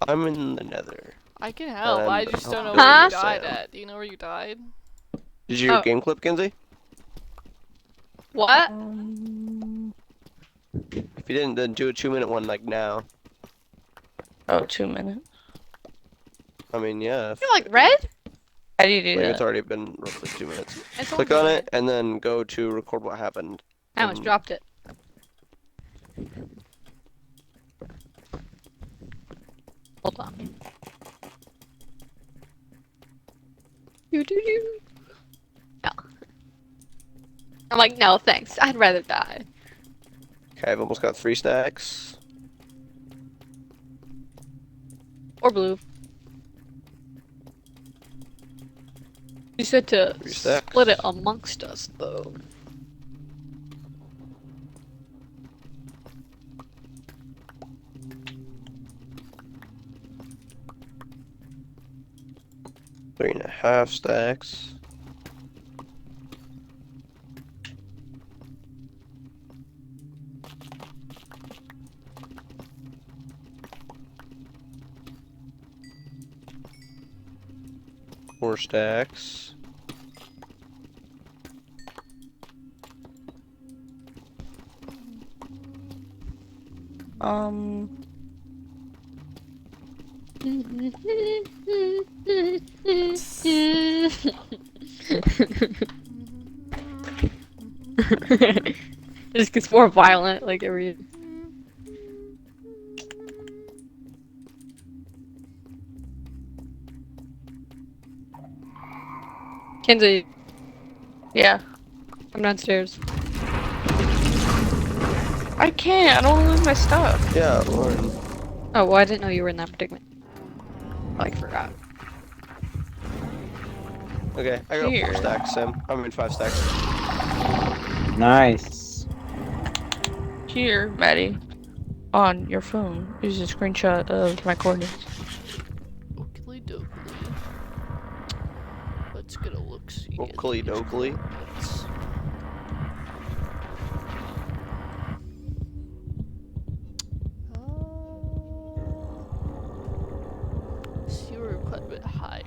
S1: I'm in the Nether.
S3: I can help.
S1: And
S3: I just don't know
S1: I'm
S3: where you
S2: Huh?
S3: died
S1: Sam.
S3: at. Do you know where you died?
S1: Did you hear
S2: Oh.
S1: game clip, Kinsey?
S2: What?
S1: If you didn't, then do a 2-minute one like now.
S7: Oh, 2 minutes.
S1: I mean, yeah.
S2: You're like red?
S7: How do you do
S1: Like
S7: that?
S1: it's already been roughly 2 minutes.
S2: It's
S1: Click
S2: only
S1: on
S2: red.
S1: it and then go to record what happened.
S2: I almost
S1: And-
S2: dropped it. Hold on. Do do do. No. I'm like, no, thanks. I'd rather die.
S1: Okay, I've almost got 3 stacks.
S2: Or blue. You said to
S1: 3 stacks.
S2: split it amongst us, though.
S1: Three and a half stacks. 4 stacks.
S2: Just gets more violent like every. Kenzie,
S7: Yeah.
S2: come downstairs.
S7: I can't. I don't wanna lose my stuff.
S1: Yeah, Lauren.
S2: Oh, well, I didn't know you were in that predicament. I forgot.
S1: Okay, I got 4
S7: Here.
S1: stacks, Sam. I mean 5 stacks.
S5: Nice.
S7: Here, Maddie. On your phone is a screenshot of my coordinates.
S3: Oakley dokley. Let's get a look see.
S1: Oakley dokley.
S3: So you were quite a bit higher.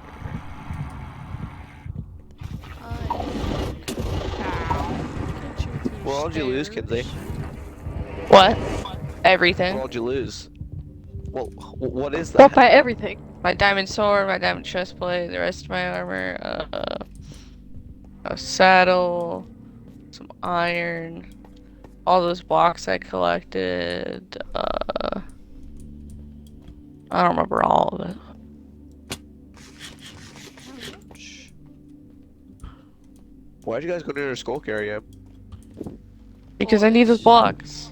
S1: What all did you lose, Kinsley?
S7: What?
S1: What
S7: Everything.
S1: all did you lose? Well, what is
S2: Well,
S1: that?
S2: by everything.
S7: My diamond sword, my diamond chestplate, the rest of my armor, a saddle, some iron, all those blocks I collected, I don't remember all of it.
S1: Why'd you guys go to your skulk area?
S7: Because
S3: Well,
S7: I need those
S3: it's-
S7: blocks.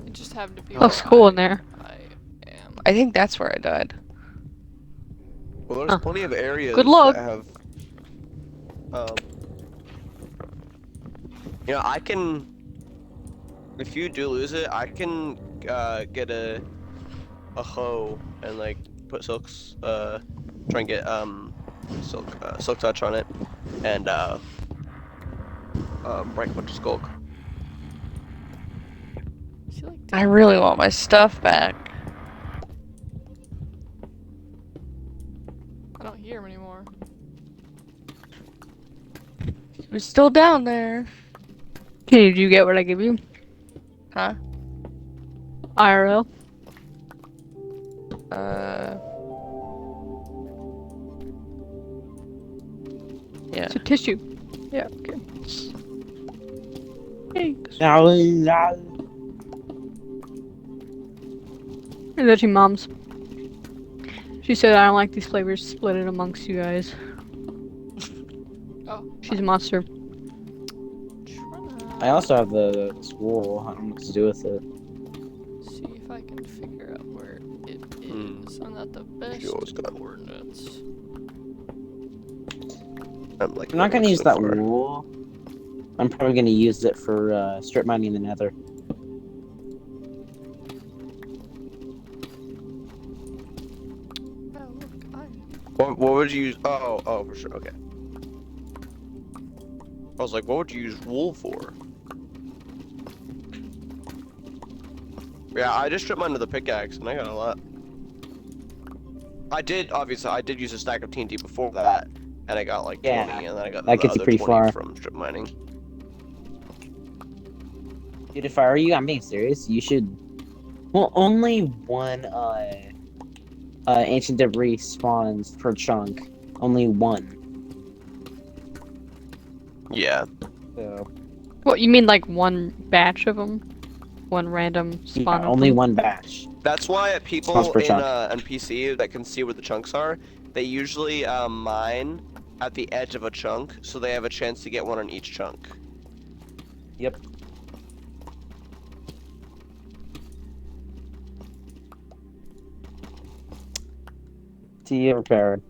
S3: It just happened to be
S2: Looks
S3: where
S2: cool in there.
S3: I am.
S7: I think that's where I died.
S1: Well, there's
S2: Huh.
S1: plenty of areas
S2: Good luck.
S1: that have, you know, I can, if you do lose it, I can, get a hoe and, like, put silks, try and get, silk touch on it, and, break a bunch of skulk.
S3: I feel like
S7: I really want my stuff back.
S3: I don't hear him anymore.
S7: It was still down there.
S2: Did you get what I gave you?
S7: Huh?
S2: IRL.
S7: Yeah.
S2: It's a tissue. Yeah, okay.
S7: Thanks.
S2: Is that your mom's? She said I don't like these flavors, split it amongst you guys.
S3: Oh,
S2: She's a monster.
S5: I also have the spool. I don't know what to do with it.
S3: see if I can figure out where it is. I'm not the best
S1: always got-
S3: coordinates.
S1: I'm like,
S5: I'm not gonna
S1: so
S5: use that
S1: far.
S5: wool. I'm probably gonna use it for strip mining in the nether.
S3: Oh, look,
S1: What would you use? Oh, for sure. Okay. I was like, what would you use wool for? Yeah, I just stripped mine with a pickaxe, and I got a lot. Obviously, I did use a stack of TNT before that, and I got like 20,
S5: Yeah,
S1: and then I got
S5: that
S1: the
S5: gets you
S1: other
S5: pretty
S1: 20
S5: far.
S1: from strip mining.
S5: Dude, if I were you, I'm being serious. You should. Well, only one ancient debris spawns per chunk. Only one.
S1: Yeah.
S5: So
S2: What, you mean like one batch of them? One random spawn
S5: yeah,
S2: of
S5: only
S2: them?
S5: one batch.
S1: That's why
S5: Spawns
S1: people
S5: per
S1: in
S5: chunk.
S1: NPC that can see where the chunks are, they usually mine at the edge of a chunk, so they have a chance to get one on each chunk.
S5: Yep. Tea prepared.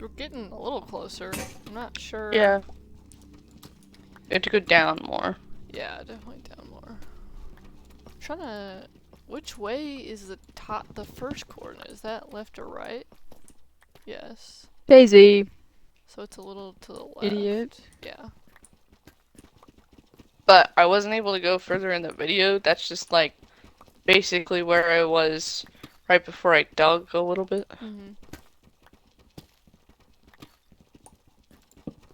S3: we're getting a little closer. I'm not sure.
S7: Yeah. You have to go down more.
S3: Yeah, definitely down more. I'm trying to. Which way is the first coordinate? Is that left or right? Yes.
S2: Daisy,
S3: So it's a little to the left.
S2: idiot.
S3: Yeah.
S7: But I wasn't able to go further in the video. That's just like basically where I was right before I dug a little bit.
S3: Mhm.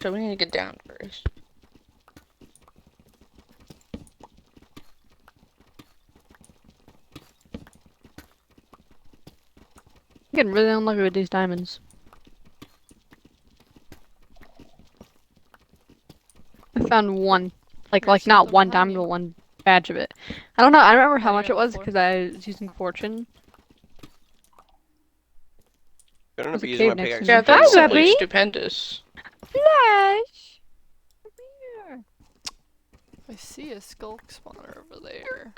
S7: So we need to get down first.
S2: I'm getting really unlucky with these diamonds. I found one, like
S3: There's
S2: not
S3: something
S2: one
S3: behind
S2: diamond,
S3: you.
S2: but one batch of it. I don't know. I don't remember how
S3: Hiding
S2: much
S3: on
S2: it
S3: the
S2: was
S3: floor.
S2: because I was using fortune.
S1: You're gonna
S2: There's a
S1: be using my
S2: cave next to
S1: pickaxe
S2: me.
S1: to
S7: Yeah,
S1: dig
S7: that's
S1: all
S7: simply
S1: day.
S7: stupendous.
S2: Flash! Come here.
S3: I see a skulk spawner over there.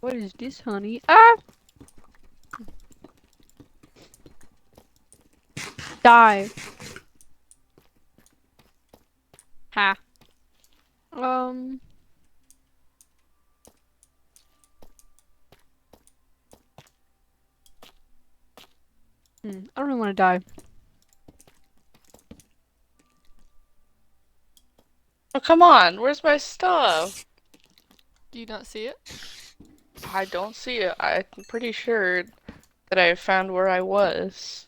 S2: What is this, honey? Ah! Die. Ha. Um. I don't really want to die.
S7: Oh, come on. Where's my stuff?
S3: Do you not see it?
S7: I don't see it. I'm pretty sure that I found where I was.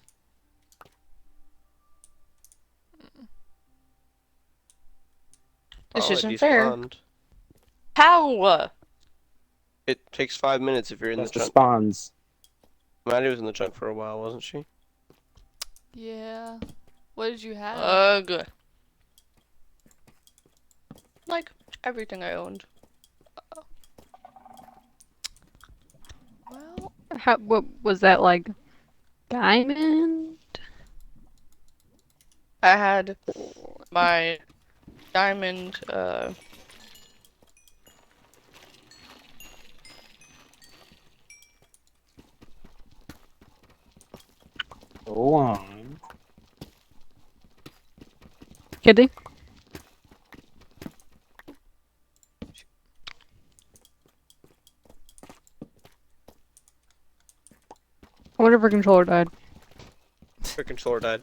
S7: This
S1: Oh, it
S7: isn't fair.
S1: despawned.
S7: How?
S1: It takes 5 minutes if you're in the
S5: That's the
S1: chunk.
S5: spawns.
S1: Maddie was in the chunk for a while, wasn't she?
S3: Yeah. What did you have?
S7: Ugh. Like everything I owned.
S3: Well,
S2: What was that like? Diamond?
S7: I had my diamond,
S5: Go on.
S2: Kitty? I wonder if her controller died.
S1: Her controller died.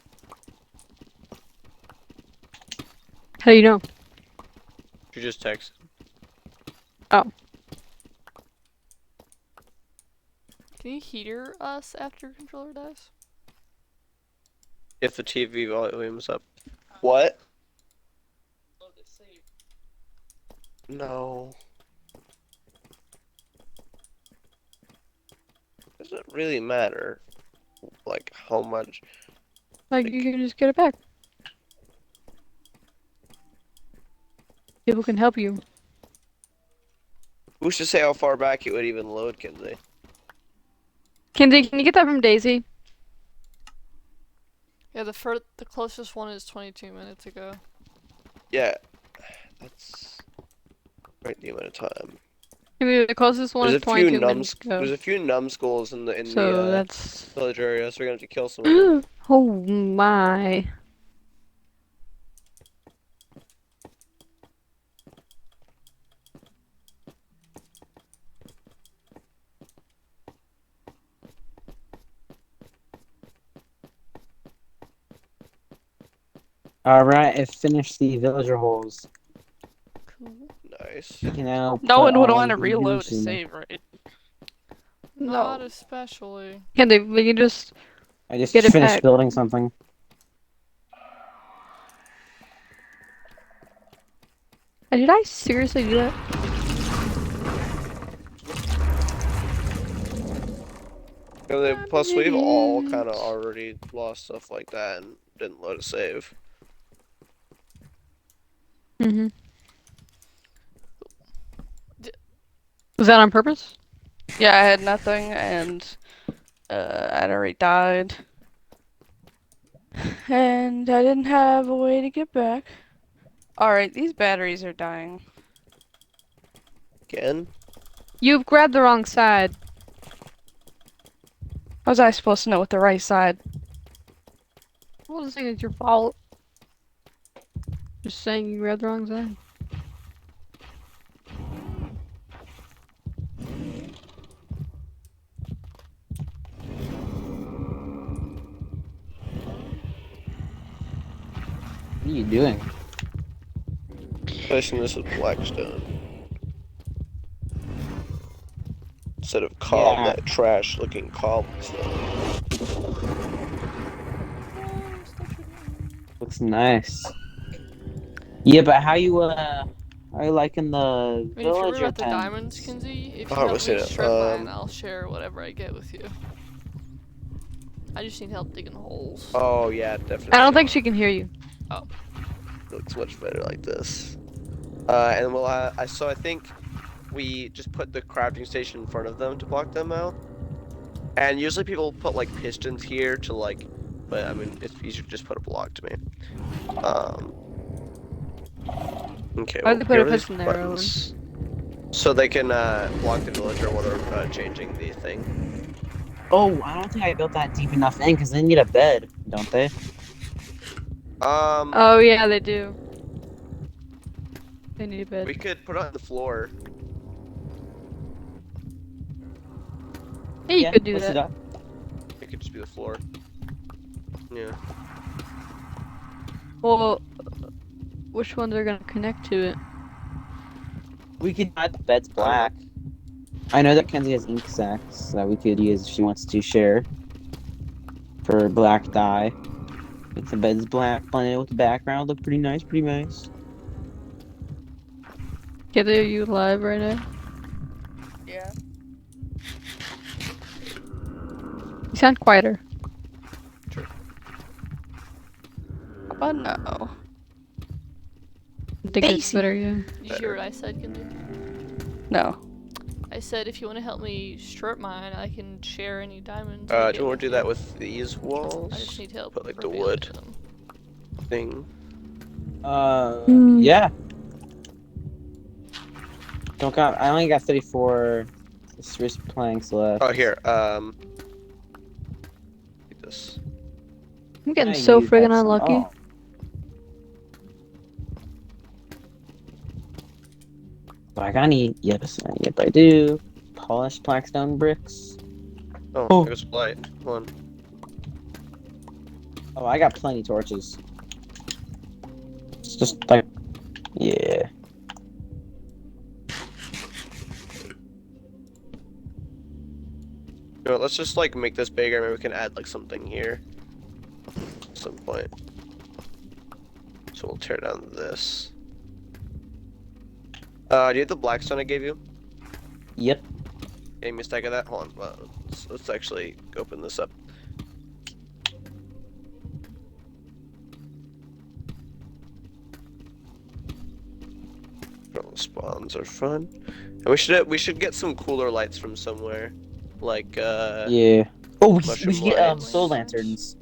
S2: How do you know?
S1: She just texted.
S3: can you heater us after your controller dies?
S1: If the TV volume's up. What? No. Doesn't really matter. Like, how much.
S2: Like, you can just get it back. People can help you.
S1: Who's to say how far back it would even load, Kinsey?
S2: Kinsey, can you get that from Daisy?
S3: Yeah, the closest one is 22 minutes ago.
S1: Yeah. That's right the amount of time.
S2: Maybe the closest one
S1: There's
S2: is
S1: a few
S2: 22 minutes ago.
S1: there's a few numbskulls in the
S2: So that's...
S1: village area, so we're gonna have to kill some of them.
S2: Oh my.
S5: Alright, I finished the villager holes.
S3: Cool.
S1: Nice.
S5: You can now
S7: no
S5: put
S7: one would
S5: all
S7: want to
S5: the
S7: reload a
S5: ingredients in there.
S7: save, right?
S3: Not
S2: No.
S3: especially.
S2: Kinsey, we can just...
S5: I just
S2: Get it
S5: finished
S2: back.
S5: building something.
S2: Did I seriously do that?
S1: Plus, we've all
S2: Diamonds.
S1: kind of already lost stuff like that and didn't load a save.
S2: Mm-hmm. Was that on purpose?
S7: Yeah, I had nothing, and I'd already died. And I didn't have a way to get back. Alright, these batteries are dying.
S1: Again?
S2: You've grabbed the wrong side.
S7: How was I supposed to know what the right side?
S2: I wasn't saying it's your fault. Just saying you grabbed the wrong side.
S5: What are you doing?
S1: Replacing this with black stone. Instead of that trash-looking cobblestone.
S5: Looks nice. Yeah, but how you liking the
S3: I mean, if you're worried
S5: villager
S3: about the diamonds,
S5: pens?
S3: Kinsey, if you
S1: Oh,
S3: help
S1: what's
S3: me
S1: it?
S3: strip mine, I'll share whatever I get with you. I just need help digging holes.
S1: Oh yeah, definitely.
S2: I don't think she can hear you.
S3: Oh.
S1: It looks much better like this. And well, I think we just put the crafting station in front of them to block them out. And usually people put like pistons here to like, but I mean it's easier to just put a block to me. Okay.
S2: Why'd
S1: Well,
S2: they put
S1: here
S2: a
S1: are these
S2: piston there, Owen?
S1: buttons. So they can block the villager while they're changing the thing.
S5: Oh, I don't think I built that deep enough in because they need a bed, don't they?
S2: Oh yeah, they do. They need a bed.
S1: We could put it on the floor.
S2: Yeah, you could do
S5: let's
S2: that.
S1: It could just be the floor. Yeah.
S2: Well, which ones are gonna connect to it?
S5: We could add the bed's black. I know that Kenzie has ink sacks that we could use if she wants to share for black dye. Make the bed's black, blend it with the background, look pretty nice, pretty nice.
S2: Kitty, are you live right now?
S7: Yeah.
S2: You sound quieter.
S7: Oh no.
S2: I think it's
S7: Daisy.
S2: better, yeah.
S3: Did you hear what I said, Kinsey?
S7: No.
S3: I said if you want to help me strip mine, I can share any diamonds.
S1: Do you want to do that with these walls?
S3: I just need help.
S1: Put like the
S3: revealing
S1: wood
S3: them.
S1: thing.
S5: Yeah. Don't got. I only got 34 spruce planks left.
S1: Oh, here. Take this.
S2: I'm getting
S5: I
S2: so
S5: use
S2: friggin'
S5: that
S2: unlucky.
S5: Oh. Do I got any? Yes, yep, I do. Polished blackstone bricks.
S1: Oh, there's light. Come on.
S5: Oh, I got plenty torches. It's just like, yeah.
S1: You know, let's just like make this bigger. Maybe we can add like something here at some point. So we'll tear down this. Do you have the blackstone I gave you?
S5: Yep.
S1: Any mistake of that? Hold on. Let's actually open this up. Spawns are fun. And we should get some cooler lights from somewhere. Like
S5: Yeah. Oh, we
S1: mushroom
S5: should get
S1: lights.
S5: soul lanterns.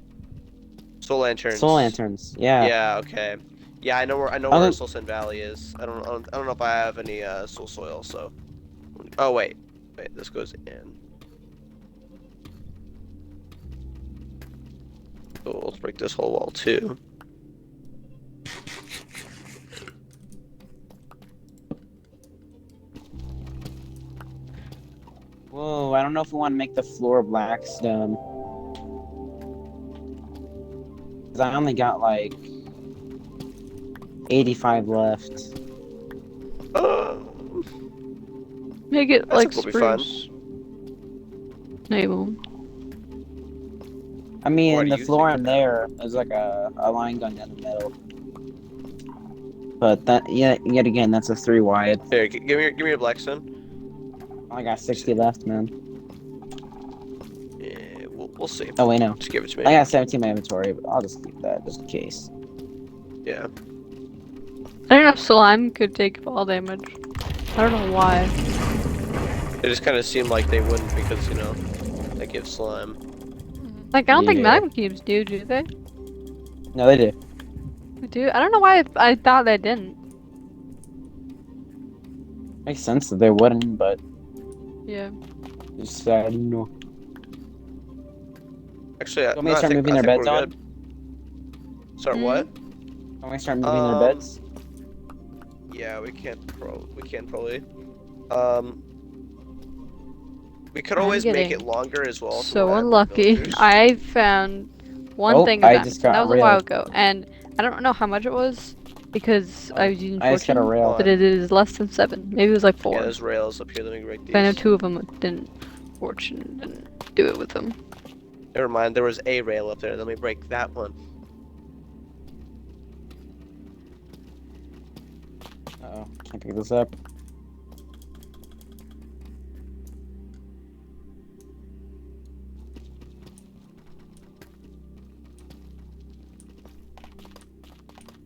S1: Soul lanterns.
S5: Soul lanterns. Yeah.
S1: Yeah, okay. Yeah, I know where Soul Sand Valley is. I don't know if I have any soul soil, so. Oh wait. This goes in. So let's break this whole wall too.
S5: Whoa, I don't know if we want to make the floor blackstone. Cause I only got like 85 left.
S2: Make it
S1: I
S2: like
S1: think we'll be fine.
S2: spruce. No, you won't.
S5: I mean,
S1: What do
S5: the
S1: you
S5: floor
S1: think?
S5: in there is like a line going down the middle. But that, yet again, that's a 3 wide.
S1: Here, give me your blackstone.
S5: I got 60 left, man.
S1: Yeah, we'll see.
S5: Oh wait, no.
S1: Just give it to me.
S5: I got 17 in my inventory, but I'll just keep that just in case.
S1: Yeah.
S2: I don't know if slime could take fall damage. I don't know why.
S1: They just kind of seem like they wouldn't because, you know, they give slime.
S2: Like, I don't think
S5: Yeah.
S2: magma cubes do they?
S5: No, they do.
S2: They do? I don't know why I thought they didn't.
S5: Makes sense that they wouldn't, but
S2: Yeah.
S5: just sad, you know.
S1: Actually,
S5: Want me to start moving their beds on?
S1: Start what?
S5: Want me to start moving their beds?
S1: Yeah, we can probably. We could
S2: I'm
S1: always make
S2: getting
S1: it longer as well.
S2: So
S1: we'll add more
S2: unlucky.
S1: villagers.
S2: I found one
S5: Oh,
S2: thing
S5: I
S2: of
S5: just
S2: that
S5: got
S2: was a while
S5: railed.
S2: ago, and I don't know how much it was, because I was using
S5: I just got a
S2: fortune,
S5: rail.
S2: but it is less than 7. Maybe it was like 4.
S1: Yeah, there's rails up here. Let me break
S2: I know
S1: these.
S2: 2 of them didn't fortune didn't do it with them.
S1: Never mind, there was a rail up there. Let me break that one.
S5: Uh-oh, can't pick this up.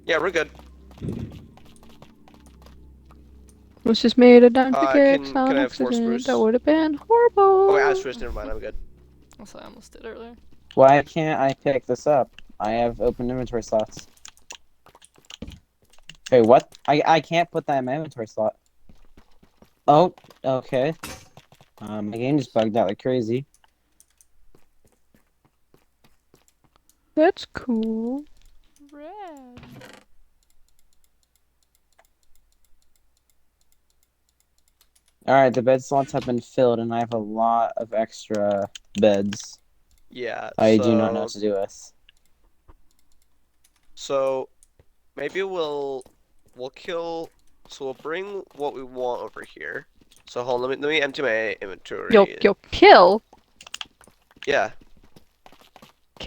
S1: Yeah, we're good.
S2: Was just made a diamond pickaxe
S1: can
S2: on
S1: I have 4
S2: accident.
S1: spruce?
S2: That would have been horrible.
S1: Oh, wait, Astros, never mind. I'm good.
S3: That's what I almost did earlier.
S5: Why can't I pick this up? I have open inventory slots. Wait, what? I can't put that in my inventory slot. Oh, okay. My game just bugged out like crazy.
S2: That's cool.
S3: Red.
S5: Alright, the bed slots have been filled and I have a lot of extra beds.
S1: Yeah,
S5: I do not know what to do with.
S1: So maybe we'll kill. So we'll bring what we want over here. So hold on, let me empty my inventory.
S2: You'll kill
S1: Yeah,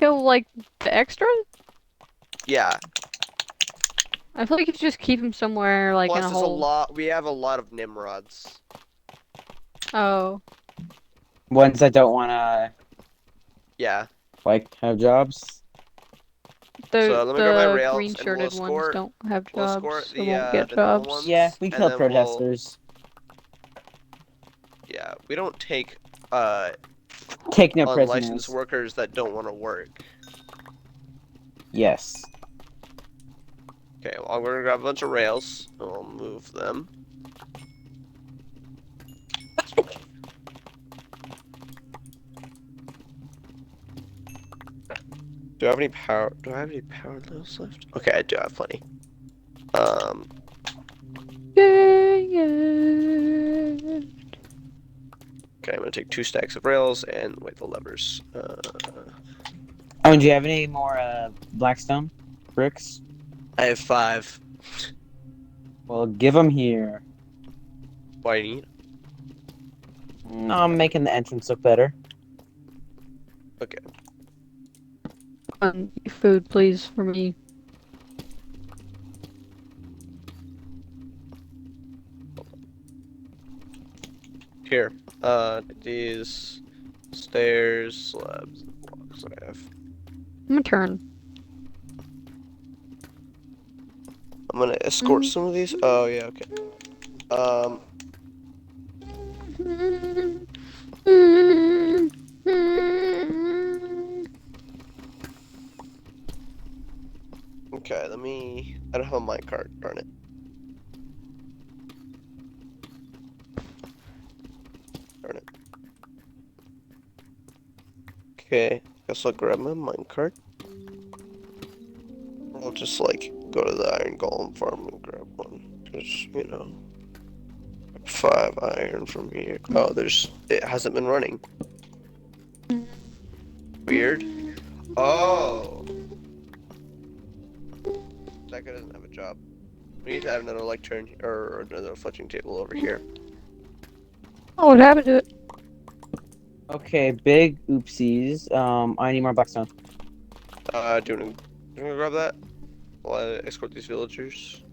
S2: like the extra?
S1: yeah.
S2: I feel like you should just keep them somewhere like
S1: Plus,
S2: in a
S1: there's a
S2: hole.
S1: lot. We have a lot of Nimrods.
S2: Oh.
S5: Ones that don't wanna
S1: Yeah.
S5: like have jobs.
S1: So let me grab my
S2: The
S1: rails
S2: green
S1: and we'll
S2: shirted ones
S1: escort.
S2: don't have
S1: We'll escort
S2: jobs. They won't get
S1: the normal
S2: jobs.
S1: ones.
S5: Yeah, we
S1: and
S5: killed
S1: then we'll-
S5: protesters.
S1: Yeah, we don't take
S5: Take no
S1: unlicensed
S5: prisoners.
S1: workers that don't want to work.
S5: Yes.
S1: Okay, well, I'm gonna grab a bunch of rails and we'll move them. Do I have any power? Do I have any power rails left? Okay, I do have plenty.
S2: Yeah.
S1: Okay, I'm gonna take 2 stacks of rails and wait the levers.
S5: Oh, and do you have any more blackstone bricks?
S1: I have 5.
S5: Well, give them here.
S1: Why do you need?
S5: No, I'm making the entrance look better.
S1: Okay.
S2: Food, please, for me.
S1: Here. These stairs, slabs, and blocks I have.
S2: I'm gonna turn.
S1: I'm gonna escort some of these. Oh yeah, okay. Okay, let me. I don't have a minecart. Darn it. Darn it. Okay, guess I'll grab my minecart. I'll just like go to the iron golem farm and grab one. Cause you know, 5 iron from here. Oh, it hasn't been running. Weird. Oh. That guy doesn't have a job. We need to have another lectern or another fletching table over here.
S2: Oh, what happened to it?
S5: Okay, big oopsies. I need more blackstone.
S1: Do you wanna grab that? While I escort these villagers.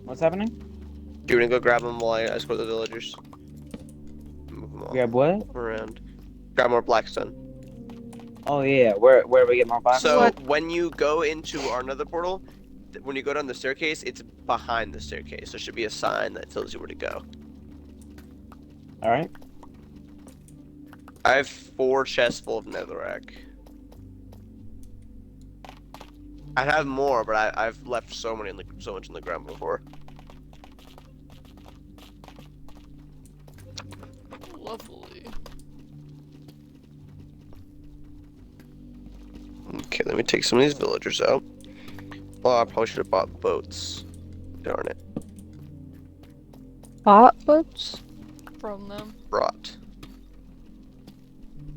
S5: What's happening?
S1: Do you wanna go grab them while I escort the villagers? Move them all
S5: Grab what?
S1: around. Grab more blackstone.
S5: Oh yeah, where do we get more blackstone?
S1: So when you go into our nether portal, when you go down the staircase, it's behind the staircase. There should be a sign that tells you where to go.
S5: All right.
S1: I have 4 chests full of netherrack. I'd have more, but I've left so much in the ground before.
S3: Lovely.
S1: Okay, let me take some of these villagers out. Well, I probably should have bought boats. Darn it.
S2: Bot boats?
S3: From them.
S1: Brought.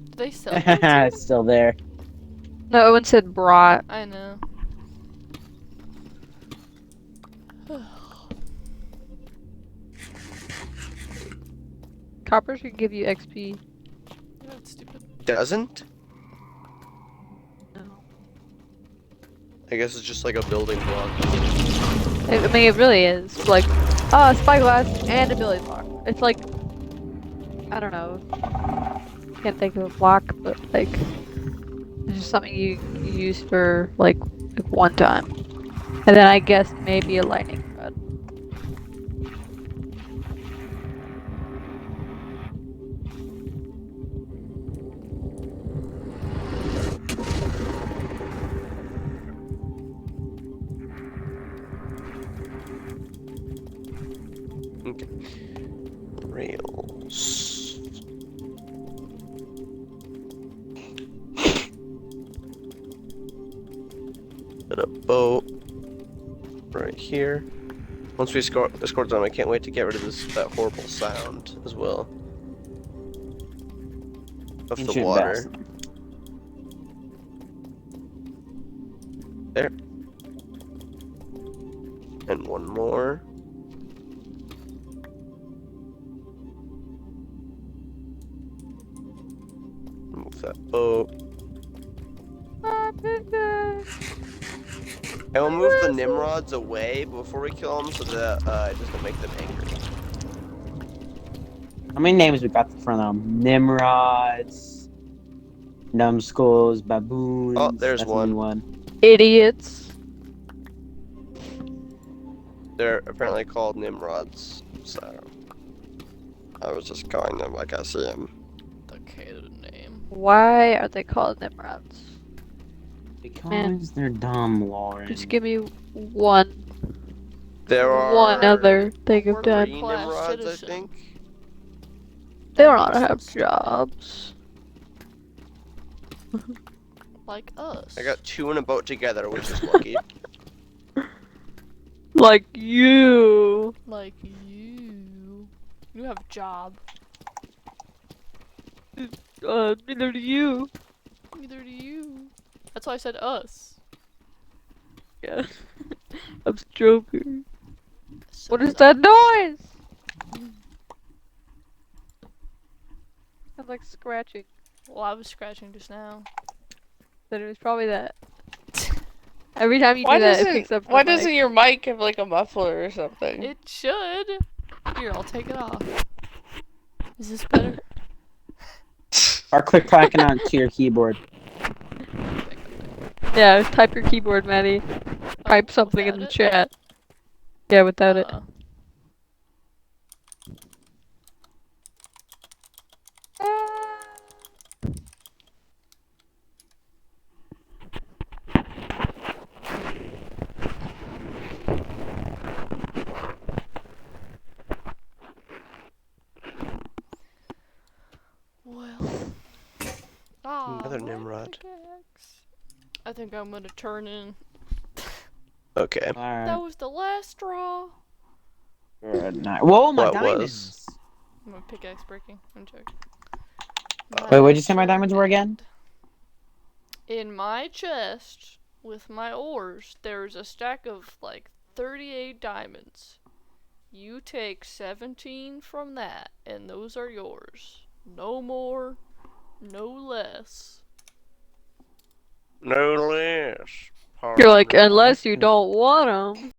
S3: Do they sell boats here?
S5: It's still there.
S2: No, Owen said brought.
S3: I know.
S2: copper should give you XP.
S3: Yeah, that's stupid.
S1: Doesn't?
S2: No.
S1: I guess it's just like a building block.
S2: I mean, it really is. Like, spyglass and ability block. It's like, I don't know. Can't think of a block, but like, it's just something you use for like one time. And then I guess maybe a lightning rod.
S1: Okay. Rails. Put a boat right here. Once we escort them, I can't wait to get rid of that horrible sound as well. Of the
S5: Ancient
S1: water.
S5: vest.
S1: There. And one more. Move that boat. And we'll move the Nimrods away before we kill them so that it doesn't make them angry.
S5: How many names we got for them? Nimrods, numbskulls, baboons.
S1: Oh, there's
S5: That's a new
S1: one.
S5: one.
S2: Idiots.
S1: They're apparently called Nimrods, so I was just calling them like I see them.
S3: The code name.
S2: Why are they called Nimrods?
S5: Because they're dumb, Lauren.
S2: Just give me one
S1: There are
S2: other thing of
S3: Worker
S2: done.
S1: three
S3: class
S1: Nimrods, I
S3: citizen.
S1: think.
S2: They don't know how to have jobs.
S3: Like us.
S1: I got two in a boat together, which is lucky.
S2: Like you.
S3: Like you. You have a job.
S2: Neither do you.
S3: Neither do you. That's why I said us.
S2: Yeah. I'm joking.
S3: So
S2: What is
S3: it's
S2: that
S3: us.
S2: noise? Sounds like scratching.
S3: Well, I was scratching just now.
S2: Then it was probably that. Every time you
S7: Why
S2: do that, it
S7: doesn't
S2: picks up the
S7: why
S2: mic.
S7: doesn't your mic have like a muffler or something?
S3: It should. Here, I'll take it off. Is this better?
S5: Or click clacking onto your keyboard.
S2: Yeah, type your keyboard, Maddie. Type something in the
S3: without it?
S2: chat. Yeah, without it.
S3: Well.
S1: Another
S3: my
S1: Nimrod.
S3: pickaxe. I think I'm gonna turn in.
S1: Okay.
S3: That
S5: Alright.
S3: was the last straw.
S5: Good night. Whoa, my
S1: What
S5: diamonds!
S3: My pickaxe breaking. I'm joking.
S5: Wait, what'd you say my diamonds were again?
S3: In my chest with my ores, there's a stack of like 38 diamonds. You take 17 from that, and those are yours. No more, no less.
S1: No less.
S2: You're like,
S1: Pardon me.
S2: unless you don't want them.